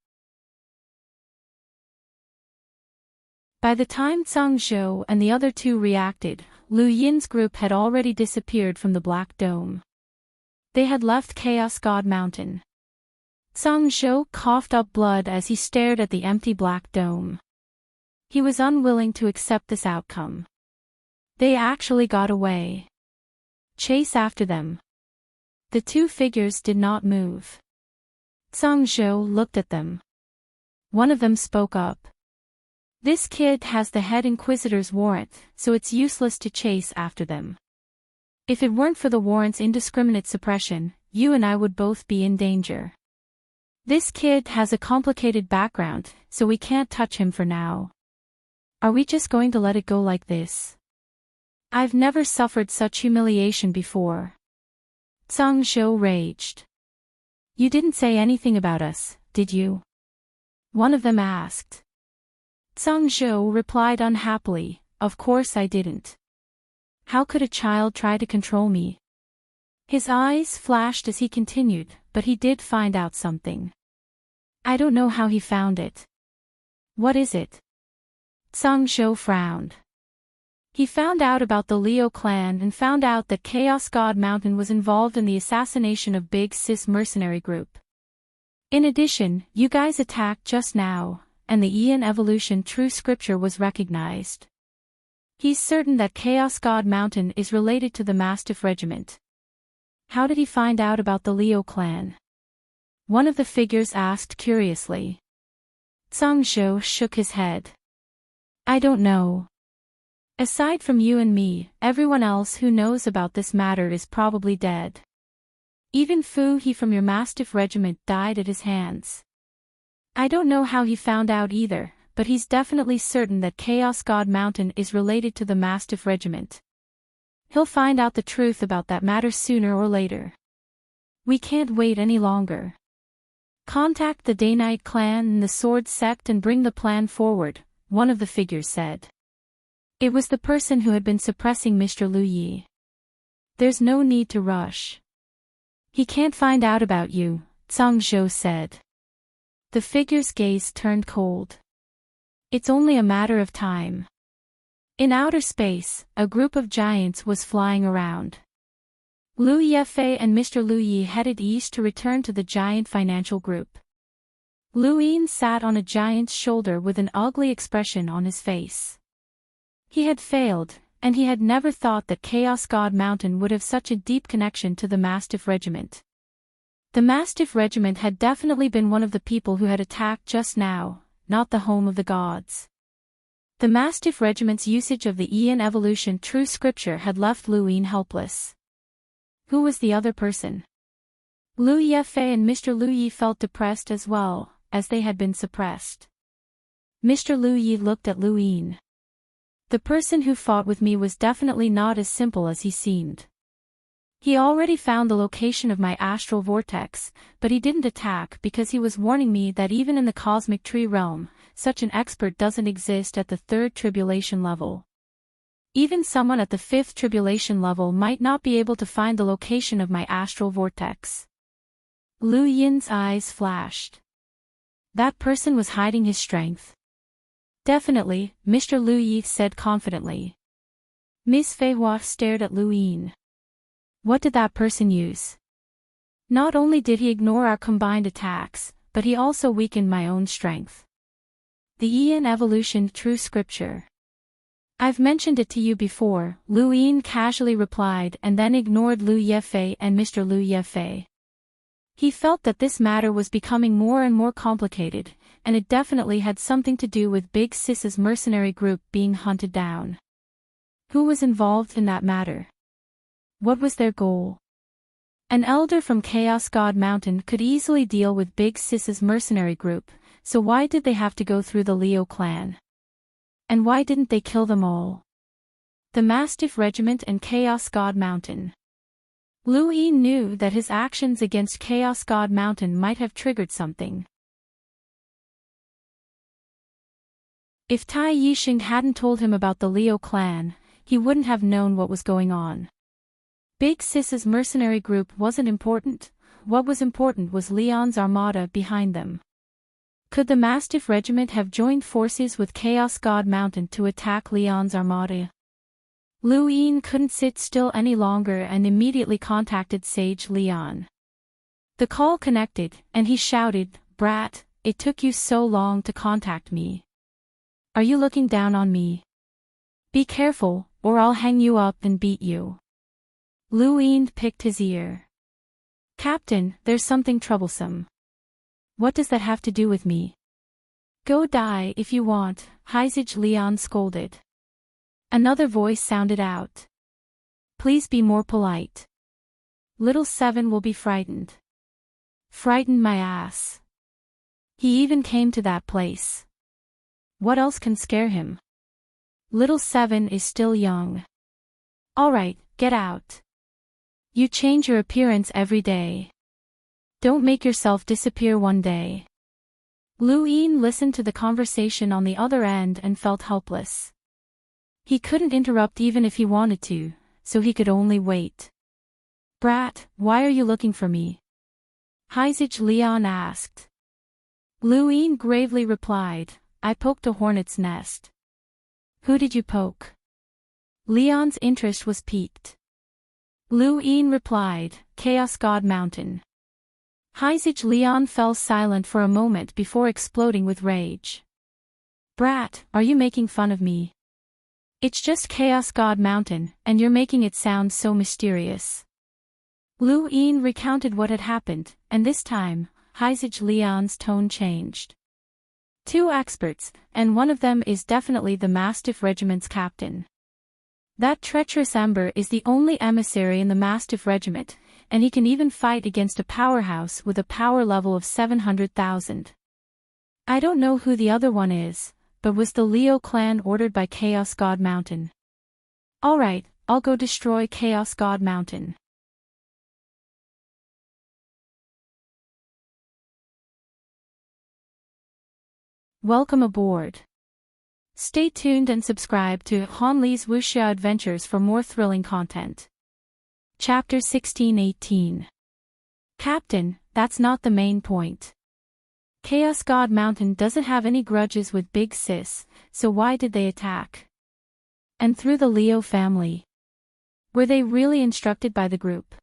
By the time Zhang Zhou and the other two reacted, Lu Yin's group had already disappeared from the Black Dome. They had left Chaos God Mountain. Zhang Zhou coughed up blood as he stared at the empty Black Dome. He was unwilling to accept this outcome. They actually got away. Chase after them. The two figures did not move. Zhang Zhou looked at them. One of them spoke up. "This kid has the head inquisitor's warrant, so it's useless to chase after them. If it weren't for the warrant's indiscriminate suppression, you and I would both be in danger. This kid has a complicated background, so we can't touch him for now. Are we just going to let it go like this? I've never suffered such humiliation before." Zhang Zhou raged. "You didn't say anything about us, did you?" one of them asked. Zhang Zhou replied unhappily, "Of course I didn't. How could a child try to control me?" His eyes flashed as he continued, but he did find out something. "I don't know how he found it." "What is it?" Zhang Zhou frowned. He found out about the Leo clan and found out that Chaos God Mountain was involved in the assassination of Big Sis mercenary group. In addition, you guys attacked just now, and the Aeon Evolution True Scripture was recognized. He's certain that Chaos God Mountain is related to the Mastiff Regiment. How did he find out about the Leo clan? One of the figures asked curiously. Tsang Zhou shook his head. I don't know. Aside from you and me, everyone else who knows about this matter is probably dead. Even Fu He from your Mastiff Regiment died at his hands. I don't know how he found out either, but he's definitely certain that Chaos God Mountain is related to the Mastiff Regiment. He'll find out the truth about that matter sooner or later. We can't wait any longer. Contact the Day Knight clan and the Sword Sect and bring the plan forward, one of the figures said. It was the person who had been suppressing Mr. Lu Yi. There's no need to rush. He can't find out about you, Tsang Zhou said. The figure's gaze turned cold. It's only a matter of time. In outer space, a group of giants was flying around. Lu Yefei and Mr. Lu Yi headed east to return to the giant financial group. Lu Yin sat on a giant's shoulder with an ugly expression on his face. He had failed, and he had never thought that Chaos God Mountain would have such a deep connection to the Mastiff Regiment. The Mastiff Regiment had definitely been one of the people who had attacked just now, not the home of the gods. The Mastiff Regiment's usage of the Aeon Evolution True Scripture had left Lu Yin helpless. Who was the other person? Lu Yefei and Mr. Lu Yi felt depressed as well, as they had been suppressed. Mr. Lu Yi looked at Lu Yin. The person who fought with me was definitely not as simple as he seemed. He already found the location of my astral vortex, but he didn't attack because he was warning me that even in the cosmic tree realm, such an expert doesn't exist at the 3rd tribulation level. Even someone at the 5th tribulation level might not be able to find the location of my astral vortex. Lu Yin's eyes flashed. That person was hiding his strength. Definitely, Mr. Lu Yi said confidently. Miss Fei Hua stared at Lu Yin. What did that person use? Not only did he ignore our combined attacks, but he also weakened my own strength. The Aeon Evolution True Scripture. I've mentioned it to you before, Lu Yin casually replied and then ignored Lu Yefei and Mr. Lu Yefei. He felt that this matter was becoming more and more complicated, and it definitely had something to do with Big Sis's mercenary group being hunted down. Who was involved in that matter? What was their goal? An elder from Chaos God Mountain could easily deal with Big Sis's mercenary group, so why did they have to go through the Leo clan? And why didn't they kill them all? The Mastiff Regiment and Chaos God Mountain. Lu Yin knew that his actions against Chaos God Mountain might have triggered something. If Tai Yixing hadn't told him about the Leo clan, he wouldn't have known what was going on. Big Sis's mercenary group wasn't important. What was important was Leon's armada behind them. Could the Mastiff Regiment have joined forces with Chaos God Mountain to attack Leon's armada? Lu Yin couldn't sit still any longer and immediately contacted Sage Leon. The call connected, and he shouted, "Brat, it took you so long to contact me. Are you looking down on me? Be careful, or I'll hang you up and beat you." Lu Yin picked his ear. "Captain, there's something troublesome." "What does that have to do with me?" "Go die if you want," Sage Leon scolded. Another voice sounded out. "Please be more polite. Little Seven will be frightened." "Frightened my ass. He even came to that place. What else can scare him? Little Seven is still young. Alright, get out. You change your appearance every day. Don't make yourself disappear one day." Lu Yin listened to the conversation on the other end and felt helpless. He couldn't interrupt even if he wanted to, so he could only wait. "Brat, why are you looking for me?" Sage Leon asked. Lu Yin gravely replied, "I poked a hornet's nest." "Who did you poke?" Leon's interest was piqued. Lu Yin replied, Chaos God Mountain. Heizage Leon fell silent for a moment before exploding with rage. Brat, are you making fun of me? It's just Chaos God Mountain, and you're making it sound so mysterious. Lu Yin recounted what had happened, and this time, Heizage Leon's tone changed. Two experts, and one of them is definitely the Mastiff Regiment's captain. That treacherous Ember is the only emissary in the Mastiff Regiment, and he can even fight against a powerhouse with a power level of 700,000. I don't know who the other one is, but was the Leo clan ordered by Chaos God Mountain? Alright, I'll go destroy Chaos God Mountain. Welcome aboard. Stay tuned and subscribe to Han Li's Wuxia Adventures for more thrilling content. Chapter 1618. Captain, that's not the main point. Chaos God Mountain doesn't have any grudges with Big Sis, so why did they attack? And through the Leo family. Were they really instructed by the group?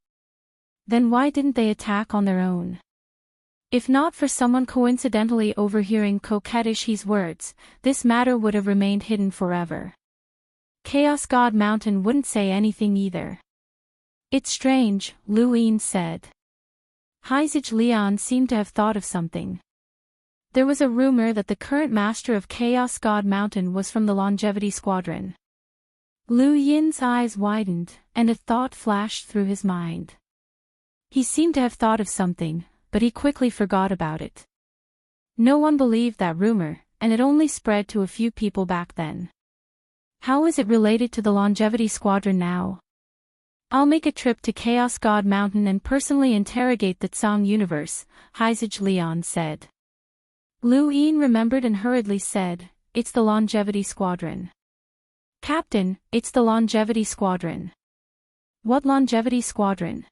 Then why didn't they attack on their own? If not for someone coincidentally overhearing coquettish his words, this matter would have remained hidden forever. Chaos God Mountain wouldn't say anything either. It's strange, Lu Yin said. Heizage Leon seemed to have thought of something. There was a rumor that the current master of Chaos God Mountain was from the Longevity Squadron. Lu Yin's eyes widened, and a thought flashed through his mind. He seemed to have thought of something, but he quickly forgot about it. No one believed that rumor, and it only spread to a few people back then. How is it related to the Longevity Squadron now? I'll make a trip to Chaos God Mountain and personally interrogate the Tsang universe, Heizage Leon said. Lu Yin remembered and hurriedly said, It's the Longevity Squadron. Captain, it's the Longevity Squadron. What Longevity Squadron?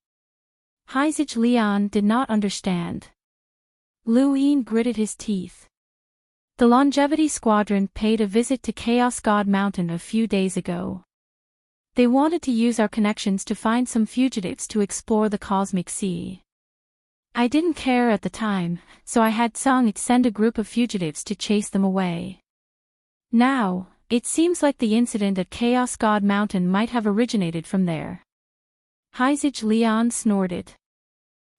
Heizage Leon did not understand. Lu Yin gritted his teeth. The Longevity Squadron paid a visit to Chaos God Mountain a few days ago. They wanted to use our connections to find some fugitives to explore the cosmic sea. I didn't care at the time, so I had Tsang send a group of fugitives to chase them away. Now, it seems like the incident at Chaos God Mountain might have originated from there. Heizage Leon snorted.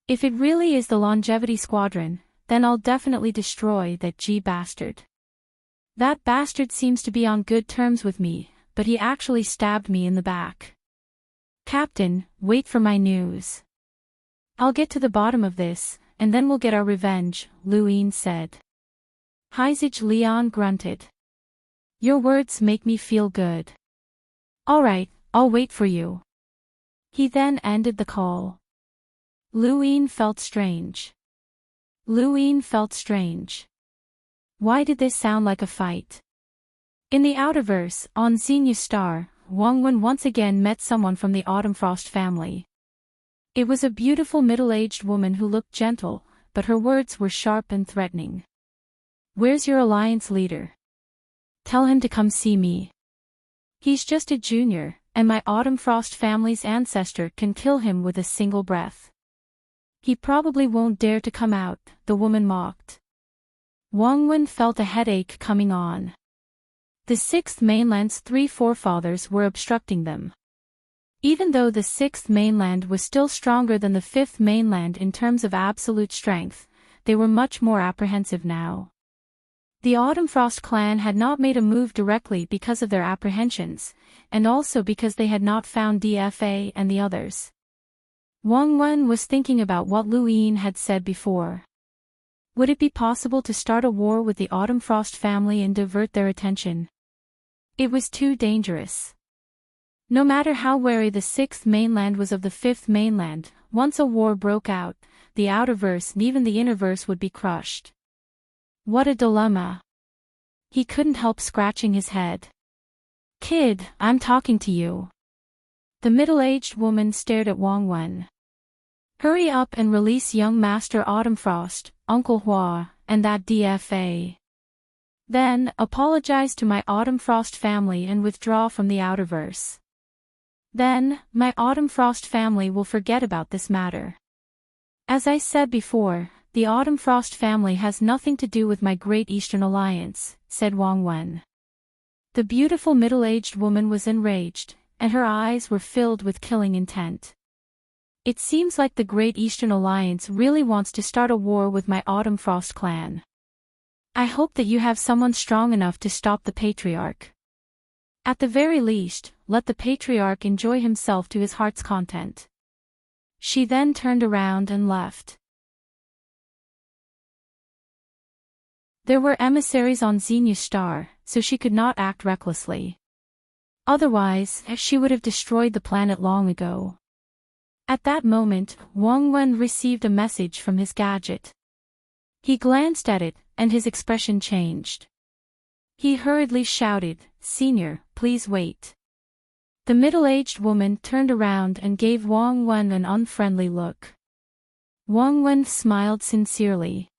If it really is the Longevity Squadron, then I'll definitely destroy that bastard. That bastard seems to be on good terms with me, but he actually stabbed me in the back. Captain, wait for my news. I'll get to the bottom of this, and then we'll get our revenge, Lu Yin said. Heizage Leon grunted. Your words make me feel good. Alright, I'll wait for you. He then ended the call. Lu Yin felt strange. Lu Yin felt strange. Why did this sound like a fight? In the Outerverse, on Xenia Star, Wang Wen once again met someone from the Autumn Frost family. It was a beautiful middle-aged woman who looked gentle, but her words were sharp and threatening. Where's your alliance leader? Tell him to come see me. He's just a junior, and my Autumn Frost family's ancestor can kill him with a single breath. He probably won't dare to come out, the woman mocked. Wang Wen felt a headache coming on. The Sixth Mainland's three forefathers were obstructing them. Even though the Sixth Mainland was still stronger than the Fifth Mainland in terms of absolute strength, they were much more apprehensive now. The Autumn Frost clan had not made a move directly because of their apprehensions, and also because they had not found DFA and the others. Wang Wen was thinking about what Lu Yin had said before. Would it be possible to start a war with the Autumn Frost family and divert their attention? It was too dangerous. No matter how wary the Sixth Mainland was of the Fifth Mainland, once a war broke out, the Outerverse and even the Innerverse would be crushed. What a dilemma. He couldn't help scratching his head. Kid, I'm talking to you. The middle-aged woman stared at Wang Wen. Hurry up and release young Master Autumn Frost, Uncle Hua, and that DFA. Then, apologize to my Autumn Frost family and withdraw from the Outerverse. Then, my Autumn Frost family will forget about this matter. As I said before, the Autumn Frost family has nothing to do with my Great Eastern Alliance, said Wang Wen. The beautiful middle-aged woman was enraged, and her eyes were filled with killing intent. It seems like the Great Eastern Alliance really wants to start a war with my Autumn Frost clan. I hope that you have someone strong enough to stop the patriarch. At the very least, let the patriarch enjoy himself to his heart's content. She then turned around and left. There were emissaries on Xenia's star, so she could not act recklessly. Otherwise, she would have destroyed the planet long ago. At that moment, Wang Wen received a message from his gadget. He glanced at it, and his expression changed. He hurriedly shouted, "Senior, please wait." The middle-aged woman turned around and gave Wang Wen an unfriendly look. Wang Wen smiled sincerely.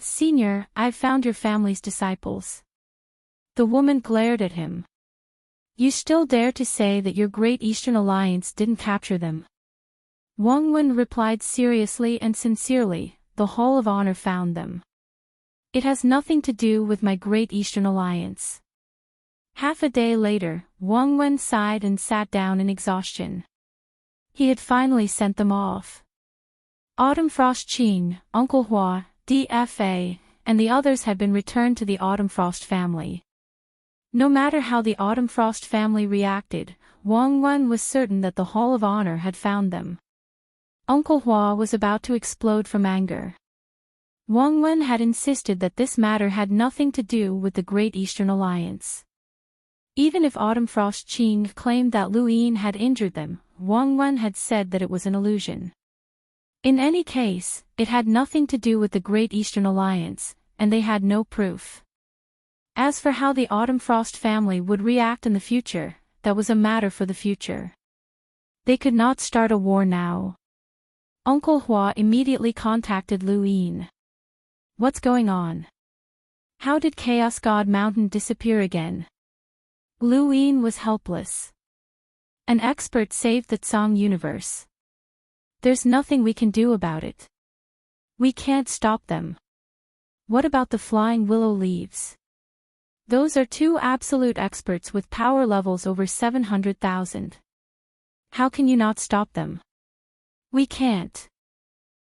Senior, I've found your family's disciples." The woman glared at him. "You still dare to say that your Great Eastern Alliance didn't capture them?" Wang Wen replied seriously and sincerely, "The Hall of Honor found them. It has nothing to do with my Great Eastern Alliance." Half a day later, Wang Wen sighed and sat down in exhaustion. He had finally sent them off. Autumn Frost Qing, Uncle Hua, DFA, and the others had been returned to the Autumn Frost family. No matter how the Autumn Frost family reacted, Wang Wen was certain that the Hall of Honor had found them. Uncle Hua was about to explode from anger. Wang Wen had insisted that this matter had nothing to do with the Great Eastern Alliance. Even if Autumn Frost Qing claimed that Lu Yin had injured them, Wang Wen had said that it was an illusion. In any case, it had nothing to do with the Great Eastern Alliance, and they had no proof. As for how the Autumn Frost family would react in the future, that was a matter for the future. They could not start a war now. Uncle Hua immediately contacted Lu Yin. "What's going on? How did Chaos God Mountain disappear again?" Lu Yin was helpless. "An expert saved the Tsang universe. There's nothing we can do about it. We can't stop them." "What about the flying willow leaves?" "Those are two absolute experts with power levels over 700,000. How can you not stop them?" "We can't."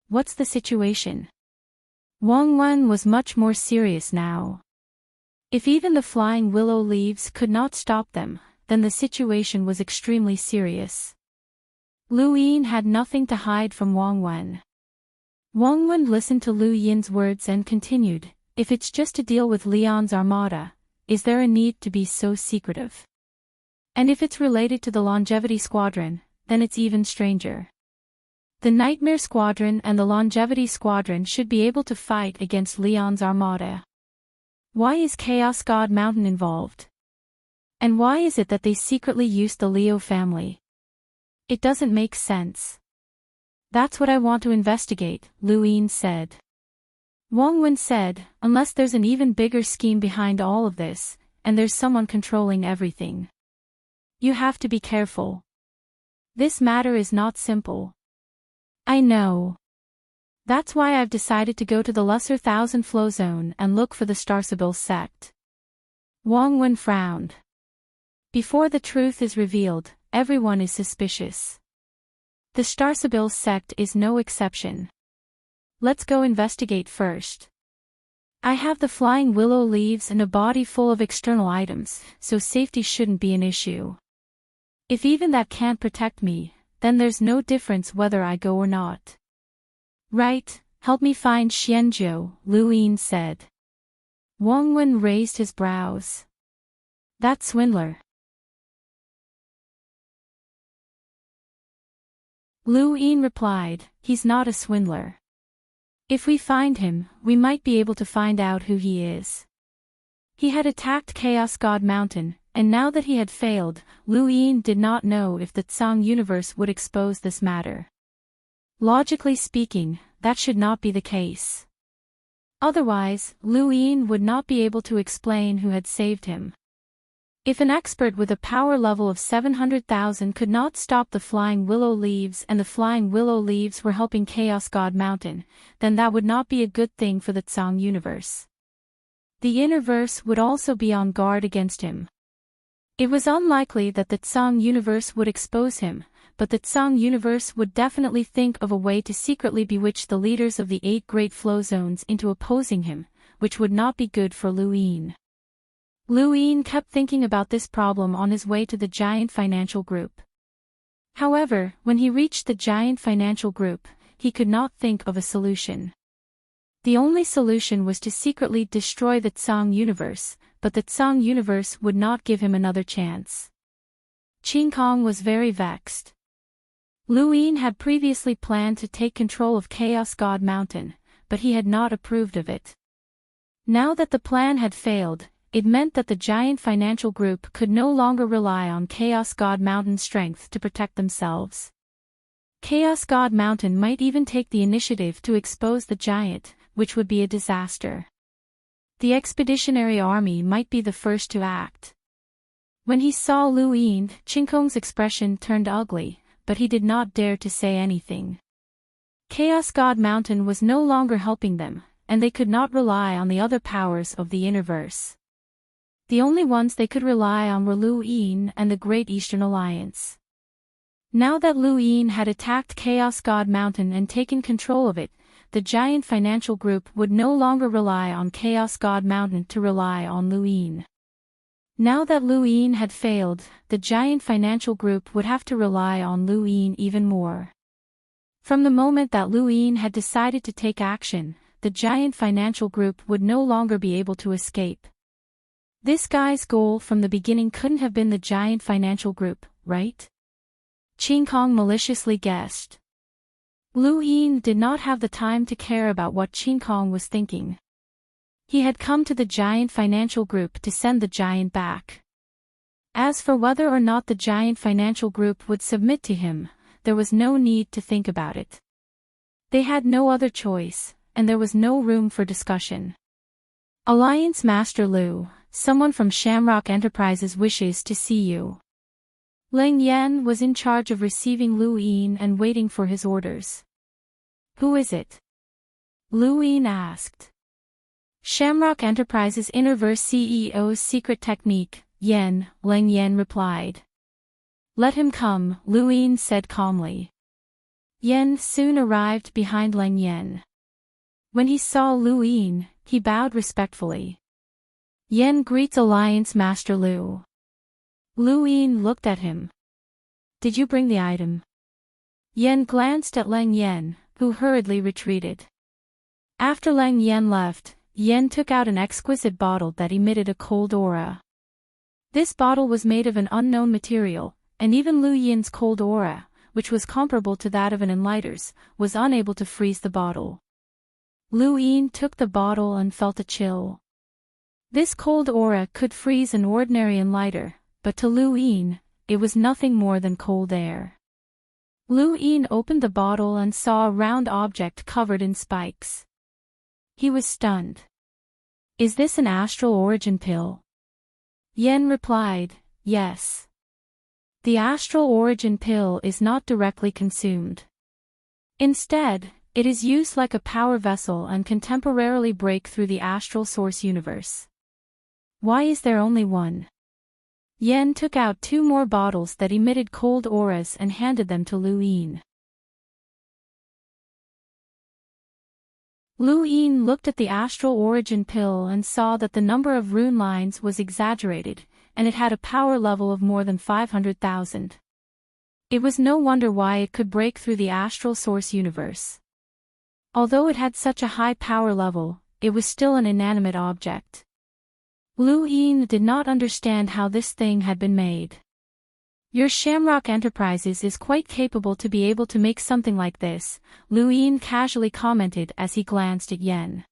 "What's the situation?" Wang Wen was much more serious now. If even the flying willow leaves could not stop them, then the situation was extremely serious. Lu Yin had nothing to hide from Wang Wen. Wang Wen listened to Lu Yin's words and continued, "If it's just to deal with Leon's armada, is there a need to be so secretive? And if it's related to the Longevity Squadron, then it's even stranger. The Nightmare Squadron and the Longevity Squadron should be able to fight against Leon's armada. Why is Chaos God Mountain involved? And why is it that they secretly used the Leo family? It doesn't make sense." "That's what I want to investigate," Lu Yin said. Wang Wen said, "Unless there's an even bigger scheme behind all of this, and there's someone controlling everything. You have to be careful. This matter is not simple." "I know. That's why I've decided to go to the Lesser Thousand Flow Zone and look for the Starsibyl sect." Wang Wen frowned. Before the truth is revealed, everyone is suspicious. The Starsibyl sect is no exception. Let's go investigate first. I have the flying willow leaves and a body full of external items, so safety shouldn't be an issue. If even that can't protect me, then there's no difference whether I go or not. "Right, help me find Xianzhou," Lu Yin said. Wang Wen raised his brows. "That swindler." Lu Yin replied, "He's not a swindler. If we find him, we might be able to find out who he is." He had attacked Chaos God Mountain, and now that he had failed, Lu Yin did not know if the Tsang universe would expose this matter. Logically speaking, that should not be the case. Otherwise, Lu Yin would not be able to explain who had saved him. If an expert with a power level of 700,000 could not stop the flying willow leaves and the flying willow leaves were helping Chaos God Mountain, then that would not be a good thing for the Tsang universe. The universe would also be on guard against him. It was unlikely that the Tsang universe would expose him, but the Tsang universe would definitely think of a way to secretly bewitch the leaders of the 8 great flow zones into opposing him, which would not be good for Lu Yin. Lu Yin kept thinking about this problem on his way to the giant financial group. However, when he reached the giant financial group, he could not think of a solution. The only solution was to secretly destroy the Tsang universe, but the Tsang universe would not give him another chance. Qin Kong was very vexed. Lu Yin had previously planned to take control of Chaos God Mountain, but he had not approved of it. Now that the plan had failed, it meant that the giant financial group could no longer rely on Chaos God Mountain's strength to protect themselves. Chaos God Mountain might even take the initiative to expose the giant, which would be a disaster. The expeditionary army might be the first to act. When he saw Lu Yin, Qin Kong's expression turned ugly, but he did not dare to say anything. Chaos God Mountain was no longer helping them, and they could not rely on the other powers of the universe. The only ones they could rely on were Lu Yin and the Great Eastern Alliance. Now that Lu Yin had attacked Chaos God Mountain and taken control of it, the giant financial group would no longer rely on Chaos God Mountain to rely on Lu Yin. Now that Lu Yin had failed, the giant financial group would have to rely on Lu Yin even more. From the moment that Lu Yin had decided to take action, the giant financial group would no longer be able to escape. This guy's goal from the beginning couldn't have been the giant financial group, right? Qin Kong maliciously guessed. Lu Yin did not have the time to care about what Qin Kong was thinking. He had come to the giant financial group to send the giant back. As for whether or not the giant financial group would submit to him, there was no need to think about it. They had no other choice, and there was no room for discussion. Alliance Master Lu, someone from Shamrock Enterprises wishes to see you. Leng Yan was in charge of receiving Lu Yin and waiting for his orders. Who is it? Lu Yin asked. Shamrock Enterprises Interverse CEO's secret technique, Yan, Leng Yan replied. Let him come, Lu Yin said calmly. Yan soon arrived behind Leng Yan. When he saw Lu Yin, he bowed respectfully. Yan greets Alliance Master Lu. Lu Yin looked at him. Did you bring the item? Yan glanced at Leng Yan, who hurriedly retreated. After Leng Yan left, Yan took out an exquisite bottle that emitted a cold aura. This bottle was made of an unknown material, and even Lu Yin's cold aura, which was comparable to that of an enlighter's, was unable to freeze the bottle. Lu Yin took the bottle and felt a chill. This cold aura could freeze an ordinary enlighter, but to Lu Yin, it was nothing more than cold air. Lu Yin opened the bottle and saw a round object covered in spikes. He was stunned. Is this an astral origin pill? Yan replied, yes. The astral origin pill is not directly consumed. Instead, it is used like a power vessel and can temporarily break through the astral source universe. Why is there only one? Yan took out 2 more bottles that emitted cold auras and handed them to Lu Yin. Lu Yin looked at the astral origin pill and saw that the number of rune lines was exaggerated, and it had a power level of more than 500,000. It was no wonder why it could break through the astral source universe. Although it had such a high power level, it was still an inanimate object. Lu Yin did not understand how this thing had been made. Your Shamrock Enterprises is quite capable to be able to make something like this, Lu Yin casually commented as he glanced at Yan.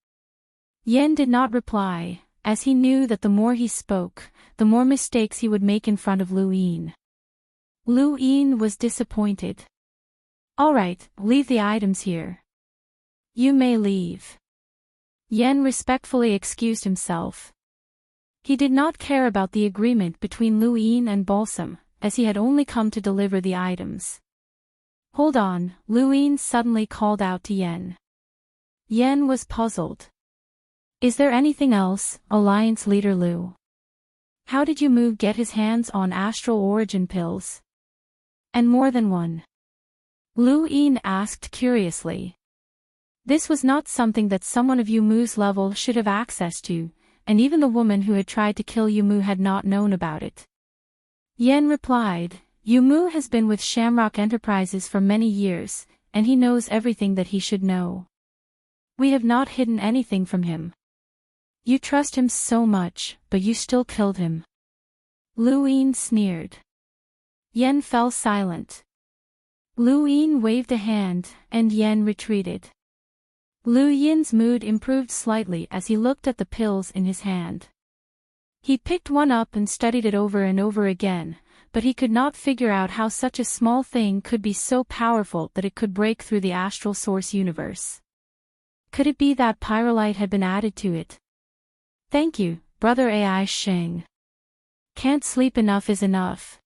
Yan did not reply, as he knew that the more he spoke, the more mistakes he would make in front of Lu Yin. Lu Yin was disappointed. All right, leave the items here. You may leave. Yan respectfully excused himself. He did not care about the agreement between Lu Yin and Balsam, as he had only come to deliver the items. Hold on, Lu Yin suddenly called out to Yen. Yen was puzzled. Is there anything else, Alliance Leader Lu? How did Mu get his hands on astral origin pills? And more than one? Lu Yin asked curiously. This was not something that someone of Mu's level should have access to, and even the woman who had tried to kill Mu had not known about it. Yen replied, Mu has been with Shamrock Enterprises for many years, and he knows everything that he should know. We have not hidden anything from him. You trust him so much, but you still killed him. Lu Yin sneered. Yen fell silent. Lu Yin waved a hand, and Yen retreated. Lu Yin's mood improved slightly as he looked at the pills in his hand. He picked one up and studied it over and over again, but he could not figure out how such a small thing could be so powerful that it could break through the astral source universe. Could it be that pyrolite had been added to it? Thank you, Brother AI Sheng. Can't sleep enough is enough.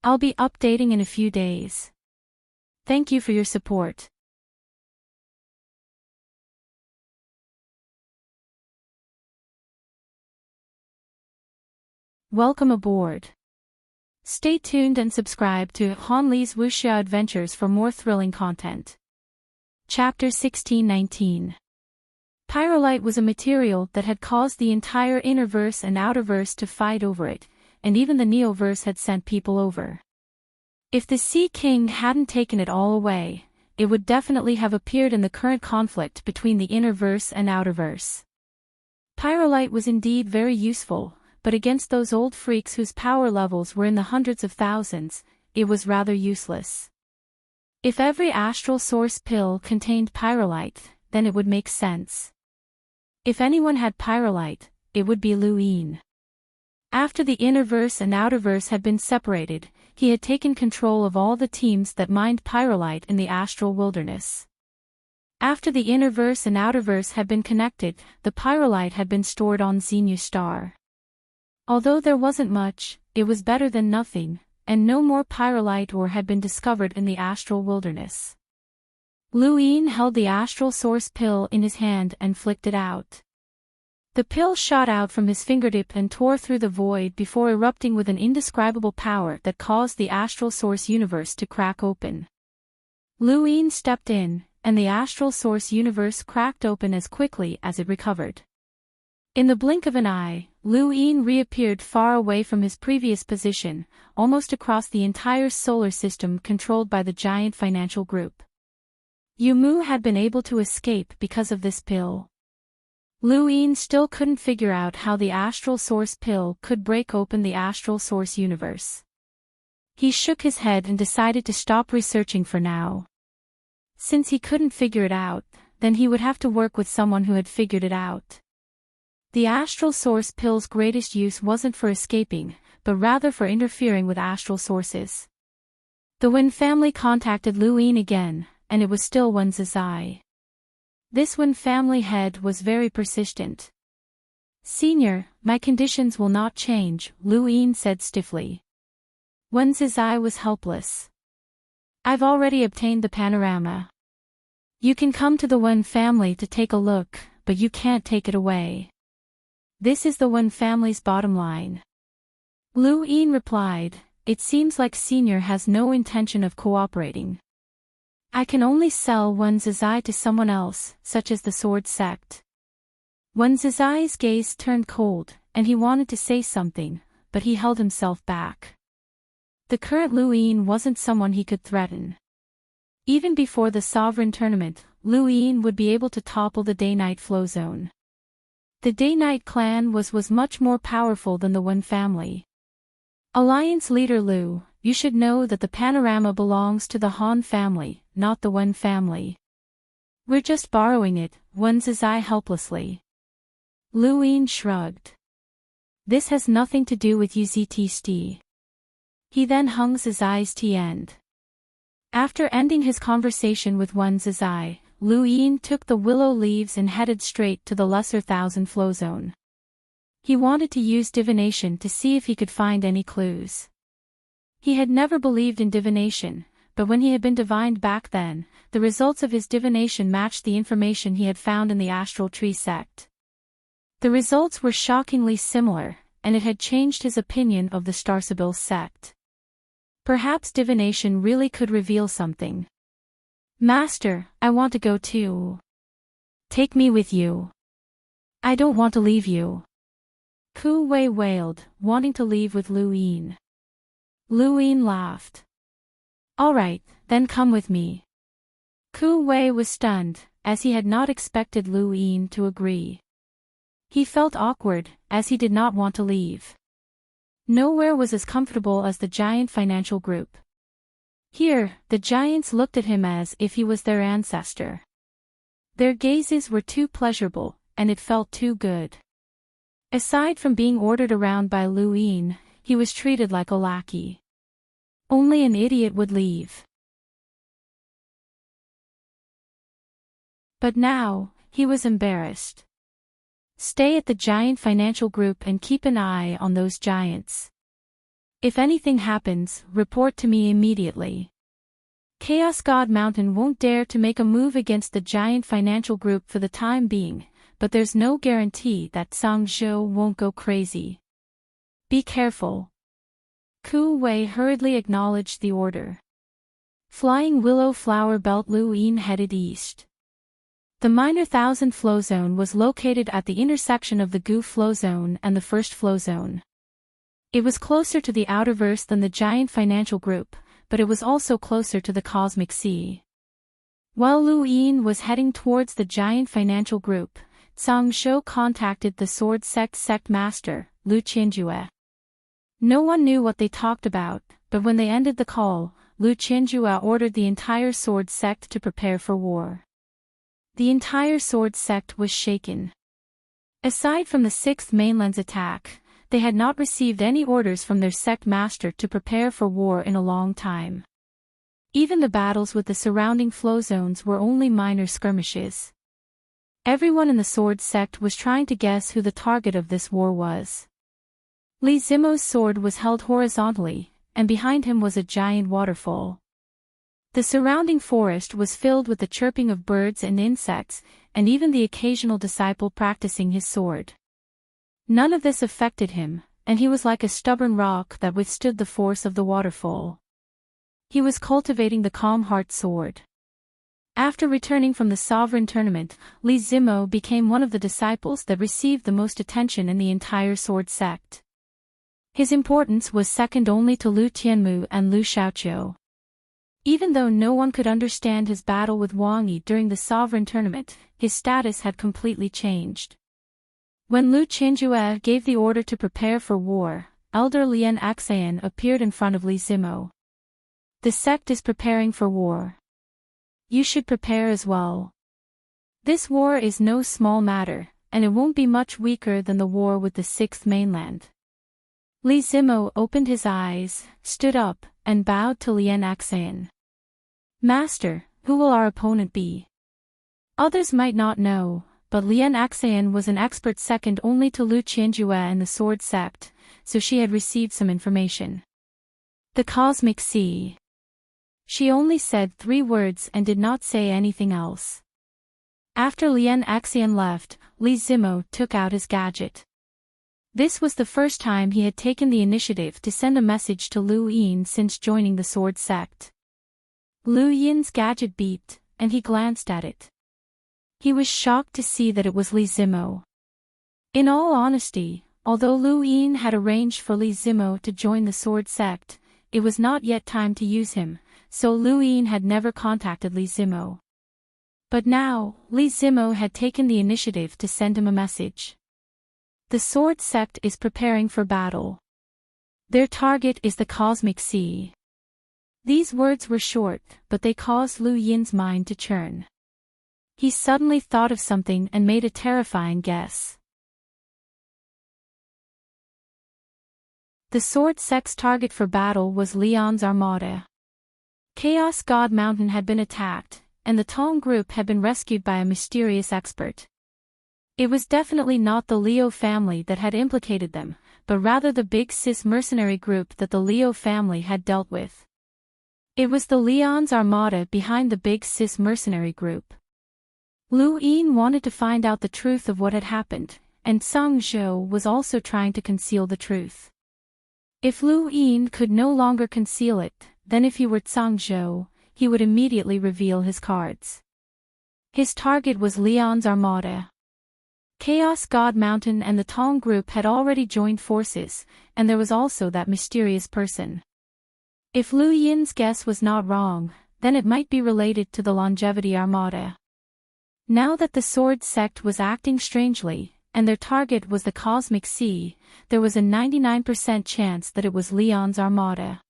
I'll be updating in a few days. Thank you for your support. Welcome aboard. Stay tuned and subscribe to Han Li's Wuxia Adventures for more thrilling content. Chapter 1619. Pyrolite was a material that had caused the entire innerverse and outerverse to fight over it, and even the Neoverse had sent people over. If the Sea King hadn't taken it all away, it would definitely have appeared in the current conflict between the innerverse and outerverse. Pyrolite was indeed very useful, but against those old freaks whose power levels were in the hundreds of thousands, it was rather useless. If every astral source pill contained pyrolite, then it would make sense. If anyone had pyrolite, it would be Lu Yin. After the innerverse and outerverse had been separated, he had taken control of all the teams that mined pyrolite in the astral wilderness. After the innerverse and outerverse had been connected, the pyrolite had been stored on Xenu Star. Although there wasn't much, it was better than nothing, and no more pyrolite ore had been discovered in the astral wilderness. Lu Yin held the astral source pill in his hand and flicked it out. The pill shot out from his fingertip and tore through the void before erupting with an indescribable power that caused the astral source universe to crack open. Lu Yin stepped in, and the astral source universe cracked open as quickly as it recovered. In the blink of an eye, Lu Yin reappeared far away from his previous position, almost across the entire solar system controlled by the giant financial group. Mu had been able to escape because of this pill. Lu Yin still couldn't figure out how the astral source pill could break open the astral source universe. He shook his head and decided to stop researching for now. Since he couldn't figure it out, then he would have to work with someone who had figured it out. The astral source pill's greatest use wasn't for escaping, but rather for interfering with astral sources. The Wen family contacted Lu Yin again, and it was still Wen Zizai. This Wen family head was very persistent. Senior, my conditions will not change, Lu Yin said stiffly. Wen Zizai was helpless. I've already obtained the panorama. You can come to the Wen family to take a look, but you can't take it away. This is the Wen family's bottom line. Lu Yin replied, it seems like Senior has no intention of cooperating. I can only sell Wen Zizai to someone else, such as the Sword Sect. Wen Zizai's gaze turned cold, and he wanted to say something, but he held himself back. The current Lu Yin wasn't someone he could threaten. Even before the Sovereign Tournament, Lu Yin would be able to topple the Day-Night Flow Zone. The Day-Night clan was much more powerful than the Wen family. Alliance Leader Lu, you should know that the panorama belongs to the Han family, not the Wen family. We're just borrowing it, Wen Zizai helplessly. Lu Yin shrugged. This has nothing to do with UZT. He then hung Zizai's end. After ending his conversation with Wen Zizai, Lu Yin took the willow leaves and headed straight to the Lesser Thousand Flow Zone. He wanted to use divination to see if he could find any clues. He had never believed in divination, but when he had been divined back then, the results of his divination matched the information he had found in the Astral Tree sect. The results were shockingly similar, and it had changed his opinion of the Starsibyl sect. Perhaps divination really could reveal something. "Master, I want to go too. Take me with you. I don't want to leave you." Ku Wei wailed, wanting to leave with Lu Yin. Lu Yin laughed. "All right, then come with me." Ku Wei was stunned, as he had not expected Lu Yin to agree. He felt awkward, as he did not want to leave. Nowhere was as comfortable as the giant financial group. Here, the giants looked at him as if he was their ancestor. Their gazes were too pleasurable, and it felt too good. Aside from being ordered around by Lu Yin, he was treated like a lackey. Only an idiot would leave. But now, he was embarrassed. Stay at the giant financial group and keep an eye on those giants. If anything happens, report to me immediately. Chaos God Mountain won't dare to make a move against the giant financial group for the time being, but there's no guarantee that Sangzhou won't go crazy. Be careful. Ku Wei hurriedly acknowledged the order. Flying Willow Flower Belt, Lu Yin headed east. The minor 1000 flow zone was located at the intersection of the Gu flow zone and the first flow zone. It was closer to the outerverse than the giant financial group, but it was also closer to the cosmic sea. While Lu Yin was heading towards the giant financial group, Zhang contacted the Sword Sect master, Lu Qianjue. No one knew what they talked about, but when they ended the call, Lu Qianjue ordered the entire Sword Sect to prepare for war. The entire Sword Sect was shaken. Aside from the Sixth Mainland's attack, they had not received any orders from their sect master to prepare for war in a long time. Even the battles with the surrounding flow zones were only minor skirmishes. Everyone in the Sword Sect was trying to guess who the target of this war was. Li Zimo's sword was held horizontally, and behind him was a giant waterfall. The surrounding forest was filled with the chirping of birds and insects, and even the occasional disciple practicing his sword. None of this affected him, and he was like a stubborn rock that withstood the force of the waterfall. He was cultivating the calm heart sword. After returning from the sovereign tournament, Li Zimo became one of the disciples that received the most attention in the entire Sword Sect. His importance was second only to Lu Tianmu and Lu Xiaoqiu. Even though no one could understand his battle with Wang Yi during the sovereign tournament, his status had completely changed. When Lu Qianjue gave the order to prepare for war, Elder Lian Axayan appeared in front of Li Zimo. The sect is preparing for war. You should prepare as well. This war is no small matter, and it won't be much weaker than the war with the Sixth Mainland. Li Zimo opened his eyes, stood up, and bowed to Lian Axayan. Master, who will our opponent be? Others might not know, but Lian Axayan was an expert second only to Lu Qianjue in the Sword Sect, so she had received some information. The Cosmic Sea. She only said 3 words and did not say anything else. After Lian Axayan left, Li Zimo took out his gadget. This was the first time he had taken the initiative to send a message to Lu Yin since joining the Sword Sect. Lu Yin's gadget beeped, and he glanced at it. He was shocked to see that it was Li Zimo. In all honesty, although Lu Yin had arranged for Li Zimo to join the Sword Sect, it was not yet time to use him, so Lu Yin had never contacted Li Zimo. But now, Li Zimo had taken the initiative to send him a message. The Sword Sect is preparing for battle. Their target is the Cosmic Sea. These words were short, but they caused Lu Yin's mind to churn. He suddenly thought of something and made a terrifying guess. The Sword Sect's target for battle was Leon's Armada. Chaos God Mountain had been attacked, and the Tong group had been rescued by a mysterious expert. It was definitely not the Leo family that had implicated them, but rather the big cis mercenary group that the Leo family had dealt with. It was the Leon's Armada behind the big cis mercenary group. Lu Yin wanted to find out the truth of what had happened, and Sung Zhou was also trying to conceal the truth. If Lu Yin could no longer conceal it, then if he were Sung Zhou, he would immediately reveal his cards. His target was Leon's Armada. Chaos God Mountain and the Tong group had already joined forces, and there was also that mysterious person. If Lu Yin's guess was not wrong, then it might be related to the Longevity Armada. Now that the Sword Sect was acting strangely, and their target was the Cosmic Sea, there was a 99% chance that it was Leon's Armada.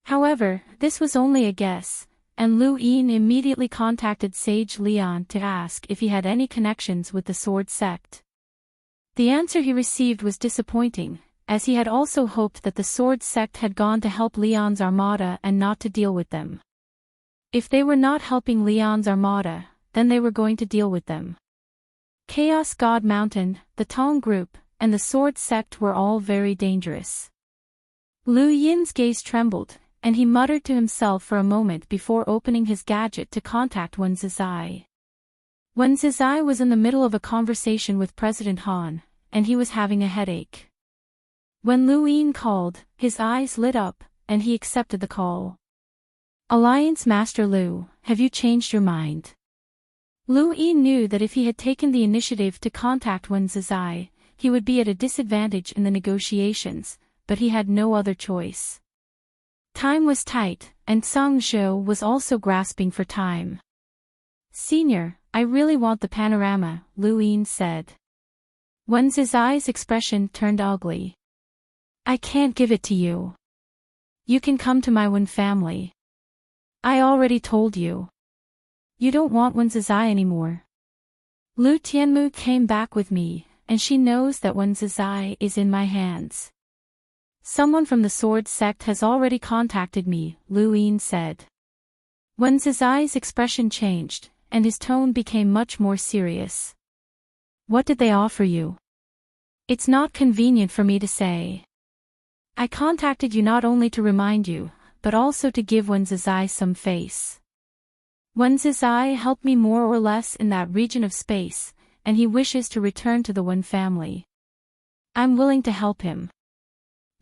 However, this was only a guess, and Lu Yin immediately contacted Sage Leon to ask if he had any connections with the Sword Sect. The answer he received was disappointing, as he had also hoped that the Sword Sect had gone to help Leon's Armada and not to deal with them. If they were not helping Leon's Armada, then they were going to deal with them. Chaos God Mountain, the Tong group, and the Sword Sect were all very dangerous. Lu Yin's gaze trembled, and he muttered to himself for a moment before opening his gadget to contact Wen Zizai. Wen Zizai was in the middle of a conversation with President Han, and he was having a headache. When Lu Yin called, his eyes lit up, and he accepted the call. Alliance Master Lu, have you changed your mind? Lu Yin knew that if he had taken the initiative to contact Wen Zizai, he would be at a disadvantage in the negotiations, but he had no other choice. Time was tight, and Song Zhou was also grasping for time. Senior, I really want the panorama, Lu Yin said. Wen Zizai's expression turned ugly. I can't give it to you. You can come to my Wen family. I already told you. You don't want Wen Zizai anymore. Lu Tianmu came back with me, and she knows that Wen Zizai is in my hands. Someone from the Sword Sect has already contacted me, Lu Yin said. Wen Zizai's expression changed, and his tone became much more serious. What did they offer you? It's not convenient for me to say. I contacted you not only to remind you, but also to give Wen Zizai some face. Wen Zizai helped me more or less in that region of space, and he wishes to return to the Wen family. I'm willing to help him.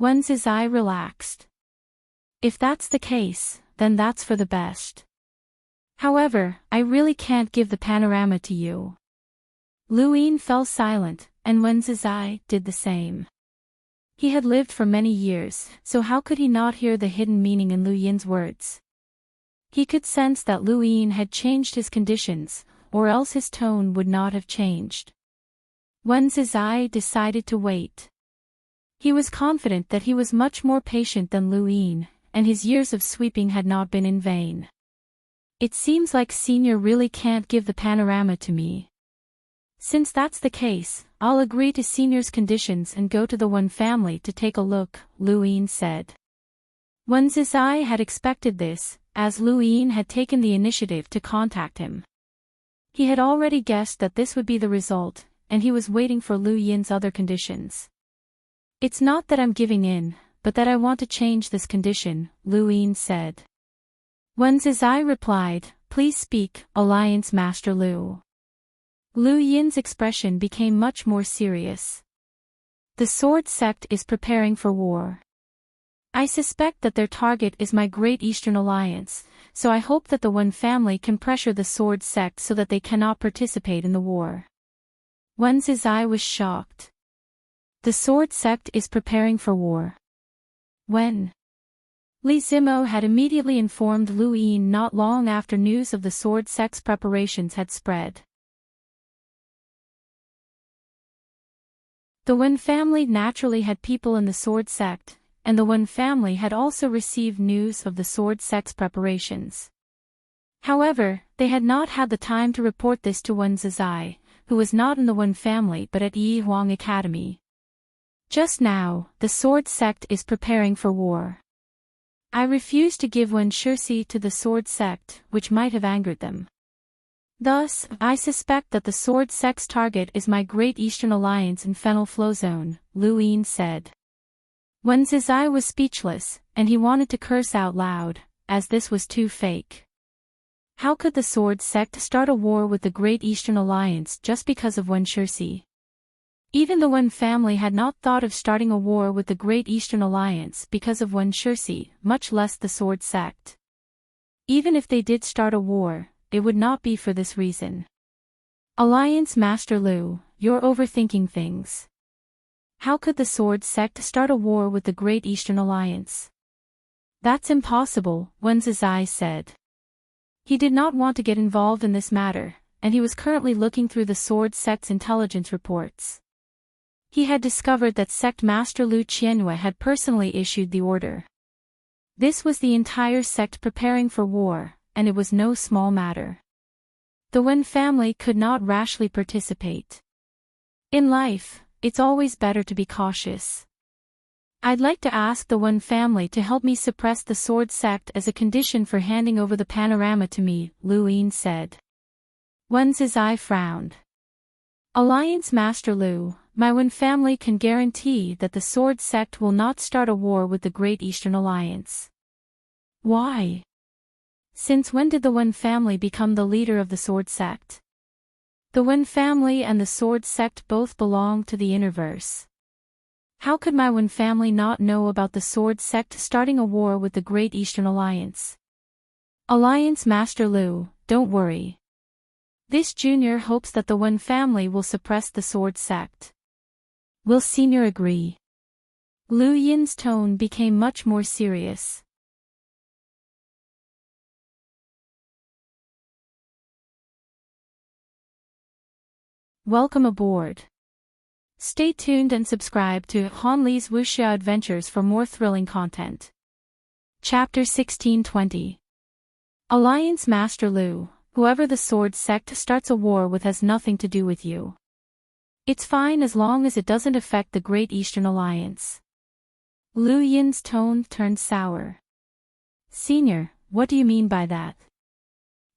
Wen Zizai relaxed. If that's the case, then that's for the best. However, I really can't give the panorama to you. Lu Yin fell silent, and Wen Zizai did the same. He had lived for many years, so how could he not hear the hidden meaning in Lu Yin's words? He could sense that Lu Yin had changed his conditions, or else his tone would not have changed. Wen Zizai decided to wait. He was confident that he was much more patient than Lu Yin, and his years of sweeping had not been in vain. It seems like Senior really can't give the panorama to me. Since that's the case, I'll agree to Senior's conditions and go to the Wen family to take a look, Lu Yin said. Wen Zizai had expected this, as Lu Yin had taken the initiative to contact him. He had already guessed that this would be the result, and he was waiting for Lu Yin's other conditions. It's not that I'm giving in, but that I want to change this condition, Lu Yin said. Wen Zizai replied, Please speak, Alliance Master Lu. Lu Yin's expression became much more serious. The Sword Sect is preparing for war. I suspect that their target is my Great Eastern Alliance, so I hope that the Wen family can pressure the Sword Sect so that they cannot participate in the war. Wen Zizai was shocked. The Sword Sect is preparing for war. When? Li Zimo had immediately informed Lu Yin not long after news of the Sword Sect's preparations had spread. The Wen family naturally had people in the Sword Sect, and the Wen family had also received news of the Sword Sect's preparations. However, they had not had the time to report this to Wen Zizai, who was not in the Wen family but at Yi Huang Academy. Just now, the Sword Sect is preparing for war. I refuse to give Wen Shixi to the Sword Sect, which might have angered them. Thus, I suspect that the sword sect's target is my Great Eastern Alliance and Fennel Flow Zone, Lu Yin said. Wen Zizai was speechless, and he wanted to curse out loud, as this was too fake. How could the sword sect start a war with the Great Eastern Alliance just because of Wen Shirsi? Even the Wen family had not thought of starting a war with the Great Eastern Alliance because of Wen Shirsi, much less the sword sect. Even if they did start a war, it would not be for this reason. Alliance Master Lu, you're overthinking things. How could the sword sect start a war with the Great Eastern Alliance? That's impossible, Wen Zizai said. He did not want to get involved in this matter, and he was currently looking through the sword sect's intelligence reports. He had discovered that sect master Lu Qianwei had personally issued the order. This was the entire sect preparing for war, and it was no small matter. The Wen family could not rashly participate. In life, it's always better to be cautious. I'd like to ask the Wen family to help me suppress the sword sect as a condition for handing over the panorama to me, Lu Yin said. Wen Zizai frowned. Alliance Master Lu, my Wen family can guarantee that the sword sect will not start a war with the Great Eastern Alliance. Why? Since when did the Wen family become the leader of the sword sect? The Wen family and the sword sect both belong to the Innerverse. How could my Wen family not know about the sword sect starting a war with the Great Eastern Alliance? Alliance Master Lu, don't worry. This junior hopes that the Wen family will suppress the sword sect. Will senior agree? Lu Yin's tone became much more serious. Welcome aboard. Stay tuned and subscribe to Han Li's Wuxia Adventures for more thrilling content. Chapter 1620. Alliance Master Lu, whoever the sword sect starts a war with has nothing to do with you. It's fine as long as it doesn't affect the Great Eastern Alliance. Lu Yin's tone turned sour. Senior, what do you mean by that?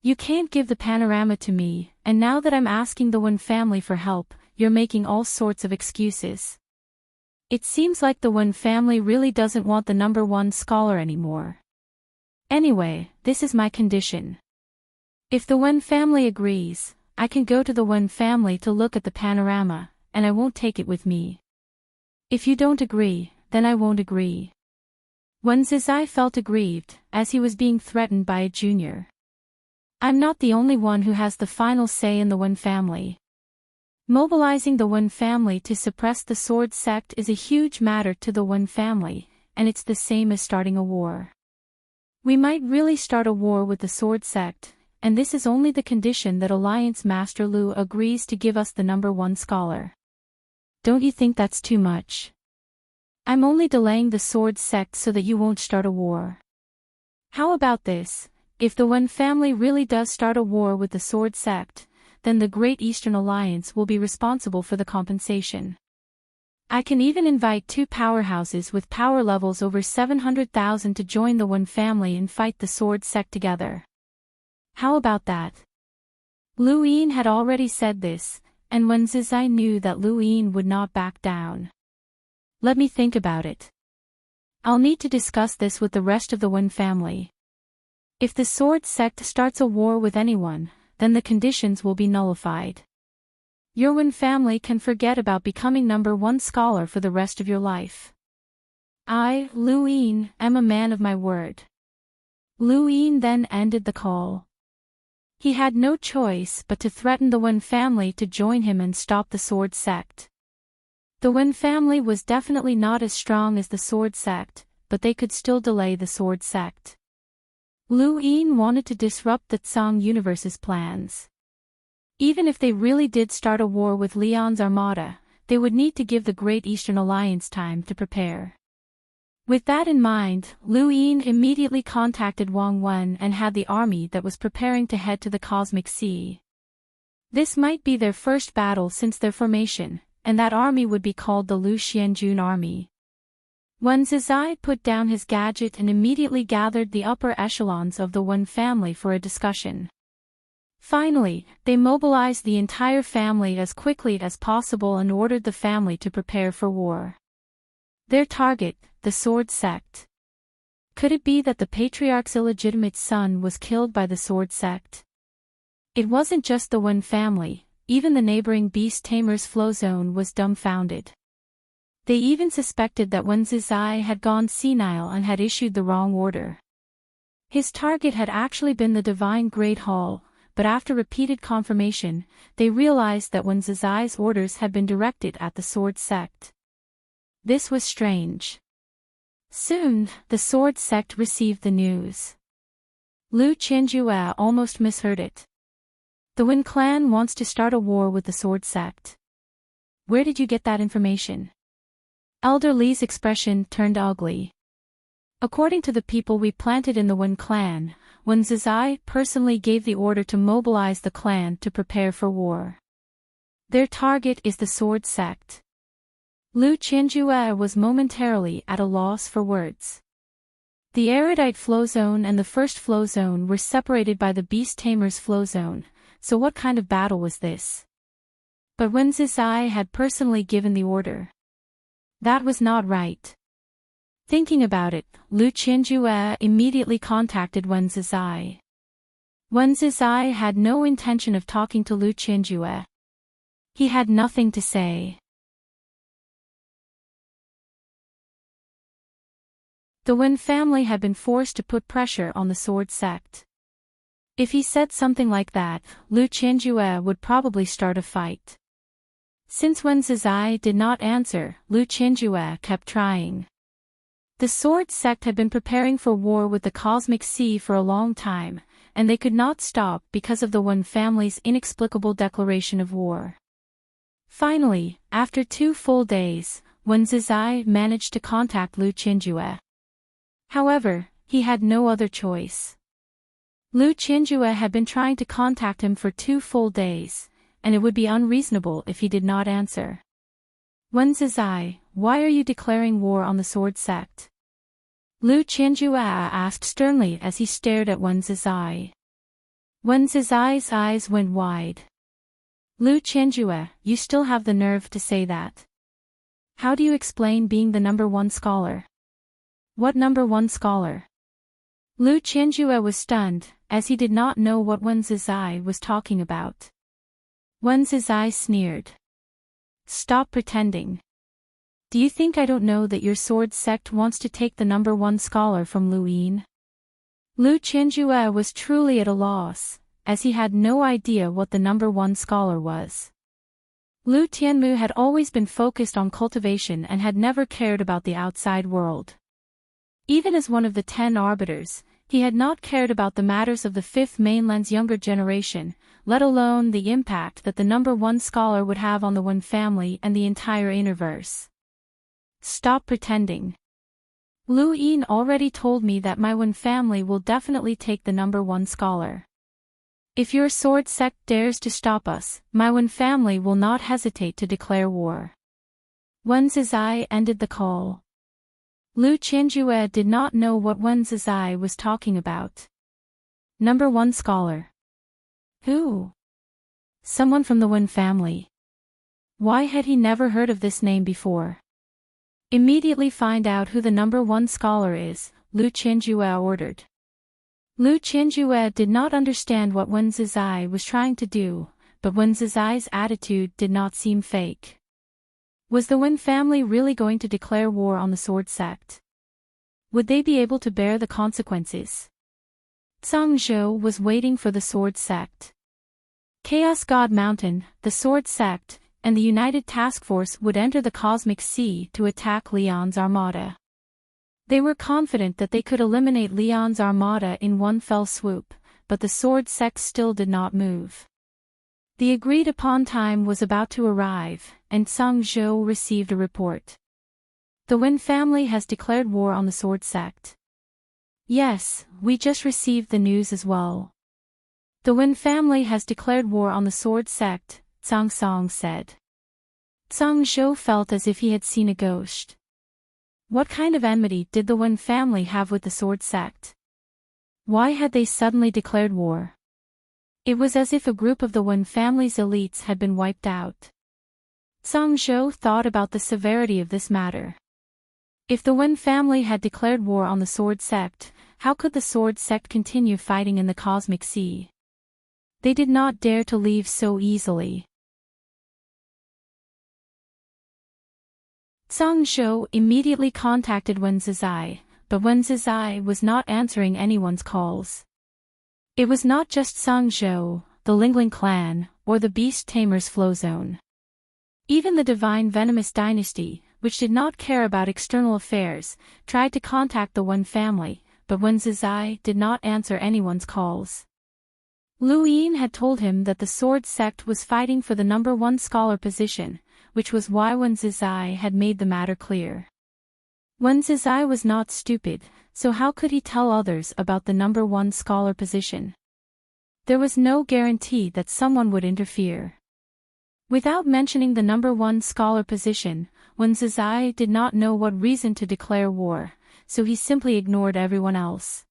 You can't give the panorama to me, and now that I'm asking the Wen family for help, you're making all sorts of excuses. It seems like the Wen family really doesn't want the #1 scholar anymore. Anyway, this is my condition. If the Wen family agrees, I can go to the Wen family to look at the panorama, and I won't take it with me. If you don't agree, then I won't agree. Wen Zizai felt aggrieved, as he was being threatened by a junior. I'm not the only one who has the final say in the Wen family. Mobilizing the Wen family to suppress the sword sect is a huge matter to the Wen family, and it's the same as starting a war. We might really start a war with the sword sect, and this is only the condition that Alliance Master Lu agrees to give us the #1 scholar. Don't you think that's too much? I'm only delaying the sword sect so that you won't start a war. How about this? If the Wen family really does start a war with the sword sect, then the Great Eastern Alliance will be responsible for the compensation. I can even invite 2 powerhouses with power levels over 700,000 to join the Wen family and fight the sword sect together. How about that? Lu Yin had already said this, and Wen Zizai knew that Lu Yin would not back down. Let me think about it. I'll need to discuss this with the rest of the Wen family. If the sword sect starts a war with anyone, then the conditions will be nullified. Your Wen family can forget about becoming #1 scholar for the rest of your life. I, Lu Yin, am a man of my word. Lu Yin then ended the call. He had no choice but to threaten the Wen family to join him and stop the sword sect. The Wen family was definitely not as strong as the sword sect, but they could still delay the sword sect. Lu Yin wanted to disrupt the Tsang universe's plans. Even if they really did start a war with Leon's armada, they would need to give the Great Eastern Alliance time to prepare. With that in mind, Lu Yin immediately contacted Wang Wen and had the army that was preparing to head to the Cosmic Sea. This might be their first battle since their formation, and that army would be called the Lu Xianjun Army. Wen Zizai put down his gadget and immediately gathered the upper echelons of the Wen family for a discussion. Finally, they mobilized the entire family as quickly as possible and ordered the family to prepare for war. Their target, the Sword Sect. Could it be that the patriarch's illegitimate son was killed by the Sword Sect? It wasn't just the Wen family, even the neighboring beast tamer's flow zone was dumbfounded. They even suspected that Wen Zizai had gone senile and had issued the wrong order. His target had actually been the Divine Great Hall, but after repeated confirmation, they realized that Wen Zizai's orders had been directed at the Sword Sect. This was strange. Soon, the Sword Sect received the news. Lu Qianjue almost misheard it. The Wen clan wants to start a war with the Sword Sect. Where did you get that information? Elder Li's expression turned ugly. According to the people we planted in the Wen clan, Wen Zizai personally gave the order to mobilize the clan to prepare for war. Their target is the Sword Sect. Lu Qianjue was momentarily at a loss for words. The erudite flow zone and the first flow zone were separated by the beast tamer's flow zone, so what kind of battle was this? But Wen Zizai had personally given the order. That was not right. Thinking about it, Lu Qianjue immediately contacted Wen Zizai. Wen Zizai had no intention of talking to Lu Qianjue. He had nothing to say. The Wen family had been forced to put pressure on the Sword Sect. If he said something like that, Lu Qianjue would probably start a fight. Since Wen Zizai did not answer, Lu Qianjue kept trying. The Sword Sect had been preparing for war with the Cosmic Sea for a long time, and they could not stop because of the Wen family's inexplicable declaration of war. Finally, after 2 full days, Wen Zizai managed to contact Lu Qianjue. However, he had no other choice. Lu Qianjue had been trying to contact him for 2 full days, and it would be unreasonable if he did not answer. Wen Zizai, why are you declaring war on the Sword Sect? Lu Qianjue asked sternly as he stared at Wen Zizai. Wen Zizai's eyes went wide. Lu Qianjue, you still have the nerve to say that. How do you explain being the #1 scholar? What #1 scholar? Lu Qianjue was stunned, as he did not know what Wen Zizai was talking about. Wen Zizai sneered. Stop pretending. Do you think I don't know that your Sword Sect wants to take the #1 scholar from Lu Yin? Lu Qianjue was truly at a loss, as he had no idea what the #1 scholar was. Lu Tianmu had always been focused on cultivation and had never cared about the outside world. Even as one of the 10 arbiters, he had not cared about the matters of the Fifth Mainland's younger generation, let alone the impact that the #1 scholar would have on the Wen family and the entire universe. Stop pretending. Lu Yin already told me that my Wen family will definitely take the #1 scholar. If your Sword Sect dares to stop us, my Wen family will not hesitate to declare war. Wen Zizai ended the call. Lu Qianjue did not know what Wen Zizai was talking about. #1 scholar. Who? Someone from the Wen family. Why had he never heard of this name before? Immediately find out who the #1 scholar is, Lu Qianjue ordered. Lu Qianjue did not understand what Wen Zizai was trying to do, but Wen Zizai's attitude did not seem fake. Was the Wen family really going to declare war on the Sword Sect? Would they be able to bear the consequences? Zhang Zhou was waiting for the Sword Sect. Chaos God Mountain, the Sword Sect, and the United Task Force would enter the Cosmic Sea to attack Leon's armada. They were confident that they could eliminate Leon's armada in one fell swoop, but the Sword Sect still did not move. The agreed-upon time was about to arrive, and Zhang Zhou received a report. The Wen family has declared war on the Sword Sect. Yes, we just received the news as well. The Wen family has declared war on the Sword Sect, Zhang Song said. Zhang Zhou felt as if he had seen a ghost. What kind of enmity did the Wen family have with the Sword Sect? Why had they suddenly declared war? It was as if a group of the Wen family's elites had been wiped out. Zhang Zhou thought about the severity of this matter. If the Wen family had declared war on the Sword Sect, how could the Sword Sect continue fighting in the Cosmic Sea? They did not dare to leave so easily. Zhang Zhou immediately contacted Wen Zizai, but Wen Zizai was not answering anyone's calls. It was not just Zhang Zhou, the Lingling clan, or the Beast Tamers Flow Zone. Even the Divine Venomous Dynasty, which did not care about external affairs, tried to contact the Wen family, but Wen Zizai did not answer anyone's calls. Lu Yin had told him that the Sword Sect was fighting for the #1 scholar position, which was why Wen Zizai had made the matter clear. Wen Zizai was not stupid, so how could he tell others about the #1 scholar position? There was no guarantee that someone would interfere. Without mentioning the #1 scholar position, Wen Zizai did not know what reason to declare war, so he simply ignored everyone else.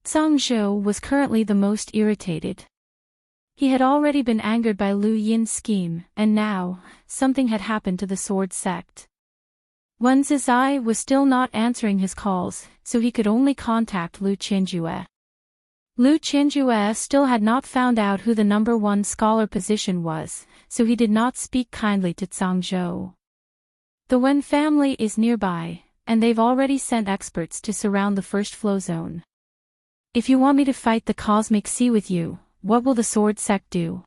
Zhang Zhou was currently the most irritated. He had already been angered by Lu Yin's scheme, and now, something had happened to the Sword Sect. Wen Zizai was still not answering his calls, so he could only contact Lu Qianjue. Lu Qianjue still had not found out who the #1 scholar position was, so he did not speak kindly to Zhang Zhou. The Wen family is nearby, and they've already sent experts to surround the first flow zone. If you want me to fight the Cosmic Sea with you, what will the Sword Sect do?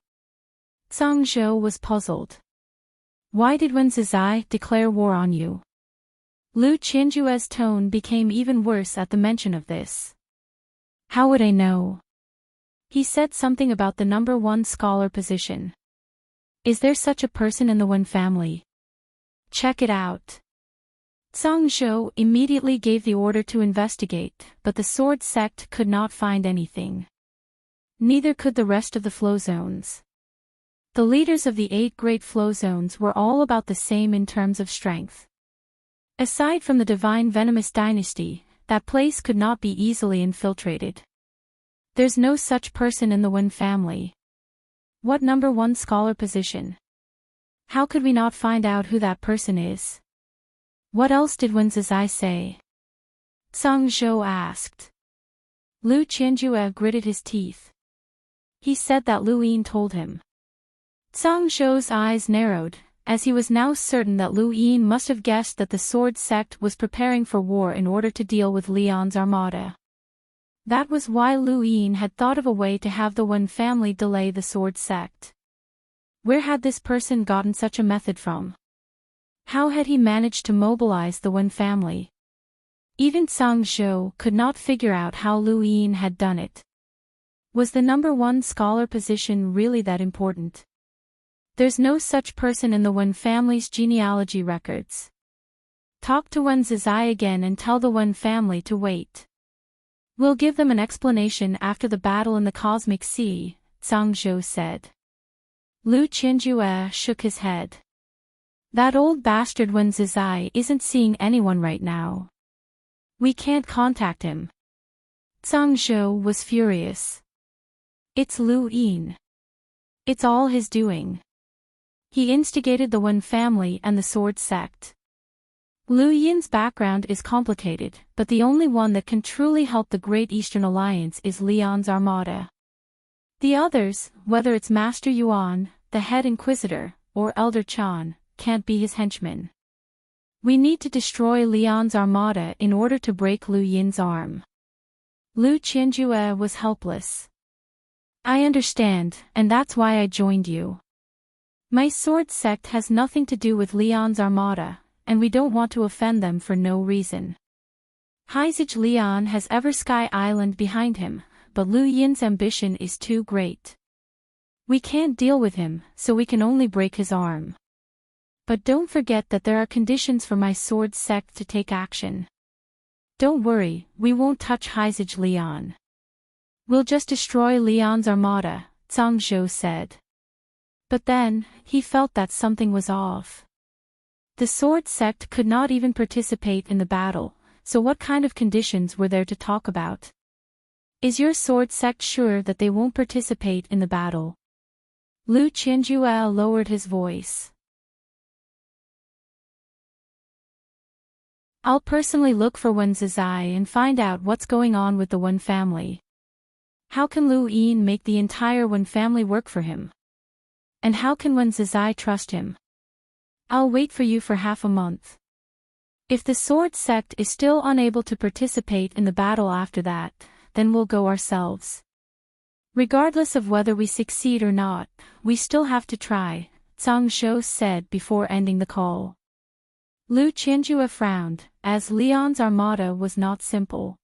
Zhang Zhou was puzzled. Why did Wen Zizai declare war on you? Lu Qianjue's tone became even worse at the mention of this. How would I know? He said something about the #1 scholar position. Is there such a person in the Wen family? Check it out. Zhang Zhou immediately gave the order to investigate, but the Sword Sect could not find anything. Neither could the rest of the flow zones. The leaders of the 8 great flow zones were all about the same in terms of strength. Aside from the Divine Venomous Dynasty, that place could not be easily infiltrated. There's no such person in the Wen family. What #1 scholar position? How could we not find out who that person is? What else did Wen Zizai say? Zhang Zhou asked. Lu Qianjue gritted his teeth. He said that Lu Yin told him. Zhang Zhou's eyes narrowed, as he was now certain that Lu Yin must have guessed that the Sword Sect was preparing for war in order to deal with Leon's armada. That was why Lu Yin had thought of a way to have the Wen family delay the Sword Sect. Where had this person gotten such a method from? How had he managed to mobilize the Wen family? Even Zhang Zhou could not figure out how Lu Yin had done it. Was the #1 scholar position really that important? There's no such person in the Wen family's genealogy records. Talk to Wen Zizai again and tell the Wen family to wait. We'll give them an explanation after the battle in the Cosmic Sea, Zhang Zhou said. Lu Qianjue shook his head. That old bastard Wen Zizai isn't seeing anyone right now. We can't contact him. Zhang Zhou was furious. It's Lu Yin. It's all his doing. He instigated the Wen family and the Sword Sect. Lu Yin's background is complicated, but the only one that can truly help the Great Eastern Alliance is Leon's armada. The others, whether it's Master Yuan, the head inquisitor, or Elder Chan, can't be his henchmen. We need to destroy Leon's armada in order to break Lu Yin's arm. Lu Qianjue was helpless. I understand, and that's why I joined you. My Sword Sect has nothing to do with Leon's armada, and we don't want to offend them for no reason. Heizage Leon has Eversky Island behind him, but Lu Yin's ambition is too great. We can't deal with him, so we can only break his arm. But don't forget that there are conditions for my Sword Sect to take action. Don't worry, we won't touch Heizage Leon. We'll just destroy Leon's armada, Zhang Zhou said. But then, he felt that something was off. The Sword Sect could not even participate in the battle, so what kind of conditions were there to talk about? Is your sword sect sure that they won't participate in the battle? Lu Qianjue lowered his voice. I'll personally look for Wen Zizai and find out what's going on with the Wen family. How can Lu Yin make the entire Wen family work for him? And how can Wen Zizai trust him? I'll wait for you for half a month. If the sword sect is still unable to participate in the battle after that, then we'll go ourselves. Regardless of whether we succeed or not, we still have to try, Zhang Zhou said before ending the call. Lu Qianjue frowned, as Leon's armada was not simple.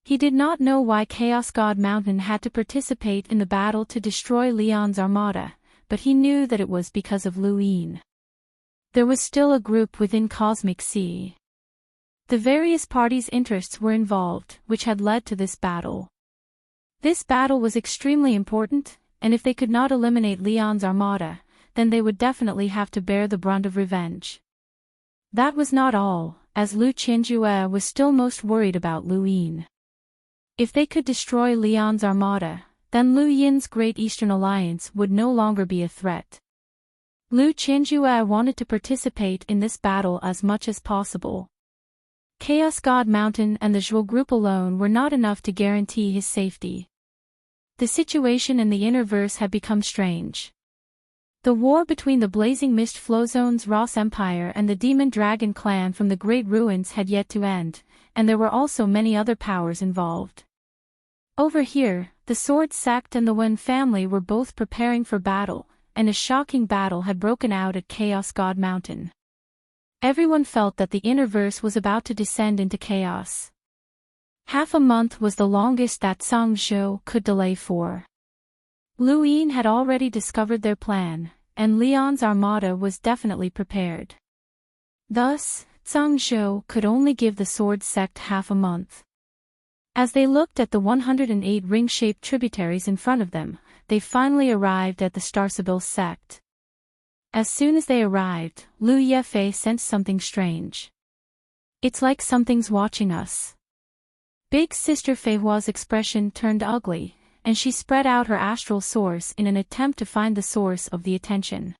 He did not know why Chaos God Mountain had to participate in the battle to destroy Leon's armada, but he knew that it was because of Lu Yin. There was still a group within Cosmic Sea. The various parties' interests were involved, which had led to this battle. This battle was extremely important, and if they could not eliminate Leon's armada, then they would definitely have to bear the brunt of revenge. That was not all, as Lu Qianjue was still most worried about Lu Yin. If they could destroy Leon's armada, then Lu Yin's Great Eastern Alliance would no longer be a threat. Lu Qianjue wanted to participate in this battle as much as possible. Chaos God Mountain and the Zhuo group alone were not enough to guarantee his safety. The situation in the Innerverse had become strange. The war between the Blazing Mist Flowzone's Ross Empire and the Demon Dragon clan from the Great Ruins had yet to end, and there were also many other powers involved. Over here, the Sword Sect and the Wen family were both preparing for battle, and a shocking battle had broken out at Chaos God Mountain. Everyone felt that the Innerverse was about to descend into chaos. Half a month was the longest that Zhang Zhou could delay for. Lu Yin had already discovered their plan, and Leon's armada was definitely prepared. Thus, Zhang Zhou could only give the Sword Sect half a month. As they looked at the 108 ring-shaped tributaries in front of them, they finally arrived at the Starsibil sect. As soon as they arrived, Lu Yefei sensed something strange. It's like something's watching us. Big Sister Feihua's expression turned ugly, and she spread out her astral source in an attempt to find the source of the attention.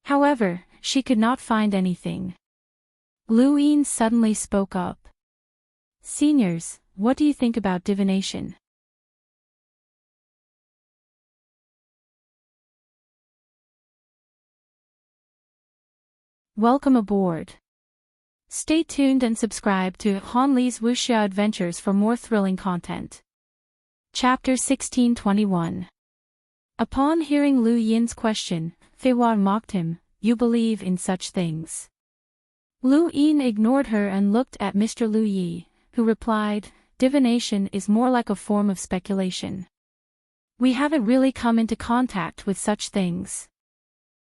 However, she could not find anything. Lu Yin suddenly spoke up. Seniors, what do you think about divination? Welcome aboard. Stay tuned and subscribe to Hanli's Wuxia Adventures for more thrilling content. Chapter 1621. Upon hearing Lu Yin's question, Feihua mocked him, "You believe in such things?" Lu Yin ignored her and looked at Mr. Lu Yi, who replied, "Divination is more like a form of speculation. We haven't really come into contact with such things.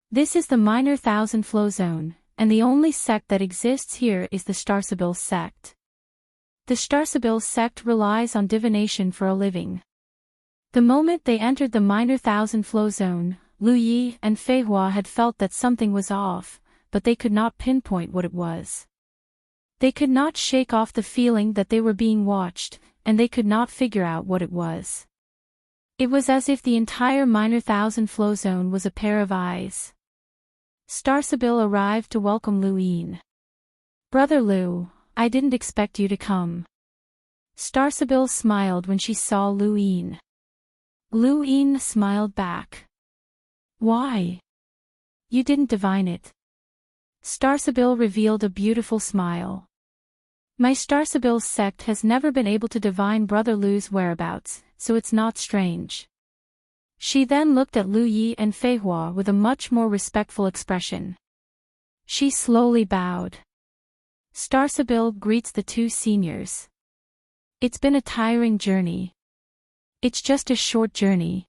This is the Minor Thousand Flow Zone, and the only sect that exists here is the Starsibil sect. The Starsibil sect relies on divination for a living." The moment they entered the Minor Thousand Flow Zone, Lu Yi and Feihua had felt that something was off, but they could not pinpoint what it was. They could not shake off the feeling that they were being watched, and they could not figure out what it was. It was as if the entire Minor Thousand Flow Zone was a pair of eyes. Starsibil arrived to welcome Lu Yin. "Brother Lu, I didn't expect you to come." Starsibil smiled when she saw Lu Yin. Lu Yin smiled back. "Why? You didn't divine it." Starsibil revealed a beautiful smile. "My Starsibil sect has never been able to divine Brother Lu's whereabouts, so it's not strange." She then looked at Lu Yi and Feihua with a much more respectful expression. She slowly bowed. Starsibil greets the two seniors. "It's been a tiring journey." "It's just a short journey."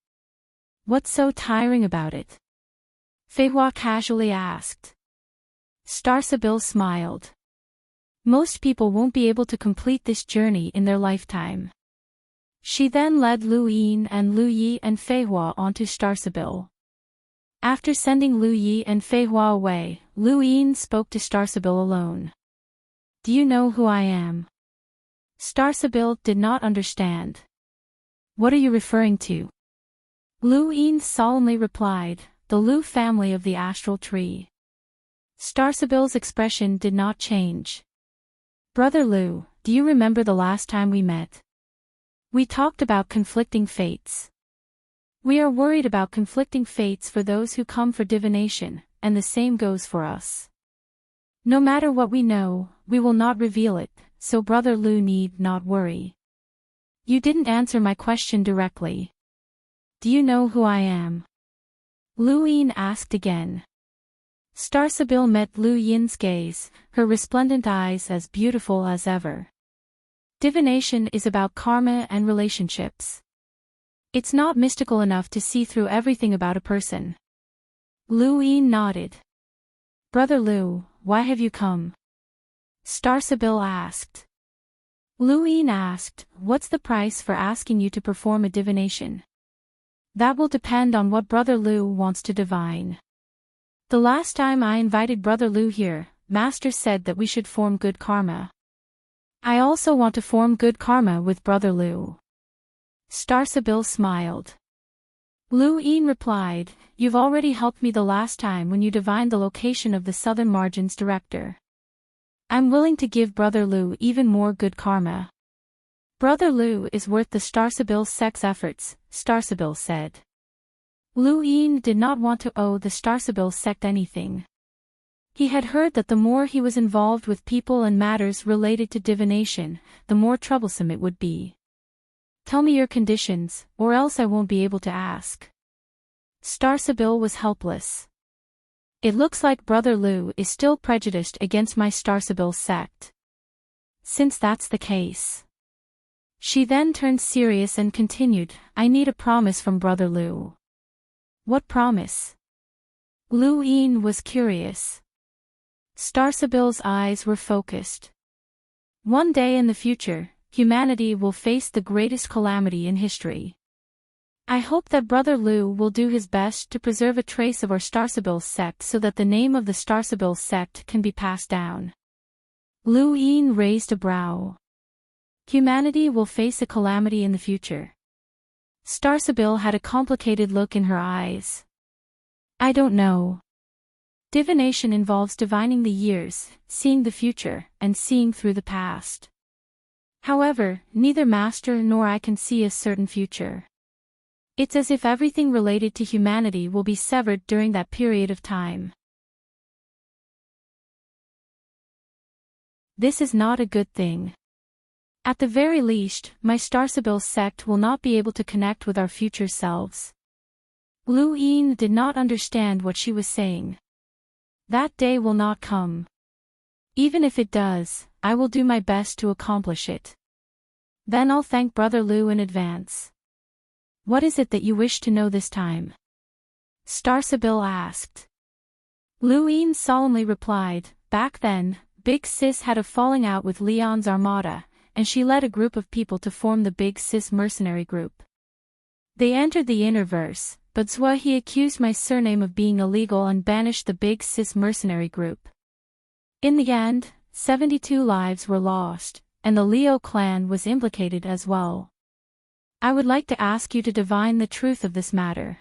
"What's so tiring about it?" Feihua casually asked. Starsibil smiled. "Most people won't be able to complete this journey in their lifetime." She then led Lu Yin and Lu Yi and Feihua onto Starsibil. After sending Lu Yi and Feihua away, Lu Yin spoke to Starsibil alone. "Do you know who I am?" Starsibil did not understand. What are you referring to? Lu Yin solemnly replied, the Lu family of the astral tree. Starsabil's expression did not change. Brother Lu, do you remember the last time we met? We talked about conflicting fates. We are worried about conflicting fates for those who come for divination, and the same goes for us. No matter what we know, we will not reveal it, so Brother Lu need not worry. You didn't answer my question directly. Do you know who I am? Lu Yin asked again. Starsabil met Lu Yin's gaze, her resplendent eyes as beautiful as ever. Divination is about karma and relationships. It's not mystical enough to see through everything about a person. Lu Yin nodded. Brother Lu, why have you come? Starsabil asked. Lu Yin asked, what's the price for asking you to perform a divination? That will depend on what Brother Lu wants to divine. The last time I invited Brother Lu here, Master said that we should form good karma. I also want to form good karma with Brother Lu. Starsabil smiled. Lu Yin replied, you've already helped me the last time when you divined the location of the Southern Margins director. I'm willing to give Brother Lu even more good karma. Brother Lu is worth the Starsabil sect's efforts, Starsabil said. Lu Yin did not want to owe the Starsabil sect anything. He had heard that the more he was involved with people and matters related to divination, the more troublesome it would be. Tell me your conditions, or else I won't be able to ask. Starsabil was helpless. It looks like Brother Lu is still prejudiced against my Starsabil sect. Since that's the case. She then turned serious and continued, I need a promise from Brother Lu. What promise? Lu Yin was curious. Starsabil's eyes were focused. One day in the future, humanity will face the greatest calamity in history. I hope that Brother Lu will do his best to preserve a trace of our Starsabil sect so that the name of the Starsabil sect can be passed down. Lu Yin raised a brow. Humanity will face a calamity in the future. Starsabil had a complicated look in her eyes. I don't know. Divination involves divining the years, seeing the future, and seeing through the past. However, neither Master nor I can see a certain future. It's as if everything related to humanity will be severed during that period of time. This is not a good thing. At the very least, my Starsabil sect will not be able to connect with our future selves. Lu Yin did not understand what she was saying. That day will not come. Even if it does, I will do my best to accomplish it. Then I'll thank Brother Lu in advance. What is it that you wish to know this time? Starsabil asked. Lu Yin solemnly replied, back then, Big Sis had a falling out with Leon's armada, and she led a group of people to form the Big Sis mercenary group. They entered the inner verse, but he accused my surname of being illegal and banished the Big Sis mercenary group. In the end, 72 lives were lost, and the Leo clan was implicated as well. I would like to ask you to divine the truth of this matter.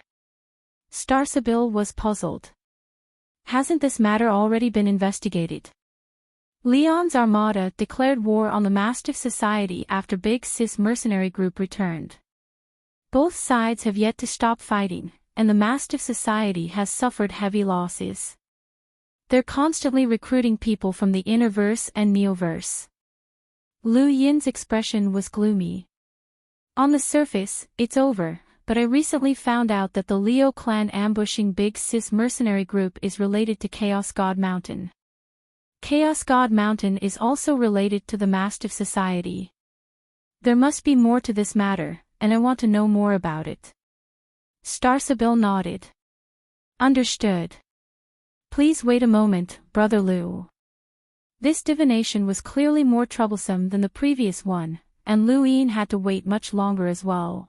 Starsabil was puzzled. Hasn't this matter already been investigated? Leon's armada declared war on the Mastiff Society after Big Sis mercenary group returned. Both sides have yet to stop fighting, and the Mastiff Society has suffered heavy losses. They're constantly recruiting people from the Innerverse and Neoverse. Lu Yin's expression was gloomy. On the surface, it's over, but I recently found out that the Leo clan ambushing Big Sis mercenary group is related to Chaos God Mountain. Chaos God Mountain is also related to the Mastiff Society. There must be more to this matter, and I want to know more about it. Starsabil nodded. Understood. Please wait a moment, Brother Lu. This divination was clearly more troublesome than the previous one, and Lu Yin had to wait much longer as well.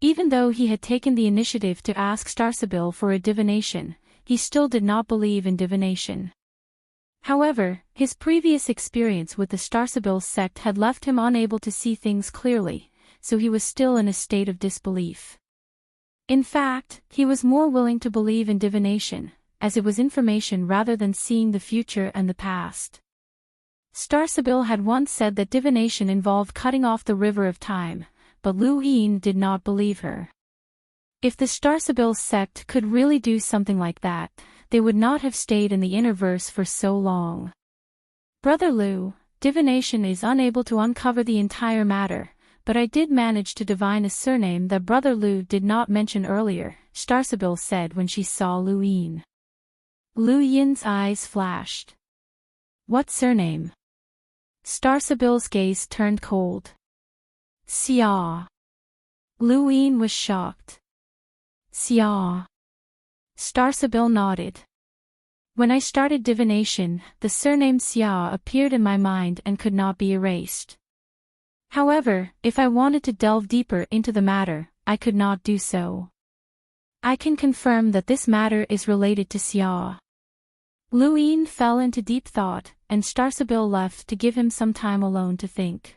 Even though he had taken the initiative to ask Starsabil for a divination, he still did not believe in divination. However, his previous experience with the Starsabil sect had left him unable to see things clearly, so he was still in a state of disbelief. In fact, he was more willing to believe in divination, as it was information rather than seeing the future and the past. Starsabil had once said that divination involved cutting off the river of time, but Lu Yin did not believe her. If the Starsabil sect could really do something like that, they would not have stayed in the inner verse for so long. Brother Lu, divination is unable to uncover the entire matter, but I did manage to divine a surname that Brother Lu did not mention earlier, Starsabil said when she saw Lu Yin. Lu Yin's eyes flashed. What surname? Starsabil's gaze turned cold. Xia. Lu Yin was shocked. Xia. Starsabil nodded. When I started divination, the surname Xia appeared in my mind and could not be erased. However, if I wanted to delve deeper into the matter, I could not do so. I can confirm that this matter is related to Xia. Lu Yin fell into deep thought, and Starsabil left to give him some time alone to think.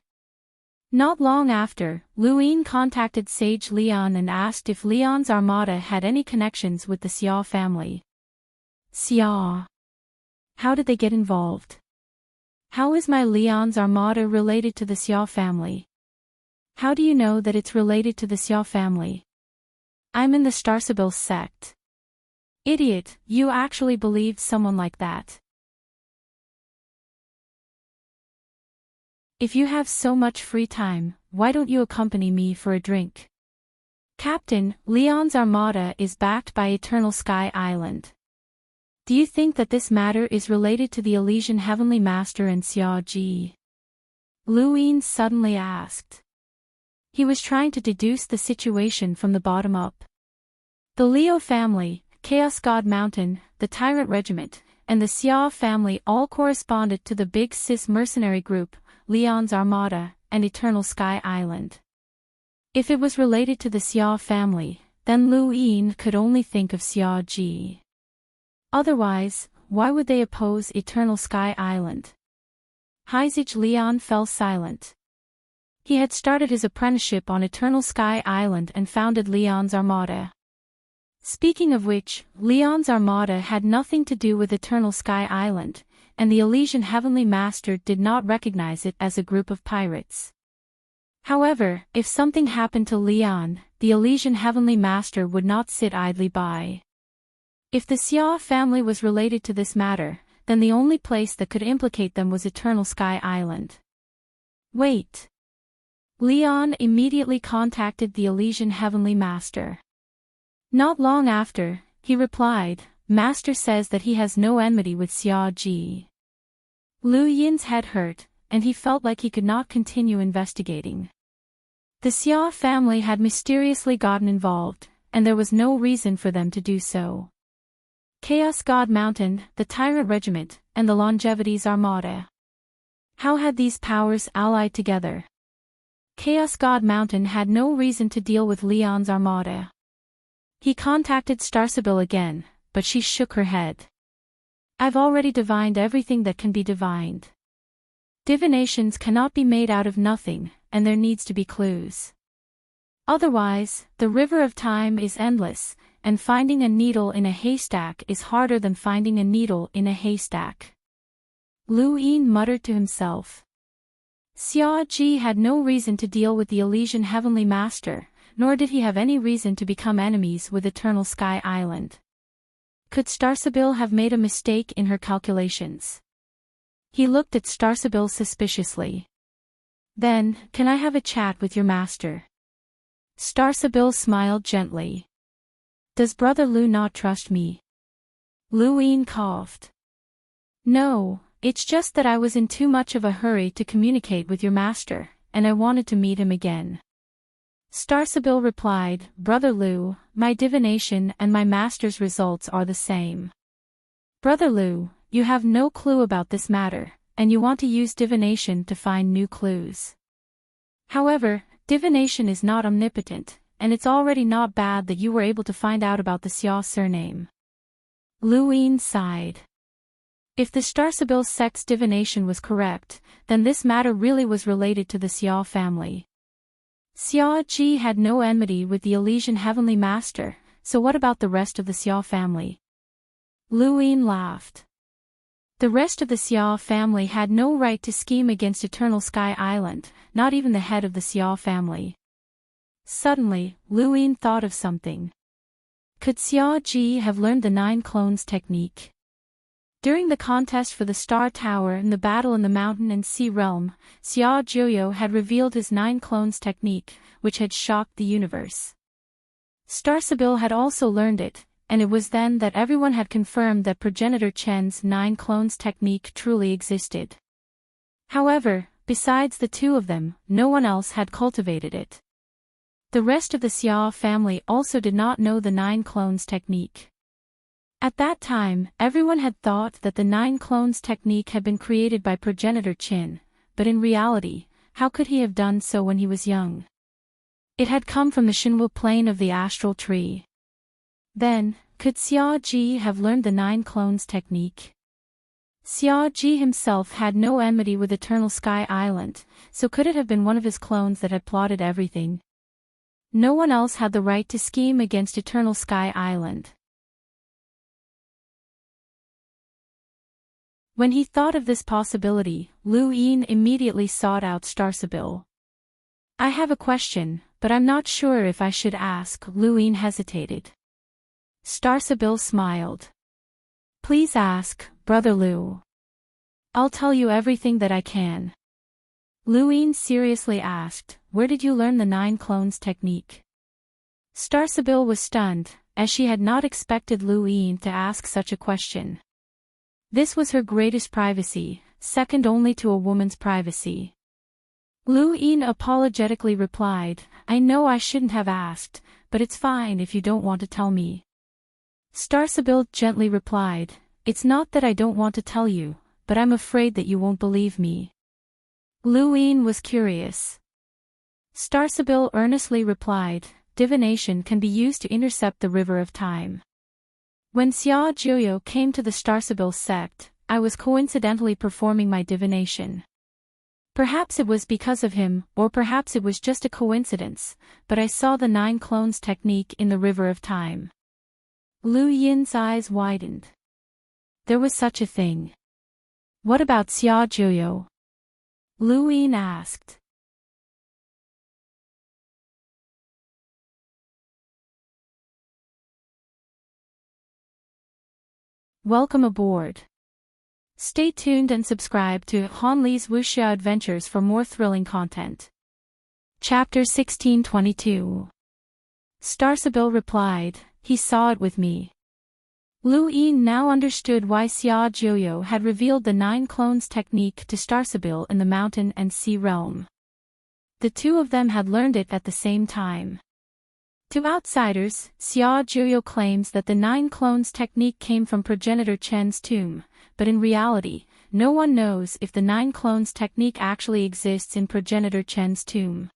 Not long after, Lu Yin contacted Sage Leon and asked if Leon's armada had any connections with the Xia family. Xia. How did they get involved? How is my Leon's armada related to the Xia family? How do you know that it's related to the Xia family? I'm in the Starsabil sect. Idiot, you actually believed someone like that. If you have so much free time, why don't you accompany me for a drink? Captain, Leon's armada is backed by Eternal Sky Island. Do you think that this matter is related to the Elysian Heavenly Master and Xia Ji? Lu Yin suddenly asked. He was trying to deduce the situation from the bottom up. The Leo family, Chaos God Mountain, the Tyrant Regiment, and the Xia family all corresponded to the Big Sis mercenary group, Leon's Armada, and Eternal Sky Island. If it was related to the Xia family, then Lu Yin could only think of Xia Ji. Otherwise, why would they oppose Eternal Sky Island? Heizage Leon fell silent. He had started his apprenticeship on Eternal Sky Island and founded Leon's Armada. Speaking of which, Leon's Armada had nothing to do with Eternal Sky Island, and the Elysian Heavenly Master did not recognize it as a group of pirates. However, if something happened to Leon, the Elysian Heavenly Master would not sit idly by. If the Xia family was related to this matter, then the only place that could implicate them was Eternal Sky Island. Wait. Leon immediately contacted the Elysian Heavenly Master. Not long after, he replied, Master says that he has no enmity with Xia Ji. Lu Yin's head hurt, and he felt like he could not continue investigating. The Xia family had mysteriously gotten involved, and there was no reason for them to do so. Chaos God Mountain, the Tyrant Regiment, and the Longevity's Armada. How had these powers allied together? Chaos God Mountain had no reason to deal with Leon's Armada. He contacted Starsabil again, but she shook her head. I've already divined everything that can be divined. Divinations cannot be made out of nothing, and there needs to be clues. Otherwise, the river of time is endless, and finding a needle in a haystack is harder than finding a needle in a haystack. Lu Yin muttered to himself. Xia Ji had no reason to deal with the Elysian Heavenly Master, nor did he have any reason to become enemies with Eternal Sky Island. Could Starsabil have made a mistake in her calculations? He looked at Starsabil suspiciously. Then, can I have a chat with your master? Starsabil smiled gently. Does Brother Lu not trust me? Lu Yin coughed. No, it's just that I was in too much of a hurry to communicate with your master, and I wanted to meet him again. Starsabil replied, Brother Lu, my divination and my master's results are the same. Brother Lu, you have no clue about this matter, and you want to use divination to find new clues. However, divination is not omnipotent, and it's already not bad that you were able to find out about the Xia surname. Lu Yin sighed. If the Starsabil sect's divination was correct, then this matter really was related to the Xia family. Xiao Ji had no enmity with the Elysian Heavenly Master, so what about the rest of the Xiao family? Lu Yin laughed. The rest of the Xiao family had no right to scheme against Eternal Sky Island, not even the head of the Xiao family. Suddenly, Lu Yin thought of something. Could Xiao Ji have learned the 9 clones technique? During the contest for the Star Tower and the battle in the Mountain and Sea Realm, Xiao Jiuyo had revealed his 9 clones technique, which had shocked the universe. Star Sibyl had also learned it, and it was then that everyone had confirmed that progenitor Chen's 9 clones technique truly existed. However, besides the two of them, no one else had cultivated it. The rest of the Xiao family also did not know the 9 clones technique. At that time, everyone had thought that the 9 clones technique had been created by progenitor Qin, but in reality, how could he have done so when he was young? It had come from the Shinwu plane of the astral tree. Then, could Xiao Ji have learned the 9 clones technique? Xiao Ji himself had no enmity with Eternal Sky Island, so could it have been one of his clones that had plotted everything? No one else had the right to scheme against Eternal Sky Island. When he thought of this possibility, Lu Yin immediately sought out Star Sibyl. I have a question, but I'm not sure if I should ask. Lu Yin hesitated. Star Sibyl smiled. Please ask, Brother Lu. I'll tell you everything that I can. Lu Yin seriously asked, where did you learn the 9 clones technique? Star Sibyl was stunned, as she had not expected Lu Yin to ask such a question. This was her greatest privacy, second only to a woman's privacy. Lu Yin apologetically replied, I know I shouldn't have asked, but it's fine if you don't want to tell me. Star Sibyl gently replied, it's not that I don't want to tell you, but I'm afraid that you won't believe me. Lu Yin was curious. Star Sibyl earnestly replied, divination can be used to intercept the river of time. When Xiao Jiuyo came to the Star Sibyl sect, I was coincidentally performing my divination. Perhaps it was because of him, or perhaps it was just a coincidence, but I saw the 9 clones technique in the river of time. Lu Yin's eyes widened. There was such a thing. What about Xiao Jiuyo? Lu Yin asked. Welcome aboard. Stay tuned and subscribe to Han Li's Wuxia Adventures for more thrilling content. Chapter 1622. Star Sibyl replied, he saw it with me. Lu Yin now understood why Xiao Jiuyo had revealed the 9 clones technique to Star Sibyl in the Mountain and Sea Realm. The two of them had learned it at the same time. To outsiders, Xiao Jiuyo claims that the 9 clones technique came from progenitor Chen's tomb, but in reality, no one knows if the 9 clones technique actually exists in progenitor Chen's tomb.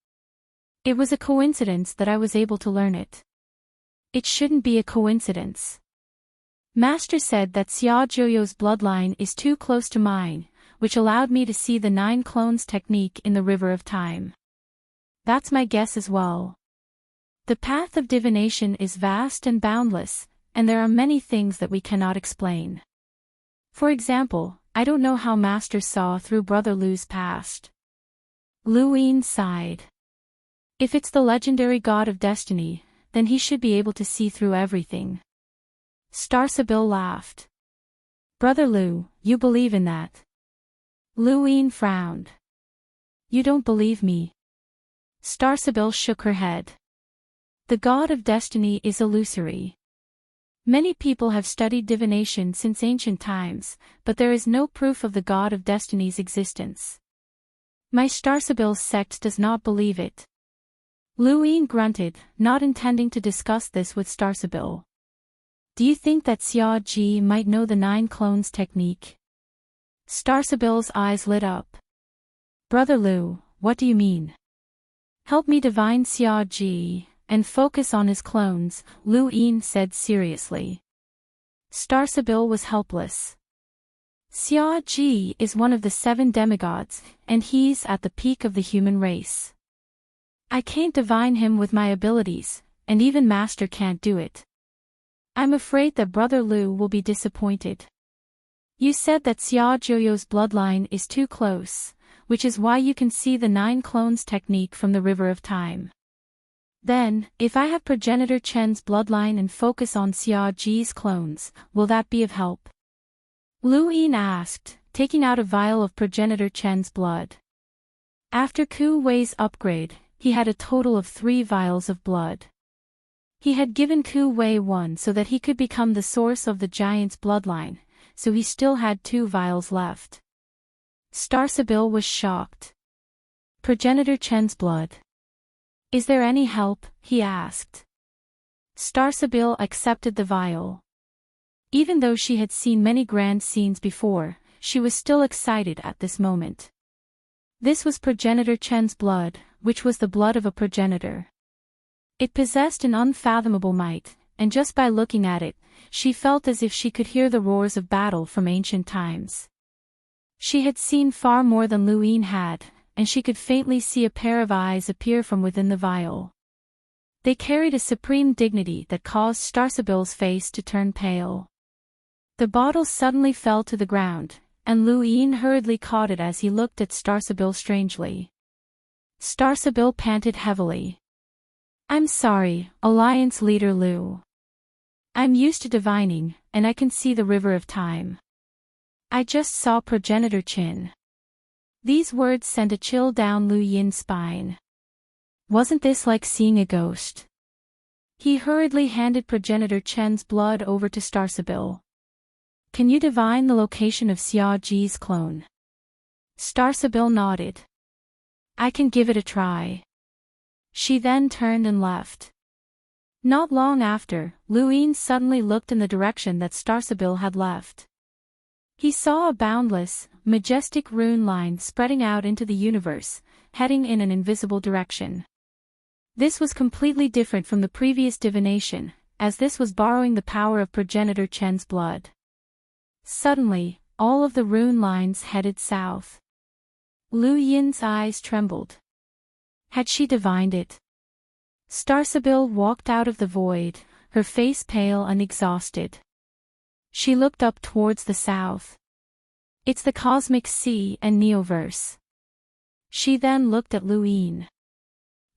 It was a coincidence that I was able to learn it. It shouldn't be a coincidence. Master said that Xiao Jiuyo's bloodline is too close to mine, which allowed me to see the 9 clones technique in the river of time. That's my guess as well. The path of divination is vast and boundless, and there are many things that we cannot explain. For example, I don't know how Master saw through Brother Lu's past. Lu Yin sighed. If it's the legendary god of destiny, then he should be able to see through everything. Star Sibyl laughed. Brother Lu, you believe in that? Lu Yin frowned. You don't believe me? Star Sibyl shook her head. The god of destiny is illusory. Many people have studied divination since ancient times, but there is no proof of the god of destiny's existence. My Star Sibyl's sect does not believe it. Lu Yin grunted, not intending to discuss this with Star Sibyl. Do you think that Xiao Ji might know the 9 clones technique? Star Sibyl's eyes lit up. Brother Lu, what do you mean? Help me divine Xiao Ji and focus on his clones, Lu Yin said seriously. Star Sibyl was helpless. Xiao Ji is one of the 7 demigods, and he's at the peak of the human race. I can't divine him with my abilities, and even Master can't do it. I'm afraid that Brother Lu will be disappointed. You said that Xia Jiuyo's bloodline is too close, which is why you can see the 9 clones technique from the River of Time. Then, if I have Progenitor Chen's bloodline and focus on Xia Ji's clones, will that be of help? Lu Yin asked, taking out a vial of Progenitor Chen's blood. After Ku Wei's upgrade, he had a total of 3 vials of blood. He had given Ku Wei one so that he could become the source of the giant's bloodline, so he still had 2 vials left. Star Sibyl was shocked. Progenitor Chen's blood. Is there any help? He asked. Star Sibyl accepted the vial. Even though she had seen many grand scenes before, she was still excited at this moment. This was Progenitor Chen's blood, which was the blood of a progenitor. It possessed an unfathomable might, and just by looking at it, she felt as if she could hear the roars of battle from ancient times. She had seen far more than Lu Yin had, and she could faintly see a pair of eyes appear from within the vial. They carried a supreme dignity that caused Star Sibyl's face to turn pale. The bottle suddenly fell to the ground, and Lu Yin hurriedly caught it as he looked at Star Sibyl strangely. Star Sibyl panted heavily. I'm sorry, Alliance Leader Lu. I'm used to divining, and I can see the River of Time. I just saw Progenitor Chen. These words sent a chill down Lu Yin's spine. Wasn't this like seeing a ghost? He hurriedly handed Progenitor Chen's blood over to Star Sibyl. Can you divine the location of Xia Ji's clone? Star Sibyl nodded. I can give it a try. She then turned and left. Not long after, Lu Yin suddenly looked in the direction that Star Sibyl had left. He saw a boundless, majestic rune line spreading out into the universe, heading in an invisible direction. This was completely different from the previous divination, as this was borrowing the power of Progenitor Chen's blood. Suddenly, all of the rune lines headed south. Lu Yin's eyes trembled. Had she divined it? Star Sibyl walked out of the void, her face pale and exhausted. She looked up towards the south. It's the cosmic sea and Neoverse. She then looked at Lu Yin.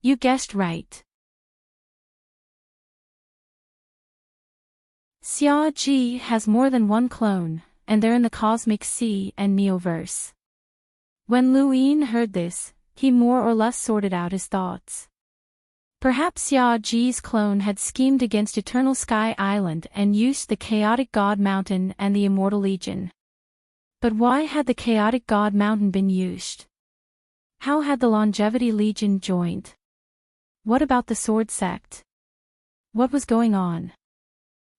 You guessed right. Xia Ji has more than one clone, and they're in the cosmic sea and Neoverse. When Lu Yin heard this, he more or less sorted out his thoughts. Perhaps Xia Ji's clone had schemed against Eternal Sky Island and used the Chaotic God Mountain and the Immortal Legion. But why had the Chaotic God Mountain been used? How had the Longevity Legion joined? What about the Sword Sect? What was going on?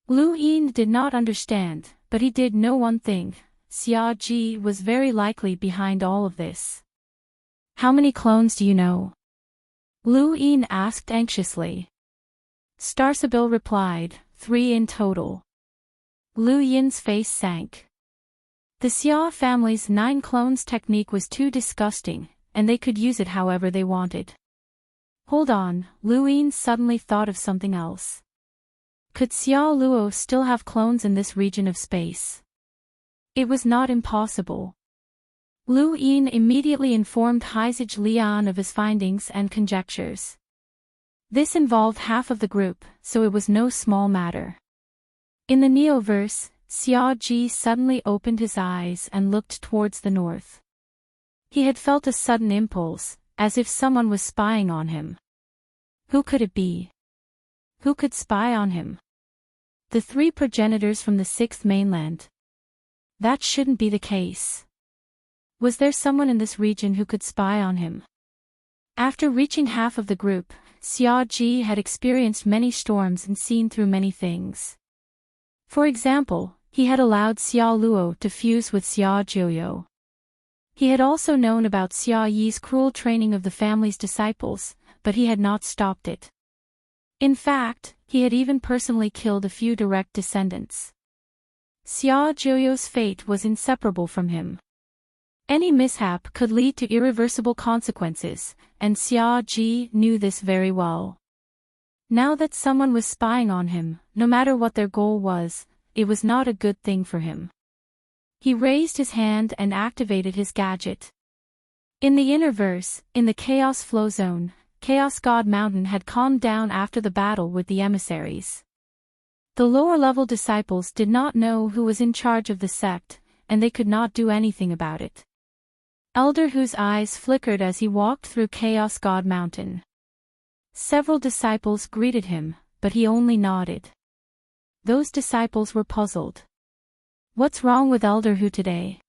Lu Yin did not understand, but he did know one thing: Xia Ji was very likely behind all of this. How many clones do you know? Lu Yin asked anxiously. Star Sibyl replied, 3 in total. Lu Yin's face sank. The Xia family's 9 clones technique was too disgusting, and they could use it however they wanted. Hold on, Lu Yin suddenly thought of something else. Could Xia Luo still have clones in this region of space? It was not impossible. Lu Yin immediately informed Heizij Lian of his findings and conjectures. This involved half of the group, so it was no small matter. In the Neoverse, Xia Ji suddenly opened his eyes and looked towards the north. He had felt a sudden impulse, as if someone was spying on him. Who could it be? Who could spy on him? The 3 progenitors from the 6th mainland. That shouldn't be the case. Was there someone in this region who could spy on him? After reaching half of the group, Xia Ji had experienced many storms and seen through many things. For example, he had allowed Xia Luo to fuse with Xia Jiuyo. He had also known about Xia Yi's cruel training of the family's disciples, but he had not stopped it. In fact, he had even personally killed a few direct descendants. Xia Jiuyo's fate was inseparable from him. Any mishap could lead to irreversible consequences, and Xia Ji knew this very well. Now that someone was spying on him, no matter what their goal was, it was not a good thing for him. He raised his hand and activated his gadget. In the Innerverse, in the Chaos Flow Zone, Chaos God Mountain had calmed down after the battle with the emissaries. The lower-level disciples did not know who was in charge of the sect, and they could not do anything about it. Elder Hu's eyes flickered as he walked through Chaos God Mountain. Several disciples greeted him, but he only nodded. Those disciples were puzzled. What's wrong with Elder Hu today?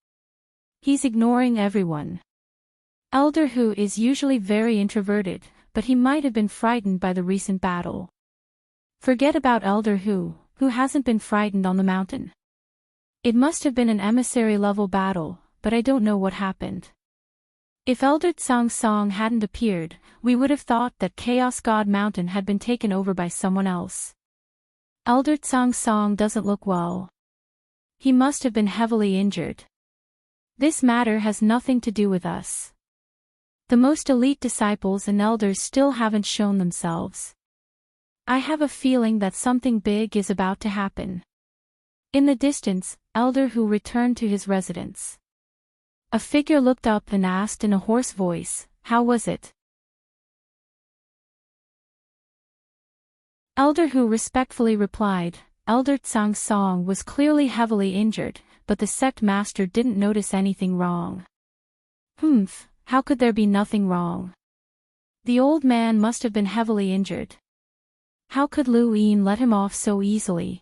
He's ignoring everyone. Elder Hu is usually very introverted, but he might have been frightened by the recent battle. Forget about Elder Hu, who hasn't been frightened on the mountain. It must have been an emissary-level battle, but I don't know what happened. If Elder Tsang Song hadn't appeared, we would have thought that Chaos God Mountain had been taken over by someone else. Elder Tsang Song doesn't look well. He must have been heavily injured. This matter has nothing to do with us. The most elite disciples and elders still haven't shown themselves. I have a feeling that something big is about to happen. In the distance, Elder Hu returned to his residence. A figure looked up and asked in a hoarse voice, "How was it?" Elder Hu respectfully replied, "Elder Tsang Song was clearly heavily injured, but the sect master didn't notice anything wrong." "Humph, how could there be nothing wrong? The old man must have been heavily injured. How could Lu Yin let him off so easily?"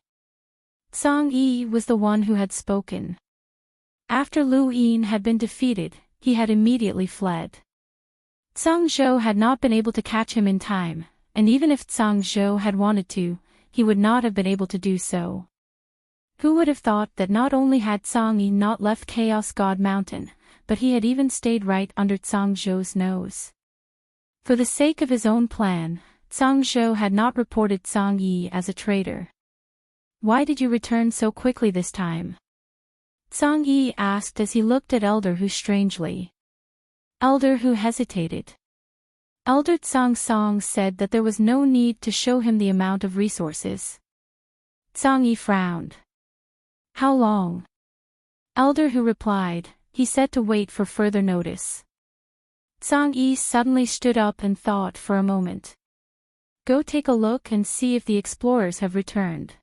Tsang Yi was the one who had spoken. After Lu Yin had been defeated, he had immediately fled. Tsang Zhou had not been able to catch him in time, and even if Tsang Zhou had wanted to, he would not have been able to do so. Who would have thought that not only had Tsang Yi not left Chaos God Mountain, but he had even stayed right under Tsang Zhou's nose. For the sake of his own plan, Tsang Zhou had not reported Tsang Yi as a traitor. "Why did you return so quickly this time?" Tsang Yi asked as he looked at Elder Hu strangely. Elder Hu hesitated. Elder Tsang Song said that there was no need to show him the amount of resources. Tsang Yi frowned. "How long?" Elder Hu replied, "He said to wait for further notice." Tsang Yi suddenly stood up and thought for a moment. "Go take a look and see if the explorers have returned."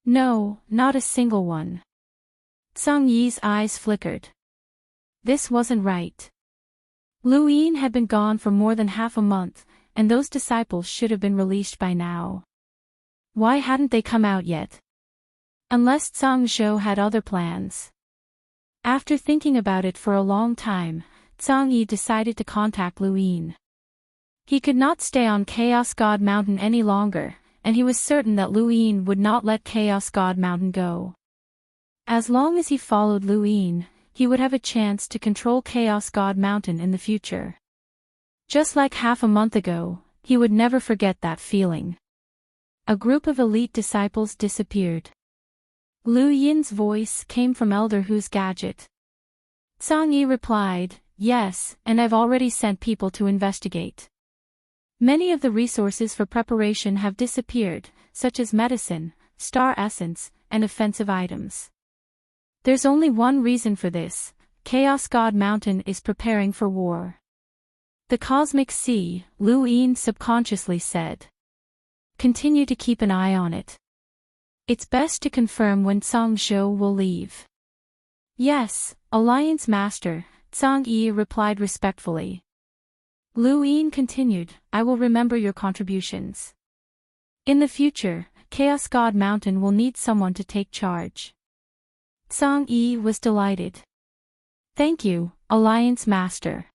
"No, not a single one." Tsang Yi's eyes flickered. This wasn't right. Lu Yin had been gone for more than half a month, and those disciples should have been released by now. Why hadn't they come out yet? Unless Tsang Zhou had other plans. After thinking about it for a long time, Tsang Yi decided to contact Lu Yin. He could not stay on Chaos God Mountain any longer, and he was certain that Lu Yin would not let Chaos God Mountain go. As long as he followed Lu Yin, he would have a chance to control Chaos God Mountain in the future. Just like half a month ago, he would never forget that feeling. A group of elite disciples disappeared. Lu Yin's voice came from Elder Hu's gadget. Tsang Yi replied, "Yes, and I've already sent people to investigate. Many of the resources for preparation have disappeared, such as medicine, star essence, and offensive items. There's only one reason for this: Chaos God Mountain is preparing for war." "The Cosmic Sea," Lu Yin subconsciously said. "Continue to keep an eye on it. It's best to confirm when Tsang Zhou will leave." "Yes, Alliance Master," Tsang Yi replied respectfully. Lu Yin continued, "I will remember your contributions. In the future, Chaos God Mountain will need someone to take charge." Tsang Yi was delighted. "Thank you, Alliance Master."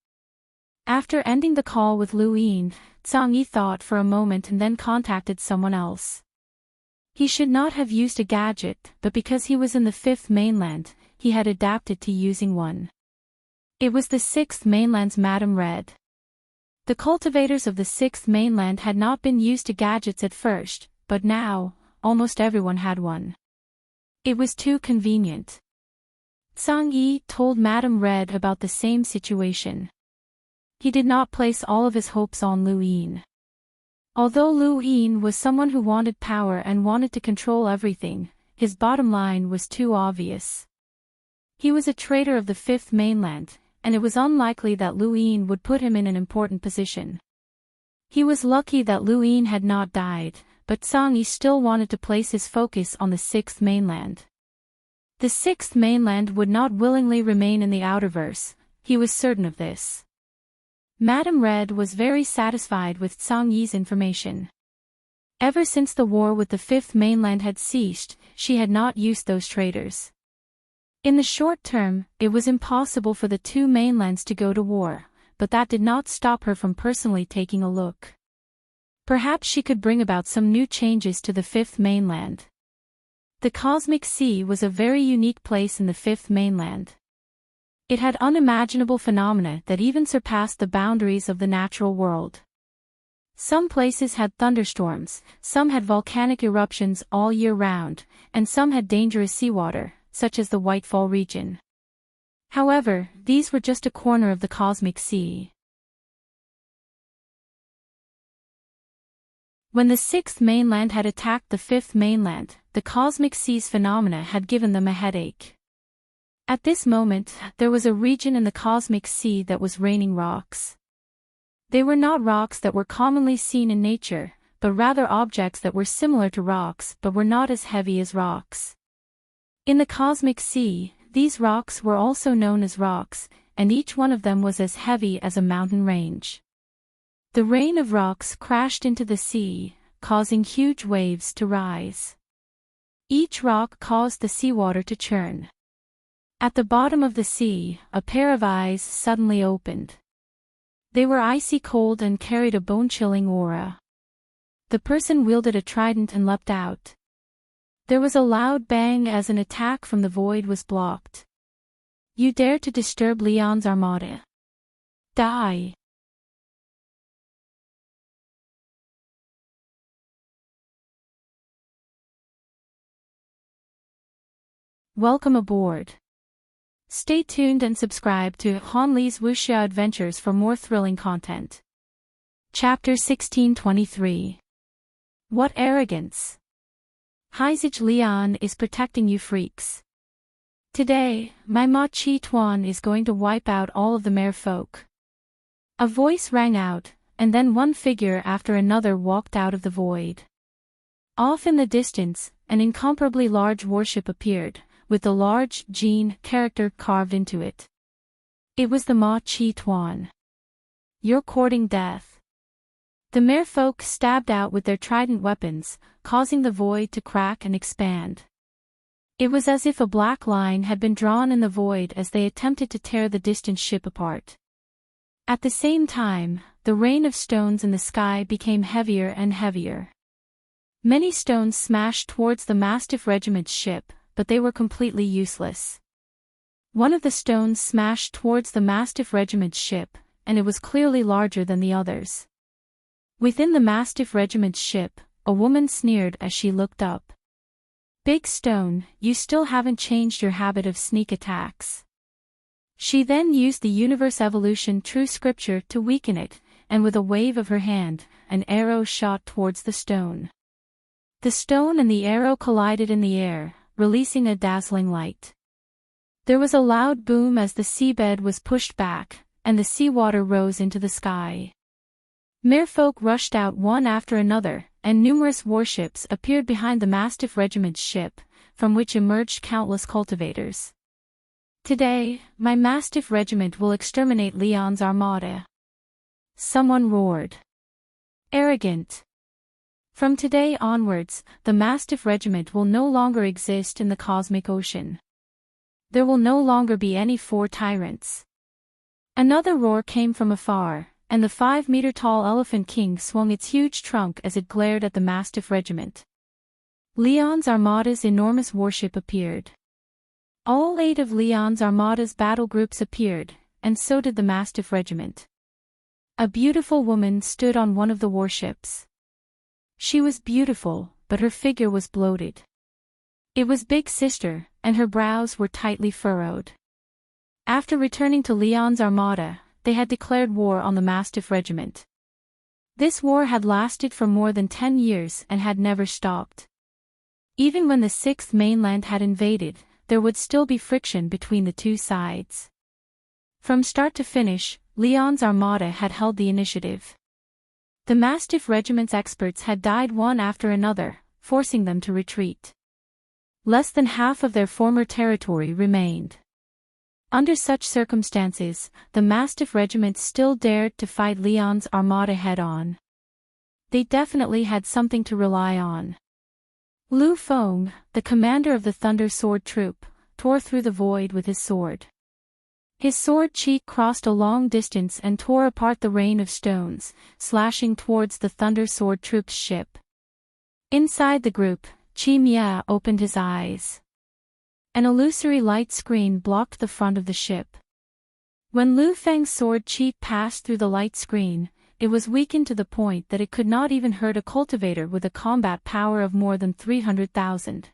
After ending the call with Lu Yin, Tsang Yi thought for a moment and then contacted someone else. He should not have used a gadget, but because he was in the 5th mainland, he had adapted to using one. It was the 6th mainland's Madame Red. The cultivators of the 6th mainland had not been used to gadgets at first, but now, almost everyone had one. It was too convenient. Zhang Yi told Madame Red about the same situation. He did not place all of his hopes on Lu Yin. Although Lu Yin was someone who wanted power and wanted to control everything, his bottom line was too obvious. He was a traitor of the Fifth Mainland, and it was unlikely that Lu Yin would put him in an important position. He was lucky that Lu Yin had not died, but Zhang Yi still wanted to place his focus on the Sixth Mainland. The Sixth Mainland would not willingly remain in the Outerverse, he was certain of this. Madame Red was very satisfied with Zhang Yi's information. Ever since the war with the Fifth Mainland had ceased, she had not used those traitors. In the short term, it was impossible for the two mainlands to go to war, but that did not stop her from personally taking a look. Perhaps she could bring about some new changes to the Fifth Mainland. The Cosmic Sea was a very unique place in the Fifth Mainland. It had unimaginable phenomena that even surpassed the boundaries of the natural world. Some places had thunderstorms, some had volcanic eruptions all year round, and some had dangerous seawater, such as the Whitefall region. However, these were just a corner of the Cosmic Sea. When the Sixth Mainland had attacked the Fifth Mainland, the Cosmic Sea's phenomena had given them a headache. At this moment, there was a region in the Cosmic Sea that was raining rocks. They were not rocks that were commonly seen in nature, but rather objects that were similar to rocks but were not as heavy as rocks. In the Cosmic Sea, these rocks were also known as rocks, and each one of them was as heavy as a mountain range. The rain of rocks crashed into the sea, causing huge waves to rise. Each rock caused the seawater to churn. At the bottom of the sea, a pair of eyes suddenly opened. They were icy cold and carried a bone-chilling aura. The person wielded a trident and leapt out. There was a loud bang as an attack from the void was blocked. You dare to disturb Leon's armada. Die! Welcome aboard. Stay tuned and subscribe to Han Li's Wuxia Adventures for more thrilling content. Chapter 1623. What arrogance! Heizage Leon is protecting you freaks. Today, my Ma Chi Tuan is going to wipe out all of the merfolk. A voice rang out, and then one figure after another walked out of the void. Off in the distance, an incomparably large warship appeared, with the large Jin character carved into it. It was the Ma Chi Tuan. You're courting death. The merfolk stabbed out with their trident weapons, causing the void to crack and expand. It was as if a black line had been drawn in the void as they attempted to tear the distant ship apart. At the same time, the rain of stones in the sky became heavier and heavier. Many stones smashed towards the Mastiff Regiment's ship, but they were completely useless. One of the stones smashed towards the Mastiff Regiment's ship, and it was clearly larger than the others. Within the Mastiff Regiment's ship, a woman sneered as she looked up. Big Stone, you still haven't changed your habit of sneak attacks. She then used the Universe Evolution True Scripture to weaken it, and with a wave of her hand, an arrow shot towards the stone. The stone and the arrow collided in the air, releasing a dazzling light. There was a loud boom as the seabed was pushed back, and the seawater rose into the sky. Merfolk rushed out one after another, and numerous warships appeared behind the Mastiff Regiment's ship, from which emerged countless cultivators. Today, my Mastiff Regiment will exterminate Leon's armada. Someone roared. Arrogant. From today onwards, the Mastiff Regiment will no longer exist in the cosmic ocean. There will no longer be any 4 tyrants. Another roar came from afar, and the 5-meter-tall Elephant King swung its huge trunk as it glared at the Mastiff Regiment. Leon's armada's enormous warship appeared. All 8 of Leon's armada's battle groups appeared, and so did the Mastiff Regiment. A beautiful woman stood on one of the warships. She was beautiful, but her figure was bloated. It was Big Sister, and her brows were tightly furrowed. After returning to Leon's armada, they had declared war on the Mastiff Regiment. This war had lasted for more than 10 years and had never stopped. Even when the Sixth Mainland had invaded, there would still be friction between the two sides. From start to finish, Leon's armada had held the initiative. The Mastiff Regiment's experts had died one after another, forcing them to retreat. Less than half of their former territory remained. Under such circumstances, the Mastiff Regiment still dared to fight Leon's armada head-on. They definitely had something to rely on. Lu Feng, the commander of the Thunder Sword Troop, tore through the void with his sword. His sword cheek crossed a long distance and tore apart the rain of stones, slashing towards the Thunder Sword Troop's ship. Inside the group, Chi Mia opened his eyes. An illusory light screen blocked the front of the ship. When Lu Feng's sword cheek passed through the light screen, it was weakened to the point that it could not even hurt a cultivator with a combat power of more than 300,000.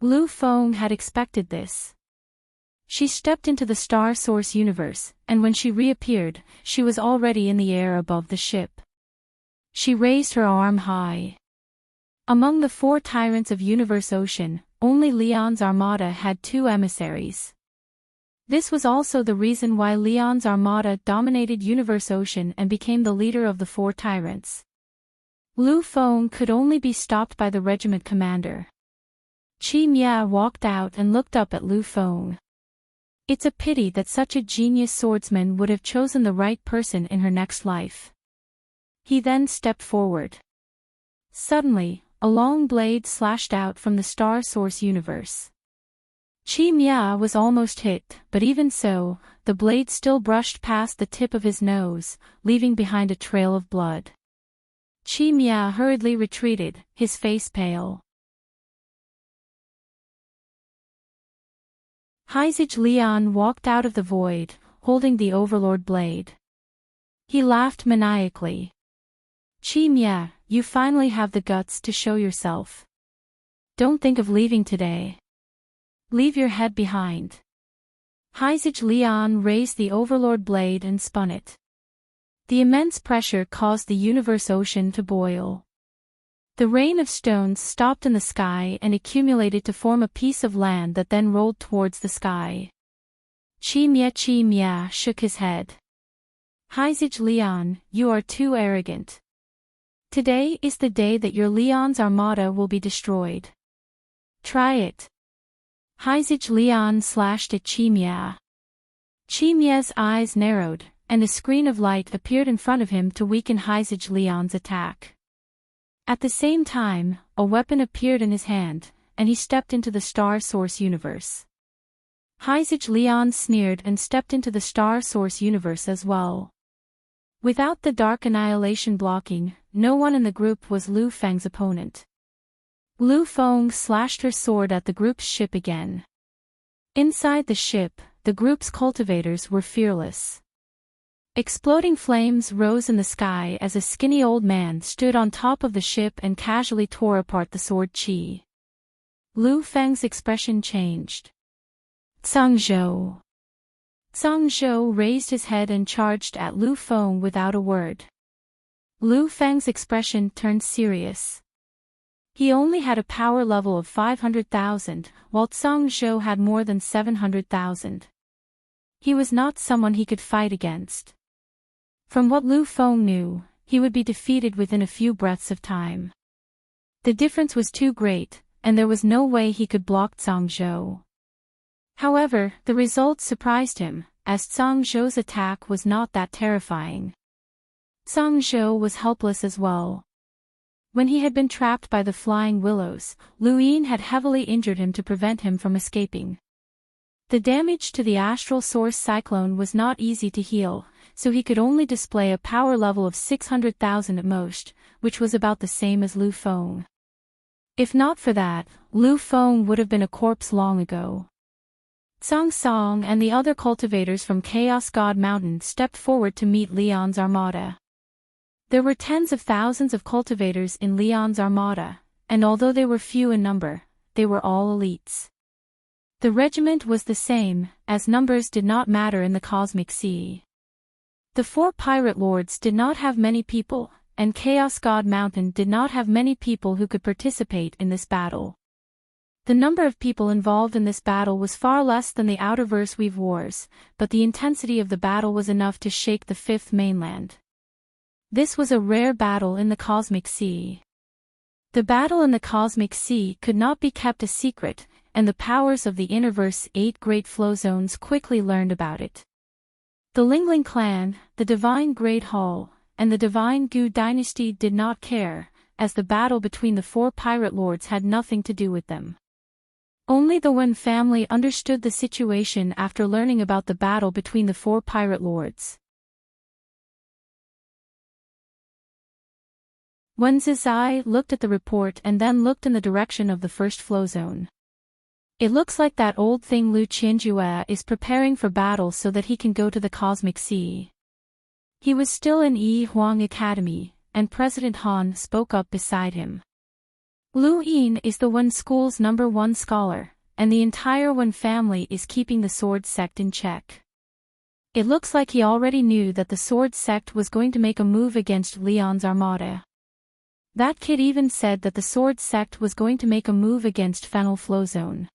Lu Feng had expected this. She stepped into the Star Source universe, and when she reappeared, she was already in the air above the ship. She raised her arm high. Among the 4 tyrants of Universe Ocean, only Leon's armada had 2 emissaries. This was also the reason why Leon's armada dominated Universe Ocean and became the leader of the 4 tyrants. Lu Feng could only be stopped by the regiment commander. Chi Mia walked out and looked up at Lu Feng. It's a pity that such a genius swordsman would have chosen the right person in her next life. He then stepped forward. Suddenly, a long blade slashed out from the Star Source universe. Chi Mia was almost hit, but even so, the blade still brushed past the tip of his nose, leaving behind a trail of blood. Chi Mia hurriedly retreated, his face pale. Heizage Leon walked out of the void, holding the Overlord blade. He laughed maniacally. Chi Mia, you finally have the guts to show yourself. Don't think of leaving today. Leave your head behind. Heizage Leon raised the Overlord blade and spun it. The immense pressure caused the Universe Ocean to boil. The rain of stones stopped in the sky and accumulated to form a piece of land that then rolled towards the sky. Chi Mia shook his head. Heizage Leon, you are too arrogant. Today is the day that your Leon's armada will be destroyed. Try it. Heizage Leon slashed at Chi Mia. Chi Mia's eyes narrowed, and a screen of light appeared in front of him to weaken Heizage Leon's attack. At the same time, a weapon appeared in his hand, and he stepped into the Star Source universe. Heizage Leon sneered and stepped into the Star Source universe as well. Without the Dark Annihilation blocking, no one in the group was Lu Feng's opponent. Lu Feng slashed her sword at the group's ship again. Inside the ship, the group's cultivators were fearless. Exploding flames rose in the sky as a skinny old man stood on top of the ship and casually tore apart the sword chi. Lu Feng's expression changed. Zhang Zhou. Zhang Zhou raised his head and charged at Lu Feng without a word. Lu Feng's expression turned serious. He only had a power level of 500,000, while Zhang Zhou had more than 700,000. He was not someone he could fight against. From what Lu Feng knew, he would be defeated within a few breaths of time. The difference was too great, and there was no way he could block Zhang Zhou. However, the results surprised him, as Zhang Zhou's attack was not that terrifying. Zhang Zhou was helpless as well. When he had been trapped by the flying willows, Lu Yin had heavily injured him to prevent him from escaping. The damage to the astral source cyclone was not easy to heal, so he could only display a power level of 600,000 at most, which was about the same as Lu Feng. If not for that, Lu Feng would have been a corpse long ago. Zhang Song and the other cultivators from Chaos God Mountain stepped forward to meet Leon's armada. There were tens of thousands of cultivators in Leon's armada, and although they were few in number, they were all elites. The regiment was the same, as numbers did not matter in the cosmic sea. The four pirate lords did not have many people, and Chaos God Mountain did not have many people who could participate in this battle. The number of people involved in this battle was far less than the Outerverse Weave Wars, but the intensity of the battle was enough to shake the fifth mainland. This was a rare battle in the cosmic sea. The battle in the cosmic sea could not be kept a secret, and the powers of the Interverse 8 Great Flow Zones quickly learned about it. The Lingling clan, the Divine Great Hall, and the Divine Gu dynasty did not care, as the battle between the four pirate lords had nothing to do with them. Only the Wen family understood the situation after learning about the battle between the four pirate lords. Wen Zizai looked at the report and then looked in the direction of the first flow zone. It looks like that old thing Lu Qianjue is preparing for battle so that he can go to the cosmic sea. He was still in Yi Huang Academy, and President Han spoke up beside him. Lu Yin is the Wen school's #1 scholar, and the entire Wen family is keeping the sword sect in check. It looks like he already knew that the sword sect was going to make a move against Leon's armada. That kid even said that the sword sect was going to make a move against Fennel Flow Zone.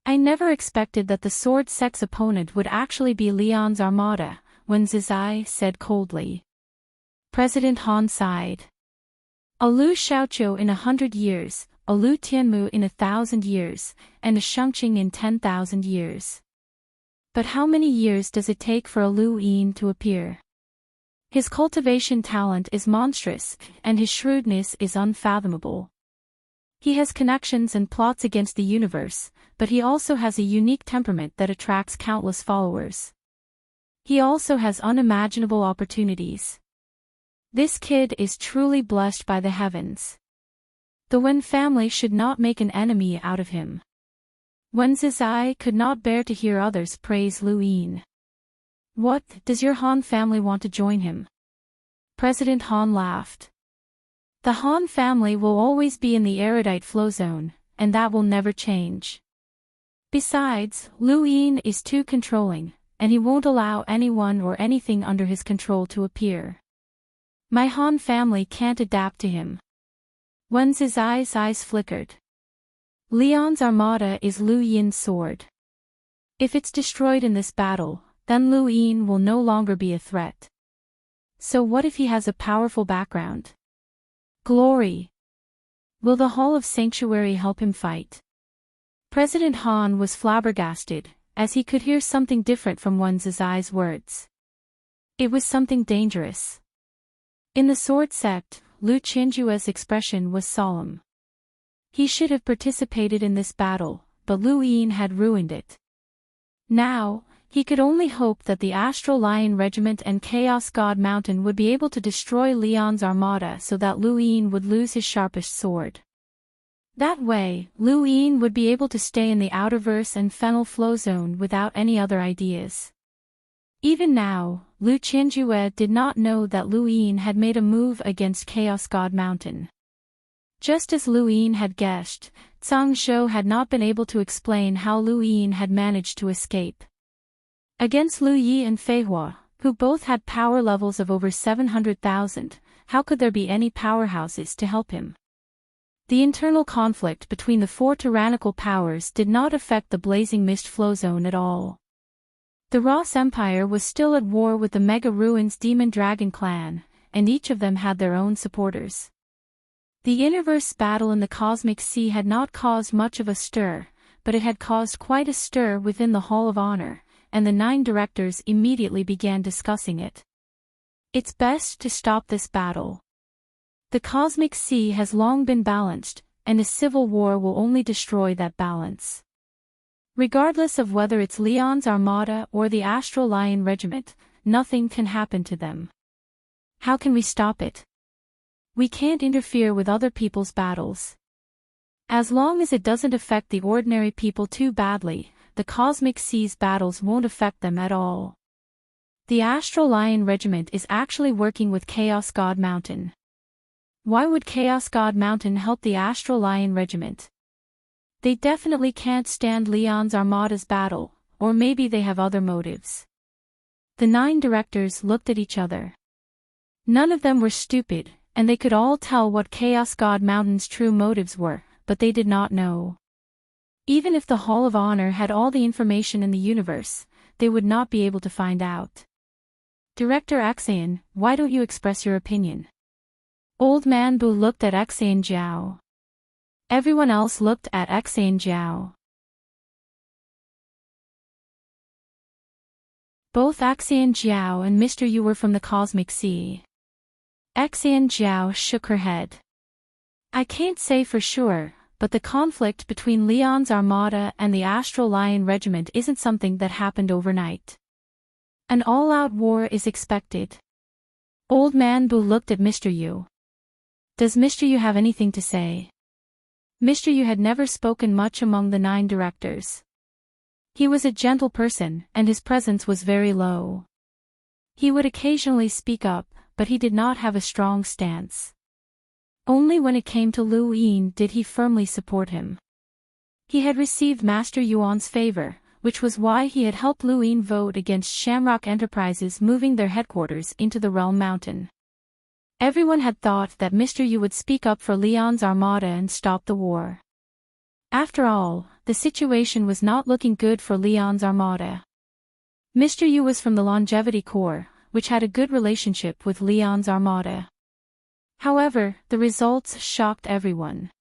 I never expected that the sword sect's opponent would actually be Leon's armada, Wen Zizai said coldly. President Han sighed. A Lu Xiaoqiu in 100 years, a Lu Tianmu in 1,000 years, and a Shengqing in 10,000 years. But how many years does it take for a Lu Yin to appear? His cultivation talent is monstrous, and his shrewdness is unfathomable. He has connections and plots against the universe, but he also has a unique temperament that attracts countless followers. He also has unimaginable opportunities. This kid is truly blessed by the heavens. The Wen family should not make an enemy out of him. Wen Zizai could not bear to hear others praise Lu Yin. What, does your Han family want to join him? President Han laughed. The Han family will always be in the erudite flow zone, and that will never change. Besides, Lu Yin is too controlling, and he won't allow anyone or anything under his control to appear. My Han family can't adapt to him. Wen Zizai's eyes flickered. Leon's armada is Lu Yin's sword. If it's destroyed in this battle, then Lu Yin will no longer be a threat. So what if he has a powerful background? Glory. Will the Hall of Sanctuary help him fight? President Han was flabbergasted, as he could hear something different from Wen Zizai's words. It was something dangerous. In the sword sect, Lu Qianjue's expression was solemn. He should have participated in this battle, but Lu Yin had ruined it. Now, he could only hope that the Astral Lion Regiment and Chaos God Mountain would be able to destroy Leon's armada so that Lu Yin would lose his sharpest sword. That way, Lu Yin would be able to stay in the Outerverse and Fennel Flow Zone without any other ideas. Even now, Lu Qianjue did not know that Lu Yin had made a move against Chaos God Mountain. Just as Lu Yin had guessed, Zhang Shou had not been able to explain how Lu Yin had managed to escape. Against Lu Yi and Fei Hua, who both had power levels of over 700,000, how could there be any powerhouses to help him? The internal conflict between the four tyrannical powers did not affect the Blazing Mist Flow Zone at all. The Ross Empire was still at war with the Mega Ruins Demon Dragon clan, and each of them had their own supporters. The Interverse battle in the Cosmic Sea had not caused much of a stir, but it had caused quite a stir within the Hall of Honor, and the 9 directors immediately began discussing it. It's best to stop this battle. The Cosmic Sea has long been balanced, and a civil war will only destroy that balance. Regardless of whether it's Leon's armada or the Astral Lion Regiment, nothing can happen to them. How can we stop it? We can't interfere with other people's battles. As long as it doesn't affect the ordinary people too badly, the Cosmic Sea's battles won't affect them at all. The Astral Lion Regiment is actually working with Chaos God Mountain. Why would Chaos God Mountain help the Astral Lion Regiment? They definitely can't stand Leon's Armada's battle, or maybe they have other motives. The 9 directors looked at each other. None of them were stupid, and they could all tell what Chaos God Mountain's true motives were, but they did not know. Even if the Hall of Honor had all the information in the universe, they would not be able to find out. Director Axian, why don't you express your opinion? Old Man Bu looked at Axian Jiao. Everyone else looked at Axian Jiao. Both Axian Jiao and Mr. Yu were from the Cosmic Sea. Axian Jiao shook her head. I can't say for sure, but the conflict between Leon's Armada and the Astral Lion Regiment isn't something that happened overnight. An all-out war is expected. Old Man Bu looked at Mr. Yu. Does Mr. Yu have anything to say? Mr. Yu had never spoken much among the 9 directors. He was a gentle person, and his presence was very low. He would occasionally speak up, but he did not have a strong stance. Only when it came to Lu Yin did he firmly support him. He had received Master Yuan's favor, which was why he had helped Lu Yin vote against Shamrock Enterprises moving their headquarters into the Realm Mountain. Everyone had thought that Mr. Yu would speak up for Leon's Armada and stop the war. After all, the situation was not looking good for Leon's Armada. Mr. Yu was from the Longevity Corps, which had a good relationship with Leon's Armada. However, the results shocked everyone.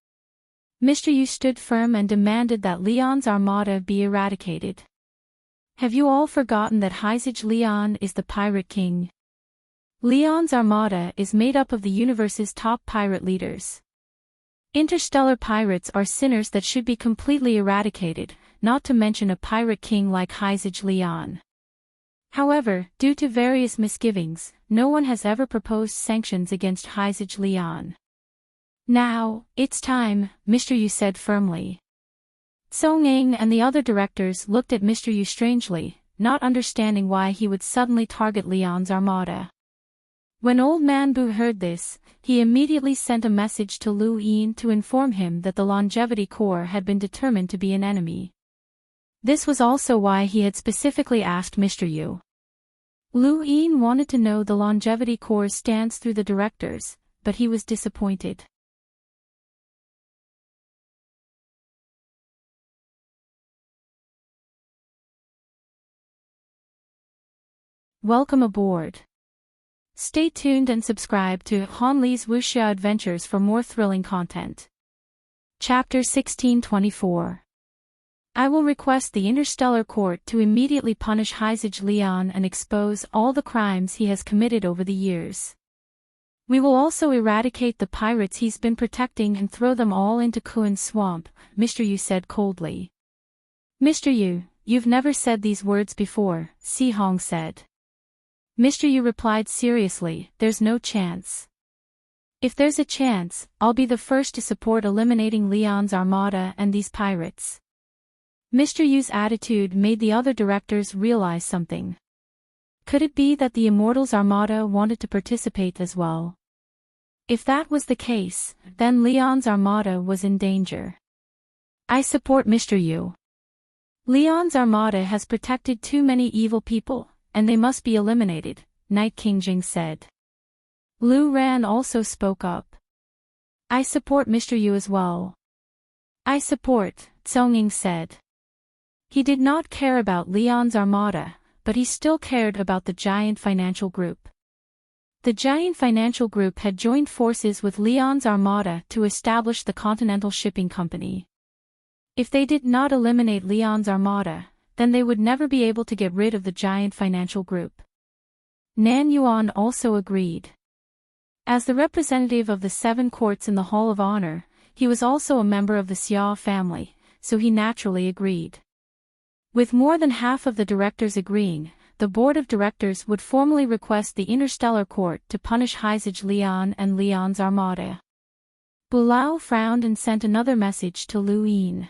Mr. Yu stood firm and demanded that Leon's Armada be eradicated. Have you all forgotten that Heizage Leon is the Pirate King? Leon's Armada is made up of the universe's top pirate leaders. Interstellar pirates are sinners that should be completely eradicated, not to mention a pirate king like Heizage Leon. However, due to various misgivings, no one has ever proposed sanctions against Heizage Leon. Now, it's time, Mr. Yu said firmly. Song Ing and the other directors looked at Mr. Yu strangely, not understanding why he would suddenly target Leon's Armada. When Old Man Bu heard this, he immediately sent a message to Lu Yin to inform him that the Longevity Corps had been determined to be an enemy. This was also why he had specifically asked Mr. Yu. Lu Yin wanted to know the Longevity Corps' stance through the directors, but he was disappointed. Welcome aboard. Stay tuned and subscribe to Han Li's Wuxia Adventures for more thrilling content. Chapter 1624. I will request the Interstellar Court to immediately punish Heizage Leon and expose all the crimes he has committed over the years. We will also eradicate the pirates he's been protecting and throw them all into Kuan's swamp, Mr. Yu said coldly. Mr. Yu, you've never said these words before, Si Hong said. Mr. Yu replied seriously, there's no chance. If there's a chance, I'll be the first to support eliminating Leon's Armada and these pirates. Mr. Yu's attitude made the other directors realize something. Could it be that the Immortals Armada wanted to participate as well? If that was the case, then Leon's Armada was in danger. I support Mr. Yu. Leon's Armada has protected too many evil people, and they must be eliminated, Knight King Jing said. Lu Ran also spoke up. I support Mr. Yu as well. I support, Tsong Ying said. He did not care about Leon's Armada, but he still cared about the Giant Financial Group. The Giant Financial Group had joined forces with Leon's Armada to establish the Continental Shipping Company. If they did not eliminate Leon's Armada, then they would never be able to get rid of the Giant Financial Group. Nan Yuan also agreed. As the representative of the 7 courts in the Hall of Honor, he was also a member of the Xia family, so he naturally agreed. With more than half of the directors agreeing, the board of directors would formally request the Interstellar Court to punish Heizage Leon and Leon's Armada. Bulao frowned and sent another message to Lu Yin.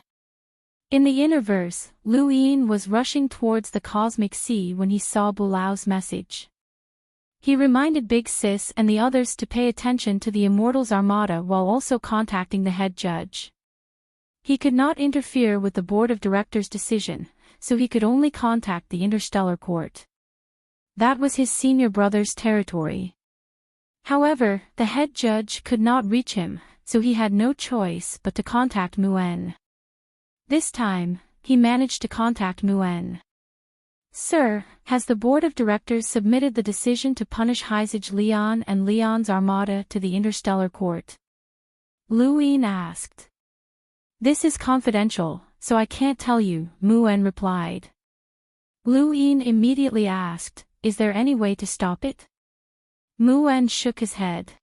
In the Innerverse, Lu Yin was rushing towards the Cosmic Sea when he saw Bulao's message. He reminded Big Sis and the others to pay attention to the Immortals Armada while also contacting the head judge. He could not interfere with the board of directors' decision, so he could only contact the Interstellar Court. That was his senior brother's territory. However, the head judge could not reach him, so he had no choice but to contact Muen. This time, he managed to contact Muen. Sir, has the board of directors submitted the decision to punish Heizage Leon and Leon's armada to the Interstellar Court? Lu Yin asked. This is confidential, so I can't tell you, Muen replied. Lu Yin immediately asked, is there any way to stop it? Muen shook his head.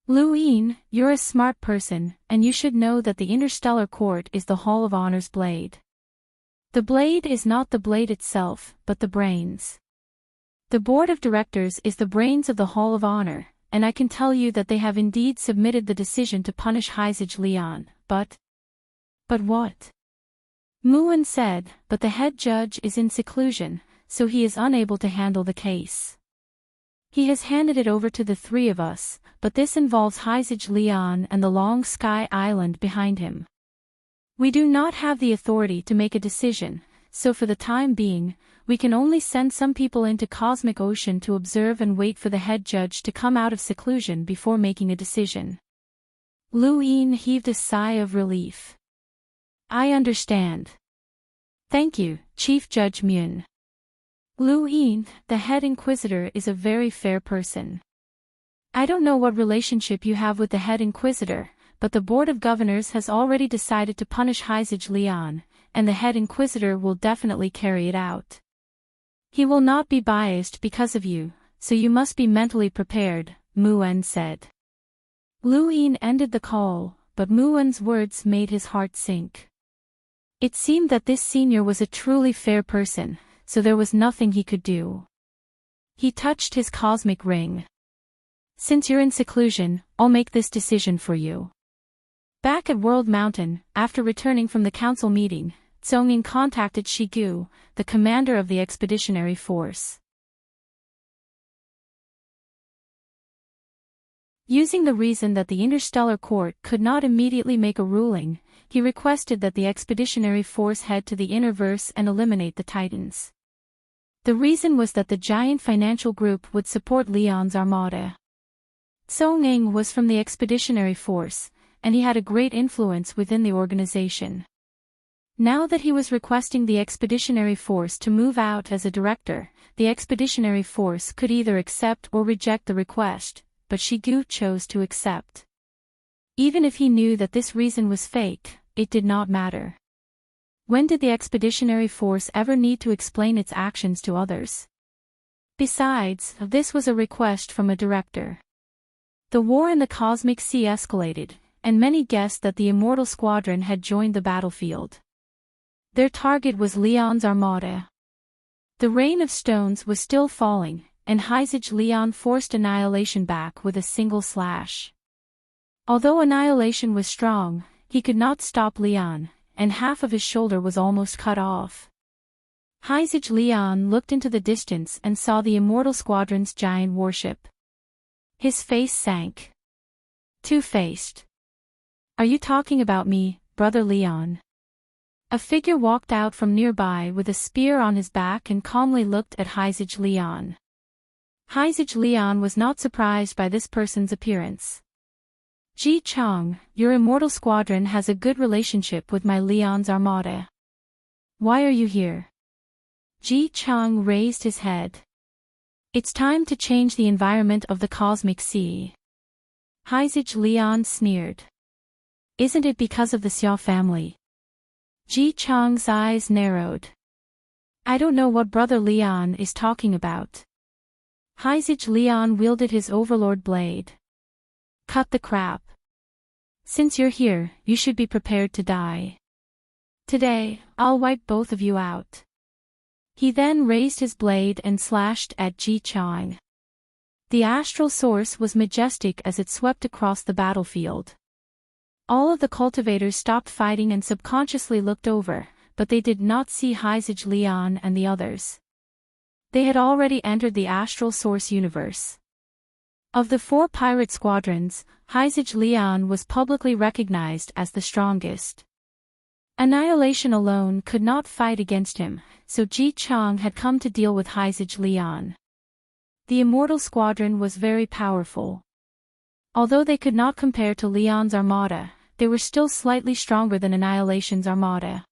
Lu Yin, you're a smart person, and you should know that the Interstellar Court is the Hall of Honor's blade. The blade is not the blade itself, but the brains. The board of directors is the brains of the Hall of Honor, and I can tell you that they have indeed submitted the decision to punish Heizage Leon, but what? Muen said, but the head judge is in seclusion, so he is unable to handle the case. He has handed it over to the three of us, but this involves Heizage Leon and the Long Sky Island behind him. We do not have the authority to make a decision, so for the time being, we can only send some people into Cosmic Ocean to observe and wait for the head judge to come out of seclusion before making a decision. Lu Yin heaved a sigh of relief. I understand. Thank you, Chief Judge Muen. Lu Yin, the head inquisitor, is a very fair person. I don't know what relationship you have with the head inquisitor, but the board of governors has already decided to punish Heizage Leon, and the head inquisitor will definitely carry it out. He will not be biased because of you, so you must be mentally prepared, Muen said. Lu Yin ended the call, but Muen's words made his heart sink. It seemed that this senior was a truly fair person, so there was nothing he could do. He touched his cosmic ring. Since you're in seclusion, I'll make this decision for you. Back at World Mountain, after returning from the council meeting, Zhongying contacted Shigu, the commander of the expeditionary force. Using the reason that the Interstellar Court could not immediately make a ruling, he requested that the expeditionary force head to the Innerverse and eliminate the Titans. The reason was that the giant financial group would support Leon's armada. Zhongying was from the expeditionary force, and he had a great influence within the organization. Now that he was requesting the expeditionary force to move out as a director, the expeditionary force could either accept or reject the request, but Shigu chose to accept. Even if he knew that this reason was fake, it did not matter. When did the expeditionary force ever need to explain its actions to others? Besides, this was a request from a director. The war in the Cosmic Sea escalated, and many guessed that the Immortal Squadron had joined the battlefield. Their target was Leon's armada. The rain of stones was still falling, and Heizage Leon forced Annihilation back with a single slash. Although Annihilation was strong, he could not stop Leon, and half of his shoulder was almost cut off. Heizage Leon looked into the distance and saw the Immortal Squadron's giant warship. His face sank. Two-faced. Are you talking about me, Brother Leon? A figure walked out from nearby with a spear on his back and calmly looked at Heizage Leon. Heizage Leon was not surprised by this person's appearance. Ji Chang, your Immortal Squadron has a good relationship with my Leon's armada. Why are you here? Ji Chang raised his head. It's time to change the environment of the Cosmic Sea. Heizage Leon sneered. Isn't it because of the Xiao family? Ji Chang's eyes narrowed. I don't know what Brother Leon is talking about. Heizage Leon wielded his overlord blade. Cut the crap. Since you're here, you should be prepared to die. Today, I'll wipe both of you out. He then raised his blade and slashed at Ji Chang. The astral source was majestic as it swept across the battlefield. All of the cultivators stopped fighting and subconsciously looked over, but they did not see Heizage Leon and the others. They had already entered the astral source universe. Of the 4 pirate squadrons, Heizage Leon was publicly recognized as the strongest. Annihilation alone could not fight against him, so Ji Chang had come to deal with Heizij Lian. The Immortal Squadron was very powerful. Although they could not compare to Lian's armada, they were still slightly stronger than Annihilation's armada.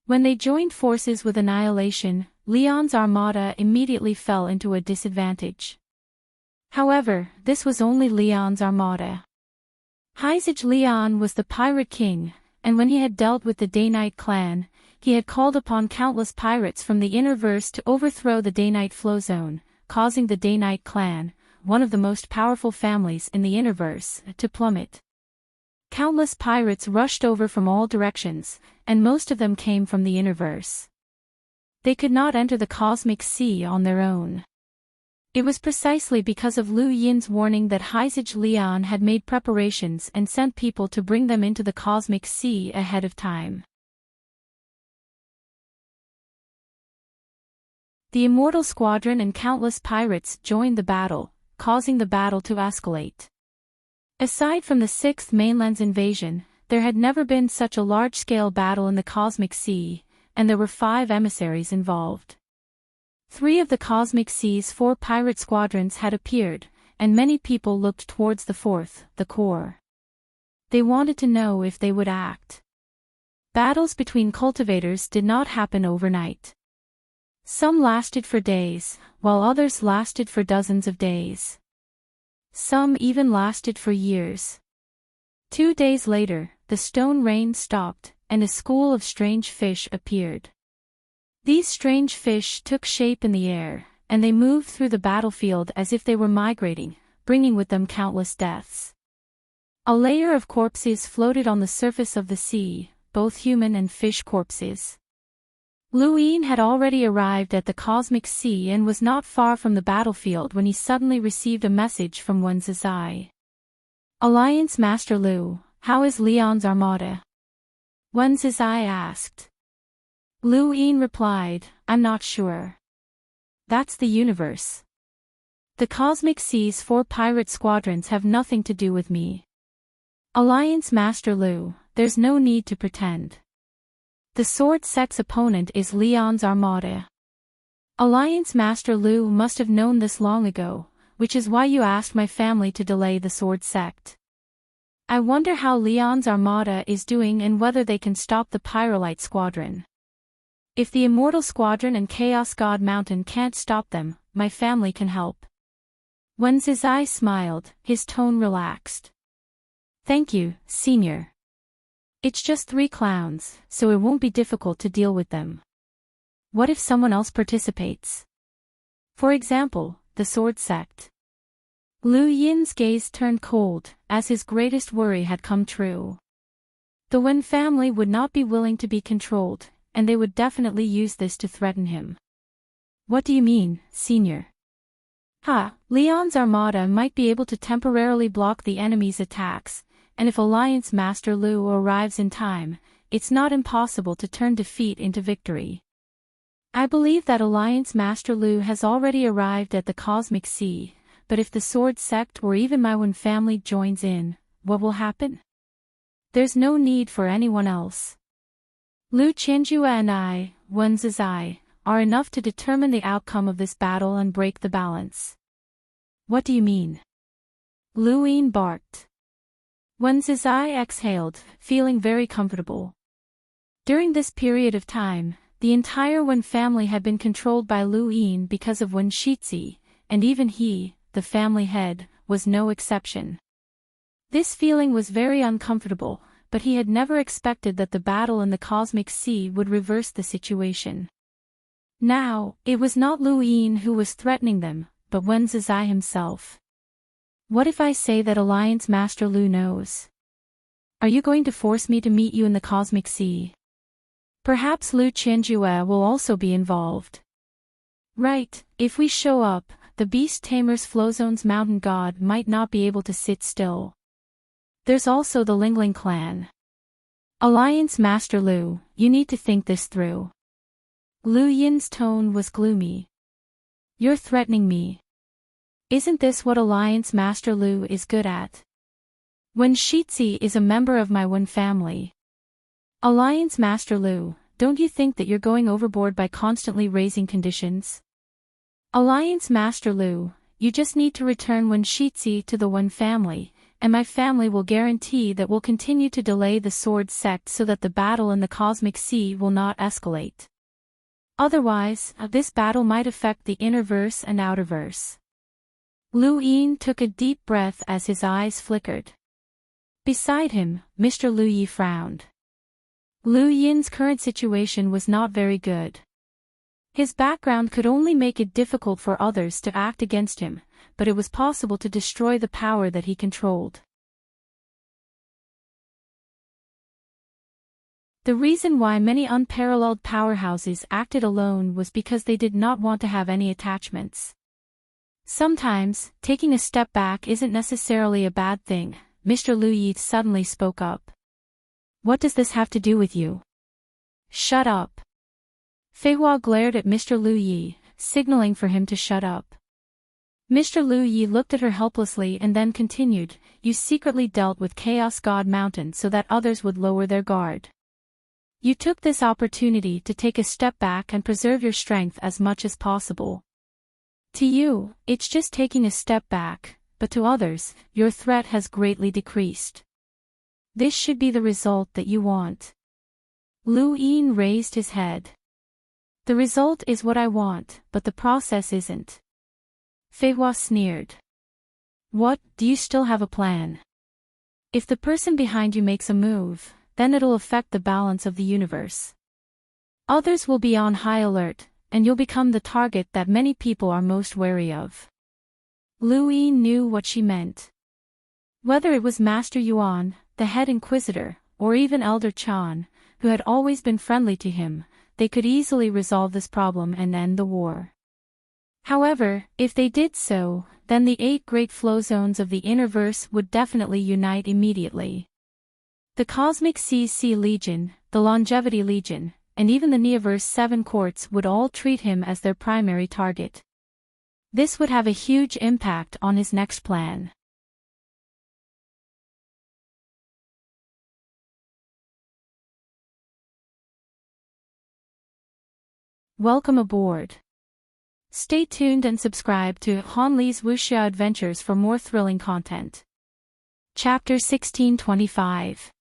When they joined forces with Annihilation, Lian's armada immediately fell into a disadvantage. However, this was only Lian's armada. Heizij Lian was the pirate king, and when he had dealt with the Day-Night clan, he had called upon countless pirates from the inner verse to overthrow the Day-Night flow zone, causing the Day-Night clan, one of the most powerful families in the Innerverse, to plummet. Countless pirates rushed over from all directions, and most of them came from the Innerverse. They could not enter the Cosmic Sea on their own. It was precisely because of Lu Yin's warning that Heizij Lian had made preparations and sent people to bring them into the Cosmic Sea ahead of time. The Immortal Squadron and countless pirates joined the battle, causing the battle to escalate. Aside from the Sixth Mainland's invasion, there had never been such a large-scale battle in the Cosmic Sea, and there were 5 emissaries involved. 3 of the Cosmic Sea's 4 pirate squadrons had appeared, and many people looked towards the 4th, the core. They wanted to know if they would act. Battles between cultivators did not happen overnight. Some lasted for days, while others lasted for dozens of days. Some even lasted for years. 2 days later, the stone rain stopped, and a school of strange fish appeared. These strange fish took shape in the air, and they moved through the battlefield as if they were migrating, bringing with them countless deaths. A layer of corpses floated on the surface of the sea, both human and fish corpses. Lu Yin had already arrived at the Cosmic Sea and was not far from the battlefield when he suddenly received a message from Wen Zizai. Alliance Master Lu, how is Lian's armada? Wen Zizai asked. Lu Yin replied, I'm not sure. That's the universe. The Cosmic Sea's 4 pirate squadrons have nothing to do with me. Alliance Master Lu, there's no need to pretend. The Sword Sect's opponent is Lian's armada. Alliance Master Lu must have known this long ago, which is why you asked my family to delay the Sword Sect. I wonder how Lian's armada is doing and whether they can stop the Pyrolite Squadron. If the Immortal Squadron and Chaos God Mountain can't stop them, my family can help. When Zizai smiled, his tone relaxed. Thank you, Senior. It's just 3 clowns, so it won't be difficult to deal with them. What if someone else participates? For example, the Sword Sect. Lu Yin's gaze turned cold, as his greatest worry had come true. The Wen family would not be willing to be controlled, and they would definitely use this to threaten him. What do you mean, Senior? Lian's armada might be able to temporarily block the enemy's attacks, and if Alliance Master Lu arrives in time, it's not impossible to turn defeat into victory. I believe that Alliance Master Lu has already arrived at the Cosmic Sea, but if the Sword Sect or even my Wen family joins in, what will happen? There's no need for anyone else. Lu Qianjue and I, Wen Zizai, are enough to determine the outcome of this battle and break the balance. What do you mean? Lu Yin barked. Wen Zizai exhaled, feeling very comfortable. During this period of time, the entire Wen family had been controlled by Lu Yin because of Wen Shizi, and even he, the family head, was no exception. This feeling was very uncomfortable, but he had never expected that the battle in the Cosmic Sea would reverse the situation. Now, it was not Lu Yin who was threatening them, but Wen Zizai himself. What if I say that Alliance Master Lu knows? Are you going to force me to meet you in the Cosmic Sea? Perhaps Lu Qianjue will also be involved. Right, if we show up, the Beast Tamer's Flowzone's mountain god might not be able to sit still. There's also the Lingling clan. Alliance Master Lu, you need to think this through. Lu Yin's tone was gloomy. You're threatening me. Isn't this what Alliance Master Lu is good at? Wen Shizi is a member of my Wen family. Alliance Master Lu, don't you think that you're going overboard by constantly raising conditions? Alliance Master Lu, you just need to return Wen Shixi to the Wen family, and my family will guarantee that we'll continue to delay the Sword Sect so that the battle in the Cosmic Sea will not escalate. Otherwise, this battle might affect the inner-verse and outer-verse. Lu Yin took a deep breath as his eyes flickered. Beside him, Mr. Lu Yi frowned. Lu Yin's current situation was not very good. His background could only make it difficult for others to act against him, but it was possible to destroy the power that he controlled. The reason why many unparalleled powerhouses acted alone was because they did not want to have any attachments. Sometimes, taking a step back isn't necessarily a bad thing. Mr. Lu Yi suddenly spoke up. What does this have to do with you? Shut up. Fei Hua glared at Mr. Lu Yi, signaling for him to shut up. Mr. Lu Yi looked at her helplessly and then continued, You secretly dealt with Chaos God Mountain so that others would lower their guard. You took this opportunity to take a step back and preserve your strength as much as possible. To you, it's just taking a step back, but to others, your threat has greatly decreased. This should be the result that you want. Lu Yin raised his head. The result is what I want, but the process isn't. Fei Hua sneered. What, do you still have a plan? If the person behind you makes a move, then it'll affect the balance of the universe. Others will be on high alert, and you'll become the target that many people are most wary of. Lu Yin knew what she meant. Whether it was Master Yuan, the head inquisitor, or even Elder Chan, who had always been friendly to him, they could easily resolve this problem and end the war. However, if they did so, then the 8 great flow zones of the inner-verse would definitely unite immediately. The Cosmic Sea Legion, the Longevity Legion, and even the Neoverse 7 courts would all treat him as their primary target. This would have a huge impact on his next plan. Welcome aboard. Stay tuned and subscribe to Han Li's Wuxia Adventures for more thrilling content. Chapter 1625.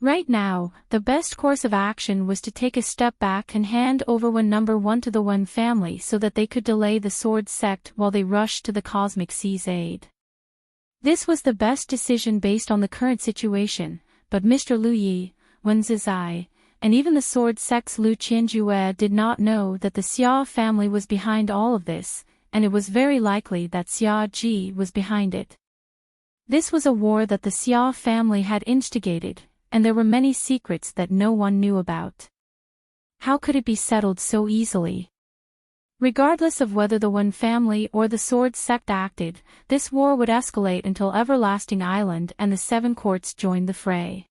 Right now, the best course of action was to take a step back and hand over Wen No. 1 to the Wen family so that they could delay the Sword Sect while they rushed to the Cosmic Sea's aid. This was the best decision based on the current situation, but Mr. Lu Yi, Wen Zizai, and even the Sword Sect's Lu Qianjue did not know that the Xia family was behind all of this, and it was very likely that Xia Ji was behind it. This was a war that the Xia family had instigated, and there were many secrets that no one knew about. How could it be settled so easily? Regardless of whether the Wen family or the Sword Sect acted, this war would escalate until Everlasting Island and the 7 courts joined the fray.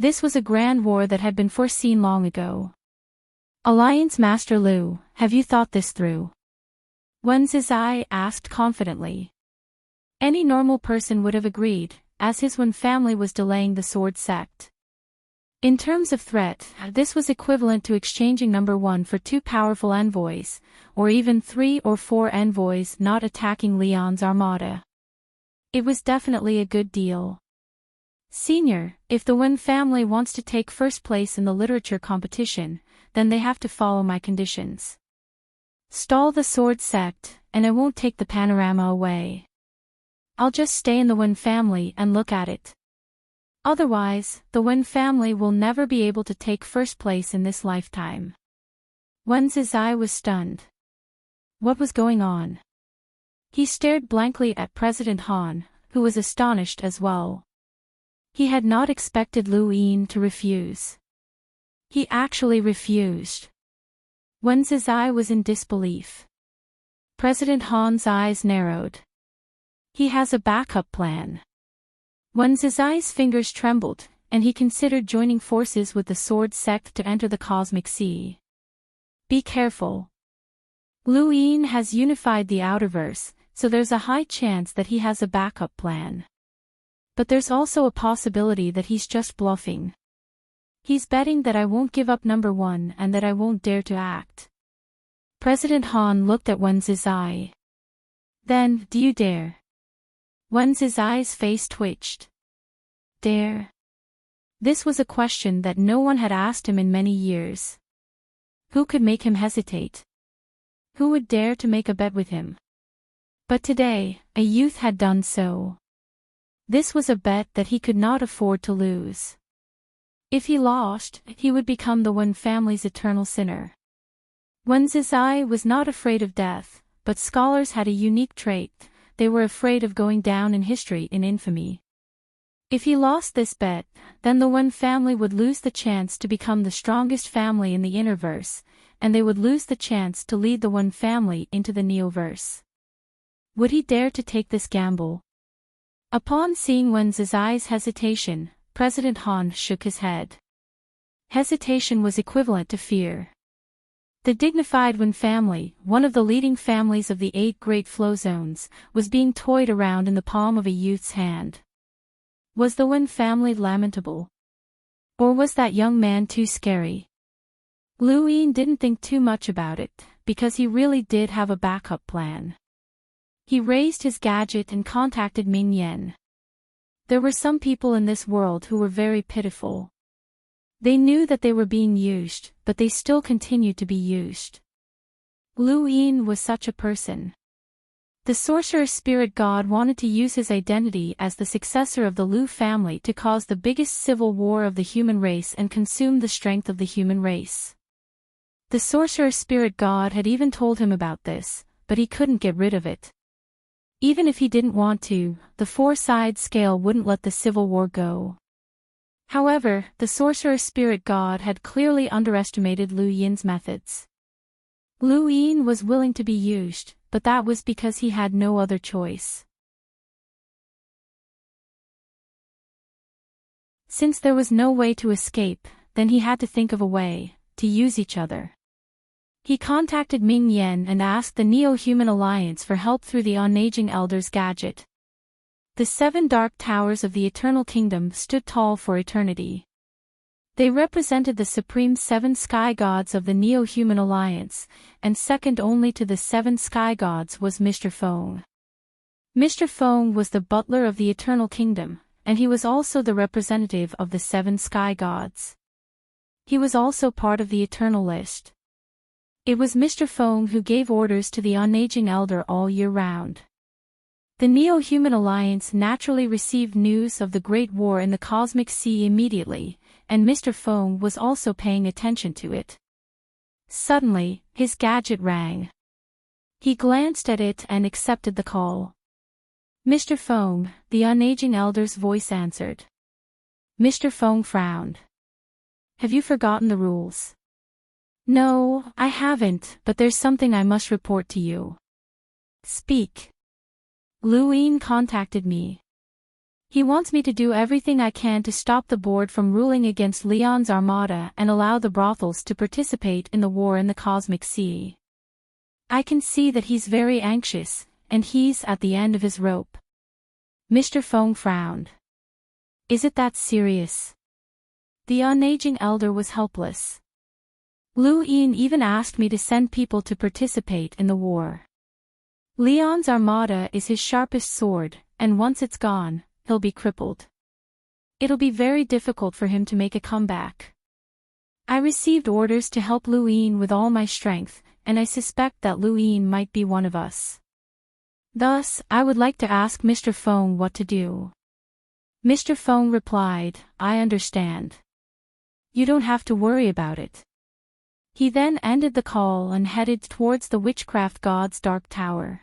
This was a grand war that had been foreseen long ago. Alliance Master Lu, have you thought this through? Wen Zizai asked confidently. Any normal person would have agreed, as his Wen family was delaying the Sword Sect. In terms of threat, this was equivalent to exchanging No. 1 for 2 powerful envoys, or even 3 or 4 envoys not attacking Leon's armada. It was definitely a good deal. Senior, if the Wen family wants to take first place in the literature competition, then they have to follow my conditions. Stall the Sword Sect, and I won't take the panorama away. I'll just stay in the Wen family and look at it. Otherwise, the Wen family will never be able to take first place in this lifetime. Wen Zizai was stunned. What was going on? He stared blankly at President Han, who was astonished as well. He had not expected Lu Yin to refuse. He actually refused. Wen Zizai was in disbelief. President Han's eyes narrowed. He has a backup plan. Wen Zizai's fingers trembled, and he considered joining forces with the Sword Sect to enter the Cosmic Sea. Be careful. Lu Yin has unified the Outerverse, so there's a high chance that he has a backup plan. But there's also a possibility that he's just bluffing. He's betting that I won't give up number one and that I won't dare to act. President Han looked at Wen Zizai. Then, do you dare? Wen Zizai's face twitched. Dare? This was a question that no one had asked him in many years. Who could make him hesitate? Who would dare to make a bet with him? But today, a youth had done so. This was a bet that he could not afford to lose. If he lost, he would become the Wen family's eternal sinner. Wen Zizai was not afraid of death, but scholars had a unique trait: they were afraid of going down in history in infamy. If he lost this bet, then the Wen family would lose the chance to become the strongest family in the Innerverse, and they would lose the chance to lead the Wen family into the Neoverse. Would he dare to take this gamble? Upon seeing Wen Zizai's hesitation, President Han shook his head. Hesitation was equivalent to fear. The dignified Wen family, one of the leading families of the 8 Great Flow Zones, was being toyed around in the palm of a youth's hand. Was the Wen family lamentable? Or was that young man too scary? Lu Yin didn't think too much about it, because he really did have a backup plan. He raised his gadget and contacted Ming Yen. There were some people in this world who were very pitiful. They knew that they were being used, but they still continued to be used. Lu Yin was such a person. The sorcerer spirit god wanted to use his identity as the successor of the Lu family to cause the biggest civil war of the human race and consume the strength of the human race. The sorcerer spirit god had even told him about this, but he couldn't get rid of it. Even if he didn't want to, the 4-side scale wouldn't let the civil war go. However, the sorcerer spirit god had clearly underestimated Lu Yin's methods. Lu Yin was willing to be used, but that was because he had no other choice. Since there was no way to escape, then he had to think of a way to use each other. He contacted Ming Yen and asked the Neo-Human Alliance for help through the Unaging Elder's gadget. The 7 dark towers of the Eternal Kingdom stood tall for eternity. They represented the supreme 7 sky gods of the Neo-Human Alliance, and second only to the 7 sky gods was Mr. Feng. Mr. Feng was the butler of the Eternal Kingdom, and he was also the representative of the 7 sky gods. He was also part of the Eternal List. It was Mr. Feng who gave orders to the Unaging Elder all year round. The Neo-Human Alliance naturally received news of the Great War in the Cosmic Sea immediately, and Mr. Feng was also paying attention to it. Suddenly, his gadget rang. He glanced at it and accepted the call. Mr. Feng, the Unaging Elder's voice answered. Mr. Feng frowned. Have you forgotten the rules? No, I haven't, but there's something I must report to you. Speak. Lu Yin contacted me. He wants me to do everything I can to stop the board from ruling against Leon's armada and allow the brothels to participate in the war in the Cosmic Sea. I can see that he's very anxious, and he's at the end of his rope. Mr. Feng frowned. Is it that serious? The Unaging Elder was helpless. Lu Yin even asked me to send people to participate in the war. Leon's armada is his sharpest sword, and once it's gone, he'll be crippled. It'll be very difficult for him to make a comeback. I received orders to help Lu Yin with all my strength, and I suspect that Lu Yin might be one of us. Thus, I would like to ask Mr. Feng what to do. Mr. Feng replied, I understand. You don't have to worry about it. He then ended the call and headed towards the witchcraft god's dark tower.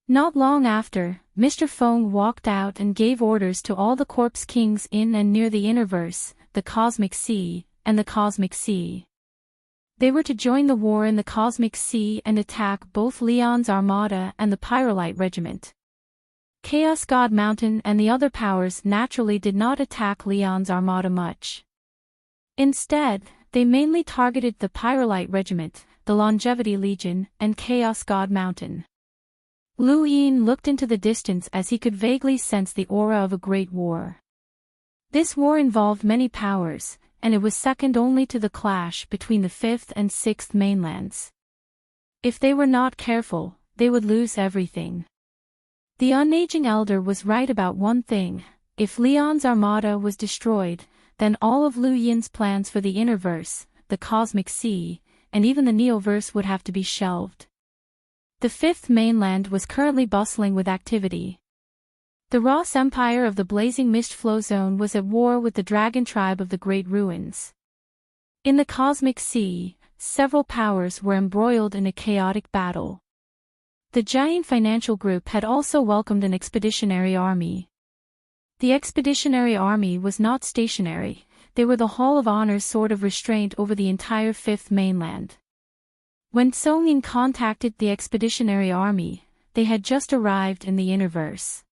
Not long after, Mr. Feng walked out and gave orders to all the corpse kings in and near the Innerverse, the Cosmic Sea, and the Cosmic Sea. They were to join the war in the Cosmic Sea and attack both Leon's armada and the Pyrolite Regiment. Chaos God Mountain and the other powers naturally did not attack Leon's armada much. Instead, they mainly targeted the Pyrolite Regiment, the Longevity Legion, and Chaos God Mountain. Lu Yin looked into the distance as he could vaguely sense the aura of a great war. This war involved many powers, and it was second only to the clash between the fifth and sixth mainlands. If they were not careful, they would lose everything. The unaging elder was right about one thing: if Leon's armada was destroyed, then all of Lu Yin's plans for the Innerverse, the Cosmic Sea, and even the Neoverse would have to be shelved. The fifth mainland was currently bustling with activity. The Ross Empire of the Blazing Mist Flow Zone was at war with the Dragon Tribe of the Great Ruins. In the Cosmic Sea, several powers were embroiled in a chaotic battle. The giant financial group had also welcomed an expeditionary army. The expeditionary army was not stationary, they were the Hall of Honor's sort of restraint over the entire fifth mainland. When Song Ying contacted the expeditionary army, they had just arrived in the Innerverse.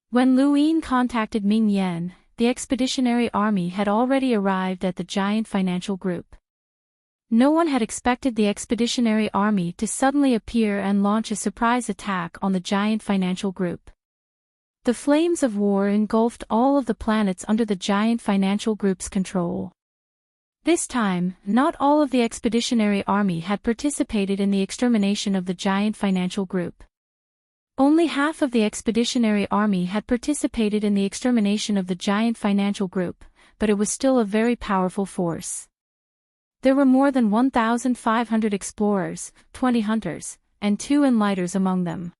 When Lu Yin contacted Ming Yan, the expeditionary army had already arrived at the giant financial group. No one had expected the expeditionary army to suddenly appear and launch a surprise attack on the giant financial group. The flames of war engulfed all of the planets under the giant financial group's control. This time, not all of the expeditionary army had participated in the extermination of the giant financial group. Only half of the expeditionary army had participated in the extermination of the giant financial group, but it was still a very powerful force. There were more than 1,500 explorers, 20 hunters, and 2 enlighters among them.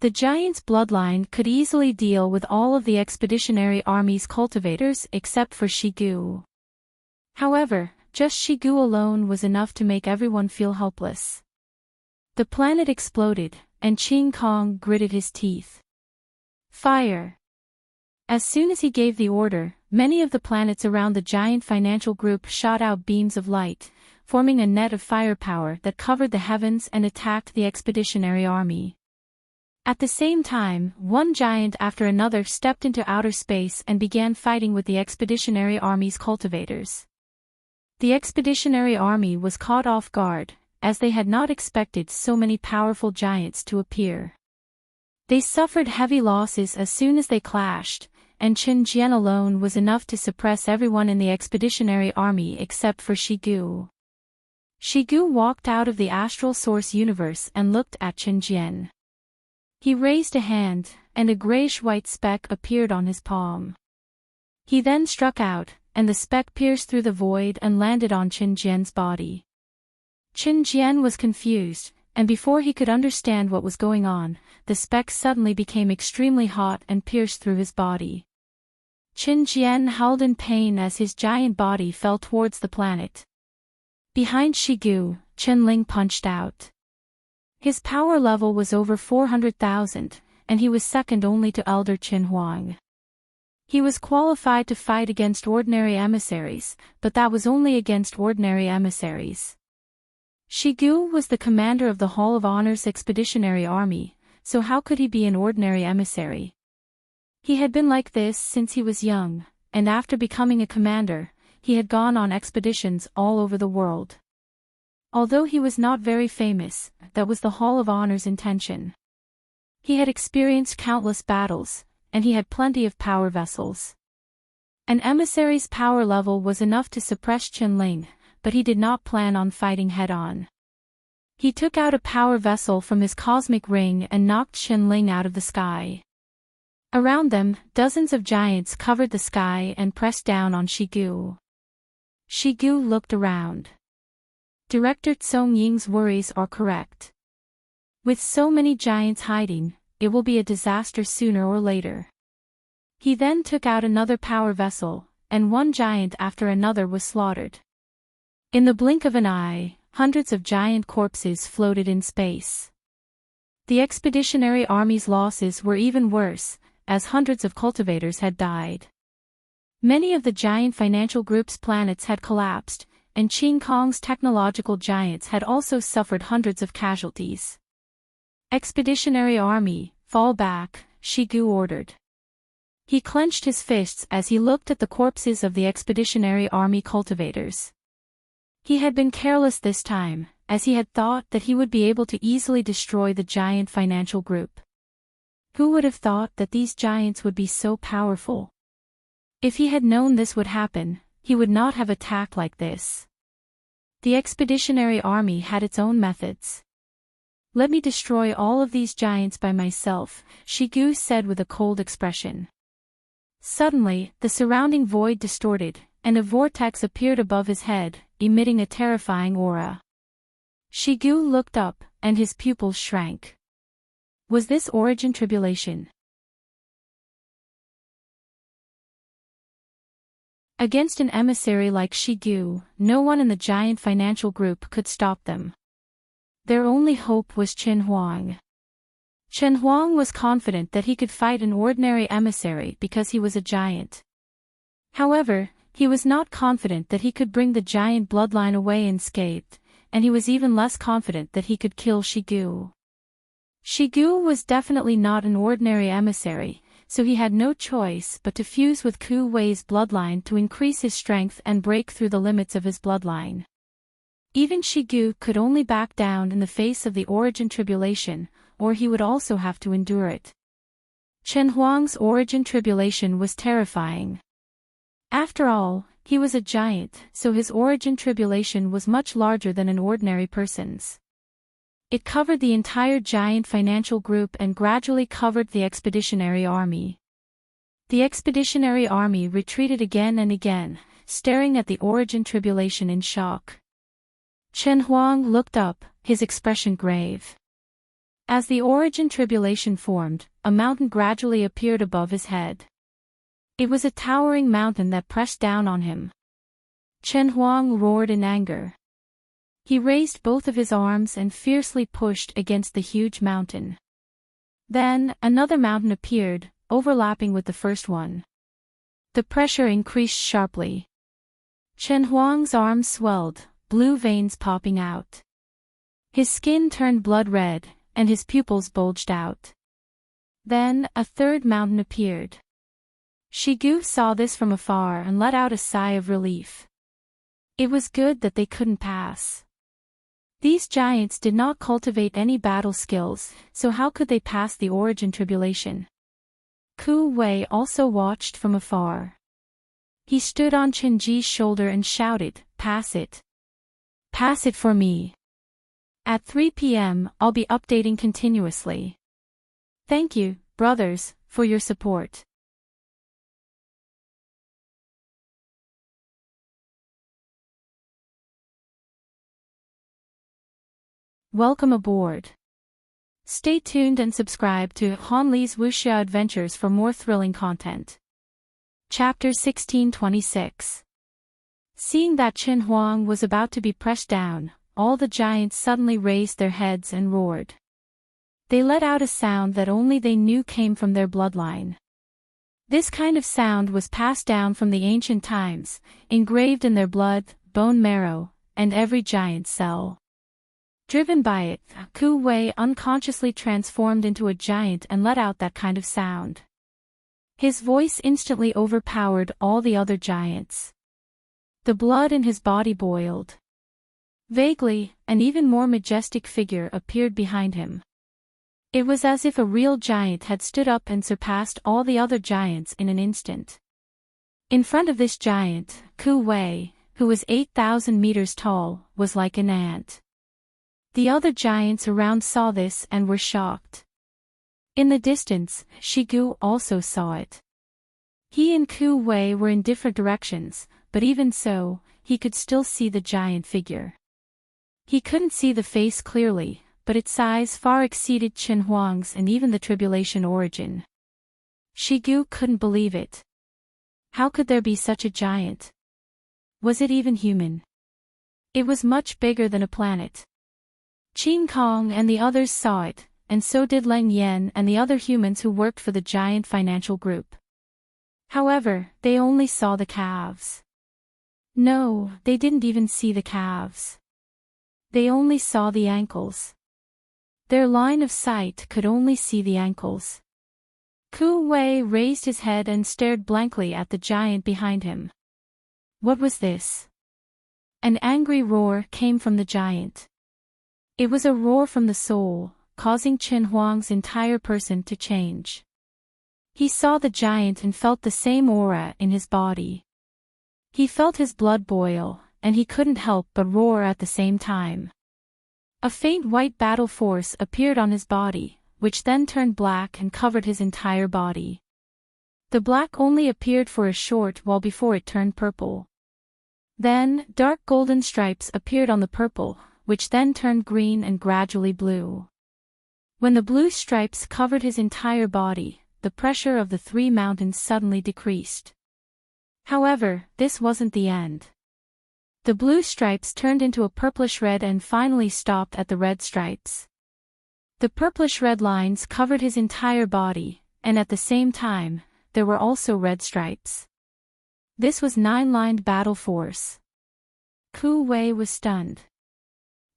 The giant's bloodline could easily deal with all of the expeditionary army's cultivators except for Shigu. However, just Shigu alone was enough to make everyone feel helpless. The planet exploded, and Qing Kong gritted his teeth. Fire! As soon as he gave the order, many of the planets around the giant financial group shot out beams of light, forming a net of firepower that covered the heavens and attacked the expeditionary army. At the same time, one giant after another stepped into outer space and began fighting with the expeditionary army's cultivators. The expeditionary army was caught off guard, as they had not expected so many powerful giants to appear. They suffered heavy losses as soon as they clashed, and Chen Jian alone was enough to suppress everyone in the expeditionary army except for Shigu. Shigu walked out of the astral source universe and looked at Chen Jian. He raised a hand, and a grayish-white speck appeared on his palm. He then struck out, and the speck pierced through the void and landed on Chen Jian's body. Chen Jian was confused, and before he could understand what was going on, the speck suddenly became extremely hot and pierced through his body. Chen Jian howled in pain as his giant body fell towards the planet. Behind Shigu, Chen Ling punched out. His power level was over 400,000, and he was second only to Elder Qin Huang. He was qualified to fight against ordinary emissaries, but that was only against ordinary emissaries. Shigu was the commander of the Hall of Honor's expeditionary army, so how could he be an ordinary emissary? He had been like this since he was young, and after becoming a commander, he had gone on expeditions all over the world. Although he was not very famous, that was the Hall of Honor's intention. He had experienced countless battles, and he had plenty of power vessels. An emissary's power level was enough to suppress Qinling, but he did not plan on fighting head-on. He took out a power vessel from his cosmic ring and knocked Qinling out of the sky. Around them, dozens of giants covered the sky and pressed down on Shigu. Shigu looked around. Director Song Ying's worries are correct. With so many giants hiding, it will be a disaster sooner or later. He then took out another power vessel, and one giant after another was slaughtered. In the blink of an eye, hundreds of giant corpses floated in space. The expeditionary army's losses were even worse, as hundreds of cultivators had died. Many of the giant financial group's planets had collapsed, and Qing Kong's technological giants had also suffered hundreds of casualties. Expeditionary army, fall back, Shigu ordered. He clenched his fists as he looked at the corpses of the expeditionary army cultivators. He had been careless this time, as he had thought that he would be able to easily destroy the giant financial group. Who would have thought that these giants would be so powerful? If he had known this would happen, he would not have attacked like this. The expeditionary army had its own methods. Let me destroy all of these giants by myself, Shigu said with a cold expression. Suddenly, the surrounding void distorted, and a vortex appeared above his head, emitting a terrifying aura. Shigu looked up, and his pupils shrank. Was this origin tribulation? Against an emissary like Shigu, no one in the giant financial group could stop them. Their only hope was Chen Huang. Chen Huang was confident that he could fight an ordinary emissary because he was a giant. However, he was not confident that he could bring the giant bloodline away unscathed, and he was even less confident that he could kill Shigu. Shigu was definitely not an ordinary emissary, so he had no choice but to fuse with Ku Wei's bloodline to increase his strength and break through the limits of his bloodline. Even Shigu could only back down in the face of the origin tribulation, or he would also have to endure it. Chen Huang's origin tribulation was terrifying. After all, he was a giant, so his origin tribulation was much larger than an ordinary person's. It covered the entire giant financial group and gradually covered the expeditionary army. The expeditionary army retreated again and again, staring at the origin tribulation in shock. Chen Huang looked up, his expression grave. As the origin tribulation formed, a mountain gradually appeared above his head. It was a towering mountain that pressed down on him. Chen Huang roared in anger. He raised both of his arms and fiercely pushed against the huge mountain. Then, another mountain appeared, overlapping with the first one. The pressure increased sharply. Chen Huang's arms swelled, blue veins popping out. His skin turned blood red, and his pupils bulged out. Then, a third mountain appeared. Shigu saw this from afar and let out a sigh of relief. It was good that they couldn't pass. These giants did not cultivate any battle skills, so how could they pass the origin tribulation? Ku Wei also watched from afar. He stood on Chen Ji's shoulder and shouted, "Pass it. Pass it for me. At 3 p.m., I'll be updating continuously. Thank you, brothers, for your support." Welcome aboard. Stay tuned and subscribe to Han Li's Wuxia Adventures for more thrilling content. Chapter 1626. Seeing that Chen Huang was about to be pressed down, all the giants suddenly raised their heads and roared. They let out a sound that only they knew came from their bloodline. This kind of sound was passed down from the ancient times, engraved in their blood, bone marrow, and every giant cell. Driven by it, Ku Wei unconsciously transformed into a giant and let out that kind of sound. His voice instantly overpowered all the other giants. The blood in his body boiled. Vaguely, an even more majestic figure appeared behind him. It was as if a real giant had stood up and surpassed all the other giants in an instant. In front of this giant, Ku Wei, who was 8,000 meters tall, was like an ant. The other giants around saw this and were shocked. In the distance, Shigu also saw it. He and Ku Wei were in different directions, but even so, he could still see the giant figure. He couldn't see the face clearly, but its size far exceeded Chen Huang's and even the tribulation origin. Shigu couldn't believe it. How could there be such a giant? Was it even human? It was much bigger than a planet. Qin Kong and the others saw it, and so did Leng Yan and the other humans who worked for the giant financial group. However, they only saw the calves. No, they didn't even see the calves. They only saw the ankles. Their line of sight could only see the ankles. Ku Wei raised his head and stared blankly at the giant behind him. What was this? An angry roar came from the giant. It was a roar from the soul, causing Chen Huang's entire person to change. He saw the giant and felt the same aura in his body. He felt his blood boil, and he couldn't help but roar at the same time. A faint white battle force appeared on his body, which then turned black and covered his entire body. The black only appeared for a short while before it turned purple. Then, dark golden stripes appeared on the purple, which then turned green and gradually blue. When the blue stripes covered his entire body, the pressure of the three mountains suddenly decreased. However, this wasn't the end. The blue stripes turned into a purplish red and finally stopped at the red stripes. The purplish red lines covered his entire body, and at the same time, there were also red stripes. This was nine-lined battle force. Ku Wei was stunned.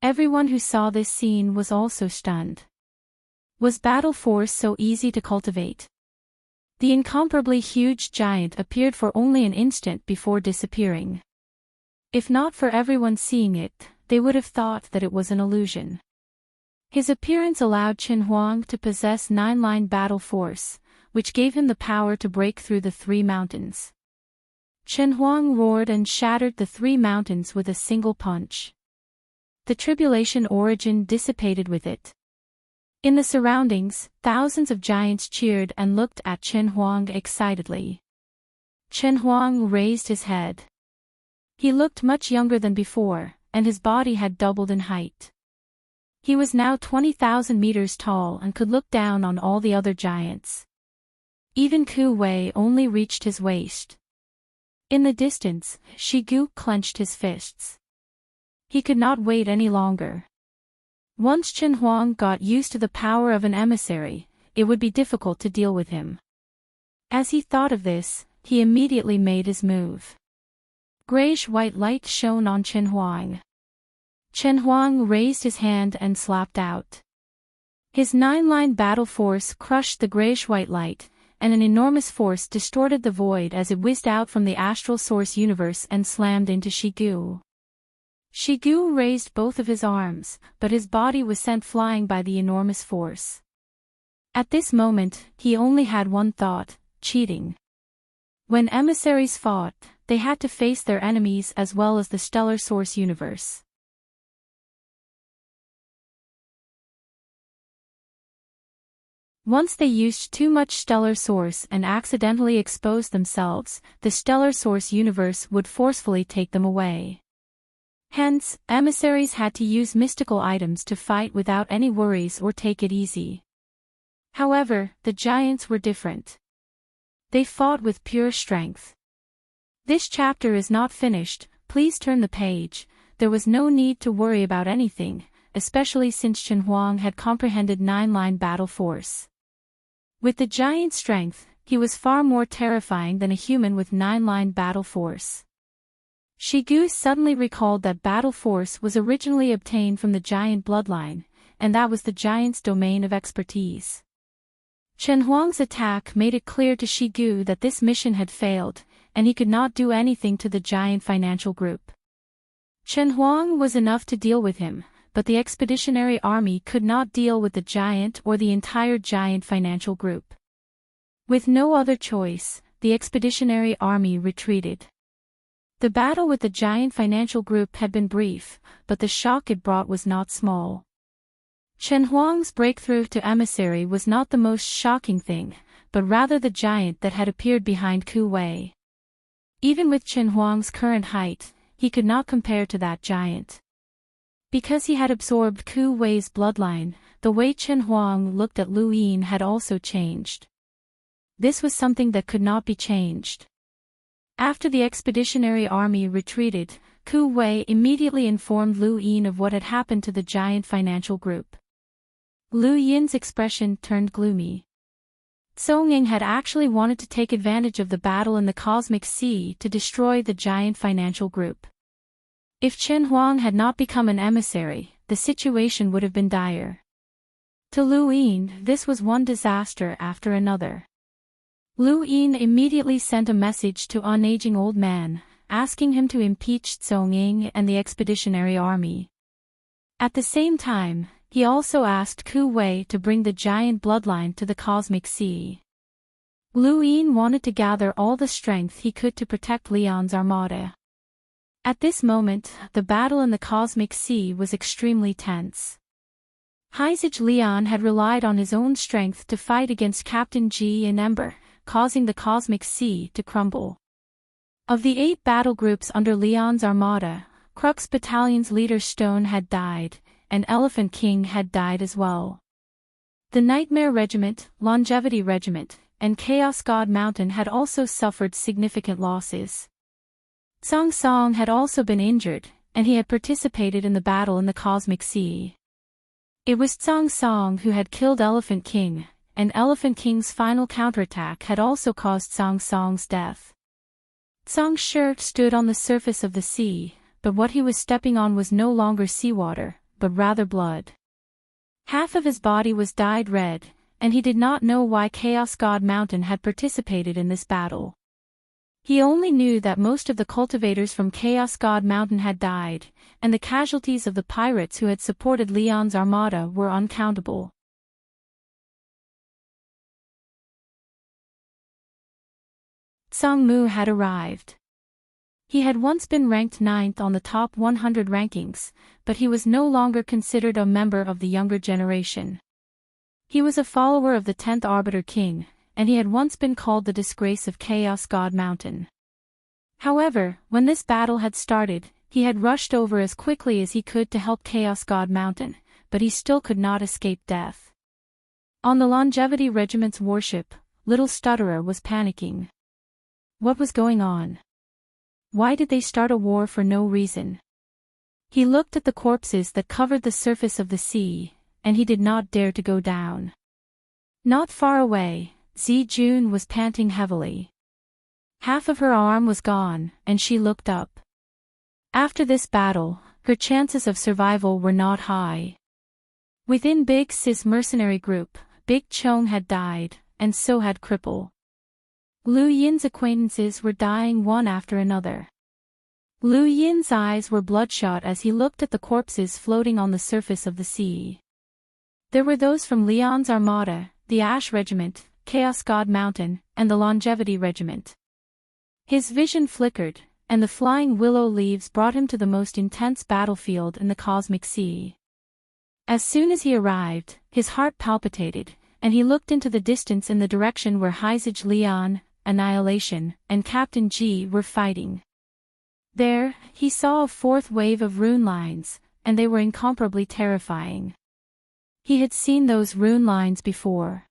Everyone who saw this scene was also stunned. Was battle force so easy to cultivate? The incomparably huge giant appeared for only an instant before disappearing. If not for everyone seeing it, they would have thought that it was an illusion. His appearance allowed Chen Huang to possess nine-lined battle force, which gave him the power to break through the three mountains. Chen Huang roared and shattered the three mountains with a single punch. The tribulation origin dissipated with it. In the surroundings, thousands of giants cheered and looked at Chen Huang excitedly. Chen Huang raised his head. He looked much younger than before, and his body had doubled in height. He was now 20,000 meters tall and could look down on all the other giants. Even Ku Wei only reached his waist. In the distance, Shigu clenched his fists. He could not wait any longer. Once Chen Huang got used to the power of an emissary, it would be difficult to deal with him. As he thought of this, he immediately made his move. Grayish-white light shone on Chen Huang. Chen Huang raised his hand and slapped out. His nine-line battle force crushed the grayish-white light, and an enormous force distorted the void as it whizzed out from the astral source universe and slammed into Shigu. Shigu raised both of his arms, but his body was sent flying by the enormous force. At this moment, he only had one thought: cheating. When emissaries fought, they had to face their enemies as well as the stellar source universe. Once they used too much stellar source and accidentally exposed themselves, the stellar source universe would forcefully take them away. Hence, emissaries had to use mystical items to fight without any worries or take it easy. However, the giants were different. They fought with pure strength. This chapter is not finished, please turn the page. There was no need to worry about anything, especially since Chen Huang had comprehended nine-line battle force. With the giant strength, he was far more terrifying than a human with nine-line battle force. Shigu suddenly recalled that battle force was originally obtained from the giant bloodline, and that was the giant's domain of expertise. Chen Huang's attack made it clear to Shigu that this mission had failed, and he could not do anything to the giant financial group. Chen Huang was enough to deal with him, but the expeditionary army could not deal with the giant or the entire giant financial group. With no other choice, the expeditionary army retreated. The battle with the giant financial group had been brief, but the shock it brought was not small. Chen Huang's breakthrough to emissary was not the most shocking thing, but rather the giant that had appeared behind Ku Wei. Even with Chen Huang's current height, he could not compare to that giant. Because he had absorbed Ku Wei's bloodline, the way Chen Huang looked at Lu Yin had also changed. This was something that could not be changed. After the expeditionary army retreated, Ku Wei immediately informed Lu Yin of what had happened to the giant financial group. Lu Yin's expression turned gloomy. Song Ying had actually wanted to take advantage of the battle in the cosmic sea to destroy the giant financial group. If Chen Huang had not become an emissary, the situation would have been dire. To Lu Yin, this was one disaster after another. Lu Yin immediately sent a message to an aging old man, asking him to impeach Song Ying and the expeditionary army. At the same time, he also asked Ku Wei to bring the giant bloodline to the cosmic sea. Lu Yin wanted to gather all the strength he could to protect Leon's armada. At this moment, the battle in the cosmic sea was extremely tense. Heizage Leon had relied on his own strength to fight against Captain Ji and Ember, causing the cosmic sea to crumble. Of the 8 battle groups under Leon's armada, Crux Battalion's leader Stone had died, and Elephant King had died as well. The Nightmare Regiment, Longevity Regiment, and Chaos God Mountain had also suffered significant losses. Song Song had also been injured, and he had participated in the battle in the cosmic sea. It was Song Song who had killed Elephant King, and Elephant King's final counterattack had also caused Song Song's death. Song Shi stood on the surface of the sea, but what he was stepping on was no longer seawater, but rather blood. Half of his body was dyed red, and he did not know why Chaos God Mountain had participated in this battle. He only knew that most of the cultivators from Chaos God Mountain had died, and the casualties of the pirates who had supported Leon's armada were uncountable. Song Mu had arrived. He had once been ranked 9th on the top 100 rankings, but he was no longer considered a member of the younger generation. He was a follower of the 10th Arbiter King, and he had once been called the disgrace of Chaos God Mountain. However, when this battle had started, he had rushed over as quickly as he could to help Chaos God Mountain, but he still could not escape death. On the Longevity Regiment's warship, Little Stutterer was panicking. What was going on? Why did they start a war for no reason? He looked at the corpses that covered the surface of the sea, and he did not dare to go down. Not far away, Zi Jun was panting heavily. Half of her arm was gone, and she looked up. After this battle, her chances of survival were not high. Within Big Sis mercenary group, Big Chong had died, and so had Cripple. Lu Yin's acquaintances were dying one after another. Lu Yin's eyes were bloodshot as he looked at the corpses floating on the surface of the sea. There were those from Leon's armada, the Ash Regiment, Chaos God Mountain, and the Longevity Regiment. His vision flickered, and the flying willow leaves brought him to the most intense battlefield in the cosmic sea. As soon as he arrived, his heart palpitated, and he looked into the distance in the direction where Heizage Leon, Annihilation, and Captain Ji were fighting. There, he saw a 4th wave of rune lines, and they were incomparably terrifying. He had seen those rune lines before.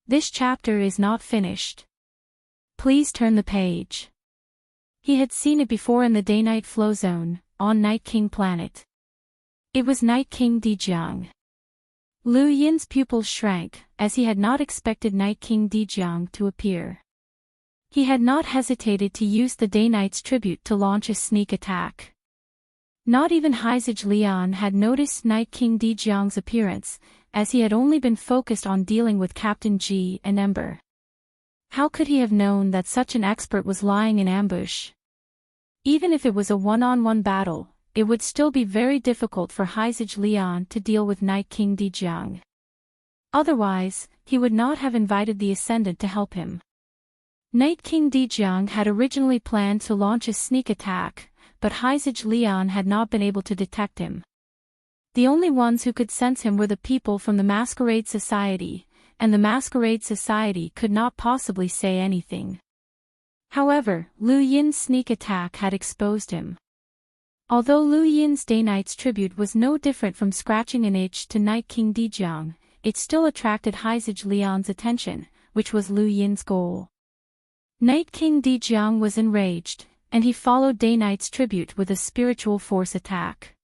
This chapter is not finished. Please turn the page. He had seen it before in the day-night flow zone, on Night King Planet. It was Night King Dijiang. Lu Yin's pupils shrank, as he had not expected Night King Dijiang to appear. He had not hesitated to use the Day-Night's tribute to launch a sneak attack. Not even Heizage Leon had noticed Night King Dijiang's appearance, as he had only been focused on dealing with Captain Ji and Ember. How could he have known that such an expert was lying in ambush? Even if it was a one-on-one battle, it would still be very difficult for Heizage Leon to deal with Night King Dijiang. Otherwise, he would not have invited the Ascendant to help him. Night King Dijiang had originally planned to launch a sneak attack, but Heizage Leon had not been able to detect him. The only ones who could sense him were the people from the Masquerade Society, and the Masquerade Society could not possibly say anything. However, Lu Yin's sneak attack had exposed him. Although Lu Yin's Day-Night's tribute was no different from scratching an itch to Night King Dijiang, it still attracted Heizage Leon's attention, which was Lu Yin's goal. Night King Dijiang was enraged, and he followed Day-Night's tribute with a spiritual force attack.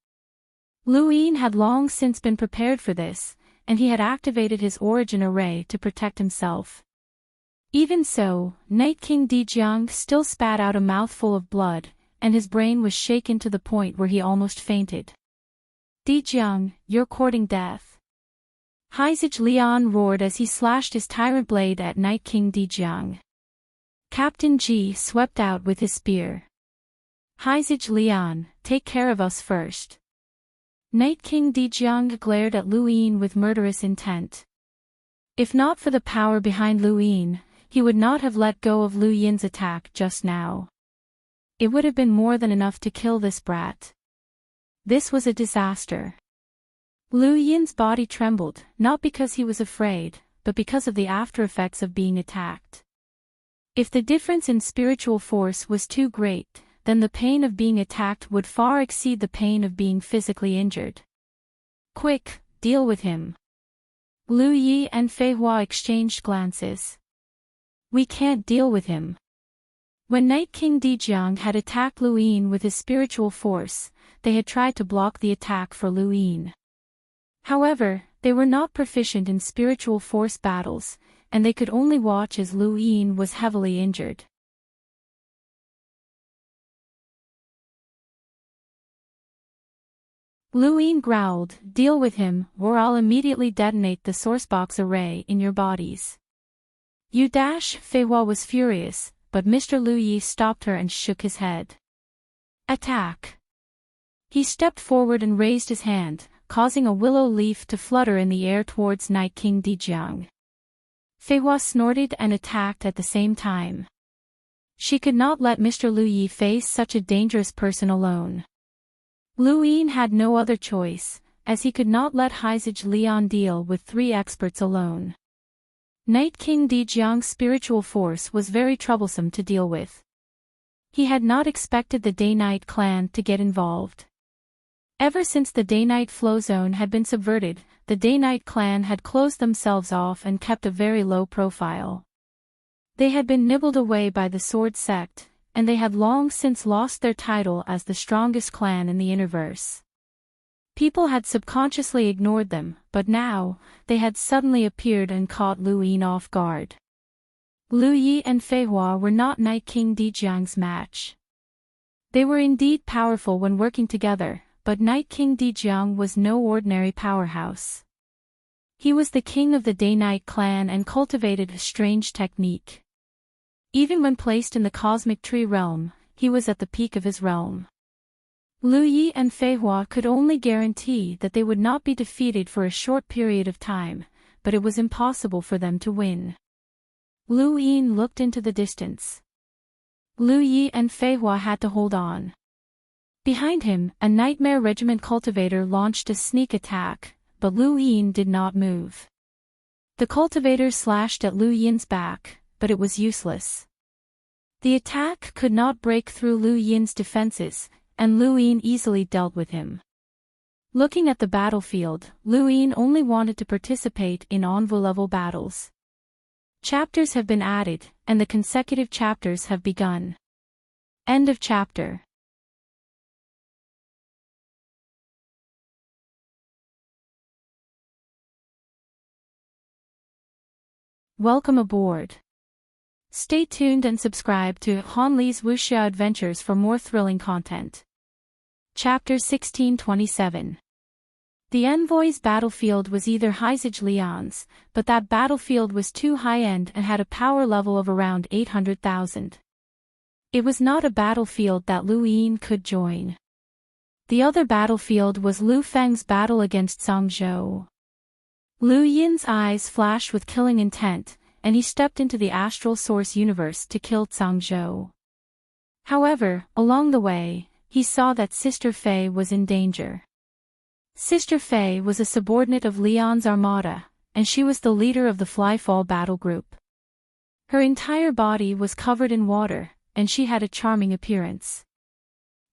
Lu Yin had long since been prepared for this, and he had activated his origin array to protect himself. Even so, Night King Dijiang still spat out a mouthful of blood, and his brain was shaken to the point where he almost fainted. Dijiang, you're courting death. Heizage Leon roared as he slashed his tyrant blade at Night King Dijiang. Captain Ji swept out with his spear. Heizage Leon, take care of us first. Night King Dejiang glared at Lu Yin with murderous intent. If not for the power behind Lu Yin, he would not have let go of Lu Yin's attack just now. It would have been more than enough to kill this brat. This was a disaster. Lu Yin's body trembled, not because he was afraid, but because of the aftereffects of being attacked. If the difference in spiritual force was too great, then the pain of being attacked would far exceed the pain of being physically injured. Quick, deal with him. Lu Yi and Fei Hua exchanged glances. We can't deal with him. When Night King Dejiang had attacked Lu Yin with his spiritual force, they had tried to block the attack for Lu Yin. However, they were not proficient in spiritual force battles, and they could only watch as Lu Yin was heavily injured. Lu Yin growled, "Deal with him, or I'll immediately detonate the sourcebox array in your bodies." You dash, Fei Hua was furious, but Mr. Lu Yi stopped her and shook his head. Attack! He stepped forward and raised his hand, causing a willow leaf to flutter in the air towards Night King Dejiang. Fei Hua snorted and attacked at the same time. She could not let Mr. Lu Yi face such a dangerous person alone. Lu Yin had no other choice, as he could not let Heizage Lian deal with 3 experts alone. Night King Dejiang's spiritual force was very troublesome to deal with. He had not expected the Day-Night clan to get involved. Ever since the Day-Night flow zone had been subverted, the Day-Night clan had closed themselves off and kept a very low profile. They had been nibbled away by the Sword Sect, and they had long since lost their title as the strongest clan in the universe. People had subconsciously ignored them, but now, they had suddenly appeared and caught Lu Yin off guard. Lu Yi and Fei Hua were not Night King Dejiang's match. They were indeed powerful when working together, but Night King Dejiang was no ordinary powerhouse. He was the king of the Day-Night clan and cultivated a strange technique. Even when placed in the cosmic tree realm, he was at the peak of his realm. Lu Yi and Fei Hua could only guarantee that they would not be defeated for a short period of time, but it was impossible for them to win. Lu Yin looked into the distance. Lu Yi and Fei Hua had to hold on. Behind him, a Nightmare Regiment cultivator launched a sneak attack, but Lu Yin did not move. The cultivator slashed at Lu Yin's back, but it was useless. The attack could not break through Lu Yin's defenses, and Lu Yin easily dealt with him. Looking at the battlefield, Lu Yin only wanted to participate in envoy-level battles. Chapters have been added, and the consecutive chapters have begun. End of chapter. Welcome aboard. Stay tuned and subscribe to Hanli's Wuxia Adventures for more thrilling content. Chapter 1627. The Envoy's battlefield was either Heizage Lian's, but that battlefield was too high-end and had a power level of around 800,000. It was not a battlefield that Lu Yin could join. The other battlefield was Lu Feng's battle against Song Zhou. Lu Yin's eyes flashed with killing intent, and he stepped into the astral source universe to kill Song Zhou. However, along the way, he saw that Sister Fei was in danger. Sister Fei was a subordinate of Lian's armada, and she was the leader of the Flyfall battle group. Her entire body was covered in water, and she had a charming appearance.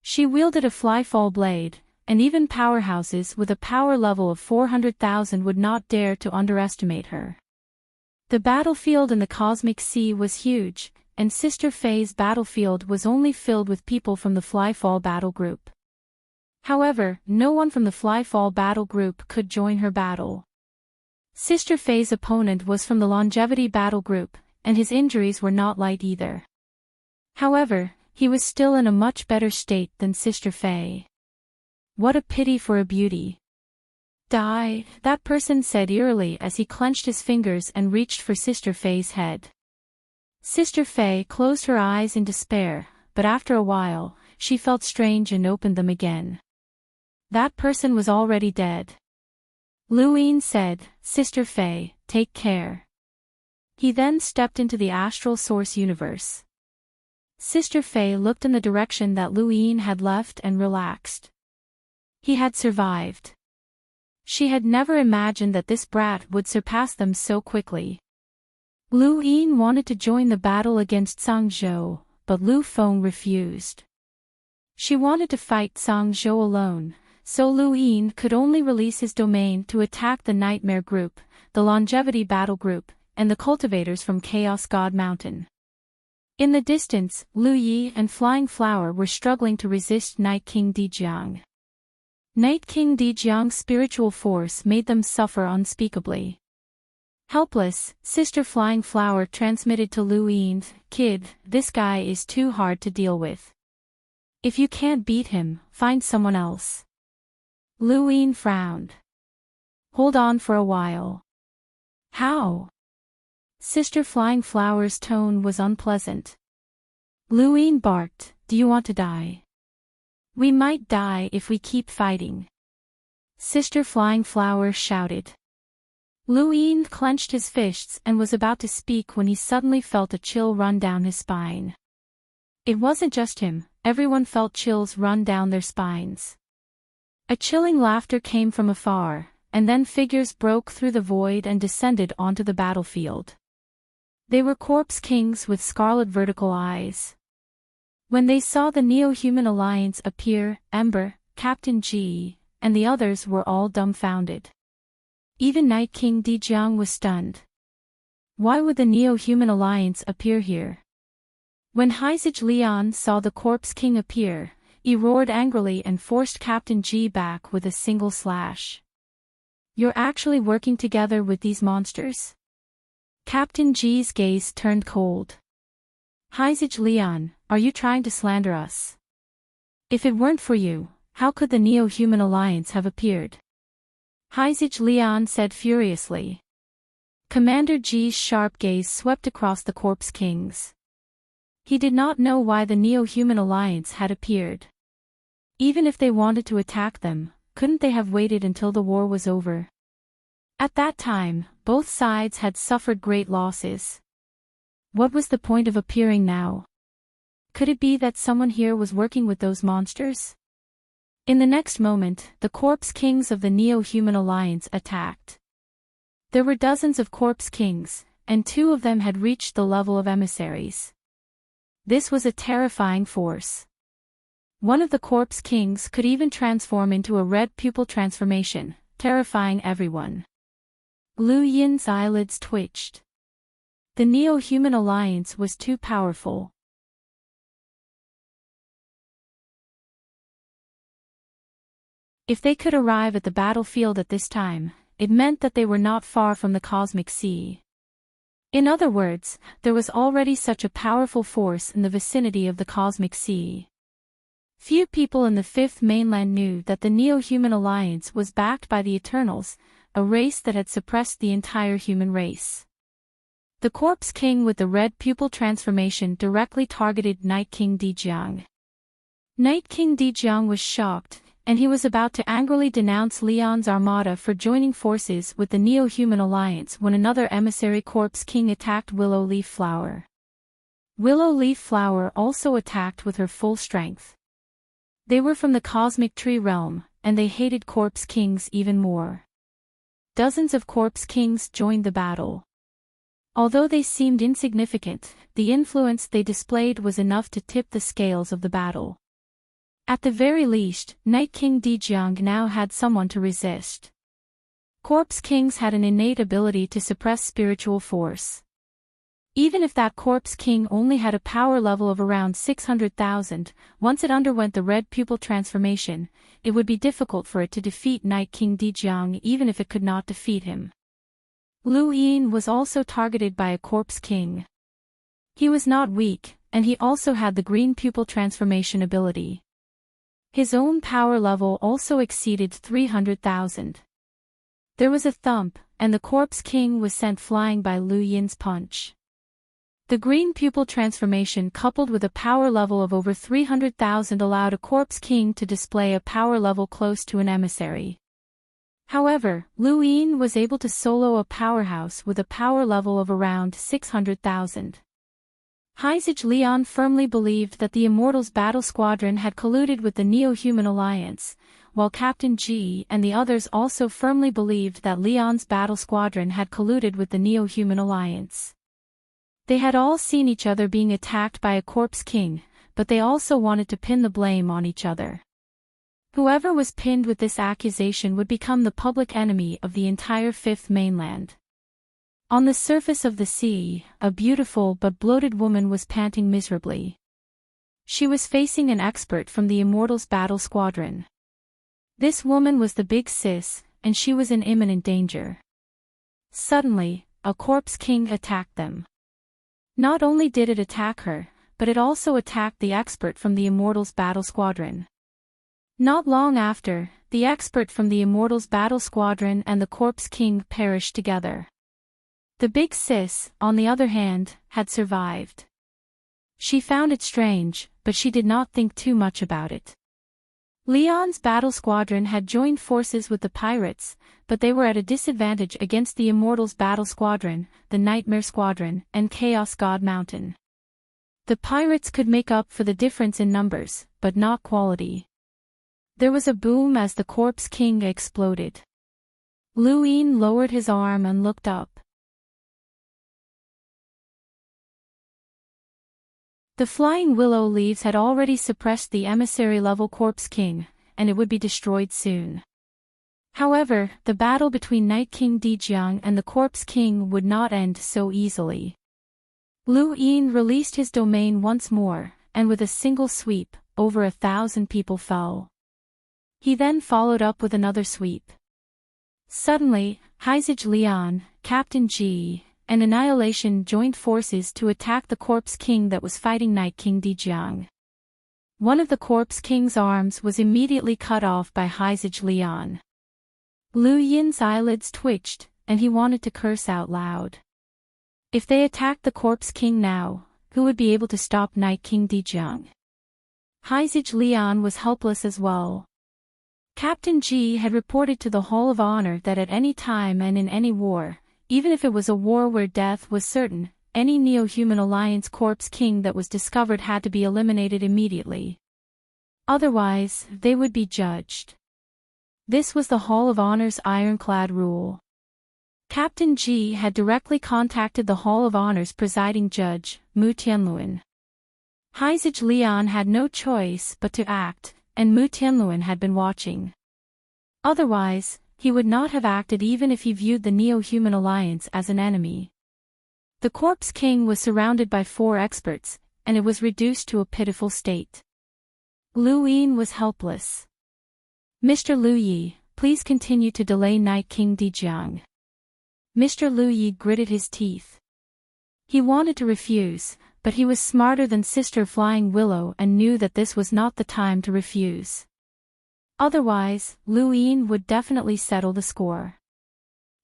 She wielded a Flyfall blade, and even powerhouses with a power level of 400,000 would not dare to underestimate her. The battlefield in the cosmic sea was huge, and Sister Fei's battlefield was only filled with people from the Flyfall battle group. However, no one from the Flyfall battle group could join her battle. Sister Fei's opponent was from the Longevity battle group, and his injuries were not light either. However, he was still in a much better state than Sister Fei. What a pity for a beauty. Die, that person said eerily as he clenched his fingers and reached for Sister Fei's head. Sister Fei closed her eyes in despair, but after a while, she felt strange and opened them again. That person was already dead. Lu Yin said, Sister Fei, take care. He then stepped into the astral source universe. Sister Fei looked in the direction that Lu Yin had left and relaxed. He had survived. She had never imagined that this brat would surpass them so quickly. Lu Yin wanted to join the battle against Sang Zhou, but Lu Feng refused. She wanted to fight Sang Zhou alone, so Lu Yin could only release his domain to attack the Nightmare Group, the Longevity Battle Group, and the cultivators from Chaos God Mountain. In the distance, Lu Yi and Flying Flower were struggling to resist Night King Dijiang. Night King Dijiang's spiritual force made them suffer unspeakably. Helpless, Sister Flying Flower transmitted to Lu Yin, Kid, this guy is too hard to deal with. If you can't beat him, find someone else. Lu Yin frowned. Hold on for a while. How? Sister Flying Flower's tone was unpleasant. Lu Yin barked, do you want to die? We might die if we keep fighting. Sister Flying Flower shouted. Lu Yin clenched his fists and was about to speak when he suddenly felt a chill run down his spine. It wasn't just him, everyone felt chills run down their spines. A chilling laughter came from afar, and then figures broke through the void and descended onto the battlefield. They were corpse kings with scarlet vertical eyes. When they saw the Neo-Human Alliance appear, Ember, Captain Ji, and the others were all dumbfounded. Even Night King Dijiang was stunned. Why would the Neo-Human Alliance appear here? When Heizij Lian saw the Corpse King appear, he roared angrily and forced Captain Ji back with a single slash. You're actually working together with these monsters? Captain Ji's gaze turned cold. Heizij Lian, are you trying to slander us? If it weren't for you, how could the Neo-Human Alliance have appeared? Heizij Lian said furiously. Commander Ji's sharp gaze swept across the Corpse Kings. He did not know why the Neo-Human Alliance had appeared. Even if they wanted to attack them, couldn't they have waited until the war was over? At that time, both sides had suffered great losses. What was the point of appearing now? Could it be that someone here was working with those monsters? In the next moment, the Corpse Kings of the Neo-Human Alliance attacked. There were dozens of Corpse Kings, and 2 of them had reached the level of emissaries. This was a terrifying force. One of the Corpse Kings could even transform into a red pupil transformation, terrifying everyone. Lu Yin's eyelids twitched. The Neo-Human Alliance was too powerful. If they could arrive at the battlefield at this time, it meant that they were not far from the cosmic sea. In other words, there was already such a powerful force in the vicinity of the cosmic sea. Few people in the Fifth Mainland knew that the Neo-Human Alliance was backed by the Eternals, a race that had suppressed the entire human race. The Corpse King with the red pupil transformation directly targeted Night King Dijiang. Night King Dijiang was shocked, and he was about to angrily denounce Lian's armada for joining forces with the Neo-Human Alliance when another emissary Corpse King attacked Willow Leaf Flower. Willow Leaf Flower also attacked with her full strength. They were from the Cosmic Tree Realm, and they hated Corpse Kings even more. Dozens of Corpse Kings joined the battle. Although they seemed insignificant, the influence they displayed was enough to tip the scales of the battle. At the very least, Night King Dijiang now had someone to resist. Corpse Kings had an innate ability to suppress spiritual force. Even if that Corpse King only had a power level of around 600,000, once it underwent the red pupil transformation, it would be difficult for it to defeat Night King Dijiang even if it could not defeat him. Lu Yin was also targeted by a Corpse King. He was not weak, and he also had the green pupil transformation ability. His own power level also exceeded 300,000. There was a thump, and the Corpse King was sent flying by Lu Yin's punch. The green pupil transformation coupled with a power level of over 300,000 allowed a corpse king to display a power level close to an emissary. However, Lu Yin was able to solo a powerhouse with a power level of around 600,000. Heizage Leon firmly believed that the Immortals Battle Squadron had colluded with the Neo-Human Alliance, while Captain G and the others also firmly believed that Leon's Battle Squadron had colluded with the Neo-Human Alliance. They had all seen each other being attacked by a corpse king, but they also wanted to pin the blame on each other. Whoever was pinned with this accusation would become the public enemy of the entire Fifth Mainland. On the surface of the sea, a beautiful but bloated woman was panting miserably. She was facing an expert from the Immortals Battle Squadron. This woman was the Big Sis, and she was in imminent danger. Suddenly, a corpse king attacked them. Not only did it attack her, but it also attacked the expert from the Immortals Battle Squadron. Not long after, the expert from the Immortals Battle Squadron and the corpse king perished together. The Big Sis, on the other hand, had survived. She found it strange, but she did not think too much about it. Leon's battle squadron had joined forces with the pirates, but they were at a disadvantage against the Immortals Battle Squadron, the Nightmare Squadron, and Chaos God Mountain. The pirates could make up for the difference in numbers, but not quality. There was a boom as the corpse king exploded. Lu Yin lowered his arm and looked up. The flying willow leaves had already suppressed the emissary-level corpse king, and it would be destroyed soon. However, the battle between Night King Dijiang and the corpse king would not end so easily. Lu Yin released his domain once more, and with a single sweep, over 1,000 people fell. He then followed up with another sweep. Suddenly, Heizage Leon, Captain G, and Annihilation joined forces to attack the corpse king that was fighting Night King Dijiang. One of the corpse king's arms was immediately cut off by Heizage Leon. Lu Yin's eyelids twitched, and he wanted to curse out loud. If they attacked the corpse king now, who would be able to stop Night King Dijiang? Heizage Leon was helpless as well. Captain G had reported to the Hall of Honor that at any time and in any war, even if it was a war where death was certain, any Neo-Human Alliance corpse king that was discovered had to be eliminated immediately. Otherwise, they would be judged. This was the Hall of Honor's ironclad rule. Captain G had directly contacted the Hall of Honor's presiding judge, Mu Tianluan. Heizage Leon had no choice but to act, and Mu Tianluan had been watching. Otherwise, he would not have acted even if he viewed the Neo-Human Alliance as an enemy. The corpse king was surrounded by 4 experts, and it was reduced to a pitiful state. Lu Yin was helpless. Mr. Lu Yi, please continue to delay Night King Dijiang. Mr. Lu Yi gritted his teeth. He wanted to refuse, but he was smarter than Sister Flying Willow and knew that this was not the time to refuse. Otherwise, Lu Yin would definitely settle the score.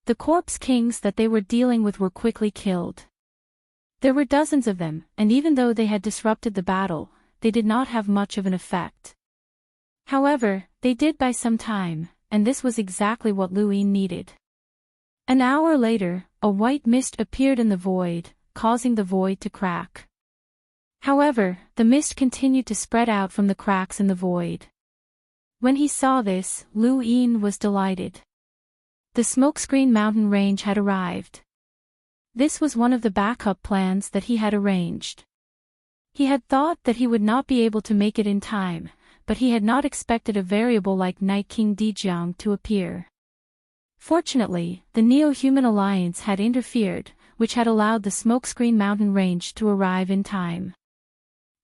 The corpse kings that they were dealing with were quickly killed. There were dozens of them, and even though they had disrupted the battle, they did not have much of an effect. However, they did buy some time, and this was exactly what Lu Yin needed. An hour later, a white mist appeared in the void, causing the void to crack. However, the mist continued to spread out from the cracks in the void. When he saw this, Lu Yin was delighted. The Smokescreen Mountain Range had arrived. This was one of the backup plans that he had arranged. He had thought that he would not be able to make it in time, but he had not expected a variable like Night King Dijiang to appear. Fortunately, the Neo-Human Alliance had interfered, which had allowed the Smokescreen Mountain Range to arrive in time.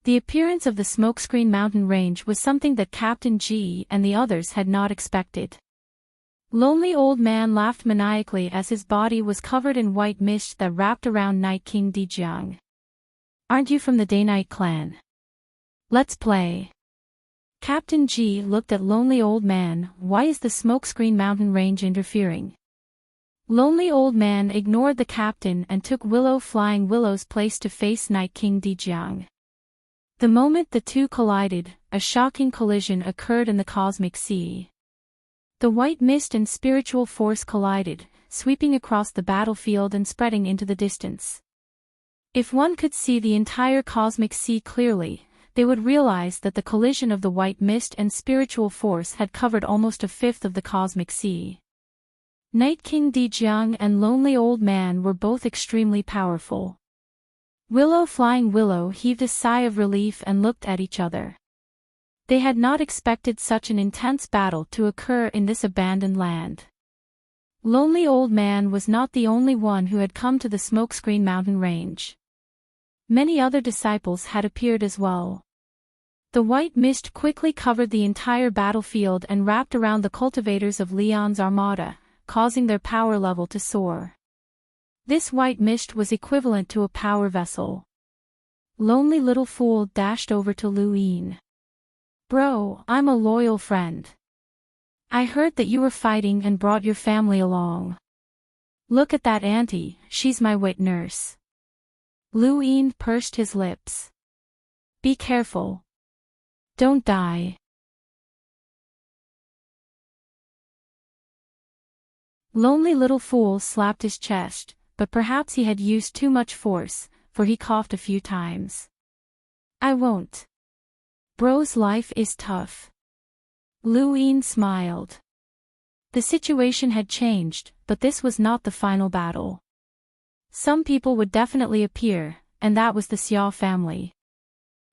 The appearance of the Smokescreen Mountain Range was something that Captain G and the others had not expected. Lonely Old Man laughed maniacally as his body was covered in white mist that wrapped around Night King Dijiang. "Aren't you from the Day-Night clan? Let's play." Captain G looked at Lonely Old Man. "Why is the Smokescreen Mountain Range interfering?" Lonely Old Man ignored the captain and took Willow Flying Willow's place to face Night King Dejiang. The moment the two collided, a shocking collision occurred in the cosmic sea. The white mist and spiritual force collided, sweeping across the battlefield and spreading into the distance. If one could see the entire cosmic sea clearly, they would realize that the collision of the white mist and spiritual force had covered almost a fifth of the cosmic sea. Night King Dejiang and Lonely Old Man were both extremely powerful. Willow Flying Willow heaved a sigh of relief and looked at each other. They had not expected such an intense battle to occur in this abandoned land. Lonely Old Man was not the only one who had come to the Smokescreen Mountain Range. Many other disciples had appeared as well. The white mist quickly covered the entire battlefield and wrapped around the cultivators of Leon's armada, causing their power level to soar. This white mist was equivalent to a power vessel. Lonely Little Fool dashed over to Lu Yin. "Bro, I'm a loyal friend. I heard that you were fighting and brought your family along. Look at that auntie, she's my wet nurse." Lu Yin pursed his lips. "Be careful. Don't die." Lonely Little Fool slapped his chest, but perhaps he had used too much force, for he coughed a few times. "I won't. Bro's life is tough." Lu Yin smiled. The situation had changed, but this was not the final battle. Some people would definitely appear, and that was the Xiao family.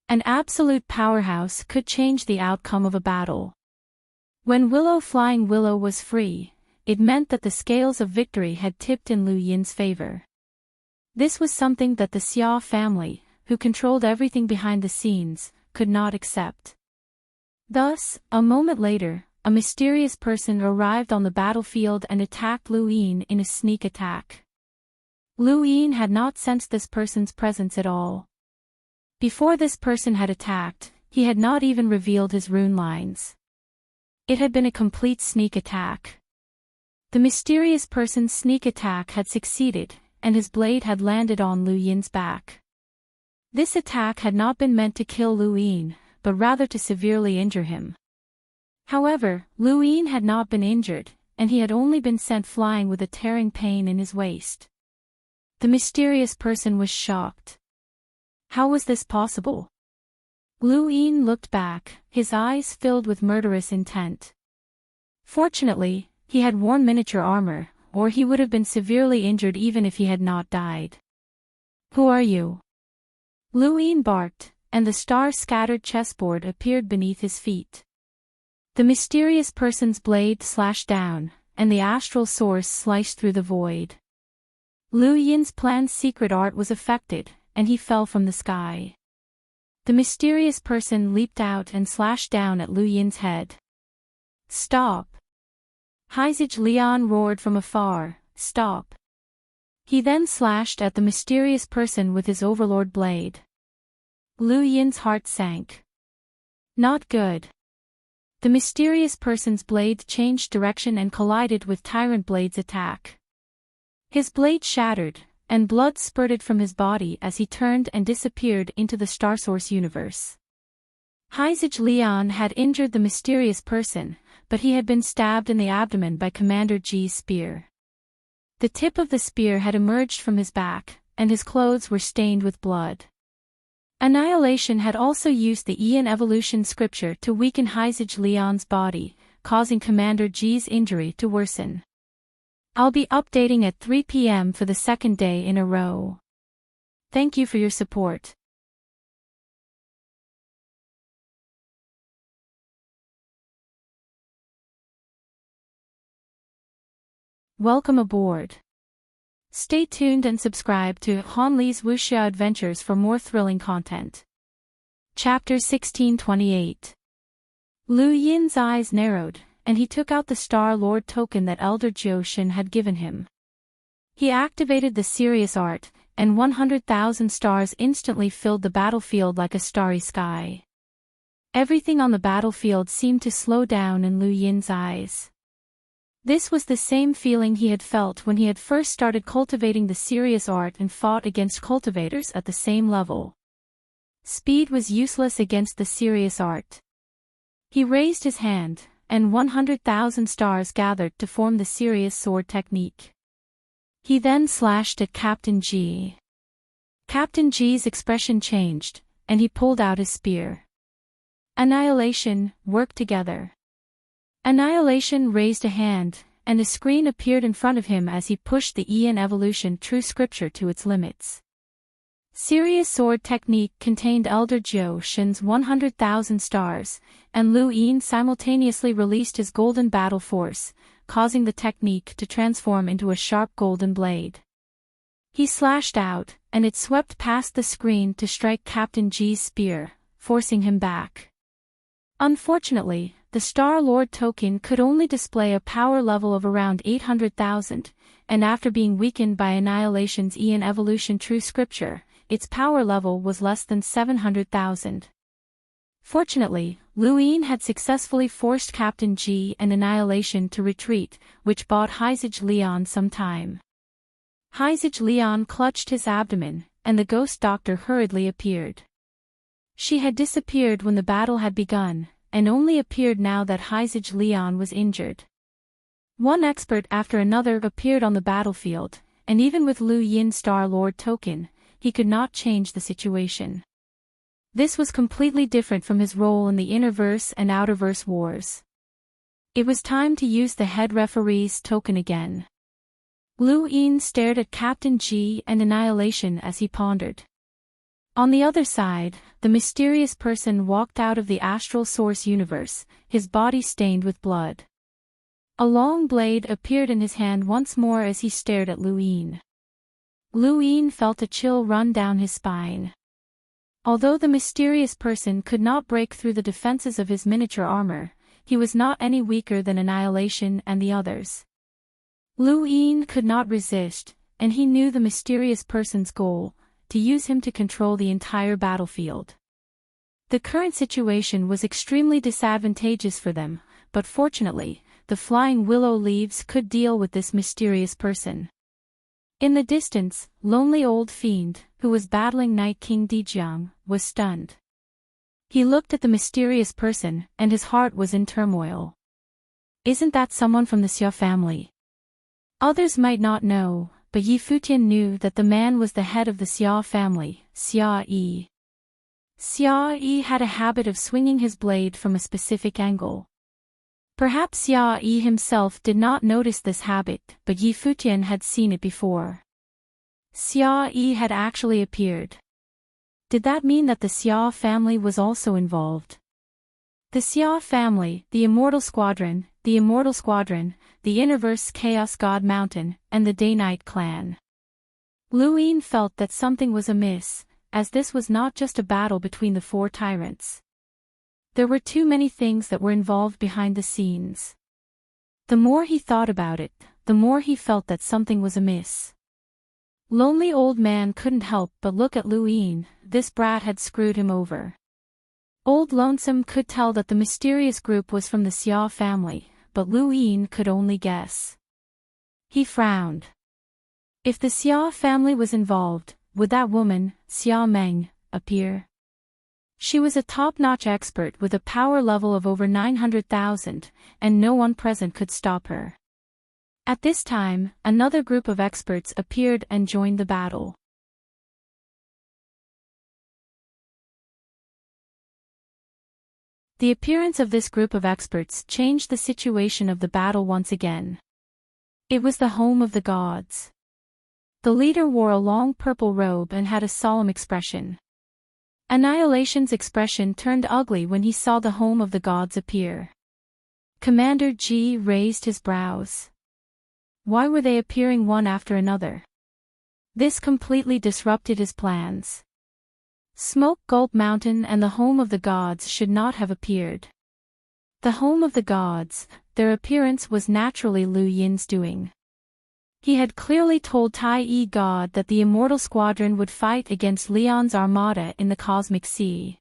An absolute powerhouse could change the outcome of a battle. When Willow Flying Willow was free, it meant that the scales of victory had tipped in Lu Yin's favor. This was something that the Xia family, who controlled everything behind the scenes, could not accept. Thus, a moment later, a mysterious person arrived on the battlefield and attacked Lu Yin in a sneak attack. Lu Yin had not sensed this person's presence at all. Before this person had attacked, he had not even revealed his rune lines. It had been a complete sneak attack. The mysterious person's sneak attack had succeeded, and his blade had landed on Lu Yin's back. This attack had not been meant to kill Lu Yin, but rather to severely injure him. However, Lu Yin had not been injured, and he had only been sent flying with a tearing pain in his waist. The mysterious person was shocked. How was this possible? Lu Yin looked back, his eyes filled with murderous intent. Fortunately, he had worn miniature armor, or he would have been severely injured even if he had not died. "Who are you?" Lu Yin barked, and the star-scattered chessboard appeared beneath his feet. The mysterious person's blade slashed down, and the astral source sliced through the void. Lu Yin's planned secret art was affected, and he fell from the sky. The mysterious person leaped out and slashed down at Lu Yin's head. "Stop!" Heizij Lian roared from afar, "Stop!" He then slashed at the mysterious person with his overlord blade. Lu Yin's heart sank. Not good. The mysterious person's blade changed direction and collided with Tyrant Blade's attack. His blade shattered, and blood spurted from his body as he turned and disappeared into the Starsource universe. Heizij Lian had injured the mysterious person, but he had been stabbed in the abdomen by Commander Ji's spear. The tip of the spear had emerged from his back, and his clothes were stained with blood. Annihilation had also used the Ian evolution scripture to weaken Heizij Lian's body, causing Commander Ji's injury to worsen. I'll be updating at 3 p.m. for the second day in a row. Thank you for your support. Welcome aboard. Stay tuned and subscribe to Han Li's Wuxia Adventures for more thrilling content. Chapter 1628. Lu Yin's eyes narrowed, and he took out the Star Lord token that Elder Jioshin had given him. He activated the Sirius art, and 100,000 stars instantly filled the battlefield like a starry sky. Everything on the battlefield seemed to slow down in Lu Yin's eyes. This was the same feeling he had felt when he had first started cultivating the serious art and fought against cultivators at the same level. Speed was useless against the serious art. He raised his hand, and 100,000 stars gathered to form the serious sword technique. He then slashed at Captain G. Captain G's expression changed, and he pulled out his spear. Annihilation, work together. Annihilation raised a hand, and a screen appeared in front of him as he pushed the Eon Evolution True Scripture to its limits. Serious Sword Technique contained Elder Jiao Shen's 100,000 stars, and Lu Yin simultaneously released his golden battle force, causing the technique to transform into a sharp golden blade. He slashed out, and it swept past the screen to strike Captain G's spear, forcing him back. Unfortunately, the Star-Lord token could only display a power level of around 800,000, and after being weakened by Annihilation's Eon Evolution True Scripture, its power level was less than 700,000. Fortunately, Lu Yin had successfully forced Captain G and Annihilation to retreat, which bought Heizage Leon some time. Heizage Leon clutched his abdomen, and the ghost doctor hurriedly appeared. She had disappeared when the battle had begun, and only appeared now that Heizage Leon was injured. One expert after another appeared on the battlefield, and even with Lu Yin's Star-Lord token, he could not change the situation. This was completely different from his role in the Innerverse and Outerverse wars. It was time to use the head referee's token again. Lu Yin stared at Captain G and Annihilation as he pondered. On the other side, the mysterious person walked out of the astral source universe, his body stained with blood. A long blade appeared in his hand once more as he stared at Lu Yin. Lu Yin felt a chill run down his spine. Although the mysterious person could not break through the defenses of his miniature armor, he was not any weaker than Annihilation and the others. Lu Yin could not resist, and he knew the mysterious person's goal: to use him to control the entire battlefield. The current situation was extremely disadvantageous for them, but fortunately, the flying willow leaves could deal with this mysterious person. In the distance, lonely old fiend, who was battling Night King Dijiang, was stunned. He looked at the mysterious person, and his heart was in turmoil. Isn't that someone from the Xia family? Others might not know, but Yi Futian knew that the man was the head of the Xia family, Xia Yi. Xia Yi had a habit of swinging his blade from a specific angle. Perhaps Xia Yi himself did not notice this habit, but Yi Futian had seen it before. Xia Yi had actually appeared. Did that mean that the Xia family was also involved? The Xia family, the Immortal Squadron, the Innerverse Chaos God Mountain, and the Day-Night Clan. Lu Yin felt that something was amiss, as this was not just a battle between the four tyrants. There were too many things that were involved behind the scenes. The more he thought about it, the more he felt that something was amiss. Lonely old man couldn't help but look at Lu Yin. This brat had screwed him over. Old Lonesome could tell that the mysterious group was from the Xia family, but Lu Yin could only guess. He frowned. If the Xia family was involved, would that woman, Xia Meng, appear? She was a top-notch expert with a power level of over 900,000, and no one present could stop her. At this time, another group of experts appeared and joined the battle. The appearance of this group of experts changed the situation of the battle once again. It was the home of the gods. The leader wore a long purple robe and had a solemn expression. Annihilation's expression turned ugly when he saw the home of the gods appear. Commander G raised his brows. Why were they appearing one after another? This completely disrupted his plans. Smoke Gulp Mountain and the home of the gods should not have appeared. The home of the gods, their appearance was naturally Lu Yin's doing. He had clearly told Tai Yi God that the Immortal Squadron would fight against Leon's armada in the Cosmic Sea.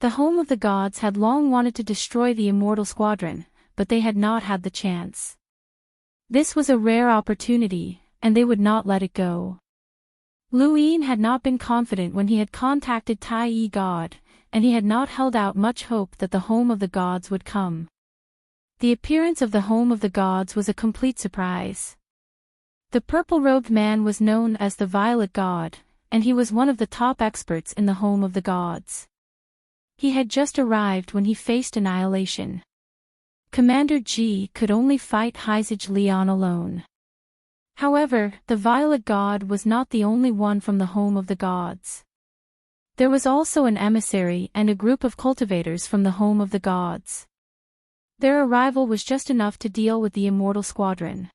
The home of the gods had long wanted to destroy the Immortal Squadron, but they had not had the chance. This was a rare opportunity, and they would not let it go. Lu Yin had not been confident when he had contacted Tai Yi God, and he had not held out much hope that the home of the gods would come. The appearance of the home of the gods was a complete surprise. The purple-robed man was known as the Violet God, and he was one of the top experts in the home of the gods. He had just arrived when he faced annihilation. Commander Ji could only fight Heizage Leon alone. However, the Violet God was not the only one from the home of the gods. There was also an emissary and a group of cultivators from the home of the gods. Their arrival was just enough to deal with the immortal squadron.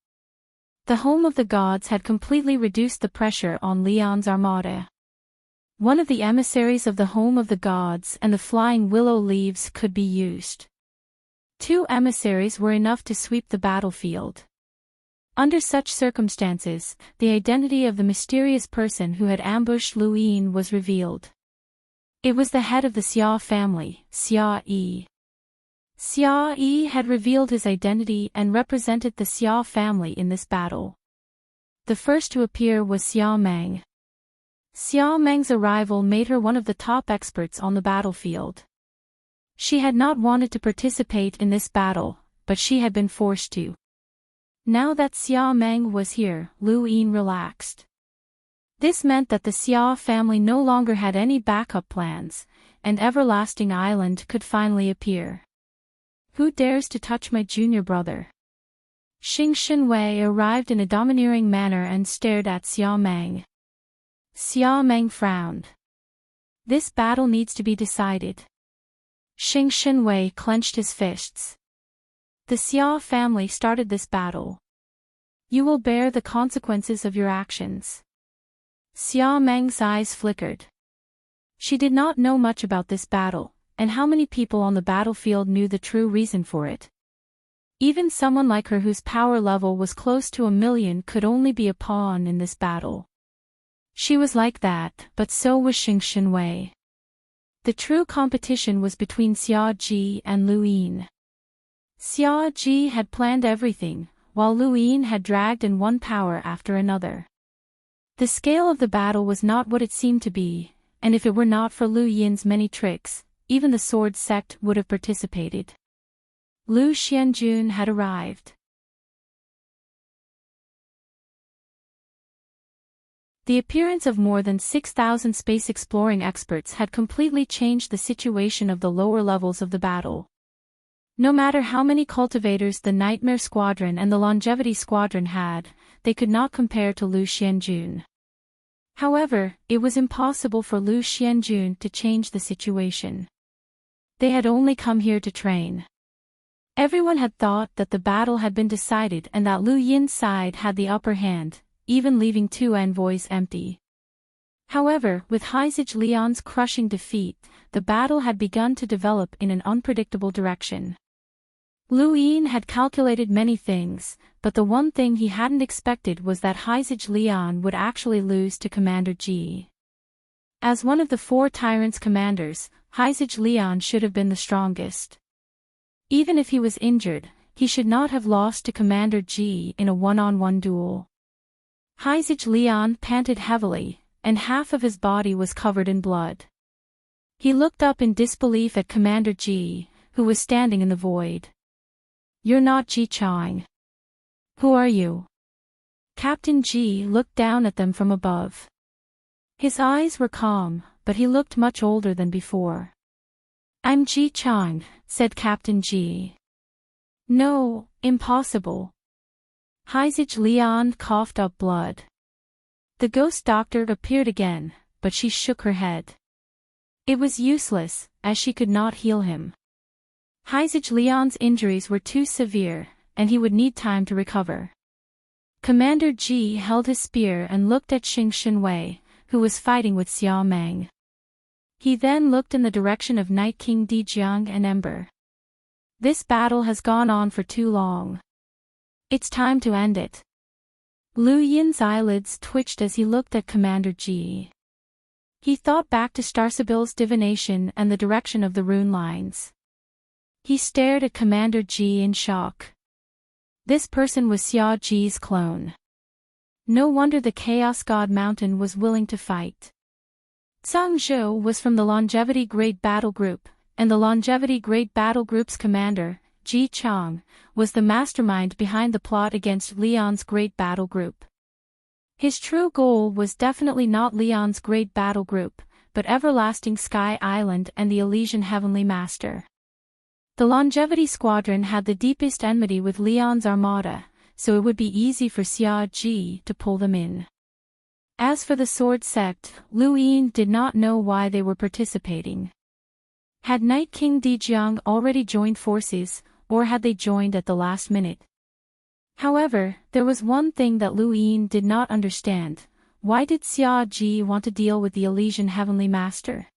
The home of the gods had completely reduced the pressure on Leon's armada. One of the emissaries of the home of the gods and the flying willow leaves could be used. 2 emissaries were enough to sweep the battlefield. Under such circumstances, the identity of the mysterious person who had ambushed Lu Yin was revealed. It was the head of the Xia family, Xia Yi. Xia Yi had revealed his identity and represented the Xia family in this battle. The first to appear was Xia Meng. Xia Meng's arrival made her one of the top experts on the battlefield. She had not wanted to participate in this battle, but she had been forced to. Now that Xia Meng was here, Lu Yin relaxed. This meant that the Xia family no longer had any backup plans, and Everlasting Island could finally appear. Who dares to touch my junior brother? Xing Shenwei arrived in a domineering manner and stared at Xia Meng. Xia Meng frowned. This battle needs to be decided. Xing Shenwei clenched his fists. The Xia family started this battle. You will bear the consequences of your actions. Xia Meng's eyes flickered. She did not know much about this battle, and how many people on the battlefield knew the true reason for it. Even someone like her whose power level was close to 1,000,000 could only be a pawn in this battle. She was like that, but so was Xing Shenwei. The true competition was between Xia Ji and Lu Yin. Xia Ji had planned everything, while Lu Yin had dragged in one power after another. The scale of the battle was not what it seemed to be, and if it were not for Lu Yin's many tricks, even the sword sect would have participated. Lu Xianjun had arrived. The appearance of more than 6,000 space-exploring experts had completely changed the situation of the lower levels of the battle. No matter how many cultivators the Nightmare Squadron and the Longevity Squadron had, they could not compare to Lu Xianjun. However, it was impossible for Lu Xianjun to change the situation. They had only come here to train. Everyone had thought that the battle had been decided and that Lu Yin's side had the upper hand, even leaving 2 envoys empty. However, with Heizage Leon's crushing defeat, the battle had begun to develop in an unpredictable direction. Lu Yin had calculated many things, but the one thing he hadn't expected was that Heizage Leon would actually lose to Commander Ji. As one of the 4 tyrants' commanders, Heizage Leon should have been the strongest. Even if he was injured, he should not have lost to Commander Ji in a one-on-one duel. Heizage Leon panted heavily, and half of his body was covered in blood. He looked up in disbelief at Commander Ji, who was standing in the void. You're not Ji Chang. Who are you? Captain Ji looked down at them from above. His eyes were calm, but he looked much older than before. I'm Ji Chang, said Captain Ji. No, impossible. Heizage Leon coughed up blood. The ghost doctor appeared again, but she shook her head. It was useless, as she could not heal him. Heizage Leon's injuries were too severe, and he would need time to recover. Commander Ji held his spear and looked at Xing Shenwei, who was fighting with Xia Meng. He then looked in the direction of Night King Dijiang and Ember. This battle has gone on for too long. It's time to end it. Lu Yin's eyelids twitched as he looked at Commander Ji. He thought back to Starsabil's divination and the direction of the rune lines. He stared at Commander Ji in shock. This person was Xia Ji's clone. No wonder the Chaos God Mountain was willing to fight. Zhang Zhou was from the Longevity Great Battle Group, and the Longevity Great Battle Group's commander, Ji Chang, was the mastermind behind the plot against Leon's Great Battle Group. His true goal was definitely not Leon's Great Battle Group, but Everlasting Sky Island and the Elysian Heavenly Master. The Longevity Squadron had the deepest enmity with Leon's armada, so it would be easy for Xia Ji to pull them in. As for the Sword Sect, Lu Yin did not know why they were participating. Had Night King Dijiang already joined forces, or had they joined at the last minute? However, there was one thing that Lu Yin did not understand. Why did Xia Ji want to deal with the Elysian Heavenly Master?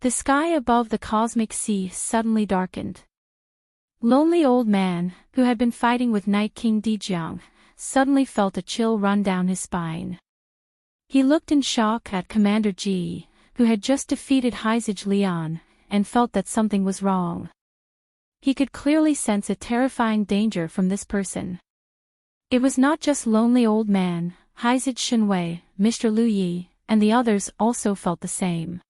The sky above the cosmic sea suddenly darkened. Lonely Old Man, who had been fighting with Night King Dijiang, suddenly felt a chill run down his spine. He looked in shock at Commander Ji, who had just defeated Heizij Lian, and felt that something was wrong. He could clearly sense a terrifying danger from this person. It was not just Lonely Old Man, Heizij Shenwei, Mr. Lu Yi, and the others also felt the same.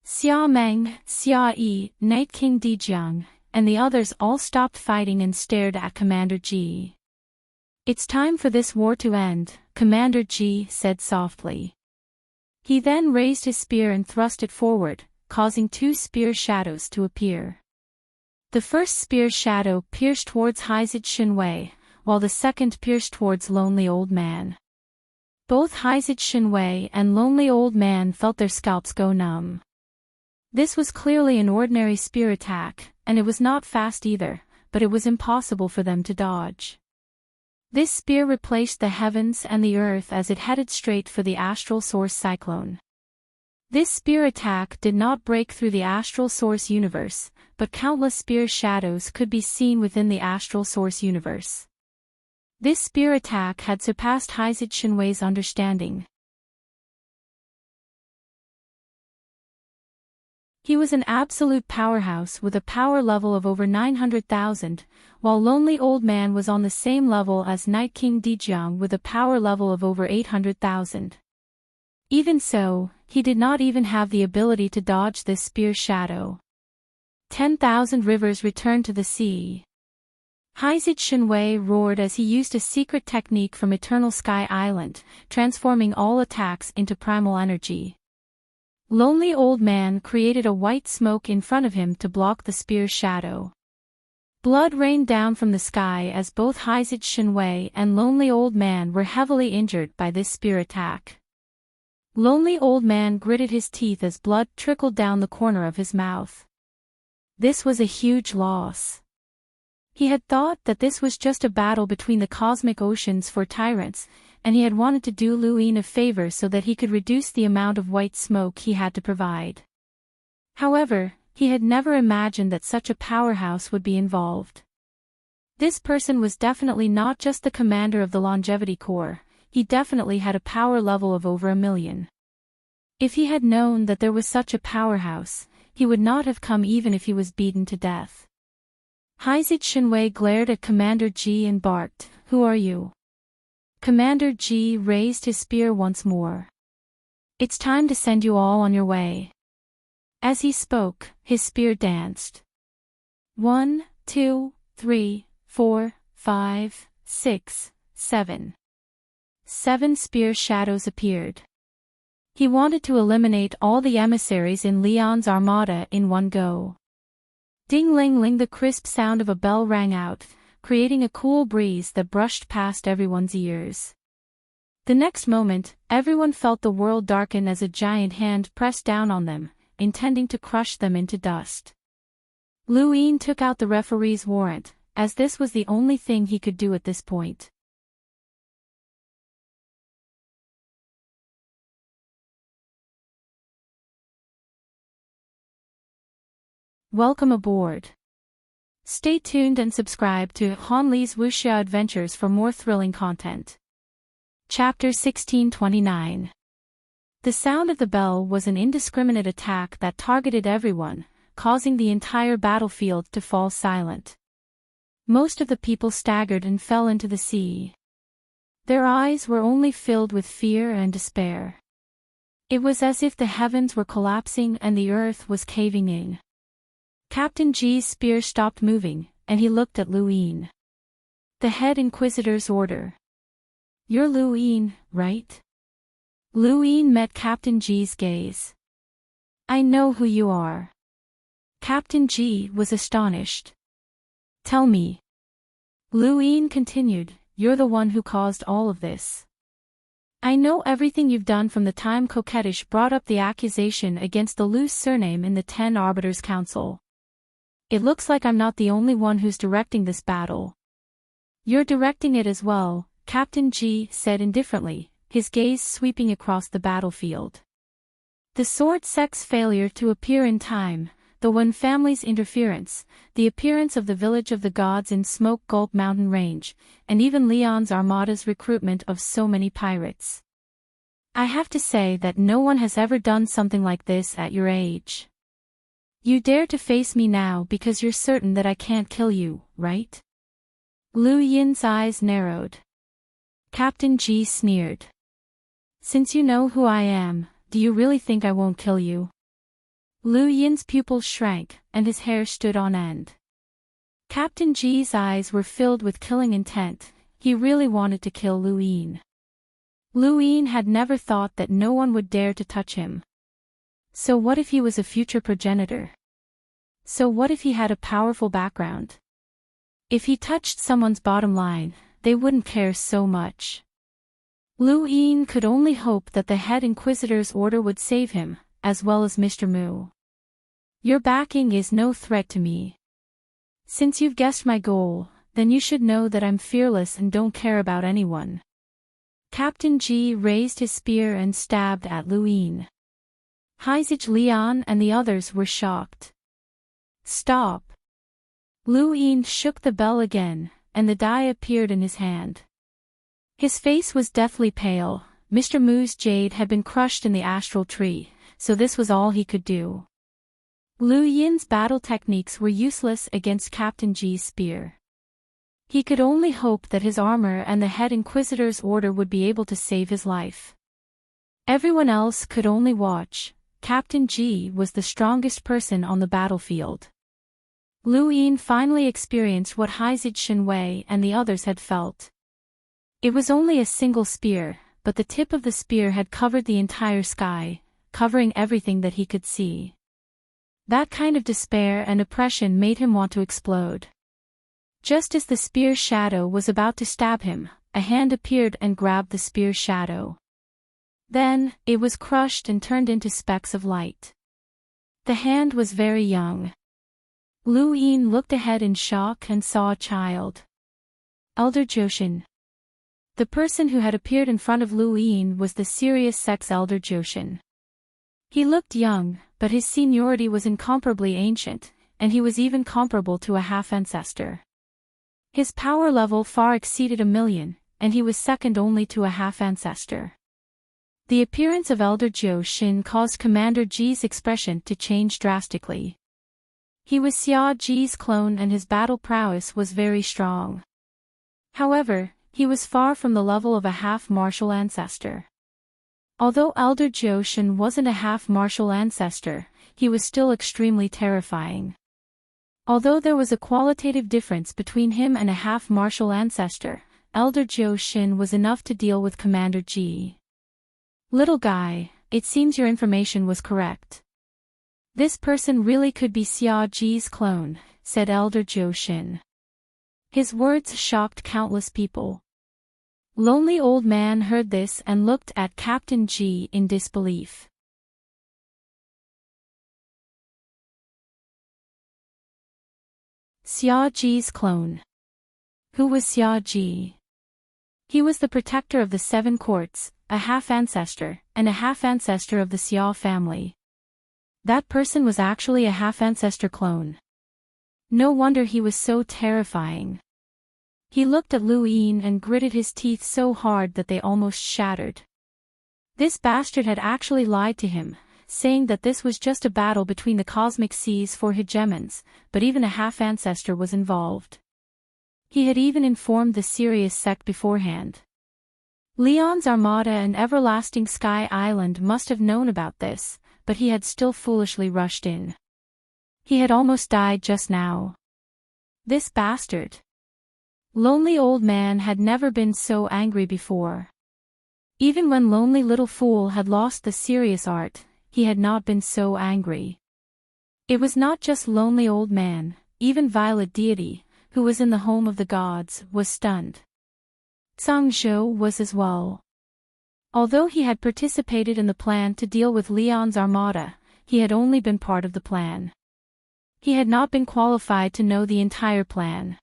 Xia Meng, Xia Yi, Night King Dijiang, and the others all stopped fighting and stared at Commander Ji. "It's time for this war to end," Commander Ji said softly. He then raised his spear and thrust it forward, causing two spear shadows to appear. The first spear shadow pierced towards Heizij Shenwei, while the second pierced towards Lonely Old Man. Both Heizij Shenwei and Lonely Old Man felt their scalps go numb. This was clearly an ordinary spear attack, and it was not fast either, but it was impossible for them to dodge. This spear replaced the heavens and the earth as it headed straight for the astral source cyclone. This spear attack did not break through the astral source universe, but countless spear shadows could be seen within the astral source universe. This spear attack had surpassed Heizij Shenwei's understanding. He was an absolute powerhouse with a power level of over 900,000, while Lonely Old Man was on the same level as Night King Dijiang with a power level of over 800,000. Even so, he did not even have the ability to dodge this spear shadow. 10,000 rivers returned to the sea. Heizij Shenwei roared as he used a secret technique from Eternal Sky Island, transforming all attacks into primal energy. Lonely Old Man created a white smoke in front of him to block the spear shadow. Blood rained down from the sky as both Heizij Shenwei and Lonely Old Man were heavily injured by this spear attack. Lonely Old Man gritted his teeth as blood trickled down the corner of his mouth. This was a huge loss. He had thought that this was just a battle between the cosmic oceans for tyrants, and he had wanted to do Lu Yin a favor so that he could reduce the amount of white smoke he had to provide. However, he had never imagined that such a powerhouse would be involved. This person was definitely not just the commander of the Longevity Corps, he definitely had a power level of over 1,000,000. If he had known that there was such a powerhouse, he would not have come even if he was beaten to death. Heizij Shenwei glared at Commander Ji and barked, "Who are you?" Commander Ji raised his spear once more. "It's time to send you all on your way." As he spoke, his spear danced. 1, 2, 3, 4, 5, 6, 7. 7 spear shadows appeared. He wanted to eliminate all the emissaries in Leon's armada in one go. Ding-ling-ling, the crisp sound of a bell rang out, creating a cool breeze that brushed past everyone's ears. The next moment, everyone felt the world darken as a giant hand pressed down on them, intending to crush them into dust. Lu Yin took out the referee's warrant, as this was the only thing he could do at this point. Welcome aboard. Stay tuned and subscribe to Han Li's Wuxia Adventures for more thrilling content. Chapter 1629. The sound of the bell was an indiscriminate attack that targeted everyone, causing the entire battlefield to fall silent. Most of the people staggered and fell into the sea. Their eyes were only filled with fear and despair. It was as if the heavens were collapsing and the earth was caving in. Captain G's spear stopped moving, and he looked at Lu Yin. The head inquisitor's order. "You're Lu Yin, right?" Lu Yin met Captain G's gaze. "I know who you are." Captain G was astonished. "Tell me." Lu Yin continued, "You're the one who caused all of this. I know everything you've done from the time Coquettish brought up the accusation against the Lu's surname in the 10 Arbiters' Council. It looks like I'm not the only one who's directing this battle." "You're directing it as well," Captain G said indifferently, his gaze sweeping across the battlefield. The Sword Sect's failure to appear in time, the Wen family's interference, the appearance of the Village of the Gods in Smoke Gulp mountain range, and even Leon's armada's recruitment of so many pirates. I have to say that no one has ever done something like this at your age. You dare to face me now because you're certain that I can't kill you, right? Lu Yin's eyes narrowed. Captain G sneered. "Since you know who I am, do you really think I won't kill you?" Lu Yin's pupils shrank, and his hair stood on end. Captain G's eyes were filled with killing intent. He really wanted to kill Lu Yin. Lu Yin had never thought that no one would dare to touch him. So what if he was a future progenitor? So what if he had a powerful background? If he touched someone's bottom line, they wouldn't care so much. Lu Yin could only hope that the head inquisitor's order would save him, as well as Mr. Mu. "Your backing is no threat to me. Since you've guessed my goal, then you should know that I'm fearless and don't care about anyone." Captain G raised his spear and stabbed at Lu Yin. Heizij Lian and the others were shocked. "Stop!" Lu Yin shook the bell again, and the die appeared in his hand. His face was deathly pale. Mr. Mu's jade had been crushed in the astral tree, so this was all he could do. Lu Yin's battle techniques were useless against Captain G's spear. He could only hope that his armor and the head inquisitor's order would be able to save his life. Everyone else could only watch. Captain G was the strongest person on the battlefield. Lu Yin finally experienced what Heizij Shenwei and the others had felt. It was only a single spear, but the tip of the spear had covered the entire sky, covering everything that he could see. That kind of despair and oppression made him want to explode. Just as the spear's shadow was about to stab him, a hand appeared and grabbed the spear's shadow. Then, it was crushed and turned into specks of light. The hand was very young. Lu Yin looked ahead in shock and saw a child. Elder Joshin. The person who had appeared in front of Lu Yin was the Sirius Sect's Elder Joshin. He looked young, but his seniority was incomparably ancient, and he was even comparable to a half-ancestor. His power level far exceeded 1,000,000, and he was second only to a half-ancestor. The appearance of Elder Joshin caused Commander G's expression to change drastically. He was Xia Ji's clone and his battle prowess was very strong. However, he was far from the level of a half-martial ancestor. Although Elder Joshin wasn't a half-martial ancestor, he was still extremely terrifying. Although there was a qualitative difference between him and a half-martial ancestor, Elder Joshin was enough to deal with Commander G. "Little guy, it seems your information was correct. This person really could be Xia Ji's clone," said Elder Joshin. His words shocked countless people. Lonely Old Man heard this and looked at Captain G in disbelief. Xia Ji's clone. Who was Xia Ji? He was the protector of the 7 courts, a half-ancestor, and a half-ancestor of the Xia family. That person was actually a half-ancestor clone. No wonder he was so terrifying. He looked at Lu Yin and gritted his teeth so hard that they almost shattered. This bastard had actually lied to him, saying that this was just a battle between the cosmic seas for hegemons, but even a half-ancestor was involved. He had even informed the Sirius sect beforehand. Leon's Armada and Everlasting Sky Island must have known about this, but he had still foolishly rushed in. He had almost died just now. This bastard. Lonely Old Man had never been so angry before. Even when Lonely Little Fool had lost the serious art, he had not been so angry. It was not just Lonely Old Man, even Violet Deity, who was in the home of the gods, was stunned. Tsang Zhou was as well. Although he had participated in the plan to deal with Leon's Armada, he had only been part of the plan. He had not been qualified to know the entire plan.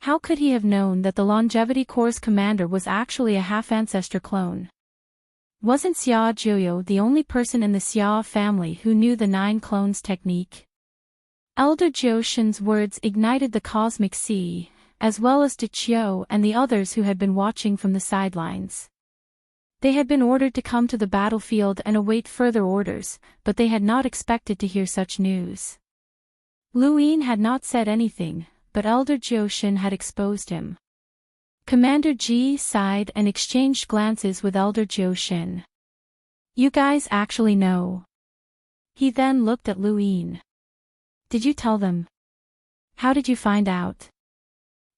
How could he have known that the Longevity Corps commander was actually a half-ancestor clone? Wasn't Xia Jiuyo the only person in the Xia family who knew the 9 clones technique? Elder Jiu Shen's words ignited the cosmic sea, as well as De Qiu and the others who had been watching from the sidelines. They had been ordered to come to the battlefield and await further orders, but they had not expected to hear such news. Lu Yin had not said anything, but Elder Jiu Shen had exposed him. Commander Ji sighed and exchanged glances with Elder Jiu Shen. You guys actually know. He then looked at Lu Yin. Did you tell them? How did you find out?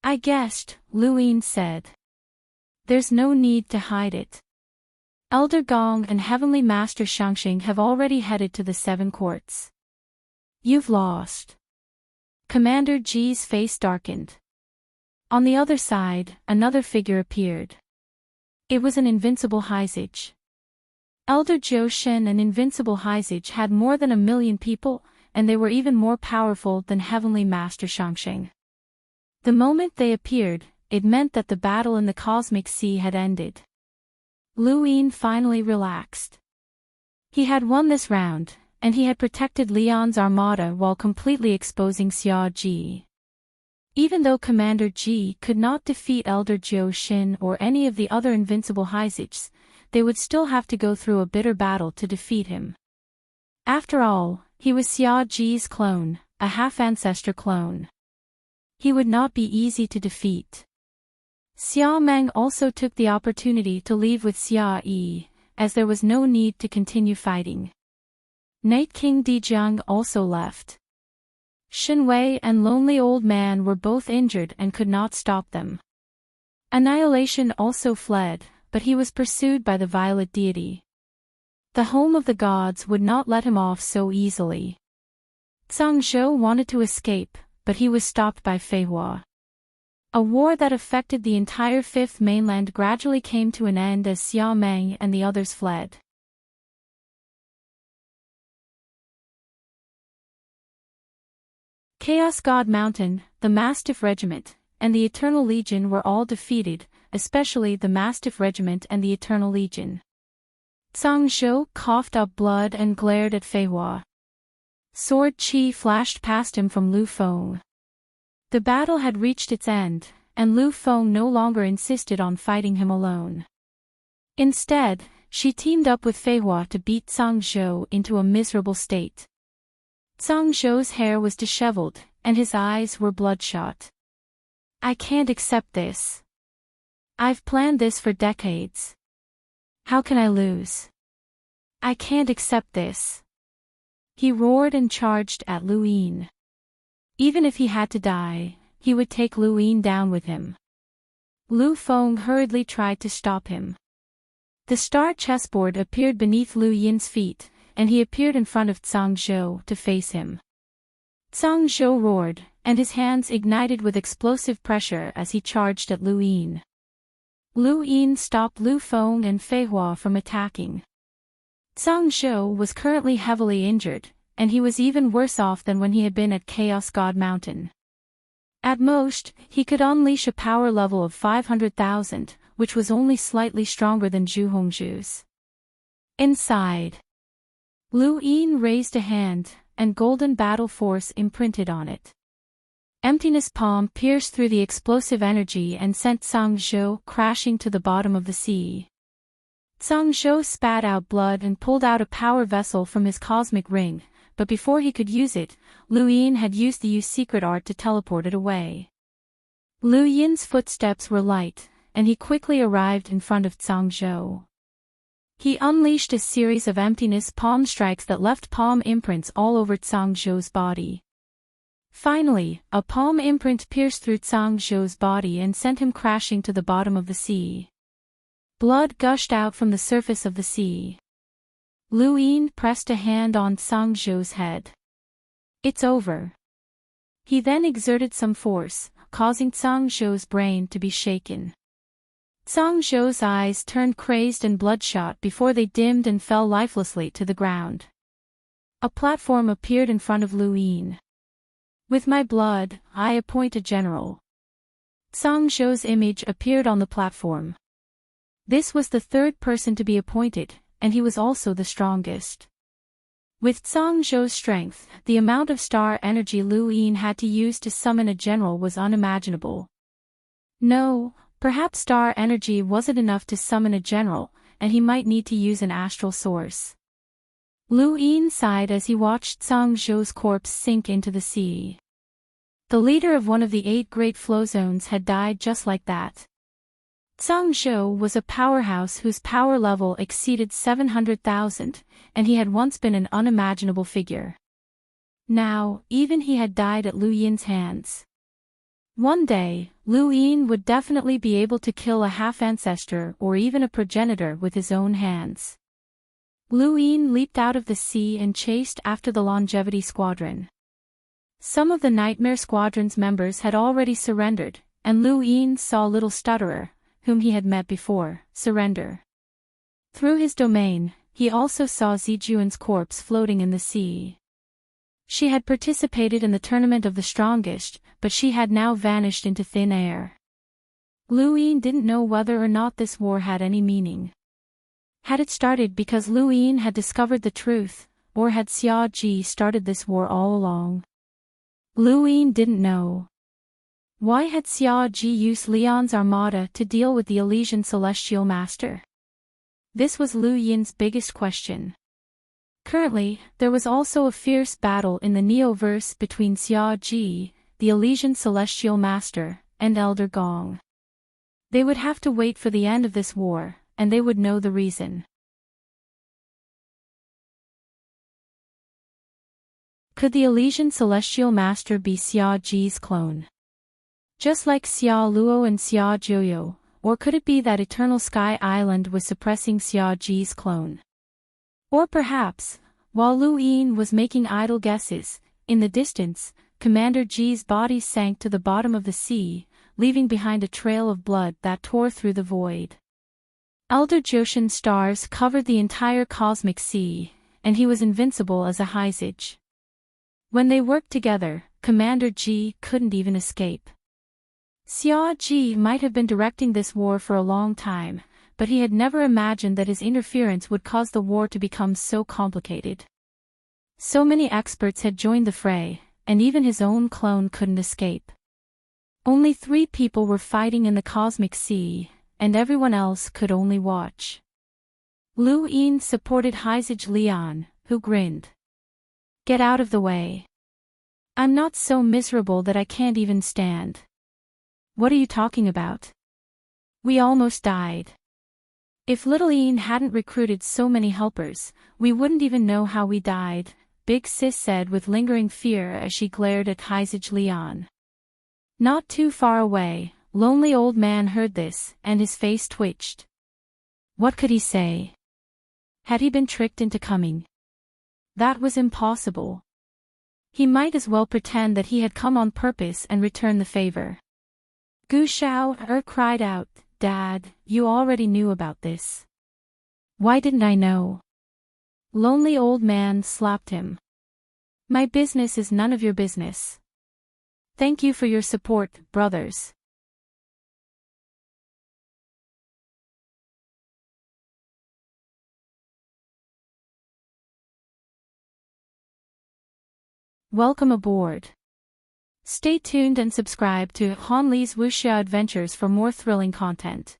I guessed, Lu Yin said. There's no need to hide it. Elder Gong and Heavenly Master Shangxing have already headed to the 7 courts. You've lost. Commander Ji's face darkened. On the other side, another figure appeared. It was an invincible Heizage. Elder Jiu Shen and Invincible Heizage had more than 1 million people, and they were even more powerful than Heavenly Master Shangxing. The moment they appeared, it meant that the battle in the cosmic sea had ended. Lu Yin finally relaxed. He had won this round, and he had protected Leon's Armada while completely exposing Xia Ji. Even though Commander Ji could not defeat Elder Jiu Shen or any of the other invincible Heizages, they would still have to go through a bitter battle to defeat him. After all, he was Xia Ji's clone, a half-ancestor clone. He would not be easy to defeat. Xia Meng also took the opportunity to leave with Xia Yi, as there was no need to continue fighting. Night King Dijiang also left. Shen Wei and Lonely Old Man were both injured and could not stop them. Annihilation also fled, but he was pursued by the Violet Deity. The home of the gods would not let him off so easily. Tsang Zhou wanted to escape, but he was stopped by Fei Hua. A war that affected the entire Fifth Mainland gradually came to an end as Xia Meng and the others fled. Chaos God Mountain, the Mastiff Regiment, and the Eternal Legion were all defeated, especially the Mastiff Regiment and the Eternal Legion. Tsang Zhou coughed up blood and glared at Fei Hua. Sword Qi flashed past him from Lu Feng. The battle had reached its end, and Lu Feng no longer insisted on fighting him alone. Instead, she teamed up with Fei Hua to beat Tsang Zhou into a miserable state. Tsang Zhou's hair was disheveled, and his eyes were bloodshot. I can't accept this. I've planned this for decades. How can I lose? I can't accept this. He roared and charged at Lu Yin. Even if he had to die, he would take Lu Yin down with him. Lu Feng hurriedly tried to stop him. The star chessboard appeared beneath Lu Yin's feet, and he appeared in front of Tsang Zhou to face him. Tsang Zhou roared, and his hands ignited with explosive pressure as he charged at Lu Yin. Lu Yin stopped Lu Feng and Fei Hua from attacking. Tsang Zhou was currently heavily injured, and he was even worse off than when he had been at Chaos God Mountain. At most, he could unleash a power level of 500,000, which was only slightly stronger than Zhu Hongzhu's. Inside. Lu Yin raised a hand, and golden battle force imprinted on it. Emptiness palm pierced through the explosive energy and sent Tsang Zhou crashing to the bottom of the sea. Tsang Zhou spat out blood and pulled out a power vessel from his cosmic ring, but before he could use it, Lu Yin had used the Yu secret art to teleport it away. Lu Yin's footsteps were light, and he quickly arrived in front of Zhang Zhou. He unleashed a series of emptiness palm strikes that left palm imprints all over Zhang Zhou's body. Finally, a palm imprint pierced through Zhang Zhou's body and sent him crashing to the bottom of the sea. Blood gushed out from the surface of the sea. Lu Yin pressed a hand on Zhang Zhou's head. "It's over." He then exerted some force, causing Zhang Zhou's brain to be shaken. Zhang Zhou's eyes turned crazed and bloodshot before they dimmed and fell lifelessly to the ground. A platform appeared in front of Lu Yin. "With my blood, I appoint a general." Zhang Zhou's image appeared on the platform. This was the third person to be appointed, and he was also the strongest. With Zhang Zhou's strength, the amount of star energy Lu Yin had to use to summon a general was unimaginable. No, perhaps star energy wasn't enough to summon a general, and he might need to use an astral source. Lu Yin sighed as he watched Zhang Zhou's corpse sink into the sea. The leader of one of the 8 great flow zones had died just like that. Zhang Zhou was a powerhouse whose power level exceeded 700,000, and he had once been an unimaginable figure. Now, even he had died at Lu Yin's hands. One day, Lu Yin would definitely be able to kill a half-ancestor or even a progenitor with his own hands. Lu Yin leaped out of the sea and chased after the Longevity Squadron. Some of the Nightmare Squadron's members had already surrendered, and Lu Yin saw Little Stutterer, whom he had met before, surrender. Through his domain, he also saw Zijuan's corpse floating in the sea. She had participated in the Tournament of the Strongest, but she had now vanished into thin air. Lu Yin didn't know whether or not this war had any meaning. Had it started because Lu Yin had discovered the truth, or had Xia Ji started this war all along? Lu Yin didn't know. Why had Xia Ji used Leon's armada to deal with the Elysian Celestial Master? This was Lu Yin's biggest question. Currently, there was also a fierce battle in the Neo-verse between Xia Ji, the Elysian Celestial Master, and Elder Gong. They would have to wait for the end of this war, and they would know the reason. Could the Elysian Celestial Master be Xia Ji's clone? Just like Xia Luo and Xia Joyo, or could it be that Eternal Sky Island was suppressing Xia Ji's clone? Or perhaps, while Lu Yin was making idle guesses, in the distance, Commander Ji's body sank to the bottom of the sea, leaving behind a trail of blood that tore through the void. Elder Joshin stars covered the entire cosmic sea, and he was invincible as a Hyzage. When they worked together, Commander Ji couldn't even escape. Xia Ji might have been directing this war for a long time, but he had never imagined that his interference would cause the war to become so complicated. So many experts had joined the fray, and even his own clone couldn't escape. Only 3 people were fighting in the cosmic sea, and everyone else could only watch. Lu Yin supported Hyzage Leon, who grinned. "Get out of the way. I'm not so miserable that I can't even stand." "What are you talking about? We almost died. If Little Yin hadn't recruited so many helpers, we wouldn't even know how we died," Big Sis said with lingering fear as she glared at Hyzage Leon. Not too far away, Lonely Old Man heard this, and his face twitched. What could he say? Had he been tricked into coming? That was impossible. He might as well pretend that he had come on purpose and return the favor. Gu Xiao cried out, "Dad, you already knew about this. Why didn't I know?" Lonely Old Man slapped him. "My business is none of your business. Thank you for your support, brothers." Welcome aboard. Stay tuned and subscribe to Han Li's Wuxia Adventures for more thrilling content.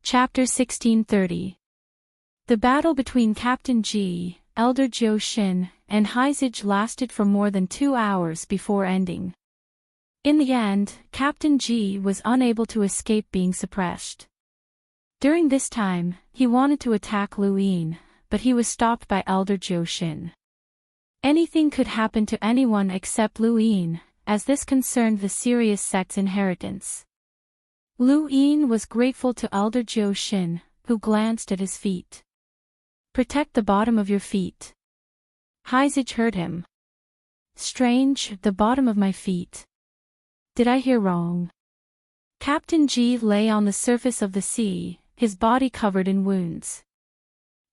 Chapter 1630. The battle between Captain Ji, Elder Jiu Shin, and Hyzage lasted for more than 2 hours before ending. In the end, Captain G was unable to escape being suppressed. During this time, he wanted to attack Lu Yin, but he was stopped by Elder Zhou Xin. Anything could happen to anyone except Lu Yin, as this concerned the Sirius sect's inheritance. Lu Yin was grateful to Elder Zhou Xin, who glanced at his feet. "Protect the bottom of your feet." Heizage heard him. "Strange, the bottom of my feet. Did I hear wrong?" Captain G lay on the surface of the sea, his body covered in wounds.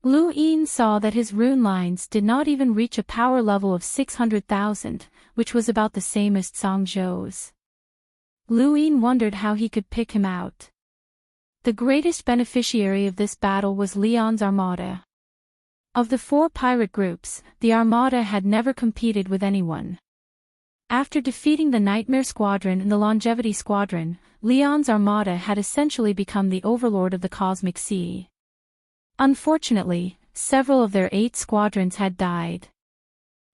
Lu Yin saw that his rune lines did not even reach a power level of 600,000, which was about the same as Zhang Zhou's. Lu Yin wondered how he could pick him out. The greatest beneficiary of this battle was Leon's armada. Of the 4 pirate groups, the armada had never competed with anyone. After defeating the Nightmare Squadron and the Longevity Squadron, Leon's armada had essentially become the overlord of the Cosmic Sea. Unfortunately, several of their 8 squadrons had died.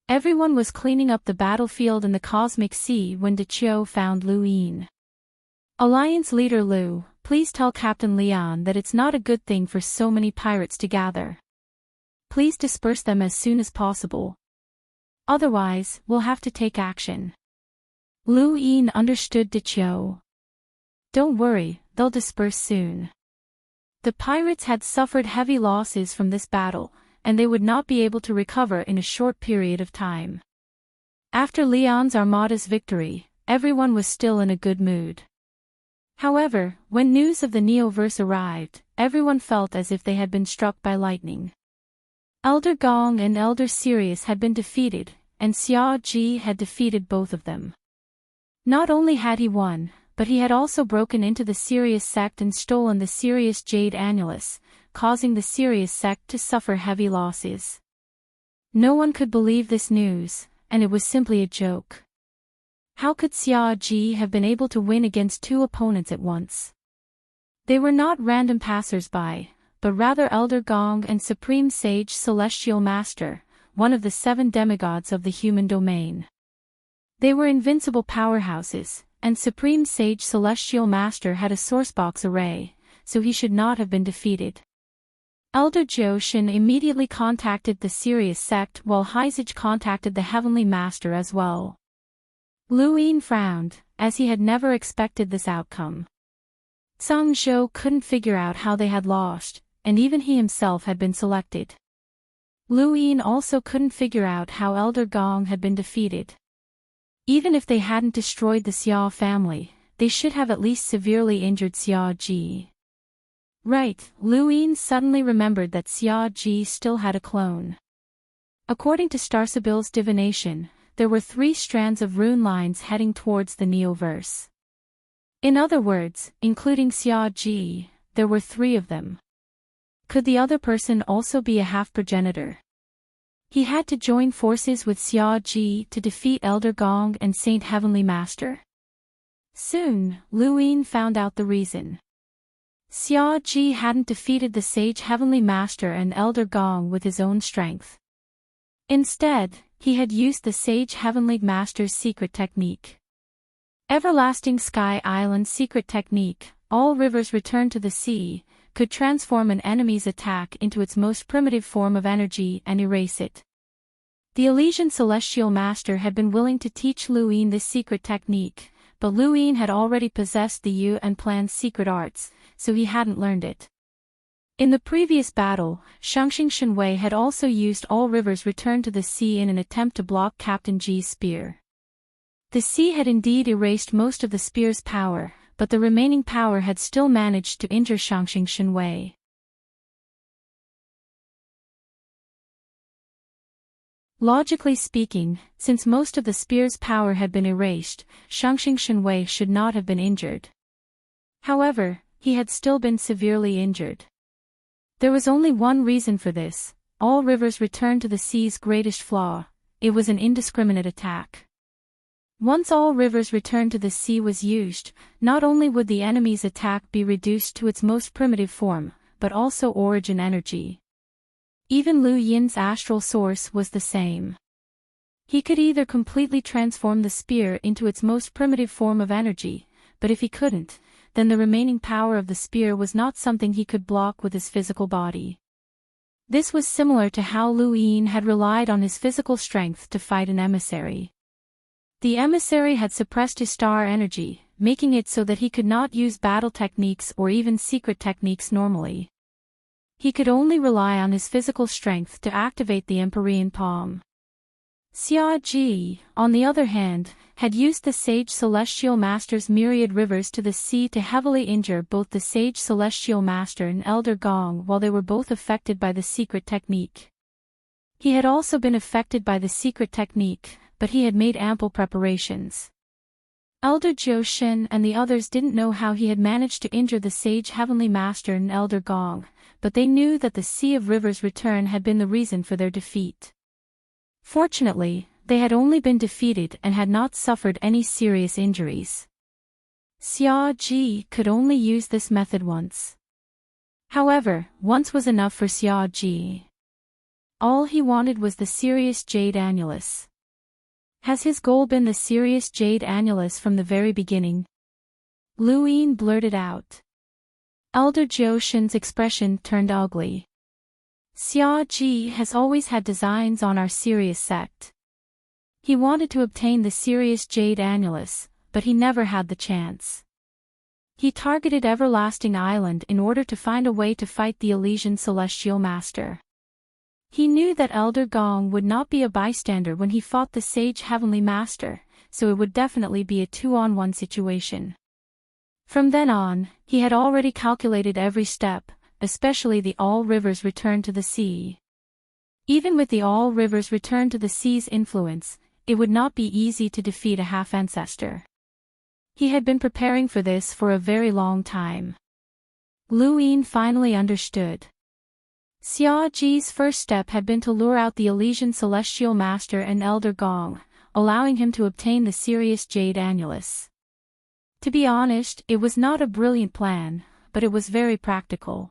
Everyone was cleaning up the battlefield in the Cosmic Sea when Deqiu found Lu Yin. "Alliance leader Lu, please tell Captain Leon that it's not a good thing for so many pirates to gather. Please disperse them as soon as possible. Otherwise, we'll have to take action." Lu Yin understood Deqiu. "Don't worry, they'll disperse soon." The pirates had suffered heavy losses from this battle, and they would not be able to recover in a short period of time. After Leon's armada's victory, everyone was still in a good mood. However, when news of the Neoverse arrived, everyone felt as if they had been struck by lightning. Elder Gong and Elder Sirius had been defeated, and Xia Ji had defeated both of them. Not only had he won, but he had also broken into the Sirius sect and stolen the Sirius Jade Annulus, causing the Sirius sect to suffer heavy losses. No one could believe this news, and it was simply a joke. How could Xia Ji have been able to win against 2 opponents at once? They were not random passers-by, but rather Elder Gong and Supreme Sage Celestial Master, one of the 7 demigods of the human domain. They were invincible powerhouses, and Supreme Sage Celestial Master had a sourcebox array, so he should not have been defeated. Elder Zhou Xin immediately contacted the Sirius sect while Heizage contacted the Heavenly Master as well. Lu Yin frowned, as he had never expected this outcome. Zhang Zhou couldn't figure out how they had lost, and even he himself had been selected. Lu Yin also couldn't figure out how Elder Gong had been defeated. Even if they hadn't destroyed the Xia family, they should have at least severely injured Xia Ji. Right, Lu Yin suddenly remembered that Xia Ji still had a clone. According to Starsabil's divination, there were 3 strands of rune lines heading towards the Neoverse. In other words, including Xia Ji, there were 3 of them. Could the other person also be a half-progenitor? He had to join forces with Xia Ji to defeat Elder Gong and Saint Heavenly Master. Soon, Lu Yin found out the reason. Xia Ji hadn't defeated the Sage Heavenly Master and Elder Gong with his own strength. Instead, he had used the Sage Heavenly Master's secret technique. Everlasting Sky Island's secret technique, all rivers return to the sea, could transform an enemy's attack into its most primitive form of energy and erase it. The Elysian Celestial Master had been willing to teach Lu Yin this secret technique, but Lu Yin had already possessed the Yu and Plan's secret arts, so he hadn't learned it. In the previous battle, Shangxing Shenwei had also used all rivers return to the sea in an attempt to block Captain Ji's spear. The sea had indeed erased most of the spear's power, but the remaining power had still managed to injure Shangxing Shenwei. Logically speaking, since most of the spear's power had been erased, Shangxing Shenwei should not have been injured. However, he had still been severely injured. There was only one reason for this: all rivers returned to the sea's greatest flaw. It was an indiscriminate attack. Once all rivers returned to the sea was used, not only would the enemy's attack be reduced to its most primitive form, but also origin energy. Even Lu Yin's astral source was the same. He could either completely transform the spear into its most primitive form of energy, but if he couldn't, then the remaining power of the spear was not something he could block with his physical body. This was similar to how Lu Yin had relied on his physical strength to fight an emissary. The emissary had suppressed his star energy, making it so that he could not use battle techniques or even secret techniques normally. He could only rely on his physical strength to activate the Empyrean palm. Xia Ji, on the other hand, had used the Sage Celestial Master's myriad rivers to the sea to heavily injure both the Sage Celestial Master and Elder Gong while they were both affected by the secret technique. He had also been affected by the secret technique, but he had made ample preparations. Elder Jioshin and the others didn't know how he had managed to injure the Sage Heavenly Master and Elder Gong, but they knew that the Sea of Rivers' return had been the reason for their defeat. Fortunately, they had only been defeated and had not suffered any serious injuries. Xia Ji could only use this method once. However, once was enough for Xia Ji. All he wanted was the Sirius Jade Annulus. Has his goal been the Sirius Jade Annulus from the very beginning? Lu Yin blurted out. Elder Jioshin's expression turned ugly. Xia Ji has always had designs on our Sirius sect. He wanted to obtain the Sirius Jade Annulus, but he never had the chance. He targeted Everlasting Island in order to find a way to fight the Elysian Celestial Master. He knew that Elder Gong would not be a bystander when he fought the Sage Heavenly Master, so it would definitely be a 2-on-1 situation. From then on, he had already calculated every step, especially the All Rivers return to the sea. Even with the All Rivers return to the sea's influence, it would not be easy to defeat a half-ancestor. He had been preparing for this for a very long time. Lu Yin finally understood. Xia Ji's first step had been to lure out the Elysian Celestial Master and Elder Gong, allowing him to obtain the Sirius Jade Annulus. To be honest, it was not a brilliant plan, but it was very practical.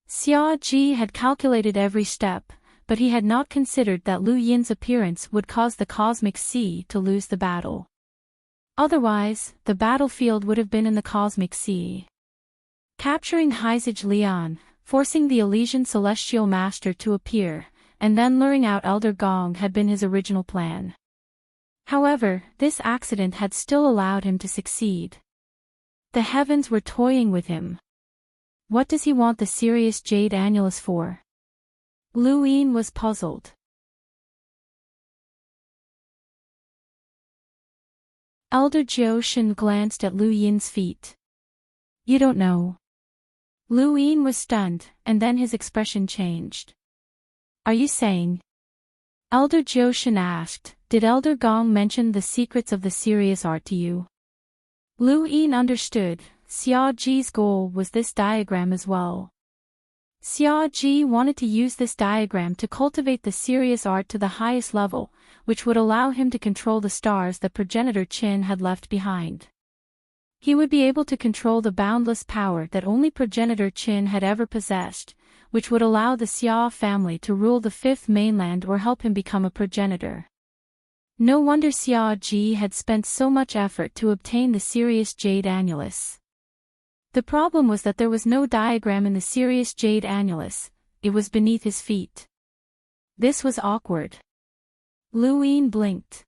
Xia Ji had calculated every step, but he had not considered that Lu Yin's appearance would cause the Cosmic Sea to lose the battle. Otherwise, the battlefield would have been in the Cosmic Sea. Capturing Heizage Lian, forcing the Elysian Celestial Master to appear, and then luring out Elder Gong had been his original plan. However, this accident had still allowed him to succeed. The heavens were toying with him. What does he want the Sirius Jade Annulus for? Lu Yin was puzzled. Elder Jioshin glanced at Lu Yin's feet. You don't know. Lu Yin was stunned, and then his expression changed. Are you saying? Elder Jioshin asked, did Elder Gong mention the secrets of the Sirius art to you? Lu Yin understood. Xia Ji's goal was this diagram as well. Xia Ji wanted to use this diagram to cultivate the Sirius art to the highest level, which would allow him to control the stars that Progenitor Qin had left behind. He would be able to control the boundless power that only Progenitor Qin had ever possessed, which would allow the Xia family to rule the fifth mainland or help him become a progenitor. No wonder Xia Ji had spent so much effort to obtain the Sirius Jade Annulus. The problem was that there was no diagram in the Sirius Jade Annulus, it was beneath his feet. This was awkward. Lu Yin blinked.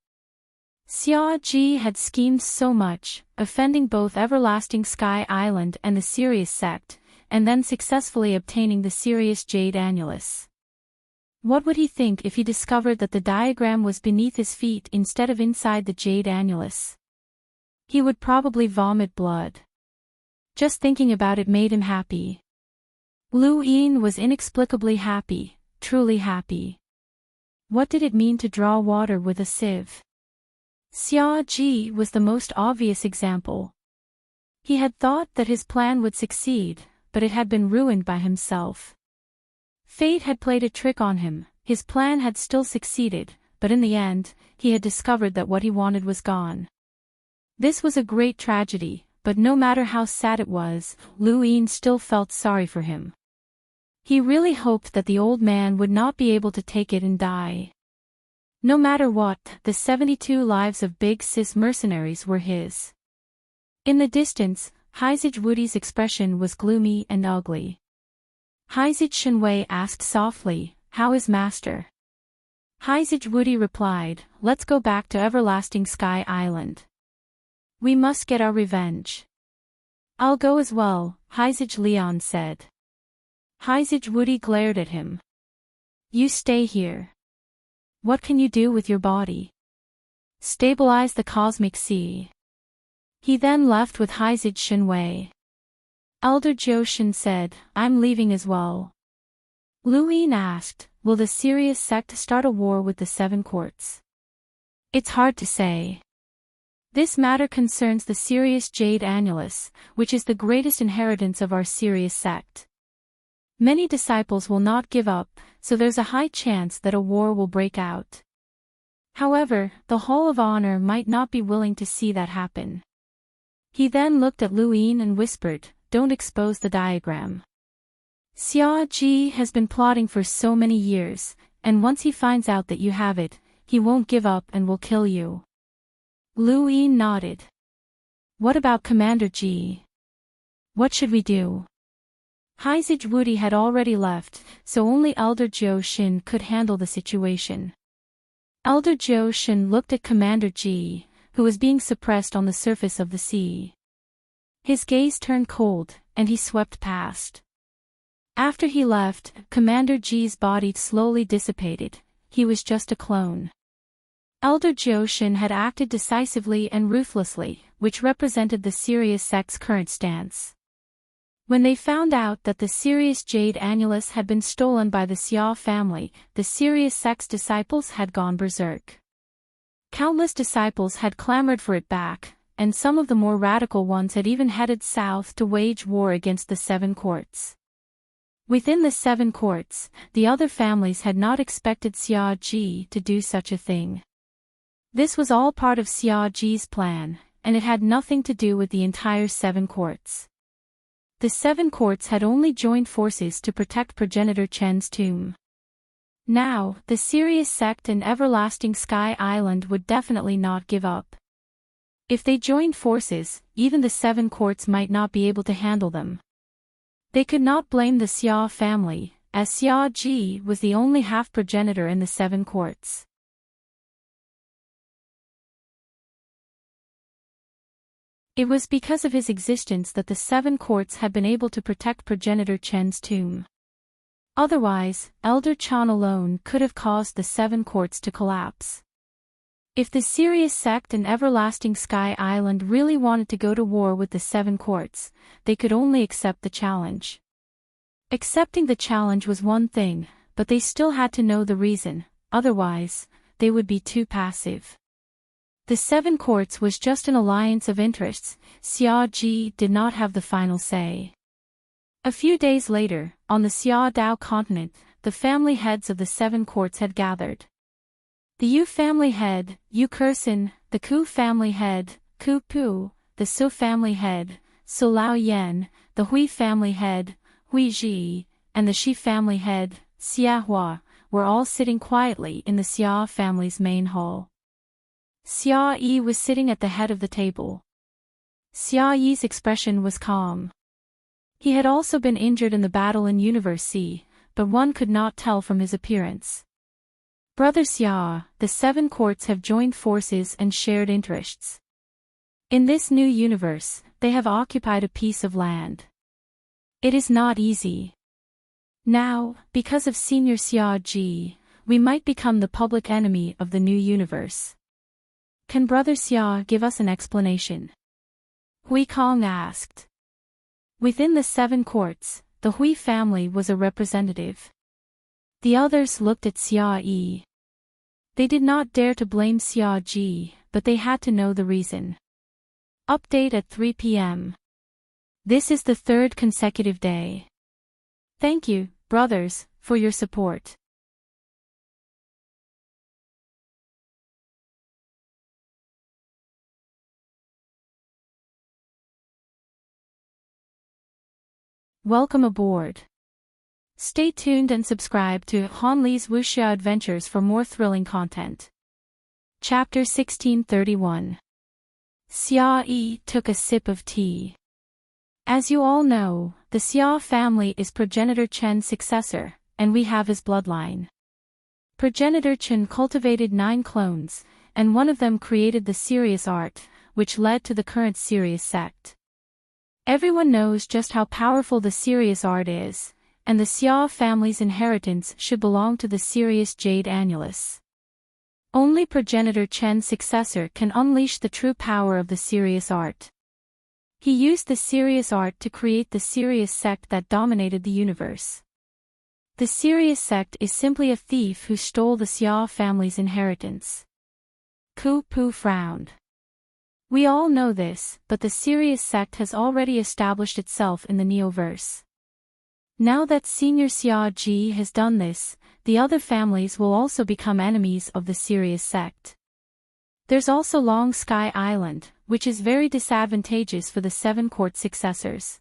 Xia Ji had schemed so much, offending both Everlasting Sky Island and the Sirius sect, and then successfully obtaining the Sirius Jade Annulus. What would he think if he discovered that the diagram was beneath his feet instead of inside the Jade Annulus? He would probably vomit blood. Just thinking about it made him happy. Lu Yin was inexplicably happy, truly happy. What did it mean to draw water with a sieve? Xia Ji was the most obvious example. He had thought that his plan would succeed, but it had been ruined by himself. Fate had played a trick on him, his plan had still succeeded, but in the end, he had discovered that what he wanted was gone. This was a great tragedy, but no matter how sad it was, Lu Yin still felt sorry for him. He really hoped that the old man would not be able to take it and die. No matter what, the 72 lives of Big Sis mercenaries were his. In the distance, Heizage Woody's expression was gloomy and ugly. Heizage Shenwei asked softly, "How is Master?" Heizage Woody replied, "Let's go back to Everlasting Sky Island. We must get our revenge." "I'll go as well," Heizage Leon said. Heizage Woody glared at him. "You stay here. What can you do with your body?" "Stabilize the cosmic sea." He then left with Heizage Shenwei. Elder Joshin said, "I'm leaving as well." Luin asked, "Will the Sirius sect start a war with the Seven Courts?" "It's hard to say. This matter concerns the Sirius Jade Annulus, which is the greatest inheritance of our Sirius sect. Many disciples will not give up, so there's a high chance that a war will break out. However, the Hall of Honor might not be willing to see that happen." He then looked at Luin and whispered, "Don't expose the diagram. Xia Ji has been plotting for so many years, and once he finds out that you have it, he won't give up and will kill you." Luin nodded. "What about Commander Ji? What should we do?" Heizage Woody had already left, so only Elder Joshin could handle the situation. Elder Joshin looked at Commander Ji, who was being suppressed on the surface of the sea. His gaze turned cold, and he swept past. After he left, Commander Ji's body slowly dissipated. He was just a clone. Elder Joshin had acted decisively and ruthlessly, which represented the Sirius sect's current stance. When they found out that the Sirius Jade Annulus had been stolen by the Xia family, the Sirius sect's disciples had gone berserk. Countless disciples had clamored for it back, and some of the more radical ones had even headed south to wage war against the Seven Courts. Within the Seven Courts, the other families had not expected Xia Ji to do such a thing. This was all part of Xia Ji's plan, and it had nothing to do with the entire Seven Courts. The Seven Courts had only joined forces to protect progenitor Chen's tomb. Now, the Sirius sect and Everlasting Sky Island would definitely not give up. If they joined forces, even the Seven Courts might not be able to handle them. They could not blame the Xia family, as Xia Ji was the only half-progenitor in the Seven Courts. It was because of his existence that the Seven Courts had been able to protect progenitor Chen's tomb. Otherwise, Elder Chan alone could have caused the Seven Courts to collapse. If the Sirius sect and Everlasting Sky Island really wanted to go to war with the Seven Courts, they could only accept the challenge. Accepting the challenge was one thing, but they still had to know the reason, otherwise, they would be too passive. The Seven Courts was just an alliance of interests. Xia Ji did not have the final say. A few days later, on the Xia Dao continent, the family heads of the Seven Courts had gathered. The Yu family head, Yu Kursin, the Ku family head, Ku Pu, the Su family head, Su Lao Yen, the Hui family head, Hui Ji, and the Shi family head, Xia Hua, were all sitting quietly in the Xia family's main hall. Xia Yi was sitting at the head of the table. Xia Yi's expression was calm. He had also been injured in the battle in Universe C, but one could not tell from his appearance. "Brother Xia, the Seven Courts have joined forces and shared interests. In this new universe, they have occupied a piece of land. It is not easy. Now, because of Senior Xia Ji, we might become the public enemy of the new universe. Can Brother Xia give us an explanation?" Hui Kong asked. Within the Seven Courts, the Hui family was a representative. The others looked at Xia Yi. They did not dare to blame Xia Ji, but they had to know the reason. Update at 3 p.m. This is the third consecutive day. Thank you, brothers, for your support. Welcome aboard. Stay tuned and subscribe to Han Li's Wuxia Adventures for more thrilling content. Chapter 1631. Xia Yi took a sip of tea. As you all know, the Xia family is progenitor Chen's successor, and we have his bloodline. Progenitor Chen cultivated 9 clones, and one of them created the serious art, which led to the current serious sect. Everyone knows just how powerful the serious art is, and the Xia family's inheritance should belong to the serious jade annulus. Only progenitor Chen's successor can unleash the true power of the serious art. He used the serious art to create the serious sect that dominated the universe. The serious sect is simply a thief who stole the Xia family's inheritance. Ku Pu frowned. We all know this, but the serious sect has already established itself in the Neoverse. Now that Senior Xia Ji has done this, the other families will also become enemies of the serious sect. There's also Long Sky Island, which is very disadvantageous for the 7 court successors.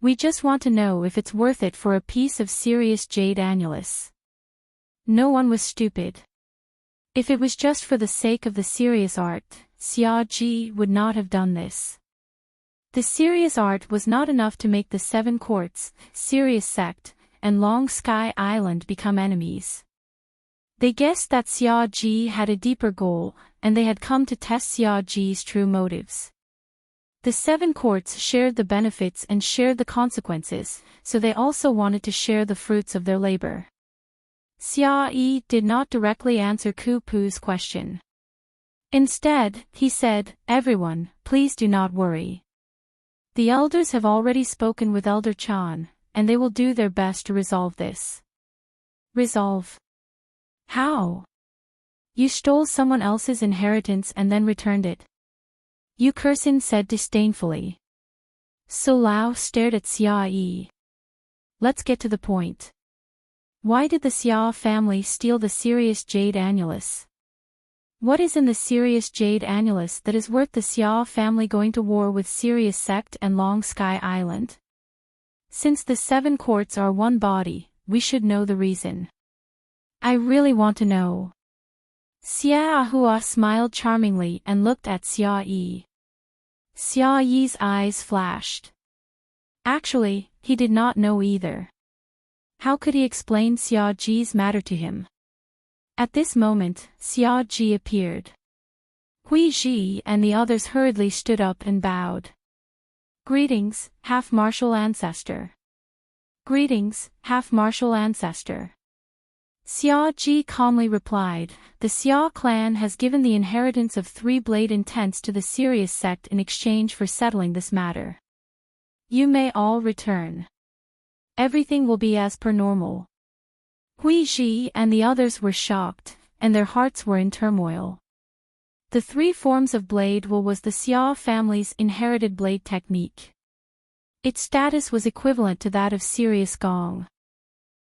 We just want to know if it's worth it for a piece of serious jade annulus. No one was stupid. If it was just for the sake of the serious art, Xia Ji would not have done this. The serious art was not enough to make the 7 courts, serious sect, and Long Sky Island become enemies. They guessed that Xia Ji had a deeper goal, and they had come to test Xia Ji's true motives. The 7 courts shared the benefits and shared the consequences, so they also wanted to share the fruits of their labor. Xia Yi did not directly answer Ku Pu's question. Instead, he said, "Everyone, please do not worry. The elders have already spoken with Elder Chan, and they will do their best to resolve this." Resolve? How? You stole someone else's inheritance and then returned it. Yu Kersin said disdainfully. So Lao stared at Xia Yi. Let's get to the point. Why did the Xia family steal the serious jade annulus? What is in the serious jade annulus that is worth the Xia family going to war with Serious Sect and Long Sky Island? Since the 7 courts are one body, we should know the reason. I really want to know. Xia Ahua smiled charmingly and looked at Xia Yi. Xia Yi's eyes flashed. Actually, he did not know either. How could he explain Xia Ji's matter to him? At this moment, Xia Ji appeared. Hui Ji and the others hurriedly stood up and bowed. Greetings, half-martial ancestor. Greetings, half-martial ancestor. Xia Ji calmly replied, the Xia clan has given the inheritance of 3 blade intents to the serious sect in exchange for settling this matter. You may all return. Everything will be as per normal. Hui Ji and the others were shocked, and their hearts were in turmoil. The 3 forms of blade was the Xia family's inherited blade technique. Its status was equivalent to that of serious gong.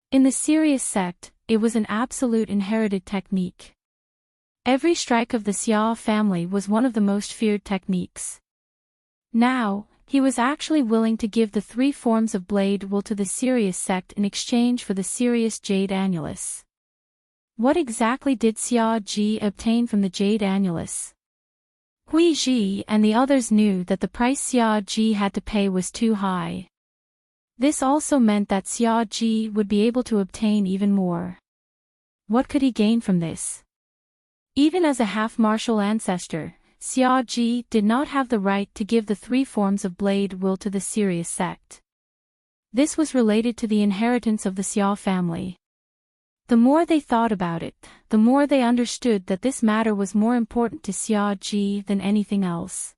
In the serious sect, it was an absolute inherited technique. Every strike of the Xia family was one of the most feared techniques. Now, he was actually willing to give the 3 forms of blade to the serious sect in exchange for the serious jade annulus. What exactly did Xia Ji obtain from the jade annulus? Hui Ji and the others knew that the price Xia Ji had to pay was too high. This also meant that Xia Ji would be able to obtain even more. What could he gain from this? Even as a half-martial ancestor, Xia Ji did not have the right to give the 3 forms of blade to the serious sect. This was related to the inheritance of the Xia family. The more they thought about it, the more they understood that this matter was more important to Xia Ji than anything else.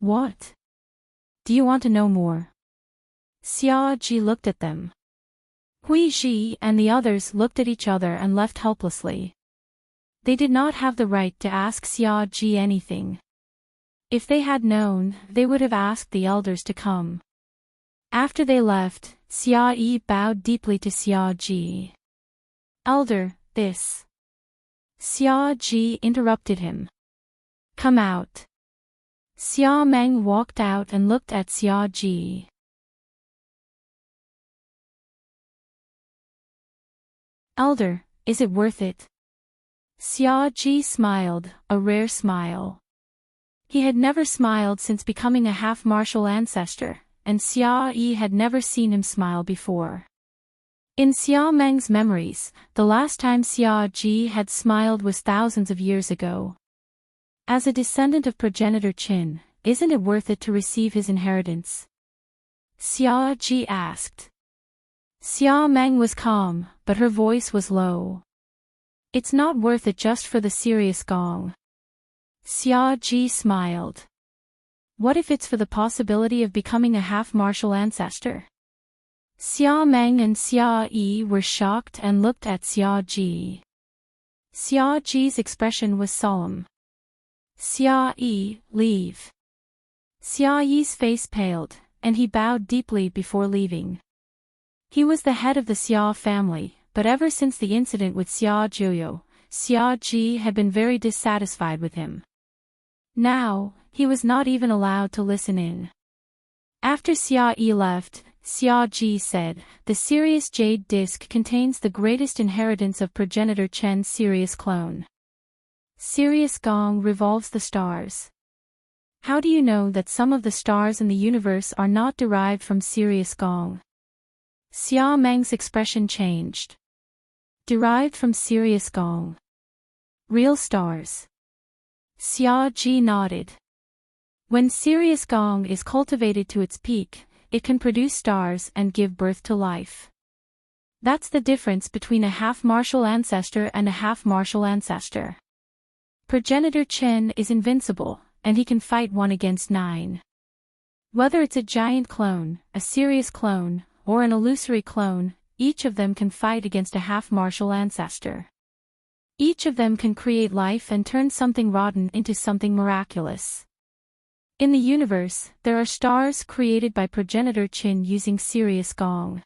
What? Do you want to know more? Xia Ji looked at them. Hui Ji and the others looked at each other and left helplessly. They did not have the right to ask Xia Ji anything. If they had known, they would have asked the elders to come. After they left, Xia Yi bowed deeply to Xia Ji. Elder, this. Xia Ji interrupted him. Come out. Xia Meng walked out and looked at Xia Ji. Elder, is it worth it? Xia Ji smiled, a rare smile. He had never smiled since becoming a half-martial ancestor, and Xia Yi had never seen him smile before. In Xia Meng's memories, the last time Xia Ji had smiled was thousands of years ago. As a descendant of progenitor Qin, isn't it worth it to receive his inheritance? Xia Ji asked. Xia Meng was calm, but her voice was low. It's not worth it just for the serious gong. Xia Ji smiled. What if it's for the possibility of becoming a half-martial ancestor? Xia Meng and Xia Yi were shocked and looked at Xia Ji. Xia Ji's expression was solemn. Xia Yi, leave. Xia Yi's face paled, and he bowed deeply before leaving. He was the head of the Xia family, but ever since the incident with Xia Juyo, Xia Ji had been very dissatisfied with him. Now, he was not even allowed to listen in. After Xia Yi left, Xia Ji said, "The Sirius Jade Disc contains the greatest inheritance of progenitor Chen's Sirius clone. Sirius Gong revolves the stars. How do you know that some of the stars in the universe are not derived from Sirius Gong?" Xia Meng's expression changed. Derived from Sirius Gong. Real stars. Xia Ji nodded. When Sirius Gong is cultivated to its peak, it can produce stars and give birth to life. That's the difference between a half-martial ancestor and a half-martial ancestor. Progenitor Chen is invincible, and he can fight 1 against 9. Whether it's a giant clone, a Sirius clone, or an illusory clone, each of them can fight against a half-martial ancestor. Each of them can create life and turn something rotten into something miraculous. In the universe, there are stars created by progenitor Qin using Sirius Gong.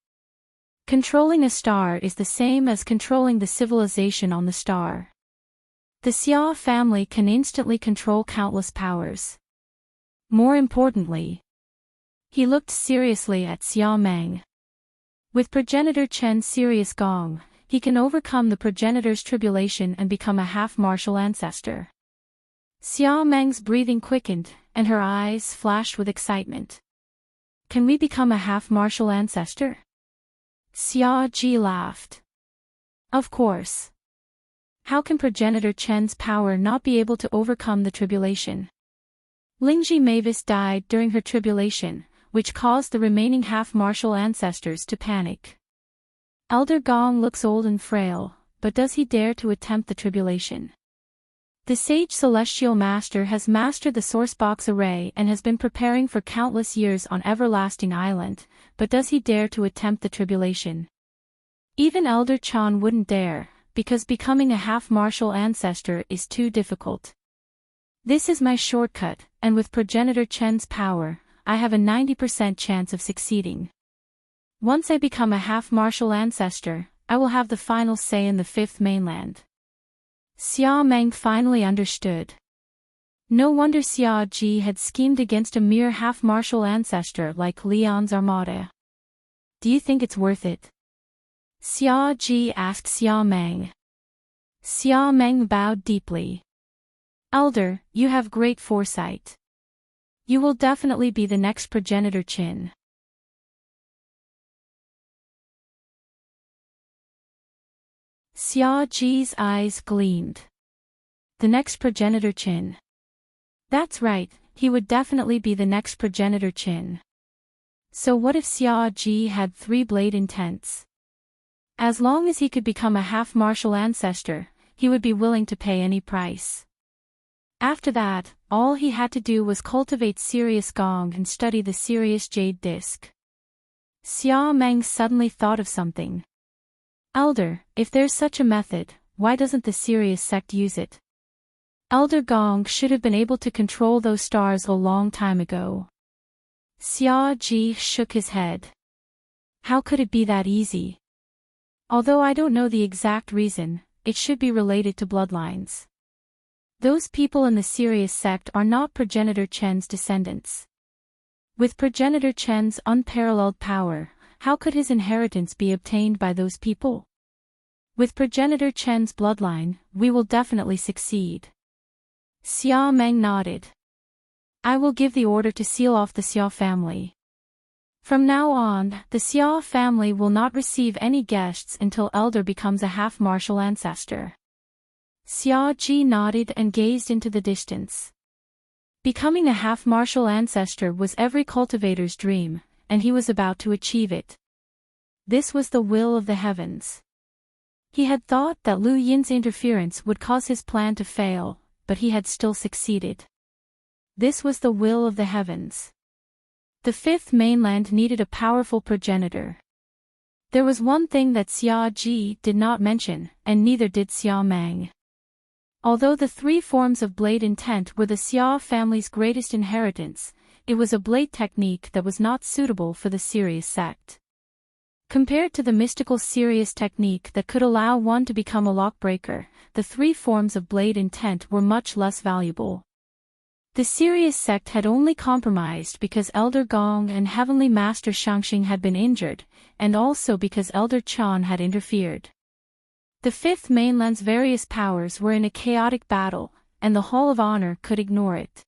Controlling a star is the same as controlling the civilization on the star. The Xia family can instantly control countless powers. More importantly, he looked seriously at Xia Meng. With progenitor Chen's Sirius Gong, he can overcome the progenitor's tribulation and become a half-martial ancestor. Xia Meng's breathing quickened, and her eyes flashed with excitement. Can we become a half-martial ancestor? Xia Ji laughed. Of course. How can progenitor Chen's power not be able to overcome the tribulation? Lingji Mavis died during her tribulation, which caused the remaining half-martial ancestors to panic. Elder Gong looks old and frail, but does he dare to attempt the tribulation? The sage celestial master has mastered the sourcebox array and has been preparing for countless years on Everlasting Island, but does he dare to attempt the tribulation? Even Elder Chan wouldn't dare, because becoming a half-martial ancestor is too difficult. This is my shortcut, and with progenitor Chen's power, I have a 90% chance of succeeding. Once I become a half-martial ancestor, I will have the final say in the 5th mainland. Xia Meng finally understood. No wonder Xia Ji had schemed against a mere half-martial ancestor like Leon's Armada. Do you think it's worth it? Xia Ji asked Xia Meng. Xia Meng bowed deeply. Elder, you have great foresight. You will definitely be the next progenitor Qin. Xia Ji's eyes gleamed. The next progenitor Qin. That's right, he would definitely be the next progenitor Qin. So what if Xia Ji had 3-blade intents? As long as he could become a half-martial ancestor, he would be willing to pay any price. After that, all he had to do was cultivate Sirius Gong and study the Sirius Jade Disc. Xia Meng suddenly thought of something. Elder, if there's such a method, why doesn't the Sirius sect use it? Elder Gong should have been able to control those stars a long time ago. Xia Ji shook his head. How could it be that easy? Although I don't know the exact reason, it should be related to bloodlines. Those people in the Sirius sect are not progenitor Chen's descendants. With progenitor Chen's unparalleled power, how could his inheritance be obtained by those people? With progenitor Chen's bloodline, we will definitely succeed. Xia Meng nodded. I will give the order to seal off the Xia family. From now on, the Xia family will not receive any guests until Elder becomes a half-martial ancestor. Xia Ji nodded and gazed into the distance. Becoming a half-martial ancestor was every cultivator's dream, and he was about to achieve it. This was the will of the heavens. He had thought that Lu Yin's interference would cause his plan to fail, but he had still succeeded. This was the will of the heavens. The fifth mainland needed a powerful progenitor. There was one thing that Xia Ji did not mention, and neither did Xia Meng. Although the three forms of blade intent were the Xia family's greatest inheritance, it was a blade technique that was not suitable for the Sirius sect. Compared to the mystical Sirius technique that could allow one to become a lockbreaker, the three forms of blade intent were much less valuable. The Sirius sect had only compromised because Elder Gong and Heavenly Master Shangxing had been injured, and also because Elder Chan had interfered. The fifth mainland's various powers were in a chaotic battle, and the Hall of Honor could ignore it.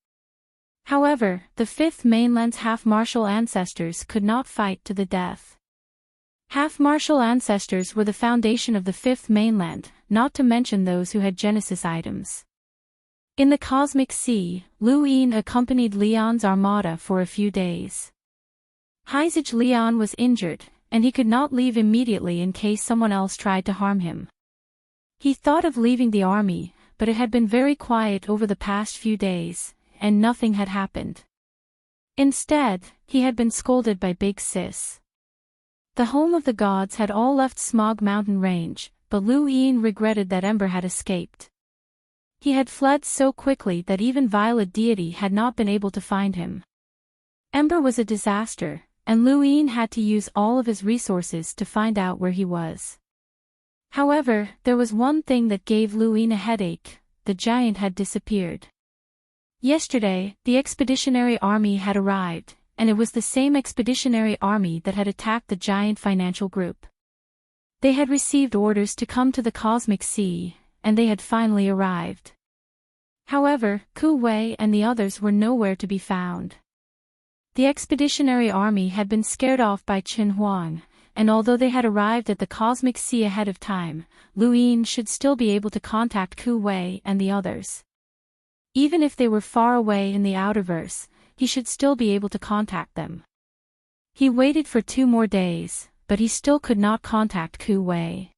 However, the fifth mainland's half-martial ancestors could not fight to the death. Half-martial ancestors were the foundation of the fifth mainland, not to mention those who had Genesis items. In the Cosmic Sea, Lu Yin accompanied Leon's armada for a few days. Heizage Leon was injured, and he could not leave immediately in case someone else tried to harm him. He thought of leaving the army, but it had been very quiet over the past few days, and nothing had happened. Instead, he had been scolded by Big Sis. The home of the gods had all left Smog Mountain Range, but Lu Yin regretted that Ember had escaped. He had fled so quickly that even Violet Deity had not been able to find him. Ember was a disaster, and Lu Yin had to use all of his resources to find out where he was. However, there was one thing that gave Lu Yin a headache: the giant had disappeared. Yesterday, the expeditionary army had arrived, and it was the same expeditionary army that had attacked the giant financial group. They had received orders to come to the Cosmic Sea, and they had finally arrived. However, Ku Wei and the others were nowhere to be found. The expeditionary army had been scared off by Qin Huang, and although they had arrived at the Cosmic Sea ahead of time, Lu Yin should still be able to contact Ku Wei and the others. Even if they were far away in the outerverse, he should still be able to contact them. He waited for 2 more days, but he still could not contact Ku Wei.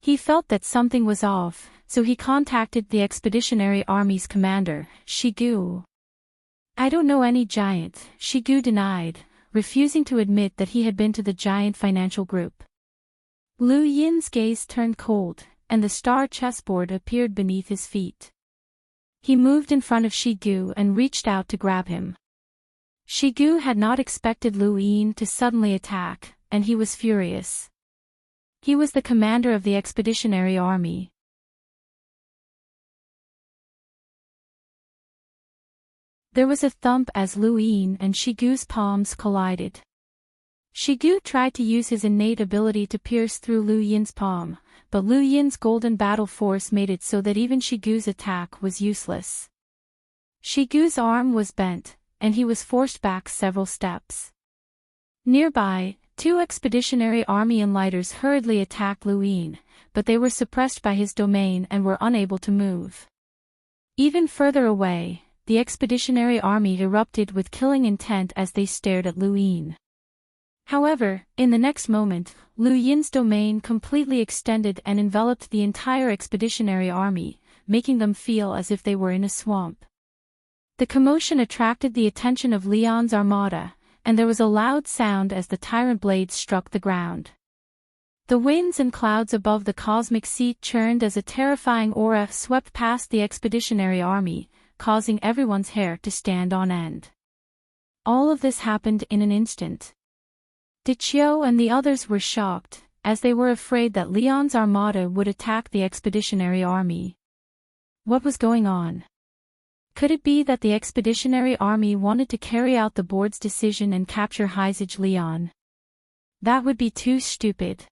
He felt that something was off, so he contacted the expeditionary army's commander, Shigu. I don't know any giant, Shigu denied, refusing to admit that he had been to the giant financial group. Lu Yin's gaze turned cold, and the star chessboard appeared beneath his feet. He moved in front of Shigu and reached out to grab him. Shigu had not expected Lu Yin to suddenly attack, and he was furious. He was the commander of the expeditionary army. There was a thump as Lu Yin and Shigu's palms collided. Shigu tried to use his innate ability to pierce through Lu Yin's palm, but Lu Yin's golden battle force made it so that even Shigu's attack was useless. Shigu's arm was bent, and he was forced back several steps. Nearby, 2 expeditionary army enlighters hurriedly attacked Lu Yin, but they were suppressed by his domain and were unable to move. Even further away, the expeditionary army erupted with killing intent as they stared at Lu Yin. However, in the next moment, Lu Yin's domain completely extended and enveloped the entire expeditionary army, making them feel as if they were in a swamp. The commotion attracted the attention of Leon's armada, and there was a loud sound as the tyrant blades struck the ground. The winds and clouds above the Cosmic Sea churned as a terrifying aura swept past the expeditionary army, causing everyone's hair to stand on end. All of this happened in an instant. Dichio and the others were shocked, as they were afraid that Leon's armada would attack the expeditionary army. What was going on? Could it be that the expeditionary army wanted to carry out the board's decision and capture Heizage Leon? That would be too stupid.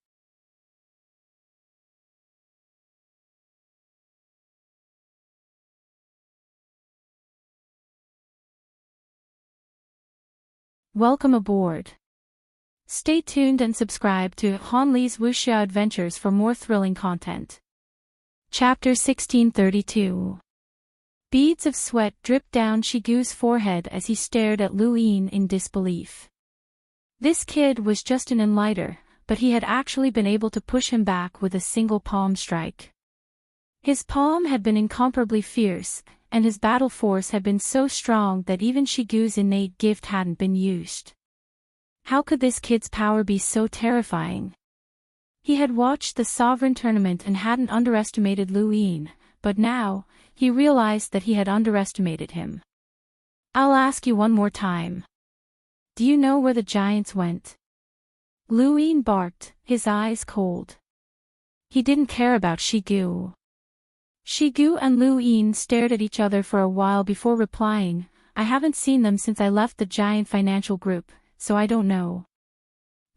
Welcome aboard. Stay tuned and subscribe to Han Li's Wuxia Adventures for more thrilling content. Chapter 1632. Beads of sweat dripped down Shigu's forehead as he stared at Lu Yin in disbelief. This kid was just an enlighter, but he had actually been able to push him back with a single palm strike. His palm had been incomparably fierce, and his battle force had been so strong that even Shigu's innate gift hadn't been used. How could this kid's power be so terrifying? He had watched the Sovereign Tournament and hadn't underestimated Lu Yin, but now, he realized that he had underestimated him. I'll ask you one more time. Do you know where the giants went? Lu Yin barked, his eyes cold. He didn't care about Shigu. Shigu and Lu Yin stared at each other for a while before replying, I haven't seen them since I left the giant financial group, so I don't know.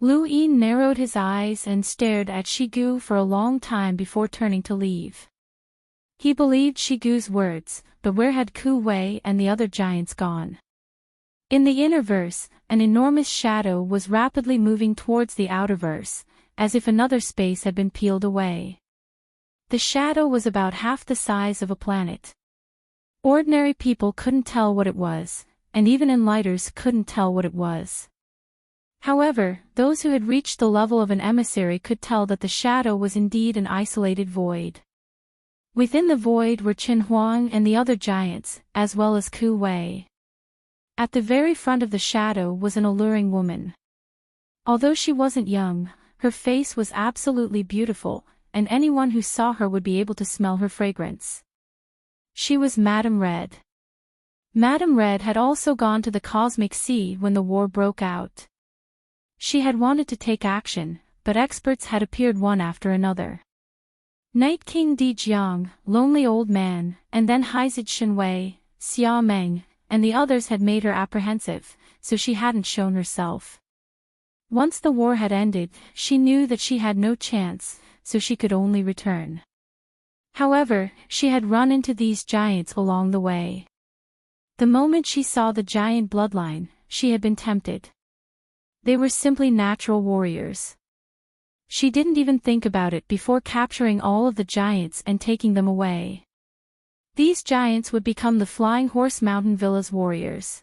Lu Yin narrowed his eyes and stared at Shigu for a long time before turning to leave. He believed Shigu's words, but where had Ku Wei and the other giants gone? In the innerverse, an enormous shadow was rapidly moving towards the outerverse, as if another space had been peeled away. The shadow was about half the size of a planet. Ordinary people couldn't tell what it was, and even enlighters couldn't tell what it was. However, those who had reached the level of an emissary could tell that the shadow was indeed an isolated void. Within the void were Qin Huang and the other giants, as well as Ku Wei. At the very front of the shadow was an alluring woman. Although she wasn't young, her face was absolutely beautiful, and anyone who saw her would be able to smell her fragrance. She was Madame Red. Madame Red had also gone to the Cosmic Sea when the war broke out. She had wanted to take action, but experts had appeared one after another. Night King Di Jiang, Lonely Old Man, and then Haizid Shenwei, Xia Meng, and the others had made her apprehensive, so she hadn't shown herself. Once the war had ended, she knew that she had no chance, so she could only return. However, she had run into these giants along the way. The moment she saw the giant bloodline, she had been tempted. They were simply natural warriors. She didn't even think about it before capturing all of the giants and taking them away. These giants would become the Flying Horse Mountain Villa's warriors.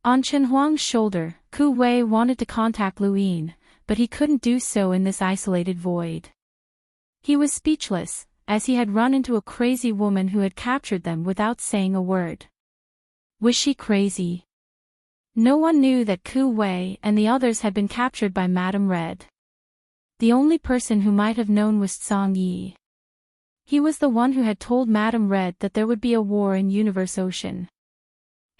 On Qin Huang's shoulder, Ku Wei wanted to contact Lu Yin, but he couldn't do so in this isolated void. He was speechless, as he had run into a crazy woman who had captured them without saying a word. Was she crazy? No one knew that Ku Wei and the others had been captured by Madame Red. The only person who might have known was Song Yi. He was the one who had told Madame Red that there would be a war in Universe Ocean.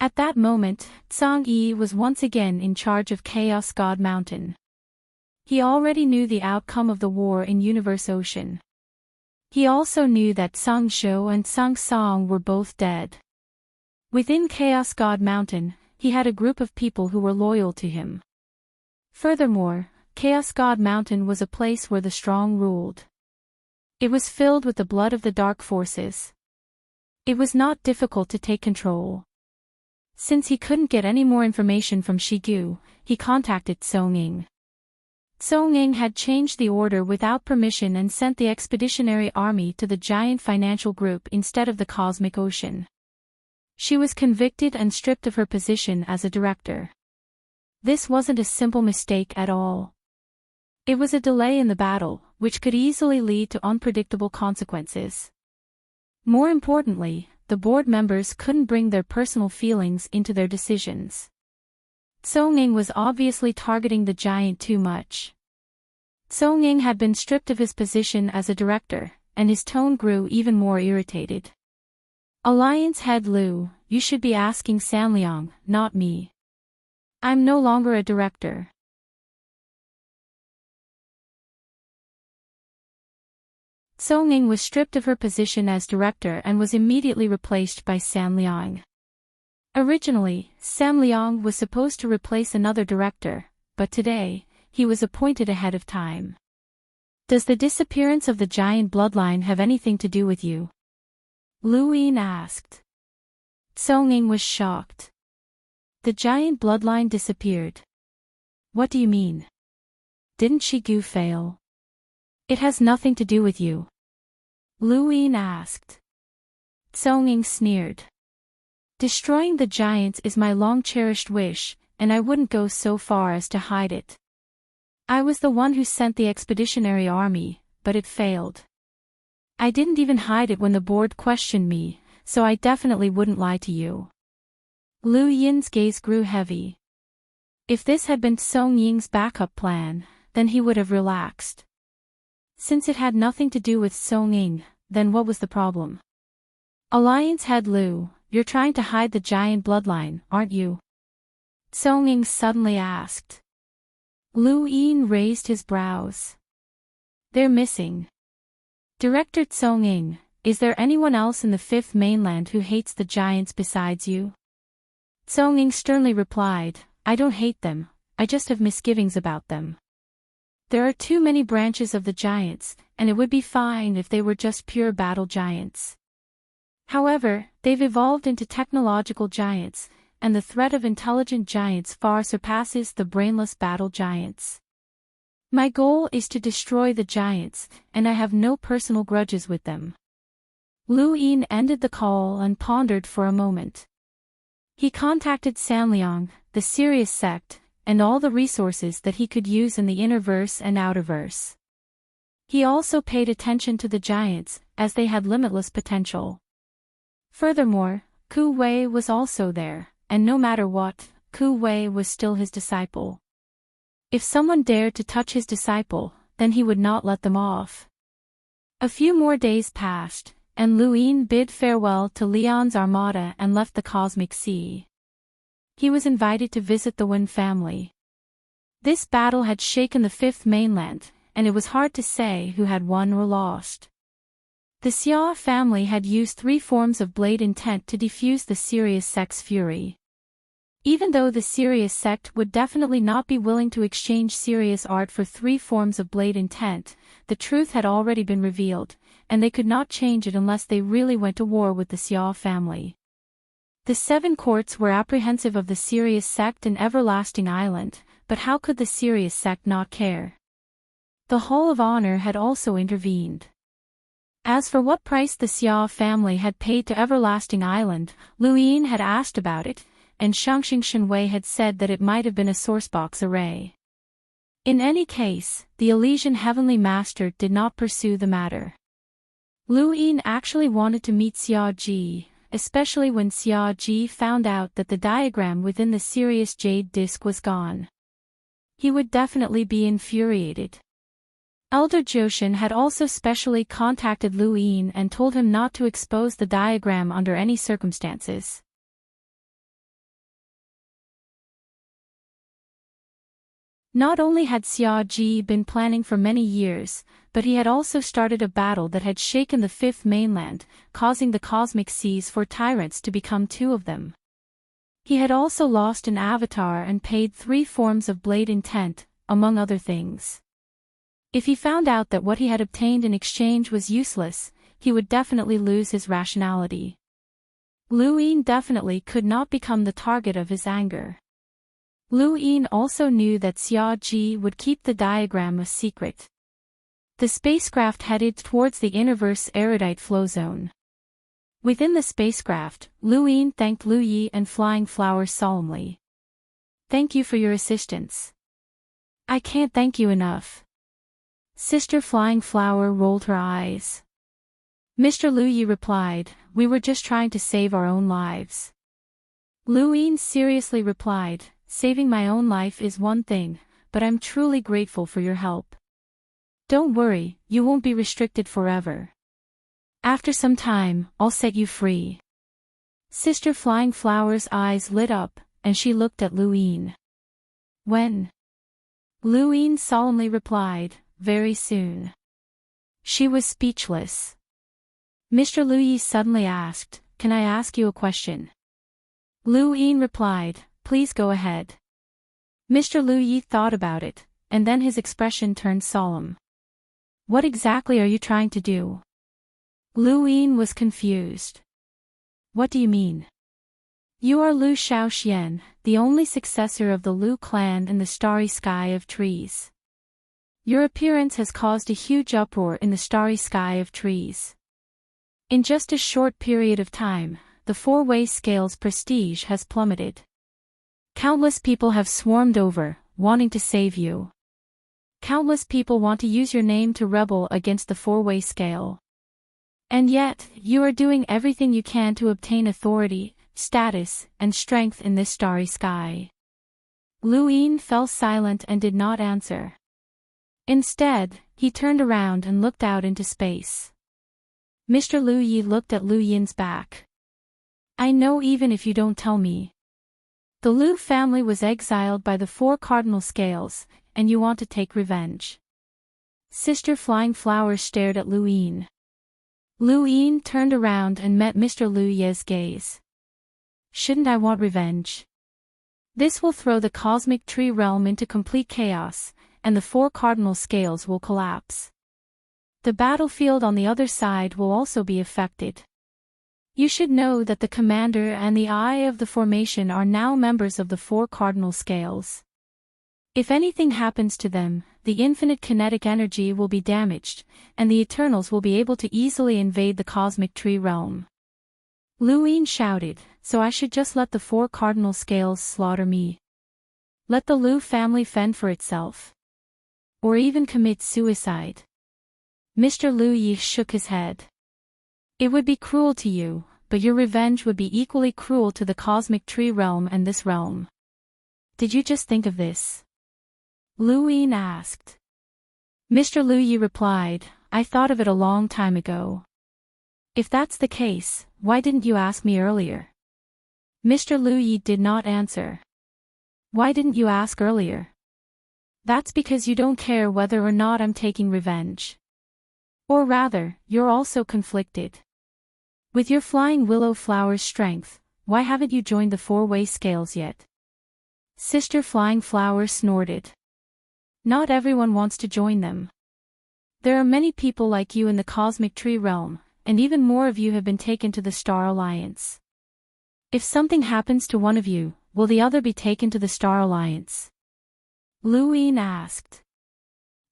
At that moment, Song Yi was once again in charge of Chaos God Mountain. He already knew the outcome of the war in Universe Ocean. He also knew that Song Shou and Song Song were both dead. Within Chaos God Mountain, he had a group of people who were loyal to him. Furthermore, Chaos God Mountain was a place where the strong ruled. It was filled with the blood of the dark forces. It was not difficult to take control. Since he couldn't get any more information from Shigu, he contacted Song Ying. Song Ying had changed the order without permission and sent the expeditionary army to the giant financial group instead of the cosmic ocean. She was convicted and stripped of her position as a director. This wasn't a simple mistake at all. It was a delay in the battle, which could easily lead to unpredictable consequences. More importantly, the board members couldn't bring their personal feelings into their decisions. Song Ying was obviously targeting the giant too much. Song Ying had been stripped of his position as a director, and his tone grew even more irritated. Alliance head Lu, you should be asking Sanliang, not me. I'm no longer a director. Song Ying was stripped of her position as director and was immediately replaced by Sanliang. Originally, Sanliang was supposed to replace another director, but today, he was appointed ahead of time. Does the disappearance of the giant bloodline have anything to do with you? Lu Yin asked. Song Ying was shocked. The giant bloodline disappeared. What do you mean? Didn't Shigu fail? It has nothing to do with you. Lu Yin asked. Tsonging sneered. Destroying the giants is my long-cherished wish, and I wouldn't go so far as to hide it. I was the one who sent the expeditionary army, but it failed. I didn't even hide it when the board questioned me, so I definitely wouldn't lie to you. Lu Yin's gaze grew heavy. If this had been Song Ying's backup plan, then he would have relaxed. Since it had nothing to do with Song Ying, then what was the problem? Alliance head Lu, you're trying to hide the giant bloodline, aren't you? Song Ying suddenly asked. Lu Yin raised his brows. They're missing. Director Song Ying, is there anyone else in the fifth mainland who hates the giants besides you? Song Ying sternly replied, I don't hate them, I just have misgivings about them. There are too many branches of the giants, and it would be fine if they were just pure battle giants. However, they've evolved into technological giants, and the threat of intelligent giants far surpasses the brainless battle giants. My goal is to destroy the giants, and I have no personal grudges with them. Lu Yin ended the call and pondered for a moment. He contacted Sanliang, the Sirius sect, and all the resources that he could use in the innerverse and outerverse. He also paid attention to the giants, as they had limitless potential. Furthermore, Ku Wei was also there, and no matter what, Ku Wei was still his disciple. If someone dared to touch his disciple, then he would not let them off. A few more days passed, and Lu Yin bid farewell to Leon's armada and left the Cosmic Sea. He was invited to visit the Wen family. This battle had shaken the fifth mainland, and it was hard to say who had won or lost. The Xia family had used 3 forms of blade intent to defuse the Sirius sect's fury. Even though the Sirius sect would definitely not be willing to exchange Sirius art for 3 forms of blade intent, the truth had already been revealed, and they could not change it unless they really went to war with the Xia family. The 7 courts were apprehensive of the Sirius sect in Everlasting Island, but how could the Sirius sect not care? The Hall of Honor had also intervened. As for what price the Xia family had paid to Everlasting Island, Lu Yin had asked about it, and Shangxing Shenwei had said that it might have been a sourcebox array. In any case, the Elysian Heavenly Master did not pursue the matter. Lu Yin actually wanted to meet Xia Ji, especially when Xia Ji found out that the diagram within the Sirius Jade Disc was gone. He would definitely be infuriated. Elder Joshin had also specially contacted Lu Yin and told him not to expose the diagram under any circumstances. Not only had Xia Ji been planning for many years, but he had also started a battle that had shaken the fifth mainland, causing the cosmic seas for tyrants to become 2 of them. He had also lost an avatar and paid 3 forms of blade intent, among other things. If he found out that what he had obtained in exchange was useless, he would definitely lose his rationality. Lu Yin definitely could not become the target of his anger. Lu Yin also knew that Xia Ji would keep the diagram a secret. The spacecraft headed towards the innerverse erudite flow zone. Within the spacecraft, Lu Yin thanked Lu Yi and Flying Flower solemnly. Thank you for your assistance. I can't thank you enough. Sister Flying Flower rolled her eyes. Mr. Lu Yi replied, we were just trying to save our own lives. Lu Yin seriously replied, saving my own life is one thing, but I'm truly grateful for your help. Don't worry, you won't be restricted forever. After some time, I'll set you free. Sister Flying Flower's eyes lit up, and she looked at Lu Yin. When? Lu Yin solemnly replied, very soon. She was speechless. Mr. Lu Yi suddenly asked, can I ask you a question? Lu Yin replied, please go ahead. Mr. Lu Yi thought about it, and then his expression turned solemn. What exactly are you trying to do? Lu Yin was confused. What do you mean? You are Lu Shaoxian, the only successor of the Lu clan in the starry sky of trees. Your appearance has caused a huge uproar in the starry sky of trees. In just a short period of time, the four-way scale's prestige has plummeted. Countless people have swarmed over, wanting to save you. Countless people want to use your name to rebel against the four-way scale. And yet, you are doing everything you can to obtain authority, status, and strength in this starry sky. Lu Yin fell silent and did not answer. Instead, he turned around and looked out into space. Mr. Lu Yi looked at Lu Yin's back. I know even if you don't tell me. The Lu family was exiled by the four cardinal scales, and you want to take revenge. Sister Flying Flower stared at Lu Yin. Lu Yin turned around and met Mr. Lu Ye's gaze. Shouldn't I want revenge? This will throw the cosmic tree realm into complete chaos, and the four cardinal scales will collapse. The battlefield on the other side will also be affected. You should know that the commander and the Eye of the Formation are now members of the four cardinal scales. If anything happens to them, the infinite kinetic energy will be damaged, and the Eternals will be able to easily invade the cosmic tree realm. Lu Yin shouted, so I should just let the four cardinal scales slaughter me. Let the Lu family fend for itself. Or even commit suicide. Mr. Lu Yi shook his head. It would be cruel to you, but your revenge would be equally cruel to the cosmic tree realm and this realm. Did you just think of this? Lu Yin asked. Mr. Lu Yi replied, I thought of it a long time ago. If that's the case, why didn't you ask me earlier? Mr. Lu Yi did not answer. Why didn't you ask earlier? That's because you don't care whether or not I'm taking revenge. Or rather, you're also conflicted. With your flying willow flower's strength, why haven't you joined the four-way scales yet? Sister Flying Flower snorted. Not everyone wants to join them. There are many people like you in the cosmic tree realm, and even more of you have been taken to the Star Alliance. If something happens to one of you, will the other be taken to the Star Alliance? Lu Yin asked.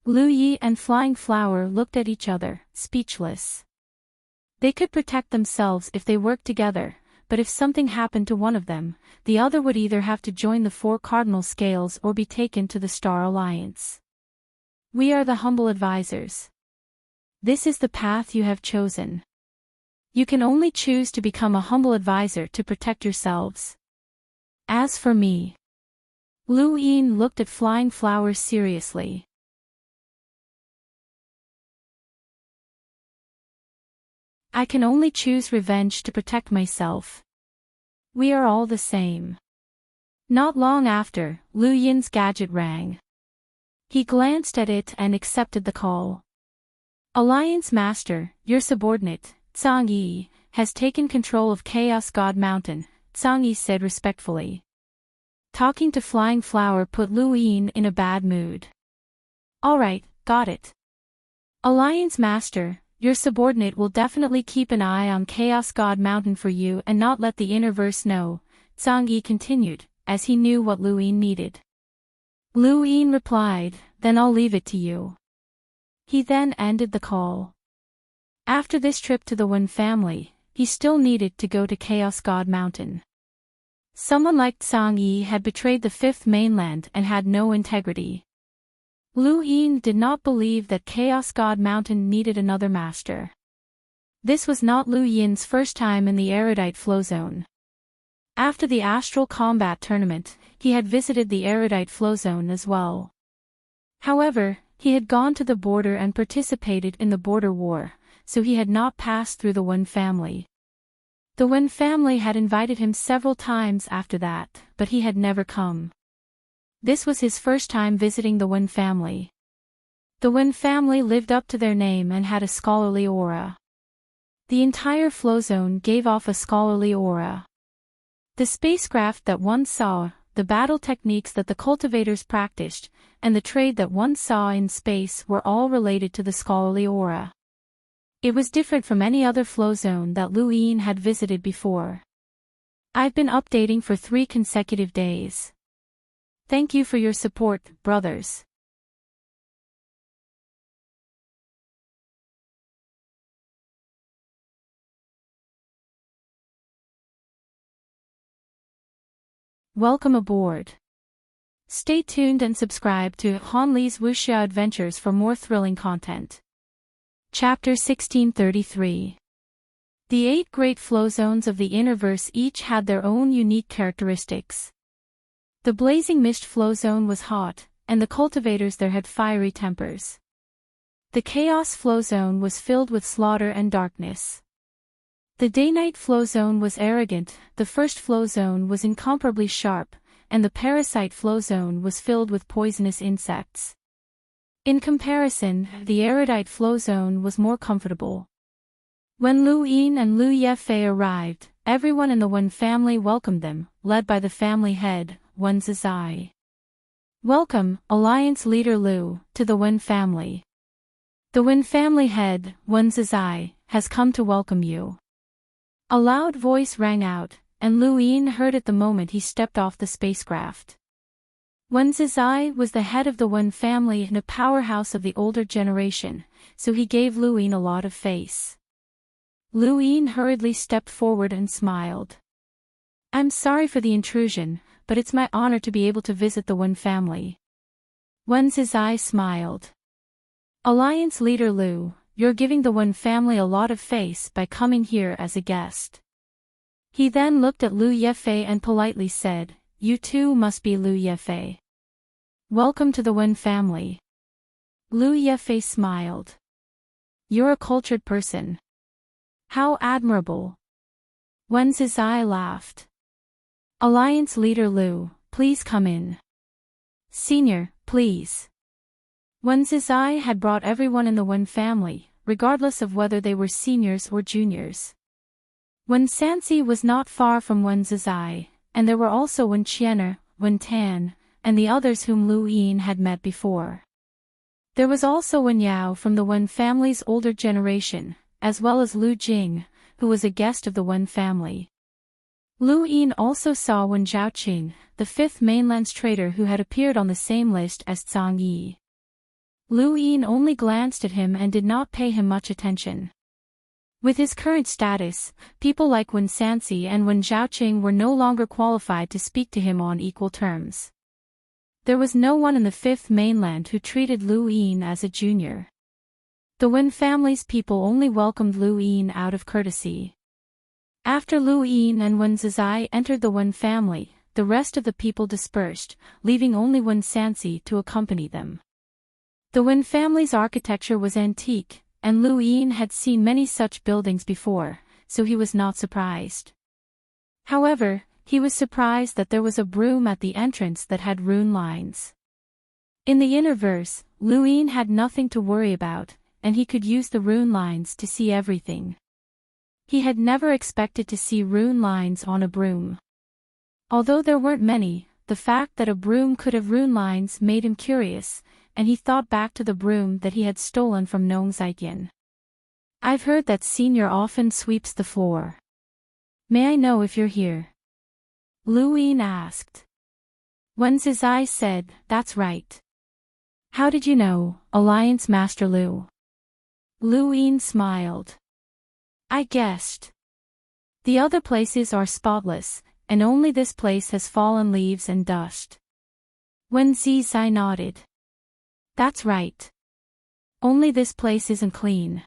Lu Yi and Flying Flower looked at each other, speechless. They could protect themselves if they worked together, but if something happened to one of them, the other would either have to join the four cardinal scales or be taken to the Star Alliance. We are the humble advisors. This is the path you have chosen. You can only choose to become a humble advisor to protect yourselves. As for me, Lu Yin looked at Flying Flower seriously. I can only choose revenge to protect myself. We are all the same. Not long after, Lu Yin's gadget rang. He glanced at it and accepted the call. Alliance Master, your subordinate, Zhang Yi, has taken control of Chaos God Mountain, Zhang Yi said respectfully. Talking to Flying Flower put Lu Yin in a bad mood. Alright, got it. Alliance Master, your subordinate will definitely keep an eye on Chaos God Mountain for you and not let the Innerverse know, Zhang Yi continued, as he knew what Lu Yin needed. Lu Yin replied, then I'll leave it to you. He then ended the call. After this trip to the Wen family, he still needed to go to Chaos God Mountain. Someone like Zhang Yi had betrayed the Fifth Mainland and had no integrity. Lu Yin did not believe that Chaos God Mountain needed another master. This was not Lu Yin's first time in the erudite flow zone. After the Astral Combat Tournament, he had visited the erudite flow zone as well. However, he had gone to the border and participated in the border war, so he had not passed through the Wen family. The Wen family had invited him several times after that, but he had never come. This was his first time visiting the Wen family. The Wen family lived up to their name and had a scholarly aura. The entire flow zone gave off a scholarly aura. The spacecraft that one saw, the battle techniques that the cultivators practiced, and the trade that one saw in space were all related to the scholarly aura. It was different from any other flow zone that Lu Yin had visited before. I've been updating for 3 consecutive days. Thank you for your support, brothers. Welcome aboard. Stay tuned and subscribe to Hanli's Wuxia Adventures for more thrilling content. Chapter 1633. The 8 great flow zones of the Innerverse each had their own unique characteristics. The blazing mist flow zone was hot, and the cultivators there had fiery tempers. The chaos flow zone was filled with slaughter and darkness. The day-night flow zone was arrogant, the first flow zone was incomparably sharp, and the parasite flow zone was filled with poisonous insects. In comparison, the erudite flow zone was more comfortable. When Lu Yin and Lu Yefei arrived, everyone in the Wen family welcomed them, led by the family head, Wen Zizai. Welcome, Alliance Leader Lu, to the Wen family. The Wen family head, Wen Zizai, has come to welcome you. A loud voice rang out, and Lu Yin heard it the moment he stepped off the spacecraft. Wen Zizai was the head of the Wen family and a powerhouse of the older generation, so he gave Lu Yin a lot of face. Lu Yin hurriedly stepped forward and smiled. I'm sorry for the intrusion, but it's my honor to be able to visit the Wen family. Wen Zizai smiled. Alliance Leader Lu, you're giving the Wen family a lot of face by coming here as a guest. He then looked at Lu Yefei and politely said, You too must be Lu Yefei. Welcome to the Wen family. Lu Yefei smiled. You're a cultured person. How admirable. Wen Zizai laughed. Alliance Leader Lu, please come in. Senior, please. Wen Zizai had brought everyone in the Wen family, regardless of whether they were seniors or juniors. Wen Sanxi was not far from Wen Zizai, and there were also Wen Qianer, Wen Tan, and the others whom Lu Yin had met before. There was also Wen Yao from the Wen family's older generation, as well as Lu Jing, who was a guest of the Wen family. Lu Yin also saw Wen Zhaoqing, the 5th mainland's trader who had appeared on the same list as Zhang Yi. Lu Yin only glanced at him and did not pay him much attention. With his current status, people like Wen Sanxi and Wen Zhaoqing were no longer qualified to speak to him on equal terms. There was no one in the 5th mainland who treated Lu Yin as a junior. The Wen family's people only welcomed Lu Yin out of courtesy. After Lu Yin and Wen Zizai entered the Wen family, the rest of the people dispersed, leaving only Wen Sanxi to accompany them. The Wen family's architecture was antique, and Lu Yin had seen many such buildings before, so he was not surprised. However, he was surprised that there was a broom at the entrance that had rune lines. In the Innerverse, Lu Yin had nothing to worry about, and he could use the rune lines to see everything. He had never expected to see rune lines on a broom. Although there weren't many, the fact that a broom could have rune lines made him curious, and he thought back to the broom that he had stolen from Nong Zaiqian. I've heard that Senior often sweeps the floor. May I know if you're here? Lu Yin asked. Wen Zizai said, That's right. How did you know, Alliance Master Lu? Lu Yin smiled. I guessed. The other places are spotless, and only this place has fallen leaves and dust. Wen Zizai nodded. That's right. Only this place isn't clean.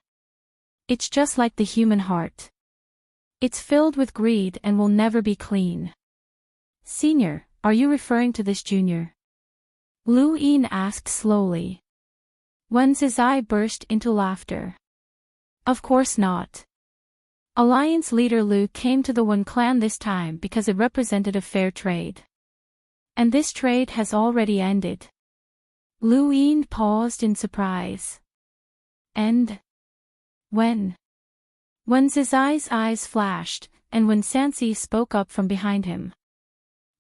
It's just like the human heart. It's filled with greed and will never be clean. Senior, are you referring to this junior? Lu Yin asked slowly. Wen Zizai burst into laughter. Of course not. Alliance Leader Lu came to the Wen clan this time because it represented a fair trade. And this trade has already ended. Lu Yin paused in surprise. And? When? Wen Zizai's eyes flashed, and Wen Sanxi spoke up from behind him.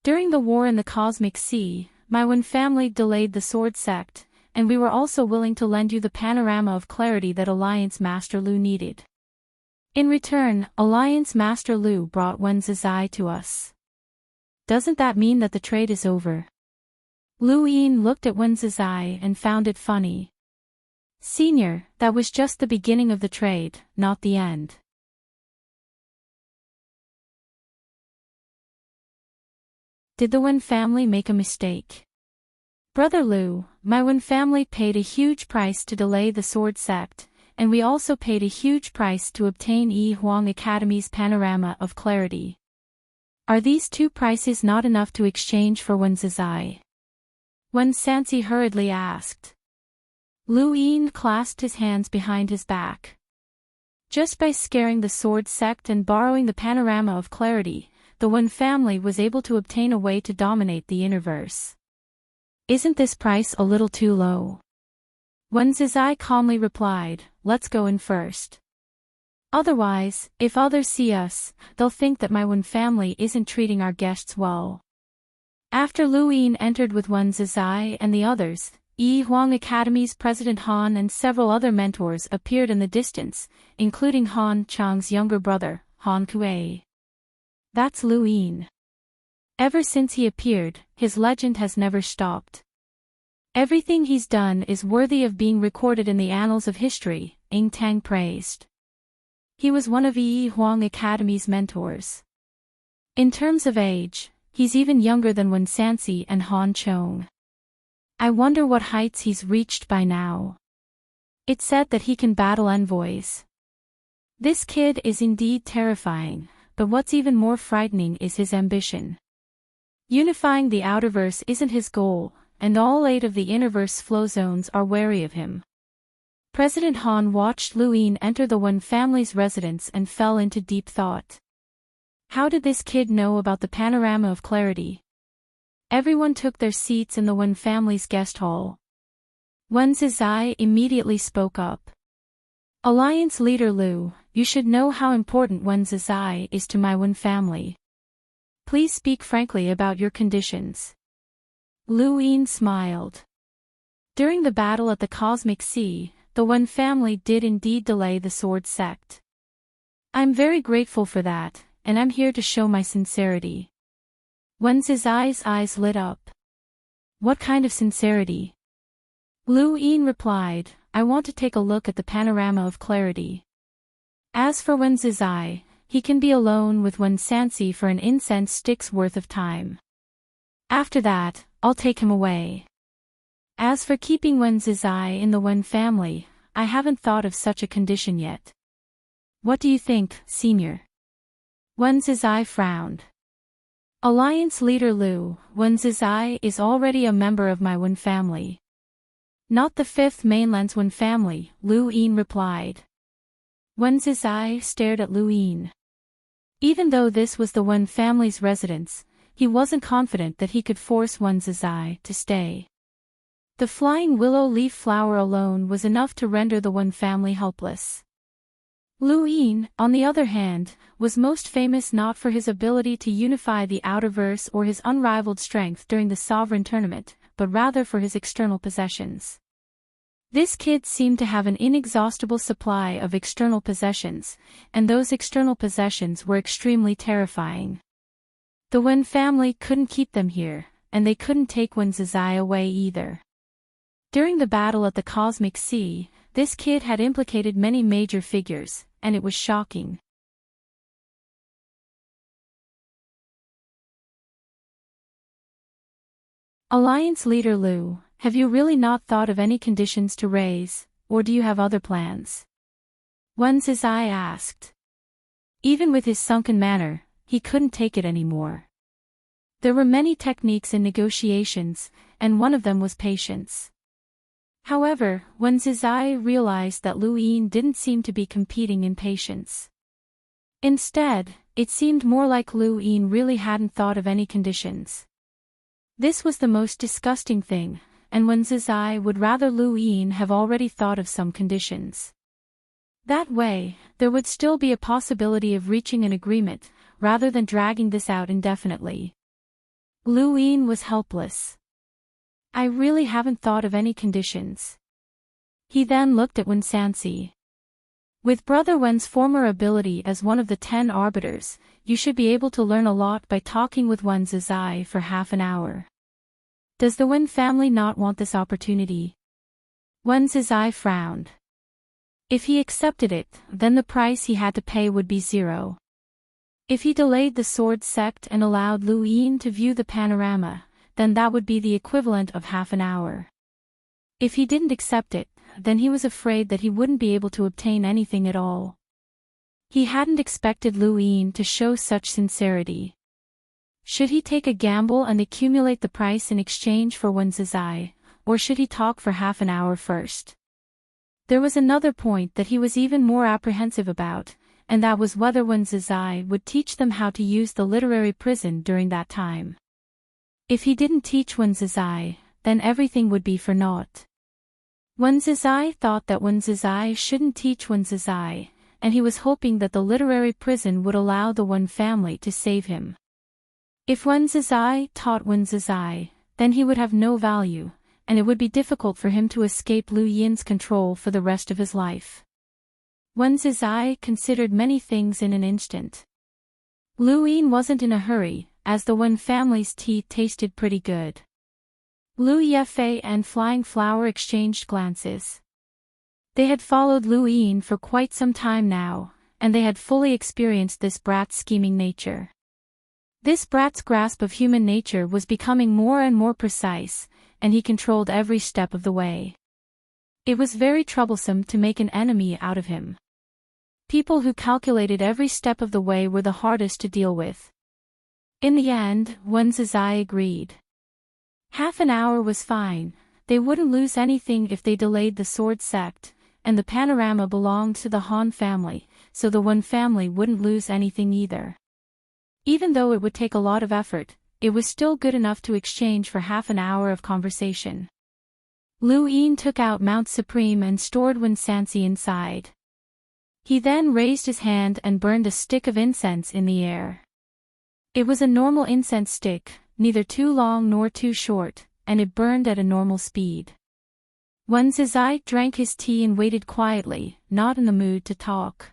During the war in the Cosmic Sea, my Wen family delayed the Sword Sect, and we were also willing to lend you the panorama of clarity that Alliance Master Lu needed. In return, Alliance Master Lu brought Wen Zizai to us. Doesn't that mean that the trade is over? Lu Yin looked at Wen Zizai and found it funny. Senior, that was just the beginning of the trade, not the end. Did the Wen family make a mistake? Brother Lu, my Wen family paid a huge price to delay the Sword Sept, and we also paid a huge price to obtain Yi Huang Academy's Panorama of Clarity. Are these two prices not enough to exchange for Wen Zizai? Wen Sansi hurriedly asked. Lu Yin clasped his hands behind his back. Just by scaring the Sword Sect and borrowing the Panorama of Clarity, the Wen family was able to obtain a way to dominate the universe. Isn't this price a little too low? Wen Zizai calmly replied, let's go in first. Otherwise, if others see us, they'll think that my Wen family isn't treating our guests well. After Lu Yin entered with Wen Zizai and the others, Yi Huang Academy's President Han and several other mentors appeared in the distance, including Han Chang's younger brother, Han Kuei. That's Lu Yin. Ever since he appeared, his legend has never stopped. Everything he's done is worthy of being recorded in the annals of history, Ying Tang praised. He was one of Yi Huang Academy's mentors. In terms of age, he's even younger than Wen Sansi and Han Chong. I wonder what heights he's reached by now. It's said that he can battle envoys. This kid is indeed terrifying, but what's even more frightening is his ambition. Unifying the outerverse isn't his goal, and all 8 of the innerverse flow zones are wary of him. President Han watched Lu Yin enter the Wen family's residence and fell into deep thought. How did this kid know about the Panorama of Clarity? Everyone took their seats in the Wen family's guest hall. Wen Zizai immediately spoke up. Alliance leader Lu, you should know how important Wen Zizai is to my Wen family. Please speak frankly about your conditions. Lu Yin smiled. During the battle at the Cosmic Sea, the Wen family did indeed delay the Sword Sect. I'm very grateful for that, and I'm here to show my sincerity. Wen Zizai's eyes lit up. What kind of sincerity? Lu Yin replied, I want to take a look at the Panorama of Clarity. As for Wen Zizai, he can be alone with Wen Sansi for an incense stick's worth of time. After that, I'll take him away. As for keeping Wen Zizai in the Wen family, I haven't thought of such a condition yet. What do you think, Senior? Wen Zizai frowned. Alliance leader Lu, Wen Zizai is already a member of my Wen family. Not the 5th mainland's Wen family, Lu Yin replied. Wen Zizai stared at Lu Yin. Even though this was the Wen family's residence, he wasn't confident that he could force Wen Zizai to stay. The flying willow leaf flower alone was enough to render the Wen family helpless. Lu Yin, on the other hand, was most famous not for his ability to unify the outerverse or his unrivaled strength during the Sovereign Tournament, but rather for his external possessions. This kid seemed to have an inexhaustible supply of external possessions, and those external possessions were extremely terrifying. The Wen family couldn't keep them here, and they couldn't take Wen Zizai away either. During the battle at the Cosmic Sea, this kid had implicated many major figures, and it was shocking. Alliance leader Lu, have you really not thought of any conditions to raise, or do you have other plans? Wen Zizai asked. Even with his sunken manner, he couldn't take it anymore. There were many techniques in negotiations, and one of them was patience. However, Wen Zizai realized that Lu Yin didn't seem to be competing in patience. Instead, it seemed more like Lu Yin really hadn't thought of any conditions. This was the most disgusting thing, and Wen Zizai would rather Lu Yin have already thought of some conditions. That way, there would still be a possibility of reaching an agreement, rather than dragging this out indefinitely. Lu Yin was helpless. I really haven't thought of any conditions. He then looked at Wen Sansi. With Brother Wen's former ability as one of the 10 arbiters, you should be able to learn a lot by talking with Wen Zizai for half an hour. Does the Wen family not want this opportunity? Wen Zizai frowned. If he accepted it, then the price he had to pay would be 0. If he delayed the sword sect and allowed Lu Yin to view the panorama, then that would be the equivalent of half an hour. If he didn't accept it, then he was afraid that he wouldn't be able to obtain anything at all. He hadn't expected Lu Yin to show such sincerity. Should he take a gamble and accumulate the price in exchange for Wen Zizai, or should he talk for half an hour first? There was another point that he was even more apprehensive about, and that was whether Wen Zizai would teach them how to use the literary prison during that time. If he didn't teach Wen Zizai, then everything would be for naught. Wen Zizai thought that Wen Zizai shouldn't teach Wen Zizai, and he was hoping that the literary prison would allow the Wen family to save him. If Wen Zizai taught Wen Zizai, then he would have no value, and it would be difficult for him to escape Lu Yin's control for the rest of his life. Wen Zizai considered many things in an instant. Lu Yin wasn't in a hurry, as the Wen family's tea tasted pretty good. Lu Yefei and Flying Flower exchanged glances. They had followed Lu Yin for quite some time now, and they had fully experienced this brat's scheming nature. This brat's grasp of human nature was becoming more and more precise, and he controlled every step of the way. It was very troublesome to make an enemy out of him. People who calculated every step of the way were the hardest to deal with. In the end, Wen Zizai agreed. Half an hour was fine, they wouldn't lose anything if they delayed the sword sect, and the panorama belonged to the Han family, so the Wen family wouldn't lose anything either. Even though it would take a lot of effort, it was still good enough to exchange for half an hour of conversation. Lu Yin took out Mount Supreme and stored Wen Sansi inside. He then raised his hand and burned a stick of incense in the air. It was a normal incense stick, neither too long nor too short, and it burned at a normal speed. Wen Zizai drank his tea and waited quietly, not in the mood to talk.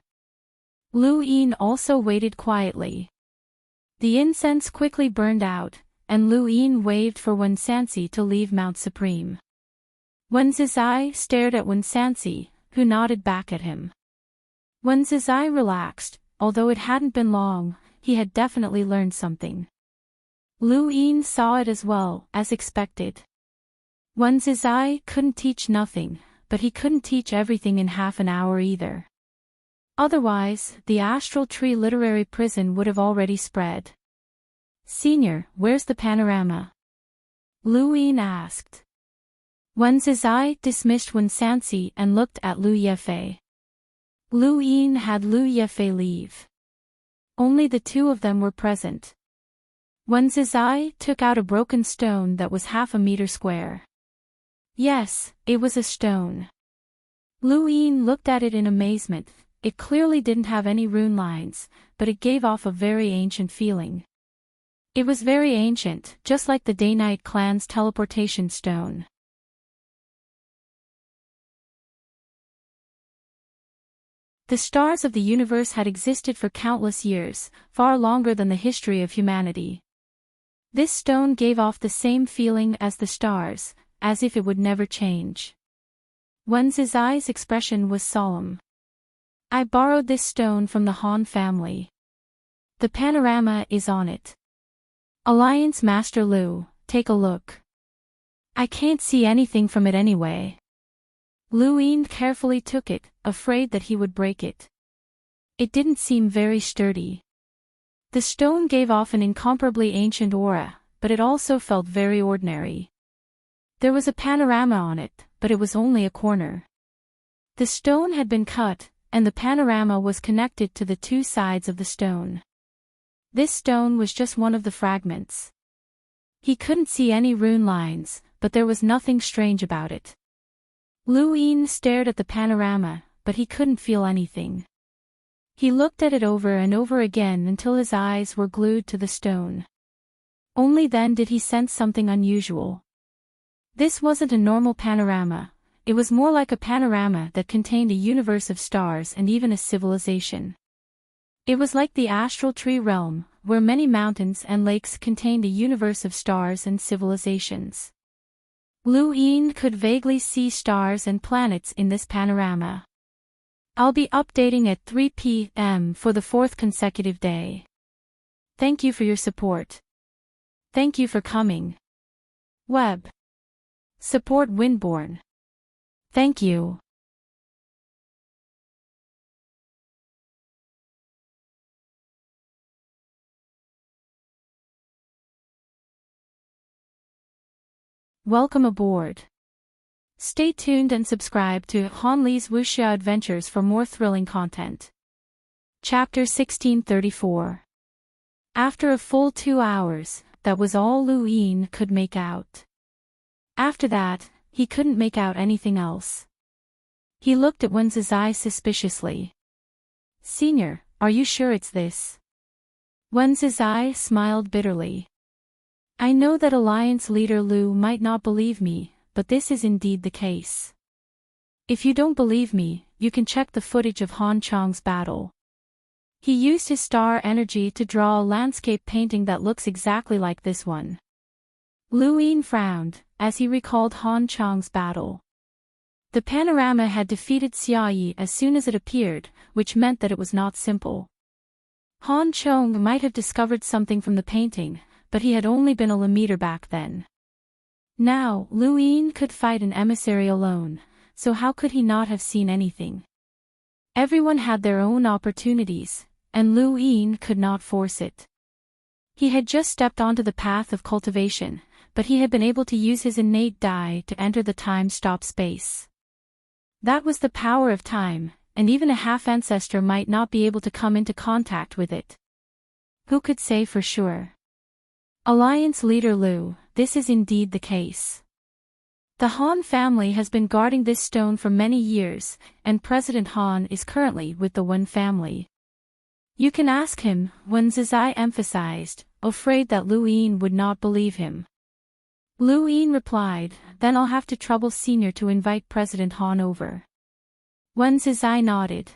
Lu Yin also waited quietly. The incense quickly burned out, and Lu Yin waved for Wen Sansi to leave Mount Supreme. Wen Zizai stared at Wen Sansi, who nodded back at him. Wen Zizai relaxed, although it hadn't been long, he had definitely learned something. Lu Yin saw it as well, as expected. Wen Zizai couldn't teach nothing, but he couldn't teach everything in half an hour either. Otherwise, the Astral Tree literary prison would have already spread. "Senior, where's the panorama?" Lu Yin asked. Wen Zizai dismissed Wen Sansi and looked at Lu Yefei. Lu Yin had Lu Yefei leave. Only the two of them were present. Wen Zizai took out a broken stone that was half a meter square. Yes, it was a stone. Lu Yin looked at it in amazement. It clearly didn't have any rune lines, but it gave off a very ancient feeling. It was very ancient, just like the Day-Night clan's teleportation stone. The stars of the universe had existed for countless years, far longer than the history of humanity. This stone gave off the same feeling as the stars, as if it would never change. Wen Zizai's expression was solemn. "I borrowed this stone from the Han family. The panorama is on it. Alliance Master Lu, take a look." "I can't see anything from it anyway." Lu Yin carefully took it, afraid that he would break it. It didn't seem very sturdy. The stone gave off an incomparably ancient aura, but it also felt very ordinary. There was a panorama on it, but it was only a corner. The stone had been cut, and the panorama was connected to the two sides of the stone. This stone was just one of the fragments. He couldn't see any rune lines, but there was nothing strange about it. Lu Yin stared at the panorama, but he couldn't feel anything. He looked at it over and over again until his eyes were glued to the stone. Only then did he sense something unusual. This wasn't a normal panorama, it was more like a panorama that contained a universe of stars and even a civilization. It was like the astral tree realm, where many mountains and lakes contained a universe of stars and civilizations. Lu Yin could vaguely see stars and planets in this panorama. I'll be updating at 3 p.m. for the 4th consecutive day. Thank you for your support. Thank you for coming. Web. Support Windborne. Thank you. Welcome aboard. Stay tuned and subscribe to Han Li's Wuxia Adventures for more thrilling content. Chapter 1634. After a full 2 hours, that was all Lu Yin could make out. After that, he couldn't make out anything else. He looked at Wen Zizai suspiciously. "Senior, are you sure it's this?" Wen Zizai smiled bitterly. "I know that Alliance leader Lu might not believe me, but this is indeed the case. If you don't believe me, you can check the footage of Han Chang's battle. He used his star energy to draw a landscape painting that looks exactly like this one." Lu Yin frowned, as he recalled Han Chang's battle. The panorama had defeated Xia Yi as soon as it appeared, which meant that it was not simple. Han Chang might have discovered something from the painting, but he had only been a Lammeter back then. Now, Lu Yin could fight an emissary alone, so how could he not have seen anything? Everyone had their own opportunities, and Lu Yin could not force it. He had just stepped onto the path of cultivation, but he had been able to use his innate dai to enter the time-stop space. That was the power of time, and even a half-ancestor might not be able to come into contact with it. Who could say for sure? Alliance leader Lu, this is indeed the case. The Han family has been guarding this stone for many years, and President Han is currently with the Wen family. You can ask him, Wen Zizai emphasized, afraid that Lu Yin would not believe him. Lu Yin replied, "Then I'll have to trouble Senior to invite President Han over." Wen Zizai nodded.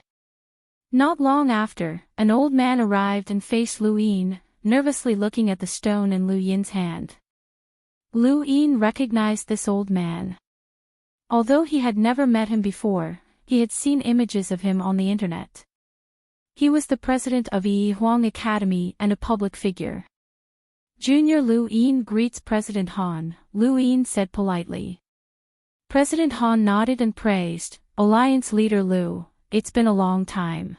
Not long after, an old man arrived and faced Lu Yin, nervously looking at the stone in Lu Yin's hand. Lu Yin recognized this old man. Although he had never met him before, he had seen images of him on the internet. He was the president of Yi Huang Academy and a public figure. Junior Lu Yin greets President Han, Lu Yin said politely. President Han nodded and praised, Alliance leader Lu, it's been a long time.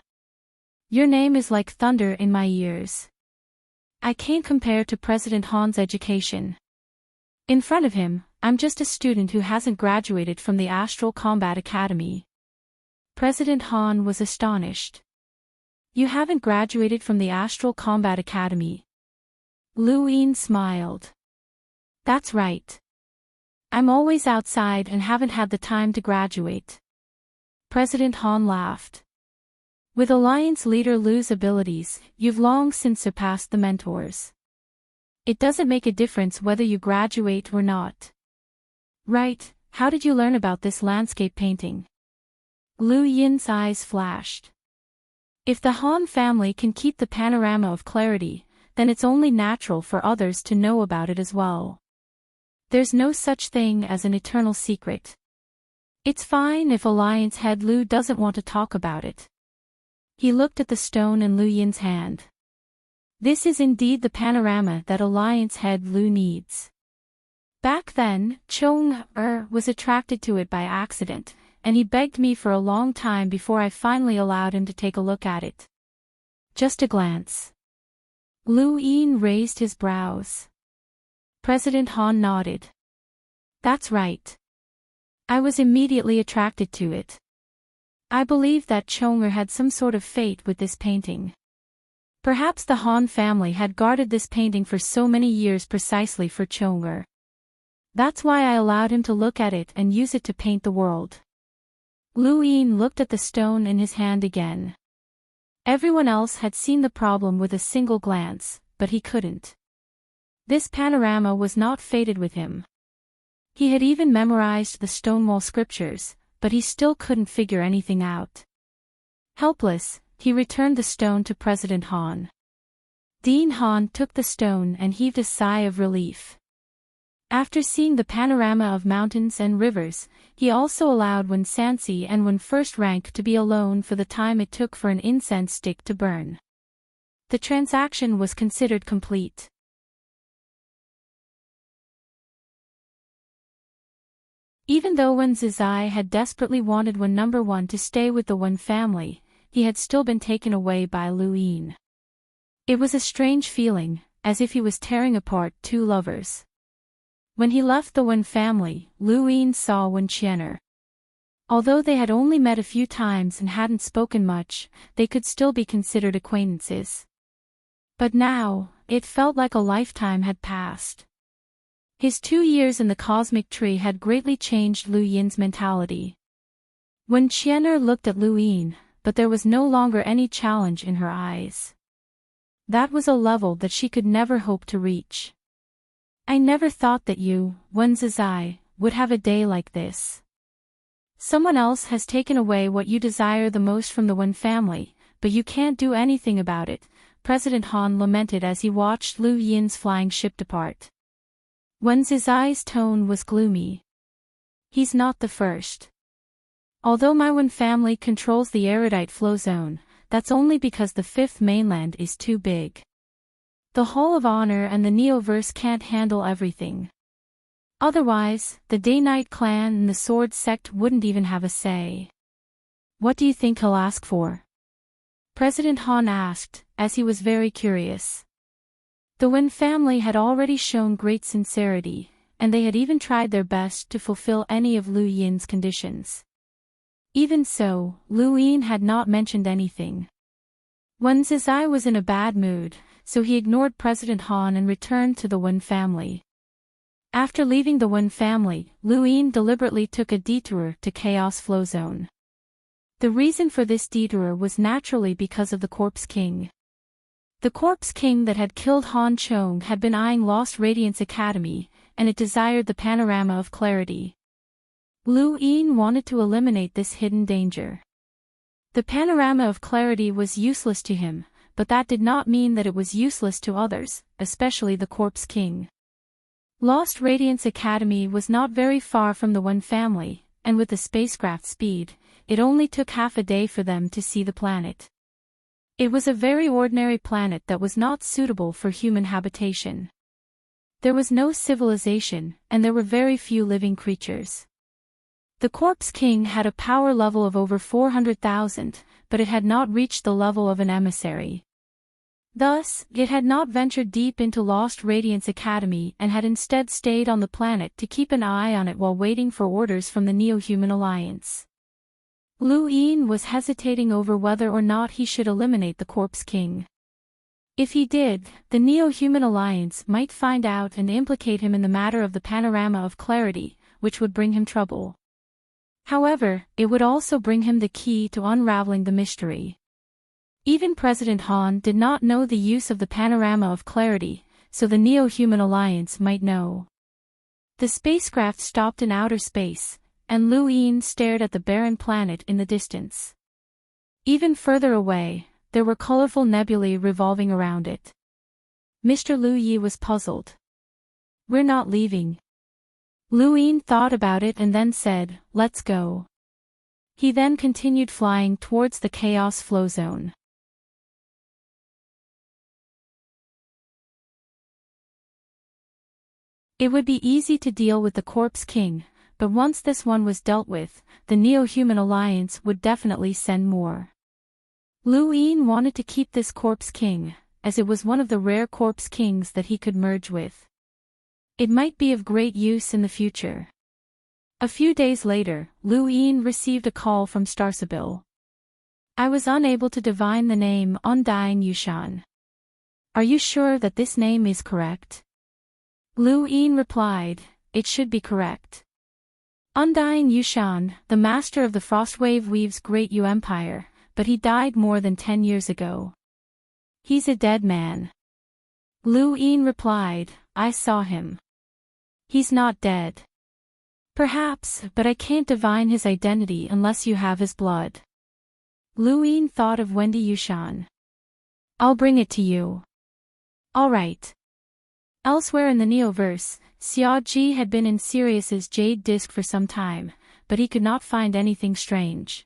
Your name is like thunder in my ears. I can't compare to President Han's education. In front of him, I'm just a student who hasn't graduated from the Astral Combat Academy. President Han was astonished. You haven't graduated from the Astral Combat Academy? Lu Yin smiled. That's right. I'm always outside and haven't had the time to graduate. President Han laughed. With Alliance leader Lu's abilities, you've long since surpassed the mentors. It doesn't make a difference whether you graduate or not. Right, how did you learn about this landscape painting? Lu Yin's eyes flashed. If the Han family can keep the panorama of clarity, then it's only natural for others to know about it as well. There's no such thing as an eternal secret. It's fine if Alliance head Lu doesn't want to talk about it. He looked at the stone in Lu Yin's hand. This is indeed the panorama that Alliance head Lu needs. Back then, Chong-er was attracted to it by accident, and he begged me for a long time before I finally allowed him to take a look at it. Just a glance. Lu Yin raised his brows. President Han nodded. That's right. I was immediately attracted to it. I believe that Chong-er had some sort of fate with this painting. Perhaps the Han family had guarded this painting for so many years precisely for Chong-er. That's why I allowed him to look at it and use it to paint the world. Lu Yin looked at the stone in his hand again. Everyone else had seen the problem with a single glance, but he couldn't. This panorama was not fated with him. He had even memorized the Stonewall scriptures, but he still couldn't figure anything out. Helpless, he returned the stone to President Han. Dean Han took the stone and heaved a sigh of relief. After seeing the panorama of mountains and rivers, he also allowed Wen Sansi and Wen First Rank to be alone for the time it took for an incense stick to burn. The transaction was considered complete. Even though Wen Zizai had desperately wanted Wen No. 1 to stay with the Wen family, he had still been taken away by Lu Yin. It was a strange feeling, as if he was tearing apart two lovers. When he left the Wen family, Lu Yin saw Wen Qian'er. Although they had only met a few times and hadn't spoken much, they could still be considered acquaintances. But now, it felt like a lifetime had passed. His 2 years in the cosmic tree had greatly changed Lu Yin's mentality. Wen Qian'er looked at Lu Yin, but there was no longer any challenge in her eyes. That was a level that she could never hope to reach. I never thought that you, Wen Zizai, would have a day like this. Someone else has taken away what you desire the most from the Wen family, but you can't do anything about it, President Han lamented as he watched Lu Yin's flying ship depart. Wen Zizai's tone was gloomy. He's not the first. Although my Wen family controls the erudite flow zone, that's only because the fifth mainland is too big. The Hall of Honor and the Neoverse can't handle everything. Otherwise, the Day-Night clan and the Sword sect wouldn't even have a say. What do you think he'll ask for? President Han asked, as he was very curious. The Wen family had already shown great sincerity, and they had even tried their best to fulfill any of Lu Yin's conditions. Even so, Lu Yin had not mentioned anything. Wen Zizai was in a bad mood, so he ignored President Han and returned to the Wen family. After leaving the Wen family, Lu Yin deliberately took a detour to Chaos Flow Zone. The reason for this detour was naturally because of the Corpse King. The Corpse King that had killed Han Chong had been eyeing Lost Radiance Academy, and it desired the panorama of clarity. Lu Yin wanted to eliminate this hidden danger. The panorama of clarity was useless to him, but that did not mean that it was useless to others, especially the Corpse King. Lost Radiance Academy was not very far from the Wen family, and with the spacecraft speed, it only took half a day for them to see the planet. It was a very ordinary planet that was not suitable for human habitation. There was no civilization, and there were very few living creatures. The Corpse King had a power level of over 400,000, but it had not reached the level of an emissary. Thus, it had not ventured deep into Lost Radiance Academy and had instead stayed on the planet to keep an eye on it while waiting for orders from the Neo-Human Alliance. Lu Yin was hesitating over whether or not he should eliminate the Corpse King. If he did, the Neo-Human Alliance might find out and implicate him in the matter of the panorama of clarity, which would bring him trouble. However, it would also bring him the key to unraveling the mystery. Even President Han did not know the use of the panorama of clarity, so the Neo-Human Alliance might know. The spacecraft stopped in outer space, and Lu Yin stared at the barren planet in the distance. Even further away, there were colorful nebulae revolving around it. Mr. Lu Yi was puzzled. "We're not leaving." Lu Yin thought about it and then said, "Let's go." He then continued flying towards the Chaos Flow Zone. It would be easy to deal with the Corpse King, but once this one was dealt with, the Neo-Human Alliance would definitely send more. Lu Yin wanted to keep this Corpse King, as it was one of the rare Corpse Kings that he could merge with. It might be of great use in the future. A few days later, Lu Yin received a call from Starsabil. "I was unable to divine the name Undying Yushan. Are you sure that this name is correct?" Lu Yin replied, "It should be correct." Undying Yushan, the master of the Frostwave Weave's Great Yu Empire, but he died more than 10 years ago. "He's a dead man." Lu Yin replied, "I saw him. He's not dead." Perhaps, but I can't divine his identity unless you have his blood. Lu Yin thought of Wendy Yushan. I'll bring it to you. All right. Elsewhere in the Neoverse, Xia Ji had been in Sirius's jade disk for some time, but he could not find anything strange.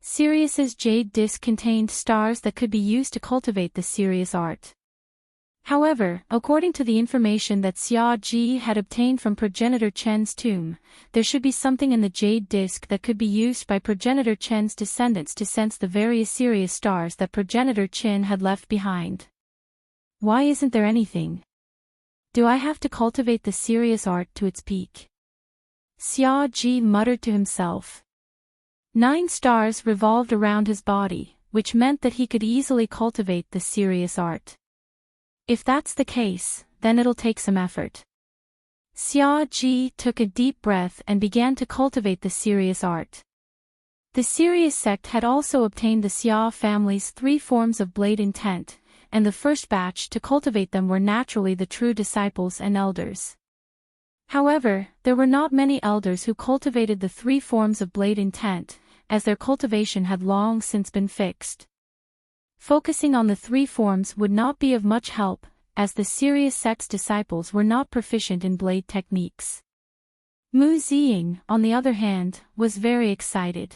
Sirius's jade disk contained stars that could be used to cultivate the Sirius art. However, according to the information that Xia Ji had obtained from Progenitor Chen's tomb, there should be something in the jade disk that could be used by Progenitor Chen's descendants to sense the various Sirius stars that Progenitor Chen had left behind. Why isn't there anything? Do I have to cultivate the Sirius art to its peak? Xia Ji muttered to himself. 9 stars revolved around his body, which meant that he could easily cultivate the Sirius art. If that's the case, then it'll take some effort. Xia Ji took a deep breath and began to cultivate the Sirius art. The Sirius sect had also obtained the Xia family's 3 forms of blade intent, and the first batch to cultivate them were naturally the true disciples and elders. However, there were not many elders who cultivated the 3 forms of blade intent, as their cultivation had long since been fixed. Focusing on the 3 forms would not be of much help, as the Sirius sect's disciples were not proficient in blade techniques. Mu Ziying, on the other hand, was very excited.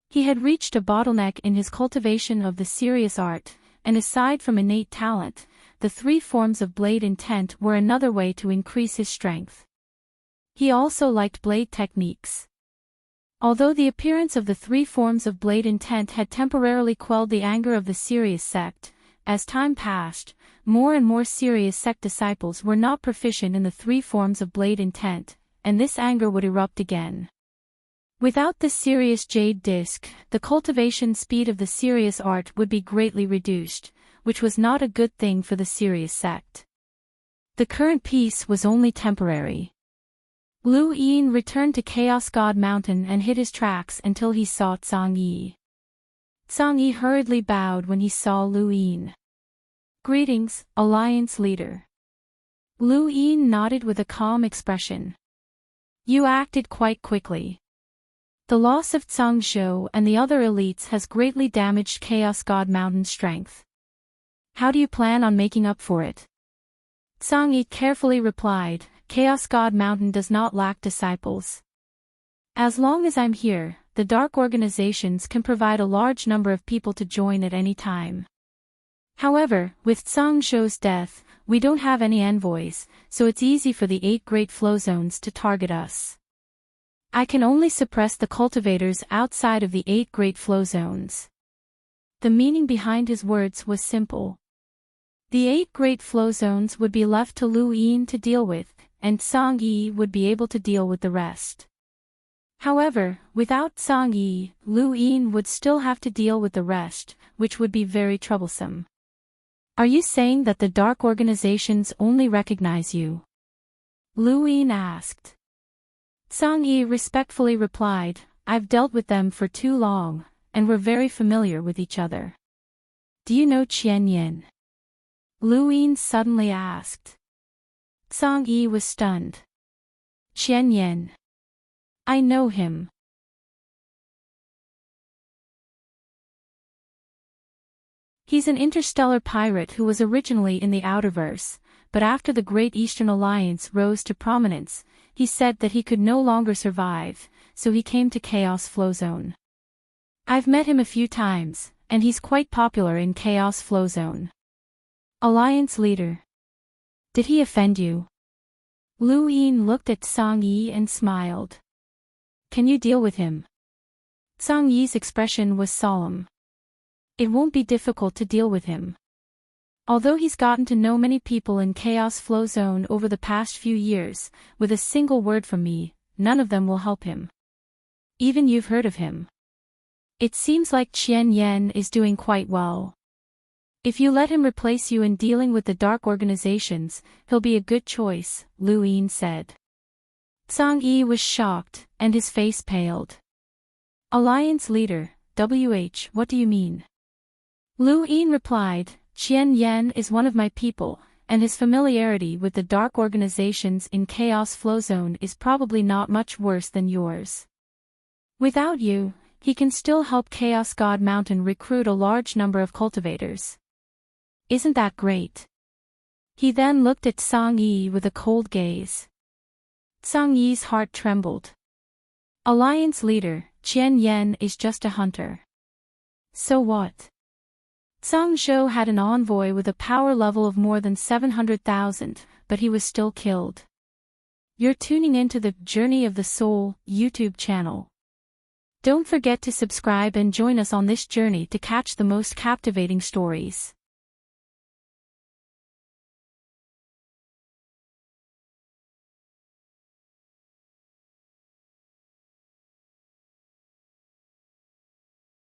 He had reached a bottleneck in his cultivation of the Sirius art, and aside from innate talent, the 3 forms of blade intent were another way to increase his strength. He also liked blade techniques. Although the appearance of the 3 forms of blade intent had temporarily quelled the anger of the Sirius sect, as time passed, more and more Sirius sect disciples were not proficient in the 3 forms of blade intent, and this anger would erupt again. Without the Sirius jade disk, the cultivation speed of the Sirius art would be greatly reduced, which was not a good thing for the Sirius sect. The current peace was only temporary. Lu Yin returned to Chaos God Mountain and hid his tracks until he saw Zhang Yi. Zhang Yi hurriedly bowed when he saw Lu Yin. Greetings, Alliance Leader. Lu Yin nodded with a calm expression. You acted quite quickly. The loss of Zhang Zhou and the other elites has greatly damaged Chaos God Mountain's strength. How do you plan on making up for it? Zhang Yi carefully replied, Chaos God Mountain does not lack disciples. As long as I'm here, the dark organizations can provide a large number of people to join at any time. However, with Zhang Zhou's death, we don't have any envoys, so it's easy for the 8 great flow zones to target us. I can only suppress the cultivators outside of the 8 great flow zones. The meaning behind his words was simple. The 8 great flow zones would be left to Lu Yin to deal with, and Zhang Yi would be able to deal with the rest. However, without Zhang Yi, Lu Yin would still have to deal with the rest, which would be very troublesome. Are you saying that the dark organizations only recognize you? Lu Yin asked. Zhang Yi respectfully replied, I've dealt with them for too long, and we're very familiar with each other. Do you know Qian Yin? Lu Yin suddenly asked. Zhang Yi was stunned. Qian Yin. I know him. He's an interstellar pirate who was originally in the Outerverse, but after the Great Eastern Alliance rose to prominence, he said that he could no longer survive, so he came to Chaos Flow Zone. I've met him a few times, and he's quite popular in Chaos Flow Zone. Alliance Leader. Did he offend you? Lu Yin looked at Zhang Yi and smiled. Can you deal with him? Zhang Yi's expression was solemn. It won't be difficult to deal with him. Although he's gotten to know many people in Chaos Flow Zone over the past few years, with a single word from me, none of them will help him. Even you've heard of him. It seems like Qian Yin is doing quite well. If you let him replace you in dealing with the dark organizations, he'll be a good choice, Lu Yin said. Zhang Yi was shocked, and his face paled. Alliance Leader, what do you mean? Lu Yin replied, Qian Yin is one of my people, and his familiarity with the dark organizations in Chaos Flow Zone is probably not much worse than yours. Without you, he can still help Chaos God Mountain recruit a large number of cultivators. Isn't that great? He then looked at Song Yi with a cold gaze. Song Yi's heart trembled. Alliance leader, Qian Yan is just a hunter. So what? Song Zhou had an envoy with a power level of more than 700,000, but he was still killed. You're tuning into the Journey of the Soul YouTube channel. Don't forget to subscribe and join us on this journey to catch the most captivating stories.